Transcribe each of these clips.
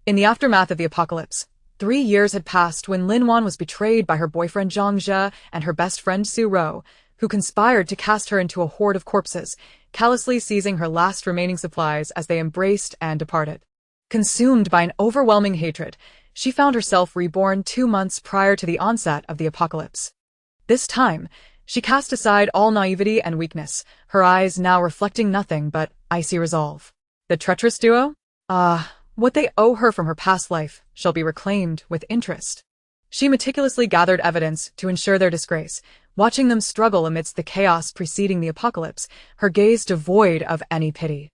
In the aftermath of the apocalypse, 3 years had passed when Lin Wan was betrayed by her boyfriend Zhang Jie and her best friend Su Ro, who conspired to cast her into a horde of corpses, callously seizing her last remaining supplies as they embraced and departed. Consumed by an overwhelming hatred, she found herself reborn 2 months prior to the onset of the apocalypse. This time, she cast aside all naivety and weakness, her eyes now reflecting nothing but icy resolve. The treacherous duo? What they owe her from her past life shall be reclaimed with interest. She meticulously gathered evidence to ensure their disgrace, watching them struggle amidst the chaos preceding the apocalypse, her gaze devoid of any pity.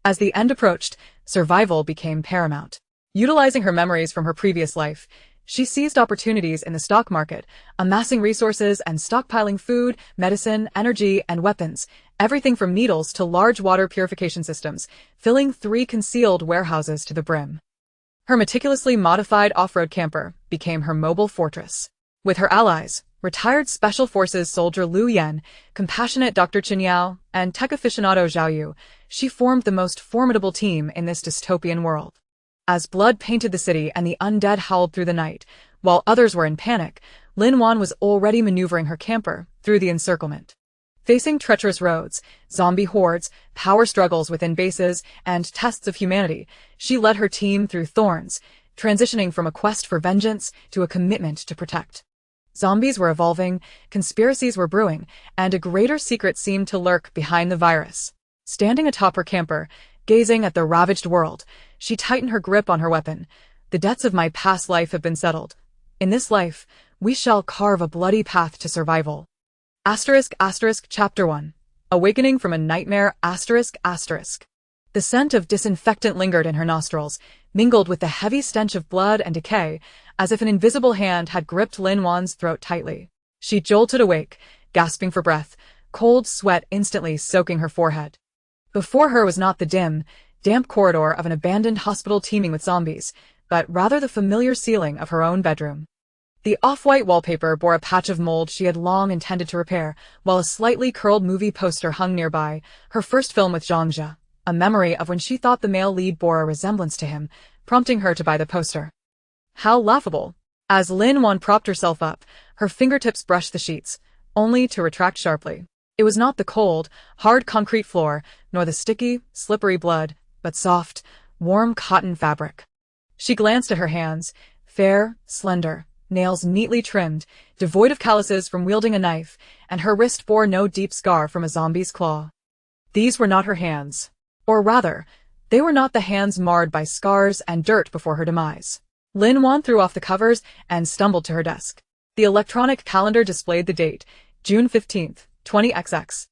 As the end approached, survival became paramount. Utilizing her memories from her previous life, she seized opportunities in the stock market, amassing resources and stockpiling food, medicine, energy, and weapons, everything from needles to large water purification systems, filling 3 concealed warehouses to the brim. Her meticulously modified off-road camper became her mobile fortress. With her allies, retired Special Forces soldier Liu Yan, compassionate Dr. Chen Yao, and tech aficionado Zhao Yu, she formed the most formidable team in this dystopian world. As blood painted the city and the undead howled through the night, while others were in panic, Lin Wan was already maneuvering her camper through the encirclement. Facing treacherous roads, zombie hordes, power struggles within bases, and tests of humanity, she led her team through thorns, transitioning from a quest for vengeance to a commitment to protect. Zombies were evolving, conspiracies were brewing, and a greater secret seemed to lurk behind the virus. Standing atop her camper, gazing at the ravaged world, she tightened her grip on her weapon. The debts of my past life have been settled. In this life, we shall carve a bloody path to survival. Chapter 1. Awakening from a nightmare. The scent of disinfectant lingered in her nostrils, mingled with the heavy stench of blood and decay, as if an invisible hand had gripped Lin Wan's throat tightly. She jolted awake, gasping for breath, cold sweat instantly soaking her forehead. Before her was not the dim, damp corridor of an abandoned hospital teeming with zombies, but rather the familiar ceiling of her own bedroom. The off-white wallpaper bore a patch of mold she had long intended to repair, while a slightly curled movie poster hung nearby, her first film with Zhang Jie, a memory of when she thought the male lead bore a resemblance to him, prompting her to buy the poster. How laughable! As Lin Wan propped herself up, her fingertips brushed the sheets, only to retract sharply. It was not the cold, hard concrete floor, nor the sticky, slippery blood, but soft, warm cotton fabric. She glanced at her hands, fair, slender, nails neatly trimmed, devoid of calluses from wielding a knife, and her wrist bore no deep scar from a zombie's claw. These were not her hands. Or rather, they were not the hands marred by scars and dirt before her demise. Lin Wan threw off the covers and stumbled to her desk. The electronic calendar displayed the date, June 15th, 20XX.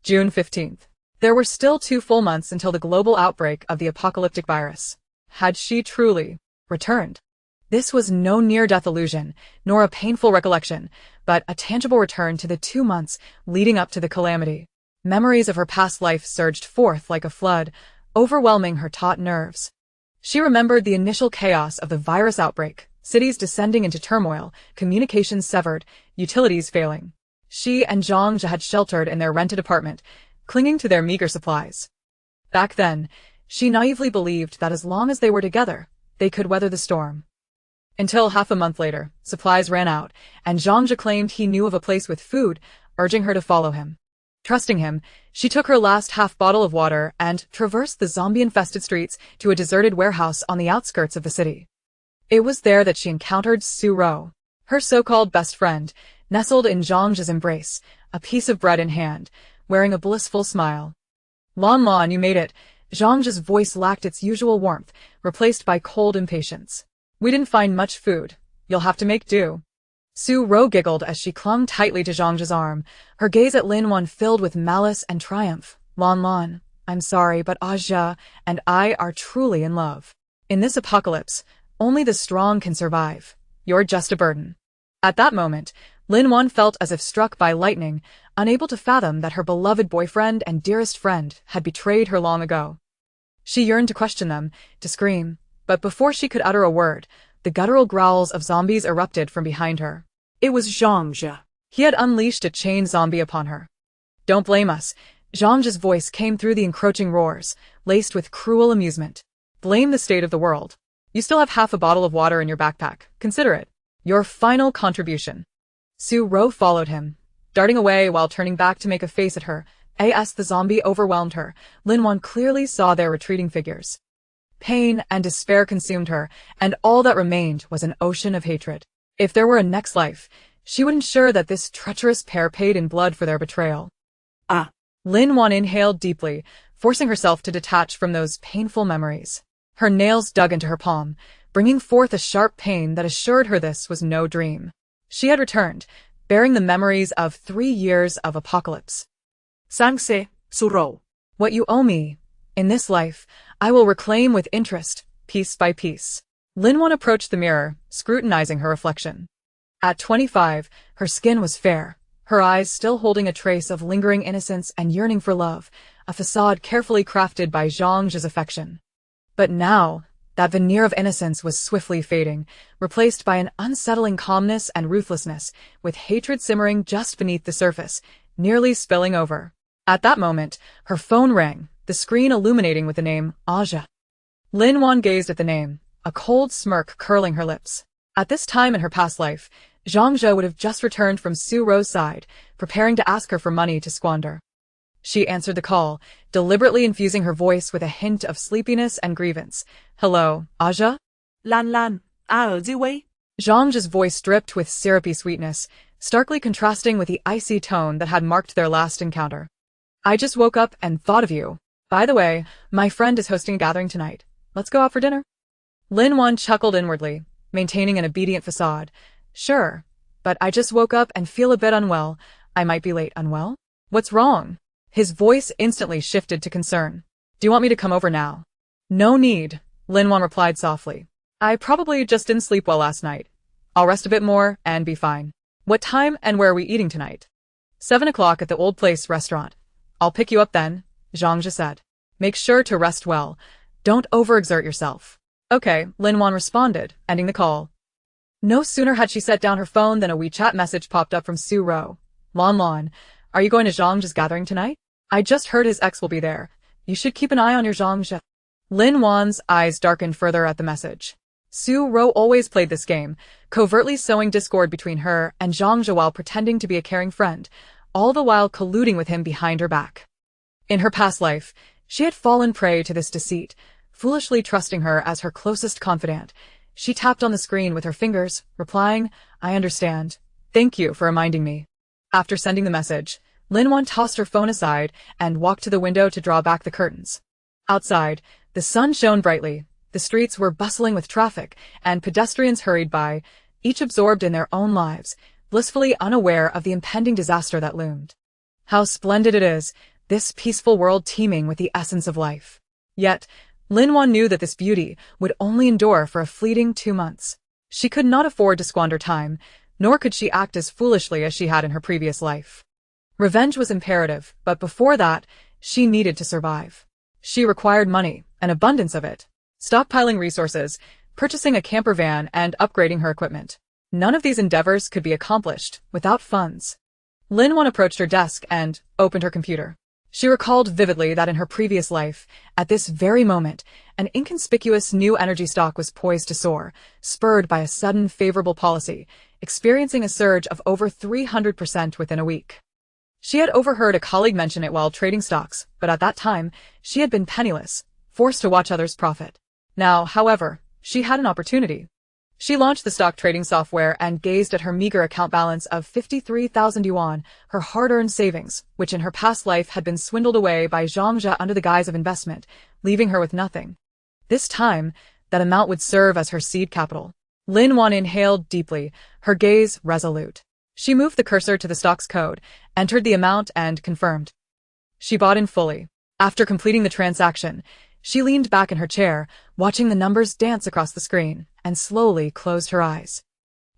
June 15th. There were still 2 full months until the global outbreak of the apocalyptic virus. Had she truly returned? This was no near-death illusion, nor a painful recollection, but a tangible return to the 2 months leading up to the calamity. Memories of her past life surged forth like a flood, overwhelming her taut nerves. She remembered the initial chaos of the virus outbreak, cities descending into turmoil, communications severed, utilities failing. She and Zhang Jie had sheltered in their rented apartment, clinging to their meager supplies. Back then, she naively believed that as long as they were together, they could weather the storm. Until half a month later, supplies ran out, and Zhang Jie claimed he knew of a place with food, urging her to follow him. Trusting him, she took her last half bottle of water and traversed the zombie-infested streets to a deserted warehouse on the outskirts of the city. It was there that she encountered Su Ro, her so-called best friend, nestled in Zhang Jie's embrace, a piece of bread in hand, wearing a blissful smile. Lin Wan, you made it. Zhang Jie's voice lacked its usual warmth, replaced by cold impatience. We didn't find much food. You'll have to make do. Su Ro giggled as she clung tightly to Zhang Jie's arm, her gaze at Lin Wan filled with malice and triumph. Lin, I'm sorry, but Aja and I are truly in love. In this apocalypse, only the strong can survive. You're just a burden. At that moment, Lin Wan felt as if struck by lightning, unable to fathom that her beloved boyfriend and dearest friend had betrayed her long ago. She yearned to question them, to scream, but before she could utter a word, the guttural growls of zombies erupted from behind her. It was Zhang Jie. He had unleashed a chained zombie upon her. Don't blame us. Zhang Jie's voice came through the encroaching roars, laced with cruel amusement. Blame the state of the world. You still have half a bottle of water in your backpack. Consider it your final contribution. Su Ro followed him, darting away while turning back to make a face at her. As the zombie overwhelmed her, Lin Wan clearly saw their retreating figures. Pain and despair consumed her, and all that remained was an ocean of hatred. If there were a next life, she would ensure that this treacherous pair paid in blood for their betrayal. Lin Wan inhaled deeply, forcing herself to detach from those painful memories. Her nails dug into her palm, bringing forth a sharp pain that assured her this was no dream. She had returned, bearing the memories of 3 years of apocalypse. Sangse, Suro. What you owe me, in this life, I will reclaim with interest, piece by piece. Lin Wan approached the mirror, scrutinizing her reflection. At 25, her skin was fair, her eyes still holding a trace of lingering innocence and yearning for love, a facade carefully crafted by Zhang Zhe's affection. But now, that veneer of innocence was swiftly fading, replaced by an unsettling calmness and ruthlessness, with hatred simmering just beneath the surface, nearly spilling over. At that moment, her phone rang, the screen illuminating with the name Aja. Lin Wan gazed at the name, a cold smirk curling her lips. At this time in her past life, Zhang Zhe would have just returned from Su Ro's side, preparing to ask her for money to squander. She answered the call, deliberately infusing her voice with a hint of sleepiness and grievance. Hello, Aja? Lan, Ziwei. Zhang Zhe's voice dripped with syrupy sweetness, starkly contrasting with the icy tone that had marked their last encounter. I just woke up and thought of you. By the way, my friend is hosting a gathering tonight. Let's go out for dinner. Lin Wan chuckled inwardly, maintaining an obedient facade. Sure, but I just woke up and feel a bit unwell. I might be late. Unwell? What's wrong? His voice instantly shifted to concern. Do you want me to come over now? No need, Lin Wan replied softly. I probably just didn't sleep well last night. I'll rest a bit more and be fine. What time and where are we eating tonight? 7 o'clock at the Old Place restaurant. I'll pick you up then, Zhang Zhe said. Make sure to rest well. Don't overexert yourself. Okay, Lin Wan responded, ending the call. No sooner had she set down her phone than a WeChat message popped up from Su Ro. Lan, are you going to Zhang Zhe's gathering tonight? I just heard his ex will be there. You should keep an eye on your Zhang Zhe. Lin Wan's eyes darkened further at the message. Su Ro always played this game, covertly sowing discord between her and Zhang Zhe while pretending to be a caring friend, all the while colluding with him behind her back. In her past life, she had fallen prey to this deceit, foolishly trusting her as her closest confidant. She tapped on the screen with her fingers, replying, I understand. Thank you for reminding me. After sending the message, Lin Wan tossed her phone aside and walked to the window to draw back the curtains. Outside, the sun shone brightly, the streets were bustling with traffic, and pedestrians hurried by, each absorbed in their own lives, blissfully unaware of the impending disaster that loomed. How splendid it is, this peaceful world teeming with the essence of life. Yet, Lin Wan knew that this beauty would only endure for a fleeting 2 months. She could not afford to squander time, nor could she act as foolishly as she had in her previous life. Revenge was imperative, but before that, she needed to survive. She required money, an abundance of it, stockpiling resources, purchasing a camper van, and upgrading her equipment. None of these endeavors could be accomplished without funds. Lin Wan approached her desk and opened her computer. She recalled vividly that in her previous life, at this very moment, an inconspicuous new energy stock was poised to soar, spurred by a sudden favorable policy, experiencing a surge of over 300% within a week. She had overheard a colleague mention it while trading stocks, but at that time, she had been penniless, forced to watch others profit. Now, however, she had an opportunity. She launched the stock trading software and gazed at her meager account balance of 53,000 yuan, her hard-earned savings, which in her past life had been swindled away by Zhang Zhe under the guise of investment, leaving her with nothing. This time, that amount would serve as her seed capital. Lin Wan inhaled deeply, her gaze resolute. She moved the cursor to the stock's code, entered the amount, and confirmed. She bought in fully. After completing the transaction, she leaned back in her chair, watching the numbers dance across the screen, and slowly closed her eyes.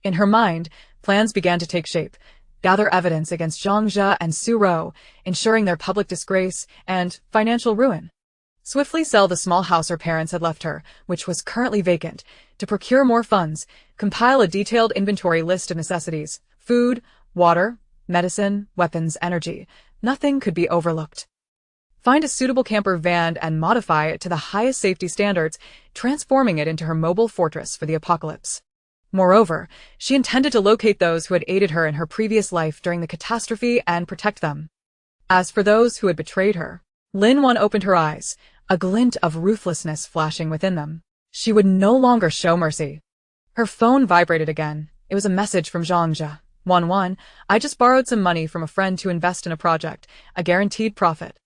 In her mind, plans began to take shape, gather evidence against Zhang Zhe and Su Ro, ensuring their public disgrace and financial ruin. Swiftly sell the small house her parents had left her, which was currently vacant, to procure more funds, compile a detailed inventory list of necessities, food, water, medicine, weapons, energy. Nothing could be overlooked. find a suitable camper van and modify it to the highest safety standards, transforming it into her mobile fortress for the apocalypse. Moreover, she intended to locate those who had aided her in her previous life during the catastrophe and protect them. As for those who had betrayed her, Lin Wan opened her eyes, a glint of ruthlessness flashing within them. She would no longer show mercy. Her phone vibrated again. It was a message from Zhao Yu. 1-1, I just borrowed some money from a friend to invest in a project, a guaranteed profit.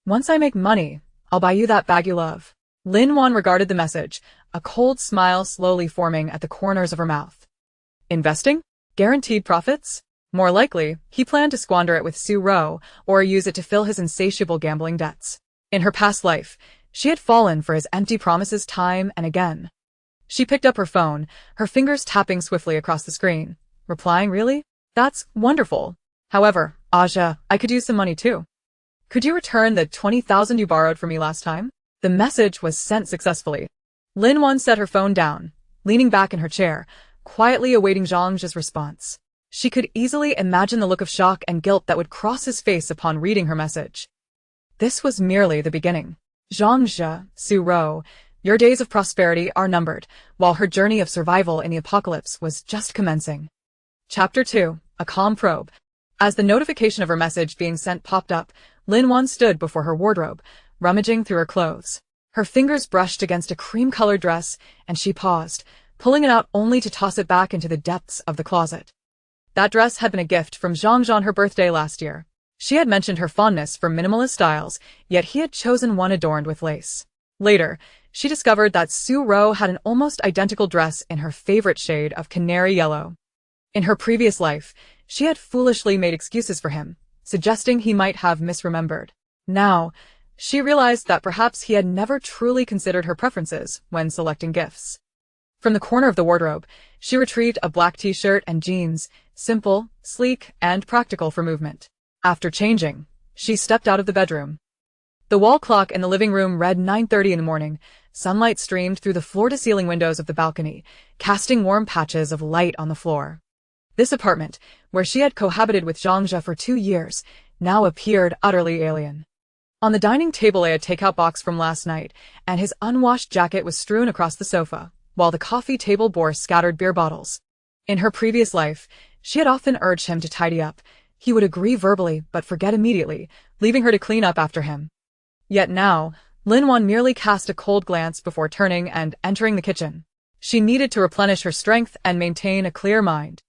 Once I make money, I'll buy you that bag you love. Lin Wan regarded the message, a cold smile slowly forming at the corners of her mouth. Investing? Guaranteed profits? More likely, he planned to squander it with Su Ro, or use it to fill his insatiable gambling debts. In her past life, she had fallen for his empty promises time and again. She picked up her phone, her fingers tapping swiftly across the screen, replying, really? That's wonderful. However, Aja, I could use some money too. Could you return the 20,000 you borrowed from me last time? The message was sent successfully. Lin Wan set her phone down, leaning back in her chair, quietly awaiting Zhao Yu's response. She could easily imagine the look of shock and guilt that would cross his face upon reading her message. This was merely the beginning. Zhao Yu, Su Ro, your days of prosperity are numbered, while her journey of survival in the apocalypse was just commencing. Chapter 2, A Calm Probe. As the notification of her message being sent popped up, Lin Wan stood before her wardrobe, rummaging through her clothes. Her fingers brushed against a cream-colored dress, and she paused, pulling it out only to toss it back into the depths of the closet. That dress had been a gift from Zhao Yu on her birthday last year. She had mentioned her fondness for minimalist styles, yet he had chosen one adorned with lace. Later, she discovered that Su Ro had an almost identical dress in her favorite shade of canary yellow. In her previous life, she had foolishly made excuses for him, suggesting he might have misremembered. Now, she realized that perhaps he had never truly considered her preferences when selecting gifts. From the corner of the wardrobe, she retrieved a black t-shirt and jeans, simple, sleek, and practical for movement. After changing, she stepped out of the bedroom. The wall clock in the living room read 9:30 in the morning. Sunlight streamed through the floor-to-ceiling windows of the balcony, casting warm patches of light on the floor. This apartment, where she had cohabited with Zhao Yu for 2 years, now appeared utterly alien. On the dining table lay a takeout box from last night, and his unwashed jacket was strewn across the sofa, while the coffee table bore scattered beer bottles. In her previous life, she had often urged him to tidy up. He would agree verbally but forget immediately, leaving her to clean up after him. Yet now, Lin Wan merely cast a cold glance before turning and entering the kitchen. She needed to replenish her strength and maintain a clear mind.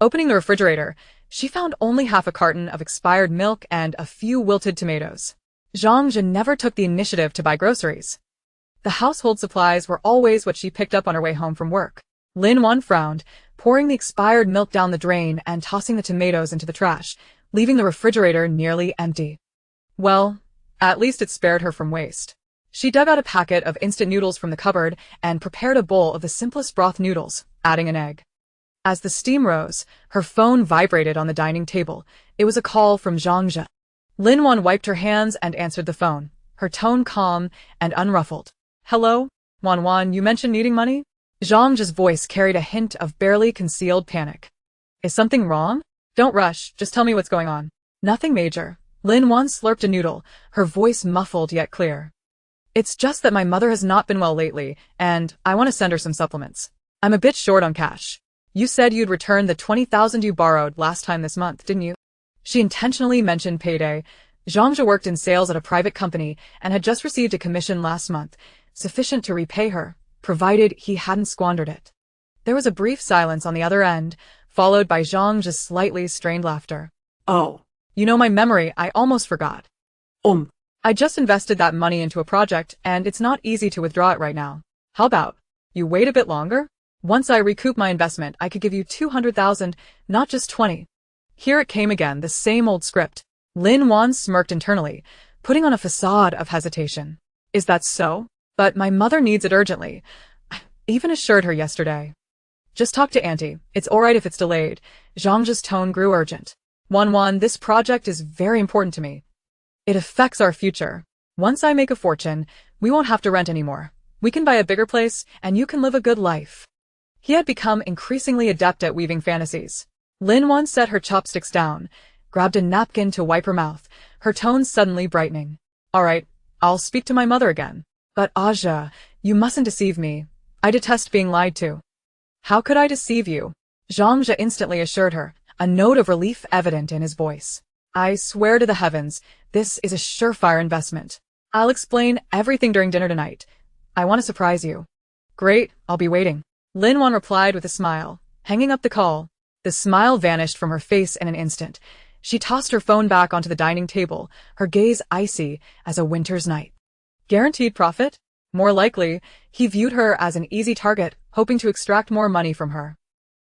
Opening the refrigerator, she found only half a carton of expired milk and a few wilted tomatoes. Zhao Yu never took the initiative to buy groceries. The household supplies were always what she picked up on her way home from work. Lin Wan frowned, pouring the expired milk down the drain and tossing the tomatoes into the trash, leaving the refrigerator nearly empty. Well, at least it spared her from waste. She dug out a packet of instant noodles from the cupboard and prepared a bowl of the simplest broth noodles, adding an egg. As the steam rose, her phone vibrated on the dining table. It was a call from Zhao Yu. Lin Wan wiped her hands and answered the phone, her tone calm and unruffled. Hello? Wan, you mentioned needing money? Zhao Yu's voice carried a hint of barely concealed panic. Is something wrong? Don't rush, just tell me what's going on. Nothing major. Lin Wan slurped a noodle, her voice muffled yet clear. It's just that my mother has not been well lately, and I want to send her some supplements. I'm a bit short on cash. You said you'd return the 20,000 you borrowed last time this month, didn't you? She intentionally mentioned payday. Zhao Yu worked in sales at a private company and had just received a commission last month, sufficient to repay her, provided he hadn't squandered it. There was a brief silence on the other end, followed by Zhao Yu's slightly strained laughter. Oh. You know my memory, I almost forgot. I just invested that money into a project, and it's not easy to withdraw it right now. How about you wait a bit longer? Once I recoup my investment, I could give you 200,000, not just 20. Here it came again, the same old script. Lin Wan smirked internally, putting on a facade of hesitation. Is that so? But my mother needs it urgently. I even assured her yesterday. Just talk to Auntie. It's alright if it's delayed. Zhao Yu's tone grew urgent. Wan, this project is very important to me. It affects our future. Once I make a fortune, we won't have to rent anymore. We can buy a bigger place, and you can live a good life. He had become increasingly adept at weaving fantasies. Lin Wan set her chopsticks down, grabbed a napkin to wipe her mouth, her tone suddenly brightening. All right, I'll speak to my mother again. But Aja, you mustn't deceive me. I detest being lied to. How could I deceive you? Zhang Jia instantly assured her, a note of relief evident in his voice. I swear to the heavens, this is a surefire investment. I'll explain everything during dinner tonight. I want to surprise you. Great, I'll be waiting. Lin Wan replied with a smile, hanging up the call. The smile vanished from her face in an instant. She tossed her phone back onto the dining table, her gaze icy as a winter's night. Guaranteed profit? More likely, he viewed her as an easy target, hoping to extract more money from her.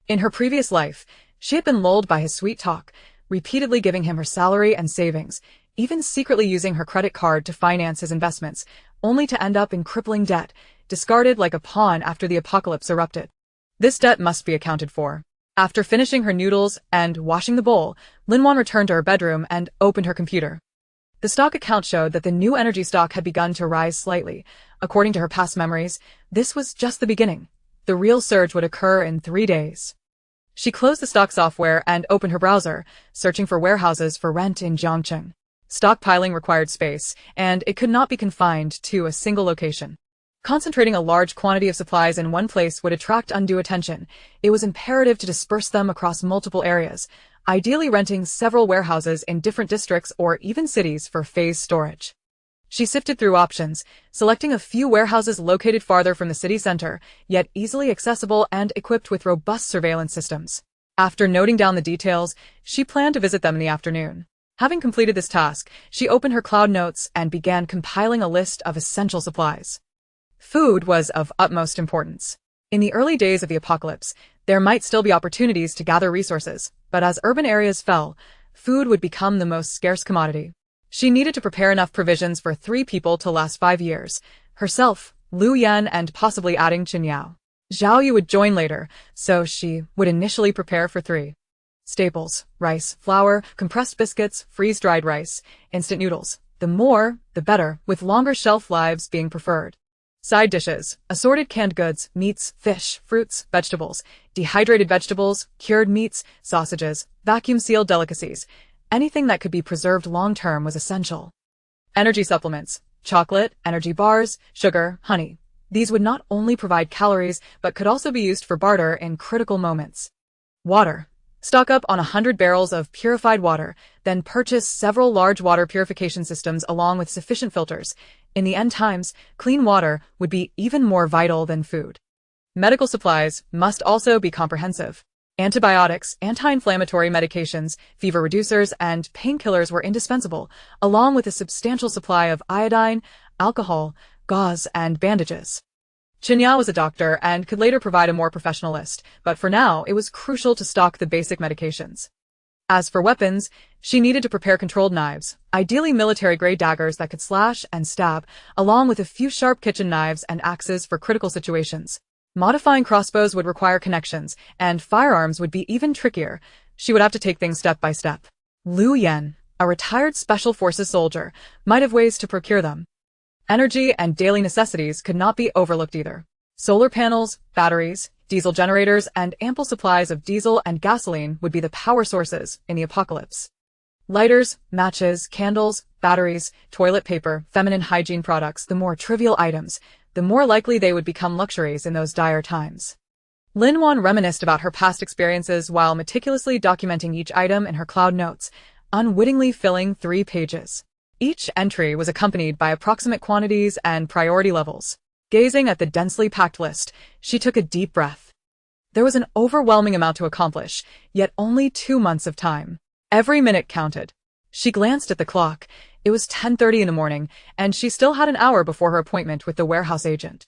In her previous life, she had been lulled by his sweet talk, repeatedly giving him her salary and savings, even secretly using her credit card to finance his investments, only to end up in crippling debt, discarded like a pawn after the apocalypse erupted. This debt must be accounted for. After finishing her noodles and washing the bowl, Lin Wan returned to her bedroom and opened her computer. The stock account showed that the new energy stock had begun to rise slightly. According to her past memories, this was just the beginning. The real surge would occur in 3 days. She closed the stock software and opened her browser, searching for warehouses for rent in Jiangcheng. Stockpiling required space, and it could not be confined to a single location. Concentrating a large quantity of supplies in one place would attract undue attention. It was imperative to disperse them across multiple areas, ideally renting several warehouses in different districts or even cities for phased storage. She sifted through options, selecting a few warehouses located farther from the city center, yet easily accessible and equipped with robust surveillance systems. After noting down the details, she planned to visit them in the afternoon. Having completed this task, she opened her cloud notes and began compiling a list of essential supplies. Food was of utmost importance. In the early days of the apocalypse, there might still be opportunities to gather resources, but as urban areas fell, food would become the most scarce commodity. She needed to prepare enough provisions for 3 people to last 5 years, herself, Liu Yan, and possibly adding Chen Yao. Zhao Yu would join later, so she would initially prepare for 3. Staples: rice, flour, compressed biscuits, freeze-dried rice, instant noodles. The more, the better, with longer shelf lives being preferred. Side dishes: assorted canned goods, meats, fish, fruits, vegetables, dehydrated vegetables, cured meats, sausages, vacuum-sealed delicacies. Anything that could be preserved long-term was essential. Energy supplements: chocolate, energy bars, sugar, honey. These would not only provide calories, but could also be used for barter in critical moments. Water: stock up on 100 barrels of purified water, then purchase several large water purification systems along with sufficient filters. In the end times, clean water would be even more vital than food. Medical supplies must also be comprehensive. Antibiotics, anti-inflammatory medications, fever reducers, and painkillers were indispensable, along with a substantial supply of iodine, alcohol, gauze, and bandages. Chen Yao was a doctor and could later provide a more professional list, but for now it was crucial to stock the basic medications. As for weapons, she needed to prepare controlled knives, ideally military-grade daggers that could slash and stab, along with a few sharp kitchen knives and axes for critical situations. Modifying crossbows would require connections, and firearms would be even trickier. She would have to take things step by step. Liu Yan, a retired Special Forces soldier, might have ways to procure them. Energy and daily necessities could not be overlooked either. Solar panels, batteries, diesel generators, and ample supplies of diesel and gasoline would be the power sources in the apocalypse. Lighters, matches, candles, batteries, toilet paper, feminine hygiene products, the more trivial items, the more likely they would become luxuries in those dire times. Lin Wan reminisced about her past experiences while meticulously documenting each item in her cloud notes, unwittingly filling 3 pages. Each entry was accompanied by approximate quantities and priority levels. Gazing at the densely packed list, she took a deep breath. There was an overwhelming amount to accomplish, yet only 2 months of time. Every minute counted. She glanced at the clock. It was 10:30 in the morning, and she still had an hour before her appointment with the warehouse agent.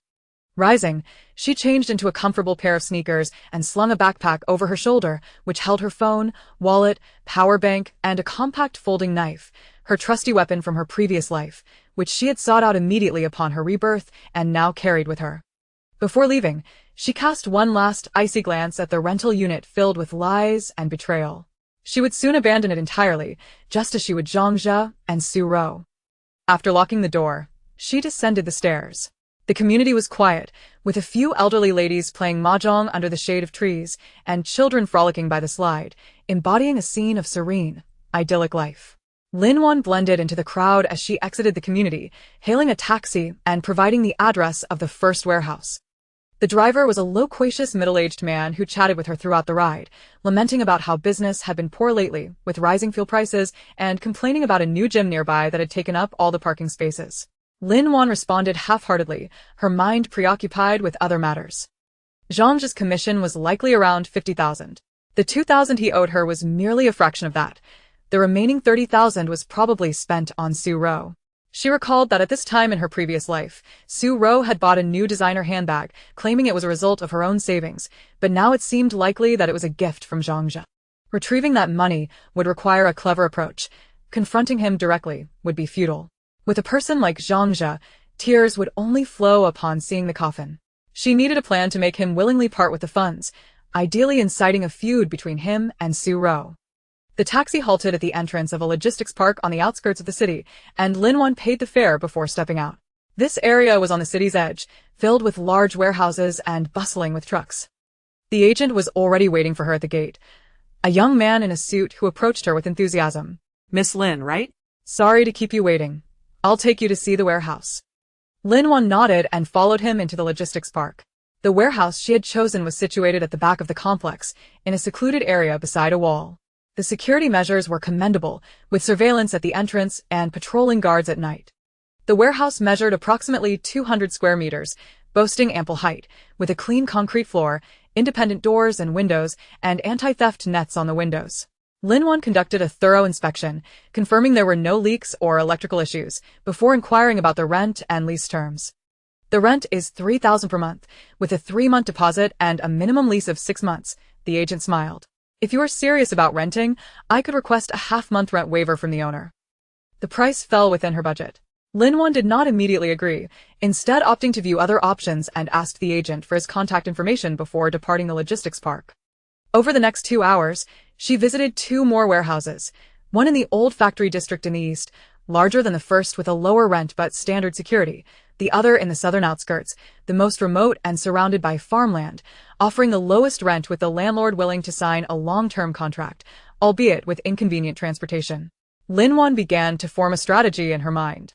Rising, she changed into a comfortable pair of sneakers and slung a backpack over her shoulder, which held her phone, wallet, power bank, and a compact folding knife, her trusty weapon from her previous life, which she had sought out immediately upon her rebirth and now carried with her. Before leaving, she cast one last icy glance at the rental unit filled with lies and betrayal. She would soon abandon it entirely, just as she would Zhang Jia and Su Rou. After locking the door, she descended the stairs. The community was quiet, with a few elderly ladies playing mahjong under the shade of trees and children frolicking by the slide, embodying a scene of serene, idyllic life. Lin Wan blended into the crowd as she exited the community, hailing a taxi and providing the address of the first warehouse. The driver was a loquacious middle-aged man who chatted with her throughout the ride, lamenting about how business had been poor lately, with rising fuel prices, and complaining about a new gym nearby that had taken up all the parking spaces. Lin Wan responded half-heartedly, her mind preoccupied with other matters. Zhang's commission was likely around 50,000. The 2,000 he owed her was merely a fraction of that. The remaining 30,000 was probably spent on Su Ro. She recalled that at this time in her previous life, Su Ro had bought a new designer handbag, claiming it was a result of her own savings, but now it seemed likely that it was a gift from Zhang. Retrieving that money would require a clever approach. Confronting him directly would be futile. With a person like Zhang, tears would only flow upon seeing the coffin. She needed a plan to make him willingly part with the funds, ideally inciting a feud between him and Su Ro. The taxi halted at the entrance of a logistics park on the outskirts of the city, and Lin Wan paid the fare before stepping out. This area was on the city's edge, filled with large warehouses and bustling with trucks. The agent was already waiting for her at the gate, a young man in a suit who approached her with enthusiasm. Miss Lin, right? Sorry to keep you waiting. I'll take you to see the warehouse. Lin Wan nodded and followed him into the logistics park. The warehouse she had chosen was situated at the back of the complex, in a secluded area beside a wall. The security measures were commendable, with surveillance at the entrance and patrolling guards at night. The warehouse measured approximately 200 square meters, boasting ample height, with a clean concrete floor, independent doors and windows, and anti-theft nets on the windows. Lin Wan conducted a thorough inspection, confirming there were no leaks or electrical issues, before inquiring about the rent and lease terms. The rent is 3,000 per month, with a 3-month deposit and a minimum lease of 6 months, the agent smiled. If you are serious about renting, I could request a half-month rent waiver from the owner. The price fell within her budget. Lin Wan did not immediately agree, instead opting to view other options and asked the agent for his contact information before departing the logistics park. Over the next 2 hours, she visited 2 more warehouses, one in the old factory district in the east, larger than the first with a lower rent but standard security, the other in the southern outskirts, the most remote and surrounded by farmland, offering the lowest rent with the landlord willing to sign a long-term contract, albeit with inconvenient transportation. Lin Wan began to form a strategy in her mind.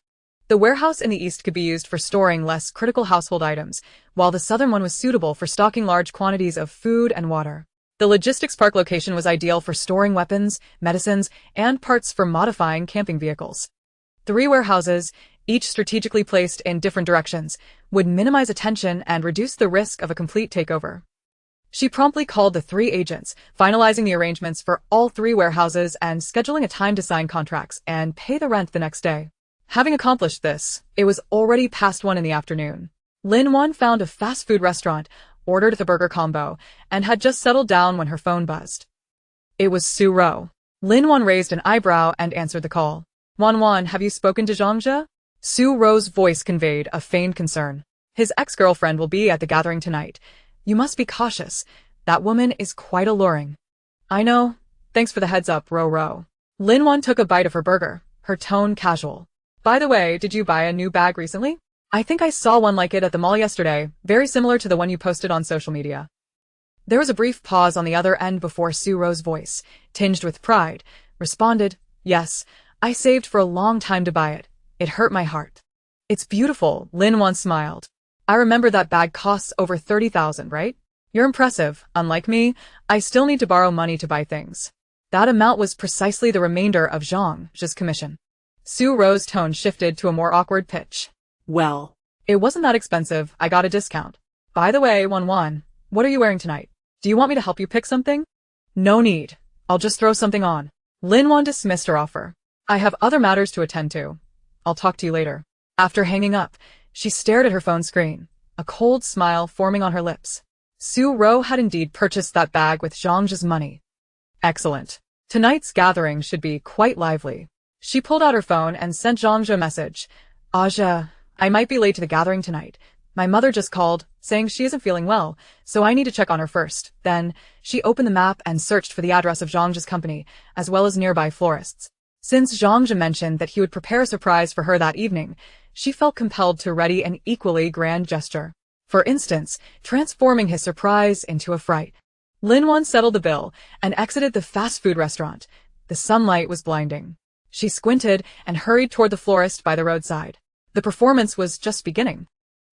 The warehouse in the east could be used for storing less critical household items, while the southern one was suitable for stocking large quantities of food and water. The logistics park location was ideal for storing weapons, medicines, and parts for modifying camping vehicles. 3 warehouses, each strategically placed in different directions, would minimize attention and reduce the risk of a complete takeover. She promptly called the 3 agents, finalizing the arrangements for all 3 warehouses and scheduling a time to sign contracts and pay the rent the next day. Having accomplished this, it was already past 1 in the afternoon. Lin Wan found a fast food restaurant, ordered the burger combo, and had just settled down when her phone buzzed. It was Su Ro. Lin Wan raised an eyebrow and answered the call. Wan, have you spoken to Zhang? Su Ro's voice conveyed a feigned concern. His ex-girlfriend will be at the gathering tonight. You must be cautious. That woman is quite alluring. I know. Thanks for the heads up, Ro. Lin Wan took a bite of her burger, her tone casual. By the way, did you buy a new bag recently? I think I saw one like it at the mall yesterday, very similar to the one you posted on social media. There was a brief pause on the other end before Su Ro's voice, tinged with pride, responded, Yes, I saved for a long time to buy it. It hurt my heart. It's beautiful, Lin Wan smiled. I remember that bag costs over 30,000, right? You're impressive. Unlike me, I still need to borrow money to buy things. That amount was precisely the remainder of Zhang's commission. Su Ro's tone shifted to a more awkward pitch. Well, it wasn't that expensive. I got a discount. By the way, Wan, what are you wearing tonight? Do you want me to help you pick something? No need. I'll just throw something on. Lin Wan dismissed her offer. I have other matters to attend to. I'll talk to you later. After hanging up, she stared at her phone screen, a cold smile forming on her lips. Su Ro had indeed purchased that bag with Zhang's money. Excellent. Tonight's gathering should be quite lively. She pulled out her phone and sent Zhang a message. Aja, I might be late to the gathering tonight. My mother just called, saying she isn't feeling well, so I need to check on her first. Then, she opened the map and searched for the address of Zhang's company, as well as nearby florists. Since Zhang mentioned that he would prepare a surprise for her that evening, she felt compelled to ready an equally grand gesture. For instance, transforming his surprise into a fright. Lin Wan settled the bill and exited the fast food restaurant. The sunlight was blinding. She squinted and hurried toward the florist by the roadside. The performance was just beginning.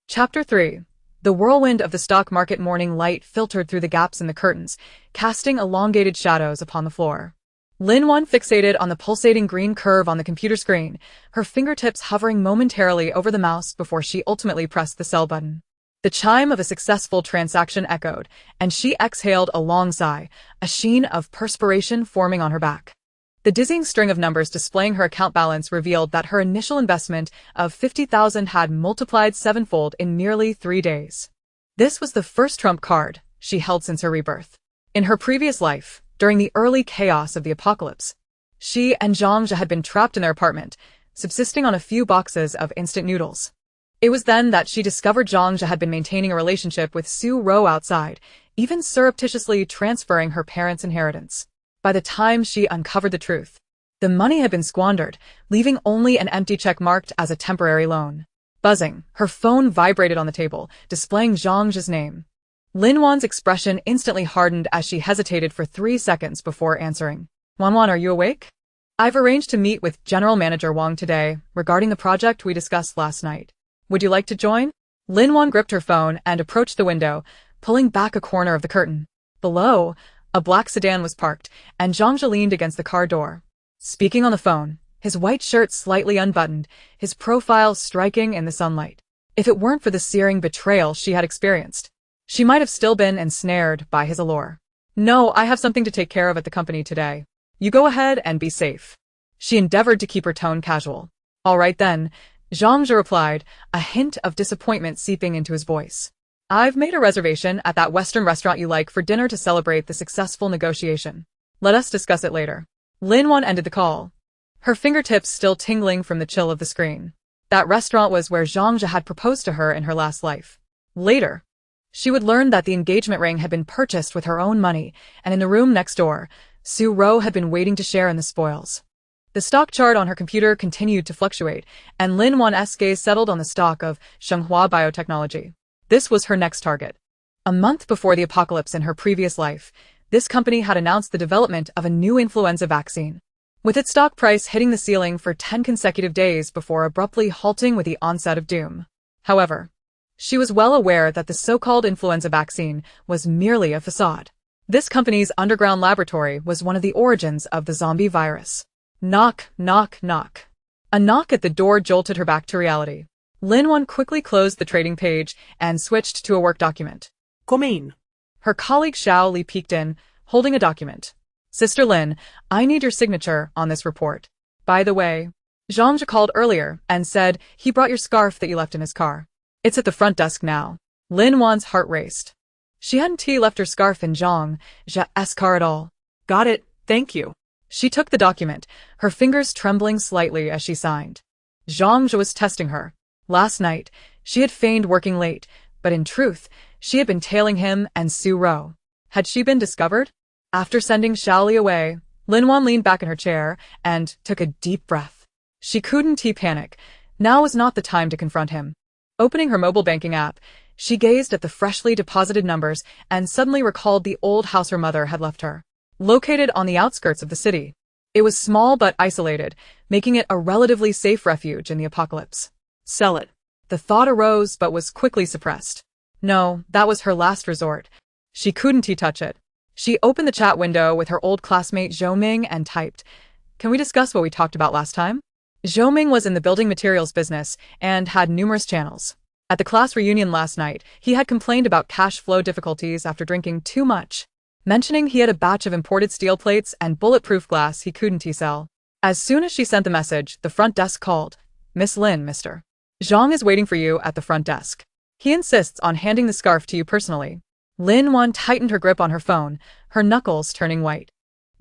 Chapter 3. The whirlwind of the stock market morning light filtered through the gaps in the curtains, casting elongated shadows upon the floor. Lin Wan fixated on the pulsating green curve on the computer screen, her fingertips hovering momentarily over the mouse before she ultimately pressed the sell button. The chime of a successful transaction echoed, and she exhaled a long sigh, a sheen of perspiration forming on her back. The dizzying string of numbers displaying her account balance revealed that her initial investment of 50,000 had multiplied sevenfold in merely 3 days. This was the first trump card she held since her rebirth. In her previous life, during the early chaos of the apocalypse, she and Zhao Yu had been trapped in their apartment, subsisting on a few boxes of instant noodles. It was then that she discovered Zhao Yu had been maintaining a relationship with Su Ro outside, even surreptitiously transferring her parents' inheritance. By the time she uncovered the truth, the money had been squandered, leaving only an empty check marked as a temporary loan. Buzzing, her phone vibrated on the table, displaying Zhao Yu's name. Lin Wan's expression instantly hardened as she hesitated for 3 seconds before answering. Wan, are you awake? I've arranged to meet with General Manager Wang today regarding the project we discussed last night. Would you like to join? Lin Wan gripped her phone and approached the window, pulling back a corner of the curtain. Below, a black sedan was parked, and Zhao Yu leaned against the car door. Speaking on the phone, his white shirt slightly unbuttoned, his profile striking in the sunlight. If it weren't for the searing betrayal she had experienced, she might have still been ensnared by his allure. No, I have something to take care of at the company today. You go ahead and be safe. She endeavored to keep her tone casual. All right then, Zhao Yu replied, a hint of disappointment seeping into his voice. I've made a reservation at that Western restaurant you like for dinner to celebrate the successful negotiation. Let us discuss it later. Lin Wan ended the call, her fingertips still tingling from the chill of the screen. That restaurant was where Zhao Yu had proposed to her in her last life. Later, she would learn that the engagement ring had been purchased with her own money, and in the room next door, Su Ro had been waiting to share in the spoils. The stock chart on her computer continued to fluctuate, and Lin Wan's gaze settled on the stock of Shenghua Biotechnology. This was her next target. A month before the apocalypse in her previous life, this company had announced the development of a new influenza vaccine, with its stock price hitting the ceiling for 10 consecutive days before abruptly halting with the onset of doom. However, she was well aware that the so-called influenza vaccine was merely a facade. This company's underground laboratory was one of the origins of the zombie virus. Knock, knock, knock. A knock at the door jolted her back to reality. Lin Wan quickly closed the trading page and switched to a work document. Come in. Her colleague Xiao Li peeked in, holding a document. Sister Lin, I need your signature on this report. By the way, Zhao Yu called earlier and said he brought your scarf that you left in his car. It's at the front desk now. Lin Wan's heart raced. She hadn't left her scarf in Zhao Yu's car at all. Got it, thank you. She took the document, her fingers trembling slightly as she signed. Zhao Yu was testing her. Last night, she had feigned working late, but in truth, she had been tailing him and Su Ro. Had she been discovered? After sending Xiao Li away, Lin Wan leaned back in her chair and took a deep breath. She couldn't panic. Now was not the time to confront him. Opening her mobile banking app, she gazed at the freshly deposited numbers and suddenly recalled the old house her mother had left her. Located on the outskirts of the city, it was small but isolated, making it a relatively safe refuge in the apocalypse. Sell it. The thought arose but was quickly suppressed. No, that was her last resort. She couldn't touch it. She opened the chat window with her old classmate Zhou Ming and typed, "Can we discuss what we talked about last time?" Zhou Ming was in the building materials business and had numerous channels. At the class reunion last night, he had complained about cash flow difficulties after drinking too much, mentioning he had a batch of imported steel plates and bulletproof glass he couldn't sell. As soon as she sent the message, the front desk called. "Miss Lin, Mr. Zhang is waiting for you at the front desk. He insists on handing the scarf to you personally." Lin Wan tightened her grip on her phone, her knuckles turning white.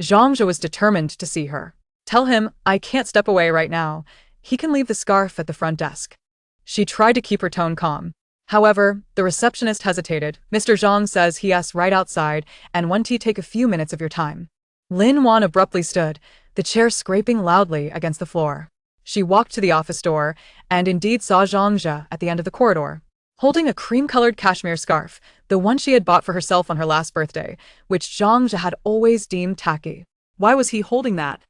Zhang was determined to see her. "Tell him I can't step away right now. He can leave the scarf at the front desk." She tried to keep her tone calm. However, the receptionist hesitated. "Mr. Zhang says he asks right outside and want to take a few minutes of your time." Lin Wan abruptly stood, the chair scraping loudly against the floor. She walked to the office door and indeed saw Zhang Yu at the end of the corridor, holding a cream-colored cashmere scarf, the one she had bought for herself on her last birthday, which Zhang Yu had always deemed tacky. Why was he holding that?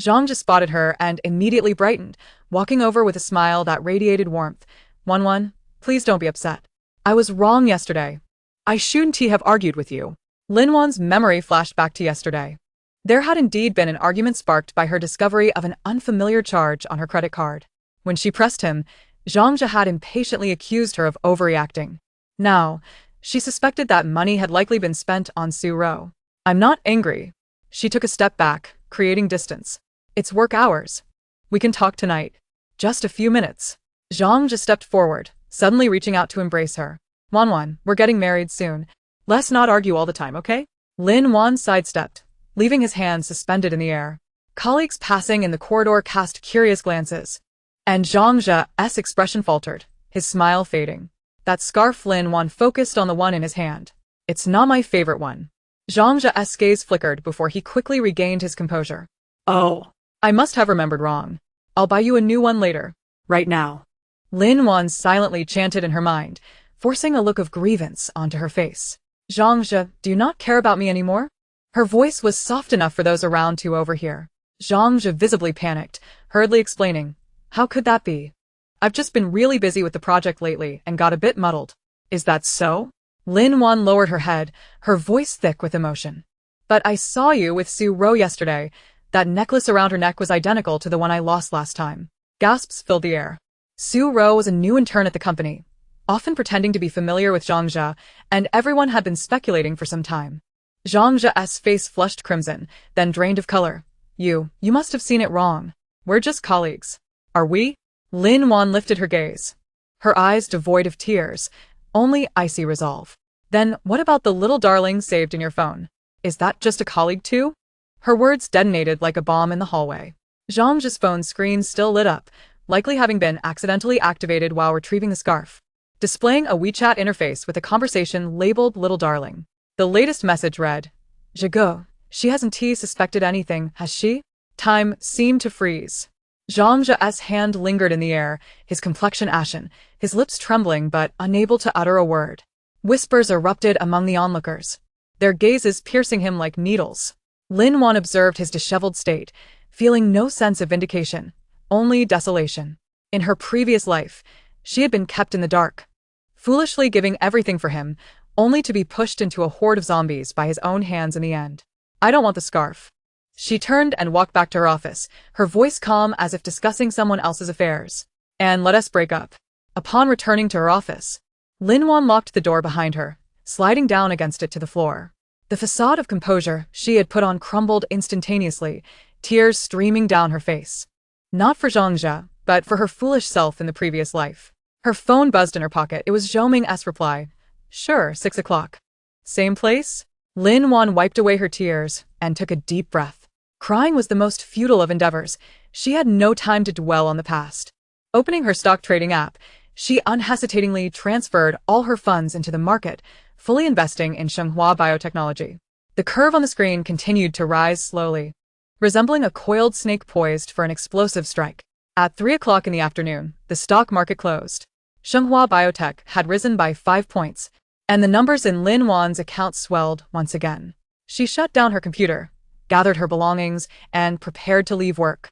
Zhang just spotted her and immediately brightened, walking over with a smile that radiated warmth. Wan, please don't be upset. I was wrong yesterday. I shouldn't have argued with you. Lin Wan's memory flashed back to yesterday. There had indeed been an argument sparked by her discovery of an unfamiliar charge on her credit card. When she pressed him, Zhang had impatiently accused her of overreacting. Now, she suspected that money had likely been spent on Su Ro. I'm not angry. She took a step back, creating distance. It's work hours. We can talk tonight. Just a few minutes. Zhang just stepped forward, suddenly reaching out to embrace her. Wan, we're getting married soon. Let's not argue all the time, okay? Lin Wan sidestepped, leaving his hands suspended in the air. Colleagues passing in the corridor cast curious glances. And Zhang's expression faltered, his smile fading. That scarf. Lin Wan focused on the one in his hand. It's not my favorite one. Zhang's gaze flickered before he quickly regained his composure. Oh, I must have remembered wrong. I'll buy you a new one later. right now. Lin Wan silently chanted in her mind, forcing a look of grievance onto her face. Zhang, do you not care about me anymore? Her voice was soft enough for those around to overhear. Zhang visibly panicked, hurriedly explaining. How could that be? I've just been really busy with the project lately and got a bit muddled. Is that so? Lin Wan lowered her head, her voice thick with emotion. But I saw you with Su Ro yesterday. That necklace around her neck was identical to the one I lost last time. Gasps filled the air. Su Ro was a new intern at the company, often pretending to be familiar with Zhang, and everyone had been speculating for some time. Zhang's face flushed crimson, then drained of color. You must have seen it wrong. We're just colleagues. Are we? Lin Wan lifted her gaze, her eyes devoid of tears, only icy resolve. Then what about the little darling saved in your phone? Is that just a colleague too? Her words detonated like a bomb in the hallway. Zhang's phone screen still lit up, likely having been accidentally activated while retrieving the scarf, displaying a WeChat interface with a conversation labeled Little Darling. The latest message read, Zhigo, she hasn't suspected anything, has she? Time seemed to freeze. Zhang's hand lingered in the air, his complexion ashen, his lips trembling but unable to utter a word. Whispers erupted among the onlookers, their gazes piercing him like needles. Lin Wan observed his disheveled state, feeling no sense of vindication, only desolation. In her previous life, she had been kept in the dark, foolishly giving everything for him, only to be pushed into a horde of zombies by his own hands in the end. I don't want the scarf. She turned and walked back to her office, her voice calm as if discussing someone else's affairs. And let us break up. Upon returning to her office, Lin Wan locked the door behind her, sliding down against it to the floor. The facade of composure she had put on crumbled instantaneously, tears streaming down her face. Not for Zhang, but for her foolish self in the previous life. Her phone buzzed in her pocket. It was Zhou Ming's reply. Sure, 6 o'clock. Same place? Lin Wan wiped away her tears and took a deep breath. Crying was the most futile of endeavors. She had no time to dwell on the past. Opening her stock trading app, she unhesitatingly transferred all her funds into the market, fully investing in Shenghua biotechnology. The curve on the screen continued to rise slowly, resembling a coiled snake poised for an explosive strike. At 3 o'clock in the afternoon, the stock market closed. Shenghua Biotech had risen by 5 points, and the numbers in Lin Wan's account swelled once again. She shut down her computer, gathered her belongings, and prepared to leave work.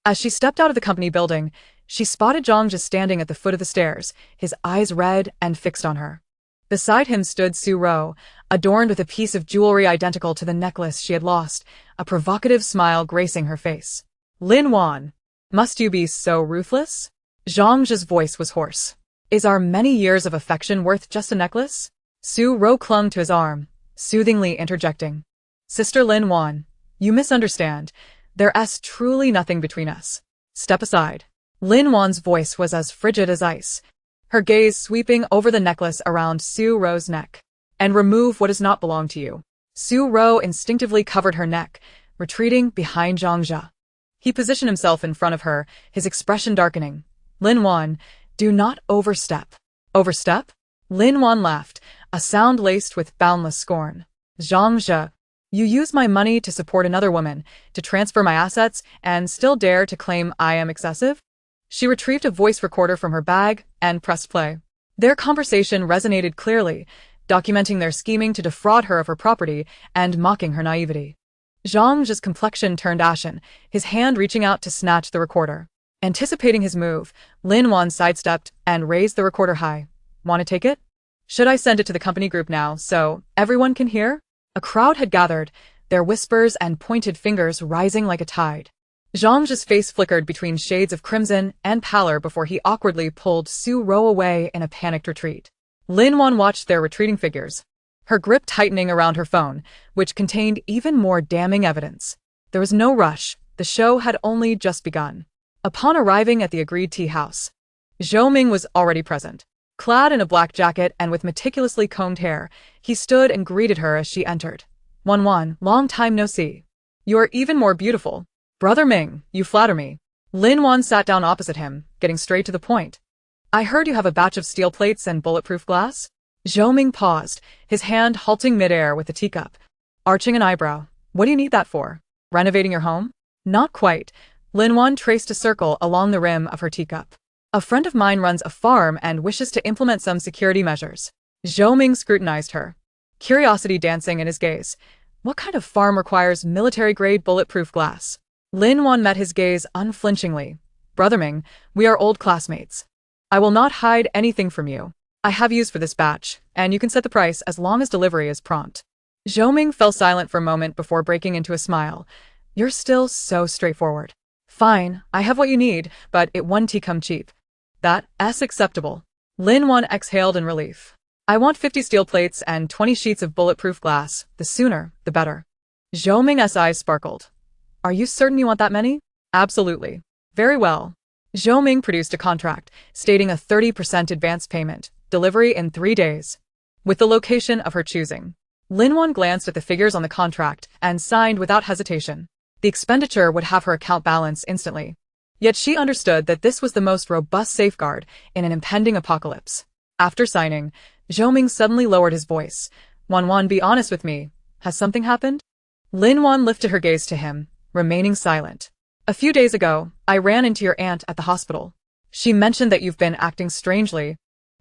As she stepped out of the company building, she spotted Zhang just standing at the foot of the stairs, his eyes red and fixed on her. Beside him stood Su Ro, adorned with a piece of jewelry identical to the necklace she had lost, a provocative smile gracing her face. Lin Wan, must you be so ruthless? Zhang's voice was hoarse. Is our many years of affection worth just a necklace? Su Ro clung to his arm, soothingly interjecting. Sister Lin Wan, you misunderstand. There's truly nothing between us. Step aside. Lin Wan's voice was as frigid as ice, her gaze sweeping over the necklace around Su Ro's neck. And remove what does not belong to you. Su Ro instinctively covered her neck, retreating behind Zhang. He positioned himself in front of her, his expression darkening. Lin Wan, do not overstep. Overstep? Lin Wan laughed, a sound laced with boundless scorn. Zhang, you use my money to support another woman, to transfer my assets, and still dare to claim I am excessive? She retrieved a voice recorder from her bag and pressed play. Their conversation resonated clearly, documenting their scheming to defraud her of her property and mocking her naivety. Zhang's complexion turned ashen, his hand reaching out to snatch the recorder. Anticipating his move, Lin Wan sidestepped and raised the recorder high. Want to take it? Should I send it to the company group now so everyone can hear? A crowd had gathered, their whispers and pointed fingers rising like a tide. Zhang's face flickered between shades of crimson and pallor before he awkwardly pulled Su Ro away in a panicked retreat. Lin Wan watched their retreating figures, her grip tightening around her phone, which contained even more damning evidence. There was no rush, the show had only just begun. Upon arriving at the agreed tea house, Zhou Ming was already present. Clad in a black jacket and with meticulously combed hair, he stood and greeted her as she entered. Wan, long time no see. You are even more beautiful. Brother Ming, you flatter me. Lin Wan sat down opposite him, getting straight to the point. I heard you have a batch of steel plates and bulletproof glass? Zhou Ming paused, his hand halting midair with the teacup. Arching an eyebrow. What do you need that for? Renovating your home? Not quite. Lin Wan traced a circle along the rim of her teacup. A friend of mine runs a farm and wishes to implement some security measures. Zhou Ming scrutinized her, curiosity dancing in his gaze. What kind of farm requires military-grade bulletproof glass? Lin Wan met his gaze unflinchingly. Brother Ming, we are old classmates. I will not hide anything from you. I have use for this batch, and you can set the price as long as delivery is prompt. Zhou Ming fell silent for a moment before breaking into a smile. You're still so straightforward. Fine, I have what you need, but it won't come cheap. That's acceptable. Lin Wan exhaled in relief. I want 50 steel plates and 20 sheets of bulletproof glass. The sooner, the better. Zhou Ming's eyes sparkled. Are you certain you want that many? Absolutely. Very well. Zhou Ming produced a contract, stating a 30% advance payment, delivery in 3 days. With the location of her choosing. Lin Wan glanced at the figures on the contract and signed without hesitation. The expenditure would have her account balance instantly. Yet she understood that this was the most robust safeguard in an impending apocalypse. After signing, Zhou Ming suddenly lowered his voice. Wan, be honest with me. Has something happened? Lin Wan lifted her gaze to him, remaining silent. A few days ago, I ran into your aunt at the hospital. She mentioned that you've been acting strangely,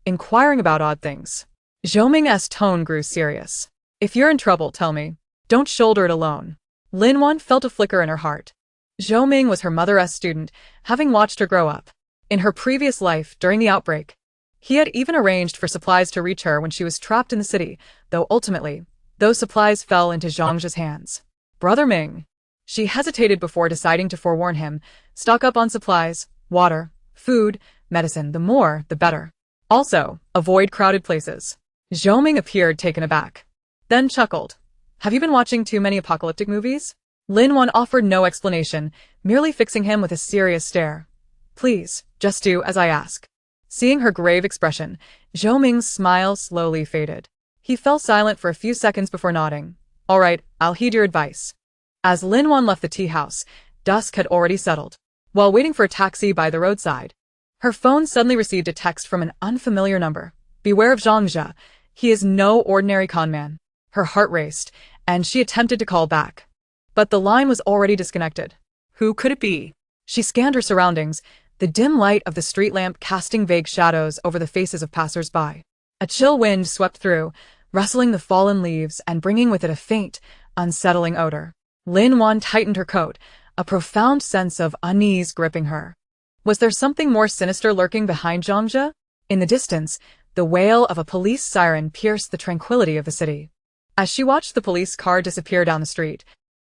inquiring about odd things. Zhou Ming's tone grew serious. If you're in trouble, tell me. Don't shoulder it alone. Lin Wan felt a flicker in her heart. Zhou Ming was her mother's student, having watched her grow up. In her previous life, during the outbreak, he had even arranged for supplies to reach her when she was trapped in the city, though ultimately, those supplies fell into Zhang's hands. Brother Ming. She hesitated before deciding to forewarn him. Stock up on supplies, water, food, medicine, the more, the better. Also, avoid crowded places. Zhou Ming appeared taken aback. Then chuckled. Have you been watching too many apocalyptic movies? Lin Wan offered no explanation, merely fixing him with a serious stare. Please, just do as I ask. Seeing her grave expression, Zhou Ming's smile slowly faded. He fell silent for a few seconds before nodding. All right, I'll heed your advice. As Lin Wan left the tea house, dusk had already settled. While waiting for a taxi by the roadside, her phone suddenly received a text from an unfamiliar number. Beware of Zhang. He is no ordinary conman. Her heart raced, and she attempted to call back. But the line was already disconnected. Who could it be? She scanned her surroundings, the dim light of the street lamp casting vague shadows over the faces of passers-by. A chill wind swept through, rustling the fallen leaves and bringing with it a faint, unsettling odor. Lin Wan tightened her coat, a profound sense of unease gripping her. Was there something more sinister lurking behind Zhang? In the distance, the wail of a police siren pierced the tranquility of the city. As she watched the police car disappear down the street,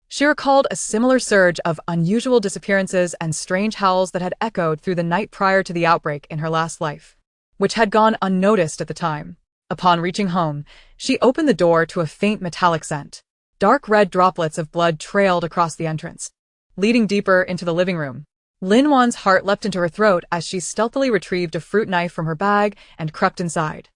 she recalled a similar surge of unusual disappearances and strange howls that had echoed through the night prior to the outbreak in her last life, which had gone unnoticed at the time. Upon reaching home, she opened the door to a faint metallic scent. Dark red droplets of blood trailed across the entrance, leading deeper into the living room. Lin Wan's heart leapt into her throat as she stealthily retrieved a fruit knife from her bag and crept inside.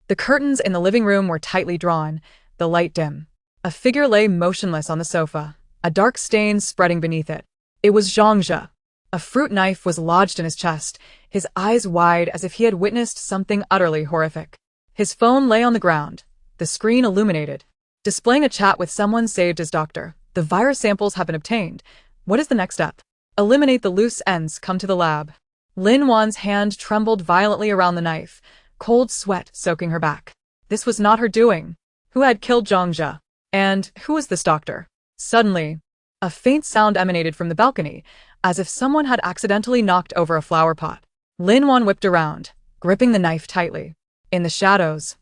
The curtains in the living room were tightly drawn, the light dim. A figure lay motionless on the sofa, a dark stain spreading beneath it. It was Zhang. A fruit knife was lodged in his chest, his eyes wide as if he had witnessed something utterly horrific. His phone lay on the ground, the screen illuminated, displaying a chat with someone saved as doctor. The virus samples have been obtained. What is the next step? Eliminate the loose ends, come to the lab. Lin Wan's hand trembled violently around the knife, cold sweat soaking her back. This was not her doing. Who had killed Zhang? And who was this doctor? Suddenly, A faint sound emanated from the balcony, as if someone had accidentally knocked over a flower pot. Lin Wan whipped around, gripping the knife tightly. In the shadows,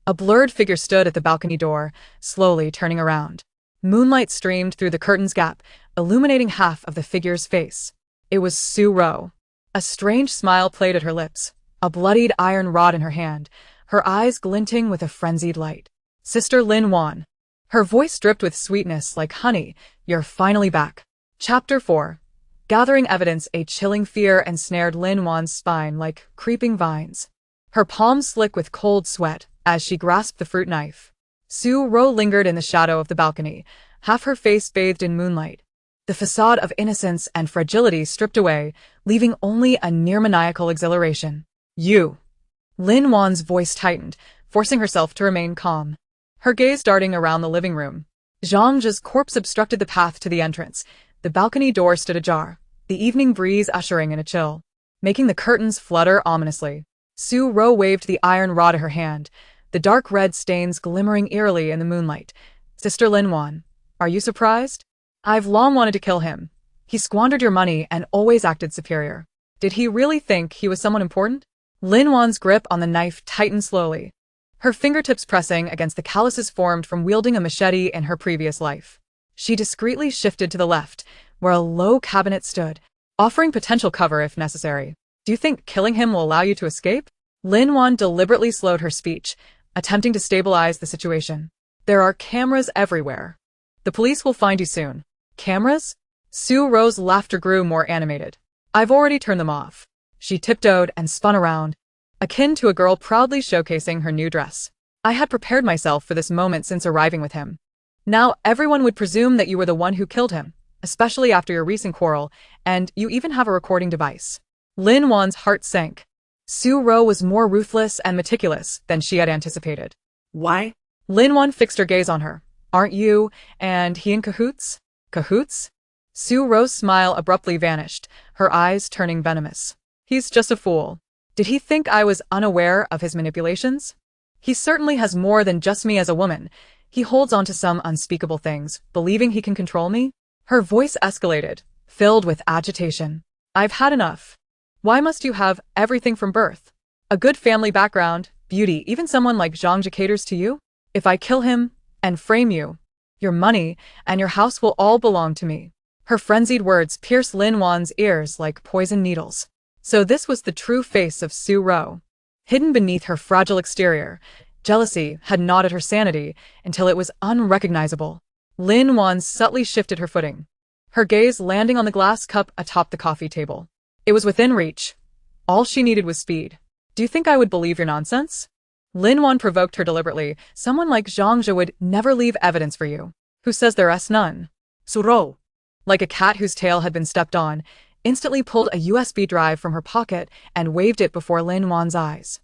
a blurred figure stood at the balcony door, slowly turning around. Moonlight streamed through the curtain's gap, illuminating half of the figure's face. It was Su Ro. A strange smile played at her lips, a bloodied iron rod in her hand, her eyes glinting with a frenzied light. "Sister Lin Wan." Her voice dripped with sweetness like honey. "You're finally back." Chapter 4. Gathering evidence. A chilling fear ensnared Lin Wan's spine like creeping vines. Her palms slick with cold sweat as she grasped the fruit knife. Su Ro lingered in the shadow of the balcony, half her face bathed in moonlight. The facade of innocence and fragility stripped away, leaving only a near-maniacal exhilaration. "You." Lin Wan's voice tightened, forcing herself to remain calm. Her gaze darting around the living room. Zhang Zhe's corpse obstructed the path to the entrance. The balcony door stood ajar, the evening breeze ushering in a chill, making the curtains flutter ominously. Su Ro waved the iron rod in her hand, the dark red stains glimmering eerily in the moonlight. "Sister Lin Wan, are you surprised? I've long wanted to kill him. He squandered your money and always acted superior. Did he really think he was someone important?" Lin Wan's grip on the knife tightened slowly, her fingertips pressing against the calluses formed from wielding a machete in her previous life. She discreetly shifted to the left, where a low cabinet stood, offering potential cover if necessary. "Do you think killing him will allow you to escape?" Lin Wan deliberately slowed her speech, attempting to stabilize the situation. "There are cameras everywhere. The police will find you soon." "Cameras?" Su Ro's laughter grew more animated. "I've already turned them off." She tiptoed and spun around, akin to a girl proudly showcasing her new dress. "I had prepared myself for this moment since arriving with him. Now everyone would presume that you were the one who killed him, especially after your recent quarrel, and you even have a recording device." Lin Wan's heart sank. Su Ro was more ruthless and meticulous than she had anticipated. Why? Lin Wan fixed her gaze on her. "Aren't you and he in cahoots?" "Cahoots?" Su Ro's smile abruptly vanished, her eyes turning venomous. "He's just a fool. Did he think I was unaware of his manipulations? He certainly has more than just me as a woman. He holds on to some unspeakable things, believing he can control me." Her voice escalated, filled with agitation. "I've had enough. Why must you have everything from birth? A good family background, beauty, even someone like Zhang Zhe caters to you? If I kill him and frame you, your money and your house will all belong to me." Her frenzied words pierced Lin Wan's ears like poison needles. So this was the true face of Su Ro. Hidden beneath her fragile exterior, jealousy had gnawed at her sanity until it was unrecognizable. Lin Wan subtly shifted her footing, her gaze landing on the glass cup atop the coffee table. It was within reach. All she needed was speed. "Do you think I would believe your nonsense?" Lin Wan provoked her deliberately. "Someone like Zhang Zhe would never leave evidence for you. Who says there's none?" Su Ro, like a cat whose tail had been stepped on, instantly pulled a USB drive from her pocket and waved it before Lin Wan's eyes.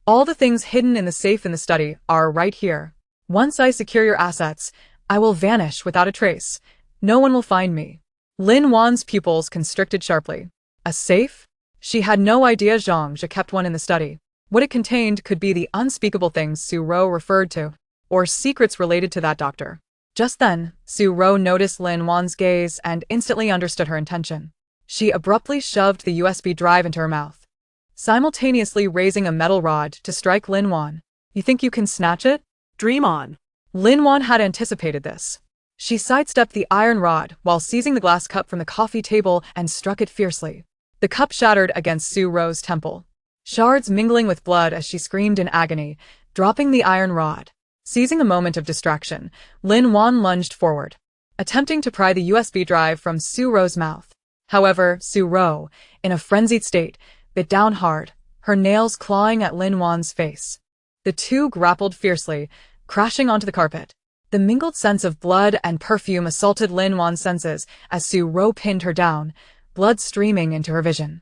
"All the things hidden in the safe in the study are right here. Once I secure your assets, I will vanish without a trace. No one will find me." Lin Wan's pupils constricted sharply. A safe? She had no idea Zhang Zhe kept one in the study. What it contained could be the unspeakable things Su Ro referred to, or secrets related to that doctor. Just then, Su Ro noticed Lin Wan's gaze and instantly understood her intention. She abruptly shoved the USB drive into her mouth, simultaneously raising a metal rod to strike Lin Wan. "You think you can snatch it?" Dream on. Lin Wan had anticipated this. She sidestepped the iron rod while seizing the glass cup from the coffee table and struck it fiercely. The cup shattered against Su Ro's temple, shards mingling with blood as she screamed in agony, dropping the iron rod. Seizing a moment of distraction, Lin Wan lunged forward, attempting to pry the USB drive from Su Ro's mouth. However, Su Ro, in a frenzied state, bit down hard, her nails clawing at Lin Wan's face. The two grappled fiercely, crashing onto the carpet. The mingled sense of blood and perfume assaulted Lin Wan's senses as Su Ro pinned her down, blood streaming into her vision.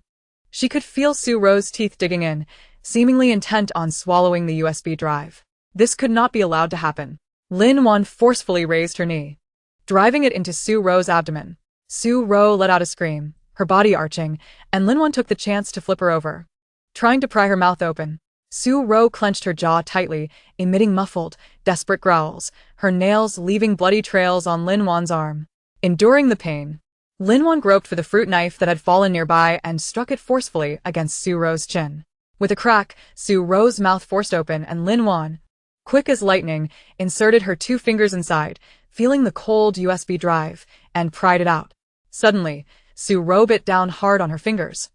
She could feel Su Ro's teeth digging in, seemingly intent on swallowing the USB drive. This could not be allowed to happen. Lin Wan forcefully raised her knee, driving it into Su Ro's abdomen. Su Ro let out a scream, her body arching, and Lin Wan took the chance to flip her over, trying to pry her mouth open. Su Ro clenched her jaw tightly, emitting muffled, desperate growls, her nails leaving bloody trails on Lin Wan's arm. Enduring the pain, Lin Wan groped for the fruit knife that had fallen nearby and struck it forcefully against Su Ro's chin. With a crack, Su Ro's mouth forced open and Lin Wan, quick as lightning, inserted her 2 fingers inside, feeling the cold USB drive, and pried it out. Suddenly, Su Ro bit down hard on her fingers.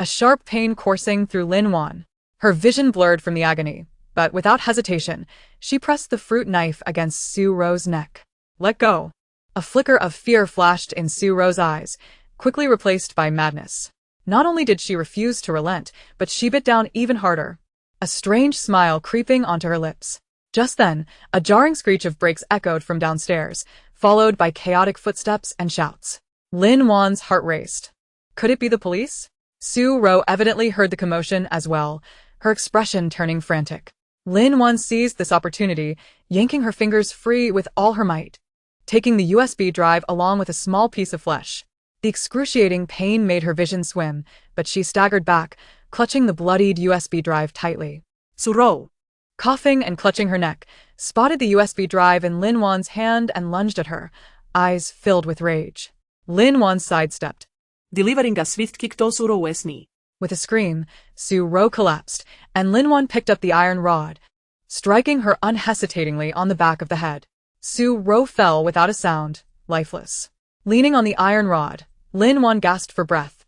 A sharp pain coursing through Lin Wan. Her vision blurred from the agony, but without hesitation, she pressed the fruit knife against Su Ro's neck. Let go. A flicker of fear flashed in Su Ro's eyes, quickly replaced by madness. Not only did she refuse to relent, but she bit down even harder, a strange smile creeping onto her lips. Just then, a jarring screech of brakes echoed from downstairs, followed by chaotic footsteps and shouts. Lin Wan's heart raced. Could it be the police? Su Ro evidently heard the commotion as well, her expression turning frantic. Lin Wan seized this opportunity, yanking her fingers free with all her might, taking the USB drive along with a small piece of flesh. The excruciating pain made her vision swim, but she staggered back, clutching the bloodied USB drive tightly. Su Ro, Coughing and clutching her neck, spotted the USB drive in Lin Wan's hand and lunged at her, eyes filled with rage. Lin Wan sidestepped. delivering a swift kick to Su Ro's knee. With a scream, Su Ro collapsed, and Lin Wan picked up the iron rod, striking her unhesitatingly on the back of the head. Su Ro fell without a sound, lifeless. Leaning on the iron rod, Lin Wan gasped for breath,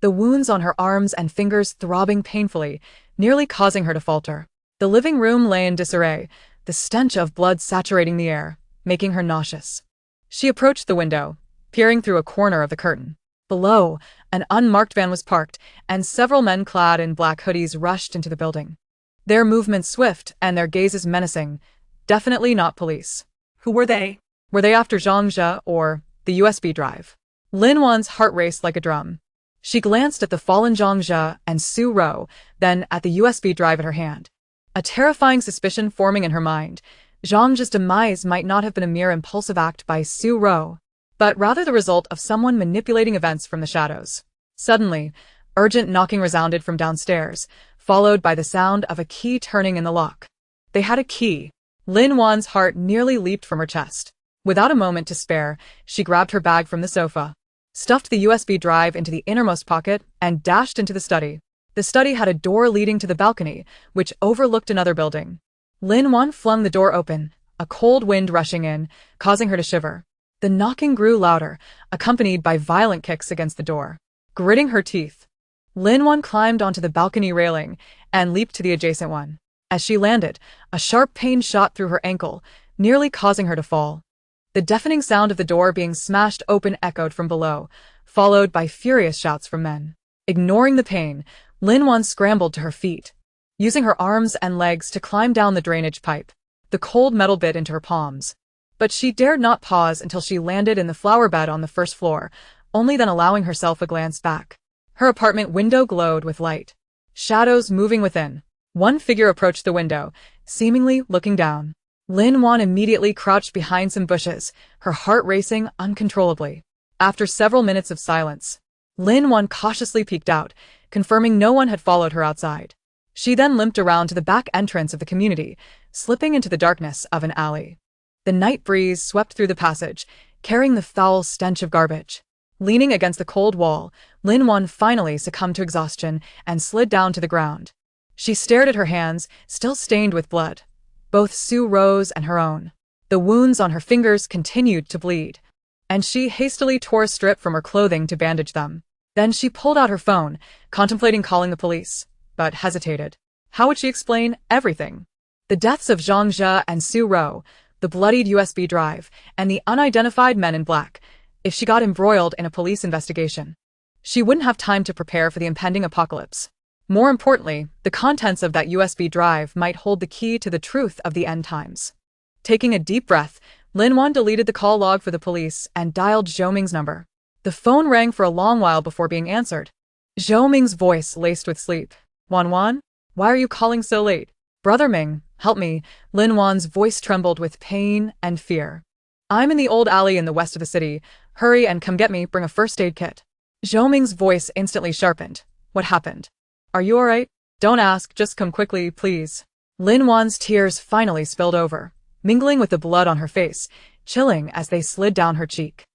the wounds on her arms and fingers throbbing painfully, nearly causing her to falter. The living room lay in disarray, the stench of blood saturating the air, making her nauseous. She approached the window, peering through a corner of the curtain. Below, an unmarked van was parked, and several men clad in black hoodies rushed into the building. Their movements swift and their gazes menacing. Definitely not police. Who were they? Were they after Zhang Jia or the USB drive? Lin Wan's heart raced like a drum. She glanced at the fallen Zhang Jia and Su Ro, then at the USB drive in her hand. A terrifying suspicion forming in her mind. Zhang Jia's demise might not have been a mere impulsive act by Su Ro, but rather the result of someone manipulating events from the shadows. Suddenly, urgent knocking resounded from downstairs, followed by the sound of a key turning in the lock. They had a key. Lin Wan's heart nearly leaped from her chest. Without a moment to spare, she grabbed her bag from the sofa, stuffed the USB drive into the innermost pocket, and dashed into the study. The study had a door leading to the balcony, which overlooked another building. Lin Wan flung the door open, a cold wind rushing in, causing her to shiver. The knocking grew louder, accompanied by violent kicks against the door. Gritting her teeth, Lin Wan climbed onto the balcony railing and leaped to the adjacent one. As she landed, a sharp pain shot through her ankle, nearly causing her to fall. The deafening sound of the door being smashed open echoed from below, followed by furious shouts from men. Ignoring the pain, Lin Wan scrambled to her feet, using her arms and legs to climb down the drainage pipe. The cold metal bit into her palms. But she dared not pause until she landed in the flower bed on the first floor, only then allowing herself a glance back. Her apartment window glowed with light. Shadows moving within. One figure approached the window, seemingly looking down. Lin Wan immediately crouched behind some bushes, her heart racing uncontrollably. After several minutes of silence, Lin Wan cautiously peeked out, confirming no one had followed her outside. She then limped around to the back entrance of the community, slipping into the darkness of an alley. The night breeze swept through the passage, carrying the foul stench of garbage. Leaning against the cold wall, Lin Wan finally succumbed to exhaustion and slid down to the ground. She stared at her hands, still stained with blood, both Su Ro's and her own. The wounds on her fingers continued to bleed, and she hastily tore a strip from her clothing to bandage them. Then she pulled out her phone, contemplating calling the police, but hesitated. How would she explain everything? The deaths of Zhang Jia and Su Ro, the bloodied USB drive, and the unidentified men in black. If she got embroiled in a police investigation, she wouldn't have time to prepare for the impending apocalypse. More importantly, the contents of that USB drive might hold the key to the truth of the end times. Taking a deep breath, Lin Wan deleted the call log for the police and dialed Zhou Ming's number. The phone rang for a long while before being answered. Zhou Ming's voice laced with sleep. Wan, why are you calling so late? Brother Ming, help me. Lin Wan's voice trembled with pain and fear. I'm in the old alley in the west of the city. Hurry and come get me, bring a first aid kit. Zhou Ming's voice instantly sharpened. What happened? Are you alright? Don't ask, just come quickly, please. Lin Wan's tears finally spilled over, mingling with the blood on her face, chilling as they slid down her cheek.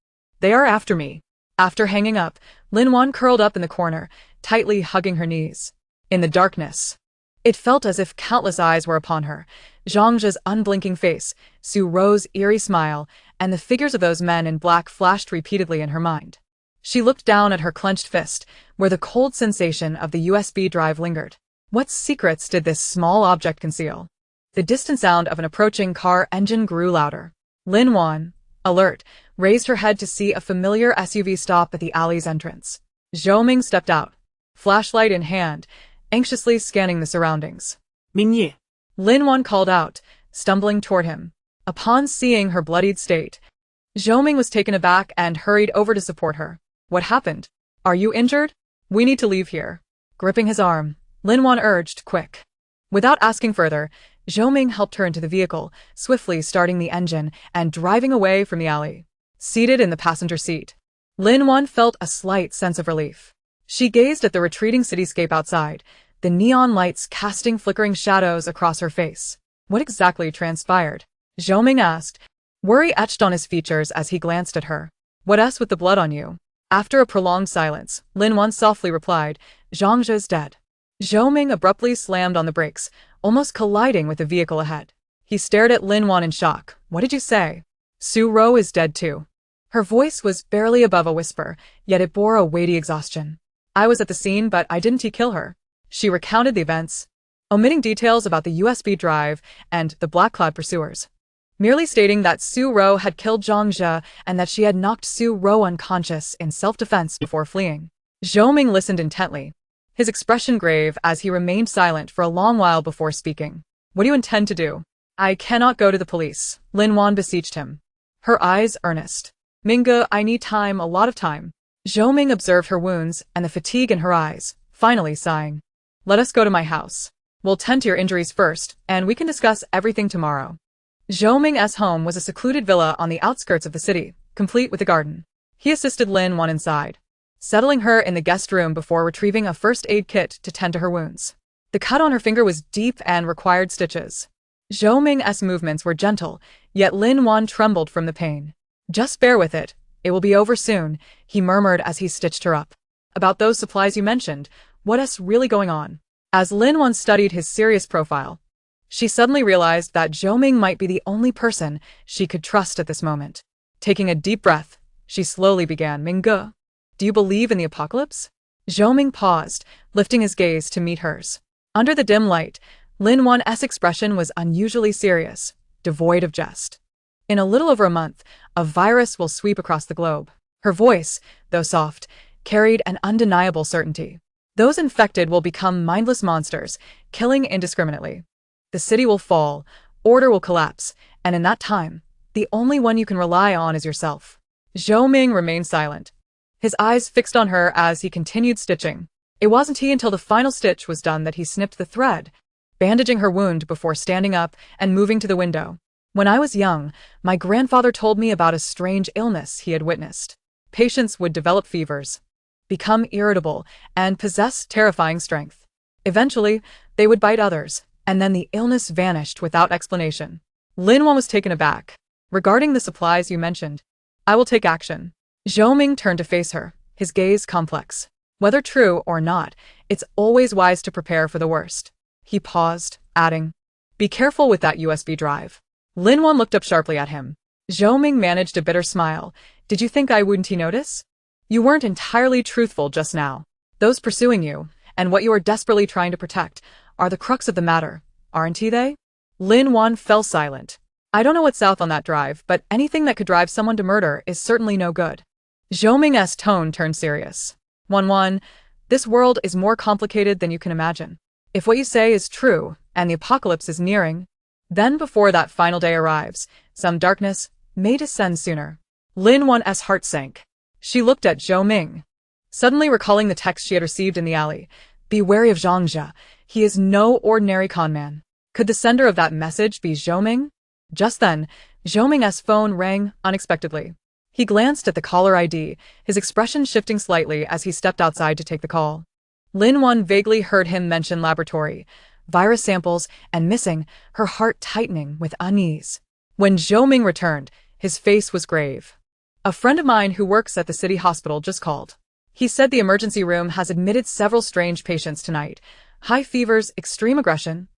They are after me. After hanging up, Lin Wan curled up in the corner, tightly hugging her knees. In the darkness, it felt as if countless eyes were upon her. Zhangji's unblinking face, Su Ro's eerie smile, and the figures of those men in black flashed repeatedly in her mind. She looked down at her clenched fist, where the cold sensation of the USB drive lingered. What secrets did this small object conceal? The distant sound of an approaching car engine grew louder. Lin Wan, alert, raised her head to see a familiar SUV stop at the alley's entrance. Zhou Ming stepped out, flashlight in hand, anxiously scanning the surroundings. Mingye. Lin Wan called out, stumbling toward him. Upon seeing her bloodied state, Zhou Ming was taken aback and hurried over to support her. What happened? Are you injured? We need to leave here. Gripping his arm, Lin Wan urged, quick. Without asking further, Zhou Ming helped her into the vehicle, swiftly starting the engine and driving away from the alley. Seated in the passenger seat, Lin Wan felt a slight sense of relief. She gazed at the retreating cityscape outside, the neon lights casting flickering shadows across her face. What exactly transpired? Zhou Ming asked, worry etched on his features as he glanced at her. What's with the blood on you? After a prolonged silence, Lin Wan softly replied, Zhangji is dead. Zhou Ming abruptly slammed on the brakes, almost colliding with the vehicle ahead. He stared at Lin Wan in shock. What did you say? Su Ro is dead too. Her voice was barely above a whisper, yet it bore a weighty exhaustion. I was at the scene, but I didn't kill her. She recounted the events, omitting details about the USB drive and the Black Cloud pursuers, merely stating that Su Ro had killed Zhangji and that she had knocked Su Ro unconscious in self-defense before fleeing. Zhou Ming listened intently, his expression grave as he remained silent for a long while before speaking. What do you intend to do? I cannot go to the police, Lin Wan beseeched him, her eyes earnest. Minge, I need time, a lot of time. Zhou Ming observed her wounds and the fatigue in her eyes, finally sighing. Let us go to my house. We'll tend to your injuries first, and we can discuss everything tomorrow. Zhou Ming's home was a secluded villa on the outskirts of the city, complete with a garden. He assisted Lin Wan inside, settling her in the guest room before retrieving a first aid kit to tend to her wounds. The cut on her finger was deep and required stitches. Zhou Ming's movements were gentle, yet Lin Wan trembled from the pain. Just bear with it. It will be over soon, he murmured as he stitched her up. About those supplies you mentioned, what's really going on? As Lin Wan studied his serious profile, she suddenly realized that Zhou Ming might be the only person she could trust at this moment. Taking a deep breath, she slowly began, Minge, do you believe in the apocalypse? Zhou Ming paused, lifting his gaze to meet hers. Under the dim light, Lin Wan's expression was unusually serious, devoid of jest. In a little over a month, a virus will sweep across the globe. Her voice, though soft, carried an undeniable certainty. Those infected will become mindless monsters, killing indiscriminately. The city will fall, order will collapse, and in that time, the only one you can rely on is yourself. Zhou Ming remained silent, his eyes fixed on her as he continued stitching. It wasn't until the final stitch was done that he snipped the thread, bandaging her wound before standing up and moving to the window. When I was young, my grandfather told me about a strange illness he had witnessed. Patients would develop fevers, become irritable, and possess terrifying strength. Eventually, they would bite others, and then the illness vanished without explanation. Lin Wan was taken aback. Regarding the supplies you mentioned, I will take action. Zhou Ming turned to face her, his gaze complex. Whether true or not, it's always wise to prepare for the worst. He paused, adding, be careful with that USB drive. Lin Wan looked up sharply at him. Zhou Ming managed a bitter smile. Did you think I wouldn't notice? You weren't entirely truthful just now. Those pursuing you, and what you are desperately trying to protect, are the crux of the matter, aren't they? Lin Wan fell silent. I don't know what's south on that drive, but anything that could drive someone to murder is certainly no good. Zhou Ming's tone turned serious. Wan, this world is more complicated than you can imagine. If what you say is true, and the apocalypse is nearing, then before that final day arrives, some darkness may descend sooner. Lin Wan's heart sank. She looked at Zhou Ming, suddenly recalling the text she had received in the alley. Be wary of Zhangji. He is no ordinary conman. Could the sender of that message be Zhou Ming? Just then, Zhou Ming's phone rang unexpectedly. He glanced at the caller ID, his expression shifting slightly as he stepped outside to take the call. Lin Wan vaguely heard him mention laboratory, virus samples, and missing, her heart tightening with unease. When Zhou Ming returned, his face was grave. A friend of mine who works at the city hospital just called. He said the emergency room has admitted several strange patients tonight. High fevers, extreme aggression.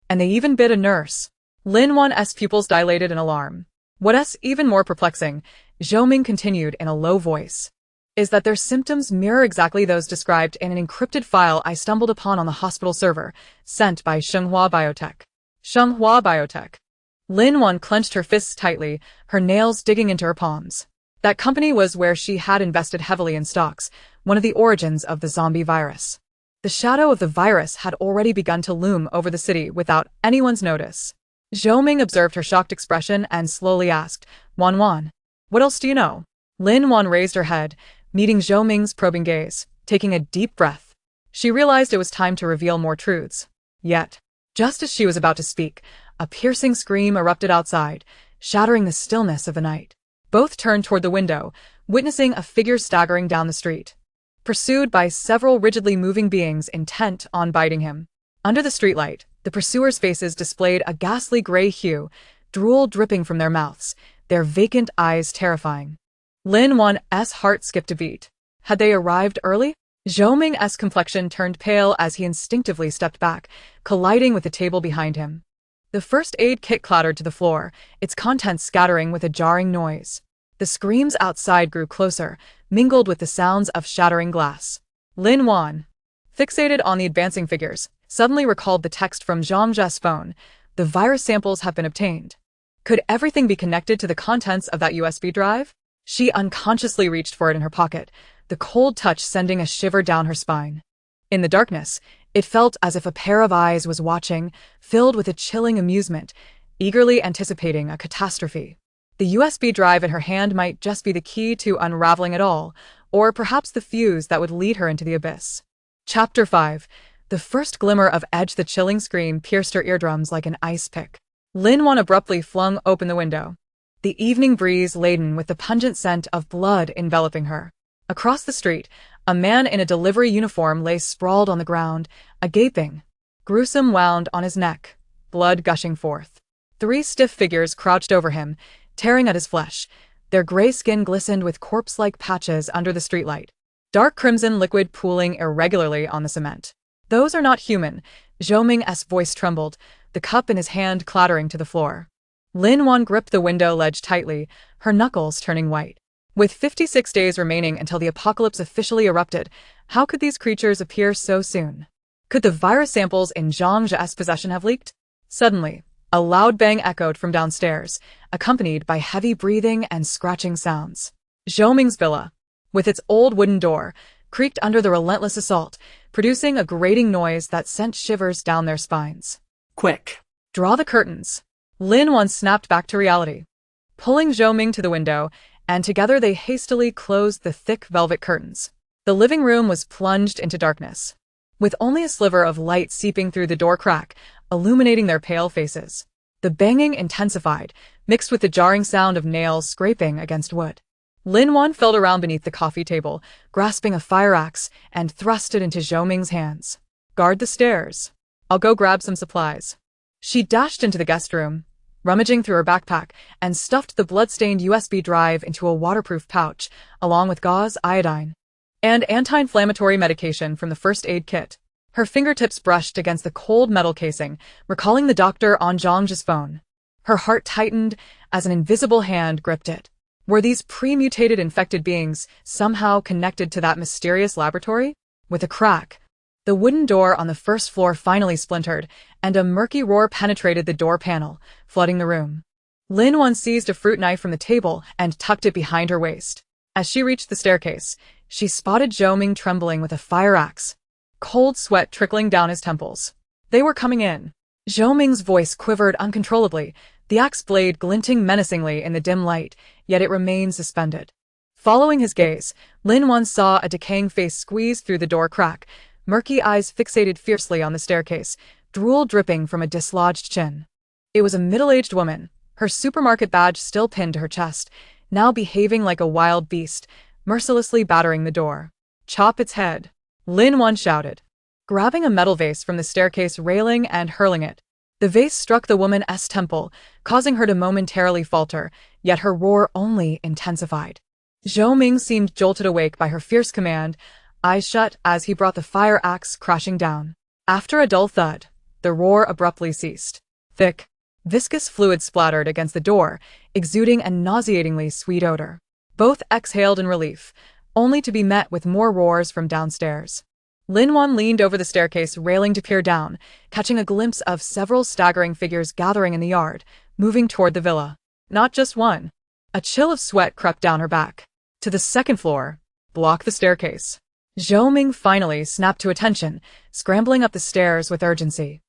And they even bid a nurse. Lin Wan's pupils dilated in alarm. What's even more perplexing, Zhao Ming continued in a low voice, is that their symptoms mirror exactly those described in an encrypted file I stumbled upon on the hospital server, sent by Shenghua Biotech. Shenghua Biotech. Lin Wan clenched her fists tightly, her nails digging into her palms. That company was where she had invested heavily in stocks, one of the origins of the zombie virus. The shadow of the virus had already begun to loom over the city without anyone's notice. Zhao Ming observed her shocked expression and slowly asked, Wan, what else do you know? Lin Wan raised her head, meeting Zhao Ming's probing gaze, taking a deep breath. She realized it was time to reveal more truths. Yet, just as she was about to speak, a piercing scream erupted outside, shattering the stillness of the night. Both turned toward the window, witnessing a figure staggering down the street, pursued by several rigidly moving beings intent on biting him. Under the streetlight, the pursuers' faces displayed a ghastly gray hue, drool dripping from their mouths, their vacant eyes terrifying. Lin Wan's heart skipped a beat. Had they arrived early? Zhao Ming's complexion turned pale as he instinctively stepped back, colliding with the table behind him. The first aid kit clattered to the floor, its contents scattering with a jarring noise. The screams outside grew closer, mingled with the sounds of shattering glass. Lin Wan, fixated on the advancing figures, suddenly recalled the text from Zhang's phone. The virus samples have been obtained. Could everything be connected to the contents of that USB drive? She unconsciously reached for it in her pocket, the cold touch sending a shiver down her spine. In the darkness, it felt as if a pair of eyes was watching, filled with a chilling amusement, eagerly anticipating a catastrophe. The USB drive in her hand might just be the key to unraveling it all, or perhaps the fuse that would lead her into the abyss. Chapter 5. The first glimmer of edge. The chilling scream pierced her eardrums like an ice pick. Lin Wan abruptly flung open the window, the evening breeze laden with the pungent scent of blood enveloping her. Across the street, a man in a delivery uniform lay sprawled on the ground, a gaping, gruesome wound on his neck, blood gushing forth. 3 stiff figures crouched over him, tearing at his flesh. Their gray skin glistened with corpse-like patches under the streetlight, dark crimson liquid pooling irregularly on the cement. Those are not human. Zhao Ming's voice trembled, the cup in his hand clattering to the floor. Lin Wan gripped the window ledge tightly, her knuckles turning white. With 56 days remaining until the apocalypse officially erupted, how could these creatures appear so soon? Could the virus samples in Zhang's possession have leaked? Suddenly, a loud bang echoed from downstairs, accompanied by heavy breathing and scratching sounds. Zhao Ming's villa, with its old wooden door, creaked under the relentless assault, producing a grating noise that sent shivers down their spines. Quick. Draw the curtains. Lin Wan snapped back to reality, pulling Zhao Ming to the window, and together they hastily closed the thick velvet curtains. The living room was plunged into darkness, with only a sliver of light seeping through the door crack, illuminating their pale faces. The banging intensified, mixed with the jarring sound of nails scraping against wood. Lin Wan felt around beneath the coffee table, grasping a fire axe, and thrust it into Zhao Ming's hands. Guard the stairs. I'll go grab some supplies. She dashed into the guest room, rummaging through her backpack, and stuffed the blood-stained USB drive into a waterproof pouch, along with gauze, iodine, and anti-inflammatory medication from the first aid kit. Her fingertips brushed against the cold metal casing, recalling the doctor on Zhang's phone. Her heart tightened as an invisible hand gripped it. Were these pre-mutated infected beings somehow connected to that mysterious laboratory? With a crack, the wooden door on the first floor finally splintered, and a murky roar penetrated the door panel, flooding the room. Lin Wan seized a fruit knife from the table and tucked it behind her waist. As she reached the staircase, she spotted Zhao Ming trembling with a fire axe, cold sweat trickling down his temples. They were coming in. Zhao Ming's voice quivered uncontrollably, the axe blade glinting menacingly in the dim light, yet it remained suspended. Following his gaze, Lin Wan saw a decaying face squeeze through the door crack, murky eyes fixated fiercely on the staircase, drool dripping from a dislodged chin. It was a middle-aged woman, her supermarket badge still pinned to her chest, now behaving like a wild beast, mercilessly battering the door. Chop its head, Lin Wan shouted, grabbing a metal vase from the staircase railing and hurling it. The vase struck the woman's temple, causing her to momentarily falter, yet her roar only intensified. Zhou Ming seemed jolted awake by her fierce command, eyes shut as he brought the fire axe crashing down. After a dull thud, the roar abruptly ceased. Thick, viscous fluid splattered against the door, exuding a nauseatingly sweet odor. Both exhaled in relief, only to be met with more roars from downstairs. Lin Wan leaned over the staircase railing to peer down, catching a glimpse of several staggering figures gathering in the yard, moving toward the villa. Not just one. A chill of sweat crept down her back. To the second floor. Block the staircase. Zhou Ming finally snapped to attention, scrambling up the stairs with urgency.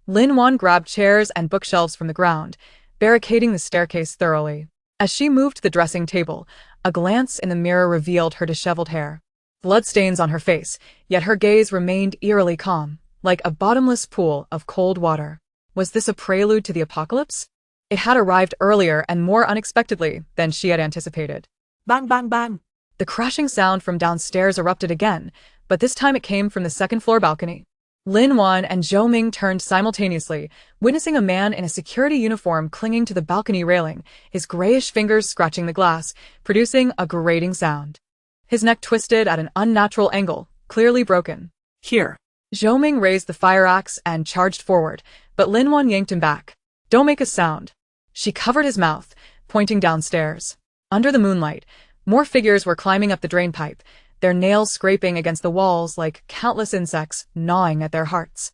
Lin Wan grabbed chairs and bookshelves from the ground, barricading the staircase thoroughly. As she moved to the dressing table, a glance in the mirror revealed her disheveled hair. Bloodstains on her face, yet her gaze remained eerily calm, like a bottomless pool of cold water. Was this a prelude to the apocalypse? It had arrived earlier and more unexpectedly than she had anticipated. Bang, bang, bang. The crashing sound from downstairs erupted again, but this time it came from the second-floor balcony. Lin Wan and Zhou Ming turned simultaneously, witnessing a man in a security uniform clinging to the balcony railing, his grayish fingers scratching the glass, producing a grating sound. His neck twisted at an unnatural angle, clearly broken. Here. Zhou Ming raised the fire axe and charged forward, but Lin Wan yanked him back. Don't make a sound. She covered his mouth, pointing downstairs. Under the moonlight, more figures were climbing up the drainpipe, their nails scraping against the walls like countless insects gnawing at their hearts.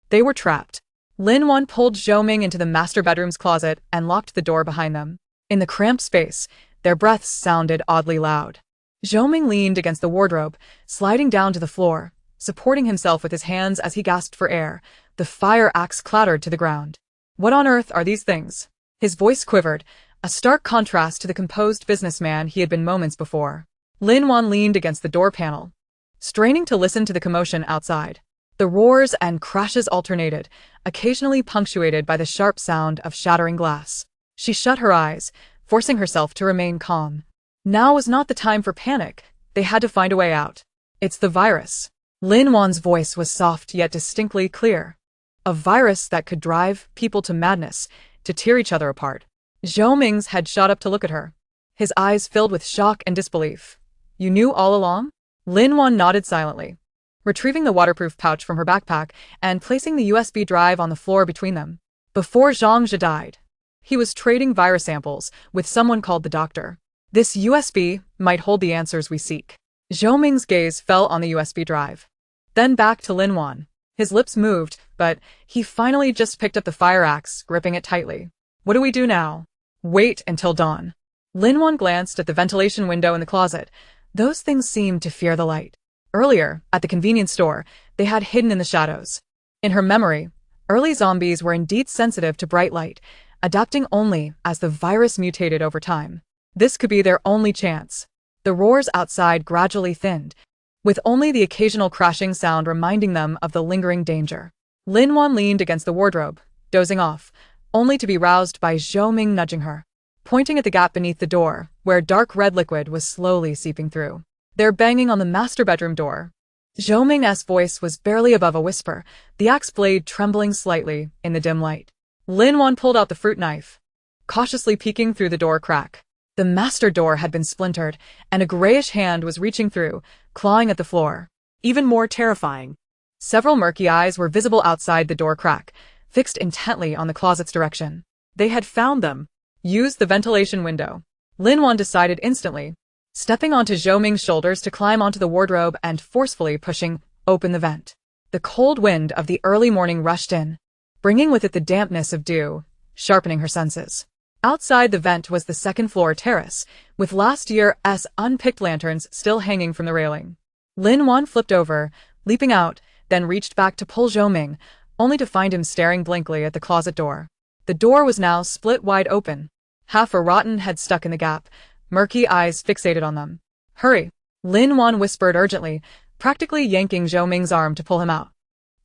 They were trapped. Lin Wan pulled Zhou Ming into the master bedroom's closet and locked the door behind them. In the cramped space, their breaths sounded oddly loud. Zhou Ming leaned against the wardrobe, sliding down to the floor, supporting himself with his hands as he gasped for air. The fire axe clattered to the ground. What on earth are these things? His voice quivered, a stark contrast to the composed businessman he had been moments before. Lin Wan leaned against the door panel, straining to listen to the commotion outside. The roars and crashes alternated, occasionally punctuated by the sharp sound of shattering glass. She shut her eyes, forcing herself to remain calm. Now was not the time for panic. They had to find a way out. It's the virus. Lin Wan's voice was soft yet distinctly clear. A virus that could drive people to madness, to tear each other apart. Zhou Ming's head shot up to look at her, his eyes filled with shock and disbelief. You knew all along? Lin Wan nodded silently, retrieving the waterproof pouch from her backpack and placing the USB drive on the floor between them. Before Zhang Zhe died, he was trading virus samples with someone called the Doctor. This USB might hold the answers we seek. Zhou Ming's gaze fell on the USB drive, then back to Lin Wan. His lips moved, but he finally just picked up the fire axe, gripping it tightly. What do we do now? Wait until dawn. Lin Wan glanced at the ventilation window in the closet. Those things seemed to fear the light. Earlier, at the convenience store, they had hidden in the shadows. In her memory, early zombies were indeed sensitive to bright light, adapting only as the virus mutated over time. This could be their only chance. The roars outside gradually thinned, with only the occasional crashing sound reminding them of the lingering danger. Lin Wan leaned against the wardrobe, dozing off, only to be roused by Zhou Ming nudging her, pointing at the gap beneath the door, where dark red liquid was slowly seeping through. They're banging on the master bedroom door. Zhou Ming's voice was barely above a whisper, the axe blade trembling slightly in the dim light. Lin Wan pulled out the fruit knife, cautiously peeking through the door crack. The master door had been splintered, and a grayish hand was reaching through, clawing at the floor. Even more terrifying. Several murky eyes were visible outside the door crack, fixed intently on the closet's direction. They had found them. Use the ventilation window. Lin Wan decided instantly, stepping onto Zhou Ming's shoulders to climb onto the wardrobe and forcefully pushing open the vent. The cold wind of the early morning rushed in, bringing with it the dampness of dew, sharpening her senses. Outside the vent was the second-floor terrace, with last year's unpicked lanterns still hanging from the railing. Lin Wan flipped over, leaping out, then reached back to pull Zhou Ming, only to find him staring blankly at the closet door. The door was now split wide open. Half a rotten head stuck in the gap, murky eyes fixated on them. Hurry! Lin Wan whispered urgently, practically yanking Zhou Ming's arm to pull him out.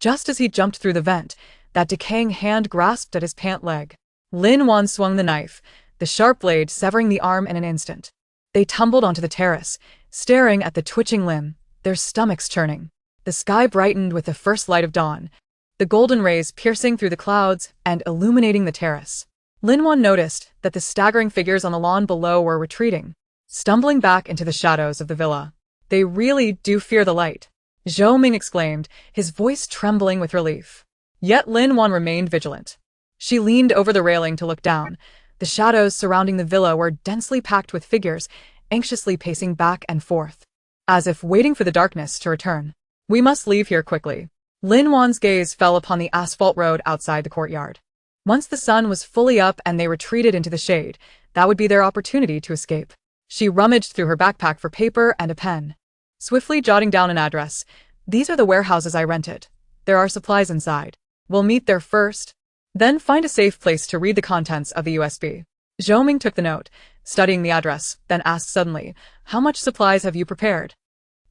Just as he jumped through the vent, that decaying hand grasped at his pant leg. Lin Wan swung the knife, the sharp blade severing the arm in an instant. They tumbled onto the terrace, staring at the twitching limb, their stomachs churning. The sky brightened with the first light of dawn, the golden rays piercing through the clouds and illuminating the terrace. Lin Wan noticed that the staggering figures on the lawn below were retreating, stumbling back into the shadows of the villa. They really do fear the light, Zhou Ming exclaimed, his voice trembling with relief. Yet Lin Wan remained vigilant. She leaned over the railing to look down. The shadows surrounding the villa were densely packed with figures, anxiously pacing back and forth, as if waiting for the darkness to return. We must leave here quickly. Lin Wan's gaze fell upon the asphalt road outside the courtyard. Once the sun was fully up and they retreated into the shade, that would be their opportunity to escape. She rummaged through her backpack for paper and a pen, swiftly jotting down an address. These are the warehouses I rented. There are supplies inside. We'll meet there first, then find a safe place to read the contents of the USB. Zhou Ming took the note, studying the address, then asked suddenly, "How much supplies have you prepared?"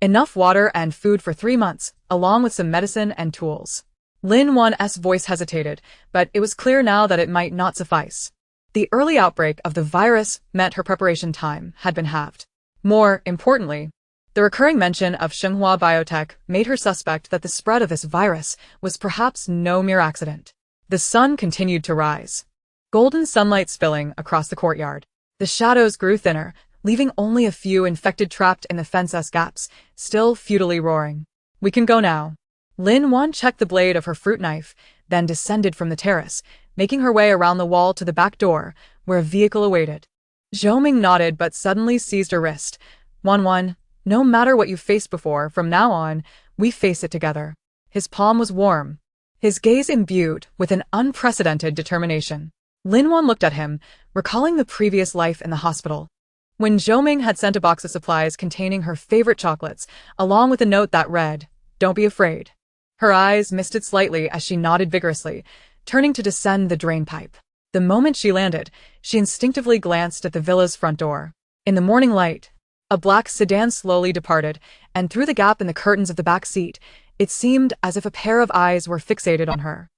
"Enough water and food for 3 months, along with some medicine and tools." Lin Wan's voice hesitated, but it was clear now that it might not suffice. The early outbreak of the virus meant her preparation time had been halved. More importantly, the recurring mention of Shenhua Biotech made her suspect that the spread of this virus was perhaps no mere accident. The sun continued to rise, golden sunlight spilling across the courtyard. The shadows grew thinner, leaving only a few infected trapped in the fence's gaps, still futilely roaring. "We can go now." Lin Wan checked the blade of her fruit knife, then descended from the terrace, making her way around the wall to the back door, where a vehicle awaited. Zhou Ming nodded but suddenly seized her wrist. "Wan, no matter what you've faced before, from now on, we face it together." His palm was warm, his gaze imbued with an unprecedented determination. Lin Wan looked at him, recalling the previous life in the hospital, when Zhou Ming had sent a box of supplies containing her favorite chocolates, along with a note that read, "Don't be afraid." Her eyes misted slightly as she nodded vigorously, turning to descend the drain pipe. The moment she landed, she instinctively glanced at the villa's front door. In the morning light, a black sedan slowly departed, and through the gap in the curtains of the back seat, it seemed as if a pair of eyes were fixated on her.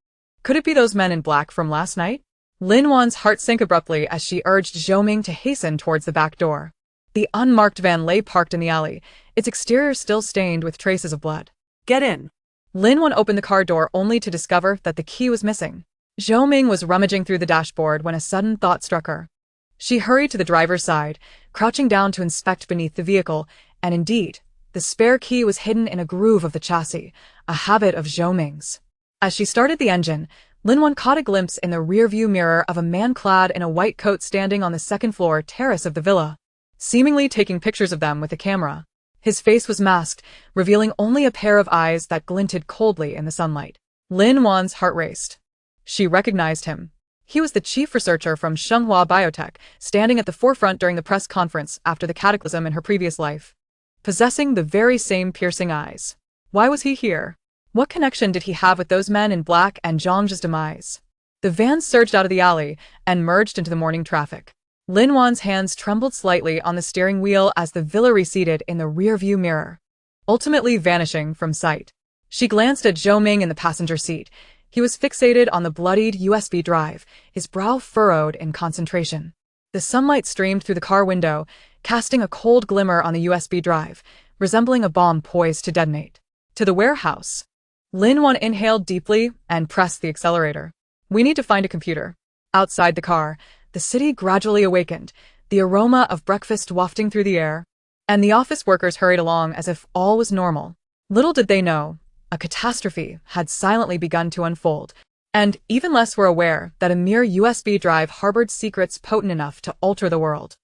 Could it be those men in black from last night? Lin Wan's heart sank abruptly as she urged Zhou Ming to hasten towards the back door. The unmarked van lay parked in the alley, its exterior still stained with traces of blood. "Get in." Lin Wan opened the car door only to discover that the key was missing. Zhou Ming was rummaging through the dashboard when a sudden thought struck her. She hurried to the driver's side, crouching down to inspect beneath the vehicle, and indeed, the spare key was hidden in a groove of the chassis, a habit of Zhou Ming's. As she started the engine, Lin Wan caught a glimpse in the rearview mirror of a man clad in a white coat standing on the second-floor terrace of the villa, seemingly taking pictures of them with a camera. His face was masked, revealing only a pair of eyes that glinted coldly in the sunlight. Lin Wan's heart raced. She recognized him. He was the chief researcher from Shenhua Biotech, standing at the forefront during the press conference after the cataclysm in her previous life, possessing the very same piercing eyes. Why was he here? What connection did he have with those men in black and Zhang's demise? The van surged out of the alley and merged into the morning traffic. Lin Wan's hands trembled slightly on the steering wheel as the villa receded in the rearview mirror, ultimately vanishing from sight. She glanced at Zhou Ming in the passenger seat. He was fixated on the bloodied USB drive, his brow furrowed in concentration. The sunlight streamed through the car window, casting a cold glimmer on the USB drive, resembling a bomb poised to detonate. To the warehouse. Lin Wan inhaled deeply and pressed the accelerator. "We need to find a computer." Outside the car, the city gradually awakened, the aroma of breakfast wafting through the air, and the office workers hurried along as if all was normal. Little did they know, a catastrophe had silently begun to unfold, and even less were aware that a mere USB drive harbored secrets potent enough to alter the world.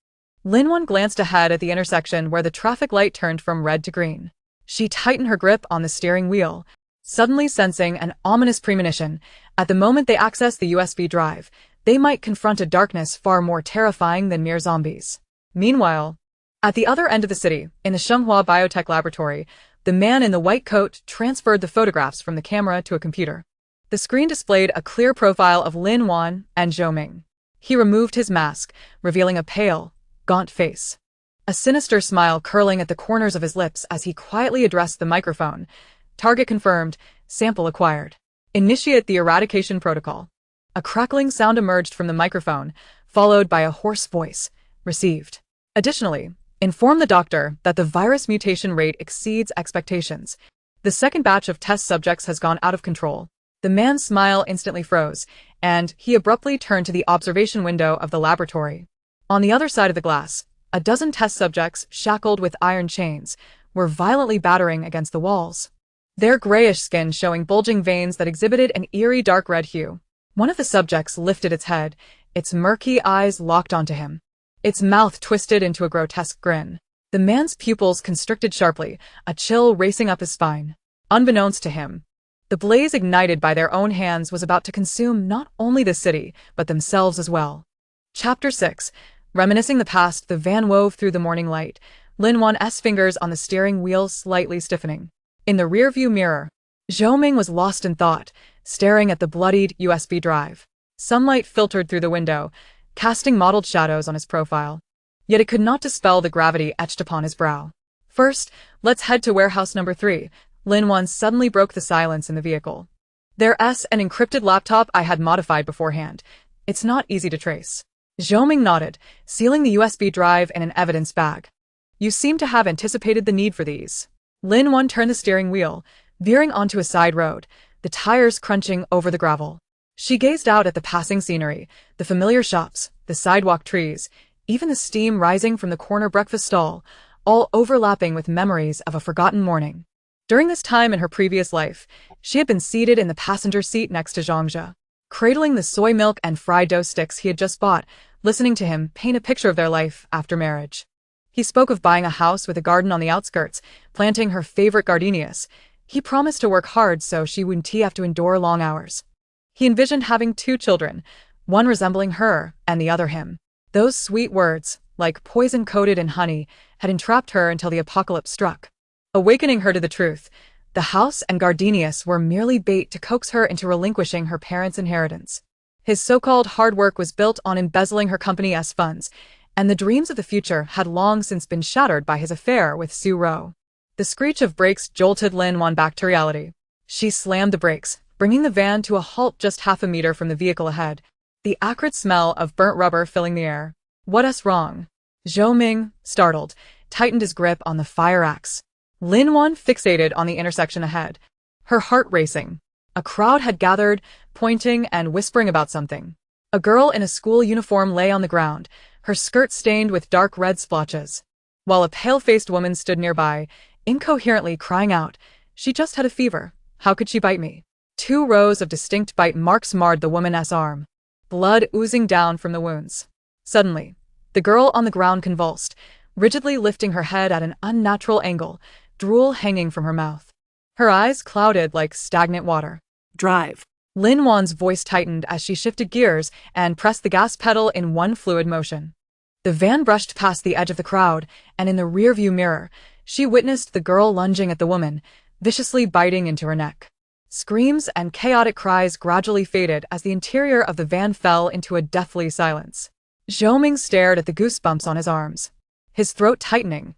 Lin Wan glanced ahead at the intersection where the traffic light turned from red to green. She tightened her grip on the steering wheel, suddenly sensing an ominous premonition. At the moment they accessed the USB drive, they might confront a darkness far more terrifying than mere zombies. Meanwhile, at the other end of the city, in the Shenhua Biotech laboratory, the man in the white coat transferred the photographs from the camera to a computer. The screen displayed a clear profile of Lin Wan and Zhou Ming. He removed his mask, revealing a pale, gaunt face, a sinister smile curling at the corners of his lips as he quietly addressed the microphone. "Target confirmed, sample acquired. Initiate the eradication protocol." A crackling sound emerged from the microphone, followed by a hoarse voice. "Received. Additionally, inform the doctor that the virus mutation rate exceeds expectations. The second batch of test subjects has gone out of control." The man's smile instantly froze, and he abruptly turned to the observation window of the laboratory. On the other side of the glass, A dozen test subjects, shackled with iron chains, were violently battering against the walls, their grayish skin showing bulging veins that exhibited an eerie dark red hue. One of the subjects lifted its head, its murky eyes locked onto him. Its mouth twisted into a grotesque grin. The man's pupils constricted sharply, a chill racing up his spine. Unbeknownst to him, the blaze ignited by their own hands was about to consume not only the city, but themselves as well. Chapter 6. Reminiscing the past, the van wove through the morning light, Lin Wan's fingers on the steering wheel slightly stiffening. In the rearview mirror, Zhao Ming was lost in thought, staring at the bloodied USB drive. Sunlight filtered through the window, casting mottled shadows on his profile. Yet it could not dispel the gravity etched upon his brow. First, let's head to warehouse number 3. Lin Wan suddenly broke the silence in the vehicle. There's an encrypted laptop I had modified beforehand. It's not easy to trace. Zhao Ming nodded, sealing the USB drive in an evidence bag. You seem to have anticipated the need for these. Lin Wan turned the steering wheel, veering onto a side road, the tires crunching over the gravel. She gazed out at the passing scenery, the familiar shops, the sidewalk trees, even the steam rising from the corner breakfast stall, all overlapping with memories of a forgotten morning. During this time in her previous life, she had been seated in the passenger seat next to Zhangzhe, cradling the soy milk and fried dough sticks he had just bought, listening to him paint a picture of their life after marriage. He spoke of buying a house with a garden on the outskirts, planting her favorite gardenias. He promised to work hard so she wouldn't have to endure long hours. He envisioned having 2 children, one resembling her and the other him. Those sweet words, like poison coated in honey, had entrapped her until the apocalypse struck. Awakening her to the truth, the house and gardenias were merely bait to coax her into relinquishing her parents' inheritance. His so-called hard work was built on embezzling her company's funds, and the dreams of the future had long since been shattered by his affair with Su Ro. The screech of brakes jolted Lin Wan back to reality. She slammed the brakes, bringing the van to a halt just half a meter from the vehicle ahead, the acrid smell of burnt rubber filling the air. What's wrong? Zhao Ming, startled, tightened his grip on the fire axe. Lin Wan fixated on the intersection ahead, her heart racing. A crowd had gathered, pointing and whispering about something. A girl in a school uniform lay on the ground, her skirt stained with dark red splotches, while a pale-faced woman stood nearby, incoherently crying out, "She just had a fever. How could she bite me?" 2 rows of distinct bite marks marred the woman's arm, blood oozing down from the wounds. Suddenly, the girl on the ground convulsed, rigidly lifting her head at an unnatural angle, drool hanging from her mouth. Her eyes clouded like stagnant water. Drive. Lin Wan's voice tightened as she shifted gears and pressed the gas pedal in one fluid motion. The van brushed past the edge of the crowd, and in the rearview mirror, she witnessed the girl lunging at the woman, viciously biting into her neck. Screams and chaotic cries gradually faded as the interior of the van fell into a deathly silence. Zhao Ming stared at the goosebumps on his arms, his throat tightening.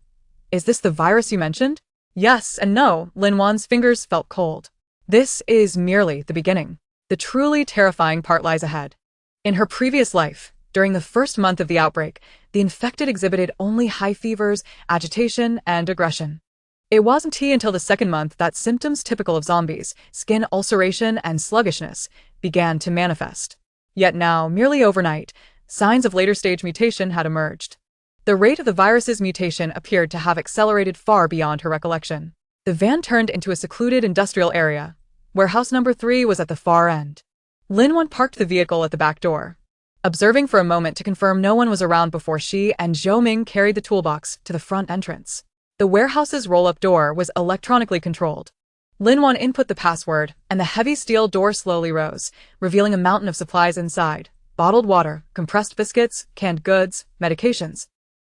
Is this the virus you mentioned? Yes and no. Lin Wan's fingers felt cold. This is merely the beginning. The truly terrifying part lies ahead. In her previous life, during the first month of the outbreak, the infected exhibited only high fevers, agitation, and aggression. It wasn't until the second month that symptoms typical of zombies, skin ulceration and sluggishness, began to manifest. Yet now, merely overnight, signs of later-stage mutation had emerged. The rate of the virus's mutation appeared to have accelerated far beyond her recollection. The van turned into a secluded industrial area. Warehouse number 3 was at the far end. Lin Wan parked the vehicle at the back door, observing for a moment to confirm no one was around before she and Zhao Ming carried the toolbox to the front entrance. The warehouse's roll-up door was electronically controlled. Lin Wan input the password, and the heavy steel door slowly rose, revealing a mountain of supplies inside: bottled water, compressed biscuits, canned goods, medications,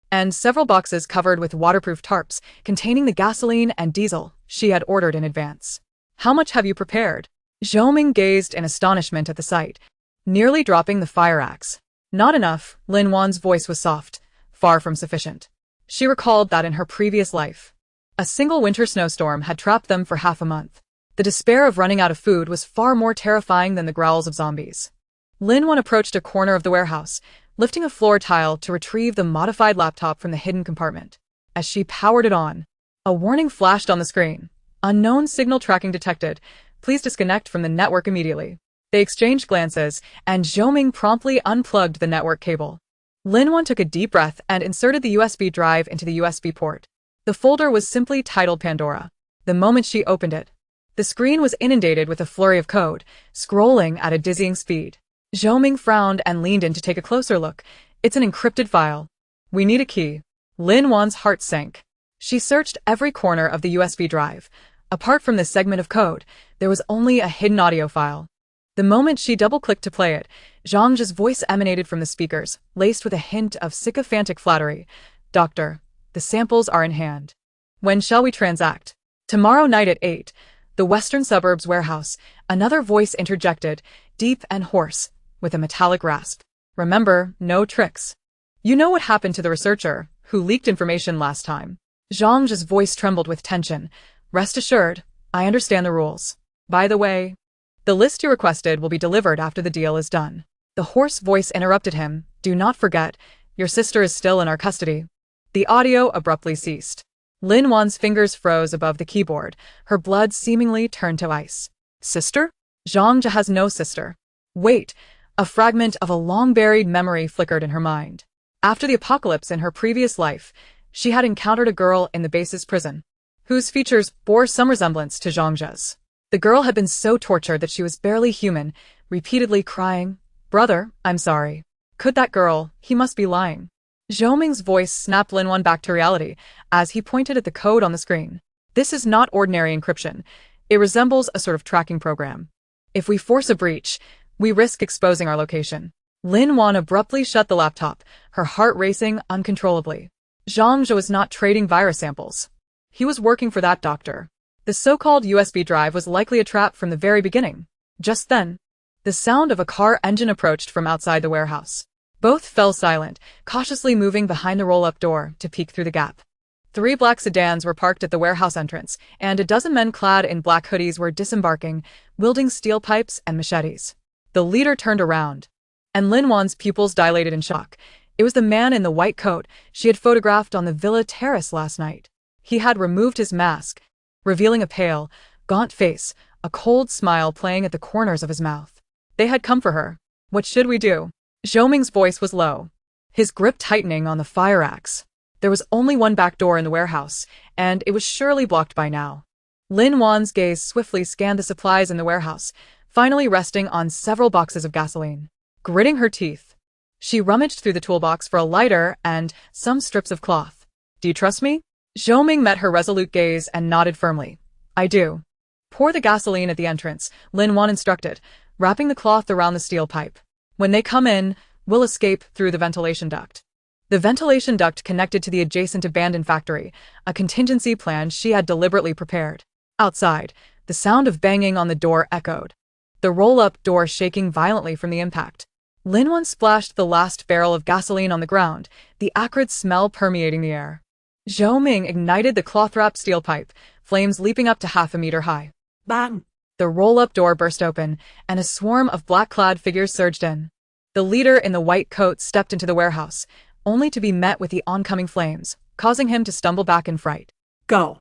and several boxes covered with waterproof tarps containing the gasoline and diesel she had ordered in advance. How much have you prepared? Zhao Ming gazed in astonishment at the sight, nearly dropping the fire axe. Not enough. Lin Wan's voice was soft, far from sufficient. She recalled that in her previous life, a single winter snowstorm had trapped them for half a month. The despair of running out of food was far more terrifying than the growls of zombies. Lin Wan approached a corner of the warehouse, lifting a floor tile to retrieve the modified laptop from the hidden compartment. As she powered it on, a warning flashed on the screen. Unknown signal tracking detected. Please disconnect from the network immediately. They exchanged glances, and Zhao Ming promptly unplugged the network cable. Lin Wan took a deep breath and inserted the USB drive into the USB port. The folder was simply titled Pandora. The moment she opened it, the screen was inundated with a flurry of code, scrolling at a dizzying speed. Zhao Ming frowned and leaned in to take a closer look. It's an encrypted file. We need a key. Lin Wan's heart sank. She searched every corner of the USB drive. Apart from this segment of code, there was only a hidden audio file. The moment she double-clicked to play it, Zhang Zhe's voice emanated from the speakers, laced with a hint of sycophantic flattery. Doctor, the samples are in hand. When shall we transact? Tomorrow night at 8. The Western Suburbs warehouse, another voice interjected, deep and hoarse, with a metallic rasp. Remember, no tricks. You know what happened to the researcher who leaked information last time. Zhang Zhe's voice trembled with tension. Rest assured, I understand the rules. By the way, the list you requested will be delivered after the deal is done. The hoarse voice interrupted him. Do not forget, your sister is still in our custody. The audio abruptly ceased. Lin Wan's fingers froze above the keyboard, her blood seemingly turned to ice. Sister? Zhang Zhe has no sister. Wait, a fragment of a long-buried memory flickered in her mind. After the apocalypse in her previous life, she had encountered a girl in the base's prison, whose features bore some resemblance to Zhang Zhe's. The girl had been so tortured that she was barely human, repeatedly crying, "Brother, I'm sorry." Could that girl, he must be lying. Zhao Ming's voice snapped Lin Wan back to reality as he pointed at the code on the screen. This is not ordinary encryption. It resembles a sort of tracking program. If we force a breach, we risk exposing our location. Lin Wan abruptly shut the laptop, her heart racing uncontrollably. Zhang Zhe was not trading virus samples. He was working for that doctor. The so-called USB drive was likely a trap from the very beginning. Just then, the sound of a car engine approached from outside the warehouse. Both fell silent, cautiously moving behind the roll-up door to peek through the gap. 3 black sedans were parked at the warehouse entrance, and a dozen men clad in black hoodies were disembarking, wielding steel pipes and machetes. The leader turned around, and Lin Wan's pupils dilated in shock. It was the man in the white coat she had photographed on the villa terrace last night. He had removed his mask, revealing a pale, gaunt face, a cold smile playing at the corners of his mouth. They had come for her. What should we do? Zhao Ming's voice was low, his grip tightening on the fire axe. There was only one back door in the warehouse, and it was surely blocked by now. Lin Wan's gaze swiftly scanned the supplies in the warehouse, finally resting on several boxes of gasoline. Gritting her teeth, she rummaged through the toolbox for a lighter and some strips of cloth. Do you trust me? Zhao Ming met her resolute gaze and nodded firmly. I do. Pour the gasoline at the entrance, Lin Wan instructed, wrapping the cloth around the steel pipe. When they come in, we'll escape through the ventilation duct. The ventilation duct connected to the adjacent abandoned factory, a contingency plan she had deliberately prepared. Outside, the sound of banging on the door echoed, the roll-up door shaking violently from the impact. Lin Wan splashed the last barrel of gasoline on the ground, the acrid smell permeating the air. Zhao Ming ignited the cloth-wrapped steel pipe, flames leaping up to half a meter high. Bang! The roll-up door burst open, and a swarm of black-clad figures surged in. The leader in the white coat stepped into the warehouse, only to be met with the oncoming flames, causing him to stumble back in fright. Go!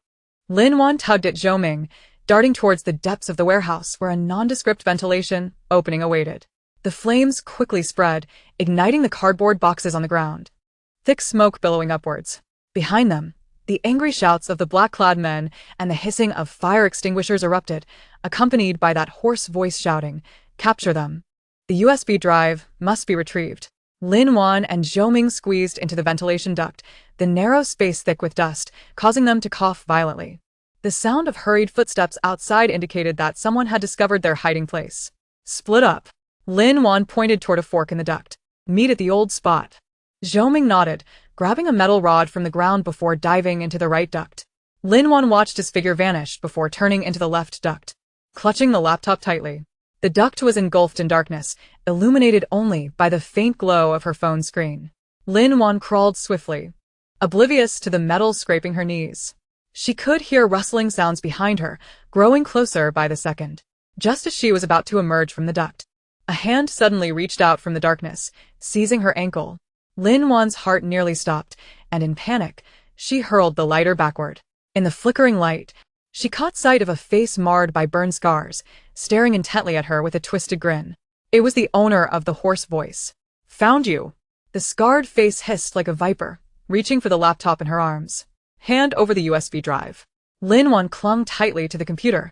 Lin Wan tugged at Zhao Ming, darting towards the depths of the warehouse where a nondescript ventilation opening awaited. The flames quickly spread, igniting the cardboard boxes on the ground. Thick smoke billowing upwards. Behind them, the angry shouts of the black-clad men and the hissing of fire extinguishers erupted, accompanied by that hoarse voice shouting, "Capture them. The USB drive must be retrieved." Lin Wan and Zhao Ming squeezed into the ventilation duct, the narrow space thick with dust, causing them to cough violently. The sound of hurried footsteps outside indicated that someone had discovered their hiding place. Split up. Lin Wan pointed toward a fork in the duct. Meet at the old spot. Zhao Ming nodded, grabbing a metal rod from the ground before diving into the right duct. Lin Wan watched his figure vanish before turning into the left duct. Clutching the laptop tightly, the duct was engulfed in darkness, illuminated only by the faint glow of her phone screen. Lin Wan crawled swiftly, oblivious to the metal scraping her knees. She could hear rustling sounds behind her, growing closer by the second. Just as she was about to emerge from the duct, a hand suddenly reached out from the darkness, seizing her ankle. Lin Wan's heart nearly stopped, and in panic, she hurled the lighter backward. In the flickering light, she caught sight of a face marred by burn scars, staring intently at her with a twisted grin. It was the owner of the hoarse voice. Found you. The scarred face hissed like a viper, reaching for the laptop in her arms. Hand over the USB drive. Lin Wan clung tightly to the computer,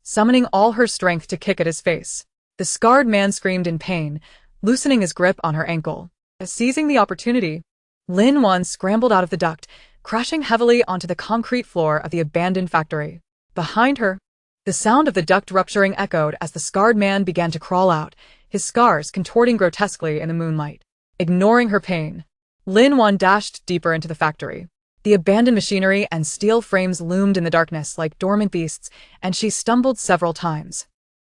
summoning all her strength to kick at his face. The scarred man screamed in pain, loosening his grip on her ankle. Seizing the opportunity, Lin Wan scrambled out of the duct, crashing heavily onto the concrete floor of the abandoned factory. Behind her, the sound of the duct rupturing echoed as the scarred man began to crawl out, his scars contorting grotesquely in the moonlight. Ignoring her pain, Lin Wan dashed deeper into the factory. The abandoned machinery and steel frames loomed in the darkness like dormant beasts, and she stumbled several times.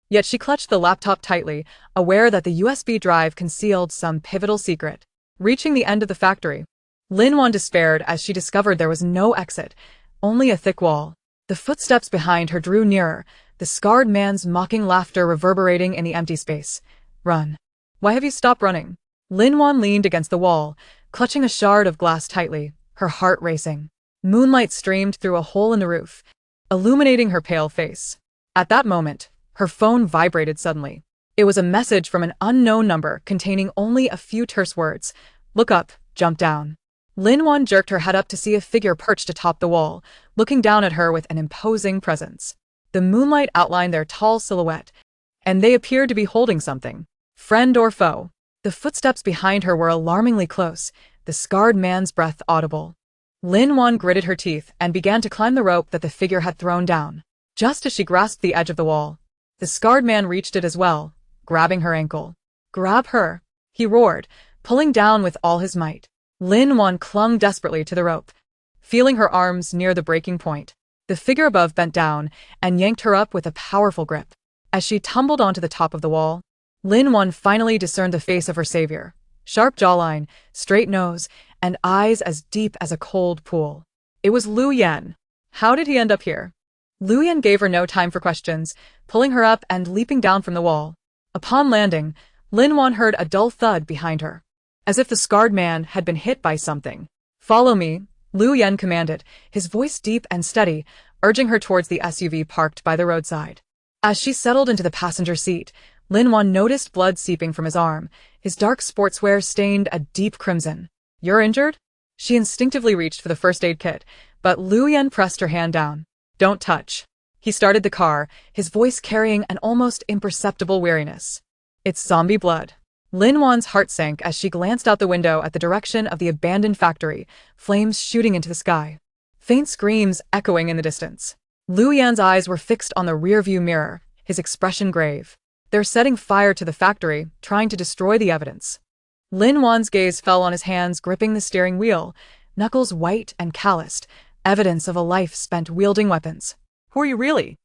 Yet she clutched the laptop tightly, aware that the USB drive concealed some pivotal secret. Reaching the end of the factory, Lin Wan despaired as she discovered there was no exit, only a thick wall. The footsteps behind her drew nearer, the scarred man's mocking laughter reverberating in the empty space. Run. Why have you stopped running? Lin Wan leaned against the wall, clutching a shard of glass tightly, her heart racing. Moonlight streamed through a hole in the roof, illuminating her pale face. At that moment, her phone vibrated suddenly. It was a message from an unknown number containing only a few terse words. Look up, jump down. Lin Wan jerked her head up to see a figure perched atop the wall, looking down at her with an imposing presence. The moonlight outlined their tall silhouette, and they appeared to be holding something. Friend or foe? The footsteps behind her were alarmingly close, the scarred man's breath audible. Lin Wan gritted her teeth and began to climb the rope that the figure had thrown down. Just as she grasped the edge of the wall, the scarred man reached it as well, grabbing her ankle. Grab her, he roared, pulling down with all his might. Lin Wan clung desperately to the rope, feeling her arms near the breaking point. The figure above bent down and yanked her up with a powerful grip. As she tumbled onto the top of the wall, Lin Wan finally discerned the face of her savior. Sharp jawline, straight nose, and eyes as deep as a cold pool. It was Liu Yan. How did he end up here? Liu Yan gave her no time for questions, pulling her up and leaping down from the wall. Upon landing, Lin Wan heard a dull thud behind her, as if the scarred man had been hit by something. Follow me, Liu Yan commanded, his voice deep and steady, urging her towards the SUV parked by the roadside. As she settled into the passenger seat, Lin Wan noticed blood seeping from his arm, his dark sportswear stained a deep crimson. You're injured? She instinctively reached for the first aid kit, but Liu Yan pressed her hand down. Don't touch. He started the car, his voice carrying an almost imperceptible weariness. It's zombie blood. Lin Wan's heart sank as she glanced out the window at the direction of the abandoned factory, flames shooting into the sky. Faint screams echoing in the distance. Liu Yan's eyes were fixed on the rearview mirror, his expression grave. They're setting fire to the factory, trying to destroy the evidence. Lin Wan's gaze fell on his hands gripping the steering wheel, knuckles white and calloused, evidence of a life spent wielding weapons. Who are you really?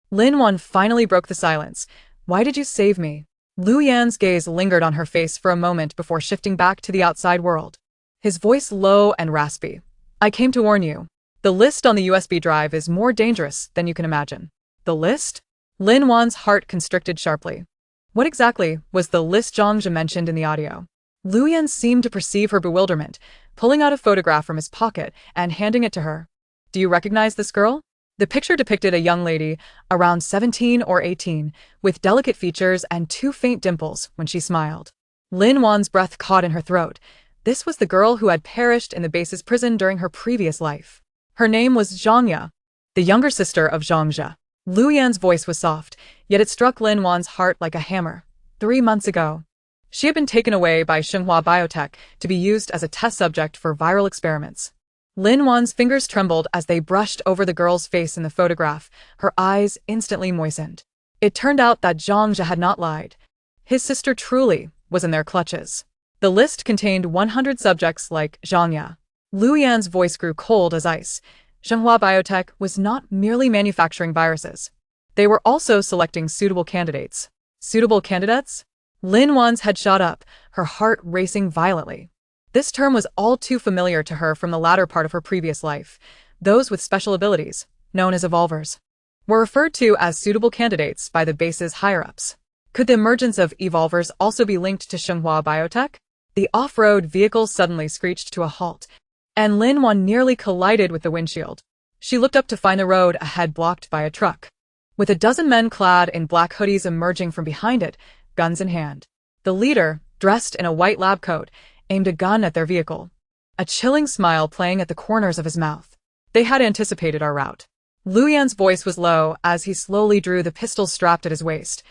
Lin Wan finally broke the silence. Why did you save me? Liu Yan's gaze lingered on her face for a moment before shifting back to the outside world. His voice low and raspy. I came to warn you. The list on the USB drive is more dangerous than you can imagine. The list? Lin Wan's heart constricted sharply. What exactly was the list Zhang Zhe mentioned in the audio? Liu Yan seemed to perceive her bewilderment, pulling out a photograph from his pocket and handing it to her. Do you recognize this girl? The picture depicted a young lady, around 17 or 18, with delicate features and two faint dimples when she smiled. Lin Wan's breath caught in her throat. This was the girl who had perished in the base's prison during her previous life. Her name was Zhang Yu, the younger sister of Zhang Zhe. Liu Yan's voice was soft, yet it struck Lin Wan's heart like a hammer. 3 months ago, she had been taken away by Tsinghua Biotech to be used as a test subject for viral experiments. Lin Wan's fingers trembled as they brushed over the girl's face in the photograph, her eyes instantly moistened. It turned out that Zhang Zhe had not lied. His sister truly was in their clutches. The list contained 100 subjects like Zhang Yu. Liu Yan's voice grew cold as ice. Tsinghua Biotech was not merely manufacturing viruses. They were also selecting suitable candidates. Suitable candidates? Lin Wan's head shot up, her heart racing violently. This term was all too familiar to her from the latter part of her previous life. Those with special abilities, known as evolvers, were referred to as suitable candidates by the base's higher-ups. Could the emergence of evolvers also be linked to Tsinghua Biotech? The off-road vehicle suddenly screeched to a halt, and Lin Wan nearly collided with the windshield. She looked up to find the road ahead blocked by a truck, with a dozen men clad in black hoodies emerging from behind it, guns in hand. The leader, dressed in a white lab coat, aimed a gun at their vehicle, a chilling smile playing at the corners of his mouth. They had anticipated our route. Lu Yan's voice was low as he slowly drew the pistol strapped at his waist,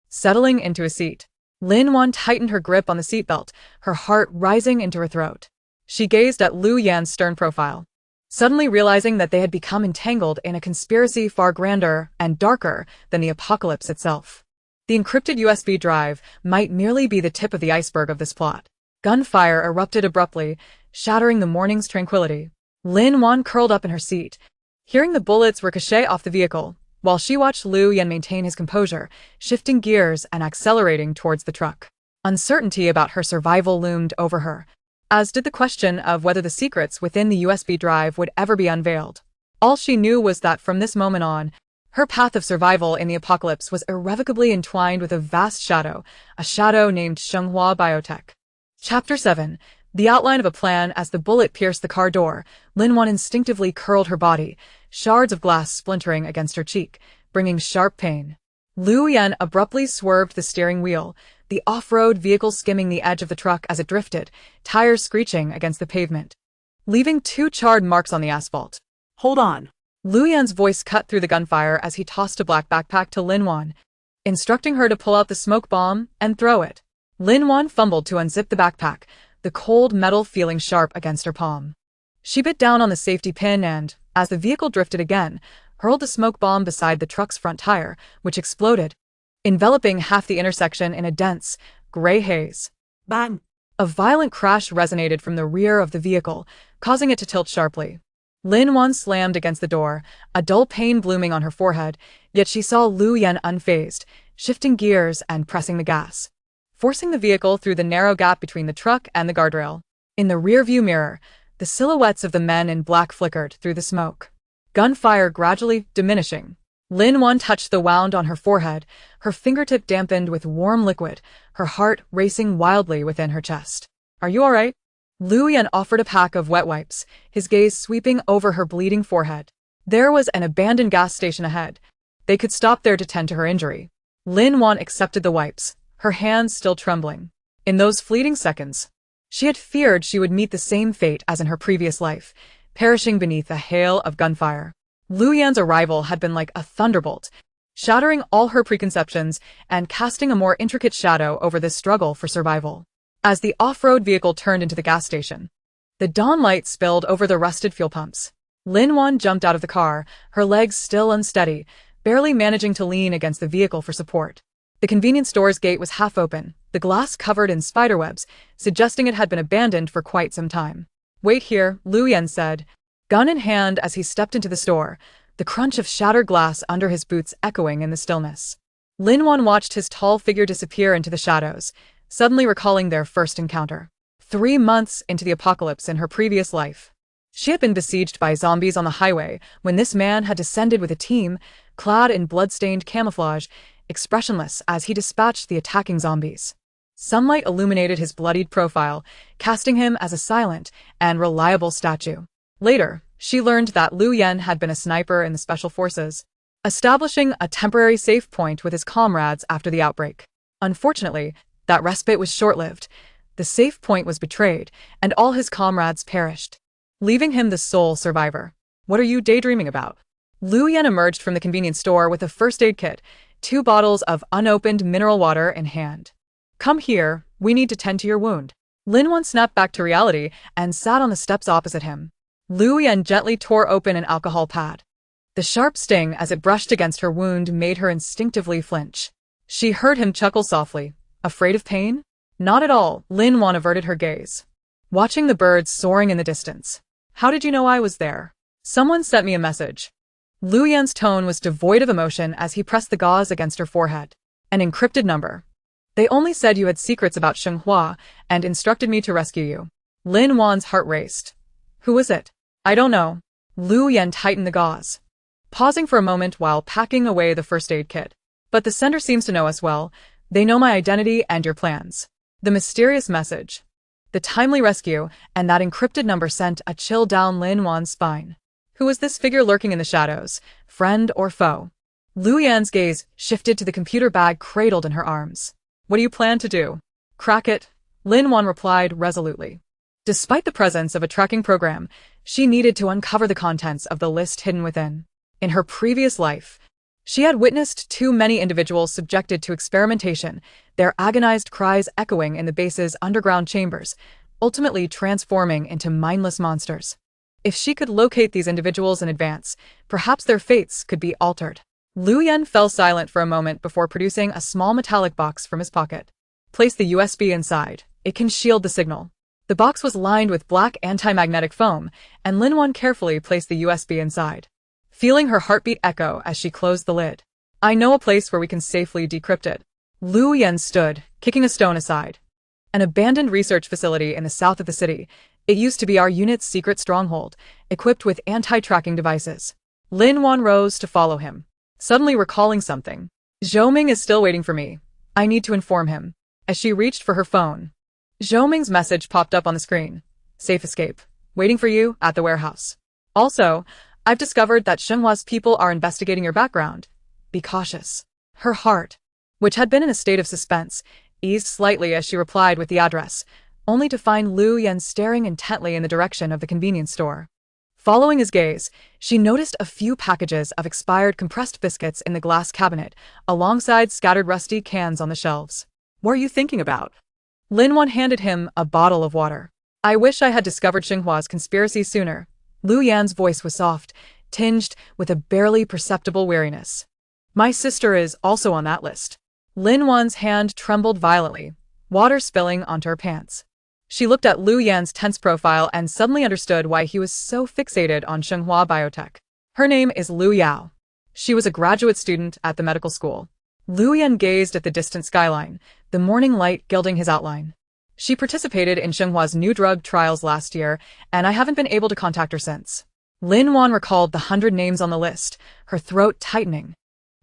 settling into a seat. Lin Wan tightened her grip on the seatbelt, her heart rising into her throat. She gazed at Lu Yan's stern profile, suddenly realizing that they had become entangled in a conspiracy far grander and darker than the apocalypse itself. The encrypted USB drive might merely be the tip of the iceberg of this plot. Gunfire erupted abruptly, shattering the morning's tranquility. Lin Wan curled up in her seat, hearing the bullets ricochet off the vehicle, while she watched Lu Yan maintain his composure, shifting gears and accelerating towards the truck. Uncertainty about her survival loomed over her, as did the question of whether the secrets within the USB drive would ever be unveiled. All she knew was that from this moment on, her path of survival in the apocalypse was irrevocably entwined with a vast shadow, a shadow named Shenghua Biotech. Chapter 7. The outline of a plan. As the bullet pierced the car door, Lin Wan instinctively curled her body, shards of glass splintering against her cheek, bringing sharp pain. Lu Yan abruptly swerved the steering wheel, the off-road vehicle skimming the edge of the truck as it drifted, tires screeching against the pavement, leaving 2 charred marks on the asphalt. Hold on. Lu Yan's voice cut through the gunfire as he tossed a black backpack to Lin Wan, instructing her to pull out the smoke bomb and throw it. Lin Wan fumbled to unzip the backpack, the cold metal feeling sharp against her palm. She bit down on the safety pin and, as the vehicle drifted again, hurled the smoke bomb beside the truck's front tire, which exploded, enveloping half the intersection in a dense, gray haze. Bang! A violent crash resonated from the rear of the vehicle, causing it to tilt sharply. Lin Wan slammed against the door, a dull pain blooming on her forehead, yet she saw Lu Yan unfazed, shifting gears and pressing the gas, forcing the vehicle through the narrow gap between the truck and the guardrail. In the rearview mirror, the silhouettes of the men in black flickered through the smoke, gunfire gradually diminishing. Lin Wan touched the wound on her forehead, her fingertip dampened with warm liquid, her heart racing wildly within her chest. Are you all right? Lu Yan offered a pack of wet wipes, his gaze sweeping over her bleeding forehead. There was an abandoned gas station ahead. They could stop there to tend to her injury. Lin Wan accepted the wipes, her hands still trembling. In those fleeting seconds, she had feared she would meet the same fate as in her previous life, perishing beneath a hail of gunfire. Lu Yan's arrival had been like a thunderbolt, shattering all her preconceptions and casting a more intricate shadow over this struggle for survival. As the off-road vehicle turned into the gas station, the dawn light spilled over the rusted fuel pumps. Lin Wan jumped out of the car, her legs still unsteady, barely managing to lean against the vehicle for support. The convenience store's gate was half open, the glass covered in spiderwebs, suggesting it had been abandoned for quite some time. Wait here, Lu Yan said, gun in hand as he stepped into the store, the crunch of shattered glass under his boots echoing in the stillness. Lin Wan watched his tall figure disappear into the shadows, suddenly recalling their first encounter. 3 months into the apocalypse in her previous life, she had been besieged by zombies on the highway when this man had descended with a team, clad in blood-stained camouflage, expressionless as he dispatched the attacking zombies. Sunlight illuminated his bloodied profile, casting him as a silent and reliable statue. Later, she learned that Lu Yan had been a sniper in the Special Forces, establishing a temporary safe point with his comrades after the outbreak. Unfortunately, that respite was short-lived. The safe point was betrayed, and all his comrades perished, leaving him the sole survivor. What are you daydreaming about? Lu Yan emerged from the convenience store with a first aid kit, 2 bottles of unopened mineral water in hand. Come here, we need to tend to your wound. Lin Wan snapped back to reality and sat on the steps opposite him. Lu Yan gently tore open an alcohol pad. The sharp sting as it brushed against her wound made her instinctively flinch. She heard him chuckle softly. Afraid of pain? Not at all. Lin Wan averted her gaze, watching the birds soaring in the distance. How did you know I was there? Someone sent me a message. Lu Yan's tone was devoid of emotion as he pressed the gauze against her forehead. An encrypted number. They only said you had secrets about Shenghua and instructed me to rescue you. Lin Wan's heart raced. Who is it? I don't know. Lu Yan tightened the gauze, pausing for a moment while packing away the first aid kit. But the sender seems to know us well. They know my identity and your plans. The mysterious message, the timely rescue, and that encrypted number sent a chill down Lin Wan's spine. Who was this figure lurking in the shadows, friend or foe? Lu Yan's gaze shifted to the computer bag cradled in her arms. What do you plan to do? Crack it, Lin Wan replied resolutely. Despite the presence of a tracking program, she needed to uncover the contents of the list hidden within. In her previous life, she had witnessed too many individuals subjected to experimentation, their agonized cries echoing in the base's underground chambers, ultimately transforming into mindless monsters. If she could locate these individuals in advance, perhaps their fates could be altered. Liu Yan fell silent for a moment before producing a small metallic box from his pocket. Place the USB inside. It can shield the signal. The box was lined with black anti-magnetic foam, and Lin Wan carefully placed the USB inside, feeling her heartbeat echo as she closed the lid. I know a place where we can safely decrypt it. Liu Yan stood, kicking a stone aside. An abandoned research facility in the south of the city. It used to be our unit's secret stronghold, equipped with anti-tracking devices. Lin Wan rose to follow him, suddenly recalling something. Zhou Ming is still waiting for me. I need to inform him. As she reached for her phone, Zhou Ming's message popped up on the screen. Safe escape. Waiting for you at the warehouse. Also, I've discovered that Shenghua's people are investigating your background. Be cautious. Her heart, which had been in a state of suspense, eased slightly as she replied with the address, only to find Liu Yan staring intently in the direction of the convenience store. Following his gaze, she noticed a few packages of expired compressed biscuits in the glass cabinet, alongside scattered rusty cans on the shelves. What are you thinking about? Lin Wan handed him a bottle of water. I wish I had discovered Xinghua's conspiracy sooner. Liu Yan's voice was soft, tinged with a barely perceptible weariness. My sister is also on that list. Lin Wan's hand trembled violently, water spilling onto her pants. She looked at Liu Yan's tense profile and suddenly understood why he was so fixated on Shenghua Biotech. Her name is Liu Yao. She was a graduate student at the medical school. Liu Yan gazed at the distant skyline, the morning light gilding his outline. She participated in Shenghua's new drug trials last year, and I haven't been able to contact her since. Lin Wan recalled the 100 names on the list, her throat tightening.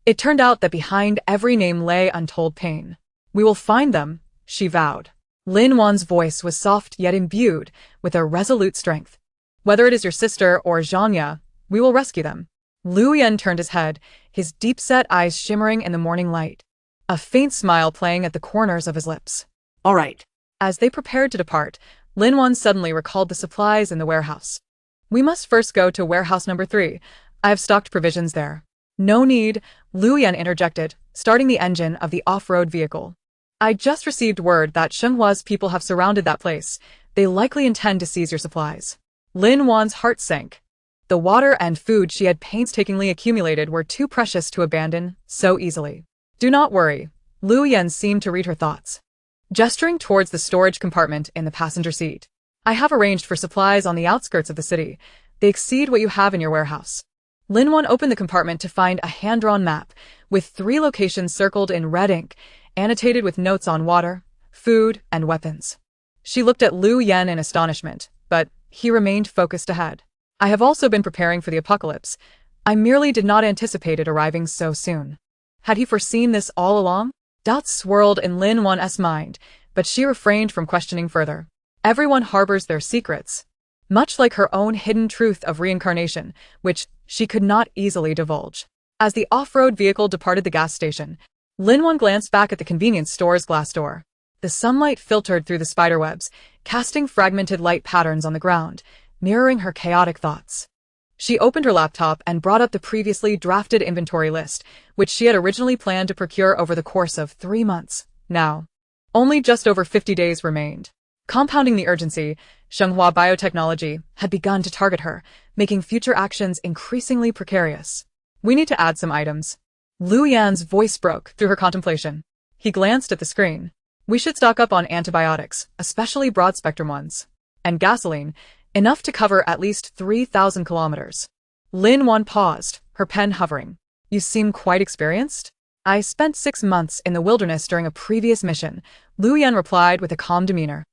It turned out that behind every name lay untold pain. We will find them, she vowed. Lin Wan's voice was soft yet imbued with a resolute strength. Whether it is your sister or Zhanya, we will rescue them. Liu Yan turned his head, his deep-set eyes shimmering in the morning light, a faint smile playing at the corners of his lips. All right. As they prepared to depart, Lin Wan suddenly recalled the supplies in the warehouse. We must first go to warehouse number 3. I have stocked provisions there. No need, Liu Yan interjected, starting the engine of the off-road vehicle. I just received word that Shenghua's people have surrounded that place. They likely intend to seize your supplies. Lin Wan's heart sank. The water and food she had painstakingly accumulated were too precious to abandon so easily. Do not worry. Liu Yan seemed to read her thoughts, gesturing towards the storage compartment in the passenger seat. I have arranged for supplies on the outskirts of the city. They exceed what you have in your warehouse. Lin Wan opened the compartment to find a hand-drawn map, with 3 locations circled in red ink, annotated with notes on water, food, and weapons. She looked at Liu Yan in astonishment, but he remained focused ahead. I have also been preparing for the apocalypse. I merely did not anticipate it arriving so soon. Had he foreseen this all along? Doubts swirled in Lin Wan's mind, but she refrained from questioning further. Everyone harbors their secrets, much like her own hidden truth of reincarnation, which she could not easily divulge. As the off-road vehicle departed the gas station, Lin Wan glanced back at the convenience store's glass door. The sunlight filtered through the spiderwebs, casting fragmented light patterns on the ground, mirroring her chaotic thoughts. She opened her laptop and brought up the previously drafted inventory list, which she had originally planned to procure over the course of 3 months. Now, only just over 50 days remained. Compounding the urgency, Shenghua Biotechnology had begun to target her, making future actions increasingly precarious. We need to add some items. Liu Yan's voice broke through her contemplation. He glanced at the screen. We should stock up on antibiotics, especially broad-spectrum ones, and gasoline, enough to cover at least 3,000 kilometers. Lin Wan paused, her pen hovering. You seem quite experienced? I spent 6 months in the wilderness during a previous mission, Liu Yan replied with a calm demeanor,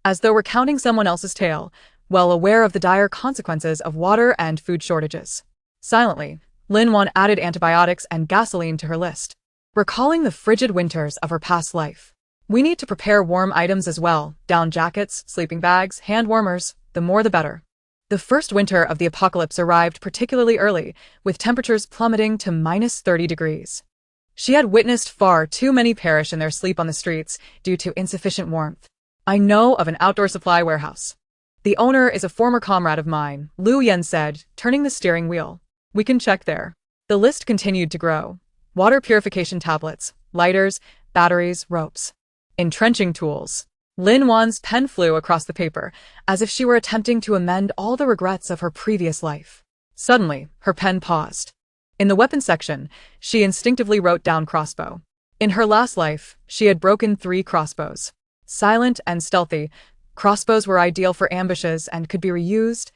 as though recounting someone else's tale, well aware of the dire consequences of water and food shortages. Silently, Lin Wan added antibiotics and gasoline to her list, recalling the frigid winters of her past life. We need to prepare warm items as well, down jackets, sleeping bags, hand warmers, the more the better. The first winter of the apocalypse arrived particularly early, with temperatures plummeting to -30 degrees. She had witnessed far too many perish in their sleep on the streets due to insufficient warmth. I know of an outdoor supply warehouse. The owner is a former comrade of mine, Liu Yan said, turning the steering wheel. We can check there. The list continued to grow. Water purification tablets, lighters, batteries, ropes. Entrenching tools. Lin Wan's pen flew across the paper, as if she were attempting to amend all the regrets of her previous life. Suddenly, her pen paused. In the weapons section, she instinctively wrote down crossbow. In her last life, she had broken 3 crossbows. Silent and stealthy, crossbows were ideal for ambushes and could be reused,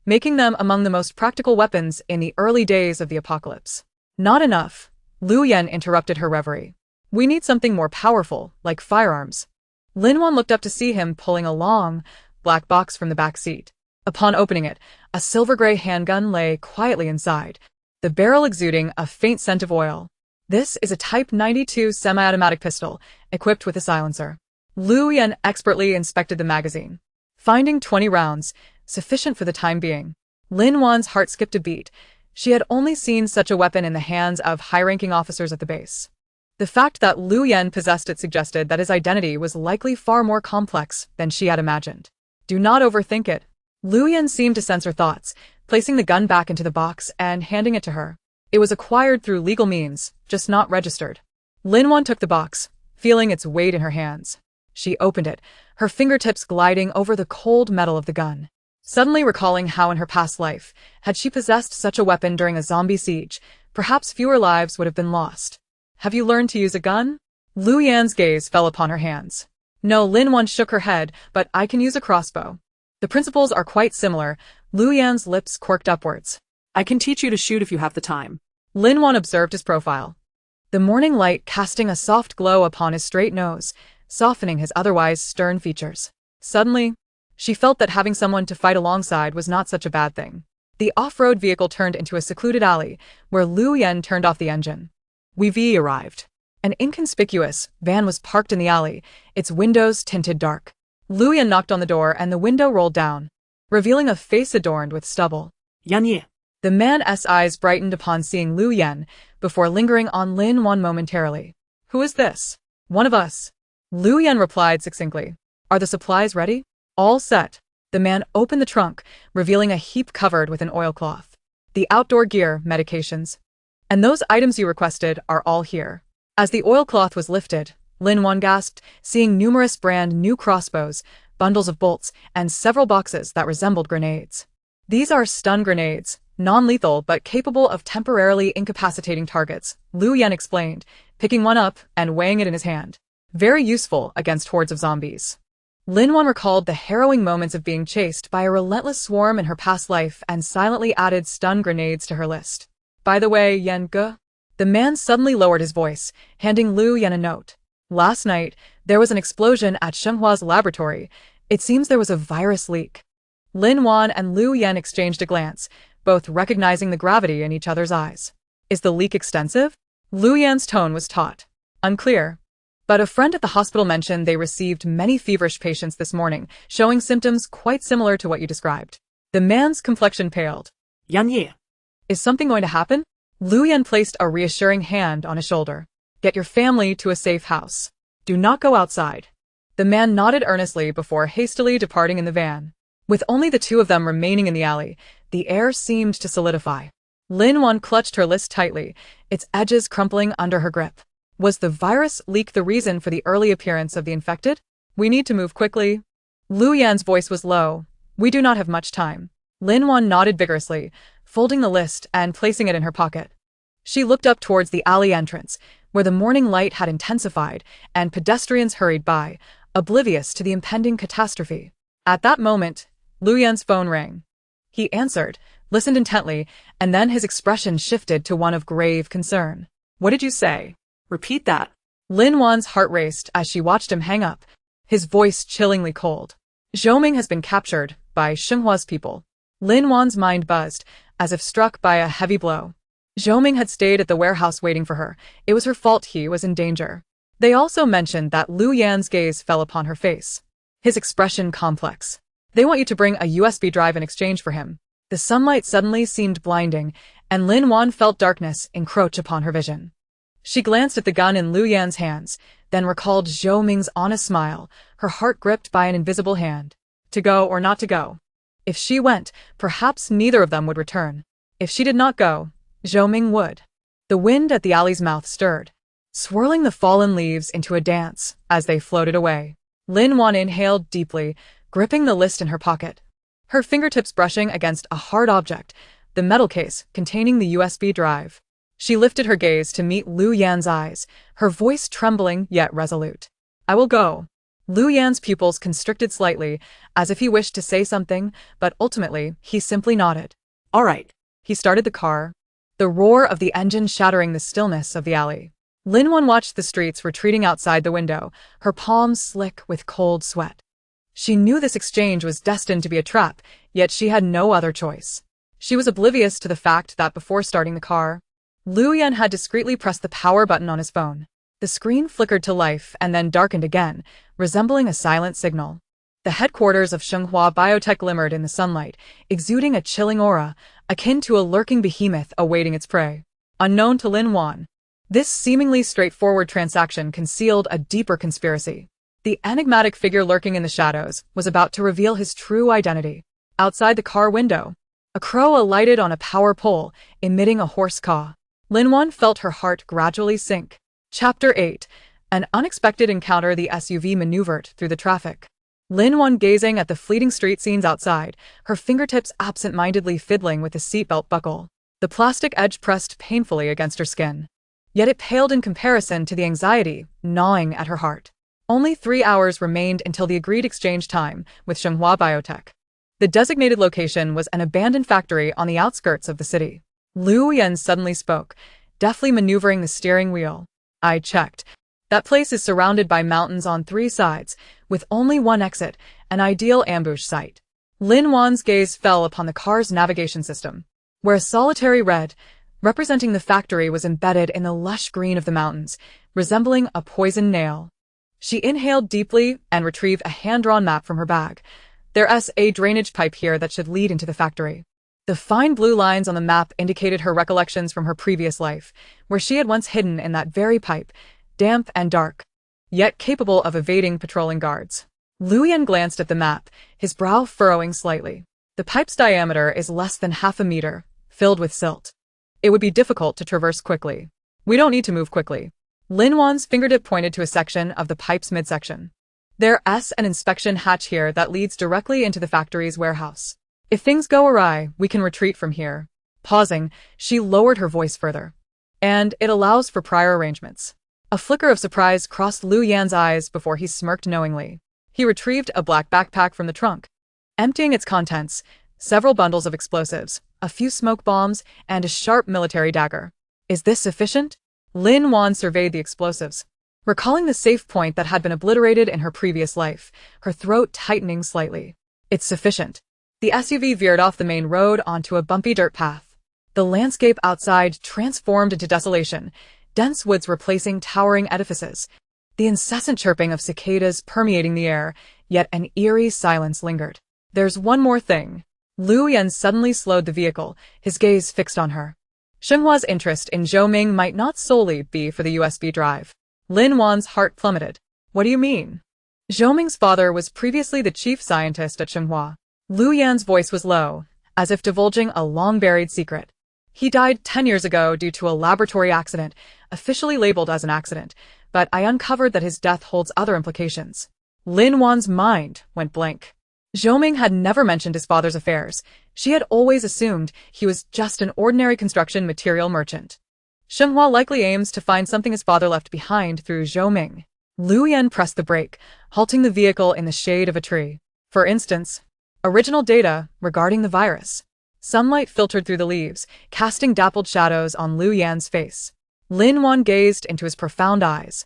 making them among the most practical weapons in the early days of the apocalypse. Not enough. Liu Yan interrupted her reverie. We need something more powerful, like firearms. Lin Wan looked up to see him pulling a long, black box from the back seat. Upon opening it, a silver-gray handgun lay quietly inside, the barrel exuding a faint scent of oil. This is a Type 92 semi-automatic pistol, equipped with a silencer. Liu Yan expertly inspected the magazine, finding 20 rounds, sufficient for the time being. Lin Wan's heart skipped a beat. She had only seen such a weapon in the hands of high-ranking officers at the base. The fact that Liu Yan possessed it suggested that his identity was likely far more complex than she had imagined. Do not overthink it. Liu Yan seemed to sense her thoughts, placing the gun back into the box and handing it to her. It was acquired through legal means, just not registered. Lin Wan took the box, feeling its weight in her hands. She opened it, her fingertips gliding over the cold metal of the gun. Suddenly recalling how in her past life, had she possessed such a weapon during a zombie siege, perhaps fewer lives would have been lost. Have you learned to use a gun? Liu Yan's gaze fell upon her hands. No, Lin Wan shook her head, but I can use a crossbow. The principles are quite similar. Liu Yan's lips quirked upwards. I can teach you to shoot if you have the time. Lin Wan observed his profile. The morning light casting a soft glow upon his straight nose, softening his otherwise stern features. Suddenly, she felt that having someone to fight alongside was not such a bad thing. The off-road vehicle turned into a secluded alley, where Liu Yan turned off the engine. We've arrived. An inconspicuous van was parked in the alley, its windows tinted dark. Liu Yan knocked on the door and the window rolled down, revealing a face adorned with stubble. Yan Ye. The man's eyes brightened upon seeing Liu Yan, before lingering on Lin Wan momentarily. Who is this? One of us. Liu Yan replied succinctly. Are the supplies ready? All set. The man opened the trunk, revealing a heap covered with an oilcloth. The outdoor gear, medications. And those items you requested are all here. As the oilcloth was lifted, Lin Wan gasped, seeing numerous brand new crossbows, bundles of bolts, and several boxes that resembled grenades. These are stun grenades, non-lethal but capable of temporarily incapacitating targets, Liu Yan explained, picking one up and weighing it in his hand. Very useful against hordes of zombies. Lin Wan recalled the harrowing moments of being chased by a relentless swarm in her past life and silently added stun grenades to her list. By the way, Yan Ge? The man suddenly lowered his voice, handing Liu Yan a note. Last night, there was an explosion at Shenghua's laboratory. It seems there was a virus leak. Lin Wan and Liu Yan exchanged a glance, both recognizing the gravity in each other's eyes. Is the leak extensive? Liu Yan's tone was taut. Unclear. But a friend at the hospital mentioned they received many feverish patients this morning, showing symptoms quite similar to what you described. The man's complexion paled. Yan Ye. Is something going to happen? Liu Yan placed a reassuring hand on his shoulder. Get your family to a safe house. Do not go outside. The man nodded earnestly before hastily departing in the van. With only the two of them remaining in the alley, the air seemed to solidify. Lin Wan clutched her list tightly, its edges crumpling under her grip. Was the virus leak the reason for the early appearance of the infected? We need to move quickly. Liu Yan's voice was low. We do not have much time. Lin Wan nodded vigorously, folding the list and placing it in her pocket. She looked up towards the alley entrance, where the morning light had intensified and pedestrians hurried by, oblivious to the impending catastrophe. At that moment, Liu Yan's phone rang. He answered, listened intently, and then his expression shifted to one of grave concern. What did you say? Repeat that. Lin Wan's heart raced as she watched him hang up, his voice chillingly cold. Zhou has been captured by Shenghua's people. Lin Wan's mind buzzed, as if struck by a heavy blow. Zhou had stayed at the warehouse waiting for her. It was her fault he was in danger. They also mentioned that Liu Yan's gaze fell upon her face. His expression complex. They want you to bring a USB drive in exchange for him. The sunlight suddenly seemed blinding, and Lin Wan felt darkness encroach upon her vision. She glanced at the gun in Liu Yan's hands, then recalled Zhou Ming's honest smile, her heart gripped by an invisible hand. To go or not to go? If she went, perhaps neither of them would return. If she did not go, Zhou Ming would. The wind at the alley's mouth stirred, swirling the fallen leaves into a dance as they floated away. Lin Wan inhaled deeply, gripping the list in her pocket, her fingertips brushing against a hard object, the metal case containing the USB drive. She lifted her gaze to meet Lu Yan's eyes, her voice trembling yet resolute. I will go. Lu Yan's pupils constricted slightly, as if he wished to say something, but ultimately he simply nodded. All right. He started the car, the roar of the engine shattering the stillness of the alley. Lin Wan watched the streets retreating outside the window, her palms slick with cold sweat. She knew this exchange was destined to be a trap, yet she had no other choice. She was oblivious to the fact that before starting the car, Lu Yan had discreetly pressed the power button on his phone. The screen flickered to life and then darkened again, resembling a silent signal. The headquarters of Shenghua Biotech glimmered in the sunlight, exuding a chilling aura, akin to a lurking behemoth awaiting its prey. Unknown to Lin Wan, this seemingly straightforward transaction concealed a deeper conspiracy. The enigmatic figure lurking in the shadows was about to reveal his true identity. Outside the car window, a crow alighted on a power pole, emitting a hoarse caw. Lin Wan felt her heart gradually sink. Chapter 8. An unexpected encounter. The SUV maneuvered through the traffic. Lin Wan gazing at the fleeting street scenes outside, her fingertips absent-mindedly fiddling with the seatbelt buckle. The plastic edge pressed painfully against her skin. Yet it paled in comparison to the anxiety gnawing at her heart. Only 3 hours remained until the agreed exchange time with Shenghua Biotech. The designated location was an abandoned factory on the outskirts of the city. Lu Yan suddenly spoke, deftly maneuvering the steering wheel. I checked. That place is surrounded by mountains on 3 sides, with only one exit, an ideal ambush site. Lin Wan's gaze fell upon the car's navigation system, where a solitary red, representing the factory, was embedded in the lush green of the mountains, resembling a poisoned nail. She inhaled deeply and retrieved a hand-drawn map from her bag. There's a drainage pipe here that should lead into the factory. The fine blue lines on the map indicated her recollections from her previous life, where she had once hidden in that very pipe, damp and dark, yet capable of evading patrolling guards. Lu Yan glanced at the map, his brow furrowing slightly. The pipe's diameter is less than half a meter, filled with silt. It would be difficult to traverse quickly. We don't need to move quickly. Lin Wan's fingertip pointed to a section of the pipe's midsection. There's an inspection hatch here that leads directly into the factory's warehouse. If things go awry, we can retreat from here. Pausing, she lowered her voice further. And it allows for prior arrangements. A flicker of surprise crossed Lu Yan's eyes before he smirked knowingly. He retrieved a black backpack from the trunk, emptying its contents, several bundles of explosives, a few smoke bombs, and a sharp military dagger. Is this sufficient? Lin Wan surveyed the explosives, recalling the safe point that had been obliterated in her previous life, her throat tightening slightly. It's sufficient. The SUV veered off the main road onto a bumpy dirt path. The landscape outside transformed into desolation, dense woods replacing towering edifices, the incessant chirping of cicadas permeating the air, yet an eerie silence lingered. There's one more thing. Lu Yan suddenly slowed the vehicle, his gaze fixed on her. Shenghua's interest in Zhou Ming might not solely be for the USB drive. Lin Wan's heart plummeted. What do you mean? Zhou Ming's father was previously the chief scientist at Shenghua. Lu Yan's voice was low, as if divulging a long-buried secret. He died 10 years ago due to a laboratory accident, officially labeled as an accident, but I uncovered that his death holds other implications. Lin Wan's mind went blank. Zhou Ming had never mentioned his father's affairs. She had always assumed he was just an ordinary construction material merchant. Shenghua likely aims to find something his father left behind through Zhou Ming. Lu Yan pressed the brake, halting the vehicle in the shade of a tree. For instance, original data regarding the virus. Sunlight filtered through the leaves, casting dappled shadows on Lu Yan's face. Lin Wan gazed into his profound eyes,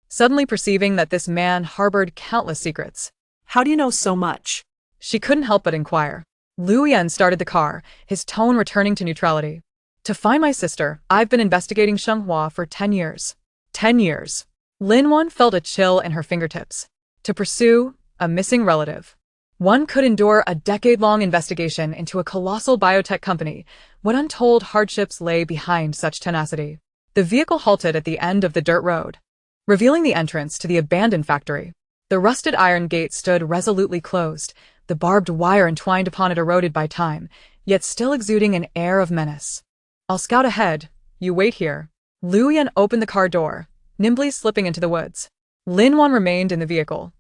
suddenly perceiving that this man harbored countless secrets. How do you know so much? She couldn't help but inquire. Lu Yan started the car, his tone returning to neutrality. To find my sister, I've been investigating Shenghua for 10 years. 10 years. Lin Wan felt a chill in her fingertips. To pursue a missing relative. One could endure a decade-long investigation into a colossal biotech company. What untold hardships lay behind such tenacity? The vehicle halted at the end of the dirt road. revealing the entrance to the abandoned factory. The rusted iron gate stood resolutely closed, the barbed wire entwined upon it eroded by time, yet still exuding an air of menace. "I'll scout ahead. You wait here." Liu Yan opened the car door, nimbly slipping into the woods. Lin Wan remained in the vehicle,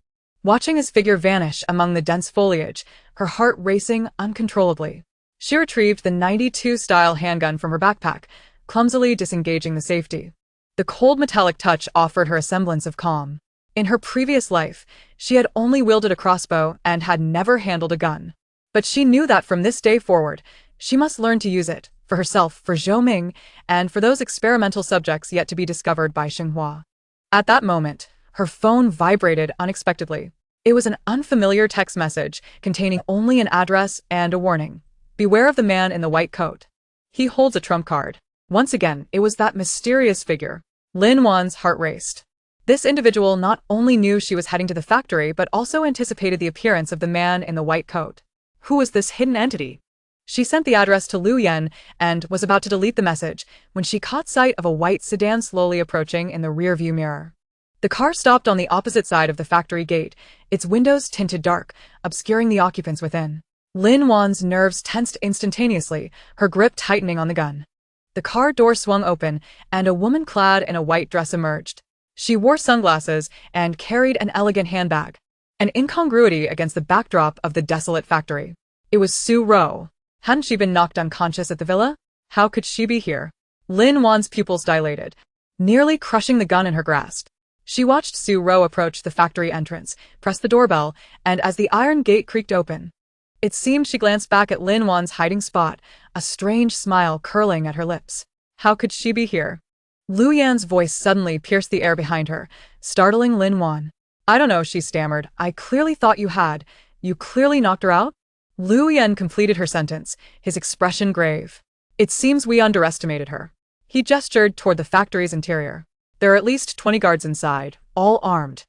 watching his figure vanish among the dense foliage, her heart racing uncontrollably. She retrieved the 92-style handgun from her backpack, clumsily disengaging the safety. The cold metallic touch offered her a semblance of calm. In her previous life, she had only wielded a crossbow and had never handled a gun. But she knew that from this day forward, she must learn to use it, for herself, for Zhou Ming, and for those experimental subjects yet to be discovered by Xinhua. At that moment, her phone vibrated unexpectedly. It was an unfamiliar text message containing only an address and a warning. "Beware of the man in the white coat. He holds a trump card." Once again, it was that mysterious figure. Lin Wan's heart raced. This individual not only knew she was heading to the factory but also anticipated the appearance of the man in the white coat. Who was this hidden entity? She sent the address to Liu Yan and was about to delete the message when she caught sight of a white sedan slowly approaching in the rearview mirror. The car stopped on the opposite side of the factory gate, its windows tinted dark, obscuring the occupants within. Lin Wan's nerves tensed instantaneously, her grip tightening on the gun. The car door swung open, and a woman clad in a white dress emerged. She wore sunglasses and carried an elegant handbag, an incongruity against the backdrop of the desolate factory. It was Su Ro. Hadn't she been knocked unconscious at the villa? How could she be here? Lin Wan's pupils dilated, nearly crushing the gun in her grasp. She watched Su Ro approach the factory entrance, press the doorbell, and as the iron gate creaked open, it seemed she glanced back at Lin Wan's hiding spot, a strange smile curling at her lips. How could she be here? Liu Yan's voice suddenly pierced the air behind her, startling Lin Wan. "I don't know," she stammered. "I clearly thought you had. You clearly knocked her out?" Liu Yan completed her sentence, his expression grave. "It seems we underestimated her." He gestured toward the factory's interior. "There are at least 20 guards inside, all armed.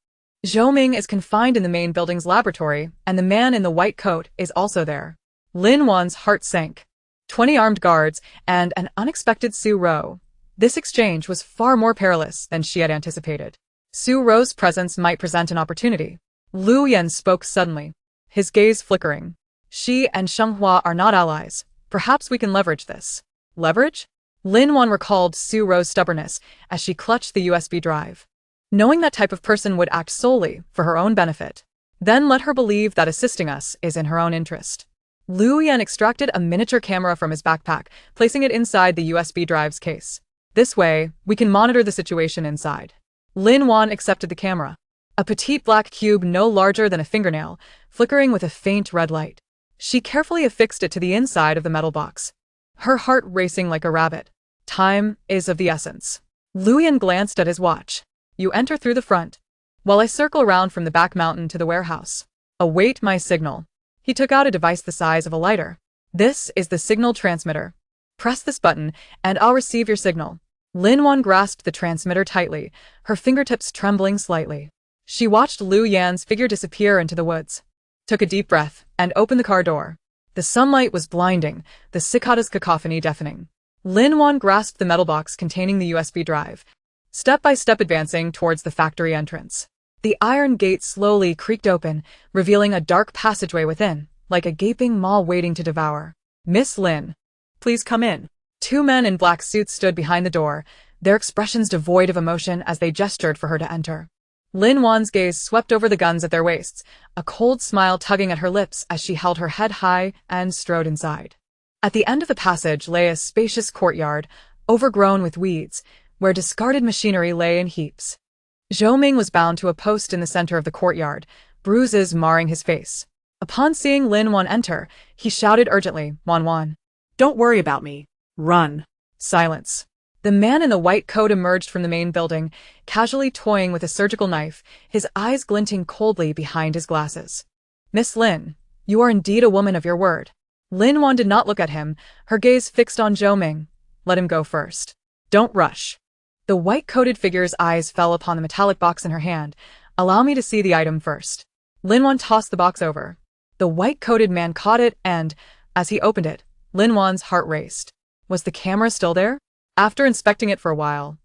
Zhou Ming is confined in the main building's laboratory, and the man in the white coat is also there." Lin Wan's heart sank. 20 armed guards and an unexpected Su Ro. This exchange was far more perilous than she had anticipated. Su Ro's presence might present an opportunity. Liu Yan spoke suddenly, his gaze flickering. "She and Xinhua are not allies. Perhaps we can leverage this." Leverage? Lin Wan recalled Su Ro's stubbornness as she clutched the USB drive. Knowing that type of person would act solely for her own benefit. Then let her believe that assisting us is in her own interest. Liu Yan extracted a miniature camera from his backpack, placing it inside the USB drive's case. "This way, we can monitor the situation inside." Lin Wan accepted the camera. A petite black cube no larger than a fingernail, flickering with a faint red light. She carefully affixed it to the inside of the metal box, her heart racing like a rabbit. Time is of the essence. Liu Yan glanced at his watch. "You enter through the front, while I circle around from the back mountain to the warehouse. Await my signal." He took out a device the size of a lighter. "This is the signal transmitter. Press this button, and I'll receive your signal." Lin Wan grasped the transmitter tightly, her fingertips trembling slightly. She watched Liu Yan's figure disappear into the woods, took a deep breath, and opened the car door. The sunlight was blinding, the cicada's cacophony deafening. Lin Wan grasped the metal box containing the USB drive, step by step advancing towards the factory entrance. The iron gate slowly creaked open, revealing a dark passageway within, like a gaping maw waiting to devour. "Miss Lin, please come in." 2 men in black suits stood behind the door, their expressions devoid of emotion as they gestured for her to enter. Lin Wan's gaze swept over the guns at their waists, a cold smile tugging at her lips as she held her head high and strode inside. At the end of the passage lay a spacious courtyard, overgrown with weeds, where discarded machinery lay in heaps. Zhou Ming was bound to a post in the center of the courtyard, bruises marring his face. Upon seeing Lin Wan enter, he shouted urgently, "Wan Wan, Don't worry about me. Run." silence." The man in the white coat emerged from the main building, casually toying with a surgical knife, his eyes glinting coldly behind his glasses. "Miss Lin, you are indeed a woman of your word." Lin Wan did not look at him, her gaze fixed on Zhou Ming. "Let him go first. Don't rush." The white-coated figure's eyes fell upon the metallic box in her hand. "Allow me to see the item first." Lin Wan tossed the box over. The white-coated man caught it and, as he opened it, Lin Wan's heart raced. Was the camera still there? After inspecting it for a while,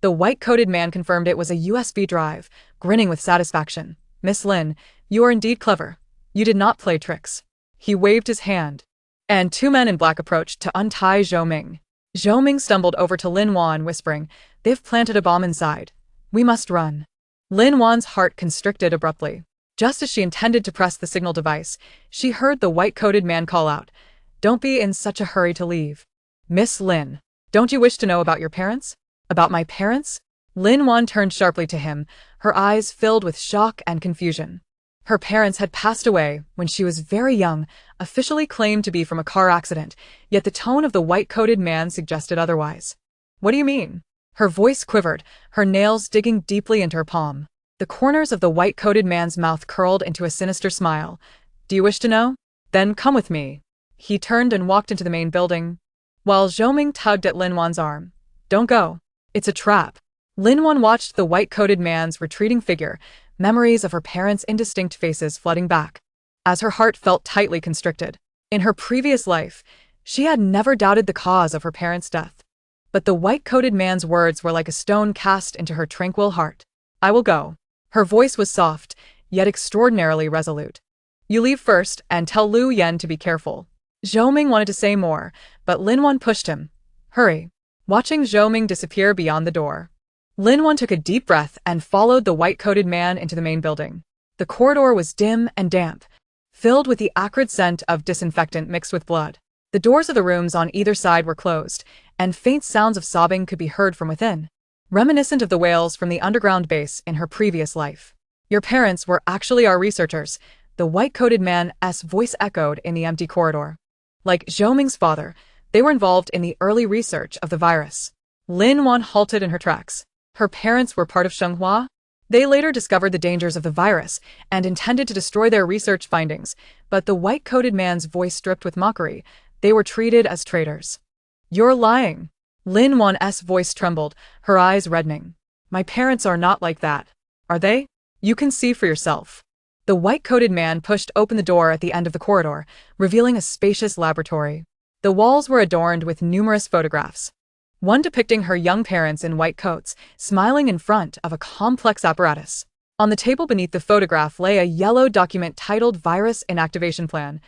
The white-coated man confirmed it was a USB drive, grinning with satisfaction. Miss Lin, you are indeed clever. You did not play tricks. He waved his hand, and two men in black approached to untie Zhou Ming. Zhou Ming stumbled over to Lin Wan, whispering, "They've planted a bomb inside. We must run." Lin Wan's heart constricted abruptly. Just as she intended to press the signal device, she heard the white-coated man call out, "Don't be in such a hurry to leave. Miss Lin, don't you wish to know about your parents?" "About my parents?" Lin Wan turned sharply to him, her eyes filled with shock and confusion. Her parents had passed away when she was very young, officially claimed to be from a car accident, yet the tone of the white-coated man suggested otherwise. "What do you mean?" Her voice quivered, her nails digging deeply into her palm. The corners of the white-coated man's mouth curled into a sinister smile. "Do you wish to know? Then come with me." He turned and walked into the main building, while Zhou Ming tugged at Lin Wan's arm. "Don't go. It's a trap." Lin Wan watched the white-coated man's retreating figure, memories of her parents' indistinct faces flooding back, as her heart felt tightly constricted. In her previous life, she had never doubted the cause of her parents' death. But the white-coated man's words were like a stone cast into her tranquil heart. "I will go." Her voice was soft, yet extraordinarily resolute. "You leave first and tell Liu Yan to be careful." Zhou Ming wanted to say more, but Lin Wan pushed him. "Hurry." Watching Zhou Ming disappear beyond the door, Lin Wan took a deep breath and followed the white-coated man into the main building. The corridor was dim and damp, filled with the acrid scent of disinfectant mixed with blood. The doors of the rooms on either side were closed, and faint sounds of sobbing could be heard from within, reminiscent of the wails from the underground base in her previous life. "Your parents were actually our researchers," the white-coated man's voice echoed in the empty corridor. Like Zhou Ming's father, they were involved in the early research of the virus. Lin Wan halted in her tracks. Her parents were part of Shenghua. They later discovered the dangers of the virus and intended to destroy their research findings, but the white-coated man's voice dripped with mockery. They were treated as traitors. "You're lying." Lin Wan's voice trembled, her eyes reddening. "My parents are not like that, are they? You can see for yourself." The white-coated man pushed open the door at the end of the corridor, revealing a spacious laboratory. The walls were adorned with numerous photographs, one depicting her young parents in white coats, smiling in front of a complex apparatus. On the table beneath the photograph lay a yellow document titled Virus Inactivation Plan,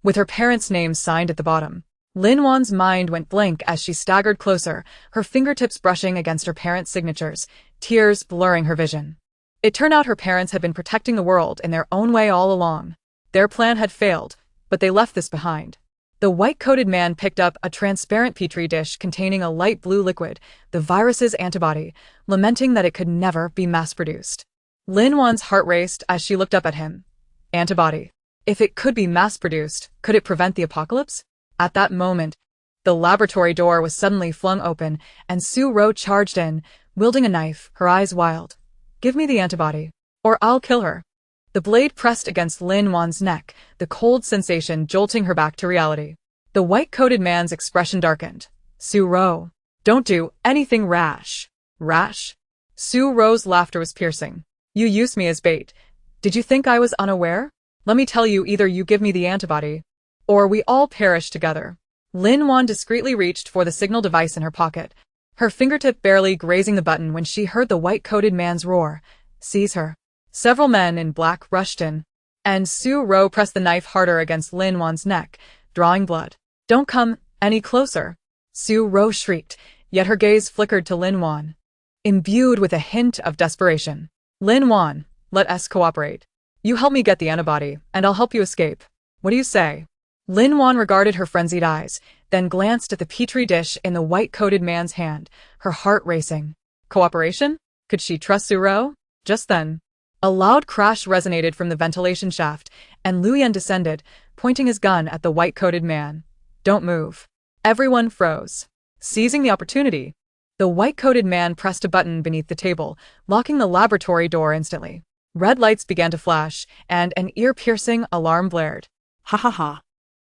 with her parents' names signed at the bottom. Lin Wan's mind went blank as she staggered closer, her fingertips brushing against her parents' signatures, tears blurring her vision. It turned out her parents had been protecting the world in their own way all along. Their plan had failed, but they left this behind. The white-coated man picked up a transparent petri dish containing a light blue liquid, the virus's antibody, lamenting that it could never be mass-produced. Lin Wan's heart raced as she looked up at him. Antibody. If it could be mass-produced, could it prevent the apocalypse? At that moment, the laboratory door was suddenly flung open, and Su Ro charged in, wielding a knife, her eyes wild. "Give me the antibody, or I'll kill her." The blade pressed against Lin Wan's neck, the cold sensation jolting her back to reality. The white-coated man's expression darkened. "Su Ro, don't do anything rash." "Rash?" Su Ro's laughter was piercing. "You used me as bait. Did you think I was unaware? Let me tell you, either you give me the antibody, or we all perish together." Lin Wan discreetly reached for the signal device in her pocket, her fingertip barely grazing the button when she heard the white-coated man's roar. "Seize her." Several men in black rushed in, and Su Ro pressed the knife harder against Lin Wan's neck, drawing blood. "Don't come any closer." Su Ro shrieked, yet her gaze flickered to Lin Wan, imbued with a hint of desperation. "Lin Wan, let us cooperate. You help me get the antibody, and I'll help you escape. What do you say?" Lin Wan regarded her frenzied eyes, then glanced at the petri dish in the white-coated man's hand, her heart racing. Cooperation? Could she trust Su Ro? Just then, a loud crash resonated from the ventilation shaft, and Liu Yan descended, pointing his gun at the white-coated man. "Don't move." Everyone froze. Seizing the opportunity, the white-coated man pressed a button beneath the table, locking the laboratory door instantly. Red lights began to flash, and an ear-piercing alarm blared. Ha ha ha.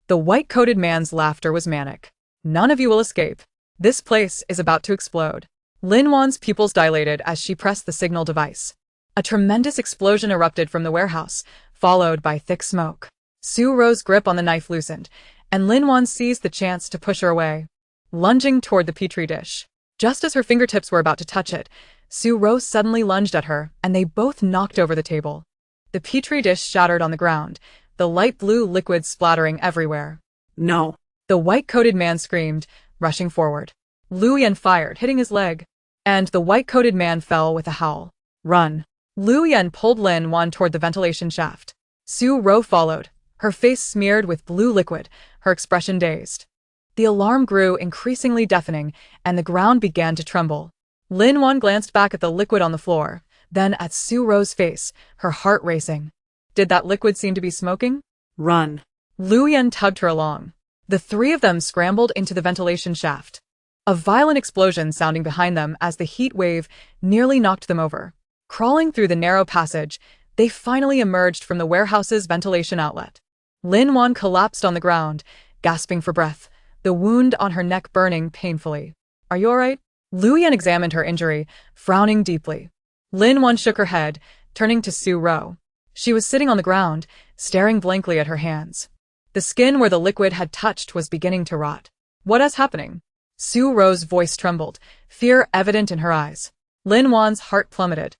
The white-coated man's laughter was manic. "None of you will escape. This place is about to explode." Lin Wan's pupils dilated as she pressed the signal device. A tremendous explosion erupted from the warehouse, followed by thick smoke. Su Ro's grip on the knife loosened, and Lin Wan seized the chance to push her away, lunging toward the petri dish. Just as her fingertips were about to touch it, Su Ro suddenly lunged at her, and they both knocked over the table. The petri dish shattered on the ground, the light blue liquid splattering everywhere. No. The white-coated man screamed, rushing forward. Lu Yan fired, hitting his leg, and the white-coated man fell with a howl. Run. Lu Yan pulled Lin Wan toward the ventilation shaft. Su Ro followed, her face smeared with blue liquid, her expression dazed. The alarm grew increasingly deafening, and the ground began to tremble. Lin Wan glanced back at the liquid on the floor, then at Su Ro's face, her heart racing. Did that liquid seem to be smoking? Run. Lu Yan tugged her along. The three of them scrambled into the ventilation shaft. A violent explosion sounding behind them as the heat wave nearly knocked them over. Crawling through the narrow passage, they finally emerged from the warehouse's ventilation outlet. Lin Wan collapsed on the ground, gasping for breath, the wound on her neck burning painfully. Are you all right? Lu Yan examined her injury, frowning deeply. Lin Wan shook her head, turning to Su Ro. She was sitting on the ground, staring blankly at her hands. The skin where the liquid had touched was beginning to rot. What is happening? Su Ro's voice trembled, fear evident in her eyes. Lin Wan's heart plummeted.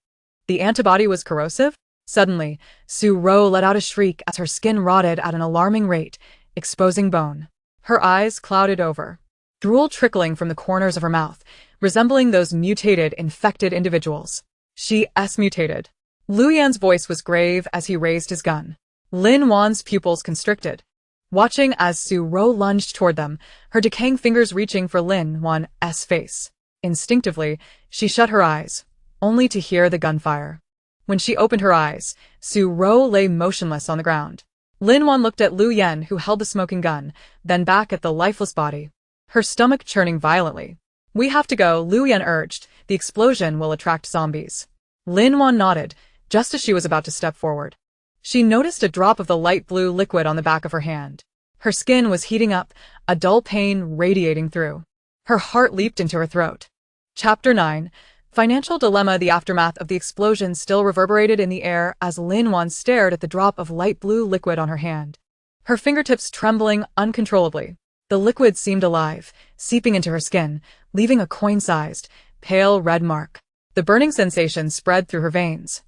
The antibody was corrosive? Suddenly, Su Ro let out a shriek as her skin rotted at an alarming rate, exposing bone. Her eyes clouded over, drool trickling from the corners of her mouth, resembling those mutated, infected individuals. She mutated. Lu Yan's voice was grave as he raised his gun. Lin Wan's pupils constricted, watching as Su Ro lunged toward them, her decaying fingers reaching for Lin Wan's face. Instinctively, she shut her eyes, only to hear the gunfire. When she opened her eyes, Su Ro lay motionless on the ground. Lin Wan looked at Lu Yan, who held the smoking gun, then back at the lifeless body, her stomach churning violently. We have to go, Lu Yan urged. The explosion will attract zombies. Lin Wan nodded, just as she was about to step forward. She noticed a drop of the light blue liquid on the back of her hand. Her skin was heating up, a dull pain radiating through. Her heart leaped into her throat. Chapter 9. Financial dilemma. The aftermath of the explosion still reverberated in the air as Lin Wan stared at the drop of light blue liquid on her hand. Her fingertips trembling uncontrollably. The liquid seemed alive, seeping into her skin, leaving a coin-sized, pale red mark. The burning sensation spread through her veins,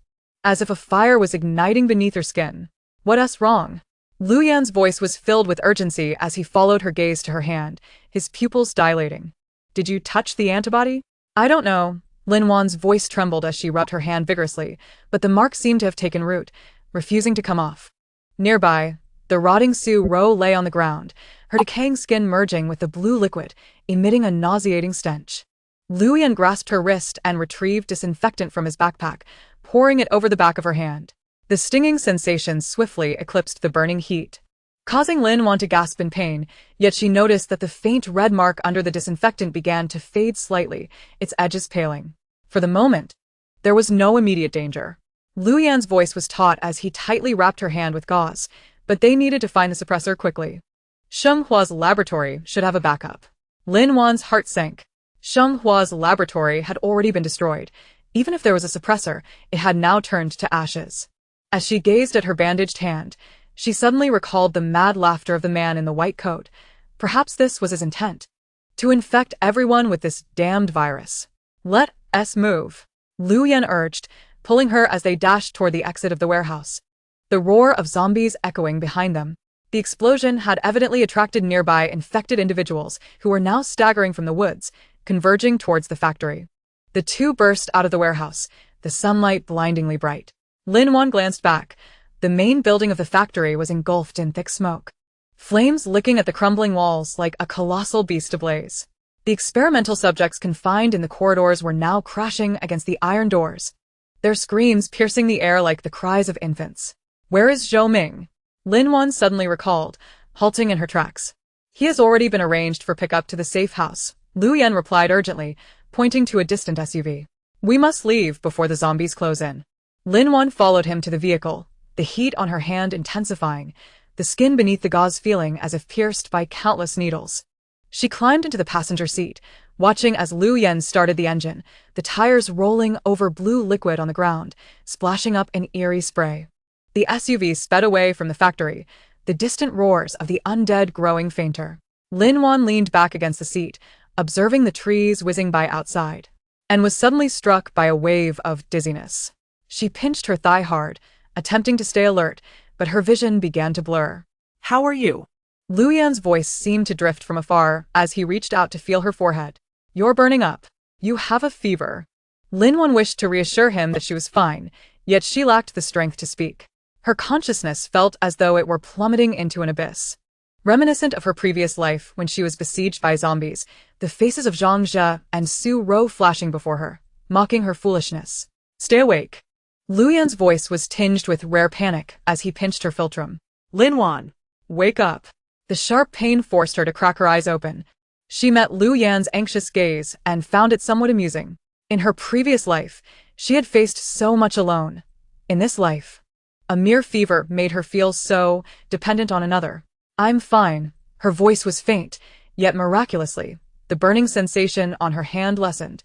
as if a fire was igniting beneath her skin. What's wrong? Lu Yan's voice was filled with urgency as he followed her gaze to her hand, his pupils dilating. Did you touch the antibody? I don't know. Lin Wan's voice trembled as she rubbed her hand vigorously, but the mark seemed to have taken root, refusing to come off. Nearby, the rotting Su Ro lay on the ground, her decaying skin merging with the blue liquid, emitting a nauseating stench. Lu Yan grasped her wrist and retrieved disinfectant from his backpack, pouring it over the back of her hand. The stinging sensation swiftly eclipsed the burning heat, causing Lin Wan to gasp in pain, yet she noticed that the faint red mark under the disinfectant began to fade slightly, its edges paling. For the moment, there was no immediate danger. Lu Yan's voice was taut as he tightly wrapped her hand with gauze, but they needed to find the suppressor quickly. Sheng Hua's laboratory should have a backup. Lin Wan's heart sank. Sheng Hua's laboratory had already been destroyed. Even if there was a suppressor, it had now turned to ashes. As she gazed at her bandaged hand, she suddenly recalled the mad laughter of the man in the white coat. Perhaps this was his intent. To infect everyone with this damned virus. Let us move, Lu Yan urged, pulling her as they dashed toward the exit of the warehouse. The roar of zombies echoing behind them. The explosion had evidently attracted nearby infected individuals who were now staggering from the woods, converging towards the factory. The two burst out of the warehouse, the sunlight blindingly bright. Lin Wan glanced back. The main building of the factory was engulfed in thick smoke, flames licking at the crumbling walls like a colossal beast ablaze. The experimental subjects confined in the corridors were now crashing against the iron doors, their screams piercing the air like the cries of infants. Where is Zhou Ming? Lin Wan suddenly recalled, halting in her tracks. He has already been arranged for pickup to the safe house, Lu Yan replied urgently, pointing to a distant SUV. We must leave before the zombies close in. Lin Wan followed him to the vehicle, the heat on her hand intensifying, the skin beneath the gauze feeling as if pierced by countless needles. She climbed into the passenger seat, watching as Lu Yan started the engine, the tires rolling over blue liquid on the ground, splashing up in eerie spray. The SUV sped away from the factory, the distant roars of the undead growing fainter. Lin Wan leaned back against the seat, observing the trees whizzing by outside, and was suddenly struck by a wave of dizziness. She pinched her thigh hard, attempting to stay alert, but her vision began to blur. How are you? Lu Yan's voice seemed to drift from afar as he reached out to feel her forehead. You're burning up. You have a fever. Lin Wan wished to reassure him that she was fine, yet she lacked the strength to speak. Her consciousness felt as though it were plummeting into an abyss. Reminiscent of her previous life when she was besieged by zombies, the faces of Zhang Jia and Su Rou flashing before her, mocking her foolishness. Stay awake. Lu Yan's voice was tinged with rare panic as he pinched her philtrum. Lin Wan. Wake up. The sharp pain forced her to crack her eyes open. She met Lu Yan's anxious gaze and found it somewhat amusing. In her previous life, she had faced so much alone. In this life, a mere fever made her feel so dependent on another. I'm fine. Her voice was faint, yet miraculously, the burning sensation on her hand lessened.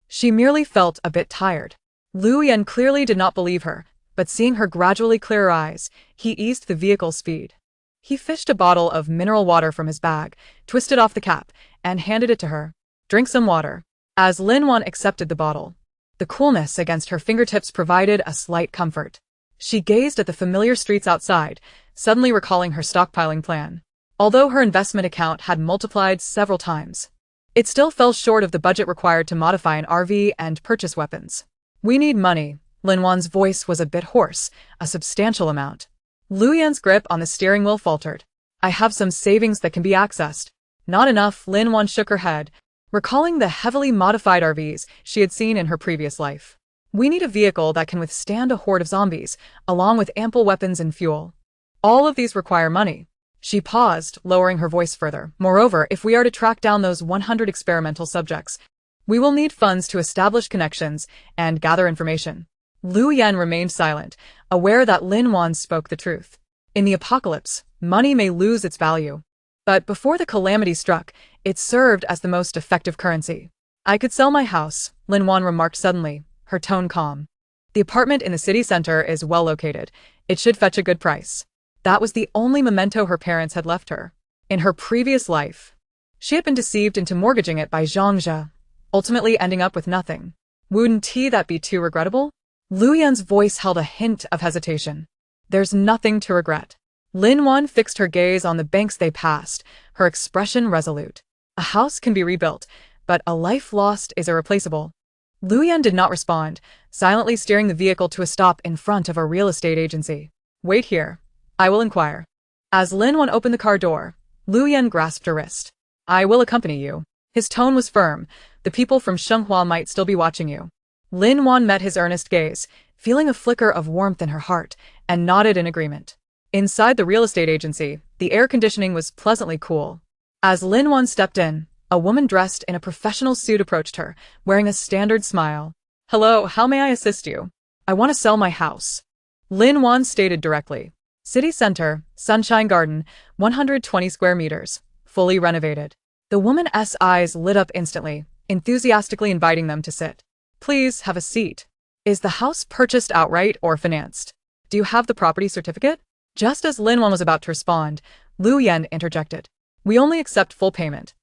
She merely felt a bit tired. Lu Yan clearly did not believe her, but seeing her gradually clear eyes, he eased the vehicle's speed. He fished a bottle of mineral water from his bag, twisted off the cap, and handed it to her. Drink some water. As Lin Wan accepted the bottle, the coolness against her fingertips provided a slight comfort. She gazed at the familiar streets outside, suddenly recalling her stockpiling plan. Although her investment account had multiplied several times, it still fell short of the budget required to modify an RV and purchase weapons. We need money. Lin Wan's voice was a bit hoarse, a substantial amount. Lu Yan's grip on the steering wheel faltered. I have some savings that can be accessed. Not enough. Lin Wan shook her head, recalling the heavily modified RVs she had seen in her previous life. We need a vehicle that can withstand a horde of zombies, along with ample weapons and fuel. All of these require money. She paused, lowering her voice further. Moreover, if we are to track down those 100 experimental subjects, we will need funds to establish connections and gather information. Lu Yan remained silent, aware that Lin Wan spoke the truth. In the apocalypse, money may lose its value. But before the calamity struck, it served as the most effective currency. I could sell my house, Lin Wan remarked suddenly, her tone calm. The apartment in the city center is well located. It should fetch a good price. That was the only memento her parents had left her. In her previous life, she had been deceived into mortgaging it by Zhang Jia, ultimately ending up with nothing. Wouldn't that be too regrettable? Lu Yan's voice held a hint of hesitation. There's nothing to regret. Lin Wan fixed her gaze on the banks they passed, her expression resolute. A house can be rebuilt, but a life lost is irreplaceable. Lu Yan did not respond, silently steering the vehicle to a stop in front of a real estate agency. Wait here. I will inquire. As Lin Wan opened the car door, Lu Yan grasped her wrist. I will accompany you. His tone was firm. The people from Shenghua might still be watching you. Lin Wan met his earnest gaze, feeling a flicker of warmth in her heart, and nodded in agreement. Inside the real estate agency, the air conditioning was pleasantly cool. As Lin Wan stepped in, a woman dressed in a professional suit approached her, wearing a standard smile. Hello, how may I assist you? I want to sell my house. Lin Wan stated directly. City Center, Sunshine Garden, 120 square meters, fully renovated. The woman's eyes lit up instantly, enthusiastically inviting them to sit. Please have a seat. Is the house purchased outright or financed? Do you have the property certificate? Just as Lin Wan was about to respond, Lu Yan interjected. We only accept full payment.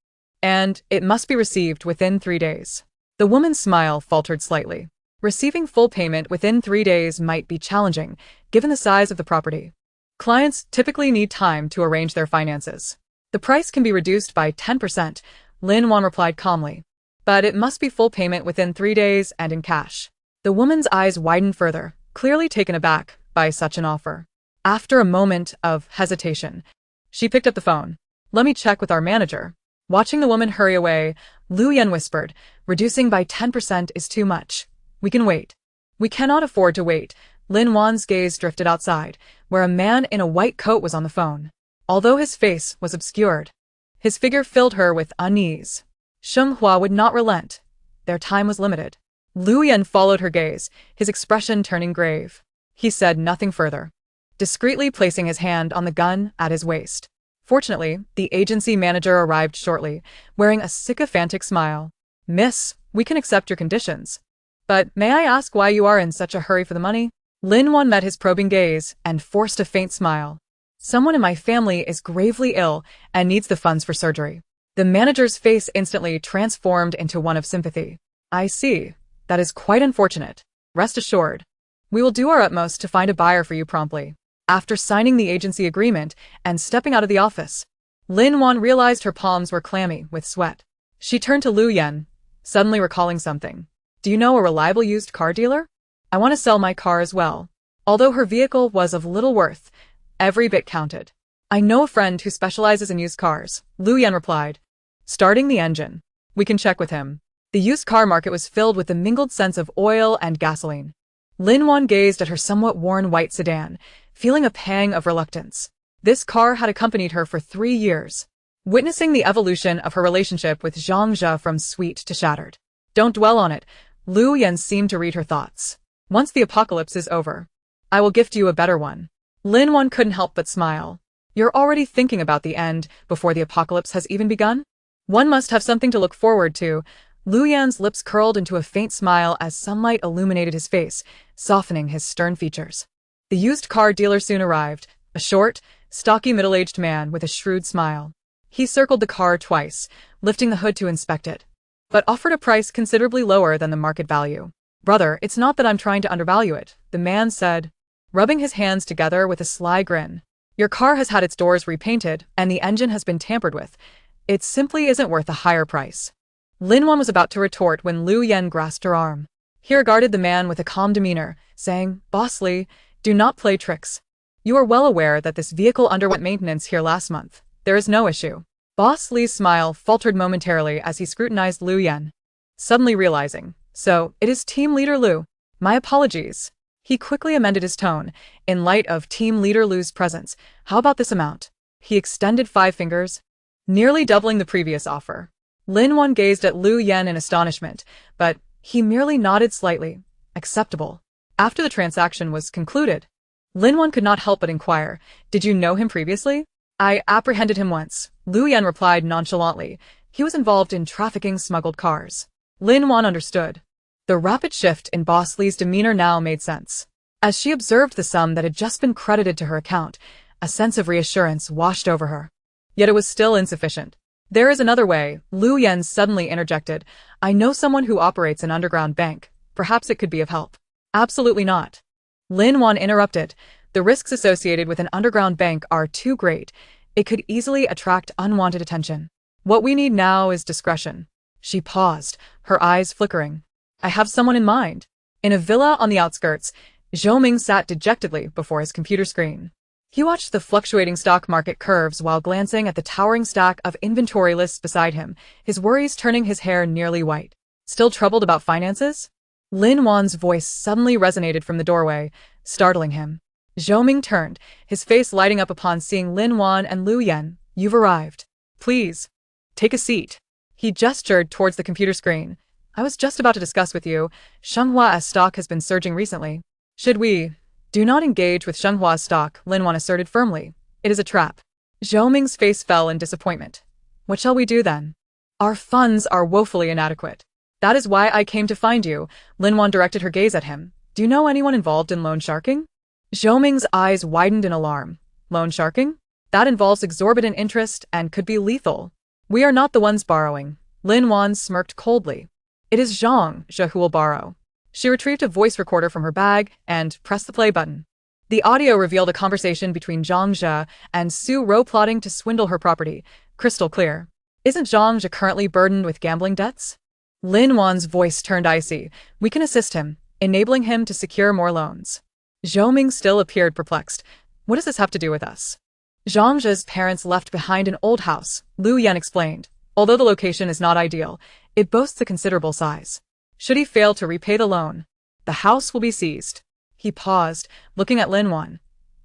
And it must be received within 3 days. The woman's smile faltered slightly. Receiving full payment within 3 days might be challenging, given the size of the property. Clients typically need time to arrange their finances. The price can be reduced by 10%, Lin Wan replied calmly. But it must be full payment within 3 days and in cash. The woman's eyes widened further, clearly taken aback by such an offer. After a moment of hesitation, she picked up the phone. Let me check with our manager. Watching the woman hurry away, Lu Yan whispered, reducing by 10% is too much. We can wait. We cannot afford to wait. Lin Wan's gaze drifted outside, where a man in a white coat was on the phone. Although his face was obscured, his figure filled her with unease. Shenghua would not relent. Their time was limited. Lu Yan followed her gaze, his expression turning grave. He said nothing further, discreetly placing his hand on the gun at his waist. Fortunately, the agency manager arrived shortly, wearing a sycophantic smile. Miss, we can accept your conditions. But may I ask why you are in such a hurry for the money? Lin Wan met his probing gaze and forced a faint smile. Someone in my family is gravely ill and needs the funds for surgery. The manager's face instantly transformed into one of sympathy. I see. That is quite unfortunate. Rest assured. We will do our utmost to find a buyer for you promptly. After signing the agency agreement and stepping out of the office, Lin Wan realized her palms were clammy with sweat. She turned to Lu Yan, suddenly recalling something. Do you know a reliable used car dealer? I want to sell my car as well. Although her vehicle was of little worth, every bit counted. I know a friend who specializes in used cars, Lu Yan replied. Starting the engine. We can check with him. The used car market was filled with the mingled scents of oil and gasoline. Lin Wan gazed at her somewhat worn white sedan, feeling a pang of reluctance. This car had accompanied her for 3 years, witnessing the evolution of her relationship with Zhang Zhe from sweet to shattered. Don't dwell on it. Lu Yan seemed to read her thoughts. Once the apocalypse is over, I will gift you a better one. Lin Wan couldn't help but smile. You're already thinking about the end before the apocalypse has even begun? One must have something to look forward to. Lu Yan's lips curled into a faint smile as sunlight illuminated his face, softening his stern features. The used car dealer soon arrived, a short, stocky middle-aged man with a shrewd smile. He circled the car twice, lifting the hood to inspect it, but offered a price considerably lower than the market value. Brother, it's not that I'm trying to undervalue it, the man said, rubbing his hands together with a sly grin. Your car has had its doors repainted, and the engine has been tampered with. It simply isn't worth a higher price. Lin Wan was about to retort when Lu Yan grasped her arm. He regarded the man with a calm demeanor, saying, Boss Li, do not play tricks. You are well aware that this vehicle underwent maintenance here last month. There is no issue. Boss Li's smile faltered momentarily as he scrutinized Lu Yan, suddenly realizing, so, it is Team Leader Lu. My apologies. He quickly amended his tone. In light of Team Leader Lu's presence, how about this amount? He extended 5 fingers, nearly doubling the previous offer. Lin Wan gazed at Lu Yan in astonishment, but he merely nodded slightly. Acceptable. After the transaction was concluded, Lin Wan could not help but inquire, did you know him previously? I apprehended him once, Lu Yan replied nonchalantly. He was involved in trafficking smuggled cars. Lin Wan understood. The rapid shift in Boss Li's demeanor now made sense. As she observed the sum that had just been credited to her account, a sense of reassurance washed over her. Yet it was still insufficient. There is another way, Lu Yan suddenly interjected. I know someone who operates an underground bank. Perhaps it could be of help. Absolutely not. Lin Wan interrupted. The risks associated with an underground bank are too great. It could easily attract unwanted attention. What we need now is discretion. She paused, her eyes flickering. I have someone in mind. In a villa on the outskirts, Zhou Ming sat dejectedly before his computer screen. He watched the fluctuating stock market curves while glancing at the towering stack of inventory lists beside him, his worries turning his hair nearly white. Still troubled about finances? Lin Wan's voice suddenly resonated from the doorway, startling him. Zhou Ming turned, his face lighting up upon seeing Lin Wan and Lu Yan. You've arrived. Please, take a seat. He gestured towards the computer screen. I was just about to discuss with you. Shenghua's stock has been surging recently. Should we? Do not engage with Shenghua's stock, Lin Wan asserted firmly. It is a trap. Zhou Ming's face fell in disappointment. What shall we do then? Our funds are woefully inadequate. That is why I came to find you. Lin Wan directed her gaze at him. Do you know anyone involved in loan sharking? Zhou Ming's eyes widened in alarm. Loan sharking? That involves exorbitant interest and could be lethal. We are not the ones borrowing. Lin Wan smirked coldly. It is Zhang Zhe who will borrow. She retrieved a voice recorder from her bag and pressed the play button. The audio revealed a conversation between Zhang Zhe and Su Ro plotting to swindle her property, crystal clear. Isn't Zhang Zhe currently burdened with gambling debts? Lin Wan's voice turned icy. We can assist him, enabling him to secure more loans. Zhou Ming still appeared perplexed. What does this have to do with us? Zhang Zhe's parents left behind an old house, Lu Yan explained. Although the location is not ideal, it boasts a considerable size. Should he fail to repay the loan, the house will be seized. He paused, looking at Lin Wan.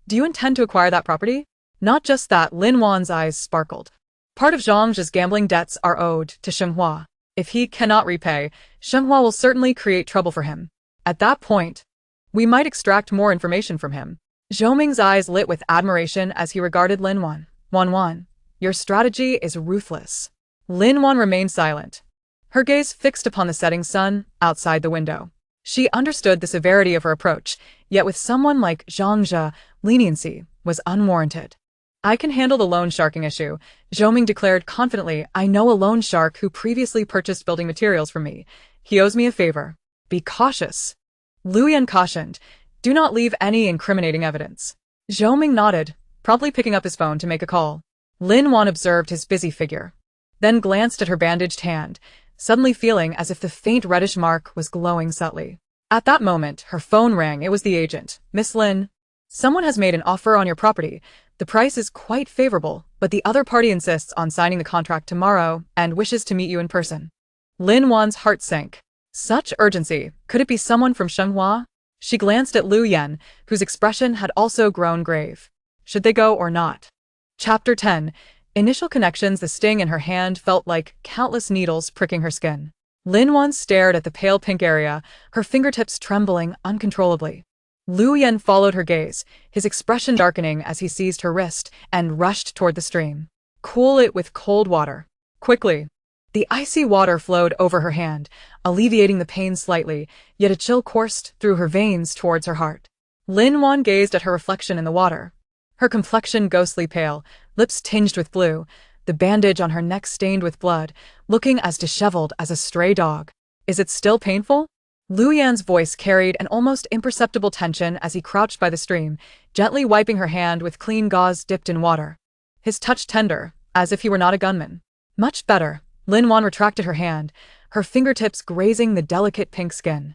Do you intend to acquire that property? Not just that, Lin Wan's eyes sparkled. Part of Zhang Zhe's gambling debts are owed to Shenghua. If he cannot repay, Shenghua will certainly create trouble for him. At that point, we might extract more information from him. Zhou Ming's eyes lit with admiration as he regarded Lin Wan. Wan, your strategy is ruthless. Lin Wan remained silent, her gaze fixed upon the setting sun outside the window. She understood the severity of her approach, yet with someone like Zhang Zhe, leniency was unwarranted. I can handle the loan sharking issue, Zhao Ming declared confidently. I know a loan shark who previously purchased building materials from me. He owes me a favor. Be cautious. Lu Yan cautioned. Do not leave any incriminating evidence. Zhao Ming nodded, promptly picking up his phone to make a call. Lin Wan observed his busy figure, then glanced at her bandaged hand, suddenly feeling as if the faint reddish mark was glowing subtly. At that moment, her phone rang. It was the agent. Miss Lin, someone has made an offer on your property. The price is quite favorable, but the other party insists on signing the contract tomorrow and wishes to meet you in person. Lin Wan's heart sank. Such urgency. Could it be someone from Shenhua? She glanced at Lu Yan, whose expression had also grown grave. Should they go or not? Chapter 10. Initial connections. The sting in her hand felt like countless needles pricking her skin. Lin Wan stared at the pale pink area, her fingertips trembling uncontrollably. Lu Yan followed her gaze, his expression darkening as he seized her wrist and rushed toward the stream. Cool it with cold water. Quickly. The icy water flowed over her hand, alleviating the pain slightly, yet a chill coursed through her veins towards her heart. Lin Wan gazed at her reflection in the water. Her complexion ghostly pale, lips tinged with blue, the bandage on her neck stained with blood, looking as disheveled as a stray dog. Is it still painful? Lu Yan's voice carried an almost imperceptible tension as he crouched by the stream, gently wiping her hand with clean gauze dipped in water. His touch tender, as if he were not a gunman. Much better. Lin Wan retracted her hand, her fingertips grazing the delicate pink skin.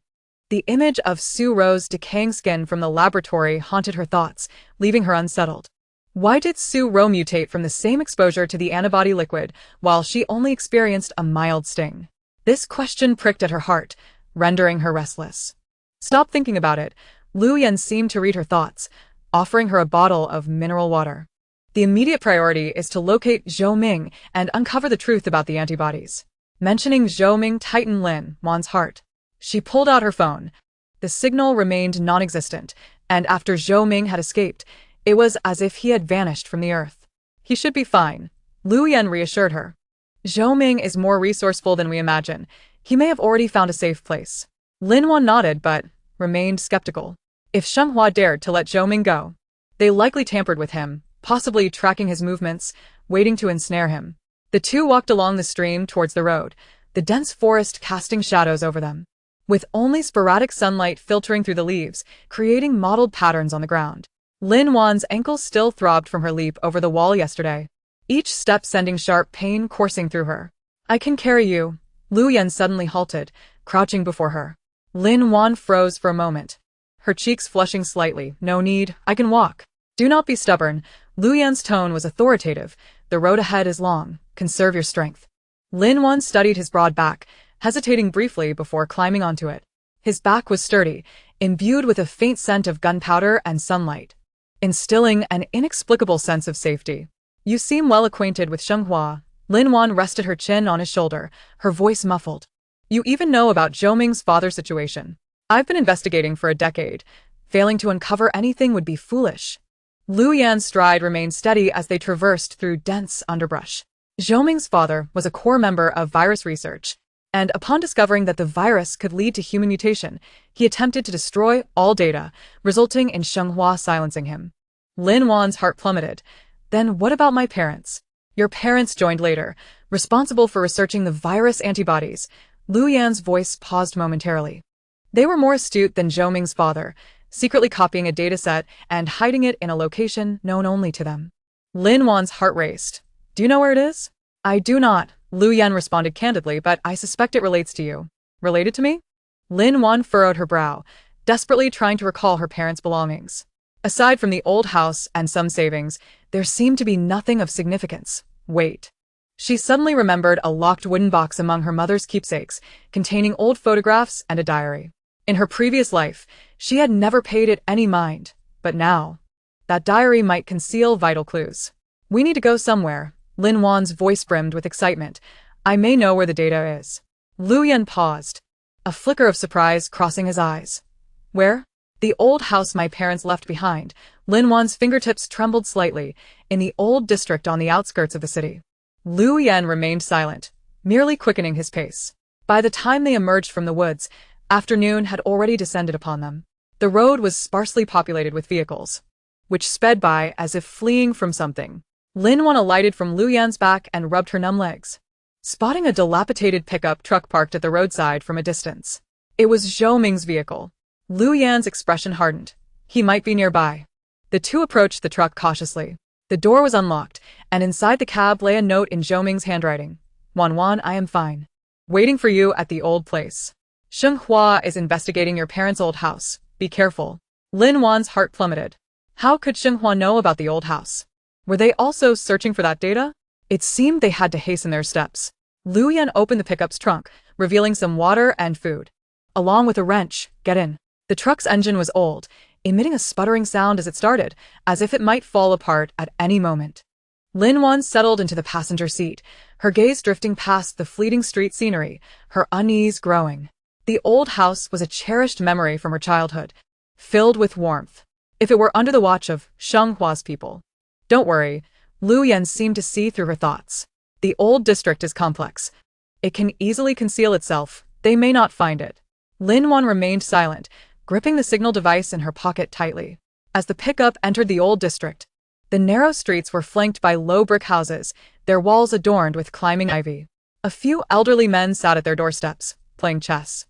The image of Su Ro's decaying skin from the laboratory haunted her thoughts, leaving her unsettled. Why did Su Ro mutate from the same exposure to the antibody liquid, while she only experienced a mild sting? This question pricked at her heart, rendering her restless. Stop thinking about it. Lu Yan seemed to read her thoughts, offering her a bottle of mineral water. The immediate priority is to locate Zhao Ming and uncover the truth about the antibodies. Mentioning Zhao Ming tightened Lin Wan's heart. She pulled out her phone. The signal remained non-existent, and after Zhao Ming had escaped, it was as if he had vanished from the earth. He should be fine, Lu Yan reassured her. Zhao Ming is more resourceful than we imagine. He may have already found a safe place. Lin Wan nodded but remained skeptical. If Shenhua dared to let Zhao Ming go, they likely tampered with him, possibly tracking his movements, waiting to ensnare him. The two walked along the stream towards the road, the dense forest casting shadows over them, with only sporadic sunlight filtering through the leaves, creating mottled patterns on the ground. Lin Wan's ankles still throbbed from her leap over the wall yesterday, each step sending sharp pain coursing through her. I can carry you. Lu Yan suddenly halted, crouching before her. Lin Wan froze for a moment, her cheeks flushing slightly. No need, I can walk. Do not be stubborn. Lu Yan's tone was authoritative. The road ahead is long. Conserve your strength. Lin Wan studied his broad back, hesitating briefly before climbing onto it. His back was sturdy, imbued with a faint scent of gunpowder and sunlight, instilling an inexplicable sense of safety. You seem well acquainted with Shenhua. Lin Wan rested her chin on his shoulder, her voice muffled. You even know about Zhao Ming's father's situation. I've been investigating for a decade. Failing to uncover anything would be foolish. Lu Yan's stride remained steady as they traversed through dense underbrush. Zhao Ming's father was a core member of virus research, and upon discovering that the virus could lead to human mutation, he attempted to destroy all data, resulting in Shenhua silencing him. Lin Wan's heart plummeted. Then what about my parents? Your parents joined later, responsible for researching the virus antibodies. Lu Yan's voice paused momentarily. They were more astute than Zhao Ming's father, secretly copying a dataset and hiding it in a location known only to them. Lin Wan's heart raced. Do you know where it is? I do not, Lu Yan responded candidly, but I suspect it relates to you. Related to me? Lin Wan furrowed her brow, desperately trying to recall her parents' belongings. Aside from the old house and some savings, there seemed to be nothing of significance. Wait. She suddenly remembered a locked wooden box among her mother's keepsakes, containing old photographs and a diary. In her previous life, she had never paid it any mind, but now, that diary might conceal vital clues. We need to go somewhere. Lin Wan's voice brimmed with excitement. I may know where the data is. Lu Yan paused, a flicker of surprise crossing his eyes. Where? The old house my parents left behind. Lin Wan's fingertips trembled slightly, in the old district on the outskirts of the city. Lu Yan remained silent, merely quickening his pace. By the time they emerged from the woods, afternoon had already descended upon them. The road was sparsely populated with vehicles. which sped by as if fleeing from something. Lin Wan alighted from Lu Yan's back and rubbed her numb legs, spotting a dilapidated pickup truck parked at the roadside from a distance. It was Zhou Ming's vehicle. Lu Yan's expression hardened. He might be nearby. The two approached the truck cautiously. The door was unlocked, and inside the cab lay a note in Zhou Ming's handwriting. Wan, I am fine. Waiting for you at the old place. Sheng Hua is investigating your parents' old house. Be careful. Lin Wan's heart plummeted. How could Sheng Hua know about the old house? Were they also searching for that data? It seemed they had to hasten their steps. Lu Yan opened the pickup's trunk, revealing some water and food. Along with a wrench, get in. The truck's engine was old, emitting a sputtering sound as it started, as if it might fall apart at any moment. Lin Wan settled into the passenger seat, her gaze drifting past the fleeting street scenery, her unease growing. The old house was a cherished memory from her childhood, filled with warmth. If it were under the watch of Sheng Hua's people. Don't worry, Lu Yan seemed to see through her thoughts. The old district is complex. It can easily conceal itself. They may not find it. Lin Wan remained silent, gripping the signal device in her pocket tightly. As the pickup entered the old district, the narrow streets were flanked by low brick houses, their walls adorned with climbing ivy. A few elderly men sat at their doorsteps, playing chess,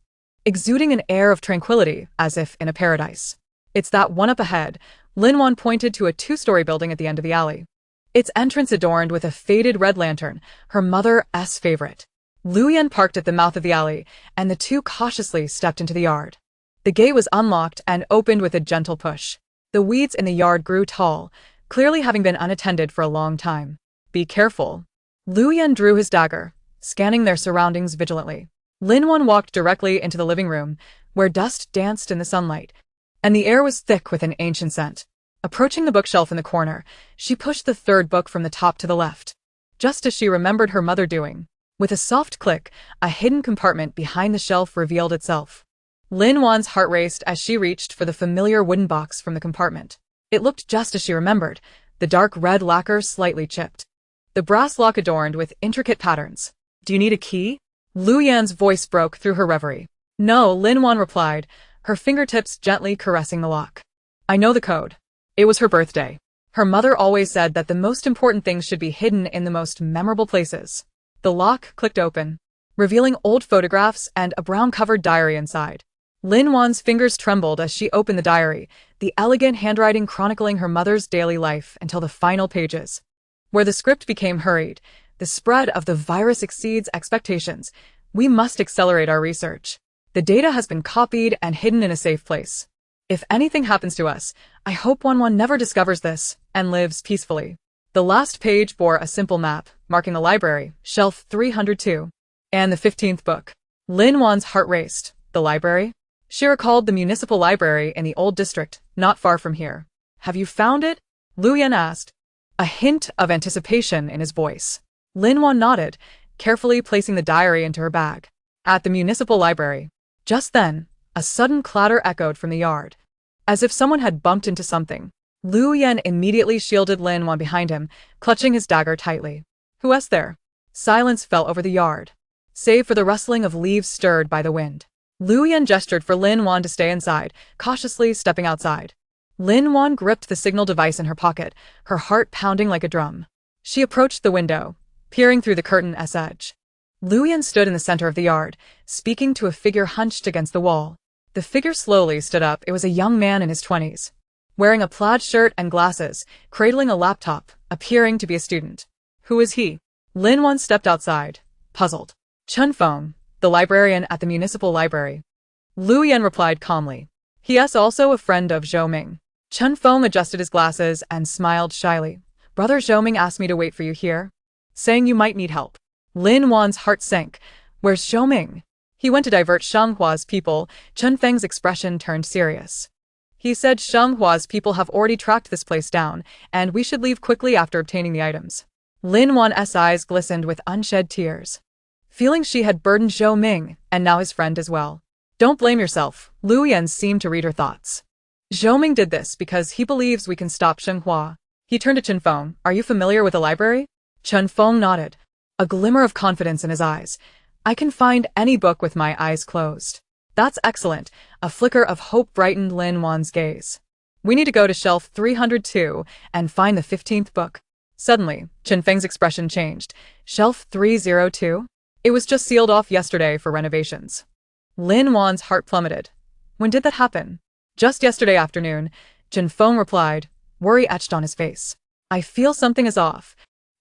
exuding an air of tranquility, as if in a paradise. It's that one up ahead. Lin Wan pointed to a two-story building at the end of the alley. Its entrance adorned with a faded red lantern, her mother's favorite. Lu Yan parked at the mouth of the alley, and the two cautiously stepped into the yard. The gate was unlocked and opened with a gentle push. The weeds in the yard grew tall, clearly having been unattended for a long time. Be careful. Lu Yan drew his dagger, scanning their surroundings vigilantly. Lin Wan walked directly into the living room, where dust danced in the sunlight, and the air was thick with an ancient scent. Approaching the bookshelf in the corner, she pushed the third book from the top to the left, just as she remembered her mother doing. With a soft click, a hidden compartment behind the shelf revealed itself. Lin Wan's heart raced as she reached for the familiar wooden box from the compartment. It looked just as she remembered, the dark red lacquer slightly chipped, the brass lock adorned with intricate patterns. Do you need a key? Lu Yan's voice broke through her reverie. No, Lin Wan replied, her fingertips gently caressing the lock. I know the code. It was her birthday. Her mother always said that the most important things should be hidden in the most memorable places. The lock clicked open, revealing old photographs and a brown-covered diary inside. Lin Wan's fingers trembled as she opened the diary, the elegant handwriting chronicling her mother's daily life until the final pages. Where the script became hurried, the spread of the virus exceeds expectations. We must accelerate our research. The data has been copied and hidden in a safe place. If anything happens to us, I hope Wan never discovers this and lives peacefully. The last page bore a simple map, marking the library, shelf 302, and the 15th book. Lin Wan's heart raced. The library? She recalled the municipal library in the old district, not far from here. Have you found it? Lu Yan asked, a hint of anticipation in his voice. Lin Wan nodded, carefully placing the diary into her bag. At the municipal library. Just then, a sudden clatter echoed from the yard. As if someone had bumped into something. Lu Yan immediately shielded Lin Wan behind him, clutching his dagger tightly. Who was there? Silence fell over the yard, save for the rustling of leaves stirred by the wind. Lu Yan gestured for Lin Wan to stay inside, cautiously stepping outside. Lin Wan gripped the signal device in her pocket, her heart pounding like a drum. She approached the window, peering through the curtain's edge. Lu Yan stood in the center of the yard, speaking to a figure hunched against the wall. The figure slowly stood up. It was a young man in his 20s, wearing a plaid shirt and glasses, cradling a laptop, appearing to be a student. Who is he? Lin Wan stepped outside, puzzled. Chen Feng, the librarian at the municipal library. Lu Yan replied calmly. He is also a friend of Zhou Ming. Chen Feng adjusted his glasses and smiled shyly. Brother Zhou Ming asked me to wait for you here, saying you might need help. Lin Wan's heart sank. Where's Zhou Ming? He went to divert Sheng Hua's people. Chen Feng's expression turned serious. He said Sheng Hua's people have already tracked this place down, and we should leave quickly after obtaining the items. Lin Wan's eyes glistened with unshed tears, feeling she had burdened Zhou Ming, and now his friend as well. Don't blame yourself. Lu Yan seemed to read her thoughts. Zhou Ming did this because he believes we can stop Sheng Hua. He turned to Chen Feng. Are you familiar with the library? Chen Feng nodded, a glimmer of confidence in his eyes. I can find any book with my eyes closed. That's excellent. A flicker of hope brightened Lin Wan's gaze. We need to go to shelf 302 and find the 15th book. Suddenly, Chen Feng's expression changed. Shelf 302? It was just sealed off yesterday for renovations. Lin Wan's heart plummeted. When did that happen? Just yesterday afternoon, Chen Feng replied, worry etched on his face. I feel something is off.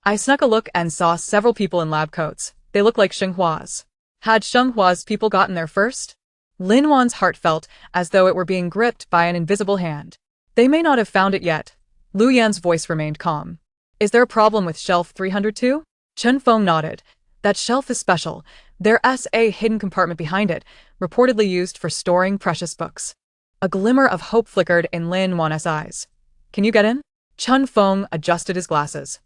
I snuck a look and saw several people in lab coats. They look like Shenghua's. Had Shenghua's people gotten there first? Lin Wan's heart felt as though it were being gripped by an invisible hand. They may not have found it yet. Lu Yan's voice remained calm. Is there a problem with shelf 302? Chen Feng nodded. That shelf is special. There's a hidden compartment behind it, reportedly used for storing precious books. A glimmer of hope flickered in Lin Wan's eyes. Can you get in? Chen Feng adjusted his glasses.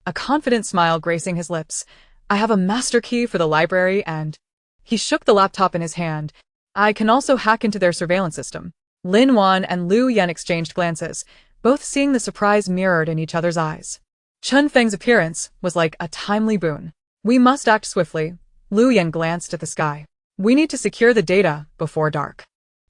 A confident smile gracing his lips. I have a master key for the library and… He shook the laptop in his hand. I can also hack into their surveillance system. Lin Wan and Lu Yan exchanged glances, both seeing the surprise mirrored in each other's eyes. Chen Feng's appearance was like a timely boon. We must act swiftly. Lu Yan glanced at the sky. We need to secure the data before dark.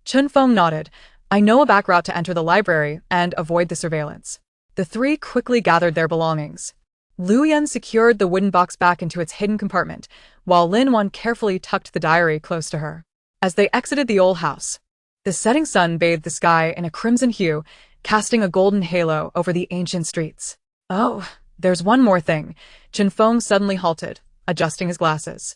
Chen Feng nodded. I know a back route to enter the library and avoid the surveillance. The three quickly gathered their belongings. Lu Yan secured the wooden box back into its hidden compartment, while Lin Wan carefully tucked the diary close to her. As they exited the old house, the setting sun bathed the sky in a crimson hue, casting a golden halo over the ancient streets. Oh, there's one more thing. Chen Feng suddenly halted, adjusting his glasses.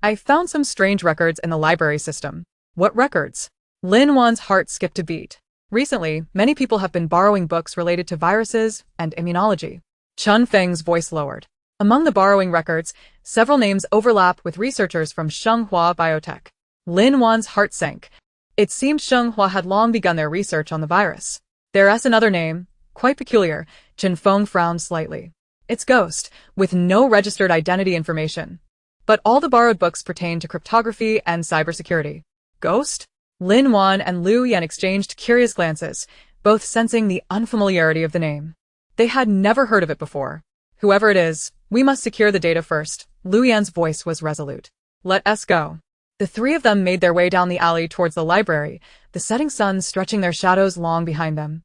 I found some strange records in the library system. What records? Lin Wan's heart skipped a beat. Recently, many people have been borrowing books related to viruses and immunology. Chen Feng's voice lowered. Among the borrowing records, several names overlap with researchers from Shenghua Biotech. Lin Wan's heart sank. It seemed Shenghua had long begun their research on the virus. There's another name, quite peculiar. Chen Feng frowned slightly. It's Ghost, with no registered identity information. But all the borrowed books pertain to cryptography and cybersecurity. Ghost? Lin Wan and Lu Yan exchanged curious glances, both sensing the unfamiliarity of the name. They had never heard of it before. Whoever it is, we must secure the data first. Lu Yan's voice was resolute. Let us go. The three of them made their way down the alley towards the library, the setting sun stretching their shadows long behind them.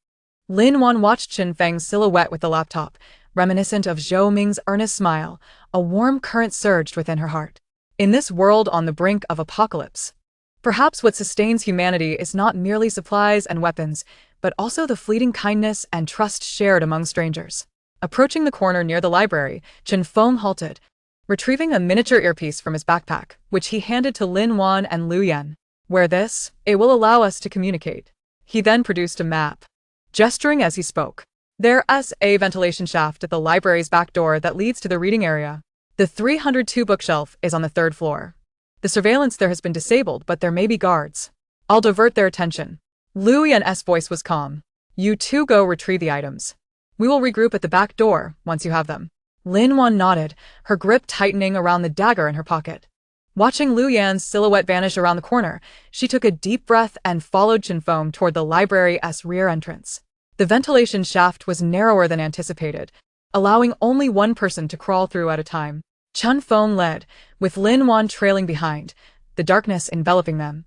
Lin Wan watched Chen Feng's silhouette with the laptop, reminiscent of Zhou Ming's earnest smile. A warm current surged within her heart. In this world on the brink of apocalypse, perhaps what sustains humanity is not merely supplies and weapons, but also the fleeting kindness and trust shared among strangers. Approaching the corner near the library, Chen Feng halted, retrieving a miniature earpiece from his backpack, which he handed to Lin Wan and Lu Yan. Wear this, it will allow us to communicate. He then produced a map. Gesturing as he spoke, there's a ventilation shaft at the library's back door that leads to the reading area. The 302 bookshelf is on the 3rd floor. The surveillance there has been disabled, but there may be guards. I'll divert their attention. Lu Yan's voice was calm. You two go retrieve the items. We will regroup at the back door once you have them. Lin Wan nodded, her grip tightening around the dagger in her pocket. Watching Lu Yan's silhouette vanish around the corner, she took a deep breath and followed Chen Feng toward the library's rear entrance. The ventilation shaft was narrower than anticipated, allowing only one person to crawl through at a time. Chen Feng led, with Lin Wan trailing behind, the darkness enveloping them,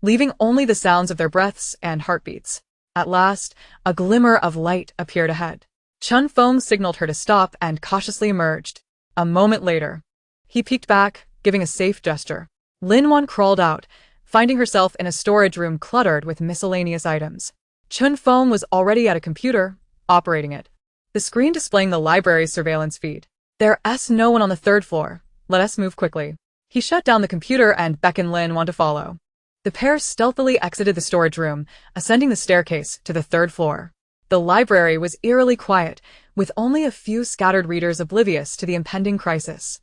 leaving only the sounds of their breaths and heartbeats. At last, a glimmer of light appeared ahead. Chen Feng signaled her to stop and cautiously emerged. A moment later, he peeked back, giving a safe gesture. Lin Wan crawled out, finding herself in a storage room cluttered with miscellaneous items. Chen Feng was already at a computer, operating it. The screen displaying the library's surveillance feed. There's no one on the 3rd floor. Let us move quickly. He shut down the computer and beckoned Lin Wan to follow. The pair stealthily exited the storage room, ascending the staircase to the 3rd floor. The library was eerily quiet, with only a few scattered readers oblivious to the impending crisis.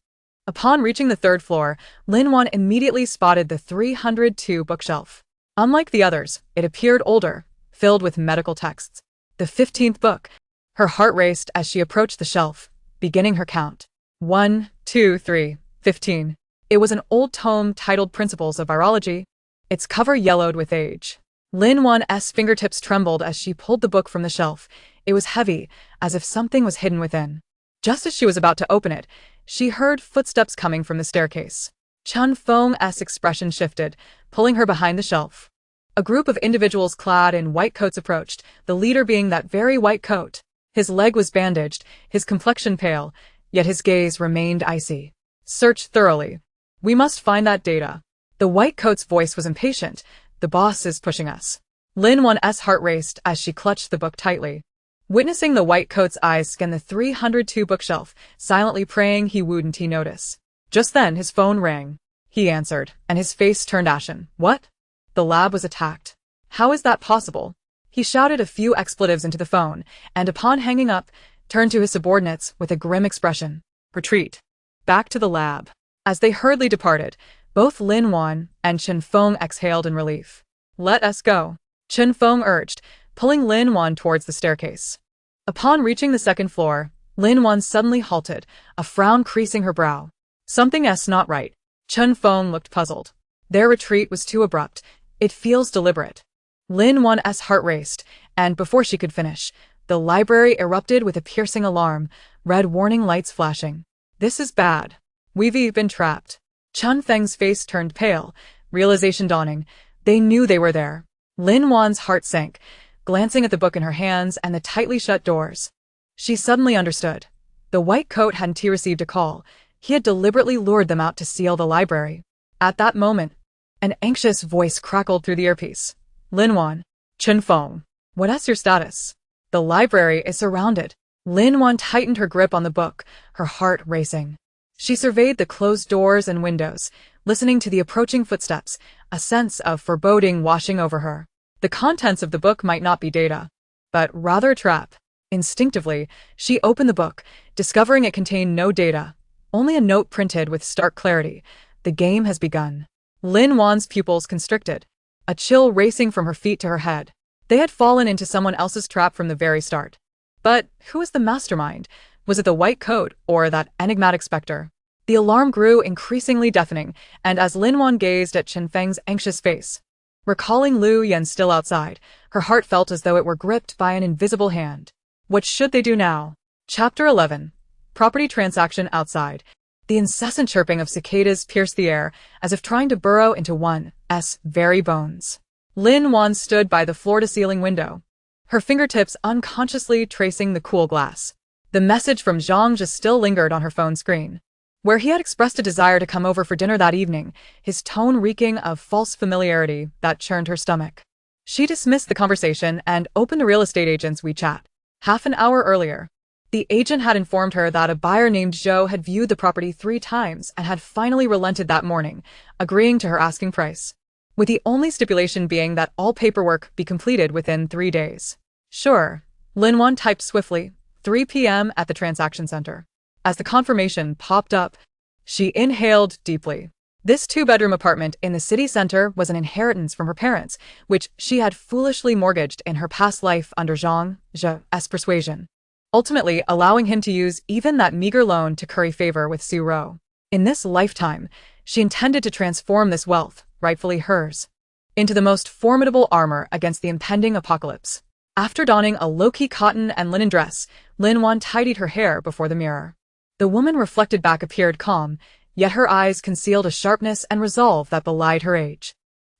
Upon reaching the 3rd floor, Lin Wan immediately spotted the 302 bookshelf. Unlike the others, it appeared older, filled with medical texts. The 15th book. Her heart raced as she approached the shelf, beginning her count. 1, 2, 3, 15. It was an old tome titled Principles of Virology, its cover yellowed with age. Lin Wan's fingertips trembled as she pulled the book from the shelf. It was heavy, as if something was hidden within. Just as she was about to open it, she heard footsteps coming from the staircase. Chen Feng's expression shifted, pulling her behind the shelf. A group of individuals clad in white coats approached, the leader being that very white coat. His leg was bandaged, his complexion pale, yet his gaze remained icy. Search thoroughly. We must find that data. The white coat's voice was impatient. The boss is pushing us. Lin Wan's heart raced as she clutched the book tightly. Witnessing the white coat's eyes scan the 302 bookshelf, silently praying he wouldn't notice. Just then his phone rang. He answered, and his face turned ashen. What? The lab was attacked. How is that possible? He shouted a few expletives into the phone, and upon hanging up, turned to his subordinates with a grim expression. Retreat. Back to the lab. As they hurriedly departed, both Lin Wan and Chen Feng exhaled in relief. Let us go, Chen Feng urged, pulling Lin Wan towards the staircase. Upon reaching the second floor, Lin Wan suddenly halted, a frown creasing her brow. Something's not right. Chen Feng looked puzzled. Their retreat was too abrupt. It feels deliberate. Lin Wan's heart raced, and before she could finish, the library erupted with a piercing alarm, red warning lights flashing. This is bad. We've been trapped. Chen Feng's face turned pale, realization dawning. They knew they were there. Lin Wan's heart sank, glancing at the book in her hands and the tightly shut doors. She suddenly understood. The white coat hadn't received a call. He had deliberately lured them out to seal the library. At that moment, an anxious voice crackled through the earpiece. Lin Wan. Chen Feng. What's your status? The library is surrounded. Lin Wan tightened her grip on the book, her heart racing. She surveyed the closed doors and windows, listening to the approaching footsteps, a sense of foreboding washing over her. The contents of the book might not be data, but rather a trap. Instinctively, she opened the book, discovering it contained no data, only a note printed with stark clarity. The game has begun. Lin Wan's pupils constricted, a chill racing from her feet to her head. They had fallen into someone else's trap from the very start. But who was the mastermind? Was it the white coat or that enigmatic specter? The alarm grew increasingly deafening, and as Lin Wan gazed at Chen Feng's anxious face, recalling Lu Yan still outside, her heart felt as though it were gripped by an invisible hand. What should they do now? Chapter 11. Property transaction outside. The incessant chirping of cicadas pierced the air, as if trying to burrow into one's very bones. Lin Wan stood by the floor-to-ceiling window, her fingertips unconsciously tracing the cool glass. The message from Zhang Jia still lingered on her phone screen. Where he had expressed a desire to come over for dinner that evening, his tone reeking of false familiarity that churned her stomach. She dismissed the conversation and opened the real estate agent's WeChat. Half an hour earlier, the agent had informed her that a buyer named Zhou had viewed the property 3 times and had finally relented that morning, agreeing to her asking price, with the only stipulation being that all paperwork be completed within 3 days. Sure, Lin Wan typed swiftly, 3 p.m. at the transaction center. As the confirmation popped up, she inhaled deeply. This 2-bedroom apartment in the city center was an inheritance from her parents, which she had foolishly mortgaged in her past life under Zhang Jia's persuasion, ultimately allowing him to use even that meager loan to curry favor with Su Rou. In this lifetime, she intended to transform this wealth, rightfully hers, into the most formidable armor against the impending apocalypse. After donning a low-key cotton and linen dress, Lin Wan tidied her hair before the mirror. The woman reflected back appeared calm, yet her eyes concealed a sharpness and resolve that belied her age.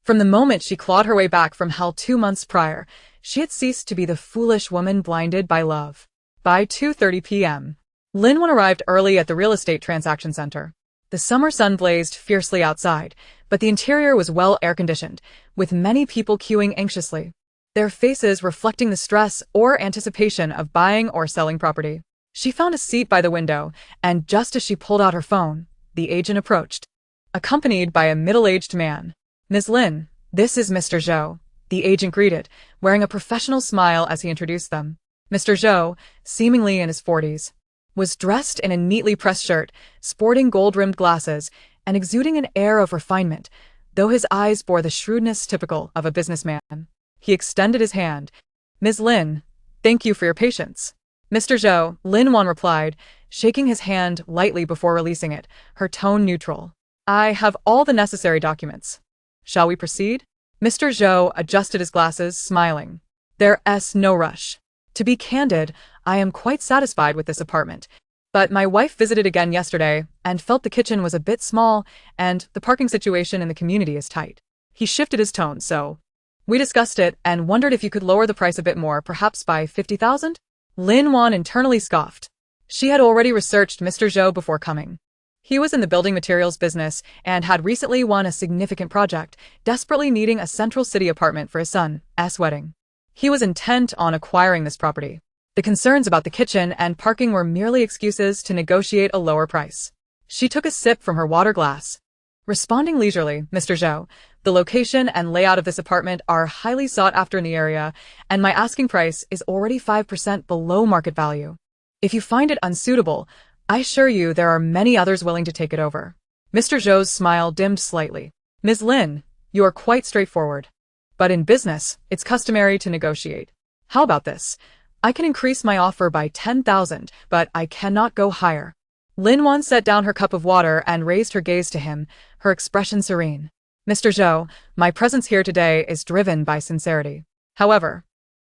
From the moment she clawed her way back from hell 2 months prior, she had ceased to be the foolish woman blinded by love. By 2:30 p.m., Lin Wan arrived early at the real estate transaction center. The summer sun blazed fiercely outside, but the interior was well air-conditioned, with many people queuing anxiously, their faces reflecting the stress or anticipation of buying or selling property. She found a seat by the window, and just as she pulled out her phone, the agent approached, accompanied by a middle-aged man. Ms. Lin, this is Mr. Zhou, the agent greeted, wearing a professional smile as he introduced them. Mr. Zhou, seemingly in his 40s, was dressed in a neatly pressed shirt, sporting gold-rimmed glasses, and exuding an air of refinement, though his eyes bore the shrewdness typical of a businessman. He extended his hand. Ms. Lin, thank you for your patience. Mr. Zhou, Lin Wan replied, shaking his hand lightly before releasing it, her tone neutral. I have all the necessary documents. Shall we proceed? Mr. Zhou adjusted his glasses, smiling. There's no rush. To be candid, I am quite satisfied with this apartment, but my wife visited again yesterday and felt the kitchen was a bit small and the parking situation in the community is tight. He shifted his tone, so We discussed it and wondered if you could lower the price a bit more, perhaps by 50,000? Lin Wan internally scoffed. She had already researched Mr. Zhou before coming. He was in the building materials business and had recently won a significant project, desperately needing a central city apartment for his son's wedding. He was intent on acquiring this property. The concerns about the kitchen and parking were merely excuses to negotiate a lower price. She took a sip from her water glass. Responding leisurely, Mr. Zhou, the location and layout of this apartment are highly sought after in the area, and my asking price is already 5% below market value. If you find it unsuitable, I assure you there are many others willing to take it over. Mr. Zhou's smile dimmed slightly. Ms. Lin, you are quite straightforward. But in business, it's customary to negotiate. How about this? I can increase my offer by 10,000, but I cannot go higher. Lin Wan set down her cup of water and raised her gaze to him, her expression serene. Mr. Zhou, my presence here today is driven by sincerity. However,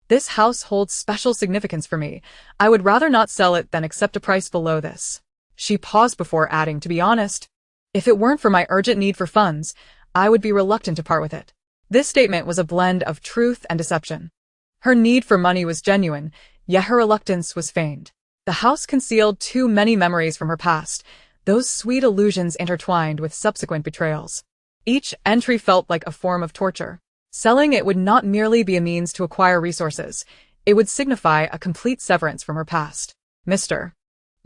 this house holds special significance for me. I would rather not sell it than accept a price below this. She paused before adding, to be honest, if it weren't for my urgent need for funds, I would be reluctant to part with it. This statement was a blend of truth and deception. Her need for money was genuine, yet her reluctance was feigned. The house concealed too many memories from her past, those sweet illusions intertwined with subsequent betrayals. Each entry felt like a form of torture. Selling it would not merely be a means to acquire resources, it would signify a complete severance from her past. Mr.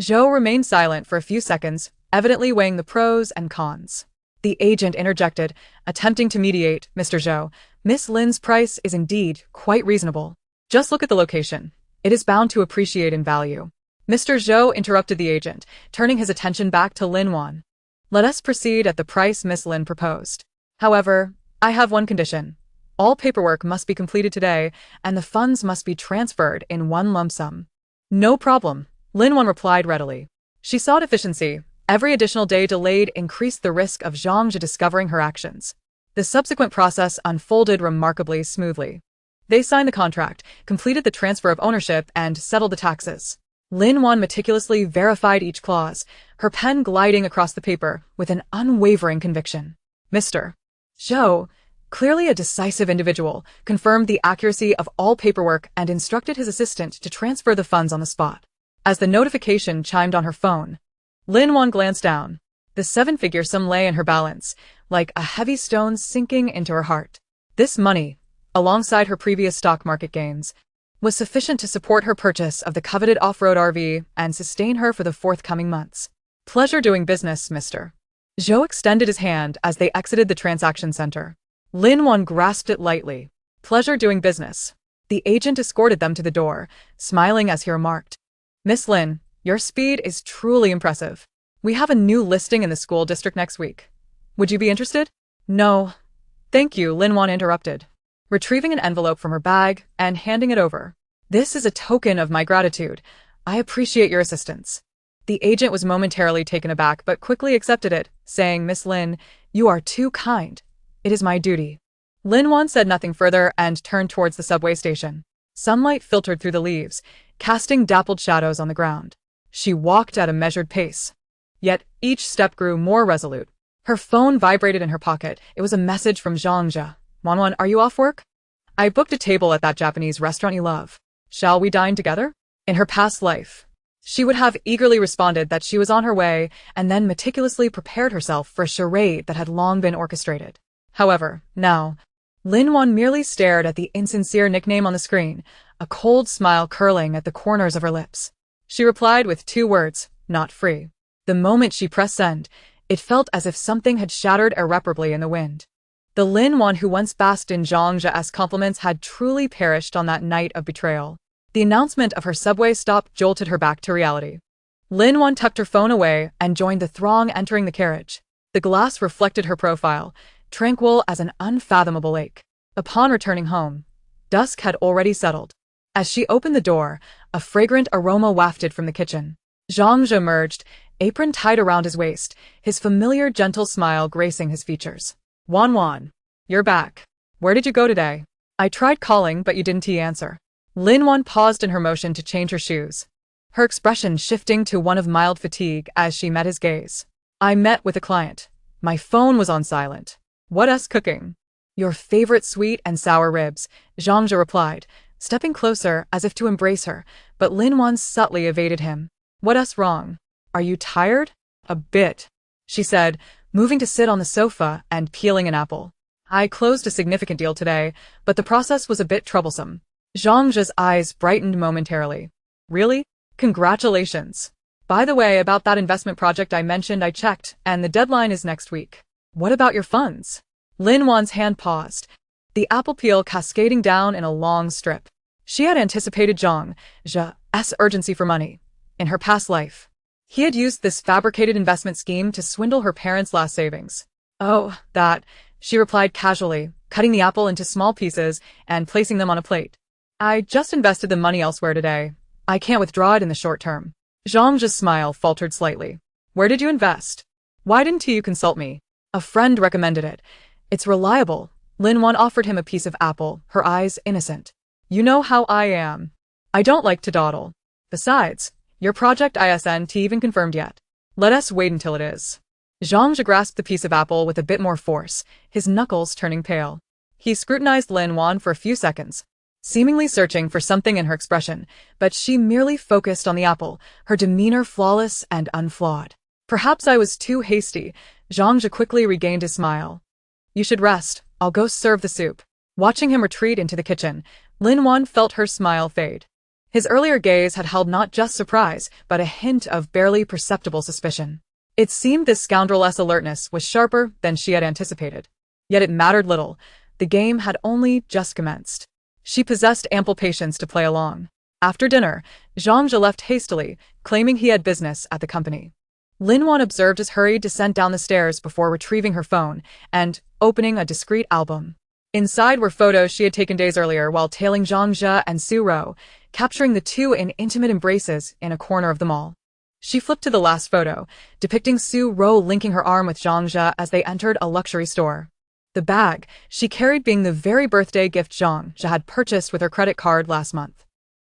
Zhou remained silent for a few seconds, evidently weighing the pros and cons. The agent interjected, attempting to mediate. Mr. Zhou, Miss Lin's price is indeed quite reasonable. Just look at the location. It is bound to appreciate in value. Mr. Zhou interrupted the agent, turning his attention back to Lin Wan. Let us proceed at the price Miss Lin proposed. However, I have one condition. All paperwork must be completed today, and the funds must be transferred in one lump sum. No problem, Lin Wan replied readily. She sought efficiency. Every additional day delayed increased the risk of Zhao Yu discovering her actions. The subsequent process unfolded remarkably smoothly. They signed the contract, completed the transfer of ownership, and settled the taxes. Lin Wan meticulously verified each clause, her pen gliding across the paper with an unwavering conviction. Mr. Zhou, clearly a decisive individual, confirmed the accuracy of all paperwork and instructed his assistant to transfer the funds on the spot. As the notification chimed on her phone, Lin Wan glanced down. The 7-figure sum lay in her balance, like a heavy stone sinking into her heart. This money, alongside her previous stock market gains, was sufficient to support her purchase of the coveted off-road RV and sustain her for the forthcoming months. Pleasure doing business, Mr. Zhou extended his hand as they exited the transaction center. Lin Wan grasped it lightly. Pleasure doing business. The agent escorted them to the door, smiling as he remarked, Miss Lin, your speed is truly impressive. We have a new listing in the school district next week. Would you be interested? No. Thank you, Lin Wan interrupted, retrieving an envelope from her bag and handing it over. This is a token of my gratitude. I appreciate your assistance. The agent was momentarily taken aback but quickly accepted it, saying, Miss Lin, you are too kind. It is my duty. Lin Wan said nothing further and turned towards the subway station. Sunlight filtered through the leaves, casting dappled shadows on the ground. She walked at a measured pace. Yet each step grew more resolute. Her phone vibrated in her pocket. It was a message from Zhao Yu. Wan, are you off work? I booked a table at that Japanese restaurant you love. Shall we dine together? In her past life, she would have eagerly responded that she was on her way and then meticulously prepared herself for a charade that had long been orchestrated. However, now, Lin Wan merely stared at the insincere nickname on the screen, a cold smile curling at the corners of her lips. She replied with 2 words, not free. The moment she pressed send, it felt as if something had shattered irreparably in the wind. The Lin Wan who once basked in Zhao Yu's compliments had truly perished on that night of betrayal. The announcement of her subway stop jolted her back to reality. Lin Wan tucked her phone away and joined the throng entering the carriage. The glass reflected her profile, tranquil as an unfathomable lake. Upon returning home, dusk had already settled. As she opened the door, a fragrant aroma wafted from the kitchen. Zhao Yu emerged, apron tied around his waist, his familiar gentle smile gracing his features. Wan, you're back. Where did you go today? I tried calling, but you didn't answer. Lin Wan paused in her motion to change her shoes, her expression shifting to one of mild fatigue as she met his gaze. I met with a client. My phone was on silent. What cooking? Your favorite sweet and sour ribs, Zhang Zhe replied, stepping closer as if to embrace her, but Lin Wan subtly evaded him. What's wrong? Are you tired? A bit, she said, moving to sit on the sofa and peeling an apple. I closed a significant deal today, but the process was a bit troublesome. Zhang Zhe's eyes brightened momentarily. Really? Congratulations. By the way, about that investment project I mentioned, I checked, and the deadline is next week. What about your funds? Lin Wan's hand paused, the apple peel cascading down in a long strip. She had anticipated Zhang Zhe's urgency for money. In her past life, he had used this fabricated investment scheme to swindle her parents' last savings. Oh, that, she replied casually, cutting the apple into small pieces and placing them on a plate. I just invested the money elsewhere today. I can't withdraw it in the short term. Zhang Zhe's smile faltered slightly. Where did you invest? Why didn't you consult me? A friend recommended it. It's reliable. Lin Wan offered him a piece of apple, her eyes innocent. You know how I am. I don't like to dawdle. Besides, your project isn't even confirmed yet. Let us wait until it is. Zhang Zhe grasped the piece of apple with a bit more force, his knuckles turning pale. He scrutinized Lin Wan for a few seconds, seemingly searching for something in her expression, but she merely focused on the apple, her demeanor flawless and unflawed. Perhaps I was too hasty. Zhang Zhe quickly regained his smile. You should rest. I'll go serve the soup. Watching him retreat into the kitchen, Lin Wan felt her smile fade. His earlier gaze had held not just surprise, but a hint of barely perceptible suspicion. It seemed this scoundrel's alertness was sharper than she had anticipated. Yet it mattered little. The game had only just commenced. She possessed ample patience to play along. After dinner, Zhang Zhe left hastily, claiming he had business at the company. Lin Wan observed his hurried descent down the stairs before retrieving her phone and opening a discreet album. Inside were photos she had taken days earlier while tailing Zhang Zhe and Su Rou, capturing the two in intimate embraces in a corner of the mall. She flipped to the last photo, depicting Su Rou linking her arm with Zhang Zhe as they entered a luxury store. The bag she carried being the very birthday gift Zhang Zhe had purchased with her credit card last month.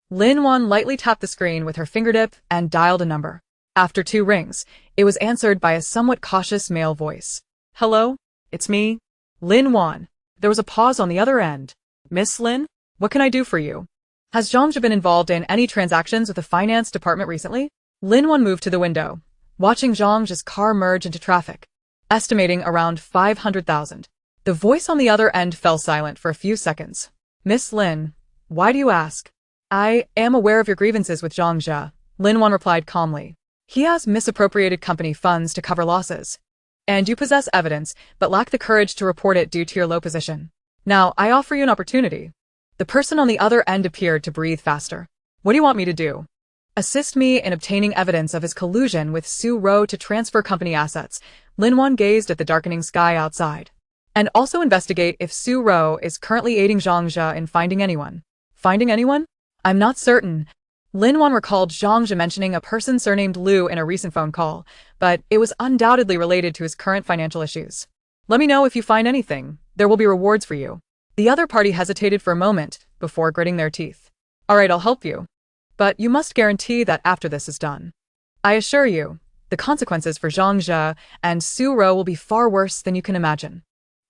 Lin Wan lightly tapped the screen with her fingertip and dialed a number. After 2 rings, it was answered by a somewhat cautious male voice. Hello? It's me, Lin Wan. There was a pause on the other end. Miss Lin? What can I do for you? Has Zhang Zhe been involved in any transactions with the finance department recently? Lin Wan moved to the window, watching Zhang Zhe's car merge into traffic, estimating around 500,000. The voice on the other end fell silent for a few seconds. Miss Lin, why do you ask? I am aware of your grievances with Zhang Zhe, Lin Wan replied calmly. He has misappropriated company funds to cover losses. And you possess evidence, but lack the courage to report it due to your low position. Now, I offer you an opportunity. The person on the other end appeared to breathe faster. What do you want me to do? Assist me in obtaining evidence of his collusion with Su Rou to transfer company assets. Lin Wan gazed at the darkening sky outside. And also investigate if Su Rou is currently aiding Zhang Zhe in finding anyone. Finding anyone? I'm not certain. Lin Wan recalled Zhang Zhe mentioning a person surnamed Liu in a recent phone call, but it was undoubtedly related to his current financial issues. Let me know if you find anything. There will be rewards for you. The other party hesitated for a moment before gritting their teeth. All right, I'll help you. But you must guarantee that after this is done. I assure you, the consequences for Zhang Zhe and Su Rou will be far worse than you can imagine.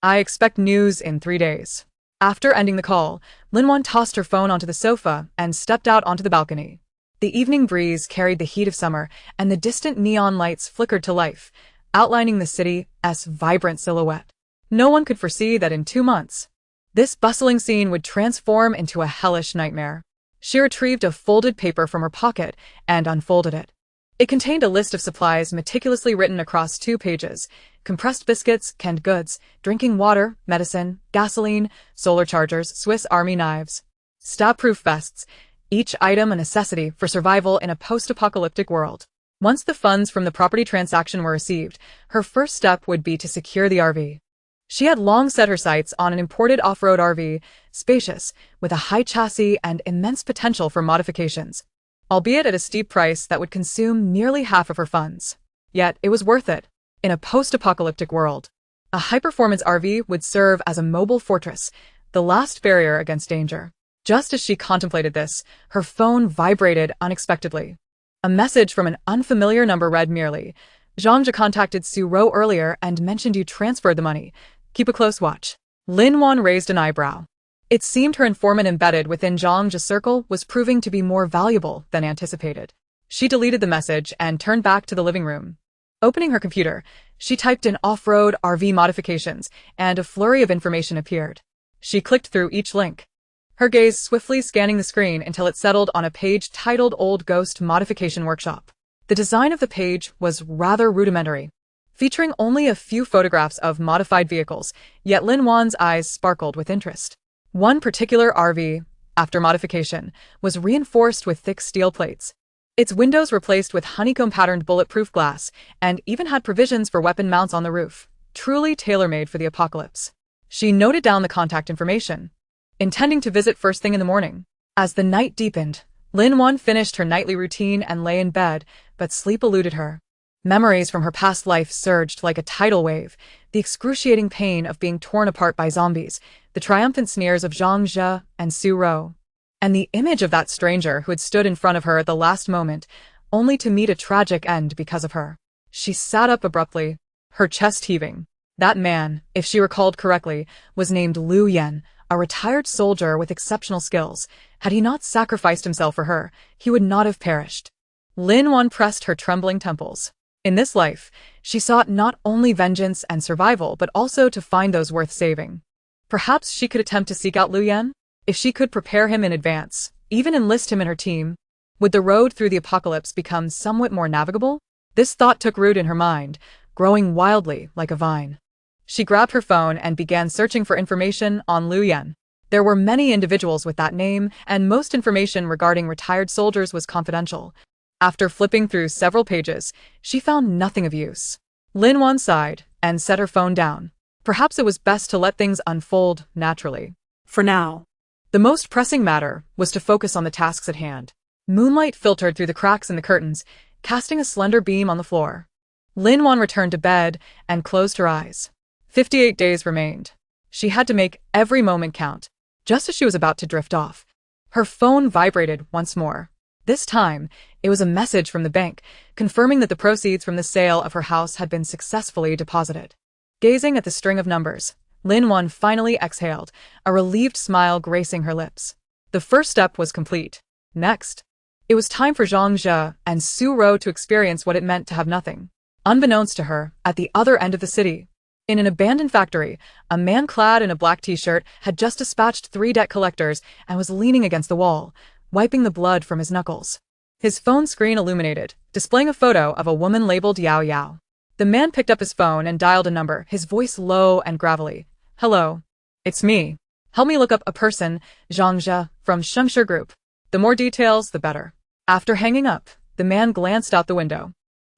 I expect news in 3 days. After ending the call, Lin Wan tossed her phone onto the sofa and stepped out onto the balcony. The evening breeze carried the heat of summer, and the distant neon lights flickered to life, outlining the city's vibrant silhouette. No one could foresee that in 2 months, this bustling scene would transform into a hellish nightmare. She retrieved a folded paper from her pocket and unfolded it. It contained a list of supplies meticulously written across 2 pages: compressed biscuits, canned goods, drinking water, medicine, gasoline, solar chargers, Swiss Army knives, stab-proof vests, each item a necessity for survival in a post-apocalyptic world. Once the funds from the property transaction were received, her first step would be to secure the RV. She had long set her sights on an imported off-road RV, spacious, with a high chassis and immense potential for modifications, albeit at a steep price that would consume nearly half of her funds. Yet it was worth it. In a post-apocalyptic world, a high-performance RV would serve as a mobile fortress, the last barrier against danger. Just as she contemplated this, her phone vibrated unexpectedly. A message from an unfamiliar number read merely, Zhang Zhe contacted Su Rou earlier and mentioned you transferred the money. Keep a close watch. Lin Wan raised an eyebrow. It seemed her informant embedded within Zhang Ji's circle was proving to be more valuable than anticipated. She deleted the message and turned back to the living room. Opening her computer, she typed in off-road RV modifications, and a flurry of information appeared. She clicked through each link, her gaze swiftly scanning the screen until it settled on a page titled Old Ghost Modification Workshop. The design of the page was rather rudimentary, featuring only a few photographs of modified vehicles, yet Lin Wan's eyes sparkled with interest. One particular RV, after modification, was reinforced with thick steel plates. Its windows replaced with honeycomb-patterned bulletproof glass, and even had provisions for weapon mounts on the roof, truly tailor-made for the apocalypse. She noted down the contact information, intending to visit first thing in the morning. As the night deepened, Lin Wan finished her nightly routine and lay in bed, but sleep eluded her. Memories from her past life surged like a tidal wave, the excruciating pain of being torn apart by zombies, the triumphant sneers of Zhang Ji and Su Rou, and the image of that stranger who had stood in front of her at the last moment, only to meet a tragic end because of her. She sat up abruptly, her chest heaving. That man, if she recalled correctly, was named Liu Yan, a retired soldier with exceptional skills. Had he not sacrificed himself for her, he would not have perished. Lin Wan pressed her trembling temples. In this life, she sought not only vengeance and survival but also to find those worth saving. Perhaps she could attempt to seek out Liu Yan? If she could prepare him in advance, even enlist him in her team, would the road through the apocalypse become somewhat more navigable? This thought took root in her mind, growing wildly like a vine. She grabbed her phone and began searching for information on Liu Yan. There were many individuals with that name, and most information regarding retired soldiers was confidential. After flipping through several pages, she found nothing of use. Lin Wan sighed and set her phone down. Perhaps it was best to let things unfold naturally. For now. The most pressing matter was to focus on the tasks at hand. Moonlight filtered through the cracks in the curtains, casting a slender beam on the floor. Lin Wan returned to bed and closed her eyes. 58 days remained. She had to make every moment count. Just as she was about to drift off, her phone vibrated once more. This time, it was a message from the bank, confirming that the proceeds from the sale of her house had been successfully deposited. Gazing at the string of numbers, Lin Wan finally exhaled, a relieved smile gracing her lips. The first step was complete. Next, it was time for Zhang Ji and Su Rou to experience what it meant to have nothing. Unbeknownst to her, at the other end of the city, in an abandoned factory, a man clad in a black t-shirt had just dispatched 3 debt collectors and was leaning against the wall, wiping the blood from his knuckles. His phone screen illuminated, displaying a photo of a woman labeled Yao Yao. The man picked up his phone and dialed a number, his voice low and gravelly. "Hello. It's me. Help me look up a person, Zhang Ji, from Shengshi Group. The more details, the better." After hanging up, the man glanced out the window.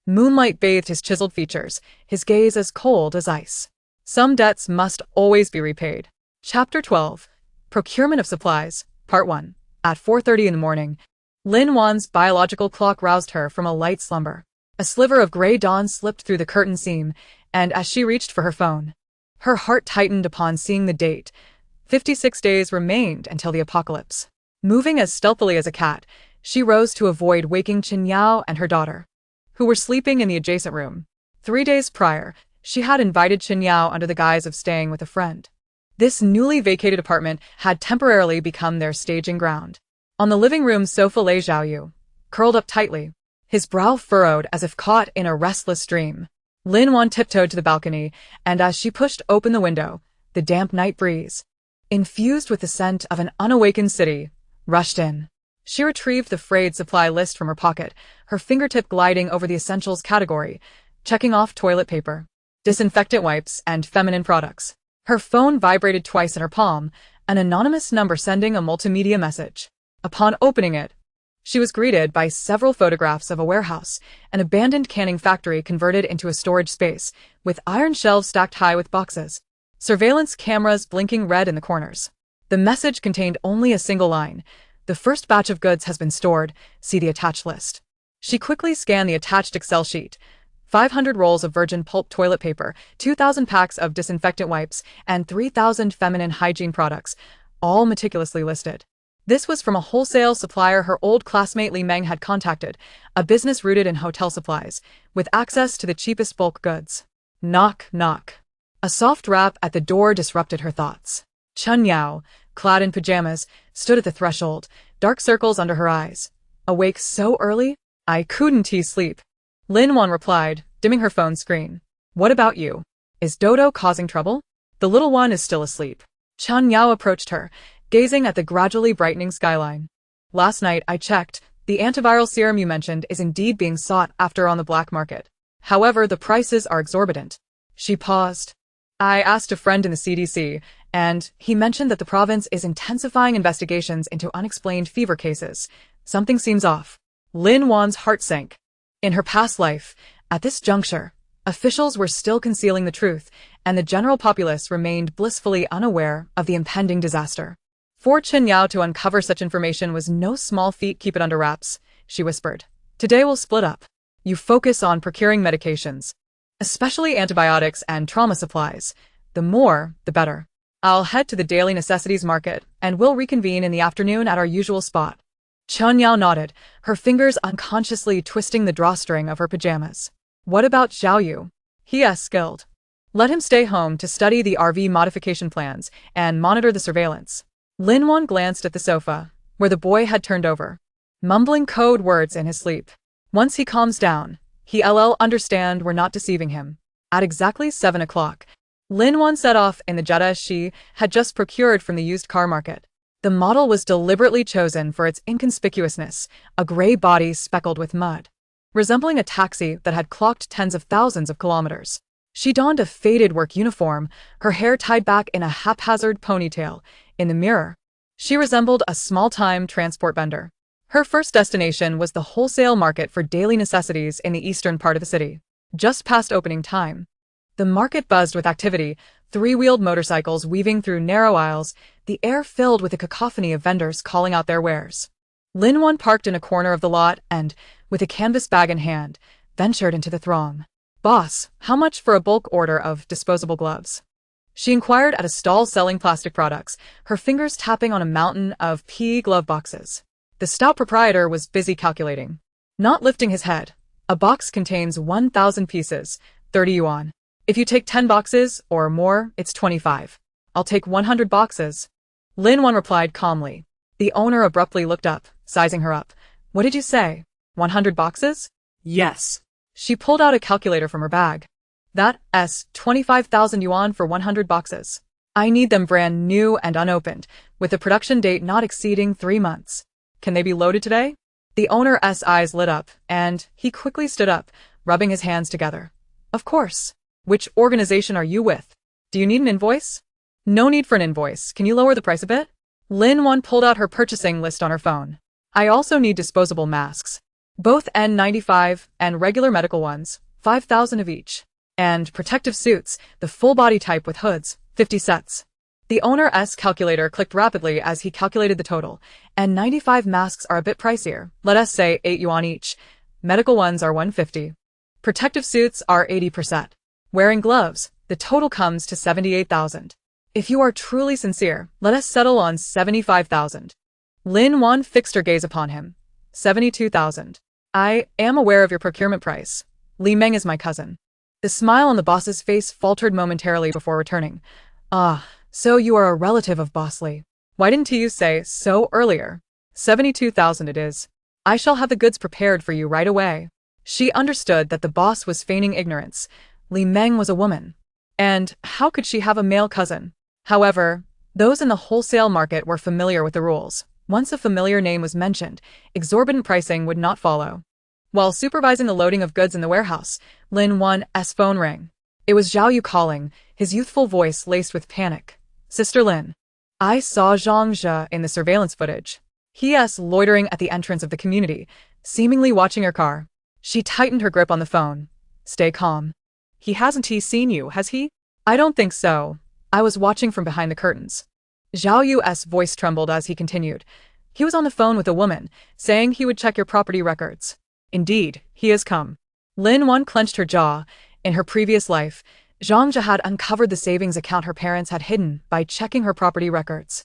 Moonlight bathed his chiseled features, his gaze as cold as ice. Some debts must always be repaid. Chapter 12. Procurement of Supplies, Part 1. At 4:30 in the morning, Lin Wan's biological clock roused her from a light slumber. A sliver of gray dawn slipped through the curtain seam, and as she reached for her phone, her heart tightened upon seeing the date. 56 days remained until the apocalypse. Moving as stealthily as a cat, she rose to avoid waking Chen Yao and her daughter, who were sleeping in the adjacent room. 3 days prior, she had invited Chen Yao under the guise of staying with a friend. This newly vacated apartment had temporarily become their staging ground. On the living room sofa lay Zhao Yu, curled up tightly, his brow furrowed as if caught in a restless dream. Lin Wan tiptoed to the balcony, and as she pushed open the window, the damp night breeze, infused with the scent of an unawakened city, rushed in. She retrieved the frayed supply list from her pocket, her fingertip gliding over the essentials category, checking off toilet paper, disinfectant wipes, and feminine products. Her phone vibrated twice in her palm, an anonymous number sending a multimedia message. Upon opening it, she was greeted by several photographs of a warehouse, an abandoned canning factory converted into a storage space, with iron shelves stacked high with boxes, surveillance cameras blinking red in the corners. The message contained only a single line: "The first batch of goods has been stored, see the attached list." She quickly scanned the attached Excel sheet. 500 rolls of virgin pulp toilet paper, 2,000 packs of disinfectant wipes, and 3,000 feminine hygiene products, all meticulously listed. This was from a wholesale supplier her old classmate Li Meng had contacted, a business rooted in hotel supplies, with access to the cheapest bulk goods. Knock, knock. A soft rap at the door disrupted her thoughts. Chen Yao, clad in pajamas, stood at the threshold, dark circles under her eyes. Awake so early? I couldn't sleep. Lin Wan replied, dimming her phone screen. What about you? Is Dodo causing trouble? The little one is still asleep. Chen Yao approached her, gazing at the gradually brightening skyline. Last night I checked. The antiviral serum you mentioned is indeed being sought after on the black market. However, the prices are exorbitant. She paused. I asked a friend in the CDC, and he mentioned that the province is intensifying investigations into unexplained fever cases. Something seems off. Lin Wan's heart sank. In her past life, at this juncture, officials were still concealing the truth, and the general populace remained blissfully unaware of the impending disaster. For Chen Yao to uncover such information was no small feat. Keep it under wraps, she whispered. Today we'll split up. You focus on procuring medications, especially antibiotics and trauma supplies. The more, the better. I'll head to the daily necessities market, and we'll reconvene in the afternoon at our usual spot. Chen Yao nodded, her fingers unconsciously twisting the drawstring of her pajamas. What about Zhao Yu? He is skilled. Let him stay home to study the RV modification plans and monitor the surveillance. Lin Wan glanced at the sofa, where the boy had turned over, mumbling code words in his sleep. Once he calms down, he'll understand we're not deceiving him. At exactly 7 o'clock, Lin Wan set off in the Jetta she had just procured from the used car market. The model was deliberately chosen for its inconspicuousness, a gray body speckled with mud, resembling a taxi that had clocked tens of thousands of kilometers. She donned a faded work uniform, her hair tied back in a haphazard ponytail. In the mirror, she resembled a small-time transport vendor. Her first destination was the wholesale market for daily necessities in the eastern part of the city. Just past opening time, the market buzzed with activity, three-wheeled motorcycles weaving through narrow aisles, the air filled with a cacophony of vendors calling out their wares. Lin Wan parked in a corner of the lot and, with a canvas bag in hand, ventured into the throng. Boss, how much for a bulk order of disposable gloves? She inquired at a stall selling plastic products, her fingers tapping on a mountain of PE glove boxes. The stout proprietor was busy calculating. Not lifting his head. A box contains 1,000 pieces, 30 yuan. If you take 10 boxes or more, it's 25. I'll take 100 boxes. Lin Wan replied calmly. The owner abruptly looked up, sizing her up. What did you say? 100 boxes? Yes. She pulled out a calculator from her bag. That's 25,000 yuan for 100 boxes. I need them brand new and unopened, with a production date not exceeding 3 months. Can they be loaded today? The owner's eyes lit up, and he quickly stood up, rubbing his hands together. Of course. Which organization are you with? Do you need an invoice? No need for an invoice. Can you lower the price a bit? Lin Wan pulled out her purchasing list on her phone. I also need disposable masks. Both N95 and regular medical ones, 5,000 of each. And protective suits, the full-body type with hoods, 50 sets. The owner's calculator clicked rapidly as he calculated the total. N95 masks are a bit pricier, let us say 8 yuan each. Medical ones are 150. Protective suits are 80%. Wearing gloves, the total comes to 78,000. If you are truly sincere, let us settle on 75,000. Lin Wan fixed her gaze upon him. 72,000. I am aware of your procurement price. Li Meng is my cousin. The smile on the boss's face faltered momentarily before returning. Ah, so you are a relative of Boss Li. Why didn't you say so earlier? 72,000 it is. I shall have the goods prepared for you right away. She understood that the boss was feigning ignorance. Li Meng was a woman. And how could she have a male cousin? However, those in the wholesale market were familiar with the rules. Once a familiar name was mentioned, exorbitant pricing would not follow. While supervising the loading of goods in the warehouse, Lin Wan's phone rang. It was Zhao Yu calling, his youthful voice laced with panic. Sister Lin. I saw Zhang Zhe in the surveillance footage. He is loitering at the entrance of the community, seemingly watching her car. She tightened her grip on the phone. Stay calm. He hasn't seen you, has he? I don't think so. I was watching from behind the curtains. Zhao Yu's voice trembled as he continued. He was on the phone with a woman, saying he would check your property records. Indeed, he has come. Lin Wan clenched her jaw. In her previous life, Zhang Zhe had uncovered the savings account her parents had hidden by checking her property records.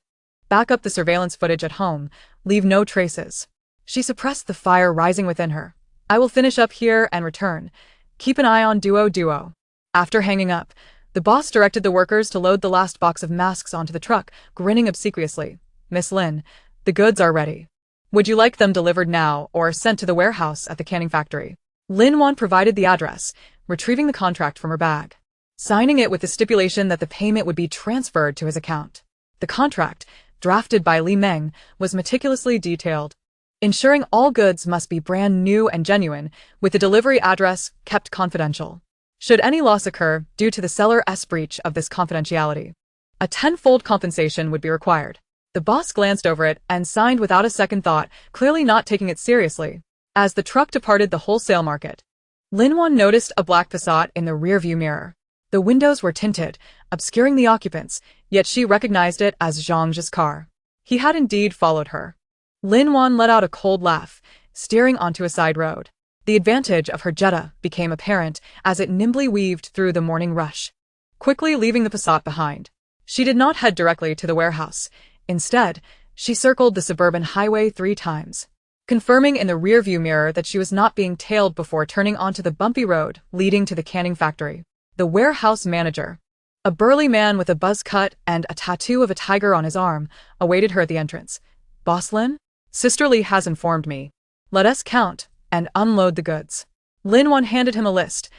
Back up the surveillance footage at home, leave no traces. She suppressed the fire rising within her. I will finish up here and return. Keep an eye on Duo. After hanging up, The boss directed the workers to load the last box of masks onto the truck, grinning obsequiously. Miss Lin, the goods are ready. Would you like them delivered now or sent to the warehouse at the canning factory? Lin Wan provided the address, retrieving the contract from her bag, signing it with the stipulation that the payment would be transferred to his account. The contract, drafted by Li Meng, was meticulously detailed, ensuring all goods must be brand new and genuine, with the delivery address kept confidential. Should any loss occur due to the seller's breach of this confidentiality, a tenfold compensation would be required. The boss glanced over it and signed without a second thought, clearly not taking it seriously. As the truck departed the wholesale market, Lin Wan noticed a black Passat in the rearview mirror. The windows were tinted, obscuring the occupants, yet she recognized it as Zhang Zhe's car. He had indeed followed her. Lin Wan let out a cold laugh, steering onto a side road. The advantage of her Jetta became apparent as it nimbly weaved through the morning rush, quickly leaving the Passat behind. She did not head directly to the warehouse. Instead, she circled the suburban highway 3 times, confirming in the rearview mirror that she was not being tailed before turning onto the bumpy road leading to the canning factory. The warehouse manager, a burly man with a buzz cut and a tattoo of a tiger on his arm, awaited her at the entrance. Boss Lin? Sister Li has informed me. Let us count and unload the goods. Lin Wan handed him a list.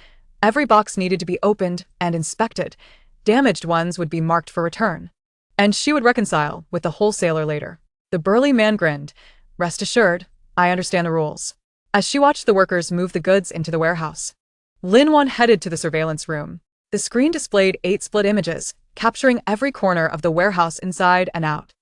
Every box needed to be opened and inspected. Damaged ones would be marked for return, and she would reconcile with the wholesaler later. The burly man grinned. Rest assured, I understand the rules. As she watched the workers move the goods into the warehouse, Lin Wan headed to the surveillance room. The screen displayed 8 split images, capturing every corner of the warehouse inside and out.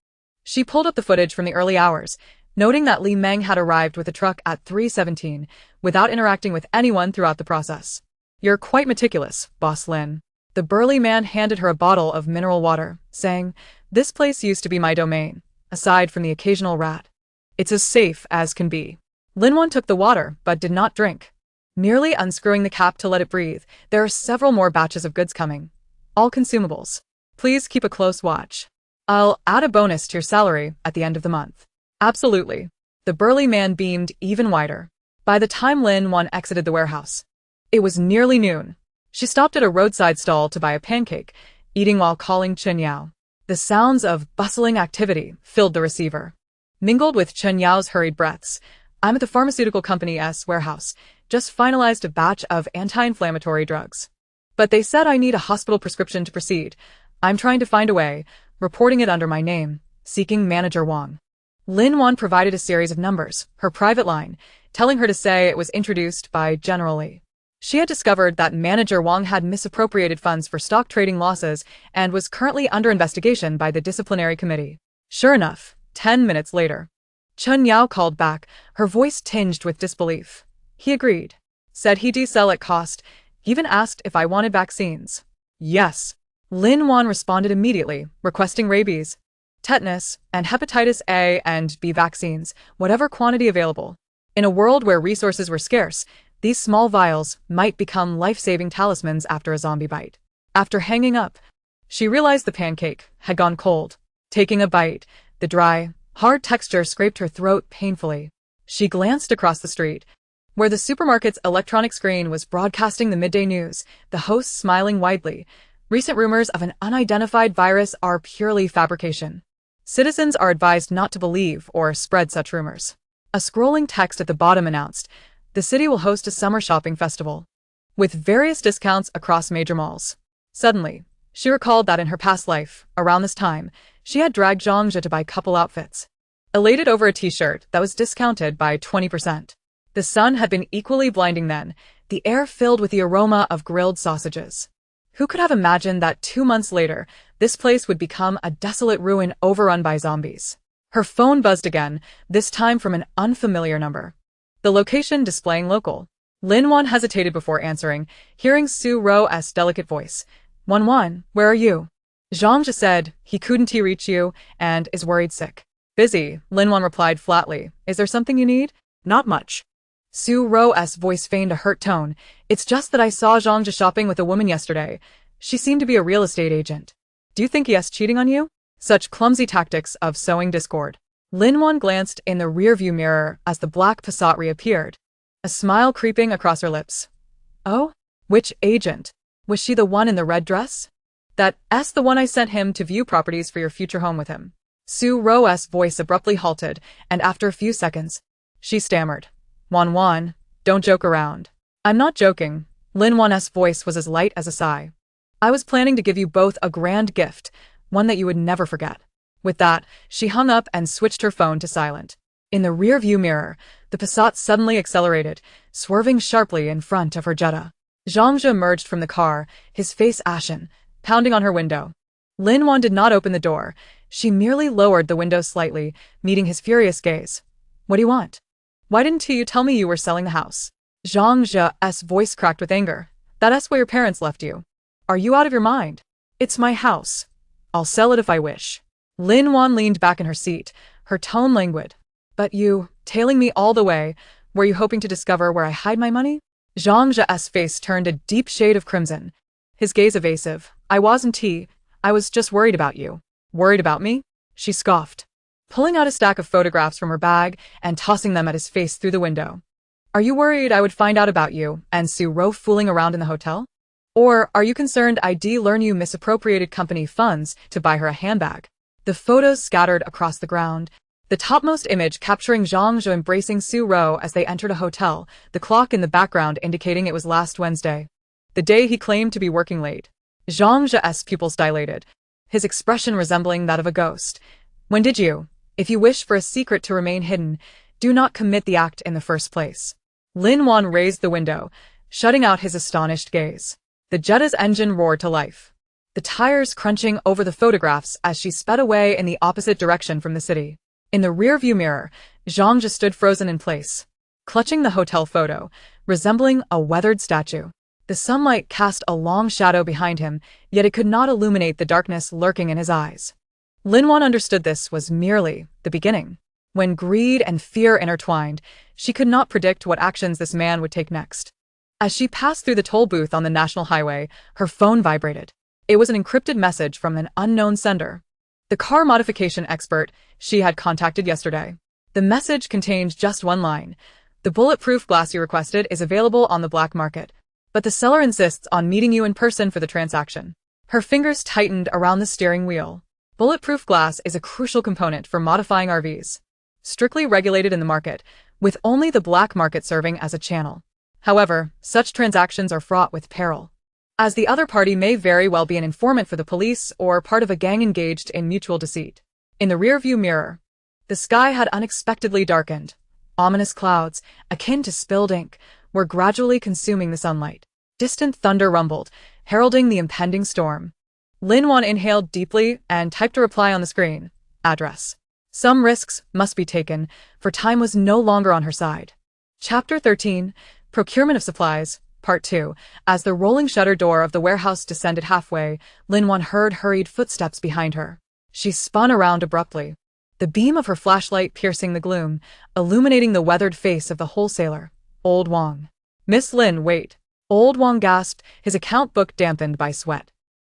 She pulled up the footage from the early hours, noting that Li Meng had arrived with the truck at 3:17, without interacting with anyone throughout the process. You're quite meticulous, Boss Lin. The burly man handed her a bottle of mineral water, saying, This place used to be my domain, aside from the occasional rat. It's as safe as can be. Lin Wan took the water, but did not drink. Merely unscrewing the cap to let it breathe, there are several more batches of goods coming. All consumables. Please keep a close watch. I'll add a bonus to your salary at the end of the month. Absolutely. The burly man beamed even wider. By the time Lin Wan exited the warehouse, it was nearly noon. She stopped at a roadside stall to buy a pancake, eating while calling Chen Yao. The sounds of bustling activity filled the receiver, mingled with Chen Yao's hurried breaths. I'm at the pharmaceutical company's warehouse, just finalized a batch of anti-inflammatory drugs. But they said I need a hospital prescription to proceed. I'm trying to find a way, reporting it under my name, seeking Manager Wang. Lin Wan provided a series of numbers, her private line, telling her to say it was introduced by General Li. She had discovered that Manager Wang had misappropriated funds for stock trading losses and was currently under investigation by the disciplinary committee. Sure enough, 10 minutes later, Chen Yao called back, her voice tinged with disbelief. He agreed. Said he'd sell at cost, even asked if I wanted vaccines. Yes. Lin Wan responded immediately, requesting rabies, tetanus, and hepatitis A and B vaccines, whatever quantity available. In a world where resources were scarce, these small vials might become life-saving talismans after a zombie bite. After hanging up, she realized the pancake had gone cold. Taking a bite, the dry, hard texture scraped her throat painfully. She glanced across the street, where the supermarket's electronic screen was broadcasting the midday news, the host smiling widely. Recent rumors of an unidentified virus are purely fabrication. Citizens are advised not to believe or spread such rumors. A scrolling text at the bottom announced, the city will host a summer shopping festival, with various discounts across major malls. Suddenly, she recalled that in her past life, around this time, she had dragged Zhang Zhe to buy couple outfits, elated over a t-shirt that was discounted by 20%. The sun had been equally blinding then, the air filled with the aroma of grilled sausages. Who could have imagined that 2 months later, this place would become a desolate ruin overrun by zombies? Her phone buzzed again, this time from an unfamiliar number. The location displaying local. Lin Wan hesitated before answering, hearing Su Ro's delicate voice. Wan, where are you? Zhang Zhe said he couldn't reach you and is worried sick. Busy, Lin Wan replied flatly. Is there something you need? Not much. Su Ro's voice feigned a hurt tone. It's just that I saw Zhang Zhe shopping with a woman yesterday. She seemed to be a real estate agent. Do you think he is cheating on you? Such clumsy tactics of sowing discord. Lin Wan glanced in the rearview mirror as the black Passat reappeared, a smile creeping across her lips. Oh? Which agent? Was she the one in the red dress? That's the one I sent him to view properties for your future home with him. Su Ro's voice abruptly halted, and after a few seconds, she stammered. Wan, don't joke around. I'm not joking. Lin Wan's voice was as light as a sigh. I was planning to give you both a grand gift, one that you would never forget. With that, she hung up and switched her phone to silent. In the rear-view mirror, the Passat suddenly accelerated, swerving sharply in front of her Jetta. Zhao Yu emerged from the car, his face ashen, pounding on her window. Lin Wan did not open the door. She merely lowered the window slightly, meeting his furious gaze. What do you want? Why didn't you tell me you were selling the house? Zhao Yu's voice cracked with anger. That's where your parents left you. Are you out of your mind? It's my house. I'll sell it if I wish. Lin Wan leaned back in her seat, her tone languid. But you, tailing me all the way, were you hoping to discover where I hide my money? Zhao Yu's face turned a deep shade of crimson, his gaze evasive. I was just worried about you. Worried about me? She scoffed, pulling out a stack of photographs from her bag and tossing them at his face through the window. Are you worried I would find out about you and Su Ro fooling around in the hotel? Or are you concerned I'd learn you misappropriated company funds to buy her a handbag? The photos scattered across the ground, the topmost image capturing Zhao Yu embracing Su Ro as they entered a hotel, the clock in the background indicating it was last Wednesday, the day he claimed to be working late. Zhao Yu's pupils dilated, his expression resembling that of a ghost. When did you? If you wish for a secret to remain hidden, do not commit the act in the first place. Lin Wan raised the window, shutting out his astonished gaze. The Jetta's engine roared to life, the tires crunching over the photographs as she sped away in the opposite direction from the city. In the rear-view mirror, Zhao Yu stood frozen in place, clutching the hotel photo, resembling a weathered statue. The sunlight cast a long shadow behind him, yet it could not illuminate the darkness lurking in his eyes. Lin Wan understood this was merely the beginning. When greed and fear intertwined, she could not predict what actions this man would take next. As she passed through the toll booth on the national highway, her phone vibrated. It was an encrypted message from an unknown sender. The car modification expert she had contacted yesterday. The message contained just one line. The bulletproof glass you requested is available on the black market, but the seller insists on meeting you in person for the transaction. Her fingers tightened around the steering wheel. Bulletproof glass is a crucial component for modifying RVs, strictly regulated in the market, with only the black market serving as a channel. However, such transactions are fraught with peril, as the other party may very well be an informant for the police or part of a gang engaged in mutual deceit. In the rear-view mirror, the sky had unexpectedly darkened. Ominous clouds, akin to spilled ink, were gradually consuming the sunlight. Distant thunder rumbled, heralding the impending storm. Lin Wan inhaled deeply and typed a reply on the screen. Address. Some risks must be taken, for time was no longer on her side. Chapter 13, Procurement of Supplies, Part 2. As the rolling shutter door of the warehouse descended halfway, Lin Wan heard hurried footsteps behind her. She spun around abruptly, the beam of her flashlight piercing the gloom, illuminating the weathered face of the wholesaler, Old Wang. Miss Lin, wait. Old Wang gasped, his account book dampened by sweat.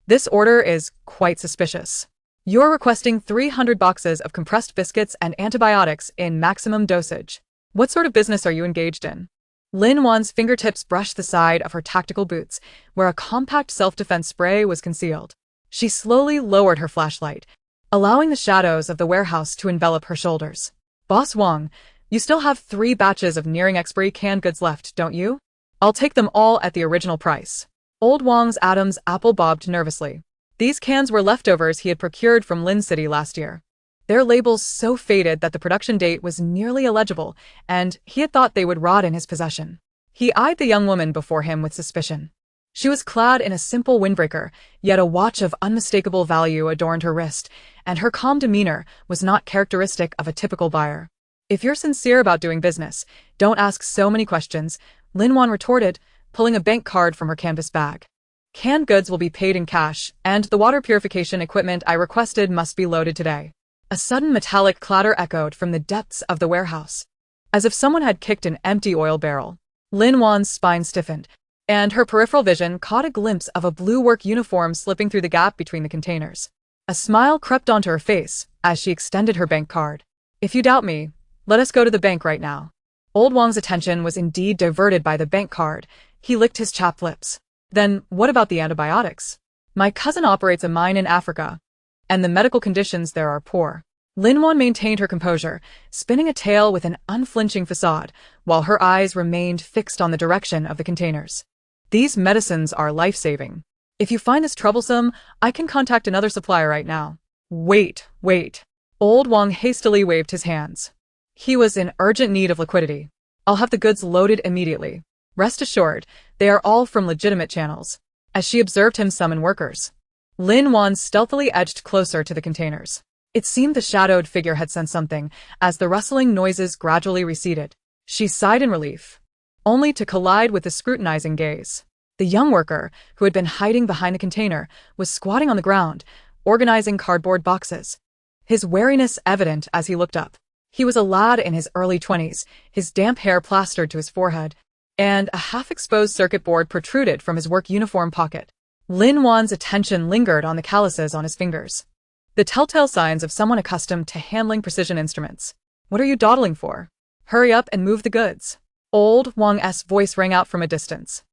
This order is quite suspicious. You're requesting 300 boxes of compressed biscuits and antibiotics in maximum dosage. What sort of business are you engaged in? Lin Wan's fingertips brushed the side of her tactical boots, where a compact self-defense spray was concealed. She slowly lowered her flashlight, allowing the shadows of the warehouse to envelop her shoulders. Boss Wang, you still have 3 batches of nearing expiry canned goods left, don't you? I'll take them all at the original price. Old Wang's Adam's apple bobbed nervously. These cans were leftovers he had procured from Lin City last year. Their labels so faded that the production date was nearly illegible, and he had thought they would rot in his possession. He eyed the young woman before him with suspicion. She was clad in a simple windbreaker, yet a watch of unmistakable value adorned her wrist, and her calm demeanor was not characteristic of a typical buyer. If you're sincere about doing business, don't ask so many questions, Lin Wan retorted, pulling a bank card from her canvas bag. Canned goods will be paid in cash, and the water purification equipment I requested must be loaded today. A sudden metallic clatter echoed from the depths of the warehouse, as if someone had kicked an empty oil barrel. Lin Wan's spine stiffened, and her peripheral vision caught a glimpse of a blue work uniform slipping through the gap between the containers. A smile crept onto her face as she extended her bank card. If you doubt me, let us go to the bank right now. Old Wang's attention was indeed diverted by the bank card. He licked his chapped lips. Then what about the antibiotics? My cousin operates a mine in Africa, and the medical conditions there are poor. Lin Wan maintained her composure, spinning a tale with an unflinching facade, while her eyes remained fixed on the direction of the containers. These medicines are life-saving. If you find this troublesome, I can contact another supplier right now. Wait. Old Wang hastily waved his hands. He was in urgent need of liquidity. I'll have the goods loaded immediately. Rest assured, they are all from legitimate channels. As she observed him summon workers, Lin Wan stealthily edged closer to the containers. It seemed the shadowed figure had sensed something, as the rustling noises gradually receded. She sighed in relief, only to collide with the scrutinizing gaze. The young worker, who had been hiding behind the container, was squatting on the ground, organizing cardboard boxes. His wariness evident as he looked up. He was a lad in his early 20s, his damp hair plastered to his forehead, and a half-exposed circuit board protruded from his work uniform pocket. Lin Wan's attention lingered on the calluses on his fingers, the telltale signs of someone accustomed to handling precision instruments. What are you dawdling for? Hurry up and move the goods. Old Wang's voice rang out from a distance,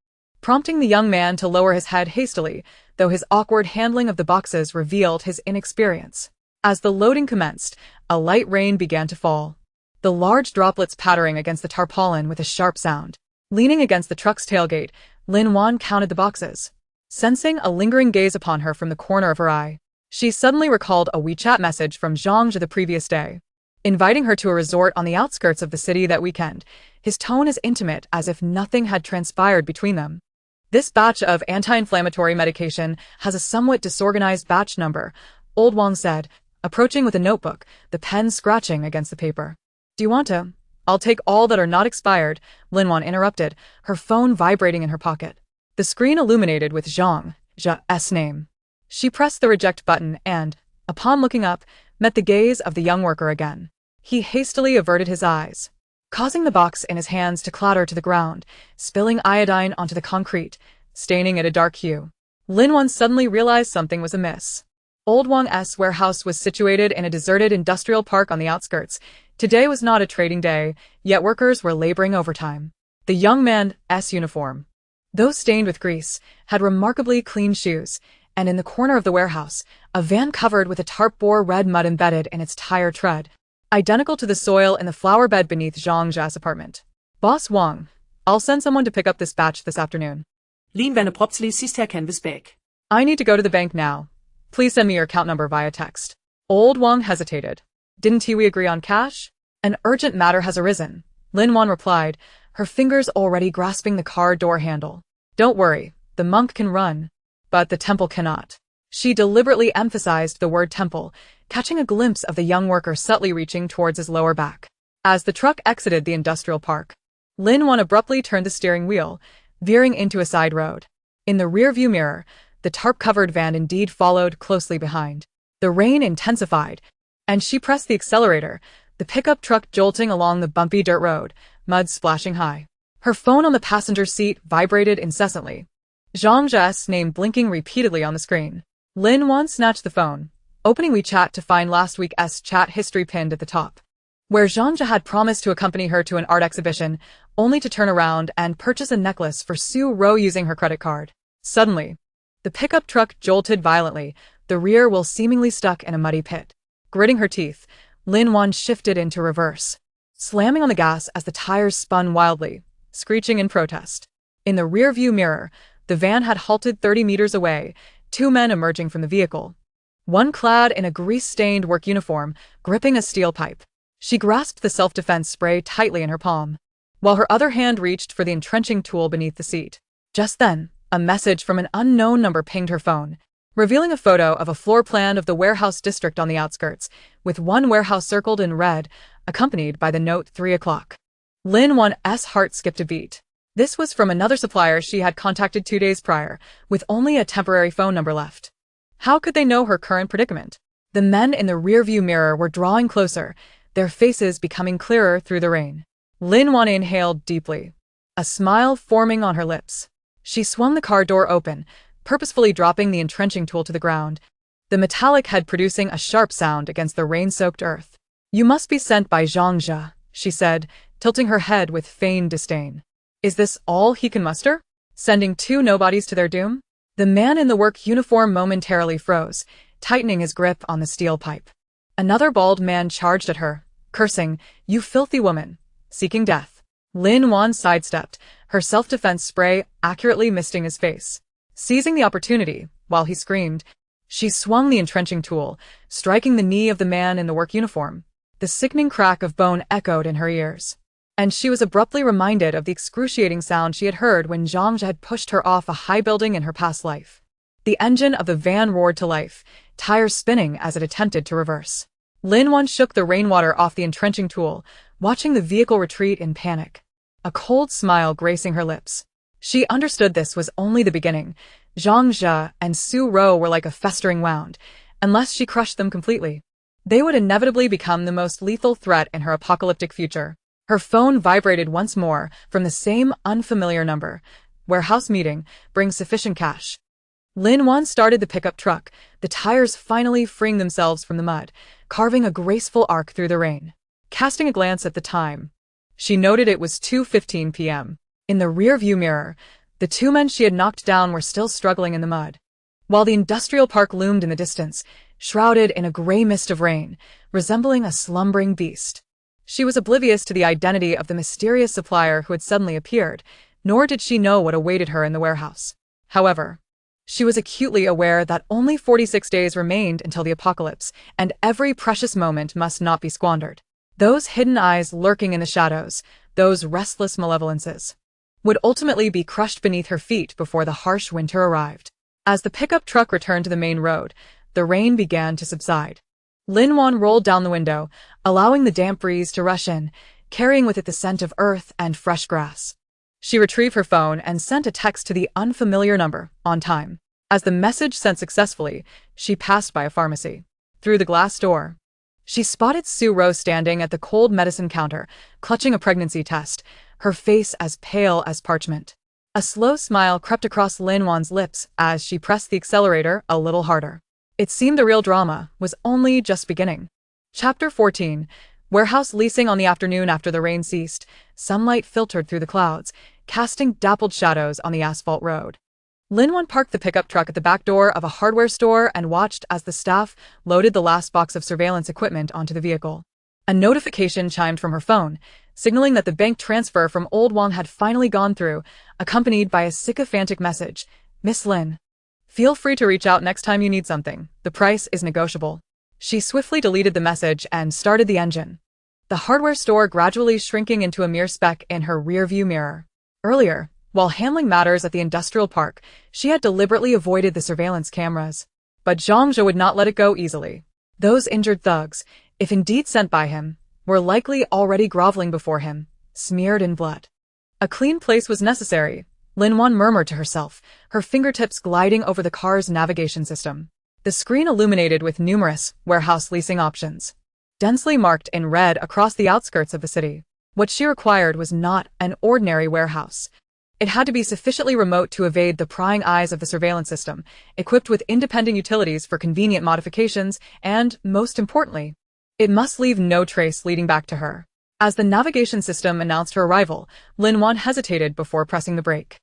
prompting the young man to lower his head hastily, though his awkward handling of the boxes revealed his inexperience. As the loading commenced, a light rain began to fall, the large droplets pattering against the tarpaulin with a sharp sound. Leaning against the truck's tailgate, Lin Wan counted the boxes. Sensing a lingering gaze upon her from the corner of her eye, she suddenly recalled a WeChat message from Zhang Yu the previous day, inviting her to a resort on the outskirts of the city that weekend. His tone as intimate as if nothing had transpired between them. This batch of anti-inflammatory medication has a somewhat disorganized batch number, Old Wang said, approaching with a notebook, the pen scratching against the paper. Do you want to? I'll take all that are not expired, Lin Wan interrupted, her phone vibrating in her pocket. The screen illuminated with Zhang Yu's name. She pressed the reject button and, upon looking up, met the gaze of the young worker again. He hastily averted his eyes, causing the box in his hands to clatter to the ground, spilling iodine onto the concrete, staining it a dark hue. Lin Wan suddenly realized something was amiss. Old Wang's warehouse was situated in a deserted industrial park on the outskirts. Today was not a trading day, yet workers were laboring overtime. The young man's uniform, though stained with grease, had remarkably clean shoes, and in the corner of the warehouse, a van covered with a tarp bore red mud embedded in its tire tread, identical to the soil in the flower bed beneath Zhang Yu's apartment. Boss Wang, I'll send someone to pick up this batch this afternoon. Lin Wan propsily sist her canvas bag. I need to go to the bank now. Please send me your account number via text. Old Wang hesitated. Didn't we agree on cash? An urgent matter has arisen, Lin Wan replied, her fingers already grasping the car door handle. Don't worry, the monk can run, but the temple cannot. She deliberately emphasized the word temple, catching a glimpse of the young worker subtly reaching towards his lower back. As the truck exited the industrial park, Lin Wan abruptly turned the steering wheel, veering into a side road. In the rearview mirror, the tarp-covered van indeed followed closely behind. The rain intensified, and she pressed the accelerator, the pickup truck jolting along the bumpy dirt road, mud splashing high. Her phone on the passenger seat vibrated incessantly, Zhang Yu's name blinking repeatedly on the screen. Lin Wan snatched the phone, opening WeChat to find last week's chat history pinned at the top, where Zhang Yu had promised to accompany her to an art exhibition, only to turn around and purchase a necklace for Su Ro using her credit card. Suddenly, the pickup truck jolted violently, the rear wheel seemingly stuck in a muddy pit. Gritting her teeth, Lin Wan shifted into reverse, slamming on the gas as the tires spun wildly, screeching in protest. In the rearview mirror, the van had halted 30 meters away, two men emerging from the vehicle, one clad in a grease-stained work uniform, gripping a steel pipe. She grasped the self-defense spray tightly in her palm, while her other hand reached for the entrenching tool beneath the seat. Just then, a message from an unknown number pinged her phone, revealing a photo of a floor plan of the warehouse district on the outskirts, with one warehouse circled in red, accompanied by the note 3 o'clock. Lin Wan's heart skipped a beat. This was from another supplier she had contacted 2 days prior, with only a temporary phone number left. How could they know her current predicament? The men in the rearview mirror were drawing closer, their faces becoming clearer through the rain. Lin Wan inhaled deeply, a smile forming on her lips. She swung the car door open, purposefully dropping the entrenching tool to the ground, the metallic head producing a sharp sound against the rain-soaked earth. You must be sent by Zhang Yu, she said, tilting her head with feigned disdain. Is this all he can muster? Sending two nobodies to their doom? The man in the work uniform momentarily froze, tightening his grip on the steel pipe. Another bald man charged at her, cursing, "You filthy woman," seeking death. Lin Wan sidestepped, her self-defense spray accurately missing his face. Seizing the opportunity, while he screamed, she swung the entrenching tool, striking the knee of the man in the work uniform. The sickening crack of bone echoed in her ears. And she was abruptly reminded of the excruciating sound she had heard when Zhang Zhe had pushed her off a high building in her past life. The engine of the van roared to life, tires spinning as it attempted to reverse. Lin Wan shook the rainwater off the entrenching tool, watching the vehicle retreat in panic. A cold smile gracing her lips. She understood this was only the beginning. Zhang Zhe and Su Rou were like a festering wound. Unless she crushed them completely, they would inevitably become the most lethal threat in her apocalyptic future. Her phone vibrated once more from the same unfamiliar number. Warehouse meeting, bring sufficient cash. Lin Wan started the pickup truck, the tires finally freeing themselves from the mud, carving a graceful arc through the rain. Casting a glance at the time, she noted it was 2:15 p.m. In the rear-view mirror, the two men she had knocked down were still struggling in the mud, while the industrial park loomed in the distance, shrouded in a gray mist of rain, resembling a slumbering beast. She was oblivious to the identity of the mysterious supplier who had suddenly appeared, nor did she know what awaited her in the warehouse. However, she was acutely aware that only 46 days remained until the apocalypse, and every precious moment must not be squandered. Those hidden eyes lurking in the shadows, those restless malevolences, would ultimately be crushed beneath her feet before the harsh winter arrived. As the pickup truck returned to the main road, the rain began to subside. Lin Wan rolled down the window, allowing the damp breeze to rush in, carrying with it the scent of earth and fresh grass. She retrieved her phone and sent a text to the unfamiliar number, on time. As the message sent successfully, she passed by a pharmacy. Through the glass door, she spotted Su Rou standing at the cold medicine counter, clutching a pregnancy test, her face as pale as parchment. A slow smile crept across Lin Wan's lips as she pressed the accelerator a little harder. It seemed the real drama was only just beginning. Chapter 14. Warehouse leasing. On the afternoon after the rain ceased, sunlight filtered through the clouds, casting dappled shadows on the asphalt road. Lin Wan parked the pickup truck at the back door of a hardware store and watched as the staff loaded the last box of surveillance equipment onto the vehicle. A notification chimed from her phone, signaling that the bank transfer from Old Wang had finally gone through, accompanied by a sycophantic message. "Miss Lin, feel free to reach out next time you need something. The price is negotiable." She swiftly deleted the message and started the engine, the hardware store gradually shrinking into a mere speck in her rear-view mirror. Earlier, while handling matters at the industrial park, she had deliberately avoided the surveillance cameras. But Zhang Zhe would not let it go easily. Those injured thugs, if indeed sent by him, were likely already groveling before him, smeared in blood. A clean place was necessary, Lin Wan murmured to herself, her fingertips gliding over the car's navigation system. The screen illuminated with numerous warehouse leasing options, densely marked in red across the outskirts of the city. What she required was not an ordinary warehouse. It had to be sufficiently remote to evade the prying eyes of the surveillance system, equipped with independent utilities for convenient modifications, and, most importantly, it must leave no trace leading back to her. As the navigation system announced her arrival, Lin Wan hesitated before pressing the brake.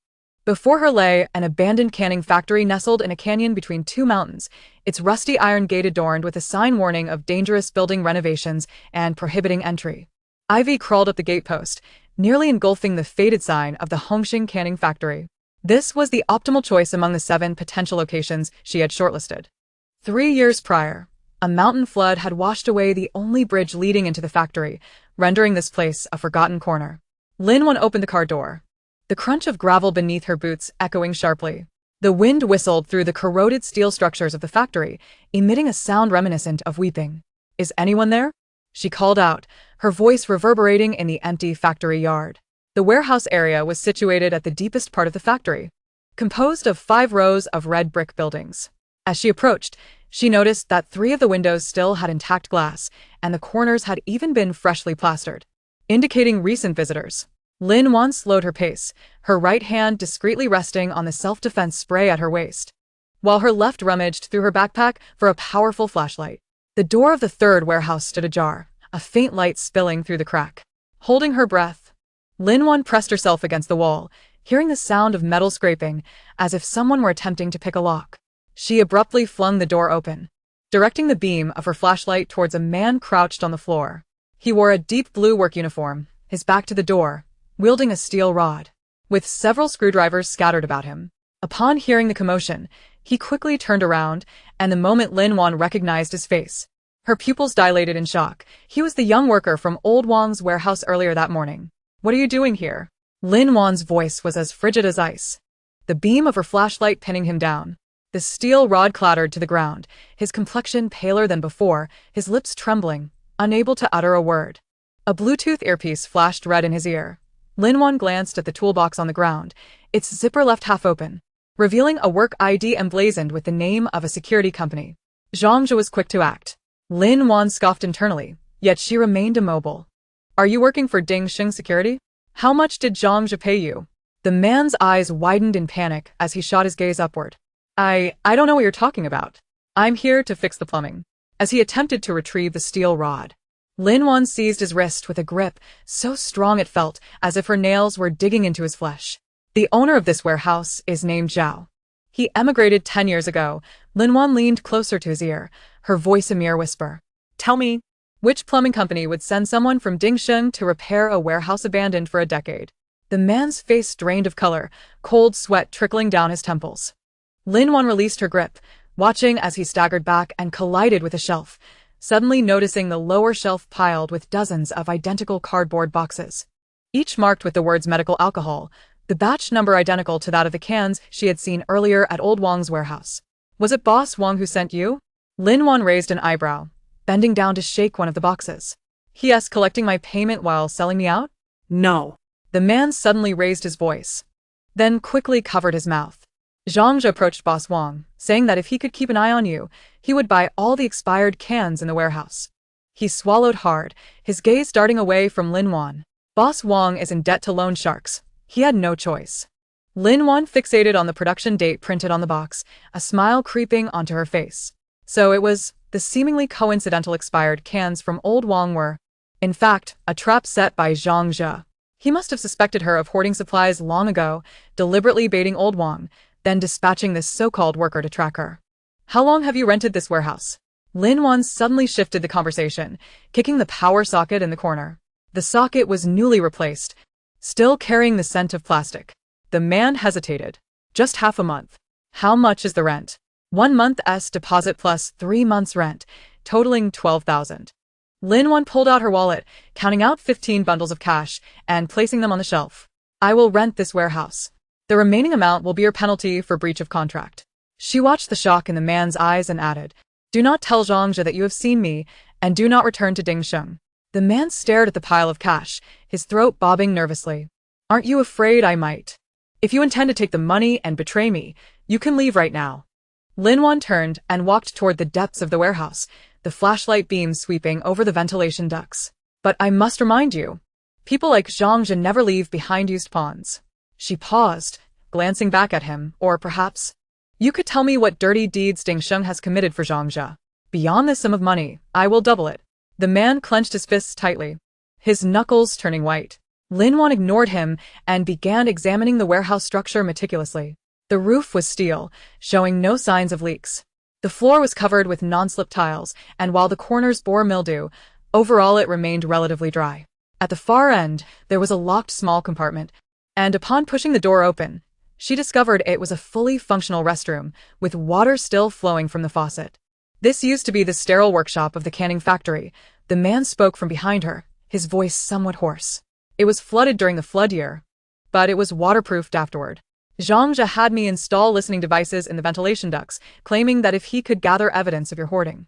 Before her lay an abandoned canning factory nestled in a canyon between two mountains, its rusty iron gate adorned with a sign warning of dangerous building renovations and prohibiting entry. Ivy crawled up the gatepost, nearly engulfing the faded sign of the Hongxing canning factory. This was the optimal choice among the 7 potential locations she had shortlisted. 3 years prior, a mountain flood had washed away the only bridge leading into the factory, rendering this place a forgotten corner. Lin Wan opened the car door, the crunch of gravel beneath her boots echoing sharply. The wind whistled through the corroded steel structures of the factory, emitting a sound reminiscent of weeping. "Is anyone there?" she called out, her voice reverberating in the empty factory yard. The warehouse area was situated at the deepest part of the factory, composed of 5 rows of red brick buildings. As she approached, she noticed that 3 of the windows still had intact glass, and the corners had even been freshly plastered, indicating recent visitors. Lin Wan slowed her pace, her right hand discreetly resting on the self-defense spray at her waist, while her left rummaged through her backpack for a powerful flashlight. The door of the 3rd warehouse stood ajar, a faint light spilling through the crack. Holding her breath, Lin Wan pressed herself against the wall, hearing the sound of metal scraping, as if someone were attempting to pick a lock. She abruptly flung the door open, directing the beam of her flashlight towards a man crouched on the floor. He wore a deep blue work uniform, his back to the door, wielding a steel rod, with several screwdrivers scattered about him. Upon hearing the commotion, he quickly turned around, and the moment Lin Wan recognized his face, her pupils dilated in shock. He was the young worker from Old Wang's warehouse earlier that morning. "What are you doing here?" Lin Wan's voice was as frigid as ice, the beam of her flashlight pinning him down. The steel rod clattered to the ground, his complexion paler than before, his lips trembling, unable to utter a word. A Bluetooth earpiece flashed red in his ear. Lin Wan glanced at the toolbox on the ground, its zipper left half open, revealing a work ID emblazoned with the name of a security company. Zhao Yu was quick to act. Lin Wan scoffed internally, yet she remained immobile. "Are you working for Dingsheng Security? How much did Zhao Yu pay you?" The man's eyes widened in panic as he shot his gaze upward. I don't know what you're talking about. I'm here to fix the plumbing." As he attempted to retrieve the steel rod, Lin Wan seized his wrist with a grip so strong it felt as if her nails were digging into his flesh. "The owner of this warehouse is named Zhao. He emigrated 10 years ago." Lin Wan leaned closer to his ear, her voice a mere whisper. "Tell me, which plumbing company would send someone from Dingsheng to repair a warehouse abandoned for a decade?" The man's face drained of color, cold sweat trickling down his temples. Lin Wan released her grip, watching as he staggered back and collided with a shelf, suddenly noticing the lower shelf piled with dozens of identical cardboard boxes, each marked with the words medical alcohol, the batch number identical to that of the cans she had seen earlier at Old Wang's warehouse. "Was it Boss Wang who sent you?" Lin Wan raised an eyebrow, bending down to shake one of the boxes. "He collecting my payment while selling me out?" No. The man suddenly raised his voice, then quickly covered his mouth. Zhao Yu approached Boss Wang, saying that if he could keep an eye on you, he would buy all the expired cans in the warehouse. He swallowed hard, his gaze darting away from Lin Wan. Boss Wang is in debt to loan sharks. He had no choice. Lin Wan fixated on the production date printed on the box, a smile creeping onto her face. So it was, the seemingly coincidental expired cans from Old Wang were, in fact, a trap set by Zhao Yu. He must have suspected her of hoarding supplies long ago, deliberately baiting Old Wang, then dispatching this so-called worker to track her. "How long have you rented this warehouse?" Lin Wan suddenly shifted the conversation, kicking the power socket in the corner. The socket was newly replaced, still carrying the scent of plastic. The man hesitated. "Just half a month." "How much is the rent?" 1 month's deposit plus 3 months' rent, totaling 12,000. Lin Wan pulled out her wallet, counting out 15 bundles of cash, and placing them on the shelf. "I will rent this warehouse. The remaining amount will be your penalty for breach of contract." She watched the shock in the man's eyes and added, "Do not tell Zhao Yu that you have seen me, and do not return to Dingsheng." The man stared at the pile of cash, his throat bobbing nervously. "Aren't you afraid I might? If you intend to take the money and betray me, you can leave right now." Lin Wan turned and walked toward the depths of the warehouse, the flashlight beam sweeping over the ventilation ducts. "But I must remind you, people like Zhao Yu never leave behind used pawns." She paused, glancing back at him, "Or perhaps, you could tell me what dirty deeds Dingsheng has committed for Zhao Yu. Beyond this sum of money, I will double it." The man clenched his fists tightly, his knuckles turning white. Lin Wan ignored him and began examining the warehouse structure meticulously. The roof was steel, showing no signs of leaks. The floor was covered with non-slip tiles, and while the corners bore mildew, overall it remained relatively dry. At the far end, there was a locked small compartment, and upon pushing the door open, she discovered it was a fully functional restroom, with water still flowing from the faucet. "This used to be the sterile workshop of the canning factory." The man spoke from behind her, his voice somewhat hoarse. "It was flooded during the flood year, but it was waterproofed afterward. Zhao Yu had me install listening devices in the ventilation ducts, claiming that if he could gather evidence of your hoarding."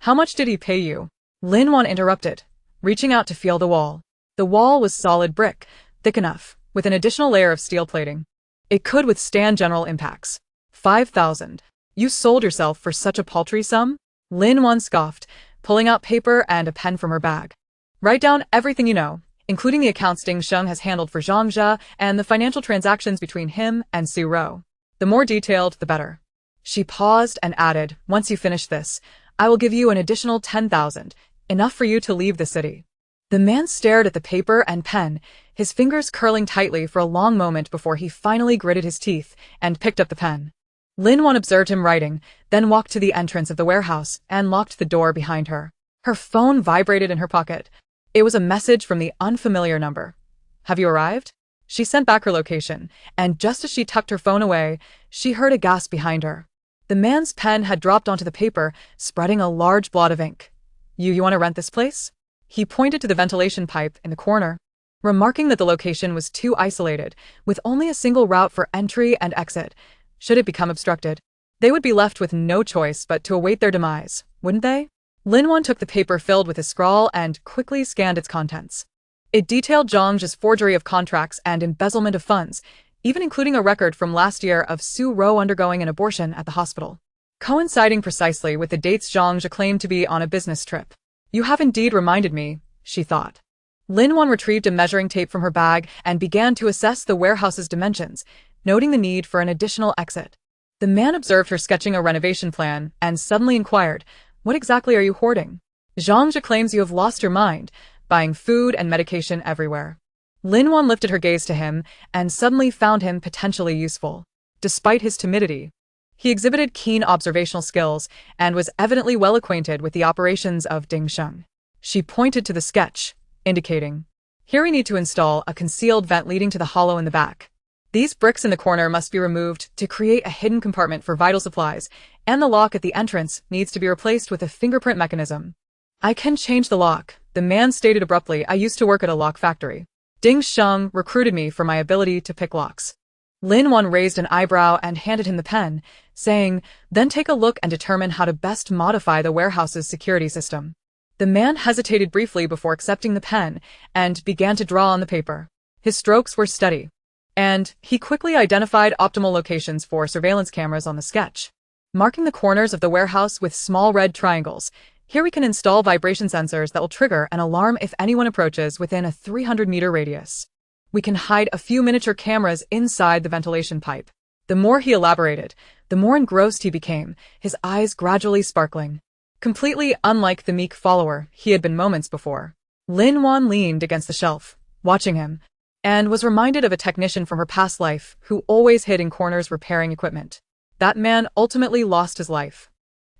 "How much did he pay you?" Lin Wan interrupted, reaching out to feel the wall. The wall was solid brick, thick enough, with an additional layer of steel plating. It could withstand general impacts. 5,000. "You sold yourself for such a paltry sum?" Lin Wan scoffed, pulling out paper and a pen from her bag. "Write down everything you know, including the accounts Dingsheng has handled for Zhao Yu and the financial transactions between him and Su Rou. The more detailed, the better." She paused and added, "Once you finish this, I will give you an additional 10,000, enough for you to leave the city." The man stared at the paper and pen, his fingers curling tightly for a long moment before he finally gritted his teeth and picked up the pen. Lin Wan observed him writing, then walked to the entrance of the warehouse and locked the door behind her. Her phone vibrated in her pocket. It was a message from the unfamiliar number. "Have you arrived?" She sent back her location, and just as she tucked her phone away, she heard a gasp behind her. The man's pen had dropped onto the paper, spreading a large blot of ink. You want to rent this place?" He pointed to the ventilation pipe in the corner, remarking that the location was too isolated, with only a single route for entry and exit. Should it become obstructed, they would be left with no choice but to await their demise, wouldn't they? Lin Wan took the paper filled with his scrawl and quickly scanned its contents. It detailed Zhang Zhe's forgery of contracts and embezzlement of funds, even including a record from last year of Su Ro undergoing an abortion at the hospital, coinciding precisely with the dates Zhang Zhe claimed to be on a business trip. "You have indeed reminded me," she thought. Lin Wan retrieved a measuring tape from her bag and began to assess the warehouse's dimensions, noting the need for an additional exit. The man observed her sketching a renovation plan and suddenly inquired, "What exactly are you hoarding?" "Zhang Zhe claims you have lost your mind, buying food and medication everywhere." Lin Wan lifted her gaze to him and suddenly found him potentially useful. Despite his timidity, he exhibited keen observational skills and was evidently well acquainted with the operations of Dingsheng. She pointed to the sketch, indicating, "Here we need to install a concealed vent leading to the hollow in the back. These bricks in the corner must be removed to create a hidden compartment for vital supplies, and the lock at the entrance needs to be replaced with a fingerprint mechanism." "I can change the lock," the man stated abruptly. "I used to work at a lock factory. Dingsheng recruited me for my ability to pick locks." Lin Wan raised an eyebrow and handed him the pen, saying, "Then take a look and determine how to best modify the warehouse's security system." The man hesitated briefly before accepting the pen and began to draw on the paper. His strokes were steady, and he quickly identified optimal locations for surveillance cameras on the sketch, marking the corners of the warehouse with small red triangles. "Here we can install vibration sensors that will trigger an alarm if anyone approaches within a 300-meter radius. We can hide a few miniature cameras inside the ventilation pipe." The more he elaborated, the more engrossed he became, his eyes gradually sparkling. Completely unlike the meek follower he had been moments before, Lin Wan leaned against the shelf, watching him, and was reminded of a technician from her past life who always hid in corners repairing equipment. That man ultimately lost his life,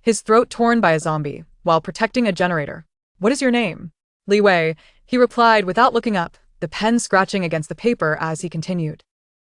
his throat torn by a zombie, while protecting a generator. "What is your name?" "Li Wei," he replied without looking up, the pen scratching against the paper as he continued.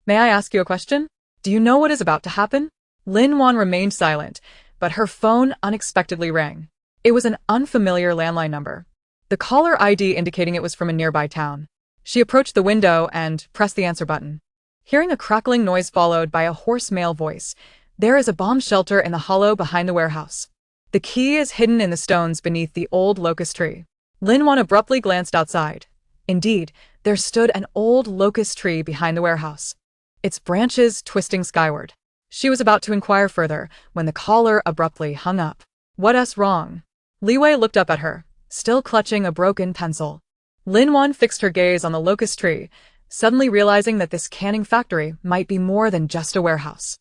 "May I ask you a question? Do you know what is about to happen?" Lin Wan remained silent, but her phone unexpectedly rang. It was an unfamiliar landline number, the caller ID indicating it was from a nearby town. She approached the window and pressed the answer button, hearing a crackling noise followed by a hoarse male voice. "There is a bomb shelter in the hollow behind the warehouse. The key is hidden in the stones beneath the old locust tree." Lin Wan abruptly glanced outside. Indeed, there stood an old locust tree behind the warehouse, its branches twisting skyward. She was about to inquire further when the caller abruptly hung up. "What's wrong?" Li Wei looked up at her, still clutching a broken pencil. Lin Wan fixed her gaze on the locust tree, suddenly realizing that this canning factory might be more than just a warehouse.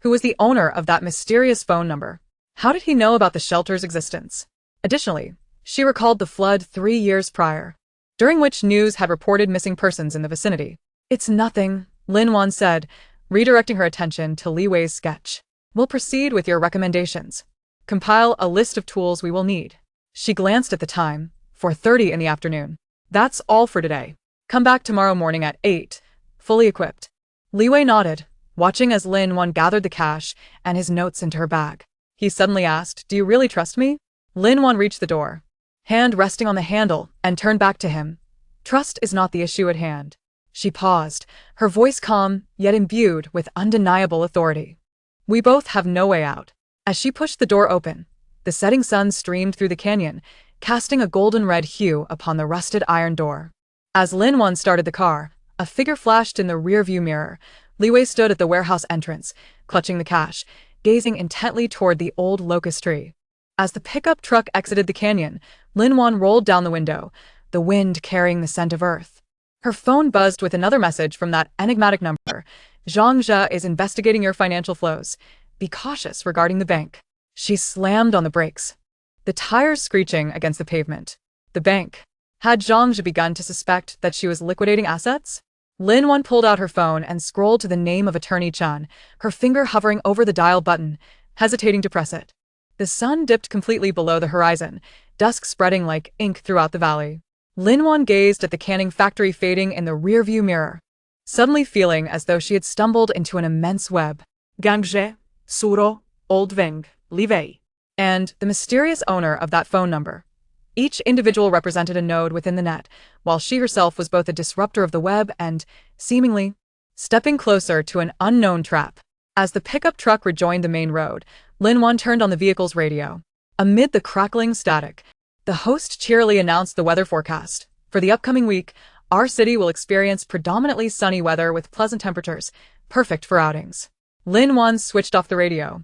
Who was the owner of that mysterious phone number? How did he know about the shelter's existence? Additionally, she recalled the flood 3 years prior, during which news had reported missing persons in the vicinity. "It's nothing," Lin Wan said, redirecting her attention to Li Wei's sketch. "We'll proceed with your recommendations. Compile a list of tools we will need." She glanced at the time, 4:30 in the afternoon. "That's all for today. Come back tomorrow morning at 8, fully equipped." Li Wei nodded, watching as Lin Wan gathered the cash and his notes into her bag. He suddenly asked, "Do you really trust me?" Lin Wan reached the door, hand resting on the handle, and turned back to him. "Trust is not the issue at hand." She paused, her voice calm, yet imbued with undeniable authority. "We both have no way out." As she pushed the door open, the setting sun streamed through the canyon, casting a golden-red hue upon the rusted iron door. As Lin Wan started the car, a figure flashed in the rearview mirror. Li Wei stood at the warehouse entrance, clutching the cash, gazing intently toward the old locust tree. As the pickup truck exited the canyon, Lin Wan rolled down the window, the wind carrying the scent of earth. Her phone buzzed with another message from that enigmatic number. "Zhang Zhe is investigating your financial flows. Be cautious regarding the bank." She slammed on the brakes, the tires screeching against the pavement. The bank. Had Zhang Zhe begun to suspect that she was liquidating assets? Lin Wan pulled out her phone and scrolled to the name of Attorney Chen, her finger hovering over the dial button, hesitating to press it. The sun dipped completely below the horizon, dusk spreading like ink throughout the valley. Lin Wan gazed at the canning factory fading in the rearview mirror, suddenly feeling as though she had stumbled into an immense web. Gangje, Suro, Oldving, Livei. And the mysterious owner of that phone number. Each individual represented a node within the net, while she herself was both a disruptor of the web and, seemingly, stepping closer to an unknown trap. As the pickup truck rejoined the main road, Lin Wan turned on the vehicle's radio. Amid the crackling static, the host cheerily announced the weather forecast. For the upcoming week, our city will experience predominantly sunny weather with pleasant temperatures, perfect for outings. Lin Wan switched off the radio,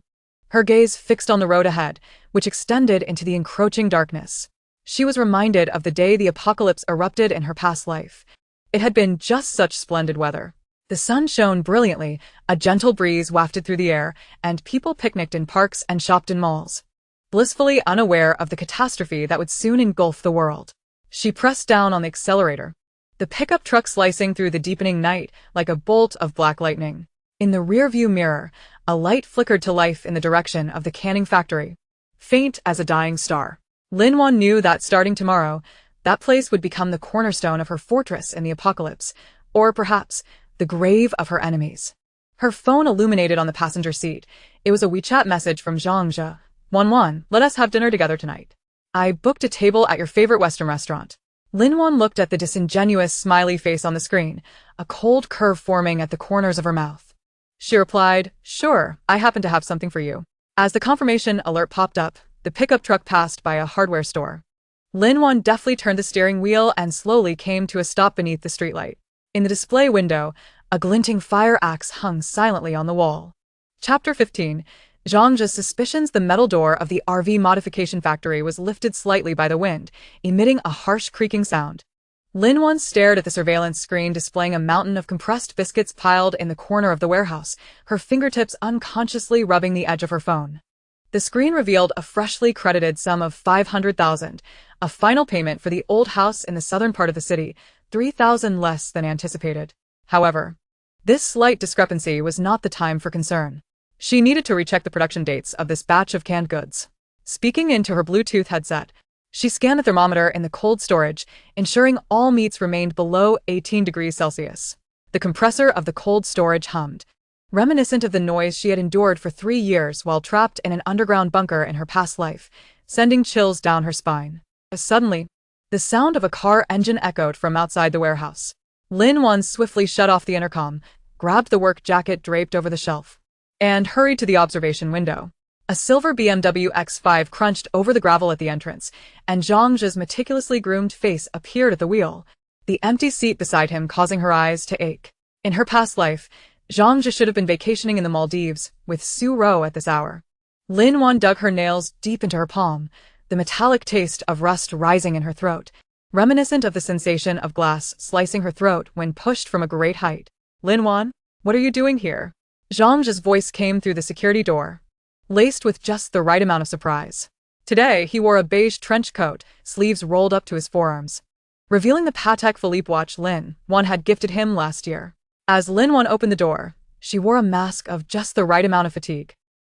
her gaze fixed on the road ahead, which extended into the encroaching darkness. She was reminded of the day the apocalypse erupted in her past life. It had been just such splendid weather. The sun shone brilliantly, a gentle breeze wafted through the air, and people picnicked in parks and shopped in malls, blissfully unaware of the catastrophe that would soon engulf the world. She pressed down on the accelerator, the pickup truck slicing through the deepening night like a bolt of black lightning. In the rearview mirror, a light flickered to life in the direction of the canning factory, faint as a dying star. Lin Wan knew that starting tomorrow, that place would become the cornerstone of her fortress in the apocalypse, or perhaps the grave of her enemies. Her phone illuminated on the passenger seat. It was a WeChat message from Zhang Zhe. Wan, let us have dinner together tonight. I booked a table at your favorite Western restaurant. Lin Wan looked at the disingenuous, smiley face on the screen, a cold curve forming at the corners of her mouth. She replied, sure, I happen to have something for you. As the confirmation alert popped up, the pickup truck passed by a hardware store. Lin Wan deftly turned the steering wheel and slowly came to a stop beneath the streetlight. In the display window, a glinting fire axe hung silently on the wall. Chapter 15. Zhang Zhe's suspicions. The metal door of the RV modification factory was lifted slightly by the wind, emitting a harsh creaking sound. Lin Wan stared at the surveillance screen displaying a mountain of compressed biscuits piled in the corner of the warehouse, her fingertips unconsciously rubbing the edge of her phone. The screen revealed a freshly credited sum of 500,000, a final payment for the old house in the southern part of the city, 3,000 less than anticipated. However, this slight discrepancy was not the time for concern. She needed to recheck the production dates of this batch of canned goods. Speaking into her Bluetooth headset, she scanned the thermometer in the cold storage, ensuring all meats remained below 18 degrees Celsius. The compressor of the cold storage hummed, reminiscent of the noise she had endured for 3 years while trapped in an underground bunker in her past life, sending chills down her spine. Suddenly, the sound of a car engine echoed from outside the warehouse. Lin Wan swiftly shut off the intercom, grabbed the work jacket draped over the shelf, and hurried to the observation window. A silver BMW X5 crunched over the gravel at the entrance, and Zhang Zhe's meticulously groomed face appeared at the wheel, the empty seat beside him causing her eyes to ache. In her past life, Zhang Zhe should have been vacationing in the Maldives with Su Ro at this hour. Lin Wan dug her nails deep into her palm, the metallic taste of rust rising in her throat, reminiscent of the sensation of glass slicing her throat when pushed from a great height. Lin Wan, what are you doing here? Zhang Zhe's voice came through the security door, laced with just the right amount of surprise. Today, he wore a beige trench coat, sleeves rolled up to his forearms, revealing the Patek Philippe watch Lin Wan had gifted him last year. As Lin Wan opened the door, she wore a mask of just the right amount of fatigue.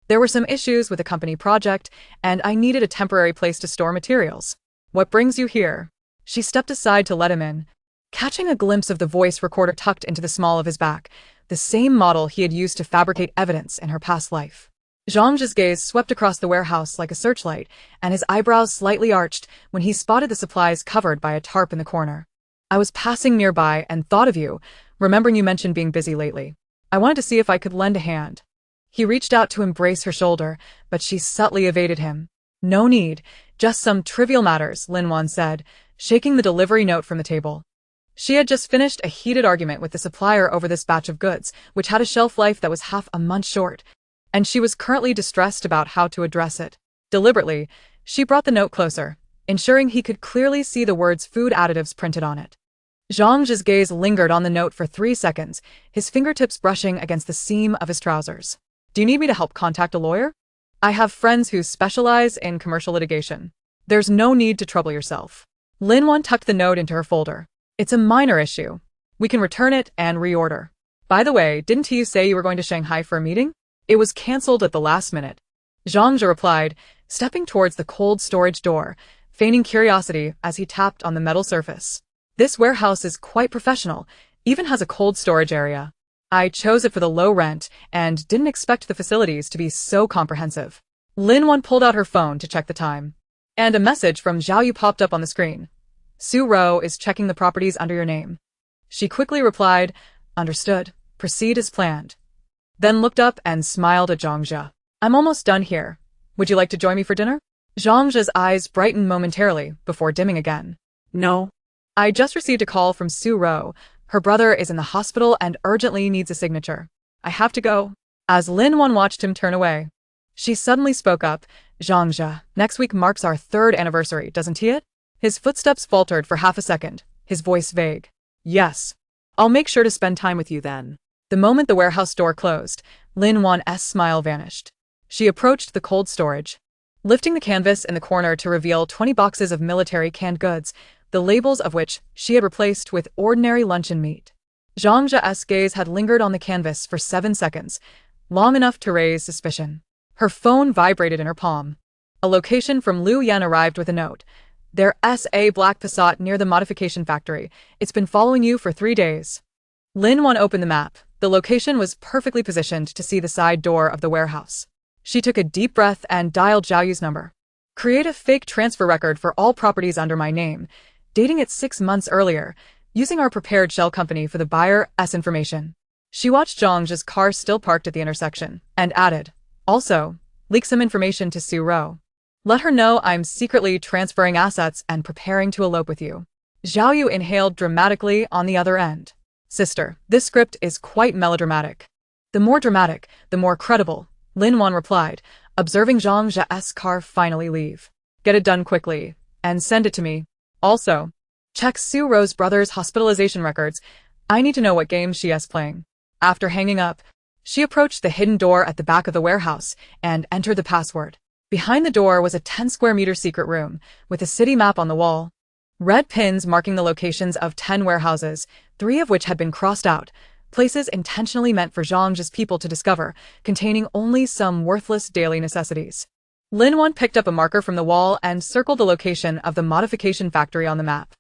There were some issues with a company project, and I needed a temporary place to store materials. What brings you here? She stepped aside to let him in, catching a glimpse of the voice recorder tucked into the small of his back, the same model he had used to fabricate evidence in her past life. Zhang Zhe's gaze swept across the warehouse like a searchlight, and his eyebrows slightly arched when he spotted the supplies covered by a tarp in the corner. I was passing nearby and thought of you, remembering you mentioned being busy lately. I wanted to see if I could lend a hand. He reached out to embrace her shoulder, but she subtly evaded him. No need, just some trivial matters, Lin Wan said, shaking the delivery note from the table. She had just finished a heated argument with the supplier over this batch of goods, which had a shelf life that was half a month short, and she was currently distressed about how to address it. Deliberately, she brought the note closer, ensuring he could clearly see the words food additives printed on it. Zhang Zhe's gaze lingered on the note for 3 seconds, his fingertips brushing against the seam of his trousers. Do you need me to help contact a lawyer? I have friends who specialize in commercial litigation. There's no need to trouble yourself. Lin Wan tucked the note into her folder. It's a minor issue. We can return it and reorder. By the way, didn't you say you were going to Shanghai for a meeting? It was cancelled at the last minute. Zhang Yu replied, stepping towards the cold storage door, feigning curiosity as he tapped on the metal surface. This warehouse is quite professional, even has a cold storage area. I chose it for the low rent and didn't expect the facilities to be so comprehensive. Lin Wan pulled out her phone to check the time. And a message from Zhao Yu popped up on the screen. Su Ro is checking the properties under your name. She quickly replied, understood. Proceed as planned. Then looked up and smiled at Zhang Yu. I'm almost done here. Would you like to join me for dinner? Zhang Yu's eyes brightened momentarily before dimming again. No. I just received a call from Su Ro. Her brother is in the hospital and urgently needs a signature. I have to go. As Lin Wan watched him turn away, she suddenly spoke up. Zhang Yu, next week marks our 3rd anniversary, doesn't it? His footsteps faltered for half a second, his voice vague. Yes. I'll make sure to spend time with you then. The moment the warehouse door closed, Lin Wan's smile vanished. She approached the cold storage, lifting the canvas in the corner to reveal 20 boxes of military canned goods, the labels of which she had replaced with ordinary luncheon meat. Zhang Yu's gaze had lingered on the canvas for 7 seconds, long enough to raise suspicion. Her phone vibrated in her palm. A location from Liu Yan arrived with a note. There's a black Passat near the modification factory. It's been following you for 3 days. Lin Wan opened the map. The location was perfectly positioned to see the side door of the warehouse. She took a deep breath and dialed Zhao Yu's number. Create a fake transfer record for all properties under my name, dating it 6 months earlier, using our prepared shell company for the buyer's information. She watched Zhang Yu's car still parked at the intersection, and added, also, leak some information to Su Ro. Let her know I'm secretly transferring assets and preparing to elope with you. Zhao Yu inhaled dramatically on the other end. Sister, this script is quite melodramatic. The more dramatic, the more credible, Lin Wan replied, observing Zhang Yu's car finally leave. Get it done quickly, and send it to me. Also, check Su Ro's brother's hospitalization records. I need to know what game she is playing. After hanging up, she approached the hidden door at the back of the warehouse and entered the password. Behind the door was a 10-square-meter secret room, with a city map on the wall. Red pins marking the locations of 10 warehouses, 3 of which had been crossed out, places intentionally meant for Zhang Yu's people to discover, containing only some worthless daily necessities. Lin Wan picked up a marker from the wall and circled the location of the modification factory on the map.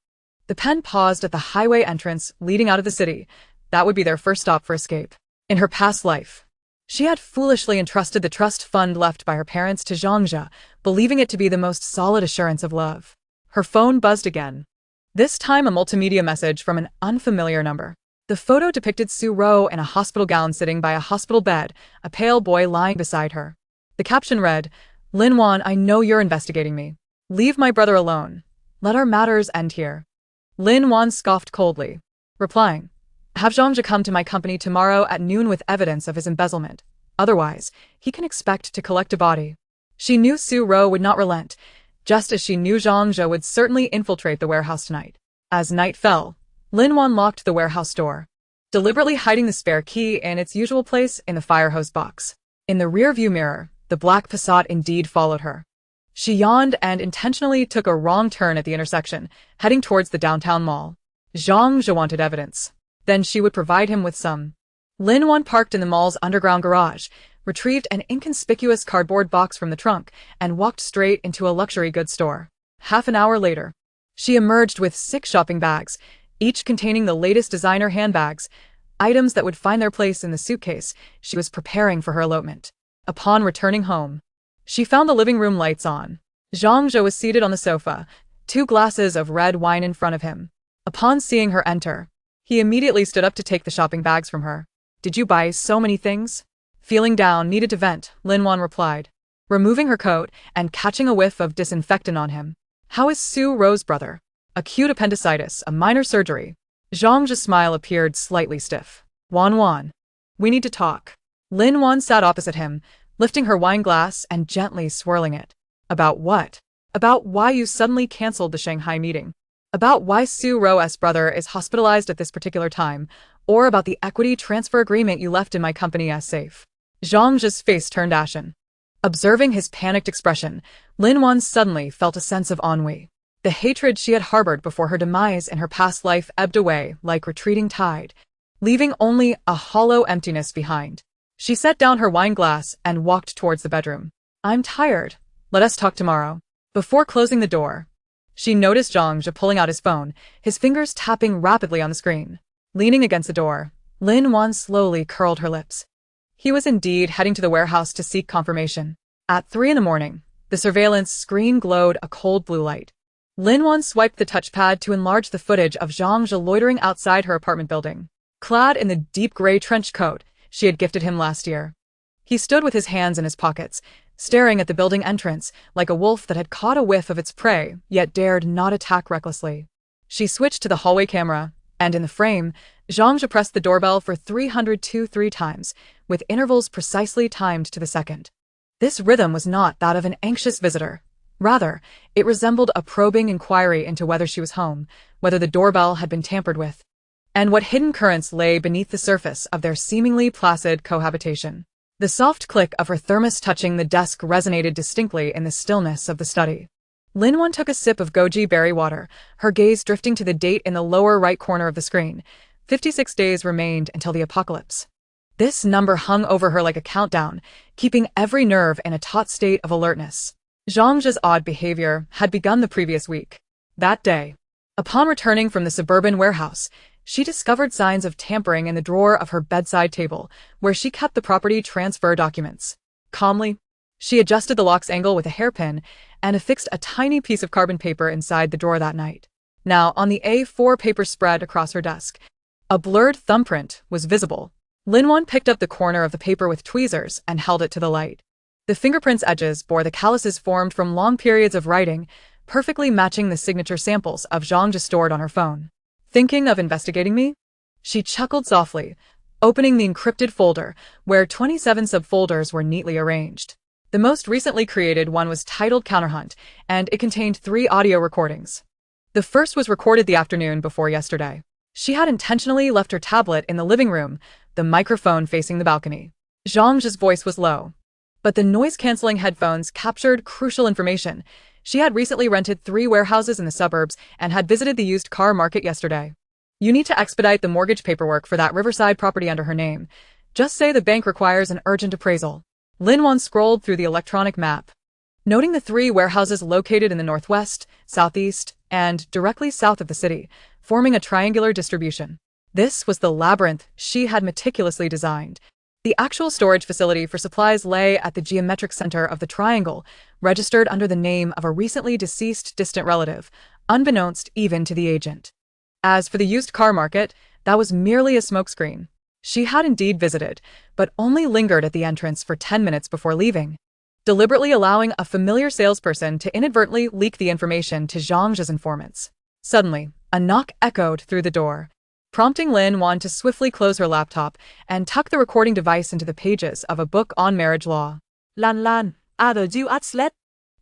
The pen paused at the highway entrance leading out of the city. That would be their first stop for escape. In her past life, she had foolishly entrusted the trust fund left by her parents to Zhang Yu, believing it to be the most solid assurance of love. Her phone buzzed again. This time a multimedia message from an unfamiliar number. The photo depicted Su Ro in a hospital gown sitting by a hospital bed, a pale boy lying beside her. The caption read, Lin Wan, I know you're investigating me. Leave my brother alone. Let our matters end here. Lin Wan scoffed coldly, replying, have Zhang Yu come to my company tomorrow at noon with evidence of his embezzlement. Otherwise, he can expect to collect a body. She knew Su Ro would not relent, just as she knew Zhang Yu would certainly infiltrate the warehouse tonight. As night fell, Lin Wan locked the warehouse door, deliberately hiding the spare key in its usual place in the fire hose box. In the rear-view mirror, the black Passat indeed followed her. She yawned and intentionally took a wrong turn at the intersection, heading towards the downtown mall. Zhang Yu wanted evidence. Then she would provide him with some. Lin Wan parked in the mall's underground garage, retrieved an inconspicuous cardboard box from the trunk, and walked straight into a luxury goods store. Half an hour later, she emerged with 6 shopping bags, each containing the latest designer handbags, items that would find their place in the suitcase she was preparing for her elopement. Upon returning home, she found the living room lights on. Zhang Yu was seated on the sofa, 2 glasses of red wine in front of him. Upon seeing her enter, he immediately stood up to take the shopping bags from her. Did you buy so many things? Feeling down, needed to vent, Lin Wan replied, removing her coat and catching a whiff of disinfectant on him. How is Su Ro's brother? Acute appendicitis, a minor surgery. Zhang Yu's smile appeared slightly stiff. Wan, we need to talk. Lin Wan sat opposite him, lifting her wine glass and gently swirling it. About what? About why you suddenly cancelled the Shanghai meeting. About why Su Ro's brother is hospitalized at this particular time, or about the equity transfer agreement you left in my company as safe. Zhang Yu's face turned ashen. Observing his panicked expression, Lin Wan suddenly felt a sense of ennui. The hatred she had harbored before her demise in her past life ebbed away like retreating tide, leaving only a hollow emptiness behind. She set down her wine glass and walked towards the bedroom. I'm tired. Let us talk tomorrow. Before closing the door, she noticed Zhao Yu pulling out his phone, his fingers tapping rapidly on the screen. Leaning against the door, Lin Wan slowly curled her lips. He was indeed heading to the warehouse to seek confirmation. At 3 a.m, the surveillance screen glowed a cold blue light. Lin Wan swiped the touchpad to enlarge the footage of Zhao Yu loitering outside her apartment building. Clad in the deep gray trench coat she had gifted him last year, he stood with his hands in his pockets, staring at the building entrance like a wolf that had caught a whiff of its prey yet dared not attack recklessly. She switched to the hallway camera, and in the frame, Zhao Yu pressed the doorbell for 303 times, with intervals precisely timed to the second. This rhythm was not that of an anxious visitor. Rather, it resembled a probing inquiry into whether she was home, whether the doorbell had been tampered with, and what hidden currents lay beneath the surface of their seemingly placid cohabitation. The soft click of her thermos touching the desk resonated distinctly in the stillness of the study. Lin Wan took a sip of goji berry water, her gaze drifting to the date in the lower right corner of the screen. 56 days remained until the apocalypse. This number hung over her like a countdown, keeping every nerve in a taut state of alertness. Zhao Yu's odd behavior had begun the previous week. That day, upon returning from the suburban warehouse, she discovered signs of tampering in the drawer of her bedside table, where she kept the property transfer documents. Calmly, she adjusted the lock's angle with a hairpin and affixed a tiny piece of carbon paper inside the drawer that night. Now, on the A4 paper spread across her desk, a blurred thumbprint was visible. Lin Wan picked up the corner of the paper with tweezers and held it to the light. The fingerprint's edges bore the calluses formed from long periods of writing, perfectly matching the signature samples of Zhao Yu stored on her phone. Thinking of investigating me? She chuckled softly, opening the encrypted folder, where 27 subfolders were neatly arranged. The most recently created one was titled Counterhunt, and it contained 3 audio recordings. The first was recorded the afternoon before yesterday. She had intentionally left her tablet in the living room, the microphone facing the balcony. Zhao Yu's voice was low, but the noise-canceling headphones captured crucial information. She had recently rented 3 warehouses in the suburbs and had visited the used car market yesterday. You need to expedite the mortgage paperwork for that Riverside property under her name. Just say the bank requires an urgent appraisal. Lin Wan scrolled through the electronic map, noting the 3 warehouses located in the northwest, southeast, and directly south of the city, forming a triangular distribution. This was the labyrinth she had meticulously designed. The actual storage facility for supplies lay at the geometric center of the triangle, registered under the name of a recently deceased distant relative, unbeknownst even to the agent. As for the used car market, that was merely a smokescreen. She had indeed visited, but only lingered at the entrance for 10 minutes before leaving, deliberately allowing a familiar salesperson to inadvertently leak the information to Zhao Yu's informants. Suddenly, a knock echoed through the door, prompting Lin Wan to swiftly close her laptop and tuck the recording device into the pages of a book on marriage law. Lan, are you at sleep?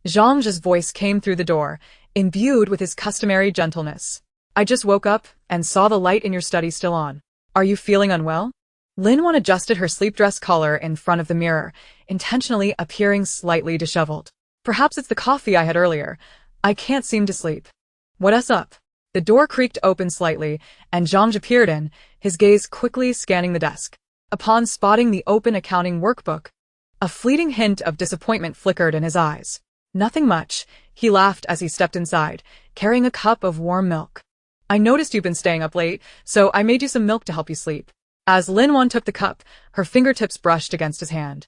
Zhao Yu's voice came through the door, imbued with his customary gentleness. I just woke up and saw the light in your study still on. Are you feeling unwell? Lin Wan adjusted her sleep dress collar in front of the mirror, intentionally appearing slightly disheveled. Perhaps it's the coffee I had earlier. I can't seem to sleep. What's up? The door creaked open slightly, and Zhao Yu peered in, his gaze quickly scanning the desk. Upon spotting the open accounting workbook, a fleeting hint of disappointment flickered in his eyes. Nothing much, he laughed as he stepped inside, carrying a cup of warm milk. I noticed you've been staying up late, so I made you some milk to help you sleep. As Lin Wan took the cup, her fingertips brushed against his hand.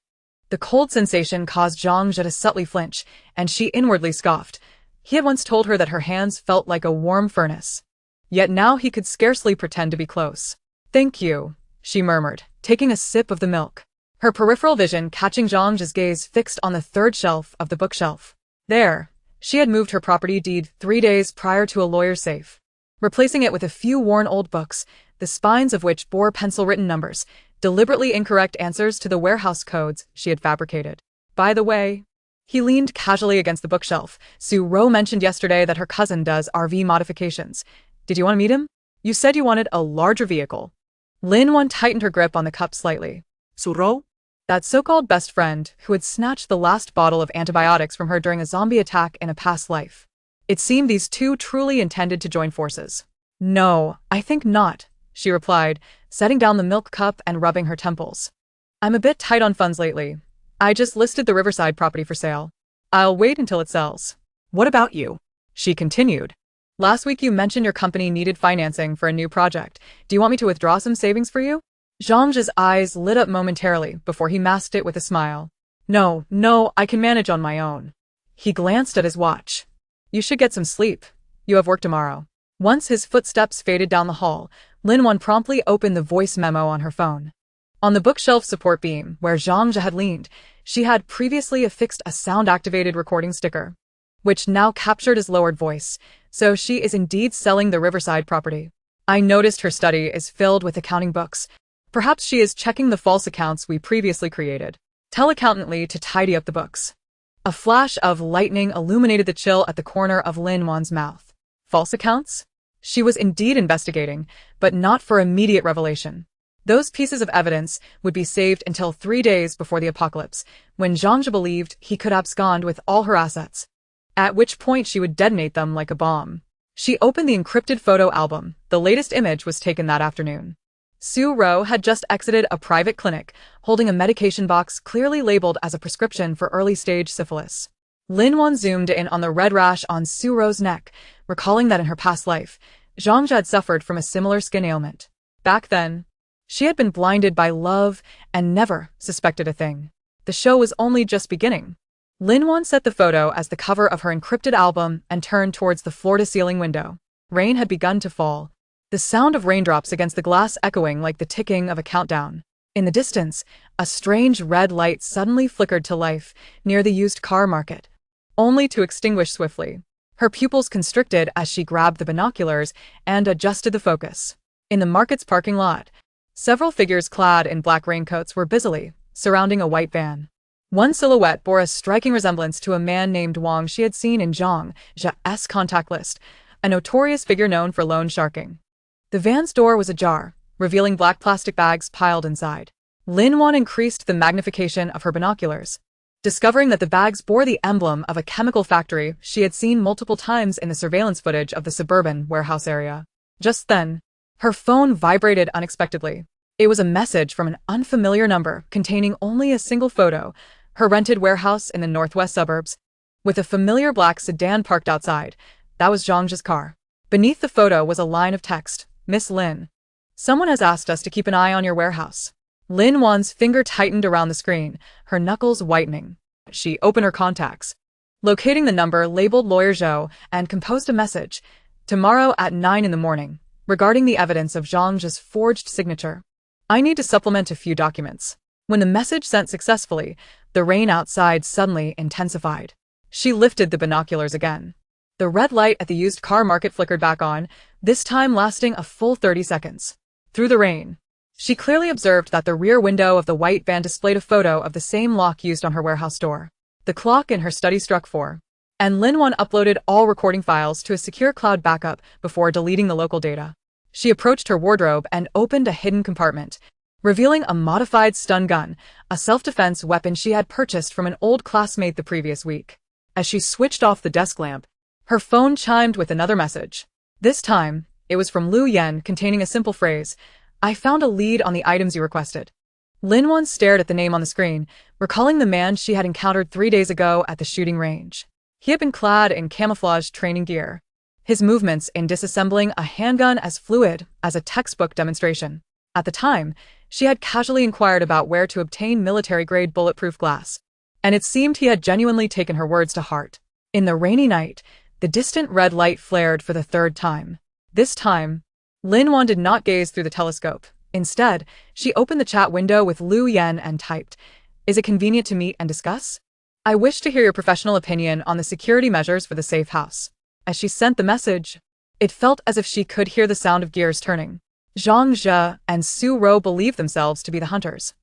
The cold sensation caused Zhao Yu to subtly flinch, and she inwardly scoffed. He had once told her that her hands felt like a warm furnace. Yet now he could scarcely pretend to be close. Thank you, she murmured, taking a sip of the milk, her peripheral vision catching Zhao Yu's gaze fixed on the 3rd shelf of the bookshelf. There, she had moved her property deed 3 days prior to a lawyer's safe, replacing it with a few worn old books, the spines of which bore pencil-written numbers, deliberately incorrect answers to the warehouse codes she had fabricated. By the way, he leaned casually against the bookshelf. Su Ro mentioned yesterday that her cousin does RV modifications. Did you want to meet him? You said you wanted a larger vehicle. Lin Wan tightened her grip on the cup slightly. Su Ro? That so-called best friend who had snatched the last bottle of antibiotics from her during a zombie attack in a past life. It seemed these two truly intended to join forces. "No, I think not," she replied, setting down the milk cup and rubbing her temples. "I'm a bit tight on funds lately. I just listed the Riverside property for sale. I'll wait until it sells." "What about you?" she continued. "Last week you mentioned your company needed financing for a new project. Do you want me to withdraw some savings for you?" Zhang's eyes lit up momentarily before he masked it with a smile. No, I can manage on my own." He glanced at his watch. "You should get some sleep. You have work tomorrow." Once his footsteps faded down the hall, Lin Wan promptly opened the voice memo on her phone. On the bookshelf support beam, where Zhang had leaned, she had previously affixed a sound-activated recording sticker, which now captured his lowered voice. "So she is indeed selling the Riverside property. I noticed her study is filled with accounting books. Perhaps she is checking the false accounts we previously created. Tell accountantly to tidy up the books." A flash of lightning illuminated the chill at the corner of Lin Wan's mouth. False accounts? She was indeed investigating, but not for immediate revelation. Those pieces of evidence would be saved until 3 days before the apocalypse, when Zhang believed he could abscond with all her assets, at which point she would detonate them like a bomb. She opened the encrypted photo album. The latest image was taken that afternoon. Su Ro had just exited a private clinic, holding a medication box clearly labeled as a prescription for early-stage syphilis. Lin Wan zoomed in on the red rash on Su Ro's neck, recalling that in her past life, Zhang had suffered from a similar skin ailment. Back then, she had been blinded by love and never suspected a thing. The show was only just beginning. Lin Wan set the photo as the cover of her encrypted album and turned towards the floor-to-ceiling window. Rain had begun to fall, the sound of raindrops against the glass echoing like the ticking of a countdown. In the distance, a strange red light suddenly flickered to life near the used car market, only to extinguish swiftly. Her pupils constricted as she grabbed the binoculars and adjusted the focus. In the market's parking lot, several figures clad in black raincoats were busily surrounding a white van. One silhouette bore a striking resemblance to a man named Wang she had seen in Zhang Zha's contact list, a notorious figure known for loan sharking. The van's door was ajar, revealing black plastic bags piled inside. Lin Wan increased the magnification of her binoculars, discovering that the bags bore the emblem of a chemical factory she had seen multiple times in the surveillance footage of the suburban warehouse area. Just then, her phone vibrated unexpectedly. It was a message from an unfamiliar number containing only a single photo: her rented warehouse in the northwest suburbs, with a familiar black sedan parked outside. That was Zhang's car. Beneath the photo was a line of text: "Miss Lin, someone has asked us to keep an eye on your warehouse." Lin Wan's finger tightened around the screen, her knuckles whitening. She opened her contacts, locating the number labeled Lawyer Zhao, and composed a message: "Tomorrow at 9 in the morning, regarding the evidence of Zhang's forged signature. I need to supplement a few documents." When the message sent successfully, the rain outside suddenly intensified. She lifted the binoculars again. The red light at the used car market flickered back on, this time lasting a full 30 seconds. Through the rain, she clearly observed that the rear window of the white van displayed a photo of the same lock used on her warehouse door. The clock in her study struck 4, and Lin Wan uploaded all recording files to a secure cloud backup before deleting the local data. She approached her wardrobe and opened a hidden compartment, revealing a modified stun gun, a self-defense weapon she had purchased from an old classmate the previous week. As she switched off the desk lamp, her phone chimed with another message. This time, it was from Lu Yen, containing a simple phrase: "I found a lead on the items you requested." Lin Wan stared at the name on the screen, recalling the man she had encountered 3 days ago at the shooting range. He had been clad in camouflage training gear, his movements in disassembling a handgun as fluid as a textbook demonstration. At the time, she had casually inquired about where to obtain military-grade bulletproof glass, and it seemed he had genuinely taken her words to heart. In the rainy night, the distant red light flared for the 3rd time. This time, Lin Wan did not gaze through the telescope. Instead, she opened the chat window with Lu Yen and typed, "Is it convenient to meet and discuss? I wish to hear your professional opinion on the security measures for the safe house." As she sent the message, it felt as if she could hear the sound of gears turning. Zhang and Su Ro believed themselves to be the hunters,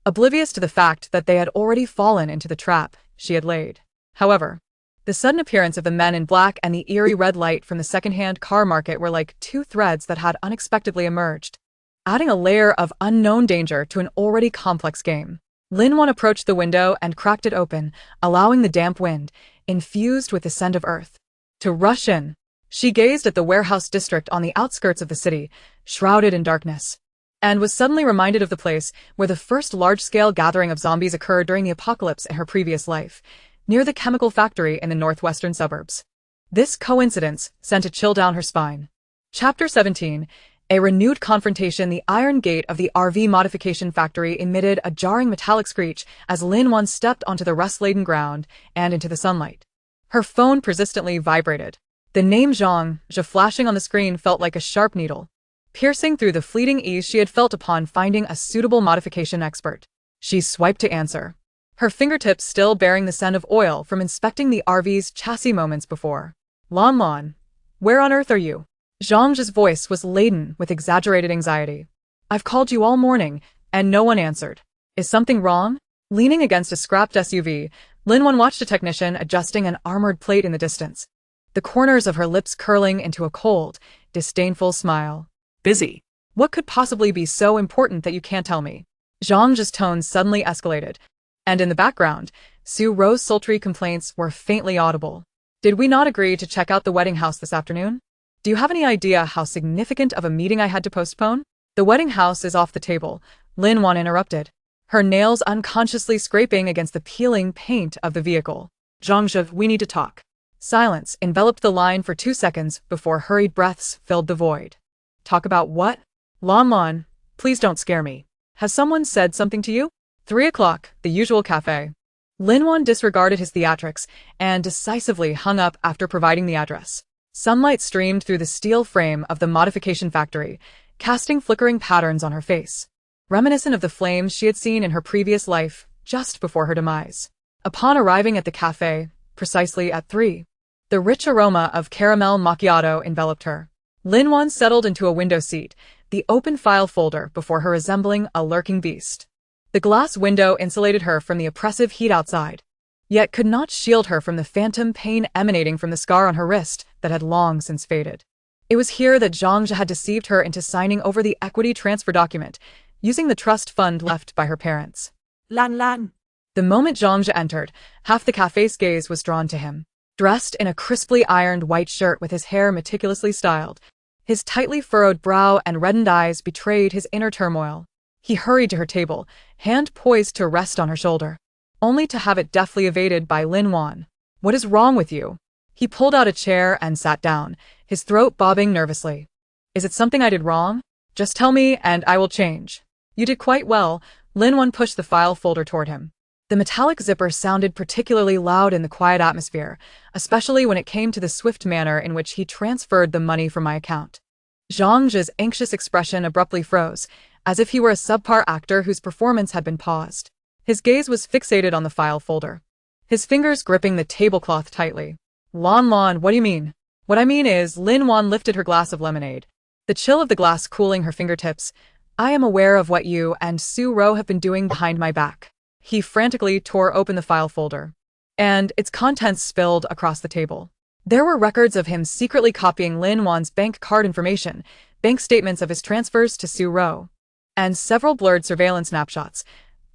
oblivious to the fact that they had already fallen into the trap she had laid. However, the sudden appearance of the men in black and the eerie red light from the second-hand car market were like two threads that had unexpectedly emerged, adding a layer of unknown danger to an already complex game. Lin Wan approached the window and cracked it open, allowing the damp wind, infused with the scent of earth, to rush in. She gazed at the warehouse district on the outskirts of the city, shrouded in darkness, and was suddenly reminded of the place where the first large-scale gathering of zombies occurred during the apocalypse in her previous life, near the chemical factory in the northwestern suburbs. This coincidence sent a chill down her spine. Chapter 17. A renewed confrontation. The iron gate of the RV modification factory emitted a jarring metallic screech as Lin Wan stepped onto the rust-laden ground and into the sunlight. Her phone persistently vibrated. The name Zhang Zhe flashing on the screen felt like a sharp needle, piercing through the fleeting ease she had felt upon finding a suitable modification expert. She swiped to answer, her fingertips still bearing the scent of oil from inspecting the RV's chassis moments before. Lin Wan, where on earth are you? Zhang Zhe's voice was laden with exaggerated anxiety. I've called you all morning, and no one answered. Is something wrong? Leaning against a scrapped SUV, Lin Wan watched a technician adjusting an armored plate in the distance, the corners of her lips curling into a cold, disdainful smile. Busy. What could possibly be so important that you can't tell me? Zhang Zhe's tone suddenly escalated, and in the background, Su Ro's sultry complaints were faintly audible. Did we not agree to check out the wedding house this afternoon? Do you have any idea how significant of a meeting I had to postpone? The wedding house is off the table, Lin Wan interrupted, her nails unconsciously scraping against the peeling paint of the vehicle. Zhang Zhe, we need to talk. Silence enveloped the line for 2 seconds before hurried breaths filled the void. Talk about what? Lin Wan, please don't scare me. Has someone said something to you? 3 o'clock, the usual cafe. Lin Wan disregarded his theatrics and decisively hung up after providing the address. Sunlight streamed through the steel frame of the modification factory, casting flickering patterns on her face, reminiscent of the flames she had seen in her previous life just before her demise. Upon arriving at the cafe, precisely at 3, the rich aroma of caramel macchiato enveloped her. Lin Wan settled into a window seat, the open file folder before her resembling a lurking beast. The glass window insulated her from the oppressive heat outside, yet could not shield her from the phantom pain emanating from the scar on her wrist that had long since faded. It was here that Zhang Zhe had deceived her into signing over the equity transfer document, using the trust fund left by her parents. Lan. The moment Zhang Zhe entered, half the cafe's gaze was drawn to him. Dressed in a crisply ironed white shirt with his hair meticulously styled, his tightly furrowed brow and reddened eyes betrayed his inner turmoil. He hurried to her table, hand poised to rest on her shoulder, only to have it deftly evaded by Lin Wan. What is wrong with you? He pulled out a chair and sat down, his throat bobbing nervously. Is it something I did wrong? Just tell me and I will change. You did quite well. Lin Wan pushed the file folder toward him. The metallic zipper sounded particularly loud in the quiet atmosphere, especially when it came to the swift manner in which he transferred the money from my account. Zhang Zhe's anxious expression abruptly froze, as if he were a subpar actor whose performance had been paused. His gaze was fixated on the file folder, his fingers gripping the tablecloth tightly. Lin, what do you mean? What I mean is, Lin Wan lifted her glass of lemonade, the chill of the glass cooling her fingertips. I am aware of what you and Su Ro have been doing behind my back. He frantically tore open the file folder, and its contents spilled across the table. There were records of him secretly copying Lin Wan's bank card information, bank statements of his transfers to Su Ro, and several blurred surveillance snapshots,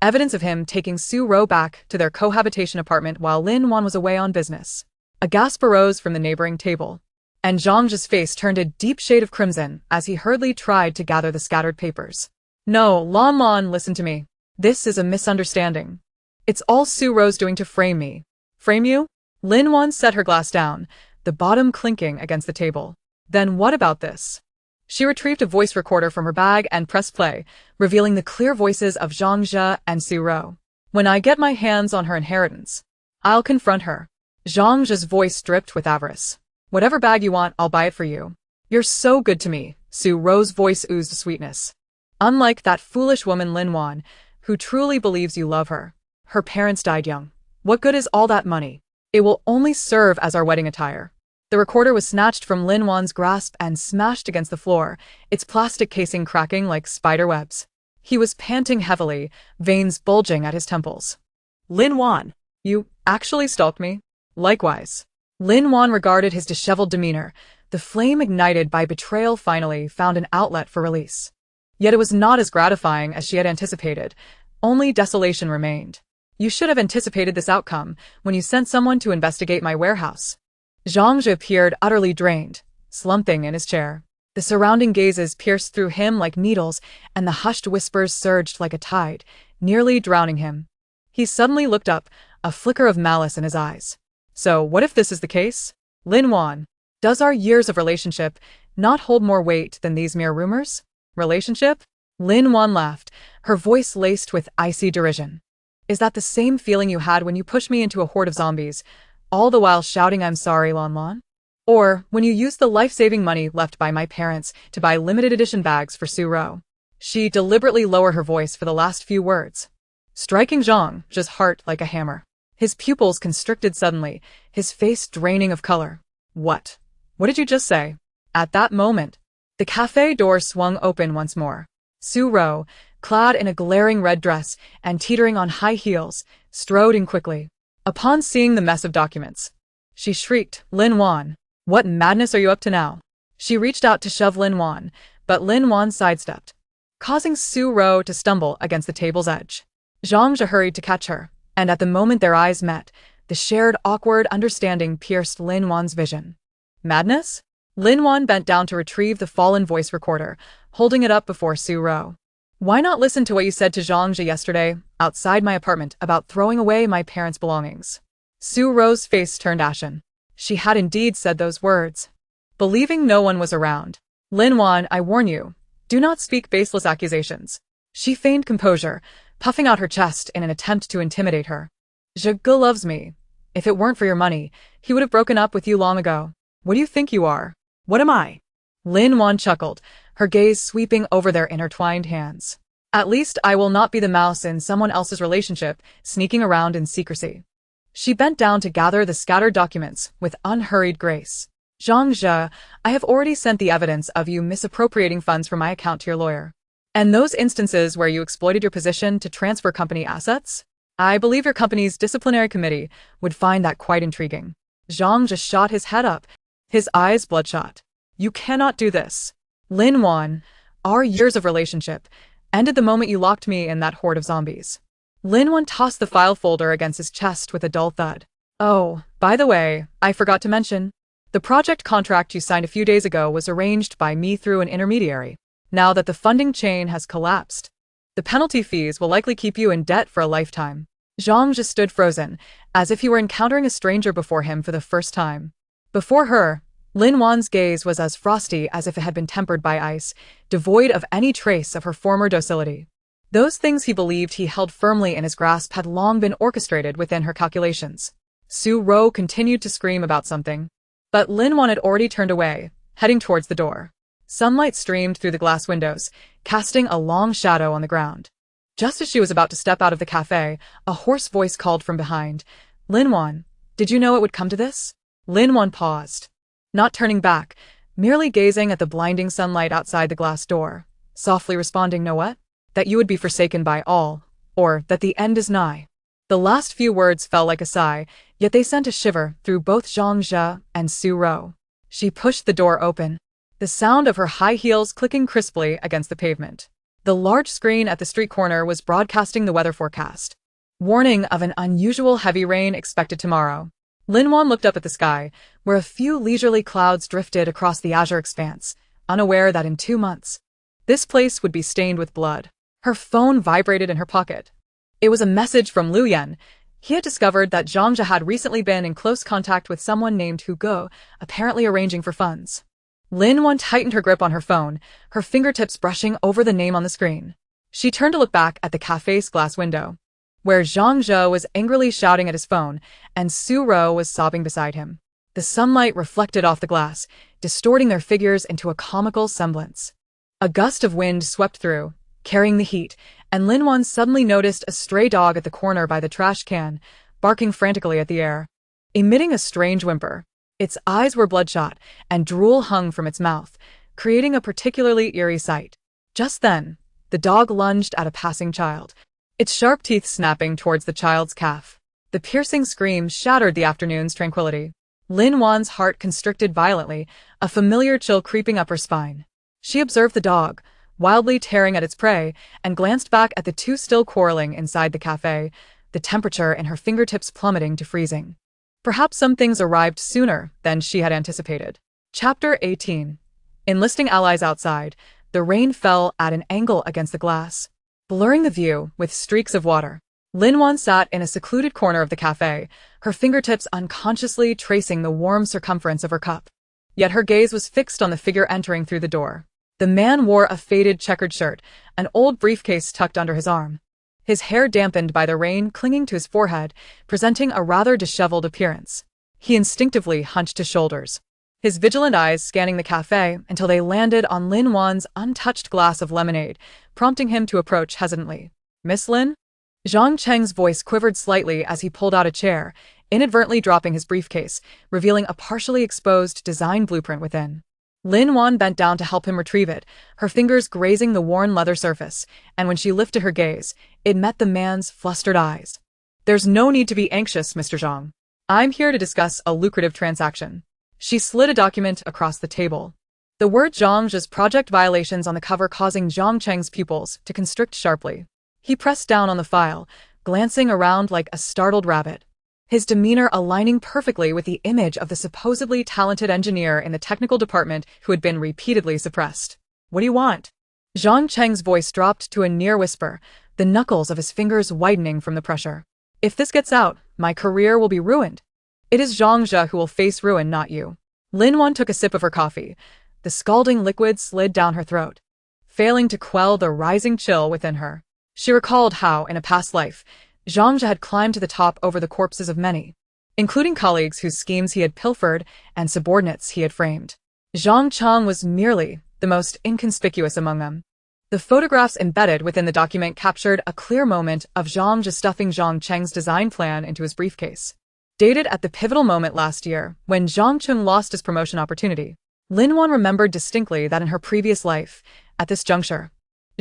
evidence of him taking Su Ro back to their cohabitation apartment while Lin Wan was away on business. A gasp arose from the neighboring table, and Zhang Zhe's face turned a deep shade of crimson as he hurriedly tried to gather the scattered papers. No, Lin, listen to me. This is a misunderstanding. It's all Su Ro's doing to frame me. Frame you? Lin Wan set her glass down, the bottom clinking against the table. Then what about this? She retrieved a voice recorder from her bag and pressed play, revealing the clear voices of Zhang Zhe and Su Ro. When I get my hands on her inheritance, I'll confront her. Zhang Zhe's voice dripped with avarice. Whatever bag you want, I'll buy it for you. You're so good to me. Su Ro's voice oozed sweetness. Unlike that foolish woman Lin Wan, who truly believes you love her. Her parents died young. What good is all that money? It will only serve as our wedding attire. The recorder was snatched from Lin Wan's grasp and smashed against the floor, its plastic casing cracking like spider webs. He was panting heavily, veins bulging at his temples. Lin Wan. You actually stalked me? Likewise. Lin Wan regarded his disheveled demeanor. The flame ignited by betrayal finally found an outlet for release. Yet it was not as gratifying as she had anticipated. Only desolation remained. You should have anticipated this outcome when you sent someone to investigate my warehouse. Zhang Zhe appeared utterly drained, slumping in his chair. The surrounding gazes pierced through him like needles, and the hushed whispers surged like a tide, nearly drowning him. He suddenly looked up, a flicker of malice in his eyes. So, what if this is the case? Lin Wan, does our years of relationship not hold more weight than these mere rumors? Relationship? Lin Wan laughed, her voice laced with icy derision. Is that the same feeling you had when you pushed me into a horde of zombies, all the while shouting I'm sorry, Lan Lan? Or when you used the life-saving money left by my parents to buy limited edition bags for Su Ro? She deliberately lowered her voice for the last few words, striking Zhang Zhe's heart like a hammer. His pupils constricted suddenly, his face draining of color. What? What did you just say? At that moment, the cafe door swung open once more. Su Ro, clad in a glaring red dress and teetering on high heels, strode in quickly. Upon seeing the mess of documents, she shrieked, Lin Wan, what madness are you up to now? She reached out to shove Lin Wan, but Lin Wan sidestepped, causing Su Ro to stumble against the table's edge. Zhang Zhe hurried to catch her, and at the moment their eyes met, the shared awkward understanding pierced Lin Wan's vision. Madness? Lin Wan bent down to retrieve the fallen voice recorder, holding it up before Su Ro. Why not listen to what you said to Zhang Zhe yesterday, outside my apartment, about throwing away my parents' belongings? Su Ro's face turned ashen. She had indeed said those words. Believing no one was around. Lin Wan, I warn you, do not speak baseless accusations. She feigned composure, puffing out her chest in an attempt to intimidate her. Zhe Ge loves me. If it weren't for your money, he would have broken up with you long ago. What do you think you are? What am I? Lin Wan chuckled, her gaze sweeping over their intertwined hands. At least I will not be the mouse in someone else's relationship, sneaking around in secrecy. She bent down to gather the scattered documents with unhurried grace. Zhang Zhe, I have already sent the evidence of you misappropriating funds from my account to your lawyer. And those instances where you exploited your position to transfer company assets? I believe your company's disciplinary committee would find that quite intriguing. Zhang Zhe shot his head up, his eyes bloodshot. You cannot do this. Lin Wan, our years of relationship ended the moment you locked me in that horde of zombies. Lin Wan tossed the file folder against his chest with a dull thud. Oh, by the way, I forgot to mention. The project contract you signed a few days ago was arranged by me through an intermediary. Now that the funding chain has collapsed, the penalty fees will likely keep you in debt for a lifetime. Zhang just stood frozen, as if he were encountering a stranger before him for the first time. Before her, Lin Wan's gaze was as frosty as if it had been tempered by ice, devoid of any trace of her former docility. Those things he believed he held firmly in his grasp had long been orchestrated within her calculations. Su Ro continued to scream about something, but Lin Wan had already turned away, heading towards the door. Sunlight streamed through the glass windows, casting a long shadow on the ground. Just as she was about to step out of the cafe, a hoarse voice called from behind, Lin Wan, did you know it would come to this? Lin Wan paused, not turning back, merely gazing at the blinding sunlight outside the glass door, softly responding, know what? That you would be forsaken by all, or that the end is nigh. The last few words fell like a sigh, yet they sent a shiver through both Zhang Zhe and Su Ro. She pushed the door open, the sound of her high heels clicking crisply against the pavement. The large screen at the street corner was broadcasting the weather forecast. Warning of an unusual heavy rain expected tomorrow. Lin Wan looked up at the sky, where a few leisurely clouds drifted across the azure expanse, unaware that in 2 months, this place would be stained with blood. Her phone vibrated in her pocket. It was a message from Liu Yan. He had discovered that Zhang Zhe had recently been in close contact with someone named Hu Ge, apparently arranging for funds. Lin Wan tightened her grip on her phone, her fingertips brushing over the name on the screen. She turned to look back at the cafe's glass window, where Zhang Zhe was angrily shouting at his phone, and Su Ro was sobbing beside him. The sunlight reflected off the glass, distorting their figures into a comical semblance. A gust of wind swept through, carrying the heat, and Lin Wan suddenly noticed a stray dog at the corner by the trash can, barking frantically at the air. Emitting a strange whimper, its eyes were bloodshot, and drool hung from its mouth, creating a particularly eerie sight. Just then, the dog lunged at a passing child, its sharp teeth snapping towards the child's calf. The piercing scream shattered the afternoon's tranquility. Lin Wan's heart constricted violently, a familiar chill creeping up her spine. She observed the dog, wildly tearing at its prey, and glanced back at the two still quarreling inside the cafe, the temperature in her fingertips plummeting to freezing. Perhaps some things arrived sooner than she had anticipated. Chapter 18. Enlisting allies outside, the rain fell at an angle against the glass, blurring the view with streaks of water. Lin Wan sat in a secluded corner of the cafe, her fingertips unconsciously tracing the warm circumference of her cup. Yet her gaze was fixed on the figure entering through the door. The man wore a faded checkered shirt, an old briefcase tucked under his arm. His hair dampened by the rain clinging to his forehead, presenting a rather disheveled appearance. He instinctively hunched his shoulders, his vigilant eyes scanning the cafe until they landed on Lin Wan's untouched glass of lemonade, prompting him to approach hesitantly. "Miss Lin?" Zhang Cheng's voice quivered slightly as he pulled out a chair, inadvertently dropping his briefcase, revealing a partially exposed design blueprint within. Lin Wan bent down to help him retrieve it, her fingers grazing the worn leather surface, and when she lifted her gaze, it met the man's flustered eyes. "There's no need to be anxious, Mr. Zhang. I'm here to discuss a lucrative transaction." She slid a document across the table. The word Zhang's project violations on the cover causing Zhang Cheng's pupils to constrict sharply. He pressed down on the file, glancing around like a startled rabbit, his demeanor aligning perfectly with the image of the supposedly talented engineer in the technical department who had been repeatedly suppressed. "What do you want?" Zhang Cheng's voice dropped to a near whisper, the knuckles of his fingers widening from the pressure. "If this gets out, my career will be ruined. It is Zhang Zhe who will face ruin, not you." Lin Wan took a sip of her coffee. The scalding liquid slid down her throat, failing to quell the rising chill within her. She recalled how, in a past life, Zhang Zhe had climbed to the top over the corpses of many, including colleagues whose schemes he had pilfered and subordinates he had framed. Zhang Cheng was merely the most inconspicuous among them. The photographs embedded within the document captured a clear moment of Zhang Zhe stuffing Zhang Cheng's design plan into his briefcase. Dated at the pivotal moment last year, when Zhang Cheng lost his promotion opportunity, Lin Wan remembered distinctly that in her previous life, at this juncture,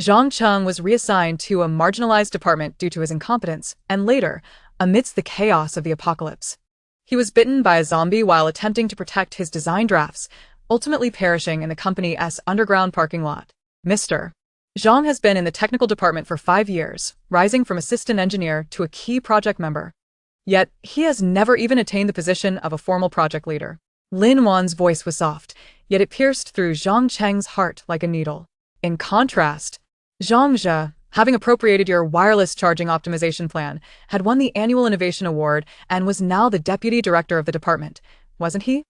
Zhang Cheng was reassigned to a marginalized department due to his incompetence, and later, amidst the chaos of the apocalypse, he was bitten by a zombie while attempting to protect his design drafts, ultimately perishing in the company's underground parking lot. Mr. Zhang has been in the technical department for 5 years, rising from assistant engineer to a key project member. Yet, he has never even attained the position of a formal project leader. Lin Wan's voice was soft, yet it pierced through Zhang Cheng's heart like a needle. In contrast, Zhang Zhe, having appropriated your wireless charging optimization plan, had won the annual innovation award and was now the deputy director of the department, wasn't he?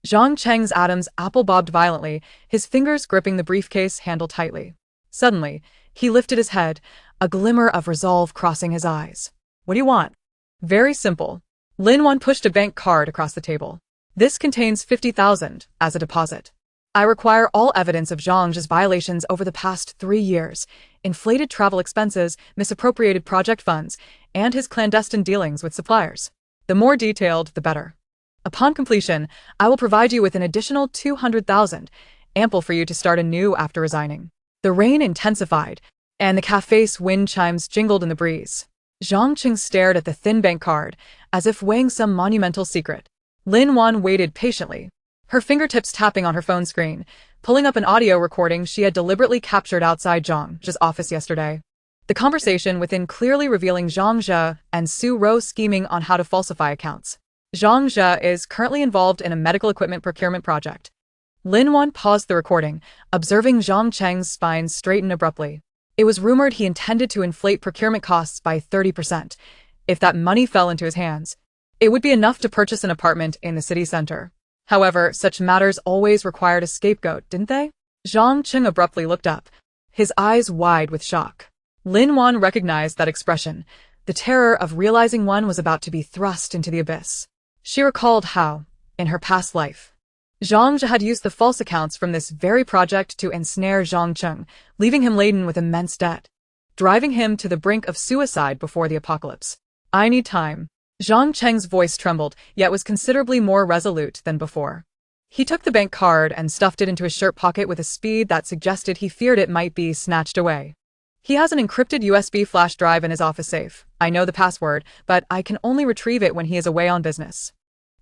Zhang Cheng's Adam's apple bobbed violently, his fingers gripping the briefcase handle tightly. Suddenly, he lifted his head, a glimmer of resolve crossing his eyes. "What do you want?" "Very simple." Lin Wan pushed a bank card across the table. "This contains 50,000 as a deposit. I require all evidence of Zhang's violations over the past 3 years, inflated travel expenses, misappropriated project funds, and his clandestine dealings with suppliers. The more detailed, the better. Upon completion, I will provide you with an additional 200,000, ample for you to start anew after resigning." The rain intensified, and the cafe's wind chimes jingled in the breeze. Zhang Cheng stared at the thin bank card, as if weighing some monumental secret. Lin Wan waited patiently, her fingertips tapping on her phone screen, pulling up an audio recording she had deliberately captured outside Zhang Zhe's office yesterday. The conversation within clearly revealing Zhang Zhe and Su Rou scheming on how to falsify accounts. Zhang Zhe is currently involved in a medical equipment procurement project. Lin Wan paused the recording, observing Zhang Cheng's spine straighten abruptly. It was rumored he intended to inflate procurement costs by 30%. If that money fell into his hands, it would be enough to purchase an apartment in the city center. However, such matters always required a scapegoat, didn't they? Zhang Cheng abruptly looked up, his eyes wide with shock. Lin Wan recognized that expression, the terror of realizing one was about to be thrust into the abyss. She recalled how, in her past life, Zhang Zhe had used the false accounts from this very project to ensnare Zhang Cheng, leaving him laden with immense debt, driving him to the brink of suicide before the apocalypse. "I need time." Zhang Cheng's voice trembled, yet was considerably more resolute than before. He took the bank card and stuffed it into his shirt pocket with a speed that suggested he feared it might be snatched away. "He has an encrypted USB flash drive in his office safe. I know the password, but I can only retrieve it when he is away on business.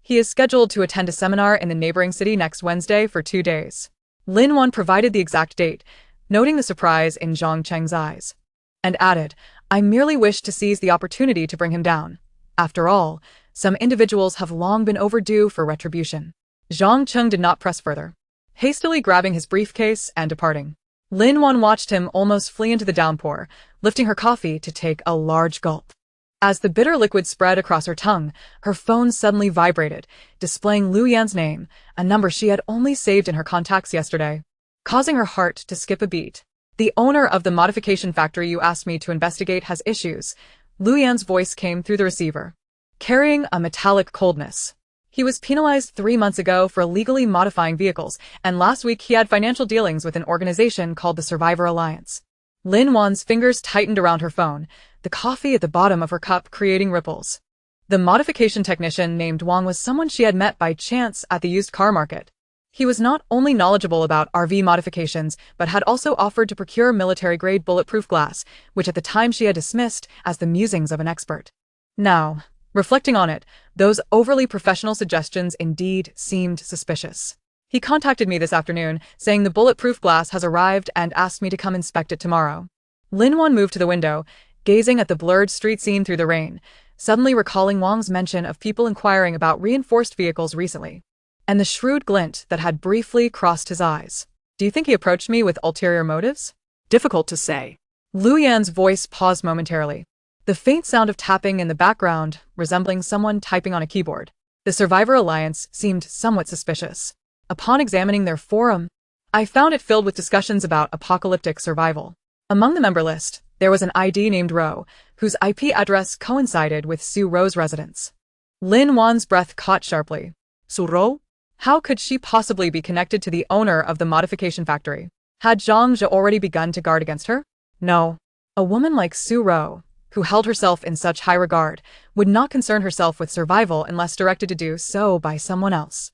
He is scheduled to attend a seminar in the neighboring city next Wednesday for 2 days. Lin Wan provided the exact date, noting the surprise in Zhang Cheng's eyes, and added, "I merely wish to seize the opportunity to bring him down. After all, Some individuals have long been overdue for retribution. Zhang Cheng did not press further, hastily grabbing his briefcase and departing. Lin Wan watched him almost flee into the downpour, lifting her coffee to take a large gulp. As the bitter liquid spread across her tongue, her phone suddenly vibrated, displaying Lu Yan's name, a number she had only saved in her contacts yesterday, causing her heart to skip a beat. "The owner of the modification factory you asked me to investigate has issues," Lu Yan's voice came through the receiver, carrying a metallic coldness. He was penalized 3 months ago for illegally modifying vehicles, and last week he had financial dealings with an organization called the Survivor Alliance. Lin Wan's fingers tightened around her phone, the coffee at the bottom of her cup creating ripples. The modification technician named Wang was someone she had met by chance at the used car market. He was not only knowledgeable about RV modifications, but had also offered to procure military-grade bulletproof glass, which at the time she had dismissed as the musings of an expert. Now, reflecting on it, those overly professional suggestions indeed seemed suspicious. He contacted me this afternoon, saying the bulletproof glass has arrived and asked me to come inspect it tomorrow. Lin Wan moved to the window, gazing at the blurred street scene through the rain, suddenly recalling Wang's mention of people inquiring about reinforced vehicles recently, and the shrewd glint that had briefly crossed his eyes. "Do you think he approached me with ulterior motives?" Difficult to say. Lu Yan's voice paused momentarily, the faint sound of tapping in the background resembling someone typing on a keyboard. The Survivor Alliance seemed somewhat suspicious. Upon examining their forum, I found it filled with discussions about apocalyptic survival. Among the member list, there was an ID named Ro, whose IP address coincided with Su Ro's residence. Lin Wan's breath caught sharply. Su Ro? How could she possibly be connected to the owner of the modification factory? Had Zhang Zhe already begun to guard against her? No. A woman like Su Ro, who held herself in such high regard, would not concern herself with survival unless directed to do so by someone else.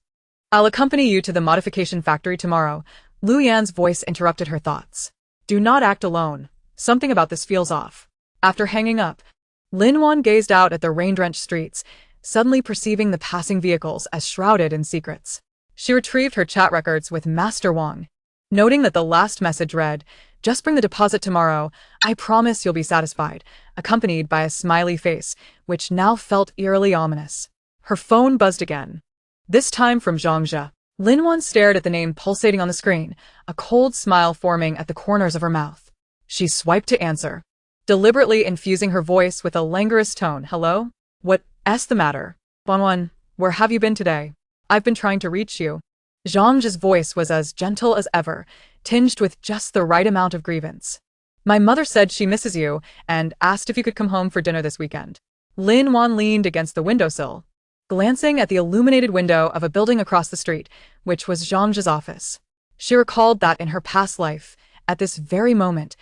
"I'll accompany you to the modification factory tomorrow," Lu Yan's voice interrupted her thoughts. "Do not act alone. Something about this feels off." After hanging up, Lin Wan gazed out at the rain-drenched streets, suddenly perceiving the passing vehicles as shrouded in secrets. She retrieved her chat records with Master Wang, noting that the last message read, "Just bring the deposit tomorrow. I promise you'll be satisfied," accompanied by a smiley face, which now felt eerily ominous. Her phone buzzed again, this time from Zhang Zhe. Lin Wan stared at the name pulsating on the screen, a cold smile forming at the corners of her mouth. She swiped to answer, deliberately infusing her voice with a languorous tone. "Hello? What's the matter? Wan, where have you been today? I've been trying to reach you." Zhang Zhe's voice was as gentle as ever, tinged with just the right amount of grievance. "My mother said she misses you and asked if you could come home for dinner this weekend." Lin Wan leaned against the windowsill, glancing at the illuminated window of a building across the street, which was Zhang Zhe's office. She recalled that in her past life, at this very moment,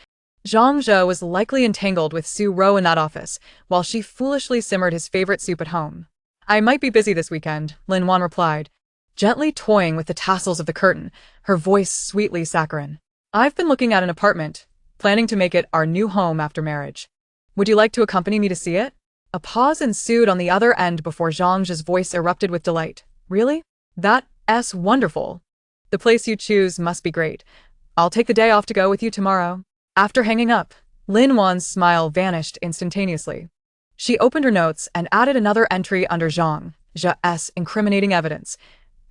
Zhang Zhe was likely entangled with Su Ro in that office, while she foolishly simmered his favorite soup at home. "I might be busy this weekend," Lin Wan replied, gently toying with the tassels of the curtain, her voice sweetly saccharine. "I've been looking at an apartment, planning to make it our new home after marriage. Would you like to accompany me to see it?" A pause ensued on the other end before Zhang Zhe's voice erupted with delight. "Really? That's wonderful. The place you choose must be great. I'll take the day off to go with you tomorrow." After hanging up, Lin Wan's smile vanished instantaneously. She opened her notes and added another entry under Zhang Zhe's incriminating evidence: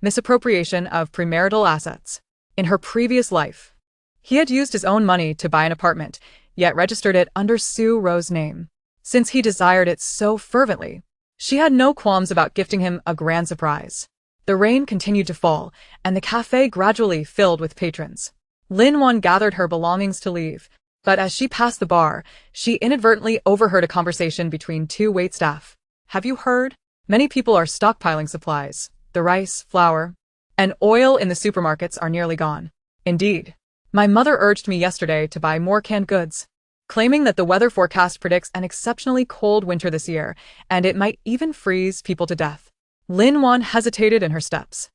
misappropriation of premarital assets. In her previous life, he had used his own money to buy an apartment, yet registered it under Su Ro's name. Since he desired it so fervently, she had no qualms about gifting him a grand surprise. The rain continued to fall, and the cafe gradually filled with patrons. Lin Wan gathered her belongings to leave, but as she passed the bar, she inadvertently overheard a conversation between two waitstaff. "Have you heard? Many people are stockpiling supplies. The rice, flour, and oil in the supermarkets are nearly gone." "Indeed. My mother urged me yesterday to buy more canned goods, claiming that the weather forecast predicts an exceptionally cold winter this year, and it might even freeze people to death." Lin Wan hesitated in her steps.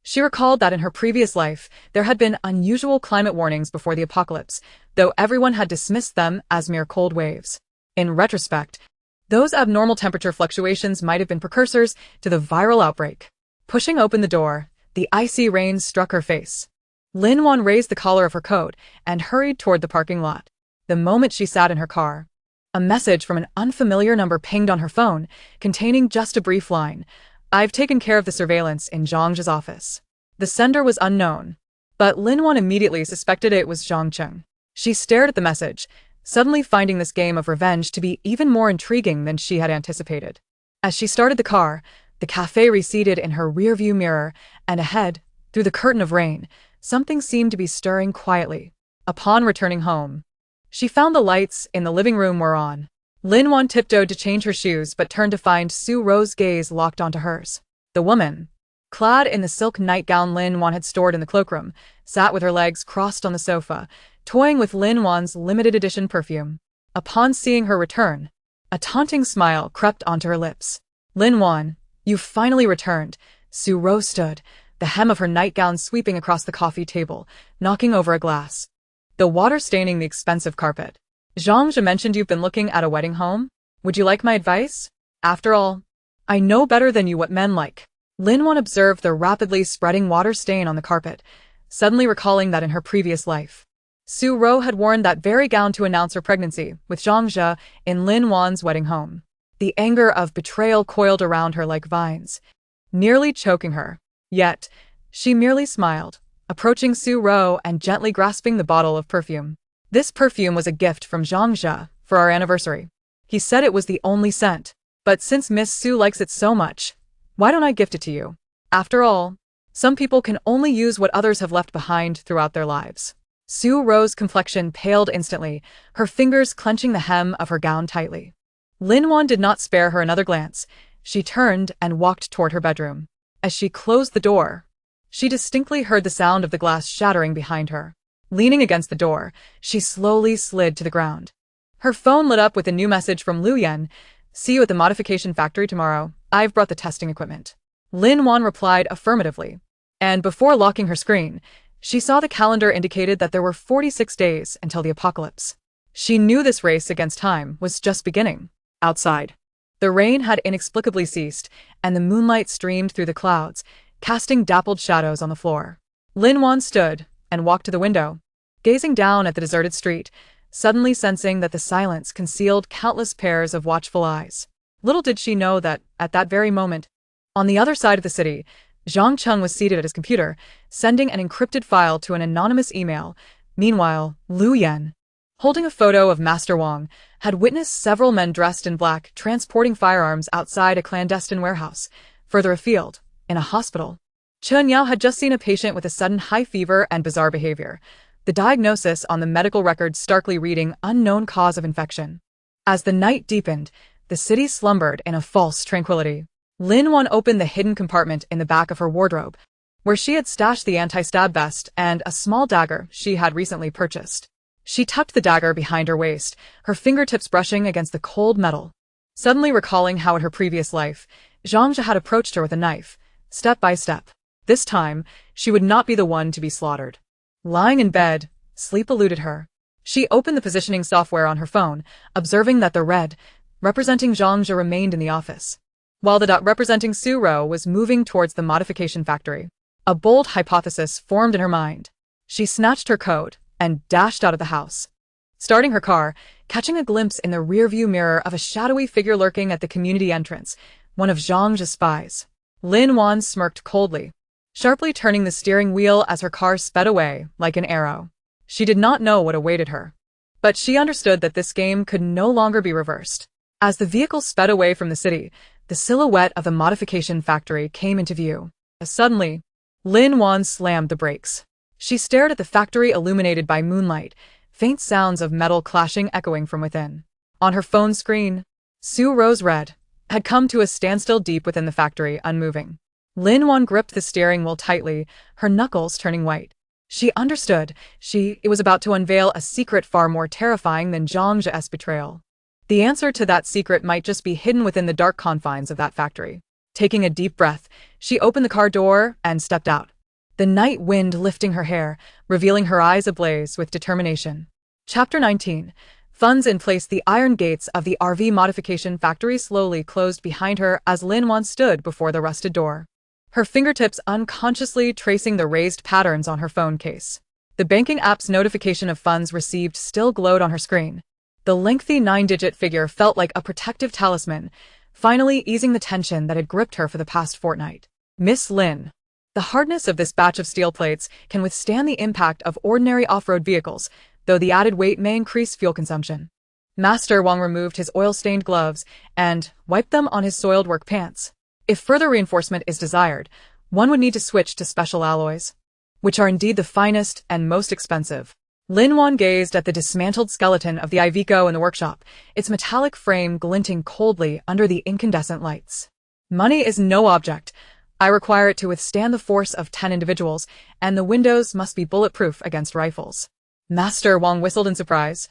She recalled that in her previous life, there had been unusual climate warnings before the apocalypse, though everyone had dismissed them as mere cold waves. In retrospect, those abnormal temperature fluctuations might have been precursors to the viral outbreak. Pushing open the door, the icy rain struck her face. Lin Wan raised the collar of her coat and hurried toward the parking lot. The moment she sat in her car, A message from an unfamiliar number pinged on her phone, containing just a brief line. "I've taken care of the surveillance in Zhang's office." The sender was unknown, but Lin Wan immediately suspected it was Zhang Cheng. She stared at the message, suddenly finding this game of revenge to be even more intriguing than she had anticipated. As she started the car, the cafe receded in her rearview mirror, and ahead, through the curtain of rain, something seemed to be stirring quietly. Upon returning home, she found the lights in the living room were on. Lin Wan tiptoed to change her shoes but turned to find Su Ro's gaze locked onto hers. The woman, clad in the silk nightgown Lin Wan had stored in the cloakroom, sat with her legs crossed on the sofa, toying with Lin Wan's limited edition perfume. Upon seeing her return, a taunting smile crept onto her lips. "Lin Wan, you've finally returned." Su Ro stood, the hem of her nightgown sweeping across the coffee table, knocking over a glass, the water staining the expensive carpet. "Zhang mentioned you've been looking at a wedding home? Would you like my advice? After all, I know better than you what men like." Lin Wan observed the rapidly spreading water stain on the carpet, suddenly recalling that in her previous life, Su Ro had worn that very gown to announce her pregnancy with Zhang in Lin Wan's wedding home. The anger of betrayal coiled around her like vines, nearly choking her. Yet, she merely smiled, approaching Su Ro and gently grasping the bottle of perfume. "This perfume was a gift from Zhang for our anniversary. He said it was the only scent, but since Miss Su likes it so much, why don't I gift it to you? After all, some people can only use what others have left behind throughout their lives." Su Ro's complexion paled instantly, her fingers clenching the hem of her gown tightly. Lin Wan did not spare her another glance. She turned and walked toward her bedroom. As she closed the door, she distinctly heard the sound of the glass shattering behind her. Leaning against the door, she slowly slid to the ground. Her phone lit up with a new message from Liu Yan. "See you at the modification factory tomorrow. I've brought the testing equipment." Lin Wan replied affirmatively, and before locking her screen, she saw the calendar indicated that there were 46 days until the apocalypse. She knew this race against time was just beginning. Outside, the rain had inexplicably ceased, and the moonlight streamed through the clouds, casting dappled shadows on the floor. Lin Wan stood and walked to the window, gazing down at the deserted street, suddenly sensing that the silence concealed countless pairs of watchful eyes. Little did she know that, at that very moment, on the other side of the city, Zhang Cheng was seated at his computer, sending an encrypted file to an anonymous email. Meanwhile, Liu Yan, holding a photo of Master Wang, had witnessed several men dressed in black transporting firearms outside a clandestine warehouse. Further afield, in a hospital, Chen Yao had just seen a patient with a sudden high fever and bizarre behavior, the diagnosis on the medical record starkly reading unknown cause of infection. As the night deepened, the city slumbered in a false tranquility. Lin Wan opened the hidden compartment in the back of her wardrobe, where she had stashed the anti-stab vest and a small dagger she had recently purchased. She tucked the dagger behind her waist, her fingertips brushing against the cold metal. Suddenly recalling how in her previous life, Zhang had approached her with a knife, step by step. This time, she would not be the one to be slaughtered. Lying in bed, sleep eluded her. She opened the positioning software on her phone, observing that the red, representing Zhang remained in the office, while the dot representing Su Ro was moving towards the modification factory. A bold hypothesis formed in her mind. She snatched her coat and dashed out of the house, starting her car, catching a glimpse in the rearview mirror of a shadowy figure lurking at the community entrance, one of Zhang's spies. Lin Wan smirked coldly, sharply turning the steering wheel as her car sped away like an arrow. She did not know what awaited her, but she understood that this game could no longer be reversed. As the vehicle sped away from the city, the silhouette of the modification factory came into view. Suddenly, Lin Wan slammed the brakes. She stared at the factory illuminated by moonlight, faint sounds of metal clashing echoing from within. On her phone screen, Su Ro's red had come to a standstill deep within the factory, unmoving. Lin Wan gripped the steering wheel tightly, her knuckles turning white. She understood, it was about to unveil a secret far more terrifying than Zhang's betrayal. The answer to that secret might just be hidden within the dark confines of that factory. Taking a deep breath, she opened the car door and stepped out, the night wind lifting her hair, revealing her eyes ablaze with determination. Chapter 19. Funds in place. The iron gates of the RV modification factory slowly closed behind her as Lin Wan stood before the rusted door, her fingertips unconsciously tracing the raised patterns on her phone case. The banking app's notification of funds received still glowed on her screen, The lengthy 9-digit figure felt like a protective talisman, finally easing the tension that had gripped her for the past fortnight. Miss Lin. The hardness of this batch of steel plates can withstand the impact of ordinary off-road vehicles, though the added weight may increase fuel consumption. Master Wang removed his oil-stained gloves and wiped them on his soiled work pants. If further reinforcement is desired, one would need to switch to special alloys, which are indeed the finest and most expensive. Lin Wan gazed at the dismantled skeleton of the Iveco in the workshop, its metallic frame glinting coldly under the incandescent lights. Money is no object. I require it to withstand the force of 10 individuals, and the windows must be bulletproof against rifles. Master Wang whistled in surprise.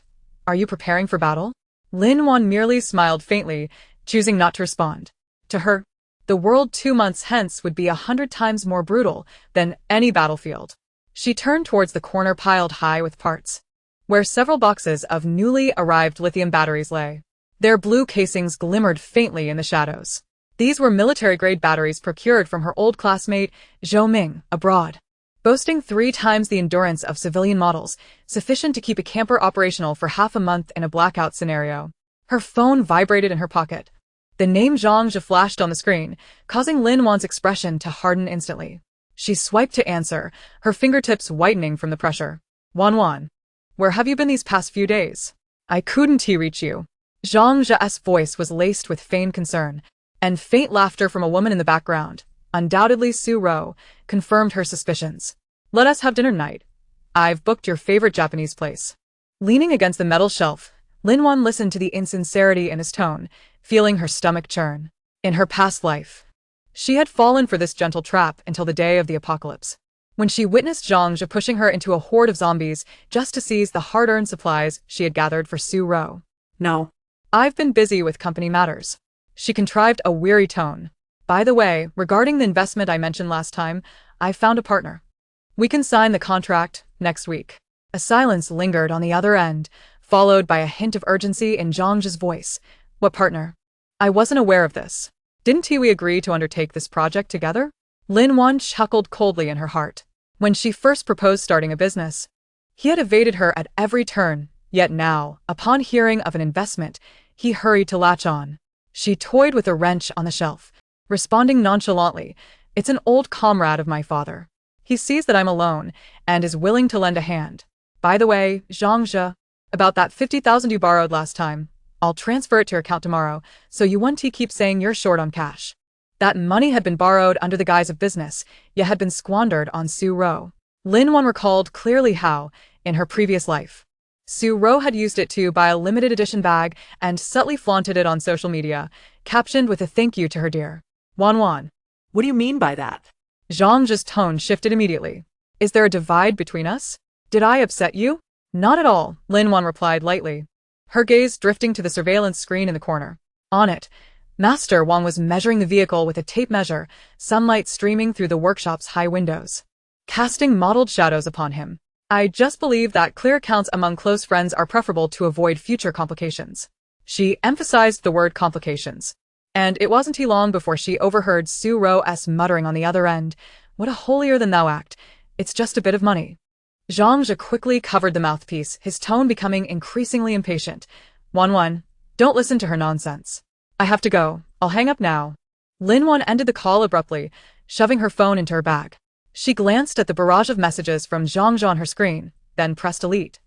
Are you preparing for battle? Lin Wan merely smiled faintly, choosing not to respond. To her, the world 2 months hence would be 100 times more brutal than any battlefield. She turned towards the corner piled high with parts, where several boxes of newly arrived lithium batteries lay. Their blue casings glimmered faintly in the shadows. These were military-grade batteries procured from her old classmate, Zhou Ming, abroad. Boasting 3 times the endurance of civilian models, sufficient to keep a camper operational for half a month in a blackout scenario. Her phone vibrated in her pocket. The name Zhang Zhe flashed on the screen, causing Lin Wan's expression to harden instantly. She swiped to answer, her fingertips whitening from the pressure. Wan, where have you been these past few days? I couldn't reach you. Zhang Zhe's voice was laced with feigned concern, and faint laughter from a woman in the background, undoubtedly Su Ro, confirmed her suspicions. Let us have dinner tonight. I've booked your favorite Japanese place. Leaning against the metal shelf, Lin Wan listened to the insincerity in his tone, feeling her stomach churn. In her past life, she had fallen for this gentle trap until the day of the apocalypse, when she witnessed Zhang Zhe pushing her into a horde of zombies just to seize the hard-earned supplies she had gathered for Su Ro. No. I've been busy with company matters. She contrived a weary tone. By the way, regarding the investment I mentioned last time, I found a partner. We can sign the contract next week. A silence lingered on the other end, followed by a hint of urgency in Zhang Zhe's voice. What partner? I wasn't aware of this. Didn't we agree to undertake this project together? Lin Wan chuckled coldly in her heart. When she first proposed starting a business, he had evaded her at every turn, yet now, upon hearing of an investment, he hurried to latch on. She toyed with a wrench on the shelf, responding nonchalantly, It's an old comrade of my father. He sees that I'm alone, and is willing to lend a hand. By the way, Zhang Zhe, about that 50,000 you borrowed last time, I'll transfer it to your account tomorrow, so you won't keep saying you're short on cash. That money had been borrowed under the guise of business, yet had been squandered on Su Ro. Lin Wan recalled clearly how, in her previous life, Su Ro had used it to buy a limited edition bag and subtly flaunted it on social media, captioned with a thank you to her dear. Wan. What do you mean by that? Zhang Zhe's tone shifted immediately. Is there a divide between us? Did I upset you? Not at all, Lin Wan replied lightly, her gaze drifting to the surveillance screen in the corner. On it, Master Wang was measuring the vehicle with a tape measure, sunlight streaming through the workshop's high windows, casting mottled shadows upon him. I just believe that clear accounts among close friends are preferable to avoid future complications. She emphasized the word complications. And it wasn't too long before she overheard Su Ro's muttering on the other end, What a holier-than-thou act. It's just a bit of money. Zhang Zhe quickly covered the mouthpiece, his tone becoming increasingly impatient. Wan, don't listen to her nonsense. I have to go. I'll hang up now. Lin Wan ended the call abruptly, shoving her phone into her bag. She glanced at the barrage of messages from Zhang Zhe on her screen, then pressed delete,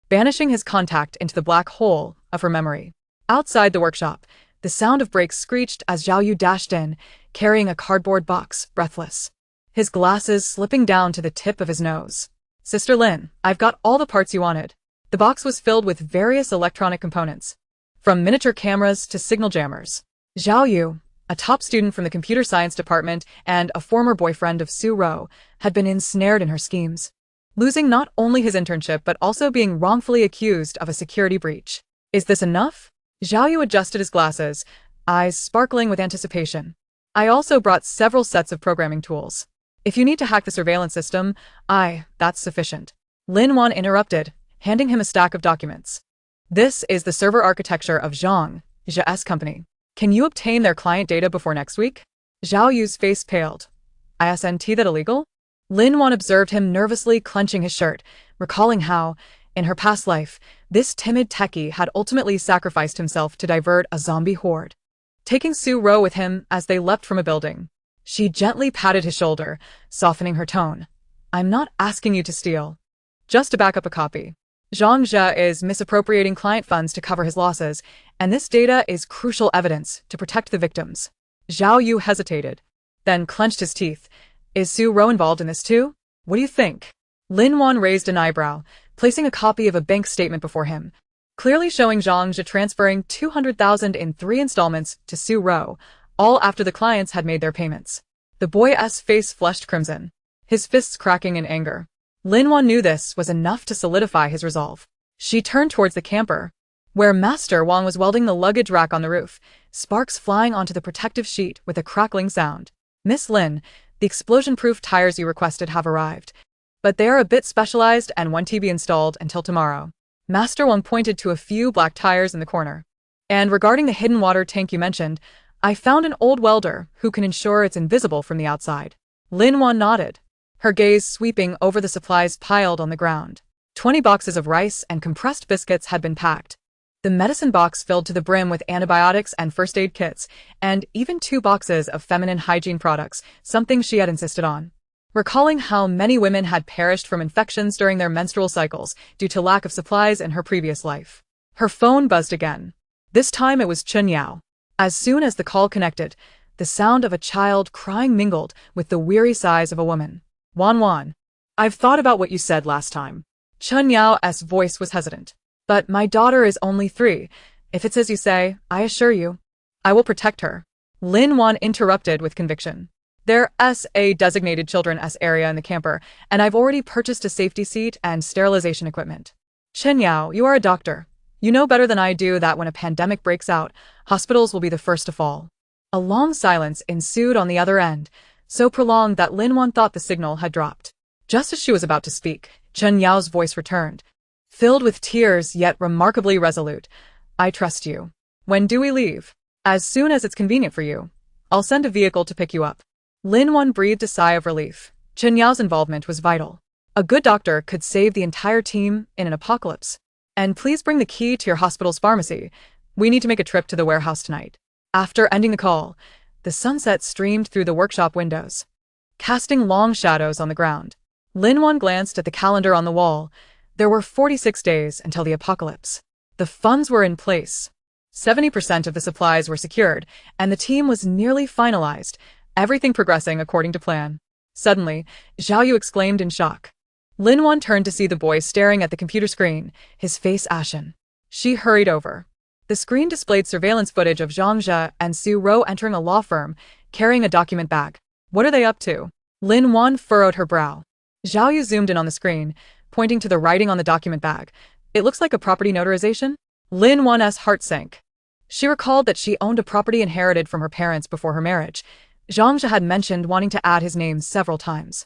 banishing his contact into the black hole of her memory. Outside the workshop, the sound of brakes screeched as Zhao Yu dashed in, carrying a cardboard box, breathless, his glasses slipping down to the tip of his nose. Sister Lin, I've got all the parts you wanted. The box was filled with various electronic components, from miniature cameras to signal jammers. Zhao Yu, a top student from the computer science department and a former boyfriend of Su Ro, had been ensnared in her schemes, losing not only his internship but also being wrongfully accused of a security breach. Is this enough? Zhao Yu adjusted his glasses, eyes sparkling with anticipation. I also brought several sets of programming tools. If you need to hack the surveillance system, that's sufficient. Lin Wan interrupted, handing him a stack of documents. This is the server architecture of Zhang Zhe's company. Can you obtain their client data before next week? Zhao Yu's face paled. Isn't that illegal? Lin Wan observed him nervously clenching his shirt, recalling how, in her past life, This timid techie had ultimately sacrificed himself to divert a zombie horde. Taking Su Ro with him as they leapt from a building, she gently patted his shoulder, softening her tone. I'm not asking you to steal. Just to back up a copy. Zhang Jie is misappropriating client funds to cover his losses, and this data is crucial evidence to protect the victims. Zhao Yu hesitated, then clenched his teeth. Is Su Ro involved in this too? What do you think? Lin Wan raised an eyebrow, placing a copy of a bank statement before him, clearly showing Zhang Jie transferring 200,000 in 3 installments to Su Ro, all after the clients had made their payments. The boy's face flushed crimson, his fists cracking in anger. Lin Wan knew this was enough to solidify his resolve. She turned towards the camper, where Master Wang was welding the luggage rack on the roof, sparks flying onto the protective sheet with a crackling sound. Miss Lin, the explosion-proof tires you requested have arrived, but they are a bit specialized and won't be installed until tomorrow. Master Wang pointed to a few black tires in the corner. And regarding the hidden water tank you mentioned, I found an old welder who can ensure it's invisible from the outside. Lin Wan nodded, her gaze sweeping over the supplies piled on the ground. 20 boxes of rice and compressed biscuits had been packed. The medicine box filled to the brim with antibiotics and first aid kits, and even 2 boxes of feminine hygiene products, something she had insisted on. Recalling how many women had perished from infections during their menstrual cycles due to lack of supplies in her previous life. Her phone buzzed again. This time it was Chen Yao. As soon as the call connected, the sound of a child crying mingled with the weary sighs of a woman. Wan, I've thought about what you said last time. Chen Yao's voice was hesitant. But my daughter is only 3. If it's as you say, I assure you, I will protect her. Lin Wan interrupted with conviction. There's a designated children's area in the camper, and I've already purchased a safety seat and sterilization equipment. Chen Yao, you are a doctor. You know better than I do that when a pandemic breaks out, hospitals will be the first to fall. A long silence ensued on the other end, so prolonged that Lin Wan thought the signal had dropped. Just as she was about to speak, Chen Yao's voice returned, filled with tears yet remarkably resolute. I trust you. When do we leave? As soon as it's convenient for you. I'll send a vehicle to pick you up. Lin Wan breathed a sigh of relief. Chen Yao's involvement was vital. A good doctor could save the entire team in an apocalypse. And please bring the key to your hospital's pharmacy. We need to make a trip to the warehouse tonight. After ending the call, the sunset streamed through the workshop windows, casting long shadows on the ground. Lin Wan glanced at the calendar on the wall. There were 46 days until the apocalypse. The funds were in place. 70% of the supplies were secured, and the team was nearly finalized, everything progressing according to plan. Suddenly, Zhao Yu exclaimed in shock. Lin Wan turned to see the boy staring at the computer screen, his face ashen. She hurried over. The screen displayed surveillance footage of Zhang Jie and Su Ro entering a law firm, carrying a document bag. What are they up to? Lin Wan furrowed her brow. Zhao Yu zoomed in on the screen, pointing to the writing on the document bag. It looks like a property notarization? Lin Wan's heart sank. She recalled that she owned a property inherited from her parents before her marriage. Zhang Jie had mentioned wanting to add his name several times,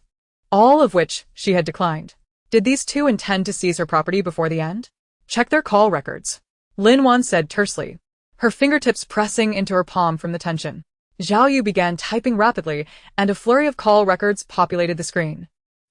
all of which she had declined. Did these two intend to seize her property before the end? Check their call records, Lin Wan said tersely, her fingertips pressing into her palm from the tension. Zhao Yu began typing rapidly, and a flurry of call records populated the screen.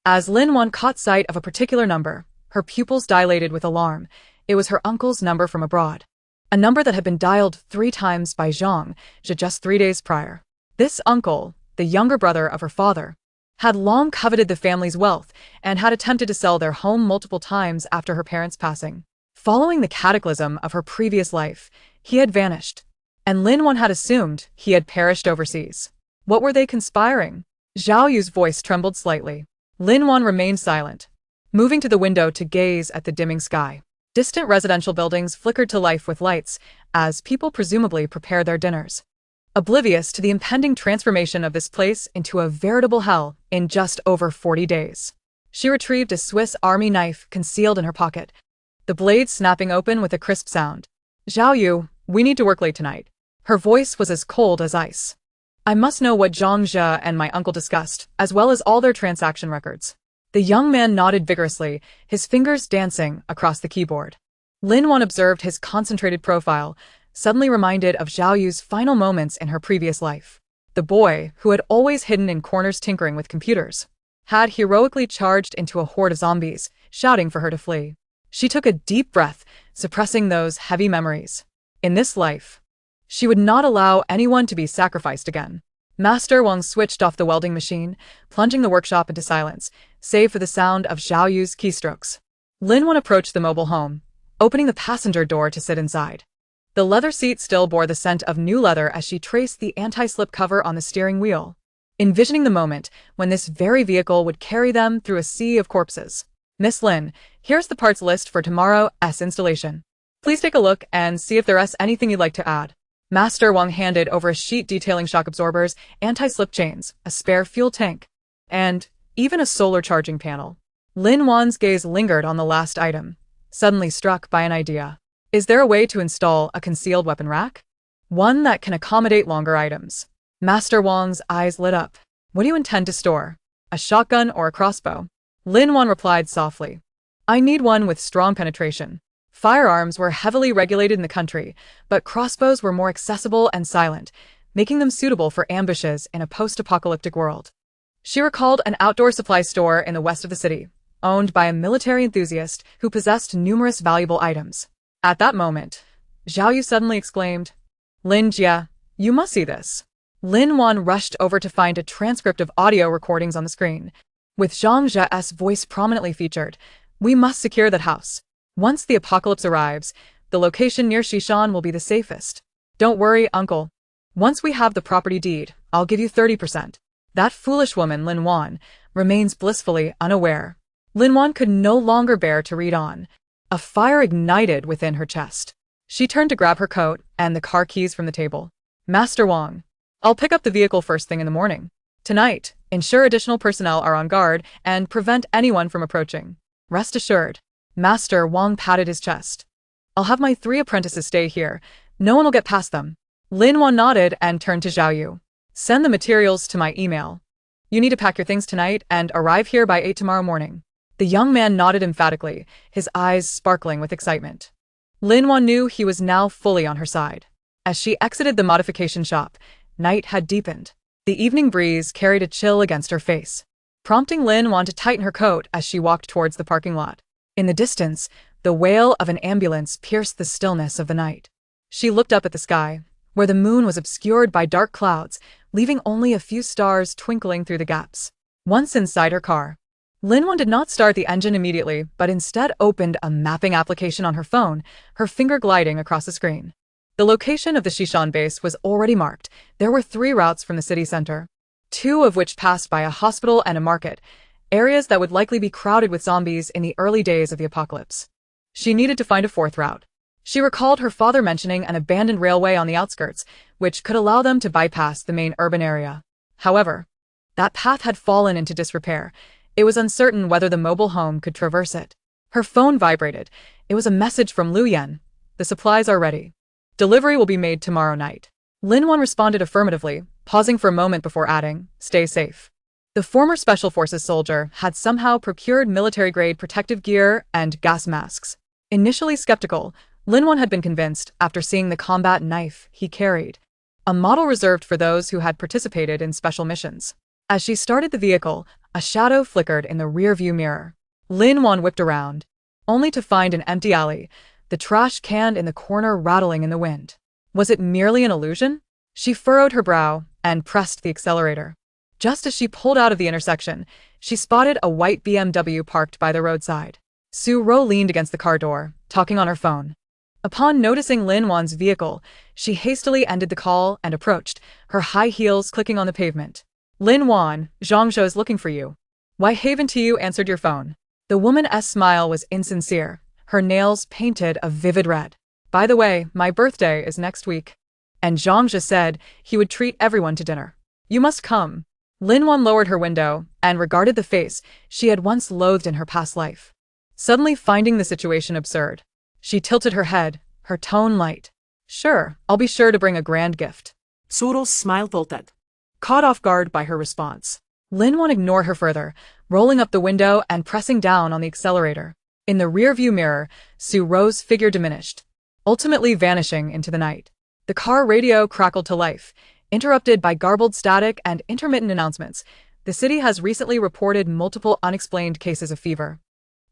As Lin Wan caught sight of a particular number, her pupils dilated with alarm. It was her uncle's number from abroad. A number that had been dialed 3 times by Zhang Jie just 3 days prior. This uncle, the younger brother of her father, had long coveted the family's wealth and had attempted to sell their home multiple times after her parents' passing. Following the cataclysm of her previous life, he had vanished, and Lin Wan had assumed he had perished overseas. What were they conspiring? Zhao Yu's voice trembled slightly. Lin Wan remained silent, moving to the window to gaze at the dimming sky. Distant residential buildings flickered to life with lights as people presumably prepared their dinners, oblivious to the impending transformation of this place into a veritable hell in just over 40 days. She retrieved a Swiss Army knife concealed in her pocket, the blade snapping open with a crisp sound. Zhao Yu, we need to work late tonight. Her voice was as cold as ice. I must know what Zhang Jie and my uncle discussed, as well as all their transaction records. The young man nodded vigorously, his fingers dancing across the keyboard. Lin Wan observed his concentrated profile, suddenly reminded of Zhao Yu's final moments in her previous life. The boy, who had always hidden in corners tinkering with computers, had heroically charged into a horde of zombies, shouting for her to flee. She took a deep breath, suppressing those heavy memories. In this life, she would not allow anyone to be sacrificed again. Master Wang switched off the welding machine, plunging the workshop into silence, save for the sound of Zhao Yu's keystrokes. Lin Wan approached the mobile home, opening the passenger door to sit inside. The leather seat still bore the scent of new leather as she traced the anti-slip cover on the steering wheel, envisioning the moment when this very vehicle would carry them through a sea of corpses. Miss Lin, here's the parts list for tomorrow's installation. Please take a look and see if there's anything you'd like to add. Master Wang handed over a sheet detailing shock absorbers, anti-slip chains, a spare fuel tank, and even a solar charging panel. Lin Wan's gaze lingered on the last item, suddenly struck by an idea. Is there a way to install a concealed weapon rack? One that can accommodate longer items. Master Wang's eyes lit up. What do you intend to store? A shotgun or a crossbow? Lin Wan replied softly. I need one with strong penetration. Firearms were heavily regulated in the country, but crossbows were more accessible and silent, making them suitable for ambushes in a post-apocalyptic world. She recalled an outdoor supply store in the west of the city, owned by a military enthusiast who possessed numerous valuable items. At that moment, Zhao Yu suddenly exclaimed, Lin Jia, you must see this. Lin Wan rushed over to find a transcript of audio recordings on the screen. With Zhang Zhe's voice prominently featured, we must secure that house. Once the apocalypse arrives, the location near Shishan will be the safest. Don't worry, uncle. Once we have the property deed, I'll give you 30%. That foolish woman, Lin Wan, remains blissfully unaware. Lin Wan could no longer bear to read on. A fire ignited within her chest. She turned to grab her coat and the car keys from the table. Master Wang, I'll pick up the vehicle first thing in the morning. Tonight, ensure additional personnel are on guard and prevent anyone from approaching. Rest assured. Master Wang patted his chest. I'll have my 3 apprentices stay here. No one will get past them. Lin Wan nodded and turned to Zhao Yu. Send the materials to my email. You need to pack your things tonight and arrive here by 8 tomorrow morning. The young man nodded emphatically, his eyes sparkling with excitement. Lin Wan knew he was now fully on her side. As she exited the modification shop, night had deepened. The evening breeze carried a chill against her face, prompting Lin Wan to tighten her coat as she walked towards the parking lot. In the distance, the wail of an ambulance pierced the stillness of the night. She looked up at the sky, where the moon was obscured by dark clouds, leaving only a few stars twinkling through the gaps. Once inside her car, Lin Wan did not start the engine immediately, but instead opened a mapping application on her phone, her finger gliding across the screen. The location of the Shishan base was already marked. There were 3 routes from the city center, 2 of which passed by a hospital and a market, areas that would likely be crowded with zombies in the early days of the apocalypse. She needed to find a 4th route. She recalled her father mentioning an abandoned railway on the outskirts, which could allow them to bypass the main urban area. However, that path had fallen into disrepair. It was uncertain whether the mobile home could traverse it. Her phone vibrated. It was a message from Lu Yan. The supplies are ready. Delivery will be made tomorrow night. Lin Wan responded affirmatively, pausing for a moment before adding, stay safe. The former Special Forces soldier had somehow procured military-grade protective gear and gas masks. Initially skeptical, Lin Wan had been convinced after seeing the combat knife he carried, a model reserved for those who had participated in special missions. As she started the vehicle, a shadow flickered in the rear-view mirror. Lin Wan whipped around, only to find an empty alley, the trash can in the corner rattling in the wind. Was it merely an illusion? She furrowed her brow and pressed the accelerator. Just as she pulled out of the intersection, she spotted a white BMW parked by the roadside. Su Ro leaned against the car door, talking on her phone. Upon noticing Lin Wan's vehicle, she hastily ended the call and approached, her high heels clicking on the pavement. Lin Wan, Zhang Zhe is looking for you. Why haven to you answered your phone. The woman's smile was insincere, her nails painted a vivid red. By the way, my birthday is next week. And Zhang Zhe said he would treat everyone to dinner. You must come. Lin Wan lowered her window and regarded the face she had once loathed in her past life. Suddenly finding the situation absurd, she tilted her head, her tone light. Sure, I'll be sure to bring a grand gift. Su Ro's smile faltered. Caught off guard by her response, Lin Wan ignored her further, rolling up the window and pressing down on the accelerator. In the rearview mirror, Su Ro's figure diminished, ultimately vanishing into the night. The car radio crackled to life, interrupted by garbled static and intermittent announcements. The city has recently reported multiple unexplained cases of fever.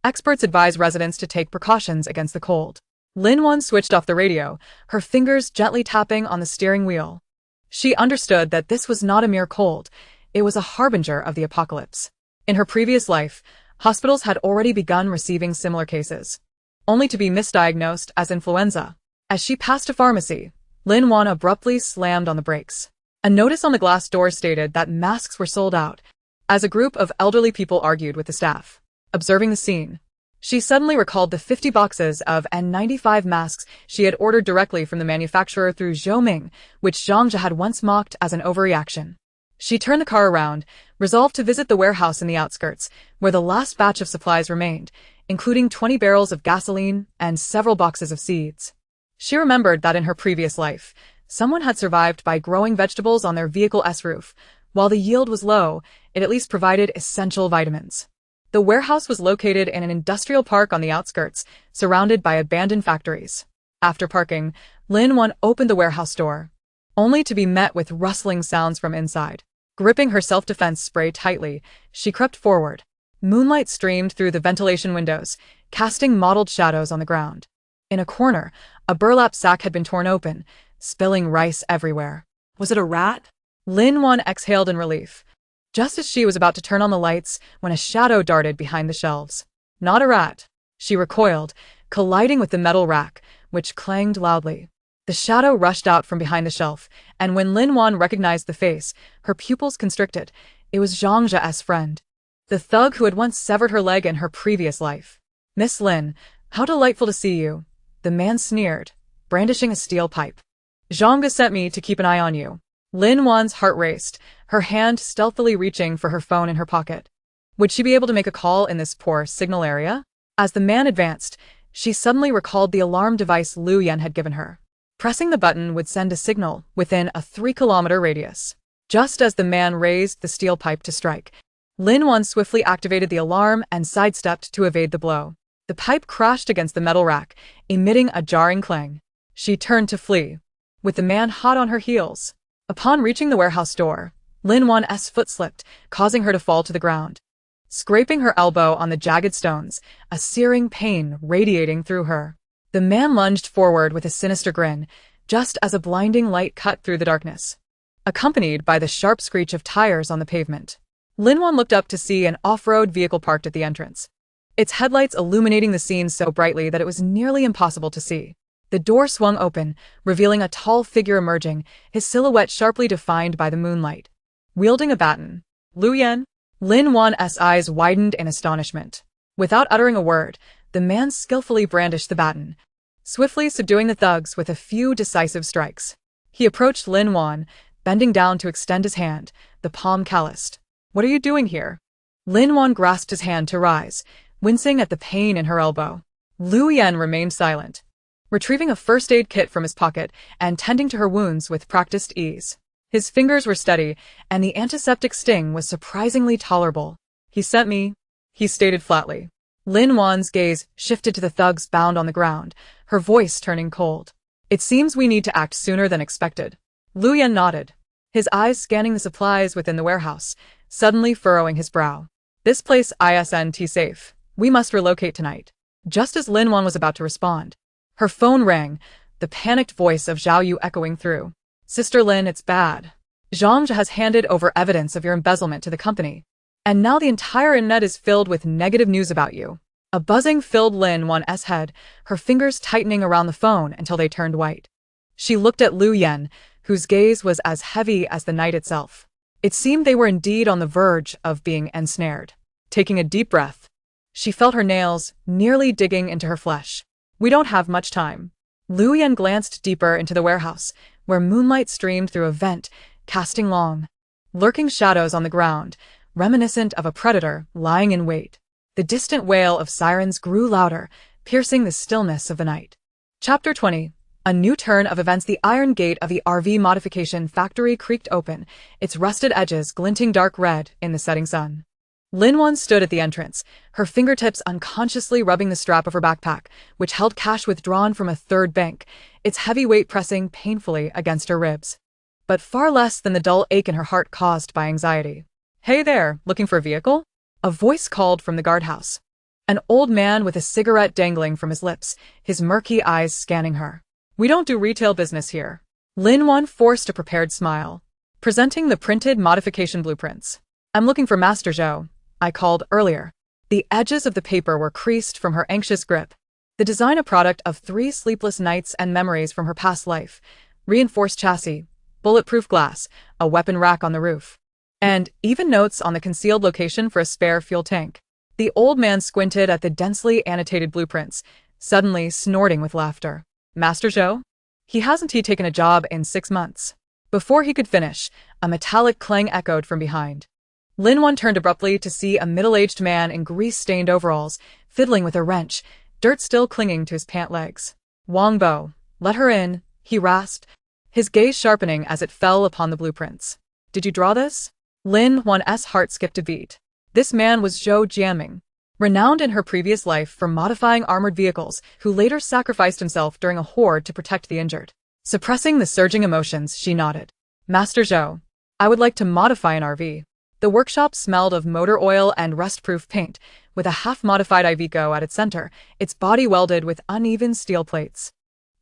Experts advise residents to take precautions against the cold. Lin Wan switched off the radio, her fingers gently tapping on the steering wheel. She understood that this was not a mere cold, it was a harbinger of the apocalypse. In her previous life, hospitals had already begun receiving similar cases, only to be misdiagnosed as influenza. As she passed a pharmacy, Lin Wan abruptly slammed on the brakes. A notice on the glass door stated that masks were sold out, as a group of elderly people argued with the staff. Observing the scene, she suddenly recalled the 50 boxes of N95 masks she had ordered directly from the manufacturer through Zhou Ming, which Zhang Jia had once mocked as an overreaction. She turned the car around, resolved to visit the warehouse in the outskirts, where the last batch of supplies remained, including 20 barrels of gasoline and several boxes of seeds. She remembered that in her previous life, someone had survived by growing vegetables on their vehicle's roof. While the yield was low, it at least provided essential vitamins. The warehouse was located in an industrial park on the outskirts, surrounded by abandoned factories. After parking, Lin Wan opened the warehouse door, only to be met with rustling sounds from inside. Gripping her self-defense spray tightly, she crept forward. Moonlight streamed through the ventilation windows, casting mottled shadows on the ground. In a corner, a burlap sack had been torn open, spilling rice everywhere. Was it a rat? Lin Wan exhaled in relief, just as she was about to turn on the lights when a shadow darted behind the shelves. Not a rat. She recoiled, colliding with the metal rack, which clanged loudly. The shadow rushed out from behind the shelf, and when Lin Wan recognized the face, her pupils constricted. It was Zhang Jia's friend, the thug who had once severed her leg in her previous life. "Miss Lin, how delightful to see you," the man sneered, brandishing a steel pipe. "Zhang Jia sent me to keep an eye on you." Lin Wan's heart raced, her hand stealthily reaching for her phone in her pocket. Would she be able to make a call in this poor signal area? As the man advanced, she suddenly recalled the alarm device Liu Yan had given her. Pressing the button would send a signal within a 3-kilometer radius. Just as the man raised the steel pipe to strike, Lin Wan swiftly activated the alarm and sidestepped to evade the blow. The pipe crashed against the metal rack, emitting a jarring clang. She turned to flee, with the man hot on her heels. Upon reaching the warehouse door, Lin Wan's foot slipped, causing her to fall to the ground. Scraping her elbow on the jagged stones, a searing pain radiating through her. The man lunged forward with a sinister grin, just as a blinding light cut through the darkness, accompanied by the sharp screech of tires on the pavement. Lin Wan looked up to see an off-road vehicle parked at the entrance, its headlights illuminating the scene so brightly that it was nearly impossible to see. The door swung open, revealing a tall figure emerging, his silhouette sharply defined by the moonlight. Wielding a baton, "Liu Yan?" Lin Wan's eyes widened in astonishment. Without uttering a word, the man skillfully brandished the baton, swiftly subduing the thugs with a few decisive strikes. He approached Lin Wan, bending down to extend his hand, the palm calloused. "What are you doing here?" Lin Wan grasped his hand to rise, wincing at the pain in her elbow. Liu Yan remained silent, retrieving a first aid kit from his pocket and tending to her wounds with practiced ease. His fingers were steady, and the antiseptic sting was surprisingly tolerable. "He sent me," he stated flatly. Lin Wan's gaze shifted to the thugs bound on the ground, her voice turning cold. "It seems we need to act sooner than expected." Liu Yan nodded, his eyes scanning the supplies within the warehouse, suddenly furrowing his brow. "This place isn't safe. We must relocate tonight." Just as Lin Wan was about to respond, her phone rang, the panicked voice of Zhao Yu echoing through. "Sister Lin, it's bad. Zhang Jia has handed over evidence of your embezzlement to the company, and now the entire internet is filled with negative news about you." A buzzing filled Lin Wan's head, her fingers tightening around the phone until they turned white. She looked at Liu Yan, whose gaze was as heavy as the night itself. It seemed they were indeed on the verge of being ensnared. Taking a deep breath, she felt her nails nearly digging into her flesh. "We don't have much time." Liu Yan glanced deeper into the warehouse, where moonlight streamed through a vent, casting long, lurking shadows on the ground, reminiscent of a predator lying in wait. The distant wail of sirens grew louder, piercing the stillness of the night. Chapter 20. A new turn of events. The iron gate of the RV modification factory creaked open, its rusted edges glinting dark red in the setting sun. Lin Wan stood at the entrance, her fingertips unconsciously rubbing the strap of her backpack, which held cash withdrawn from a third bank, its heavy weight pressing painfully against her ribs. But far less than the dull ache in her heart caused by anxiety. "Hey there, looking for a vehicle?" A voice called from the guardhouse. An old man with a cigarette dangling from his lips, his murky eyes scanning her. We don't do retail business here. Lin Wan forced a prepared smile, presenting the printed modification blueprints. I'm looking for Master Zhao, I called earlier. The edges of the paper were creased from her anxious grip. The design a product of 3 sleepless nights and memories from her past life. Reinforced chassis, bulletproof glass, a weapon rack on the roof. And even notes on the concealed location for a spare fuel tank. The old man squinted at the densely annotated blueprints, suddenly snorting with laughter. Master Zhao? He hasn't taken a job in 6 months. Before he could finish, a metallic clang echoed from behind. Lin Wan turned abruptly to see a middle-aged man in grease-stained overalls, fiddling with a wrench, dirt still clinging to his pant legs. Wang Bo, let her in, he rasped, his gaze sharpening as it fell upon the blueprints. Did you draw this? Lin Wan's heart skipped a beat. This man was Zhou Jiaming, renowned in her previous life for modifying armored vehicles, who later sacrificed himself during a horde to protect the injured. Suppressing the surging emotions, she nodded. Master Zhou, I would like to modify an RV. The workshop smelled of motor oil and rust-proof paint, with a half-modified Iveco at its center, its body welded with uneven steel plates.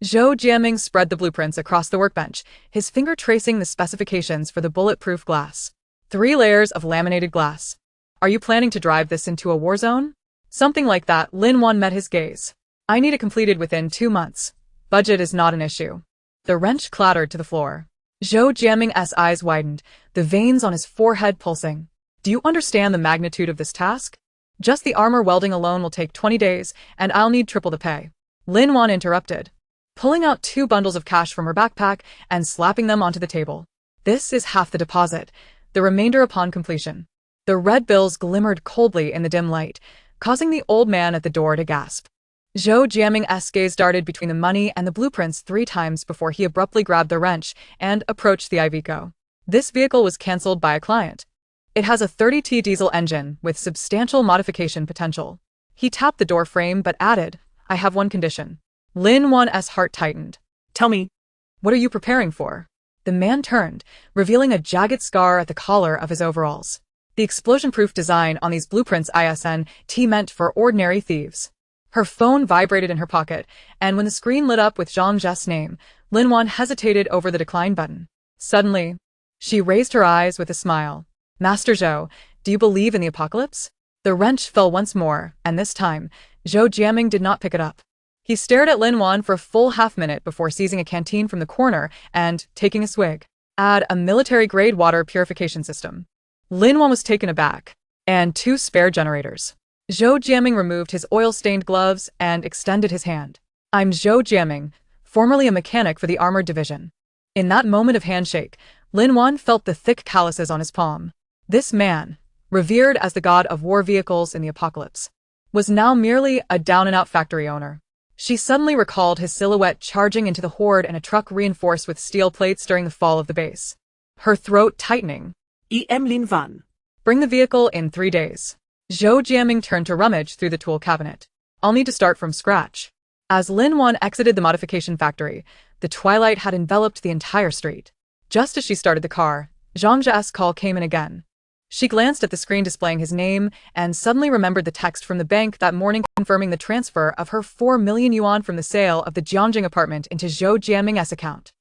Zhou Jiaming spread the blueprints across the workbench, his finger tracing the specifications for the bulletproof glass. 3 layers of laminated glass. Are you planning to drive this into a war zone? Something like that. Lin Wan met his gaze. I need it completed within 2 months. Budget is not an issue. The wrench clattered to the floor. Zhou Jiaming's eyes widened, the veins on his forehead pulsing. Do you understand the magnitude of this task? Just the armor welding alone will take 20 days, and I'll need triple the pay. Lin Wan interrupted, pulling out 2 bundles of cash from her backpack and slapping them onto the table. This is half the deposit, the remainder upon completion. The red bills glimmered coldly in the dim light, causing the old man at the door to gasp. Zhou Jiaming's gaze darted between the money and the blueprints 3 times before he abruptly grabbed the wrench and approached the Iveco. This vehicle was cancelled by a client. It has a 30T diesel engine with substantial modification potential. He tapped the door frame but added, I have one condition. Lin Wan's heart tightened. Tell me. What are you preparing for? The man turned, revealing a jagged scar at the collar of his overalls. The explosion-proof design on these blueprints isn't meant for ordinary thieves. Her phone vibrated in her pocket, and when the screen lit up with Zhang Zhe's name, Lin Wan hesitated over the decline button. Suddenly, she raised her eyes with a smile. Master Zhou, do you believe in the apocalypse? The wrench fell once more, and this time, Zhou Jiaming did not pick it up. He stared at Lin Wan for a full half-minute before seizing a canteen from the corner and taking a swig. Add a military-grade water purification system. Lin Wan was taken aback. And 2 spare generators. Zhou Jiaming removed his oil-stained gloves and extended his hand. I'm Zhou Jiaming, formerly a mechanic for the armored division. In that moment of handshake, Lin Wan felt the thick calluses on his palm. This man, revered as the god of war vehicles in the apocalypse, was now merely a down-and-out factory owner. She suddenly recalled his silhouette charging into the horde in a truck reinforced with steel plates during the fall of the base. Her throat tightening. Lin Wan. Bring the vehicle in 3 days. Zhou Jiaming turned to rummage through the tool cabinet. I'll need to start from scratch. As Lin Wan exited the modification factory, the twilight had enveloped the entire street. Just as she started the car, Zhang Zhe's call came in again. She glanced at the screen displaying his name and suddenly remembered the text from the bank that morning confirming the transfer of her 4 million yuan from the sale of the Jiangjing apartment into Zhou Jiaming's account.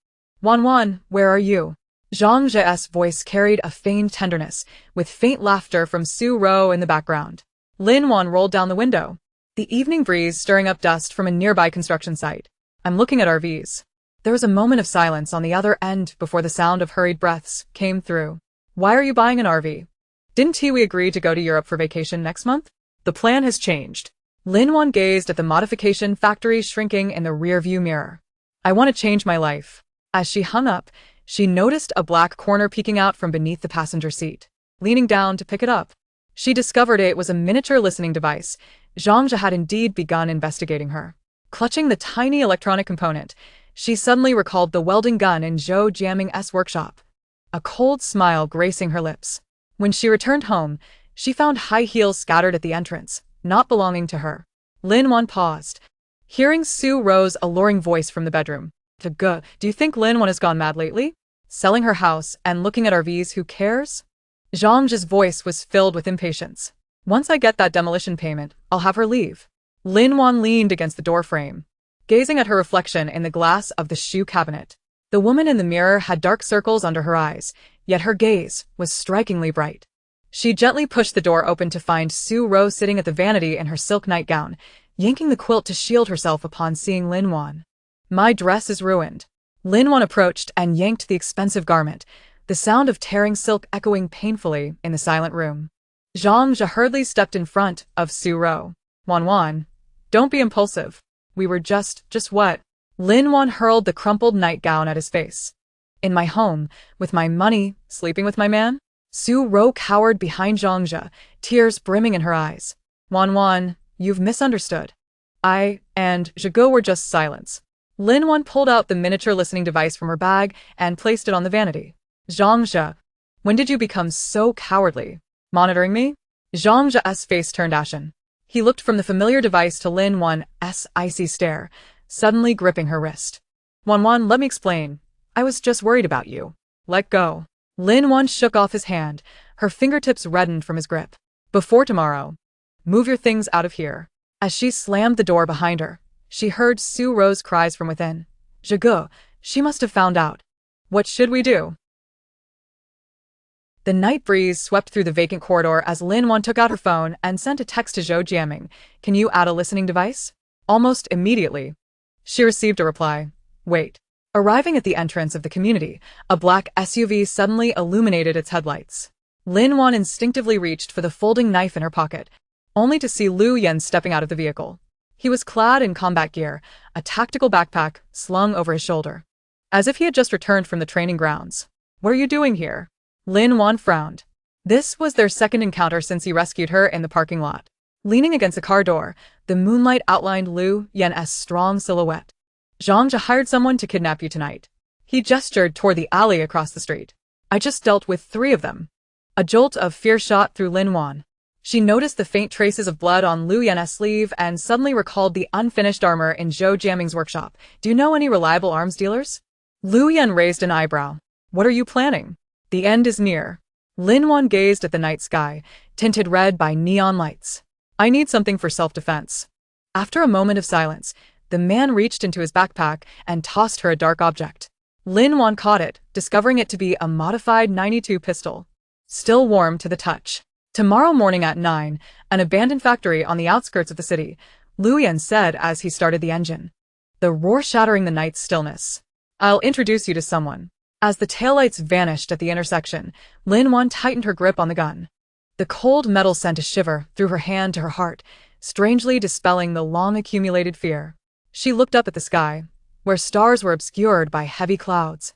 Wan, where are you? Zhang Zhe's voice carried a feigned tenderness, with faint laughter from Su Ro in the background. Lin Wan rolled down the window, the evening breeze stirring up dust from a nearby construction site. I'm looking at RVs. There was a moment of silence on the other end before the sound of hurried breaths came through. Why are you buying an RV? Didn't we agree to go to Europe for vacation next month? The plan has changed. Lin Wan gazed at the modification factory shrinking in the rearview mirror. I want to change my life. As she hung up, she noticed a black corner peeking out from beneath the passenger seat. Leaning down to pick it up, she discovered it was a miniature listening device. Zhang Zhe had indeed begun investigating her. Clutching the tiny electronic component, she suddenly recalled the welding gun in Zhou Jiaming's workshop. A cold smile gracing her lips. When she returned home, she found high heels scattered at the entrance, not belonging to her. Lin Wan paused, hearing Su Ro's alluring voice from the bedroom. Do you think Lin Wan has gone mad lately? Selling her house and looking at RVs, who cares? Zhang Zhe's voice was filled with impatience. Once I get that demolition payment, I'll have her leave. Lin Wan leaned against the door frame, gazing at her reflection in the glass of the shoe cabinet. The woman in the mirror had dark circles under her eyes, yet her gaze was strikingly bright. She gently pushed the door open to find Su Ro sitting at the vanity in her silk nightgown, yanking the quilt to shield herself upon seeing Lin Wan. My dress is ruined. Lin Wan approached and yanked the expensive garment, the sound of tearing silk echoing painfully in the silent room. Zhang Jia hurriedly stepped in front of Su Ro. Wan, don't be impulsive. We were just what? Lin Wan hurled the crumpled nightgown at his face. In my home, with my money, sleeping with my man? Su Ro cowered behind Zhang Jia, tears brimming in her eyes. Wan, you've misunderstood. I and Zhigo were just silence. Lin Wan pulled out the miniature listening device from her bag and placed it on the vanity. Zhang Jia, when did you become so cowardly? Monitoring me? Zhang Jia's face turned ashen. He looked from the familiar device to Lin Wan's icy stare, suddenly gripping her wrist. Wan, let me explain. I was just worried about you. Let go. Lin Wan shook off his hand, her fingertips reddened from his grip. Before tomorrow. Move your things out of here. As she slammed the door behind her, she heard Su Ro's cries from within. Zhigo, she must have found out. What should we do? The night breeze swept through the vacant corridor as Lin Wan took out her phone and sent a text to Zhou Jiaming. Can you add a listening device? Almost immediately, she received a reply. Wait. Arriving at the entrance of the community, a black SUV suddenly illuminated its headlights. Lin Wan instinctively reached for the folding knife in her pocket, only to see Liu Yan stepping out of the vehicle. He was clad in combat gear, a tactical backpack slung over his shoulder, as if he had just returned from the training grounds. What are you doing here? Lin Wan frowned. This was their second encounter since he rescued her in the parking lot. Leaning against a car door, the moonlight outlined Liu Yan's strong silhouette. Zhang Jia hired someone to kidnap you tonight. He gestured toward the alley across the street. I just dealt with 3 of them. A jolt of fear shot through Lin Wan. She noticed the faint traces of blood on Liu Yan's sleeve and suddenly recalled the unfinished armor in Zhou Jiaming's workshop. Do you know any reliable arms dealers? Liu Yan raised an eyebrow. What are you planning? The end is near. Lin Wan gazed at the night sky, tinted red by neon lights. I need something for self-defense. After a moment of silence, the man reached into his backpack and tossed her a dark object. Lin Wan caught it, discovering it to be a modified 92 pistol. Still warm to the touch. Tomorrow morning at 9, an abandoned factory on the outskirts of the city, Liu Yan said as he started the engine. The roar shattering the night's stillness. I'll introduce you to someone. As the taillights vanished at the intersection, Lin Wan tightened her grip on the gun. The cold metal sent a shiver through her hand to her heart, strangely dispelling the long-accumulated fear. She looked up at the sky, where stars were obscured by heavy clouds,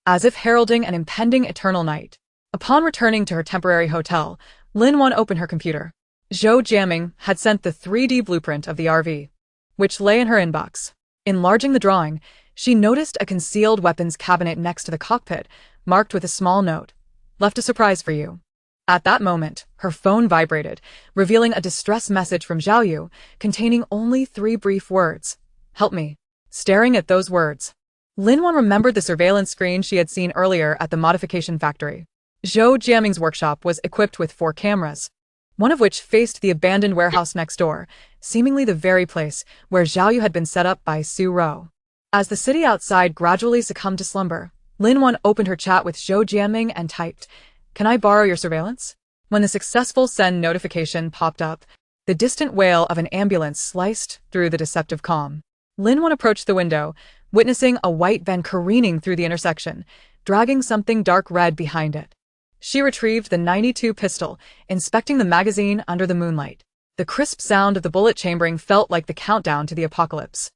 as if heralding an impending eternal night. Upon returning to her temporary hotel, Lin Wan opened her computer. Zhou Jiaming had sent the 3D blueprint of the RV, which lay in her inbox. Enlarging the drawing, she noticed a concealed weapons cabinet next to the cockpit, marked with a small note. Left a surprise for you. At that moment, her phone vibrated, revealing a distress message from Zhao Yu, containing only 3 brief words. Help me. Staring at those words, Lin Wan remembered the surveillance screen she had seen earlier at the modification factory. Zhou Jiaming's workshop was equipped with 4 cameras, one of which faced the abandoned warehouse next door, seemingly the very place where Zhao Yu had been set up by Su Ro. As the city outside gradually succumbed to slumber, Lin Wan opened her chat with Zhou Jiaming and typed, Can I borrow your surveillance? When the successful send notification popped up, the distant wail of an ambulance sliced through the deceptive calm. Lin Wan approached the window, witnessing a white van careening through the intersection, dragging something dark red behind it. She retrieved the 92 pistol, inspecting the magazine under the moonlight. The crisp sound of the bullet chambering felt like the countdown to the apocalypse.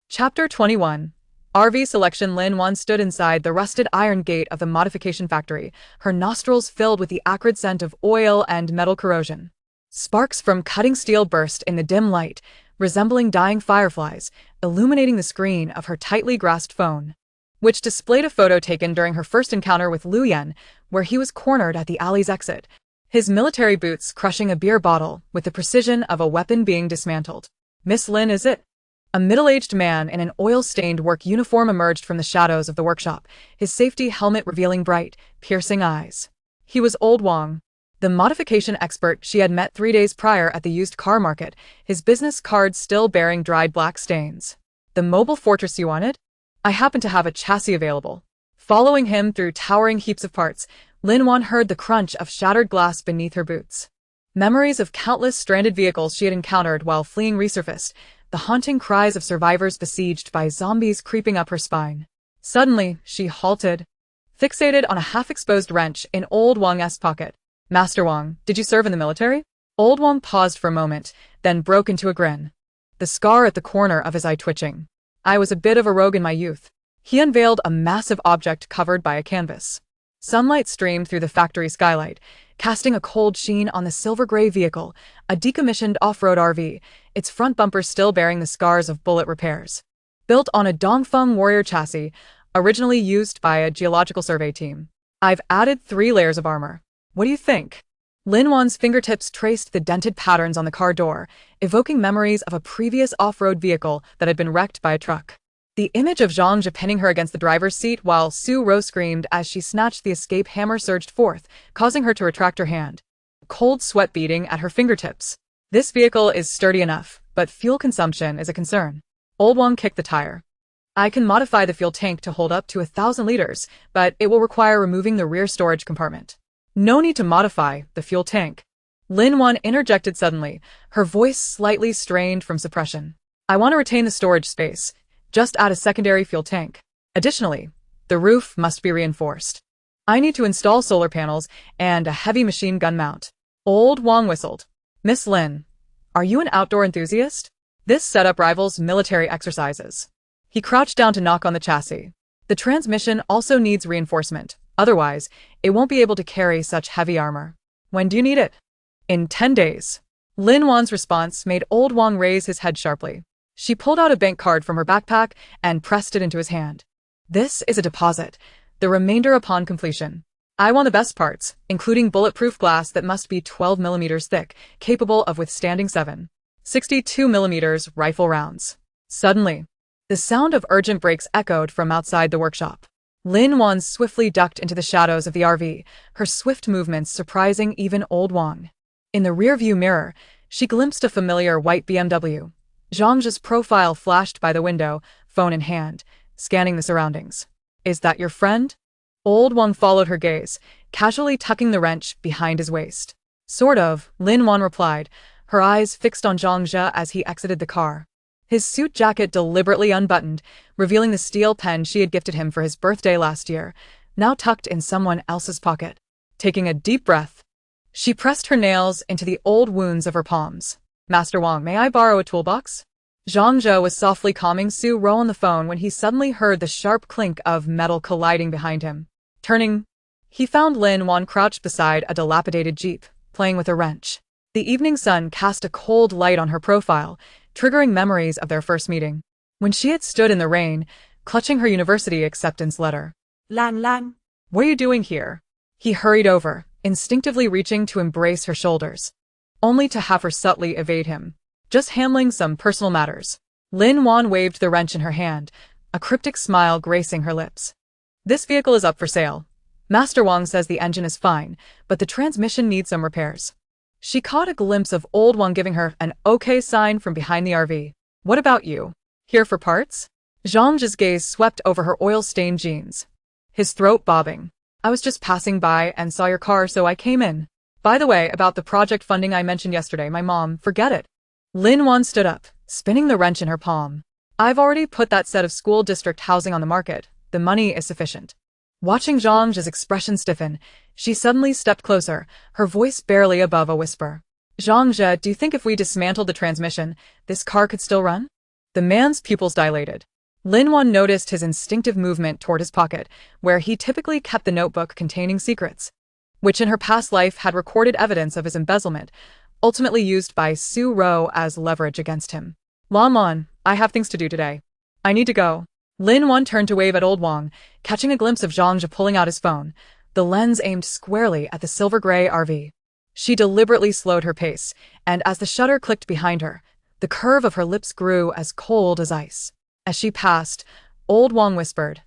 Chapter 21. RV selection. Lin Wan stood inside the rusted iron gate of the modification factory, her nostrils filled with the acrid scent of oil and metal corrosion. Sparks from cutting steel burst in the dim light, resembling dying fireflies, illuminating the screen of her tightly grasped phone, which displayed a photo taken during her first encounter with Liu Yan, where he was cornered at the alley's exit, his military boots crushing a beer bottle with the precision of a weapon being dismantled. Miss Lin, is it? A middle-aged man in an oil-stained work uniform emerged from the shadows of the workshop, his safety helmet revealing bright, piercing eyes. He was Old Wang. The modification expert she had met 3 days prior at the used car market, his business card still bearing dried black stains. The mobile fortress you wanted? I happen to have a chassis available. Following him through towering heaps of parts, Lin Wan heard the crunch of shattered glass beneath her boots. Memories of countless stranded vehicles she had encountered while fleeing resurfaced, the haunting cries of survivors besieged by zombies creeping up her spine. Suddenly, she halted, fixated on a half-exposed wrench in old Wang's pocket. Master Wang, did you serve in the military? Old Wang paused for a moment, then broke into a grin, the scar at the corner of his eye twitching. I was a bit of a rogue in my youth. He unveiled a massive object covered by a canvas. Sunlight streamed through the factory skylight, casting a cold sheen on the silver-gray vehicle, a decommissioned off-road RV, its front bumper still bearing the scars of bullet repairs. Built on a Dongfeng Warrior chassis, originally used by a geological survey team. I've added 3 layers of armor. What do you think? Lin Wan's fingertips traced the dented patterns on the car door, evoking memories of a previous off-road vehicle that had been wrecked by a truck. The image of Zhang Yu pinning her against the driver's seat while Su Ro screamed as she snatched the escape hammer surged forth, causing her to retract her hand. Cold sweat beading at her fingertips. This vehicle is sturdy enough, but fuel consumption is a concern. Old Wang kicked the tire. I can modify the fuel tank to hold up to 1,000 liters, but it will require removing the rear storage compartment. No need to modify the fuel tank. Lin Wan interjected suddenly, her voice slightly strained from suppression. I want to retain the storage space. Just add a secondary fuel tank. Additionally, the roof must be reinforced. I need to install solar panels and a heavy machine gun mount. Old Wang whistled. Miss Lin, are you an outdoor enthusiast? This setup rivals military exercises. He crouched down to knock on the chassis. The transmission also needs reinforcement. Otherwise, it won't be able to carry such heavy armor. When do you need it? In 10 days. Lin Wan's response made Old Wang raise his head sharply. She pulled out a bank card from her backpack and pressed it into his hand. This is a deposit, the remainder upon completion. I want the best parts, including bulletproof glass that must be 12 millimeters thick, capable of withstanding 7.62 millimeters rifle rounds. Suddenly, the sound of urgent brakes echoed from outside the workshop. Lin Wan swiftly ducked into the shadows of the RV, her swift movements surprising even Old Wang. In the rearview mirror, she glimpsed a familiar white BMW. Zhang Yu's profile flashed by the window, phone in hand, scanning the surroundings. Is that your friend? Old Wang followed her gaze, casually tucking the wrench behind his waist. Sort of, Lin Wan replied, her eyes fixed on Zhang Yu as he exited the car. His suit jacket deliberately unbuttoned, revealing the steel pen she had gifted him for his birthday last year, now tucked in someone else's pocket. Taking a deep breath, she pressed her nails into the old wounds of her palms. Master Wang, may I borrow a toolbox? Zhang Yu was softly calming Su Ro on the phone when he suddenly heard the sharp clink of metal colliding behind him. Turning, he found Lin Wan crouched beside a dilapidated jeep, playing with a wrench. The evening sun cast a cold light on her profile, triggering memories of their first meeting. When she had stood in the rain, clutching her university acceptance letter. Lan. What are you doing here? He hurried over, instinctively reaching to embrace her shoulders, only to have her subtly evade him. Just handling some personal matters. Lin Wan waved the wrench in her hand, a cryptic smile gracing her lips. This vehicle is up for sale. Master Wang says the engine is fine, but the transmission needs some repairs. She caught a glimpse of Old Wang giving her an okay sign from behind the RV. What about you? Here for parts? Zhang Yu's gaze swept over her oil-stained jeans, his throat bobbing. I was just passing by and saw your car, so I came in. By the way, about the project funding I mentioned yesterday, my mom, forget it. Lin Wan stood up, spinning the wrench in her palm. I've already put that set of school district housing on the market. The money is sufficient. Watching Zhang Yu's expression stiffen, she suddenly stepped closer, her voice barely above a whisper. Zhang Yu, do you think if we dismantled the transmission, this car could still run? The man's pupils dilated. Lin Wan noticed his instinctive movement toward his pocket, where he typically kept the notebook containing secrets, which in her past life had recorded evidence of his embezzlement, ultimately used by Su Ro as leverage against him. Lan, I have things to do today. I need to go. Lin Wan turned to wave at Old Wang, catching a glimpse of Zhang Yu pulling out his phone, the lens aimed squarely at the silver-gray RV. She deliberately slowed her pace, and as the shutter clicked behind her, the curve of her lips grew as cold as ice. As she passed, Old Wang whispered,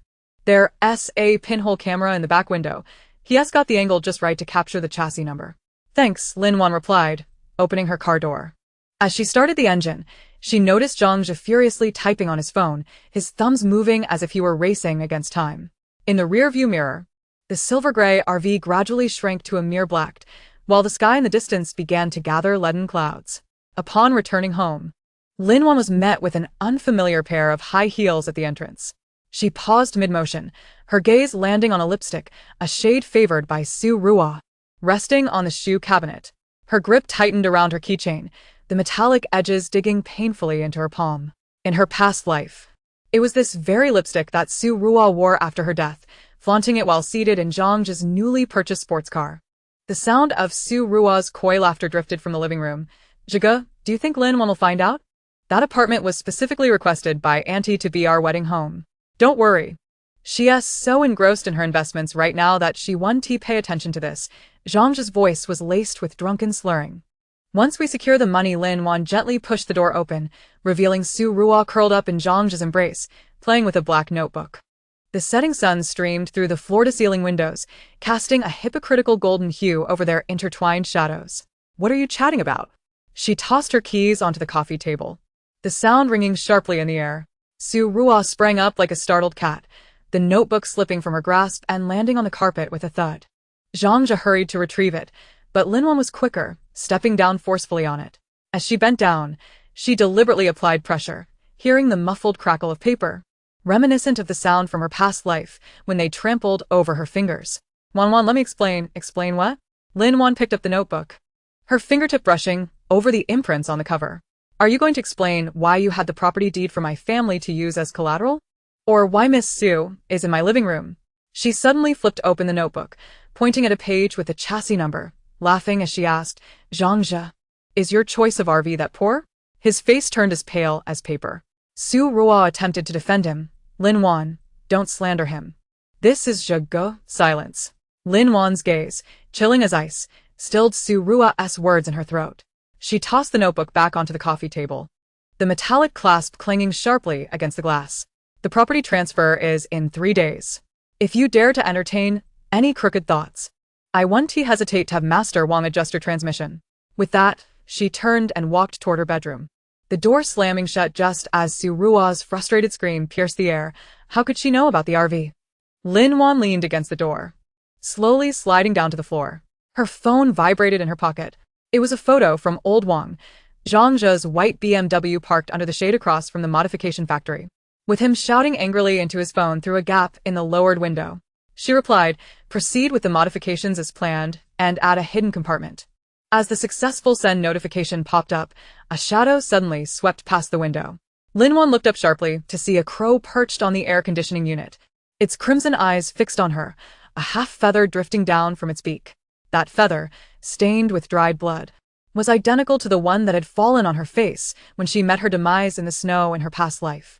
"There's a pinhole camera in the back window. He has got the angle just right to capture the chassis number." Thanks, Lin Wan replied, opening her car door. As she started the engine, she noticed Zhang Yu furiously typing on his phone, his thumbs moving as if he were racing against time. In the rear-view mirror, the silver-gray RV gradually shrank to a mere black, while the sky in the distance began to gather leaden clouds. Upon returning home, Lin Wan was met with an unfamiliar pair of high heels at the entrance. She paused mid-motion, her gaze landing on a lipstick, a shade favored by Su Ruo, resting on the shoe cabinet. Her grip tightened around her keychain, the metallic edges digging painfully into her palm. In her past life, it was this very lipstick that Su Ruo wore after her death, flaunting it while seated in Zhang Yu's newly purchased sports car. The sound of Su Ruo's coy laughter drifted from the living room. "Zhiga, do you think Lin Wan will find out? That apartment was specifically requested by Auntie to be our wedding home. Don't worry. She is so engrossed in her investments right now that she won't pay attention to this." Zhang Yu's voice was laced with drunken slurring. Once we secure the money, Lin Wan gently pushed the door open, revealing Su Ruo curled up in Zhang Yu's embrace, playing with a black notebook. The setting sun streamed through the floor-to-ceiling windows, casting a hypocritical golden hue over their intertwined shadows. "What are you chatting about?" She tossed her keys onto the coffee table, the sound ringing sharply in the air. Su Ruo sprang up like a startled cat, the notebook slipping from her grasp and landing on the carpet with a thud. Zhang Yu hurried to retrieve it, but Lin Wan was quicker, stepping down forcefully on it. As she bent down, she deliberately applied pressure, hearing the muffled crackle of paper, reminiscent of the sound from her past life when they trampled over her fingers. "Wan, let me explain." "Explain what?" Lin Wan picked up the notebook, her fingertip brushing over the imprints on the cover. "Are you going to explain why you had the property deed for my family to use as collateral? Or why Miss Su is in my living room?" She suddenly flipped open the notebook, pointing at a page with the chassis number, laughing as she asked, "Zhang Yu, is your choice of RV that poor?" His face turned as pale as paper. Su Ruo attempted to defend him. "Lin Wan, don't slander him. This is Zhiga." Silence. Lin Wan's gaze, chilling as ice, stilled Su Ruo's words in her throat. She tossed the notebook back onto the coffee table, the metallic clasp clanging sharply against the glass. "The property transfer is in 3 days. If you dare to entertain any crooked thoughts, I won't hesitate to have Master Wang adjust your transmission." With that, she turned and walked toward her bedroom, the door slamming shut just as Su Ruo's frustrated scream pierced the air. How could she know about the RV? Lin Wan leaned against the door, slowly sliding down to the floor. Her phone vibrated in her pocket. It was a photo from old Wang, Zhang Yu's white BMW parked under the shade across from the modification factory, with him shouting angrily into his phone through a gap in the lowered window. She replied, "Proceed with the modifications as planned, and add a hidden compartment." As the successful send notification popped up, a shadow suddenly swept past the window. Lin Wan looked up sharply to see a crow perched on the air conditioning unit, its crimson eyes fixed on her, a half-feather drifting down from its beak. That feather, stained with dried blood, was identical to the one that had fallen on her face when she met her demise in the snow in her past life.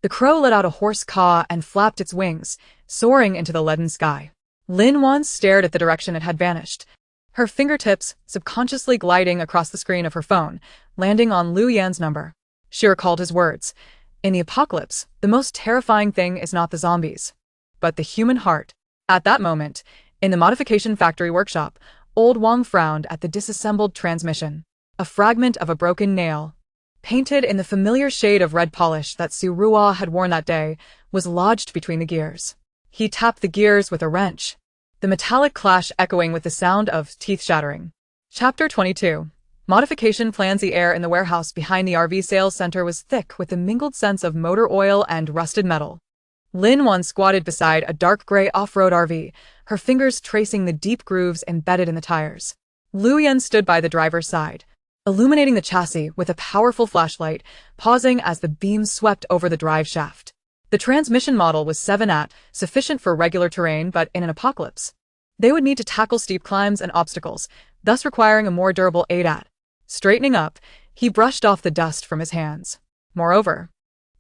The crow let out a hoarse caw and flapped its wings, soaring into the leaden sky. Lin Wan stared at the direction it had vanished, her fingertips subconsciously gliding across the screen of her phone, landing on Liu Yan's number. She recalled his words. "In the apocalypse, the most terrifying thing is not the zombies, but the human heart." At that moment, in the modification factory workshop, old Wang frowned at the disassembled transmission. A fragment of a broken nail, painted in the familiar shade of red polish that Su Ruo had worn that day, was lodged between the gears. He tapped the gears with a wrench, the metallic clash echoing with the sound of teeth shattering. Chapter 22. Modification plans. The air in the warehouse behind the RV sales center was thick with the mingled scents of motor oil and rusted metal. Lin Wan squatted beside a dark gray off-road RV, her fingers tracing the deep grooves embedded in the tires. Liu Yan stood by the driver's side, illuminating the chassis with a powerful flashlight, pausing as the beams swept over the drive shaft. The transmission model was 7-at, sufficient for regular terrain, but in an apocalypse, they would need to tackle steep climbs and obstacles, thus requiring a more durable 8-at. Straightening up, he brushed off the dust from his hands. Moreover,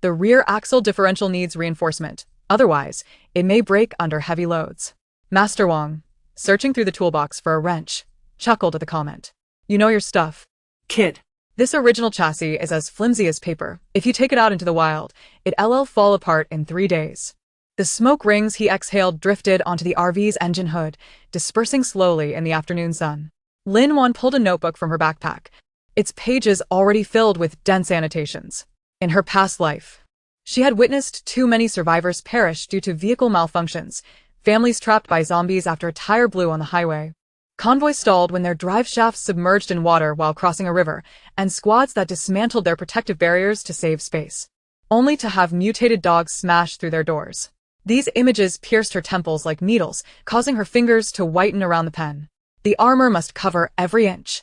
the rear axle differential needs reinforcement, otherwise, it may break under heavy loads. Master Wang, searching through the toolbox for a wrench, chuckled at the comment. "You know your stuff, kid. This original chassis is as flimsy as paper. If you take it out into the wild, it'll fall apart in 3 days." The smoke rings he exhaled drifted onto the RV's engine hood, dispersing slowly in the afternoon sun. Lin Wan pulled a notebook from her backpack, its pages already filled with dense annotations. In her past life, she had witnessed too many survivors perish due to vehicle malfunctions, families trapped by zombies after a tire blew on the highway, convoys stalled when their drive shafts submerged in water while crossing a river, and squads that dismantled their protective barriers to save space, only to have mutated dogs smash through their doors. These images pierced her temples like needles, causing her fingers to whiten around the pen. The armor must cover every inch,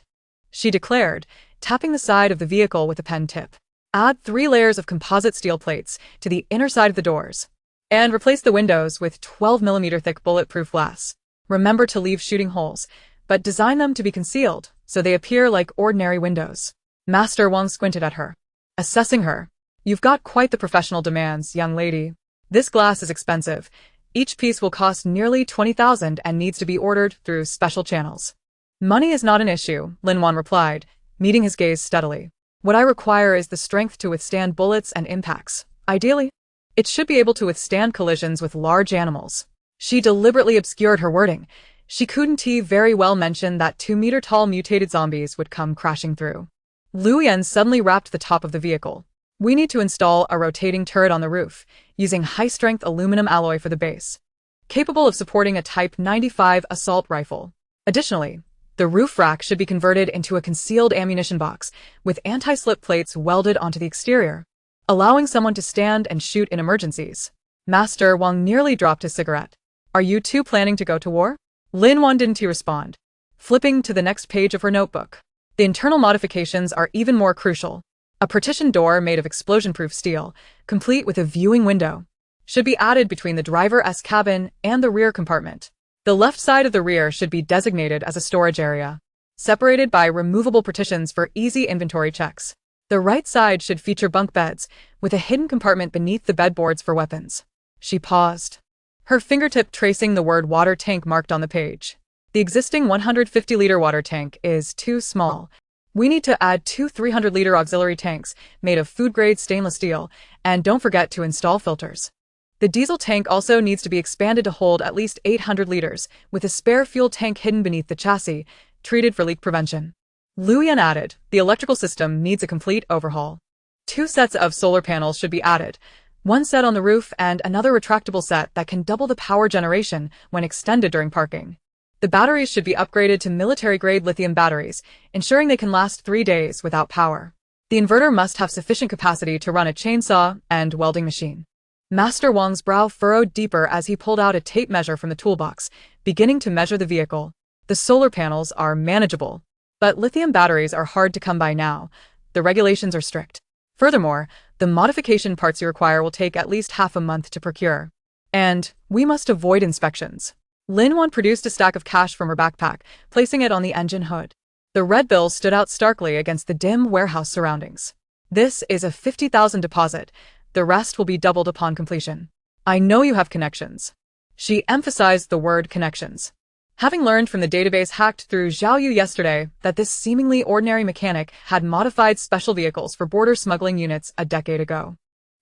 she declared, tapping the side of the vehicle with a pen tip. Add 3 layers of composite steel plates to the inner side of the doors, and replace the windows with 12mm thick bulletproof glass. Remember to leave shooting holes, but design them to be concealed so they appear like ordinary windows. Master Wang squinted at her, assessing her. You've got quite the professional demands, young lady. This glass is expensive. Each piece will cost nearly 20,000 and needs to be ordered through special channels. Money is not an issue, Lin Wan replied, meeting his gaze steadily. What I require is the strength to withstand bullets and impacts. Ideally, it should be able to withstand collisions with large animals. She deliberately obscured her wording. She couldn't very well mention that 2-meter-tall mutated zombies would come crashing through. Lu Yan suddenly rapped the top of the vehicle. We need to install a rotating turret on the roof, using high-strength aluminum alloy for the base, capable of supporting a Type 95 assault rifle. Additionally, the roof rack should be converted into a concealed ammunition box, with anti-slip plates welded onto the exterior, allowing someone to stand and shoot in emergencies. Master Wang nearly dropped his cigarette. Are you two planning to go to war? Lin Wan didn't respond, flipping to the next page of her notebook. The internal modifications are even more crucial. A partition door made of explosion-proof steel, complete with a viewing window, should be added between the driver's cabin and the rear compartment. The left side of the rear should be designated as a storage area, separated by removable partitions for easy inventory checks. The right side should feature bunk beds, with a hidden compartment beneath the bedboards for weapons. She paused, her fingertip tracing the word water tank marked on the page. The existing 150-liter water tank is too small. We need to add 2 300-liter auxiliary tanks made of food-grade stainless steel, and don't forget to install filters. The diesel tank also needs to be expanded to hold at least 800 liters, with a spare fuel tank hidden beneath the chassis, treated for leak prevention. Lu Yan added, the electrical system needs a complete overhaul. 2 sets of solar panels should be added, 1 set on the roof and another retractable set that can double the power generation when extended during parking. The batteries should be upgraded to military-grade lithium batteries, ensuring they can last 3 days without power. The inverter must have sufficient capacity to run a chainsaw and welding machine. Master Wang's brow furrowed deeper as he pulled out a tape measure from the toolbox, beginning to measure the vehicle. The solar panels are manageable, but lithium batteries are hard to come by now. The regulations are strict. Furthermore, the modification parts you require will take at least half a month to procure. And we must avoid inspections. Lin Wan produced a stack of cash from her backpack, placing it on the engine hood. The red bill stood out starkly against the dim warehouse surroundings. This is a 50,000 deposit. The rest will be doubled upon completion. I know you have connections. She emphasized the word connections, having learned from the database hacked through Zhao Yu yesterday that this seemingly ordinary mechanic had modified special vehicles for border smuggling units a decade ago.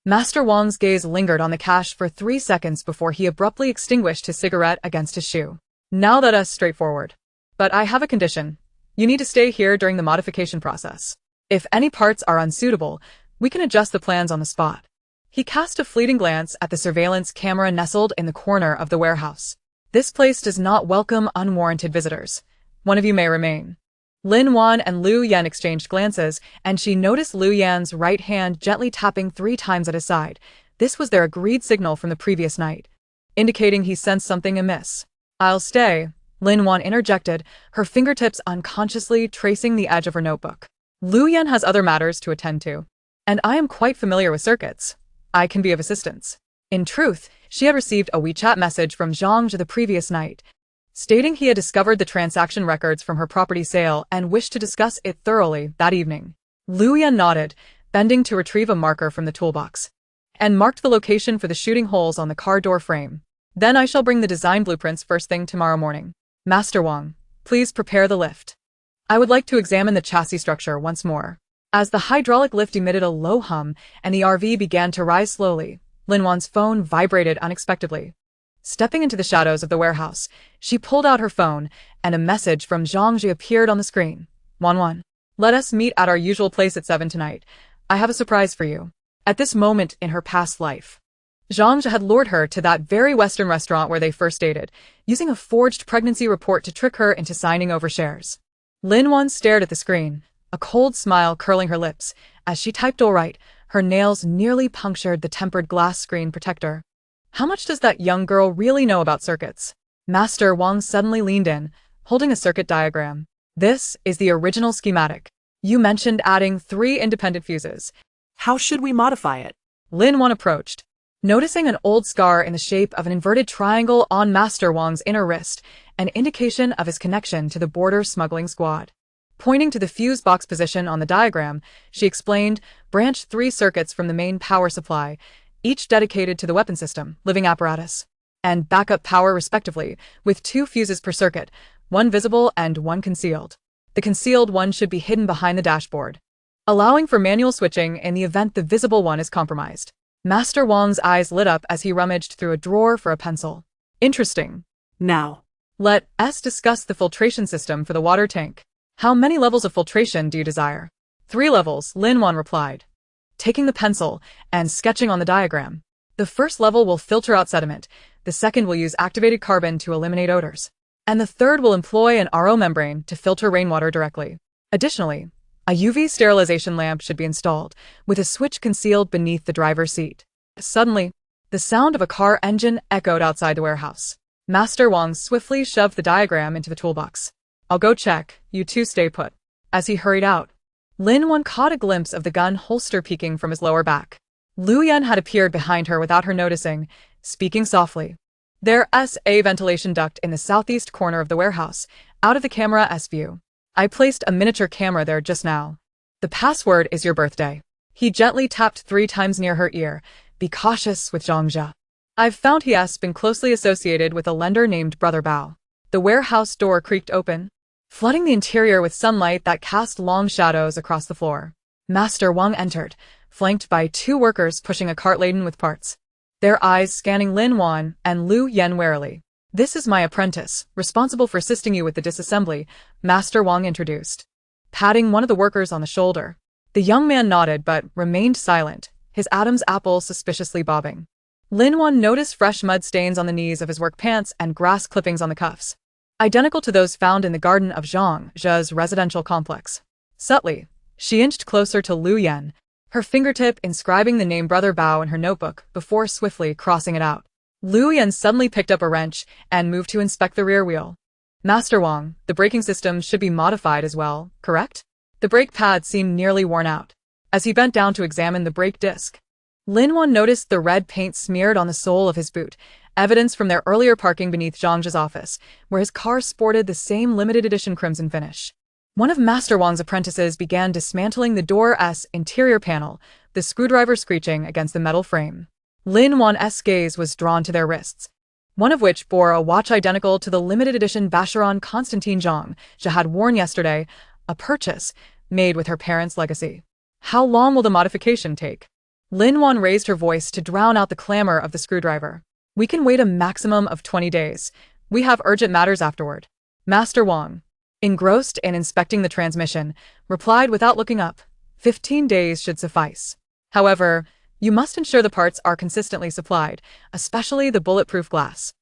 Master Wang's gaze lingered on the cash for 3 seconds before he abruptly extinguished his cigarette against his shoe. Now that's straightforward. But I have a condition. You need to stay here during the modification process. If any parts are unsuitable, we can adjust the plans on the spot. He cast a fleeting glance at the surveillance camera nestled in the corner of the warehouse. This place does not welcome unwarranted visitors. One of you may remain. Lin Wan and Lu Yan exchanged glances, and she noticed Lu Yan's right hand gently tapping 3 times at his side. This was their agreed signal from the previous night, indicating he sensed something amiss. I'll stay, Lin Wan interjected, her fingertips unconsciously tracing the edge of her notebook. Lu Yan has other matters to attend to, and I am quite familiar with circuits. I can be of assistance. In truth, she had received a WeChat message from Zhang Zhe the previous night, stating he had discovered the transaction records from her property sale and wished to discuss it thoroughly that evening. Lu Yan nodded, bending to retrieve a marker from the toolbox, and marked the location for the shooting holes on the car door frame. Then I shall bring the design blueprints first thing tomorrow morning. Master Wang, please prepare the lift. I would like to examine the chassis structure once more. As the hydraulic lift emitted a low hum and the RV began to rise slowly, Lin Wan's phone vibrated unexpectedly. Stepping into the shadows of the warehouse, she pulled out her phone, and a message from Zhang Ji appeared on the screen. Wan. Let us meet at our usual place at 7 tonight. I have a surprise for you. At this moment in her past life, Zhang Ji had lured her to that very Western restaurant where they first dated, using a forged pregnancy report to trick her into signing over shares. Lin Wan stared at the screen, a cold smile curling her lips. As she typed all right, her nails nearly punctured the tempered glass screen protector. How much does that young girl really know about circuits? Master Wang suddenly leaned in, holding a circuit diagram. This is the original schematic. You mentioned adding 3 independent fuses. How should we modify it? Lin Wan approached, noticing an old scar in the shape of an inverted triangle on Master Wang's inner wrist, an indication of his connection to the border smuggling squad. Pointing to the fuse box position on the diagram, she explained, branch 3 circuits from the main power supply, each dedicated to the weapon system, living apparatus, and backup power respectively, with 2 fuses per circuit, 1 visible and 1 concealed. The concealed one should be hidden behind the dashboard, allowing for manual switching in the event the visible one is compromised. Master Wang's eyes lit up as he rummaged through a drawer for a pencil. Interesting. Now, let us discuss the filtration system for the water tank. How many levels of filtration do you desire? 3 levels, Lin Wan replied, taking the pencil and sketching on the diagram. The first level will filter out sediment, the second will use activated carbon to eliminate odors, and the third will employ an RO membrane to filter rainwater directly. Additionally, a UV sterilization lamp should be installed, with a switch concealed beneath the driver's seat. Suddenly, the sound of a car engine echoed outside the warehouse. Master Wang swiftly shoved the diagram into the toolbox. I'll go check, you two stay put. As he hurried out, Lin Wan caught a glimpse of the gun holster peeking from his lower back. Lu Yan had appeared behind her without her noticing, speaking softly. There's a ventilation duct in the southeast corner of the warehouse, out of the camera's view. I placed a miniature camera there just now. The password is your birthday. He gently tapped 3 times near her ear. Be cautious with Zhang Ji. I've found he has been closely associated with a lender named Brother Bao. The warehouse door creaked open, flooding the interior with sunlight that cast long shadows across the floor. Master Wang entered, flanked by 2 workers pushing a cart laden with parts, their eyes scanning Lin Wan and Lu Yan warily. This is my apprentice, responsible for assisting you with the disassembly, Master Wang introduced, patting one of the workers on the shoulder. The young man nodded but remained silent, his Adam's apple suspiciously bobbing. Lin Wan noticed fresh mud stains on the knees of his work pants and grass clippings on the cuffs, identical to those found in the garden of Zhang Ji's residential complex. Subtly, she inched closer to Lu Yan, her fingertip inscribing the name Brother Bao in her notebook before swiftly crossing it out. Lu Yan suddenly picked up a wrench and moved to inspect the rear wheel. Master Wang, the braking system should be modified as well, correct? The brake pad seemed nearly worn out. As he bent down to examine the brake disc, Lin Wan noticed the red paint smeared on the sole of his boot, evidence from their earlier parking beneath Zhang Ji's office, where his car sported the same limited edition crimson finish. One of Master Wang's apprentices began dismantling the door's interior panel, the screwdriver screeching against the metal frame. Lin Wan's gaze was drawn to their wrists, one of which bore a watch identical to the limited edition Vacheron Constantine Zhang Ji had worn yesterday, a purchase made with her parents' legacy. How long will the modification take? Lin Wan raised her voice to drown out the clamor of the screwdriver. We can wait a maximum of 20 days. We have urgent matters afterward. Master Wang, engrossed in inspecting the transmission, replied without looking up. 15 days should suffice. However, you must ensure the parts are consistently supplied, especially the bulletproof glass.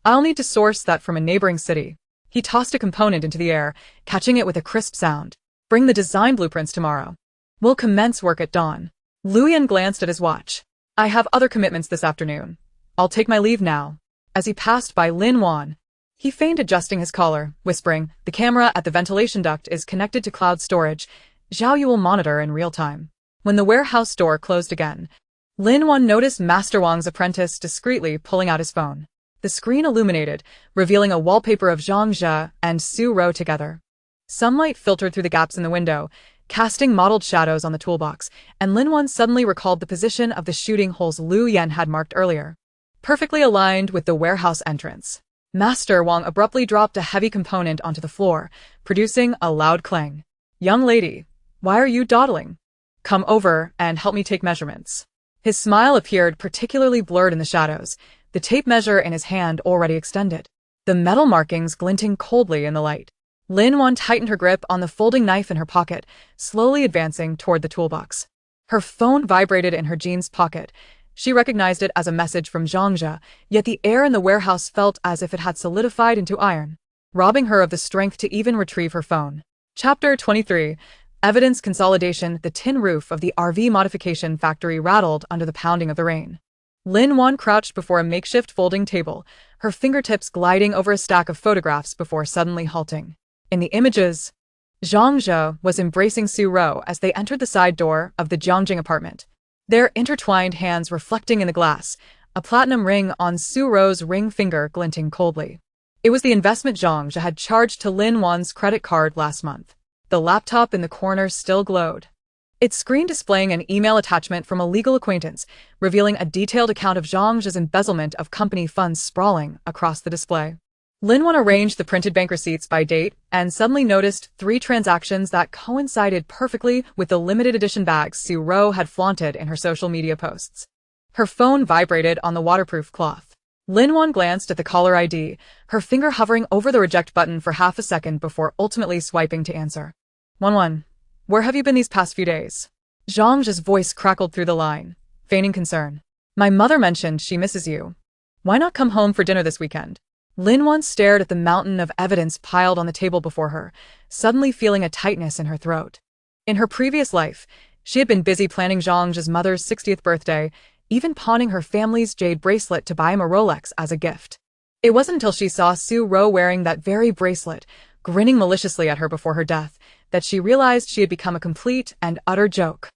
I'll need to source that from a neighboring city. He tossed a component into the air, catching it with a crisp sound. Bring the design blueprints tomorrow. We'll commence work at dawn. Lu Yan glanced at his watch. I have other commitments this afternoon. I'll take my leave now. As he passed by Lin Wan, he feigned adjusting his collar, whispering, the camera at the ventilation duct is connected to cloud storage. Zhao Yu will monitor in real time. When the warehouse door closed again, Lin Wan noticed Master Wang's apprentice discreetly pulling out his phone. The screen illuminated, revealing a wallpaper of Zhang Ji and Su Ro together. Sunlight filtered through the gaps in the window, casting mottled shadows on the toolbox, and Lin Wan suddenly recalled the position of the shooting holes Lu Yan had marked earlier, perfectly aligned with the warehouse entrance. Master Wang abruptly dropped a heavy component onto the floor, producing a loud clang. Young lady, why are you dawdling? Come over and help me take measurements. His smile appeared particularly blurred in the shadows, the tape measure in his hand already extended, the metal markings glinting coldly in the light. Lin Wan tightened her grip on the folding knife in her pocket, slowly advancing toward the toolbox. Her phone vibrated in her jeans pocket. She recognized it as a message from Zhang, yet the air in the warehouse felt as if it had solidified into iron, robbing her of the strength to even retrieve her phone. Chapter 23. Evidence consolidation. The tin roof of the RV modification factory rattled under the pounding of the rain. Lin Wan crouched before a makeshift folding table, her fingertips gliding over a stack of photographs before suddenly halting. In the images, Zhang was embracing Su Rou as they entered the side door of the Jiangjing apartment, their intertwined hands reflecting in the glass, a platinum ring on Su Rou's ring finger glinting coldly. It was the investment Zhang had charged to Lin Wan's credit card last month. The laptop in the corner still glowed, its screen displaying an email attachment from a legal acquaintance, revealing a detailed account of Zhang's embezzlement of company funds sprawling across the display. Lin Wan arranged the printed bank receipts by date and suddenly noticed 3 transactions that coincided perfectly with the limited edition bags Su Rou had flaunted in her social media posts. Her phone vibrated on the waterproof cloth. Lin Wan glanced at the caller ID, her finger hovering over the reject button for half a second before ultimately swiping to answer. 11. Where have you been these past few days? Zhang's voice crackled through the line, feigning concern. My mother mentioned she misses you. Why not come home for dinner this weekend? Lin Wan stared at the mountain of evidence piled on the table before her, suddenly feeling a tightness in her throat. In her previous life, she had been busy planning Zhang's mother's 60th birthday, even pawning her family's jade bracelet to buy him a Rolex as a gift. It wasn't until she saw Su Rou wearing that very bracelet, grinning maliciously at her before her death, that she realized she had become a complete and utter joke.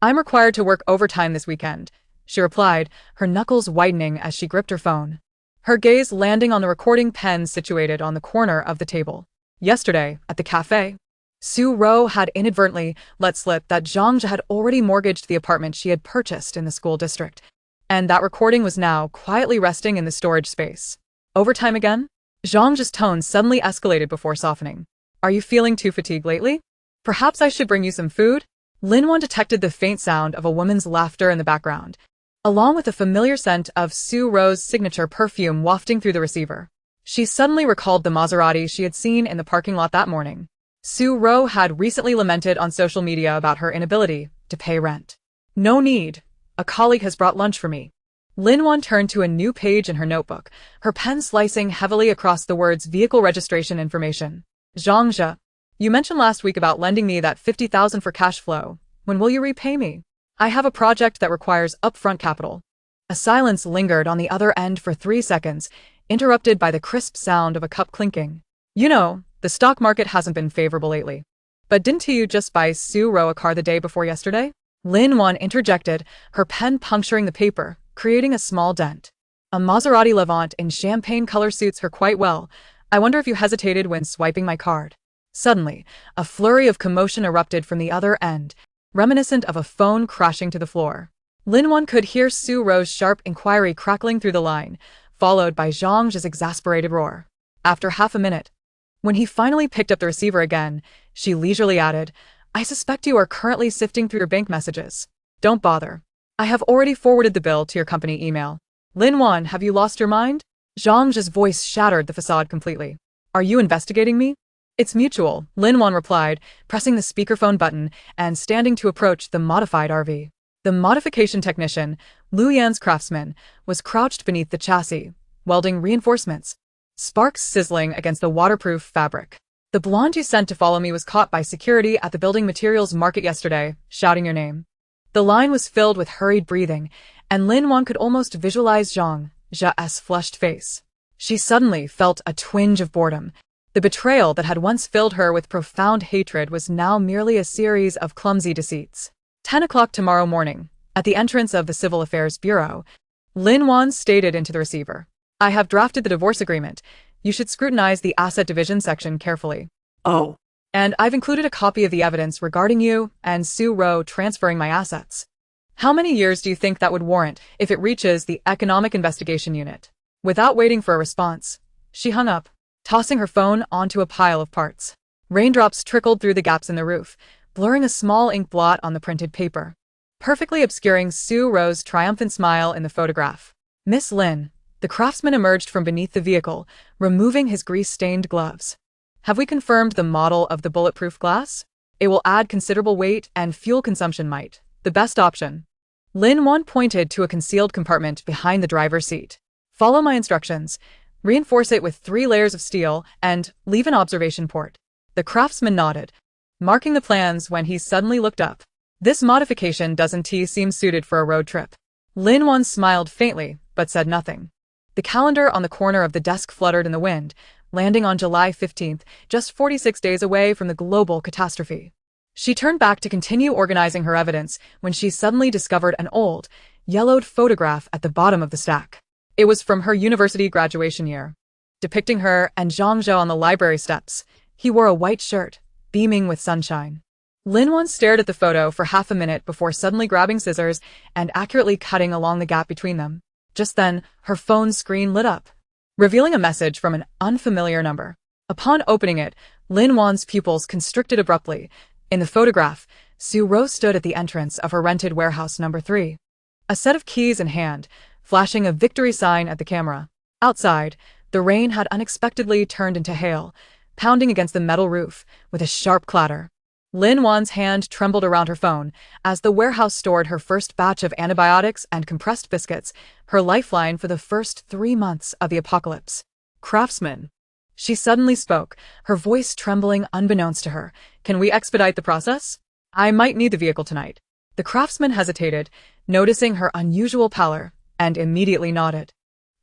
I'm required to work overtime this weekend, she replied, her knuckles whitening as she gripped her phone, her gaze landing on the recording pen situated on the corner of the table. Yesterday, at the cafe, Su Rou had inadvertently let slip that Zhang had already mortgaged the apartment she had purchased in the school district, and that recording was now quietly resting in the storage space. Overtime again? Zhang's tone suddenly escalated before softening. Are you feeling too fatigued lately? Perhaps I should bring you some food? Lin Wan detected the faint sound of a woman's laughter in the background, along with the familiar scent of Su Rou's signature perfume wafting through the receiver. She suddenly recalled the Maserati she had seen in the parking lot that morning. Su Rou had recently lamented on social media about her inability to pay rent. No need. A colleague has brought lunch for me. Lin Wan turned to a new page in her notebook, her pen slicing heavily across the words vehicle registration information. Zhang, you mentioned last week about lending me that 50,000 for cash flow. When will you repay me? I have a project that requires upfront capital. A silence lingered on the other end for 3 seconds, interrupted by the crisp sound of a cup clinking. You know, the stock market hasn't been favorable lately. But didn't you just buy Su Rou a car the day before yesterday? Lin Wan interjected, her pen puncturing the paper, creating a small dent. A Maserati Levant in champagne color suits her quite well. I wonder if you hesitated when swiping my card. Suddenly, a flurry of commotion erupted from the other end, reminiscent of a phone crashing to the floor. Lin Wan could hear Su Rou's sharp inquiry crackling through the line, followed by Zhang's exasperated roar. After half a minute, when he finally picked up the receiver again, she leisurely added, I suspect you are currently sifting through your bank messages. Don't bother. I have already forwarded the bill to your company email. Lin Wan, have you lost your mind? Zhang's voice shattered the facade completely. Are you investigating me? It's mutual, Lin Wan replied, pressing the speakerphone button and standing to approach the modified RV. The modification technician, Lu Yan's craftsman, was crouched beneath the chassis, welding reinforcements, sparks sizzling against the waterproof fabric. The blonde you sent to follow me was caught by security at the building materials market yesterday, shouting your name. The line was filled with hurried breathing, and Lin Wan could almost visualize Zhang's flushed face. She suddenly felt a twinge of boredom. The betrayal that had once filled her with profound hatred was now merely a series of clumsy deceits. 10 o'clock tomorrow morning, at the entrance of the Civil Affairs Bureau, Lin Wan stated into the receiver. I have drafted the divorce agreement. You should scrutinize the asset division section carefully. Oh. And I've included a copy of the evidence regarding you and Su Rou transferring my assets. How many years do you think that would warrant if it reaches the Economic Investigation Unit? Without waiting for a response, she hung up, tossing her phone onto a pile of parts. Raindrops trickled through the gaps in the roof, blurring a small ink blot on the printed paper, perfectly obscuring Su Rou's triumphant smile in the photograph. Miss Lin, The craftsman emerged from beneath the vehicle, removing his grease-stained gloves. Have we confirmed the model of the bulletproof glass? It will add considerable weight and fuel consumption might. The best option. Lin Wan pointed to a concealed compartment behind the driver's seat. Follow my instructions. Reinforce it with 3 layers of steel and leave an observation port. The craftsman nodded, marking the plans when he suddenly looked up. This modification doesn't seem suited for a road trip. Lin Wan smiled faintly, but said nothing. The calendar on the corner of the desk fluttered in the wind, landing on July 15th, just 46 days away from the global catastrophe. She turned back to continue organizing her evidence when she suddenly discovered an old, yellowed photograph at the bottom of the stack. It was from her university graduation year, depicting her and Zhao Yu on the library steps. He wore a white shirt, beaming with sunshine. Lin Wan stared at the photo for half a minute before suddenly grabbing scissors and accurately cutting along the gap between them. Just then, her phone screen lit up, revealing a message from an unfamiliar number. Upon opening it, Lin Wan's pupils constricted abruptly. In the photograph, Su Ro stood at the entrance of her rented warehouse number 3, a set of keys in hand, flashing a victory sign at the camera. Outside, the rain had unexpectedly turned into hail, pounding against the metal roof with a sharp clatter. Lin Wan's hand trembled around her phone as the warehouse stored her first batch of antibiotics and compressed biscuits, her lifeline for the first 3 months of the apocalypse. Craftsman. She suddenly spoke, her voice trembling unbeknownst to her. Can we expedite the process? I might need the vehicle tonight. The craftsman hesitated, noticing her unusual pallor, and immediately nodded.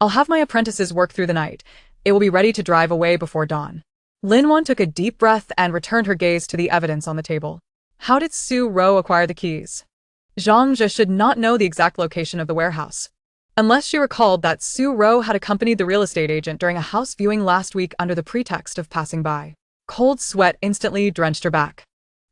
I'll have my apprentices work through the night. It will be ready to drive away before dawn. Lin Wan took a deep breath and returned her gaze to the evidence on the table. How did Su Ro acquire the keys? Zhang Yu should not know the exact location of the warehouse, unless she recalled that Su Ro had accompanied the real estate agent during a house viewing last week under the pretext of passing by. Cold sweat instantly drenched her back.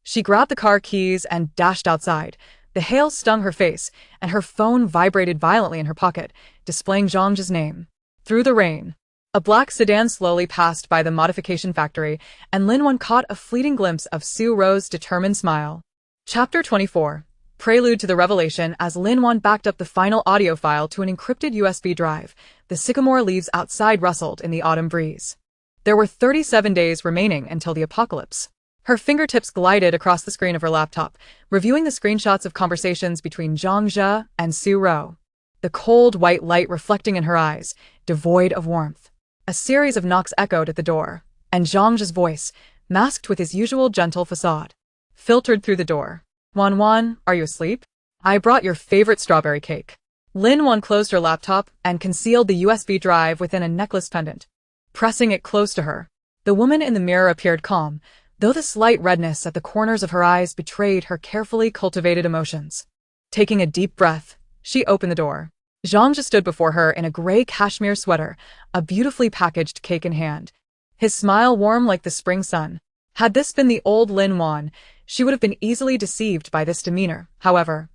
She grabbed the car keys and dashed outside. The hail stung her face, and her phone vibrated violently in her pocket, displaying Zhang Yu's name. Through the rain, a black sedan slowly passed by the modification factory, and Lin Wan caught a fleeting glimpse of Su Ro's determined smile. Chapter 24. Prelude to the revelation. As Lin Wan backed up the final audio file to an encrypted USB drive, the sycamore leaves outside rustled in the autumn breeze. There were 37 days remaining until the apocalypse. Her fingertips glided across the screen of her laptop, reviewing the screenshots of conversations between Zhang Yu and Su Ro. The cold white light reflecting in her eyes, devoid of warmth. A series of knocks echoed at the door, and Zhang Yu's voice, masked with his usual gentle facade, filtered through the door. Wan, are you asleep? I brought your favorite strawberry cake. Lin Wan closed her laptop and concealed the USB drive within a necklace pendant, pressing it close to her. The woman in the mirror appeared calm, though the slight redness at the corners of her eyes betrayed her carefully cultivated emotions. Taking a deep breath, she opened the door. Zhang Yu stood before her in a gray cashmere sweater, a beautifully packaged cake in hand. His smile warm like the spring sun. Had this been the old Lin Wan, she would have been easily deceived by this demeanor, however.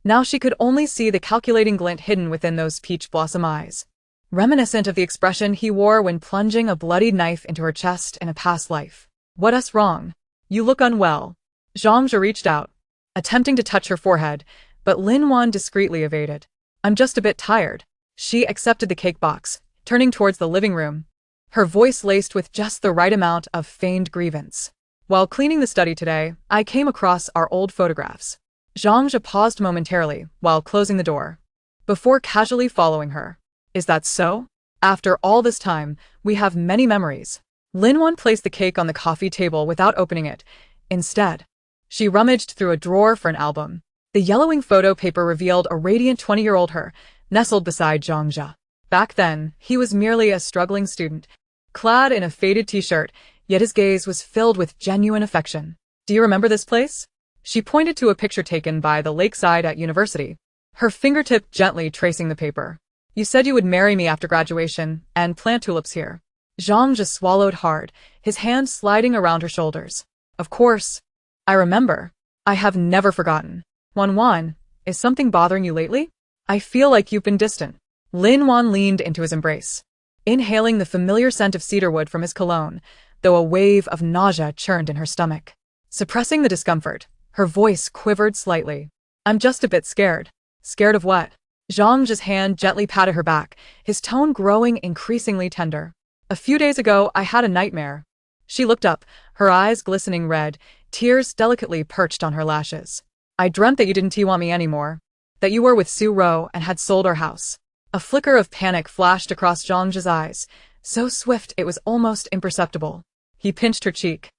Now she could only see the calculating glint hidden within those peach blossom eyes, reminiscent of the expression he wore when plunging a bloodied knife into her chest in a past life. What's wrong? You look unwell. Zhang Yu reached out, attempting to touch her forehead, but Lin Wan discreetly evaded. I'm just a bit tired. She accepted the cake box, turning towards the living room, her voice laced with just the right amount of feigned grievance. While cleaning the study today, I came across our old photographs. Zhang Yu paused momentarily while closing the door, before casually following her. Is that so? After all this time, we have many memories. Lin Wan placed the cake on the coffee table without opening it. Instead, she rummaged through a drawer for an album. The yellowing photo paper revealed a radiant 20-year-old her, nestled beside Zhang Yu. Back then, he was merely a struggling student, clad in a faded t-shirt, yet his gaze was filled with genuine affection. Do you remember this place? She pointed to a picture taken by the lakeside at university, her fingertip gently tracing the paper. You said you would marry me after graduation and plant tulips here. Zhang Yu swallowed hard, his hand sliding around her shoulders. Of course. I remember. I have never forgotten. Wan, is something bothering you lately? I feel like you've been distant. Lin Wan leaned into his embrace, inhaling the familiar scent of cedarwood from his cologne, though a wave of nausea churned in her stomach. Suppressing the discomfort, her voice quivered slightly. I'm just a bit scared. Scared of what? Zhang's hand gently patted her back, his tone growing increasingly tender. A few days ago, I had a nightmare. She looked up, her eyes glistening red, tears delicately perched on her lashes. I dreamt that you didn't want me anymore. That you were with Su Ro and had sold our house. A flicker of panic flashed across Zhang's eyes, so swift it was almost imperceptible. He pinched her cheek,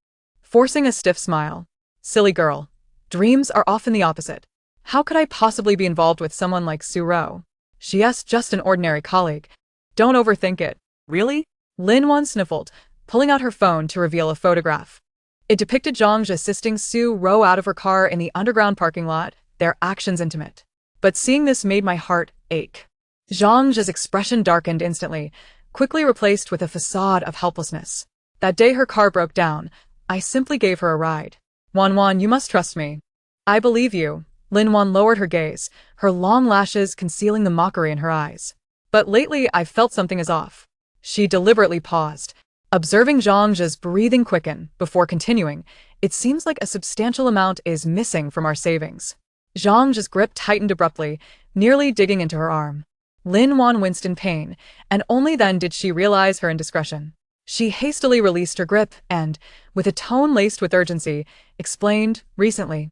forcing a stiff smile. Silly girl. Dreams are often the opposite. How could I possibly be involved with someone like Su Ro? She's just an ordinary colleague. Don't overthink it. Really? Lin Wan sniffled, pulling out her phone to reveal a photograph. It depicted Zhang assisting Su Ro out of her car in the underground parking lot, their actions intimate. But seeing this made my heart ache. Zhang's expression darkened instantly, quickly replaced with a facade of helplessness. That day her car broke down, I simply gave her a ride. Wan, you must trust me. I believe you. Lin Wan lowered her gaze, her long lashes concealing the mockery in her eyes. But lately I've felt something is off. She deliberately paused, observing Zhang's breathing quicken before continuing. It seems like a substantial amount is missing from our savings. Zhang's grip tightened abruptly, nearly digging into her arm. Lin Wan winced in pain, and only then did she realize her indiscretion. She hastily released her grip and, with a tone laced with urgency, explained, recently.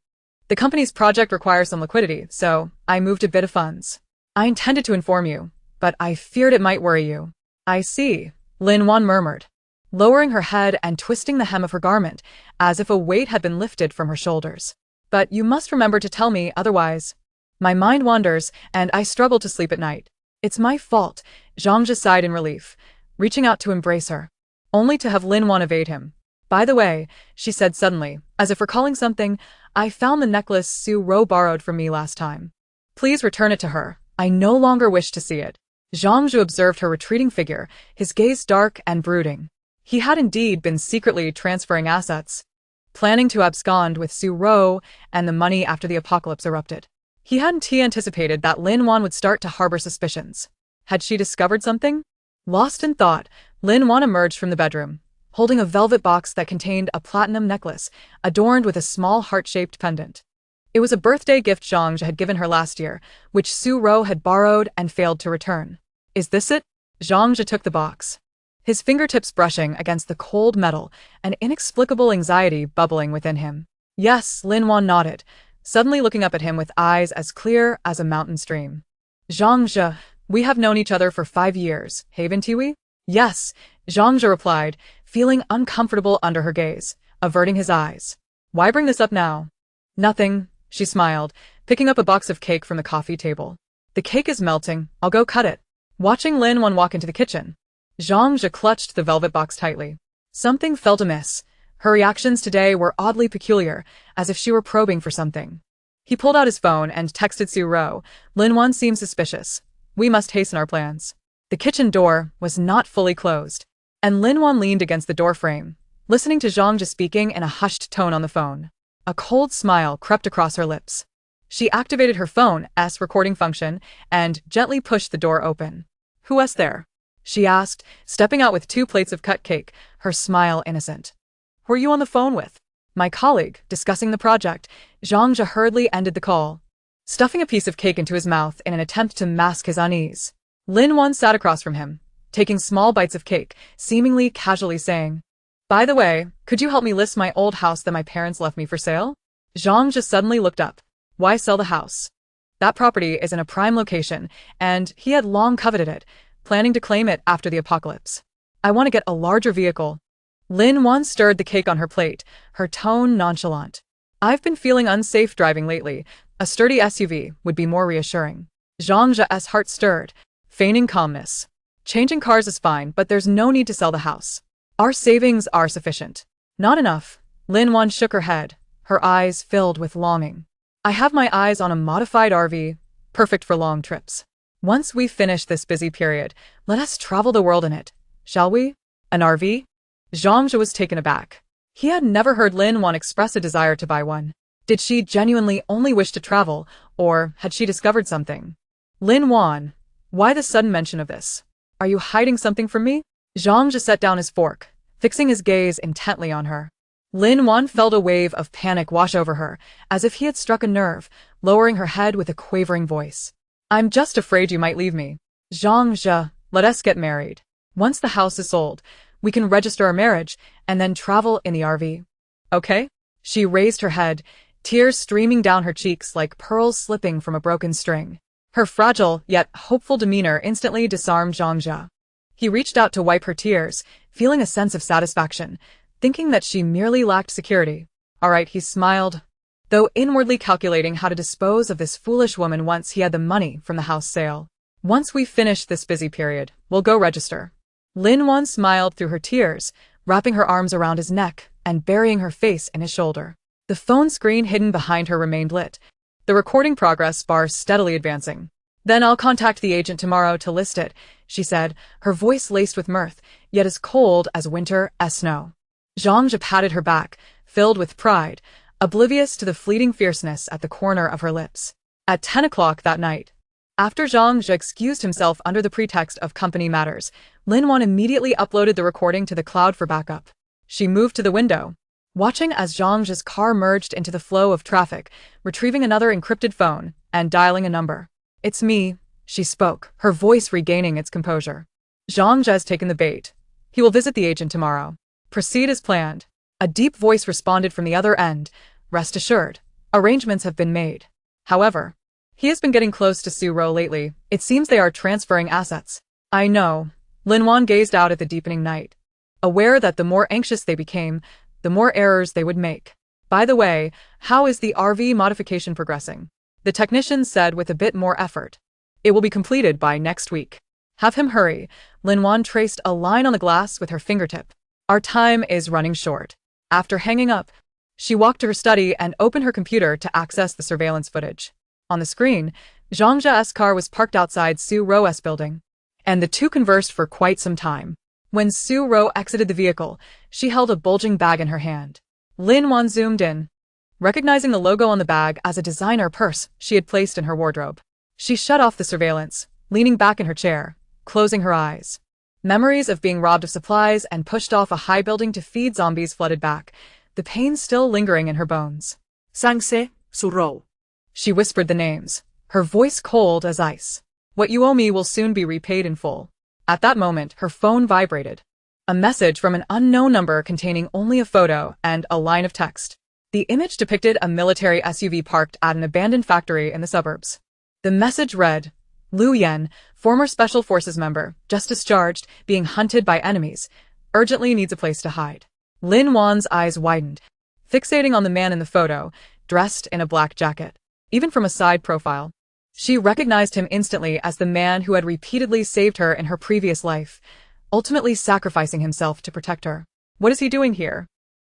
The company's project requires some liquidity, so I moved a bit of funds. I intended to inform you, but I feared it might worry you. I see, Lin Wan murmured, lowering her head and twisting the hem of her garment, as if a weight had been lifted from her shoulders. But you must remember to tell me, otherwise. My mind wanders, and I struggle to sleep at night. It's my fault, Zhang sighed in relief, reaching out to embrace her, only to have Lin Wan evade him. By the way, she said suddenly, as if recalling something, I found the necklace Su Ro borrowed from me last time. Please return it to her. I no longer wish to see it. Zhang observed her retreating figure, his gaze dark and brooding. He had indeed been secretly transferring assets, planning to abscond with Su Ro and the money after the apocalypse erupted. He hadn't anticipated that Lin Wan would start to harbor suspicions. Had she discovered something? Lost in thought, Lin Wan emerged from the bedroom, holding a velvet box that contained a platinum necklace, adorned with a small heart-shaped pendant. It was a birthday gift Zhang had given her last year, which Su Ro had borrowed and failed to return. Is this it? Zhang took the box, his fingertips brushing against the cold metal, an inexplicable anxiety bubbling within him. Yes, Lin Wan nodded, suddenly looking up at him with eyes as clear as a mountain stream. Zhang, we have known each other for 5 years, haven't we? Yes, Zhang replied, feeling uncomfortable under her gaze, averting his eyes. Why bring this up now? Nothing, she smiled, picking up a box of cake from the coffee table. The cake is melting, I'll go cut it. Watching Lin Wan walk into the kitchen, Zhang clutched the velvet box tightly. Something felt amiss. Her reactions today were oddly peculiar, as if she were probing for something. He pulled out his phone and texted Su Ro. Lin Wan seems suspicious. We must hasten our plans. The kitchen door was not fully closed, and Lin Wan leaned against the doorframe, listening to Zhang speaking in a hushed tone on the phone. A cold smile crept across her lips. She activated her phone's recording function and gently pushed the door open. Who's there? She asked, stepping out with 2 plates of cut cake, her smile innocent. Who are you on the phone with? My colleague, discussing the project. Zhang hurriedly ended the call, stuffing a piece of cake into his mouth in an attempt to mask his unease. Lin Wan sat across from him, taking small bites of cake, seemingly casually saying, By the way, could you help me list my old house that my parents left me for sale? Zhang suddenly looked up. Why sell the house? That property is in a prime location, and he had long coveted it, planning to claim it after the apocalypse. I want to get a larger vehicle. Lin Wan stirred the cake on her plate, her tone nonchalant. I've been feeling unsafe driving lately. A sturdy SUV would be more reassuring. Zhang's heart stirred, feigning calmness. Changing cars is fine, but there's no need to sell the house. Our savings are sufficient. Not enough. Lin Wan shook her head, her eyes filled with longing. I have my eyes on a modified RV, perfect for long trips. Once we finish this busy period, let us travel the world in it, shall we? An RV? Zhang was taken aback. He had never heard Lin Wan express a desire to buy one. Did she genuinely only wish to travel, or had she discovered something? Lin Wan, why the sudden mention of this? Are you hiding something from me? Zhang set down his fork, fixing his gaze intently on her. Lin Wan felt a wave of panic wash over her, as if he had struck a nerve, lowering her head with a quavering voice. I'm just afraid you might leave me. Zhang Zhe, let us get married. Once the house is sold, we can register our marriage and then travel in the RV. Okay? She raised her head, tears streaming down her cheeks like pearls slipping from a broken string. Her fragile yet hopeful demeanor instantly disarmed Zhang Zhe. He reached out to wipe her tears, feeling a sense of satisfaction, thinking that she merely lacked security. All right, he smiled, though inwardly calculating how to dispose of this foolish woman once he had the money from the house sale. Once we finish this busy period, we'll go register. Lin Wan smiled through her tears, wrapping her arms around his neck and burying her face in his shoulder. The phone screen hidden behind her remained lit, the recording progress bar steadily advancing. Then I'll contact the agent tomorrow to list it, she said, her voice laced with mirth, yet as cold as winter's snow. Zhang Zhe patted her back, filled with pride, oblivious to the fleeting fierceness at the corner of her lips. At 10 o'clock that night, after Zhang Zhe excused himself under the pretext of company matters, Lin Wan immediately uploaded the recording to the cloud for backup. She moved to the window, watching as Zhang Zhe's car merged into the flow of traffic, retrieving another encrypted phone and dialing a number. It's me, she spoke, her voice regaining its composure. Zhang Zhe has taken the bait. He will visit the agent tomorrow. Proceed as planned. A deep voice responded from the other end. Rest assured, arrangements have been made. However, he has been getting close to Su Ro lately. It seems they are transferring assets. I know. Lin Wan gazed out at the deepening night, aware that the more anxious they became, the more errors they would make. By the way, how is the RV modification progressing? The technician said with a bit more effort. It will be completed by next week. Have him hurry. Lin Wan traced a line on the glass with her fingertip. Our time is running short. After hanging up, she walked to her study and opened her computer to access the surveillance footage. On the screen, Zhang Zhe's car was parked outside Su Ro's building, and the two conversed for quite some time. When Su Ro exited the vehicle, she held a bulging bag in her hand. Lin Wan zoomed in, recognizing the logo on the bag as a designer purse she had placed in her wardrobe. She shut off the surveillance, leaning back in her chair, closing her eyes. Memories of being robbed of supplies and pushed off a high building to feed zombies flooded back, the pain still lingering in her bones. Sangse, Su Ro. She whispered the names, her voice cold as ice. What you owe me will soon be repaid in full. At that moment, her phone vibrated. A message from an unknown number containing only a photo and a line of text. The image depicted a military SUV parked at an abandoned factory in the suburbs. The message read, Liu Yan, former Special Forces member, just discharged, being hunted by enemies, urgently needs a place to hide. Lin Wan's eyes widened, fixating on the man in the photo, dressed in a black jacket. Even from a side profile, she recognized him instantly as the man who had repeatedly saved her in her previous life, ultimately sacrificing himself to protect her. What is he doing here?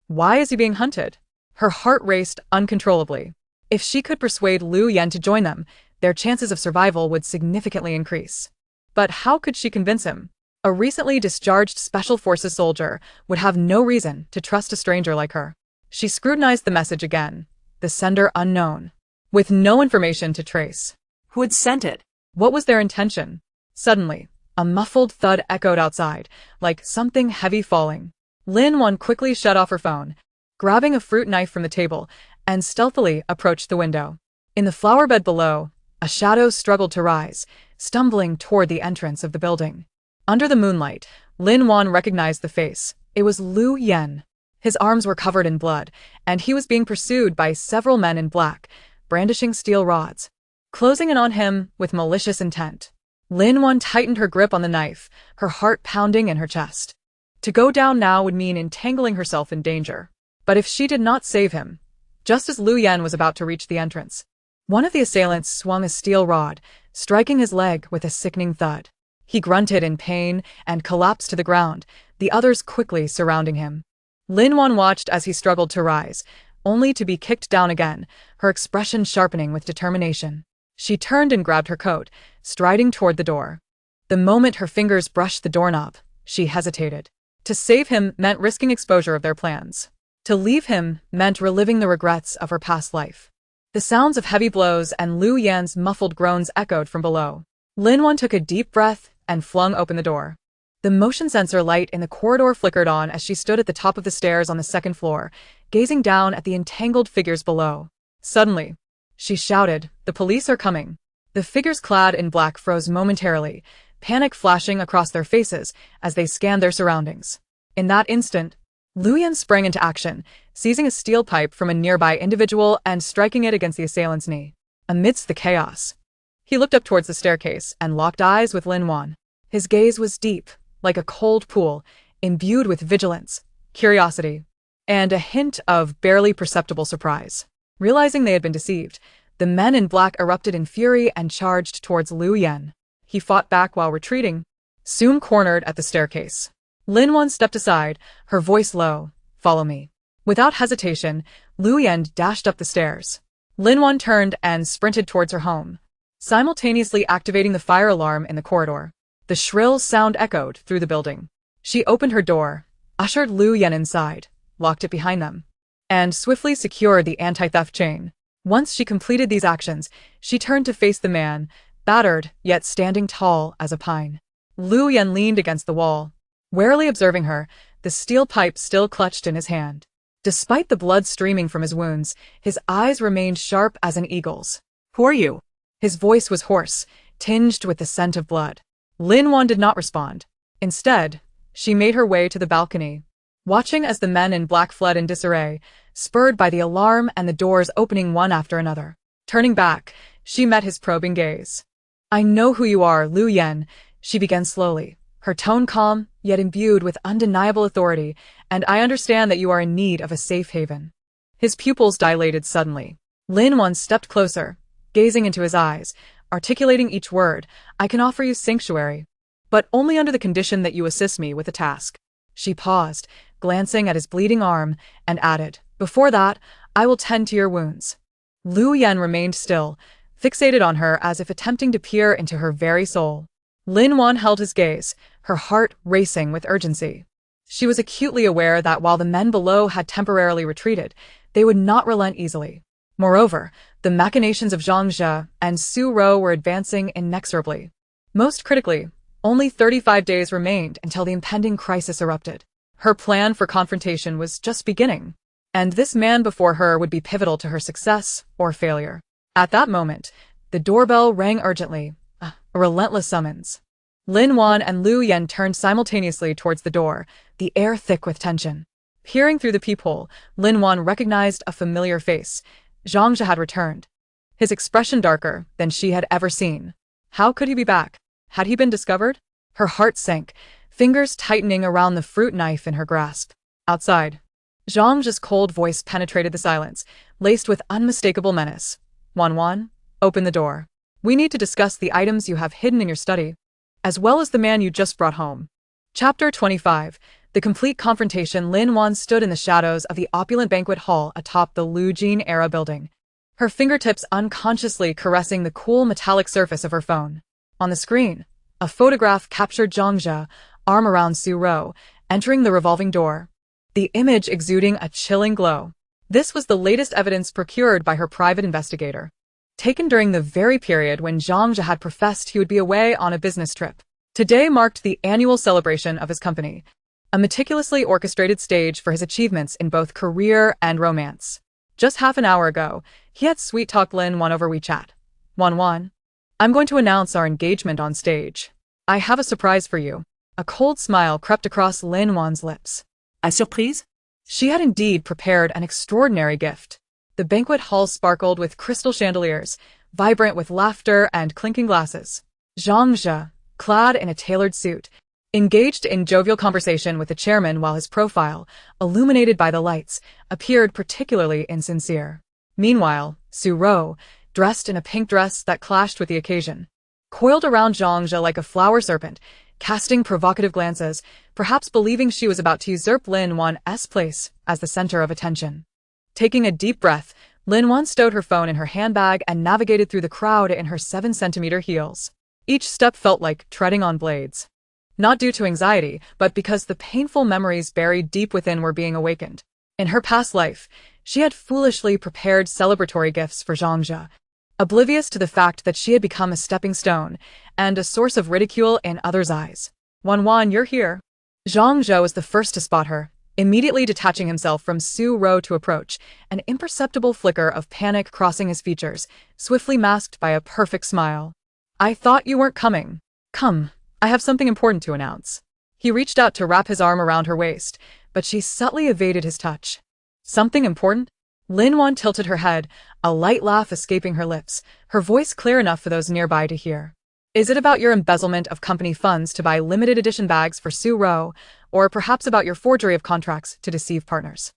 Why is he being hunted? Her heart raced uncontrollably. If she could persuade Liu Yan to join them, their chances of survival would significantly increase. But how could she convince him? A recently discharged Special Forces soldier would have no reason to trust a stranger like her. She scrutinized the message again, the sender unknown, with no information to trace. Who had sent it? What was their intention? Suddenly, a muffled thud echoed outside, like something heavy falling. Lin Wan quickly shut off her phone, grabbing a fruit knife from the table, and stealthily approached the window. In the flower bed below, a shadow struggled to rise, stumbling toward the entrance of the building. Under the moonlight, Lin Wan recognized the face. It was Liu Yan. His arms were covered in blood, and he was being pursued by several men in black, brandishing steel rods, closing in on him with malicious intent. Lin Wan tightened her grip on the knife, her heart pounding in her chest. To go down now would mean entangling herself in danger. But if she did not save him, just as Liu Yan was about to reach the entrance, one of the assailants swung a steel rod, striking his leg with a sickening thud. He grunted in pain and collapsed to the ground, the others quickly surrounding him. Lin Wan watched as he struggled to rise, only to be kicked down again, her expression sharpening with determination. She turned and grabbed her coat, striding toward the door. The moment her fingers brushed the doorknob, she hesitated. To save him meant risking exposure of their plans. To leave him meant reliving the regrets of her past life. The sounds of heavy blows and Liu Yan's muffled groans echoed from below. Lin Wan took a deep breath and flung open the door. The motion sensor light in the corridor flickered on as she stood at the top of the stairs on the second floor, gazing down at the entangled figures below. Suddenly, she shouted, "The police are coming." The figures clad in black froze momentarily, panic flashing across their faces as they scanned their surroundings. In that instant, Lu Yan sprang into action, seizing a steel pipe from a nearby individual and striking it against the assailant's knee. Amidst the chaos, he looked up towards the staircase and locked eyes with Lin Wan. His gaze was deep, like a cold pool, imbued with vigilance, curiosity, and a hint of barely perceptible surprise. Realizing they had been deceived, the men in black erupted in fury and charged towards Lu Yan. He fought back while retreating, soon cornered at the staircase. Lin Wan stepped aside, her voice low. "Follow me." Without hesitation, Lu Yan dashed up the stairs. Lin Wan turned and sprinted towards her home, simultaneously activating the fire alarm in the corridor. The shrill sound echoed through the building. She opened her door, ushered Lu Yan inside, locked it behind them, and swiftly secured the anti-theft chain. Once she completed these actions, she turned to face the man, battered yet standing tall as a pine. Lu Yan leaned against the wall, warily observing her, the steel pipe still clutched in his hand. Despite the blood streaming from his wounds, his eyes remained sharp as an eagle's. Who are you? His voice was hoarse, tinged with the scent of blood. Lin Wan did not respond. Instead, she made her way to the balcony, watching as the men in black fled in disarray, spurred by the alarm and the doors opening one after another. Turning back, she met his probing gaze. "I know who you are, Lu Yan," she began slowly, her tone calm, yet imbued with undeniable authority, "and I understand that you are in need of a safe haven." His pupils dilated suddenly. Lin Wan stepped closer, gazing into his eyes, articulating each word. "I can offer you sanctuary, but only under the condition that you assist me with a task." She paused, glancing at his bleeding arm, and added, "Before that, I will tend to your wounds." Lu Yan remained still, fixated on her as if attempting to peer into her very soul. Lin Wan held his gaze, her heart racing with urgency. She was acutely aware that while the men below had temporarily retreated, they would not relent easily. Moreover, the machinations of Zhang Zhe and Su Rou were advancing inexorably. Most critically, only 35 days remained until the impending crisis erupted. Her plan for confrontation was just beginning, and this man before her would be pivotal to her success or failure. At that moment, the doorbell rang urgently, a relentless summons. Lin Wan and Lu Yan turned simultaneously towards the door, the air thick with tension. Peering through the peephole, Lin Wan recognized a familiar face. Zhang Zhe had returned, his expression darker than she had ever seen. How could he be back? Had he been discovered? Her heart sank, fingers tightening around the fruit knife in her grasp. Outside, Zhang Zhe's cold voice penetrated the silence, laced with unmistakable menace. Wan, open the door. We need to discuss the items you have hidden in your study, as well as the man you just brought home. Chapter 25. The complete confrontation. Lin Wan stood in the shadows of the opulent banquet hall atop the Lu Jin-era building, her fingertips unconsciously caressing the cool metallic surface of her phone. On the screen, a photograph captured Zhang Zhe, arm around Su Rou, entering the revolving door, the image exuding a chilling glow. This was the latest evidence procured by her private investigator, taken during the very period when Zhang Zhe had professed he would be away on a business trip. Today marked the annual celebration of his company, a meticulously orchestrated stage for his achievements in both career and romance. Just half an hour ago, he had sweet-talked Lin Wan over WeChat. Wan, I'm going to announce our engagement on stage. I have a surprise for you." A cold smile crept across Lin Wan's lips. A surprise? She had indeed prepared an extraordinary gift. The banquet hall sparkled with crystal chandeliers, vibrant with laughter and clinking glasses. Zhang Zhe, clad in a tailored suit, engaged in jovial conversation with the chairman while his profile, illuminated by the lights, appeared particularly insincere. Meanwhile, Su Rou, dressed in a pink dress that clashed with the occasion, coiled around Zhang Zhe like a flower serpent, casting provocative glances, perhaps believing she was about to usurp Lin Wan's place as the center of attention. Taking a deep breath, Lin Wan stowed her phone in her handbag and navigated through the crowd in her 7-centimeter heels. Each step felt like treading on blades. Not due to anxiety, but because the painful memories buried deep within were being awakened. In her past life, she had foolishly prepared celebratory gifts for Zhang Zhe, oblivious to the fact that she had become a stepping stone and a source of ridicule in others' eyes. Wan, you're here. Zhang Zhe was the first to spot her, immediately detaching himself from Su Ro to approach, an imperceptible flicker of panic crossing his features, swiftly masked by a perfect smile. I thought you weren't coming. Come, I have something important to announce. He reached out to wrap his arm around her waist, but she subtly evaded his touch. Something important? Lin Wan tilted her head, a light laugh escaping her lips, her voice clear enough for those nearby to hear. Is it about your embezzlement of company funds to buy limited edition bags for Su Ro, or perhaps about your forgery of contracts to deceive partners?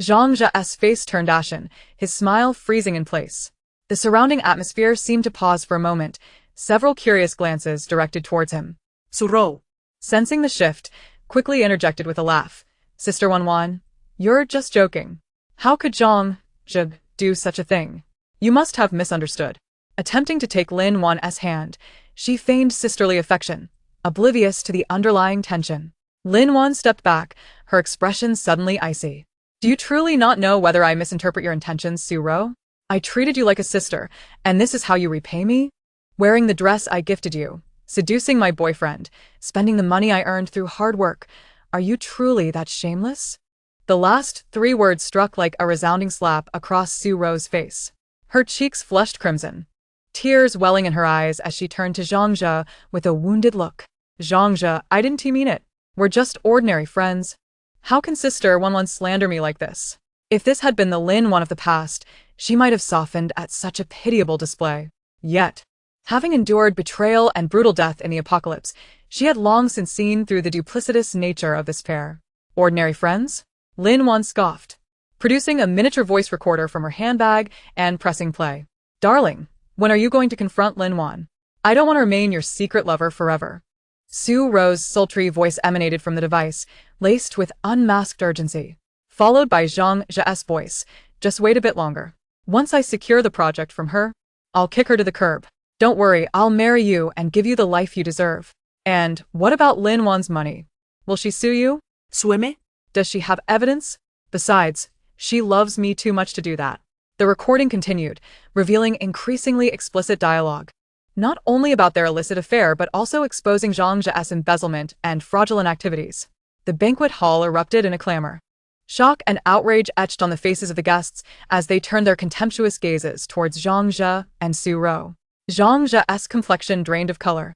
Zhang Zhe's face turned ashen, his smile freezing in place. The surrounding atmosphere seemed to pause for a moment, several curious glances directed towards him. Su Ro. Sensing the shift, quickly interjected with a laugh. Sister Wan Wan, you're just joking. How could Zhang Zhe do such a thing? You must have misunderstood. Attempting to take Lin Wan's hand, she feigned sisterly affection, oblivious to the underlying tension. Lin Wan stepped back, her expression suddenly icy. Do you truly not know whether I misinterpret your intentions, Su Ro? I treated you like a sister, and this is how you repay me? Wearing the dress I gifted you, seducing my boyfriend, spending the money I earned through hard work. Are you truly that shameless? The last 3 words struck like a resounding slap across Su Ro's face. Her cheeks flushed crimson, tears welling in her eyes as she turned to Zhang Zhe with a wounded look. Zhang Zhe, I didn't mean it. We're just ordinary friends. How can Sister Wan Wan slander me like this? If this had been the Lin Wan of the past, she might have softened at such a pitiable display. Yet, having endured betrayal and brutal death in the apocalypse, she had long since seen through the duplicitous nature of this pair. Ordinary friends? Lin Wan scoffed, producing a miniature voice recorder from her handbag and pressing play. Darling, when are you going to confront Lin Wan? I don't want to remain your secret lover forever. Su Ro's sultry voice emanated from the device, laced with unmasked urgency, followed by Zhang Zhe's voice. Just wait a bit longer. Once I secure the project from her, I'll kick her to the curb. Don't worry, I'll marry you and give you the life you deserve. And what about Lin Wan's money? Will she sue you? Sue me? Does she have evidence? Besides, she loves me too much to do that. The recording continued, revealing increasingly explicit dialogue, not only about their illicit affair but also exposing Zhang Zhe's embezzlement and fraudulent activities. The banquet hall erupted in a clamor. Shock and outrage etched on the faces of the guests as they turned their contemptuous gazes towards Zhang Zhe and Su Ro. Zhang Zhe's complexion drained of color,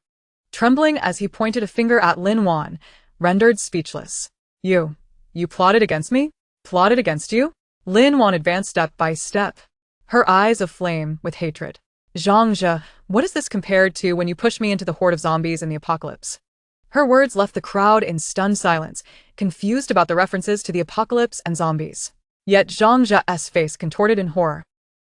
trembling as he pointed a finger at Lin Wan, rendered speechless. You plotted against me? Plotted against you? Lin Wan advanced step by step, her eyes aflame with hatred. Zhang Zhe, what is this compared to when you pushed me into the horde of zombies in the apocalypse? Her words left the crowd in stunned silence, confused about the references to the apocalypse and zombies. Yet Zhang Zhe's face contorted in horror,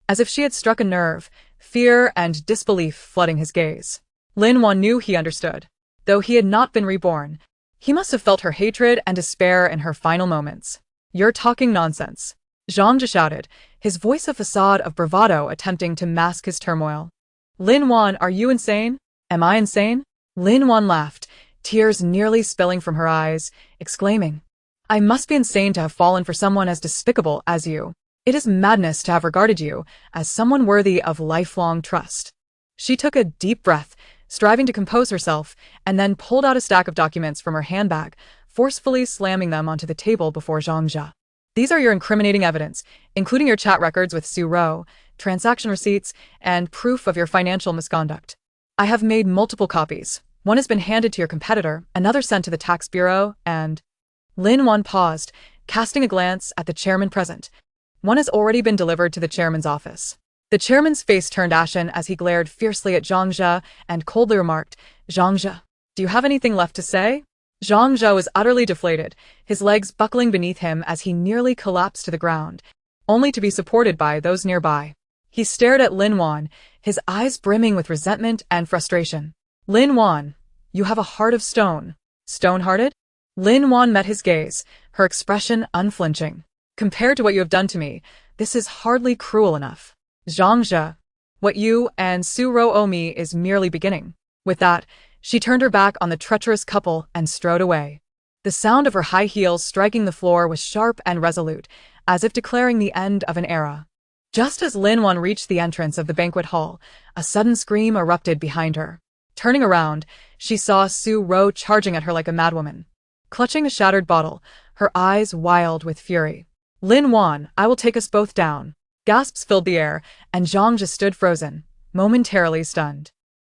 as if she had struck a nerve, fear and disbelief flooding his gaze. Lin Wan knew he understood. Though he had not been reborn, he must have felt her hatred and despair in her final moments. You're talking nonsense, Zhang Zhe shouted, his voice a facade of bravado attempting to mask his turmoil. Lin Wan, are you insane? Am I insane? Lin Wan laughed, tears nearly spilling from her eyes, exclaiming, I must be insane to have fallen for someone as despicable as you. It is madness to have regarded you as someone worthy of lifelong trust. She took a deep breath, striving to compose herself, and then pulled out a stack of documents from her handbag, forcefully slamming them onto the table before Zhang Zhe. These are your incriminating evidence, including your chat records with Su Ro, transaction receipts, and proof of your financial misconduct. I have made multiple copies. One has been handed to your competitor, another sent to the tax bureau, and… Lin Wan paused, casting a glance at the chairman present. One has already been delivered to the chairman's office. The chairman's face turned ashen as he glared fiercely at Zhang Zhe and coldly remarked, Zhang Zhe, do you have anything left to say? Zhang Zhe was utterly deflated, his legs buckling beneath him as he nearly collapsed to the ground, only to be supported by those nearby. He stared at Lin Wan, his eyes brimming with resentment and frustration. Lin Wan, you have a heart of stone. Stone-hearted? Lin Wan met his gaze, her expression unflinching. Compared to what you have done to me, this is hardly cruel enough. Zhang Zhe, what you and Su Ro owe me is merely beginning. With that, she turned her back on the treacherous couple and strode away. The sound of her high heels striking the floor was sharp and resolute, as if declaring the end of an era. Just as Lin Wan reached the entrance of the banquet hall, a sudden scream erupted behind her. Turning around, she saw Su Ro charging at her like a madwoman. clutching a shattered bottle, her eyes wild with fury. Lin Wan, I will take us both down. Gasps filled the air, and Zhang just stood frozen, momentarily stunned.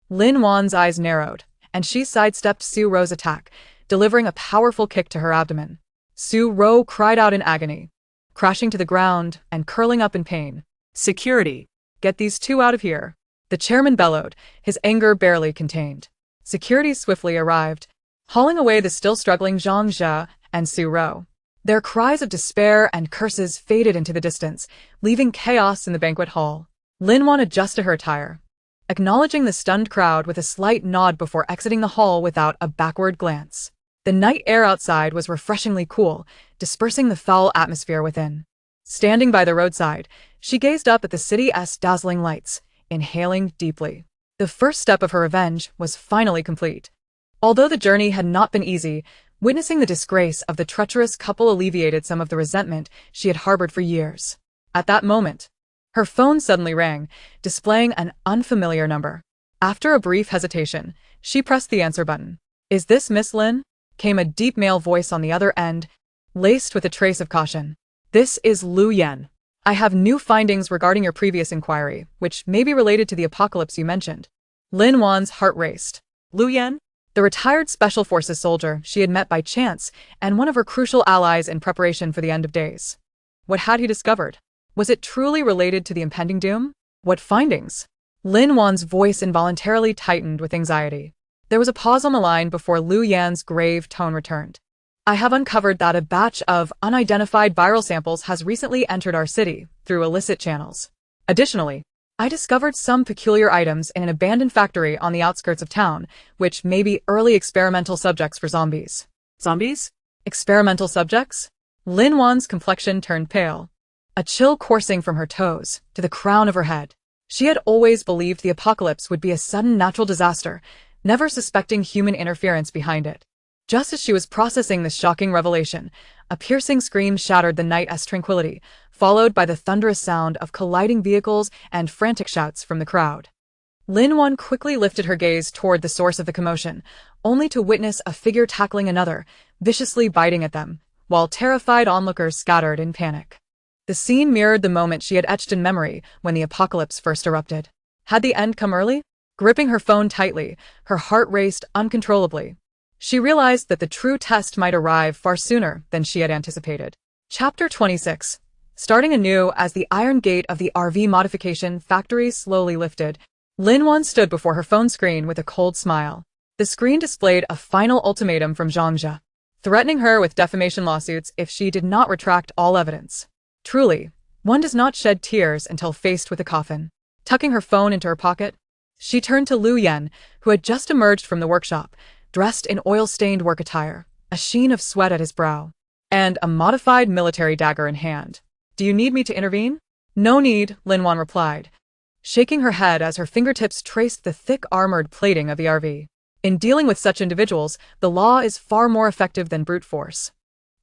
Lin Wan's eyes narrowed, and she sidestepped Su Ro's attack, delivering a powerful kick to her abdomen. Su Ro cried out in agony, crashing to the ground and curling up in pain. Security. Get these two out of here. The chairman bellowed, his anger barely contained. Security swiftly arrived, hauling away the still struggling Zhang Jia and Su Ro. Their cries of despair and curses faded into the distance, leaving chaos in the banquet hall. Lin Wan adjusted her attire, acknowledging the stunned crowd with a slight nod before exiting the hall without a backward glance. The night air outside was refreshingly cool, dispersing the foul atmosphere within. Standing by the roadside, she gazed up at the city's dazzling lights, inhaling deeply. The first step of her revenge was finally complete. Although the journey had not been easy, witnessing the disgrace of the treacherous couple alleviated some of the resentment she had harbored for years. At that moment, her phone suddenly rang, displaying an unfamiliar number. After a brief hesitation, she pressed the answer button. "Is this Miss Lin?" came a deep male voice on the other end, laced with a trace of caution. "This is Lu Yan. I have new findings regarding your previous inquiry, which may be related to the apocalypse you mentioned." Lin Wan's heart raced. Lu Yan? The retired Special Forces soldier she had met by chance and one of her crucial allies in preparation for the end of days. What had he discovered? Was it truly related to the impending doom? What findings? Lin Wan's voice involuntarily tightened with anxiety. There was a pause on the line before Lu Yan's grave tone returned. "I have uncovered that a batch of unidentified viral samples has recently entered our city through illicit channels. Additionally, I discovered some peculiar items in an abandoned factory on the outskirts of town, which may be early experimental subjects for zombies." Zombies? Experimental subjects? Lin Wan's complexion turned pale, a chill coursing from her toes to the crown of her head. She had always believed the apocalypse would be a sudden natural disaster, never suspecting human interference behind it. Just as she was processing this shocking revelation, a piercing scream shattered the night's tranquility, followed by the thunderous sound of colliding vehicles and frantic shouts from the crowd. Lin Wan quickly lifted her gaze toward the source of the commotion, only to witness a figure tackling another, viciously biting at them, while terrified onlookers scattered in panic. The scene mirrored the moment she had etched in memory when the apocalypse first erupted. Had the end come early? Gripping her phone tightly, her heart raced uncontrollably. She realized that the true test might arrive far sooner than she had anticipated. Chapter 26. Starting anew as the iron gate of the RV modification factory slowly lifted, Lin Wan stood before her phone screen with a cold smile. The screen displayed a final ultimatum from Zhang Jia, threatening her with defamation lawsuits if she did not retract all evidence. Truly, one does not shed tears until faced with a coffin. Tucking her phone into her pocket, she turned to Lu Yan, who had just emerged from the workshop, dressed in oil-stained work attire, a sheen of sweat at his brow, and a modified military dagger in hand. "Do you need me to intervene?" "No need," Lin Wan replied, shaking her head as her fingertips traced the thick armored plating of the RV. In dealing with such individuals, the law is far more effective than brute force.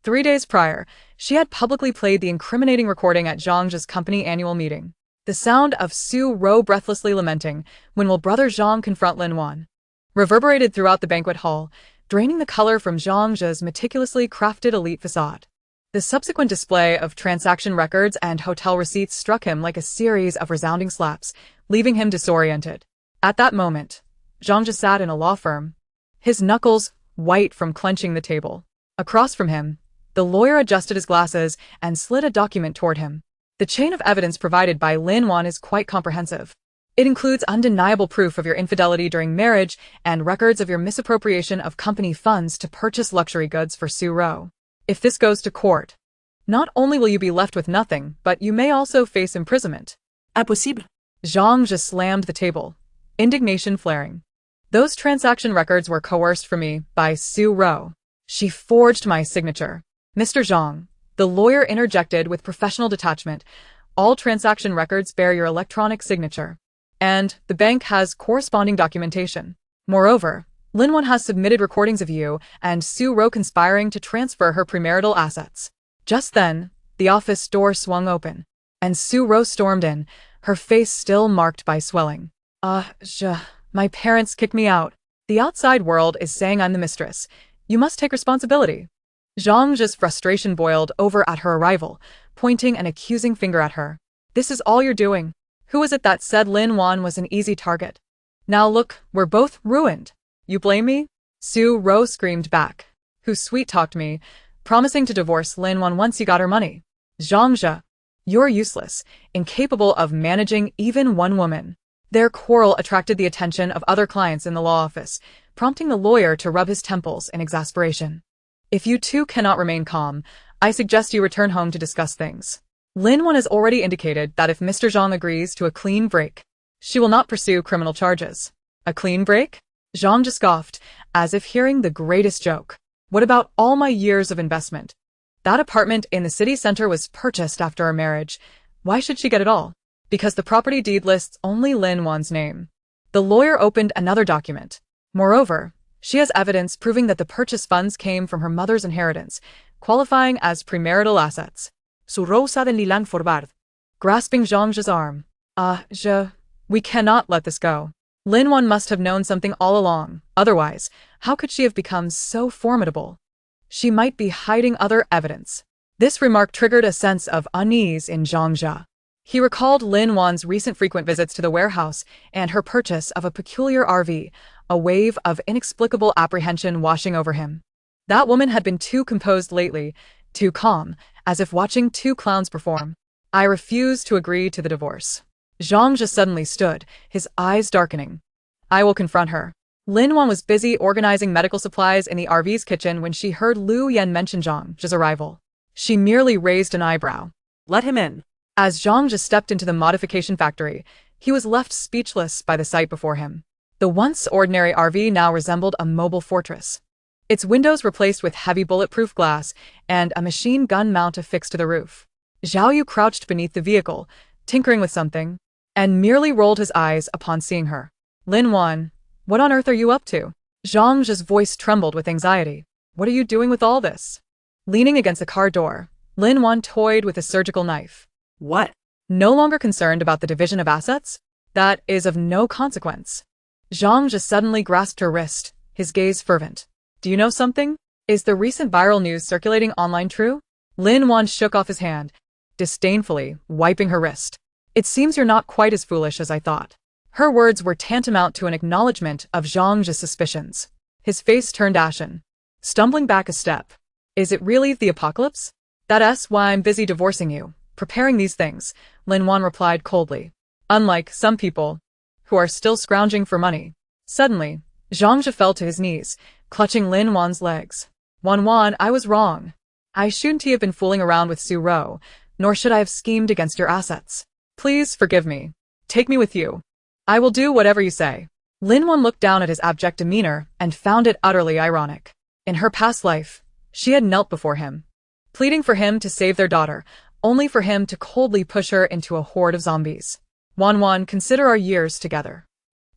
3 days prior, she had publicly played the incriminating recording at Zhang Jia's company annual meeting. The sound of Su Ro breathlessly lamenting, "When will Brother Zhang confront Lin Wan?" reverberated throughout the banquet hall, draining the color from Zhang Jia's meticulously crafted elite facade. The subsequent display of transaction records and hotel receipts struck him like a series of resounding slaps, leaving him disoriented. At that moment, Zhang Jia sat in a law firm, his knuckles white from clenching the table. Across from him, the lawyer adjusted his glasses and slid a document toward him. The chain of evidence provided by Lin Wan is quite comprehensive. It includes undeniable proof of your infidelity during marriage and records of your misappropriation of company funds to purchase luxury goods for Su Ro. If this goes to court, not only will you be left with nothing, but you may also face imprisonment. Impossible. Zhang just slammed the table, indignation flaring. "Those transaction records were coerced from me by Su Ro. She forged my signature." "Mr. Zhang," the lawyer interjected with professional detachment, "all transaction records bear your electronic signature, and the bank has corresponding documentation. Moreover, Lin Wan has submitted recordings of you and Su Ro conspiring to transfer her premarital assets." Just then, the office door swung open, and Su Ro stormed in, her face still marked by swelling. My parents kicked me out. The outside world is saying I'm the mistress, You must take responsibility. Zhang Zhe's frustration boiled over at her arrival, pointing an accusing finger at her. This is all you're doing. Who was it that said Lin Wan was an easy target? Now look, we're both ruined. You blame me? Su Ro screamed back. Who sweet-talked me, promising to divorce Lin Wan once he got her money. Zhang Zhe, you're useless, incapable of managing even one woman. Their quarrel attracted the attention of other clients in the law office, prompting the lawyer to rub his temples in exasperation. If you two cannot remain calm, I suggest you return home to discuss things. Lin Wan has already indicated that if Mr. Zhang agrees to a clean break, she will not pursue criminal charges. A clean break? Zhang just scoffed, as if hearing the greatest joke. What about all my years of investment? That apartment in the city center was purchased after our marriage. Why should she get it all? Because the property deed lists only Lin Wan's name. The lawyer opened another document. Moreover, she has evidence proving that the purchase funds came from her mother's inheritance, qualifying as premarital assets. Su rosa de nilang forbar. Grasping Zhang Zhe's arm. Zhe, we cannot let this go. Lin Wan must have known something all along, otherwise, how could she have become so formidable? She might be hiding other evidence. This remark triggered a sense of unease in Zhang Zhe. He recalled Lin Wan's recent frequent visits to the warehouse and her purchase of a peculiar RV, a wave of inexplicable apprehension washing over him. That woman had been too composed lately, too calm, as if watching two clowns perform. I refuse to agree to the divorce. Zhang Zhe suddenly stood, his eyes darkening. I will confront her. Lin Wan was busy organizing medical supplies in the RV's kitchen when she heard Lu Yan mention Zhang Zhe's arrival. She merely raised an eyebrow. Let him in. As Zhang Zhe stepped into the modification factory, he was left speechless by the sight before him. The once ordinary RV now resembled a mobile fortress. Its windows replaced with heavy bulletproof glass and a machine gun mount affixed to the roof. Zhao Yu crouched beneath the vehicle, tinkering with something, and merely rolled his eyes upon seeing her. Lin Wan, what on earth are you up to? Zhang Zhe's voice trembled with anxiety. What are you doing with all this? Leaning against the car door, Lin Wan toyed with a surgical knife. What? No longer concerned about the division of assets? That is of no consequence. Zhang Zhe suddenly grasped her wrist, his gaze fervent. Do you know something? Is the recent viral news circulating online true? Lin Wan shook off his hand, disdainfully, wiping her wrist. It seems you're not quite as foolish as I thought. Her words were tantamount to an acknowledgement of Zhang Zhe's suspicions. His face turned ashen. Stumbling back a step. Is it really the apocalypse? That's why I'm busy divorcing you, preparing these things, Lin Wan replied coldly. Unlike some people, who are still scrounging for money. Suddenly, Zhang Zhe fell to his knees, clutching Lin Wan's legs. Wan, I was wrong. I shouldn't have been fooling around with Su Ro, nor should I have schemed against your assets. Please forgive me. Take me with you. I will do whatever you say. Lin Wan looked down at his abject demeanor and found it utterly ironic. In her past life, she had knelt before him, pleading for him to save their daughter, only for him to coldly push her into a horde of zombies. Wan, consider our years together.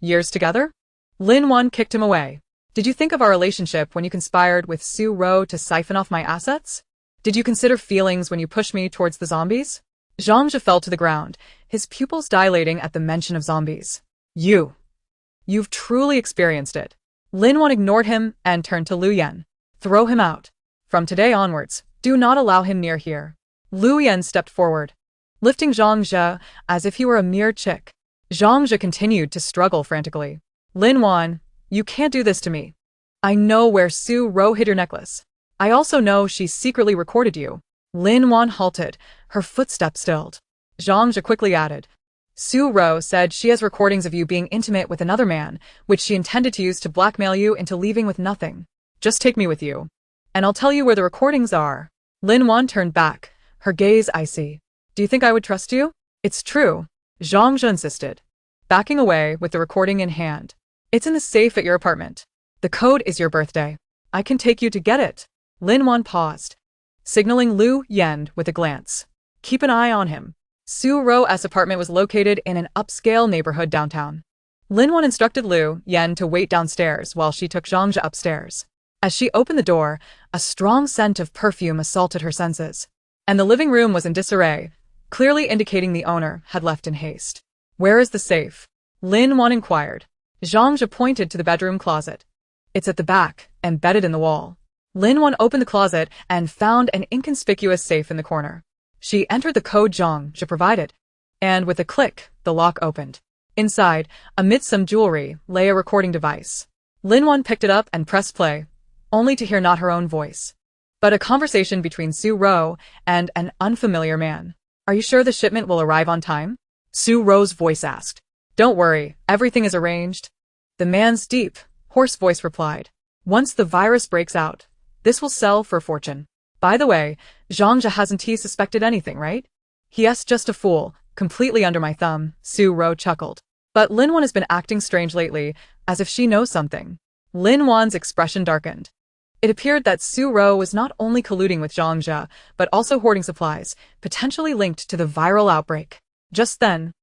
Years together? Lin Wan kicked him away. Did you think of our relationship when you conspired with Su Ro to siphon off my assets? Did you consider feelings when you pushed me towards the zombies? Zhang Zhe fell to the ground, his pupils dilating at the mention of zombies. You've truly experienced it. Lin Wan ignored him and turned to Lu Yan. Throw him out. From today onwards, do not allow him near here. Lu Yan stepped forward, lifting Zhang Zhe as if he were a mere chick. Zhang Zhe continued to struggle frantically. Lin Wan, you can't do this to me. I know where Su Ro hid your necklace. I also know she secretly recorded you. Lin Wan halted, her footsteps stilled. Zhang Zhe quickly added, Su Ro said she has recordings of you being intimate with another man, which she intended to use to blackmail you into leaving with nothing. Just take me with you, and I'll tell you where the recordings are. Lin Wan turned back, her gaze icy. Do you think I would trust you? It's true, Zhang Zhe insisted, backing away with the recording in hand. It's in the safe at your apartment. The code is your birthday. I can take you to get it. Lin Wan paused, signaling Lu Yan with a glance. Keep an eye on him. Su Ro's apartment was located in an upscale neighborhood downtown. Lin Wan instructed Lu Yan to wait downstairs while she took Zhang Zhe upstairs. As she opened the door, a strong scent of perfume assaulted her senses, and the living room was in disarray, clearly indicating the owner had left in haste. Where is the safe? Lin Wan inquired. Zhang Zhe pointed to the bedroom closet. It's at the back, embedded in the wall. Lin Wan opened the closet and found an inconspicuous safe in the corner. She entered the code Zhang Zhe provided, and with a click, the lock opened. Inside, amidst some jewelry, lay a recording device. Lin Wan picked it up and pressed play, only to hear not her own voice, but a conversation between Su Ro and an unfamiliar man. "Are you sure the shipment will arrive on time?" Su Ro's voice asked. "Don't worry, everything is arranged." The man's deep, hoarse voice replied. "Once the virus breaks out, this will sell for a fortune. By the way, Zhang Zhe hasn't he suspected anything, right?" "Yes, just a fool, completely under my thumb," Su Ro chuckled. "But Lin Wan has been acting strange lately, as if she knows something." Lin Wan's expression darkened. It appeared that Su Ro was not only colluding with Zhang Zhe, but also hoarding supplies, potentially linked to the viral outbreak. Just then,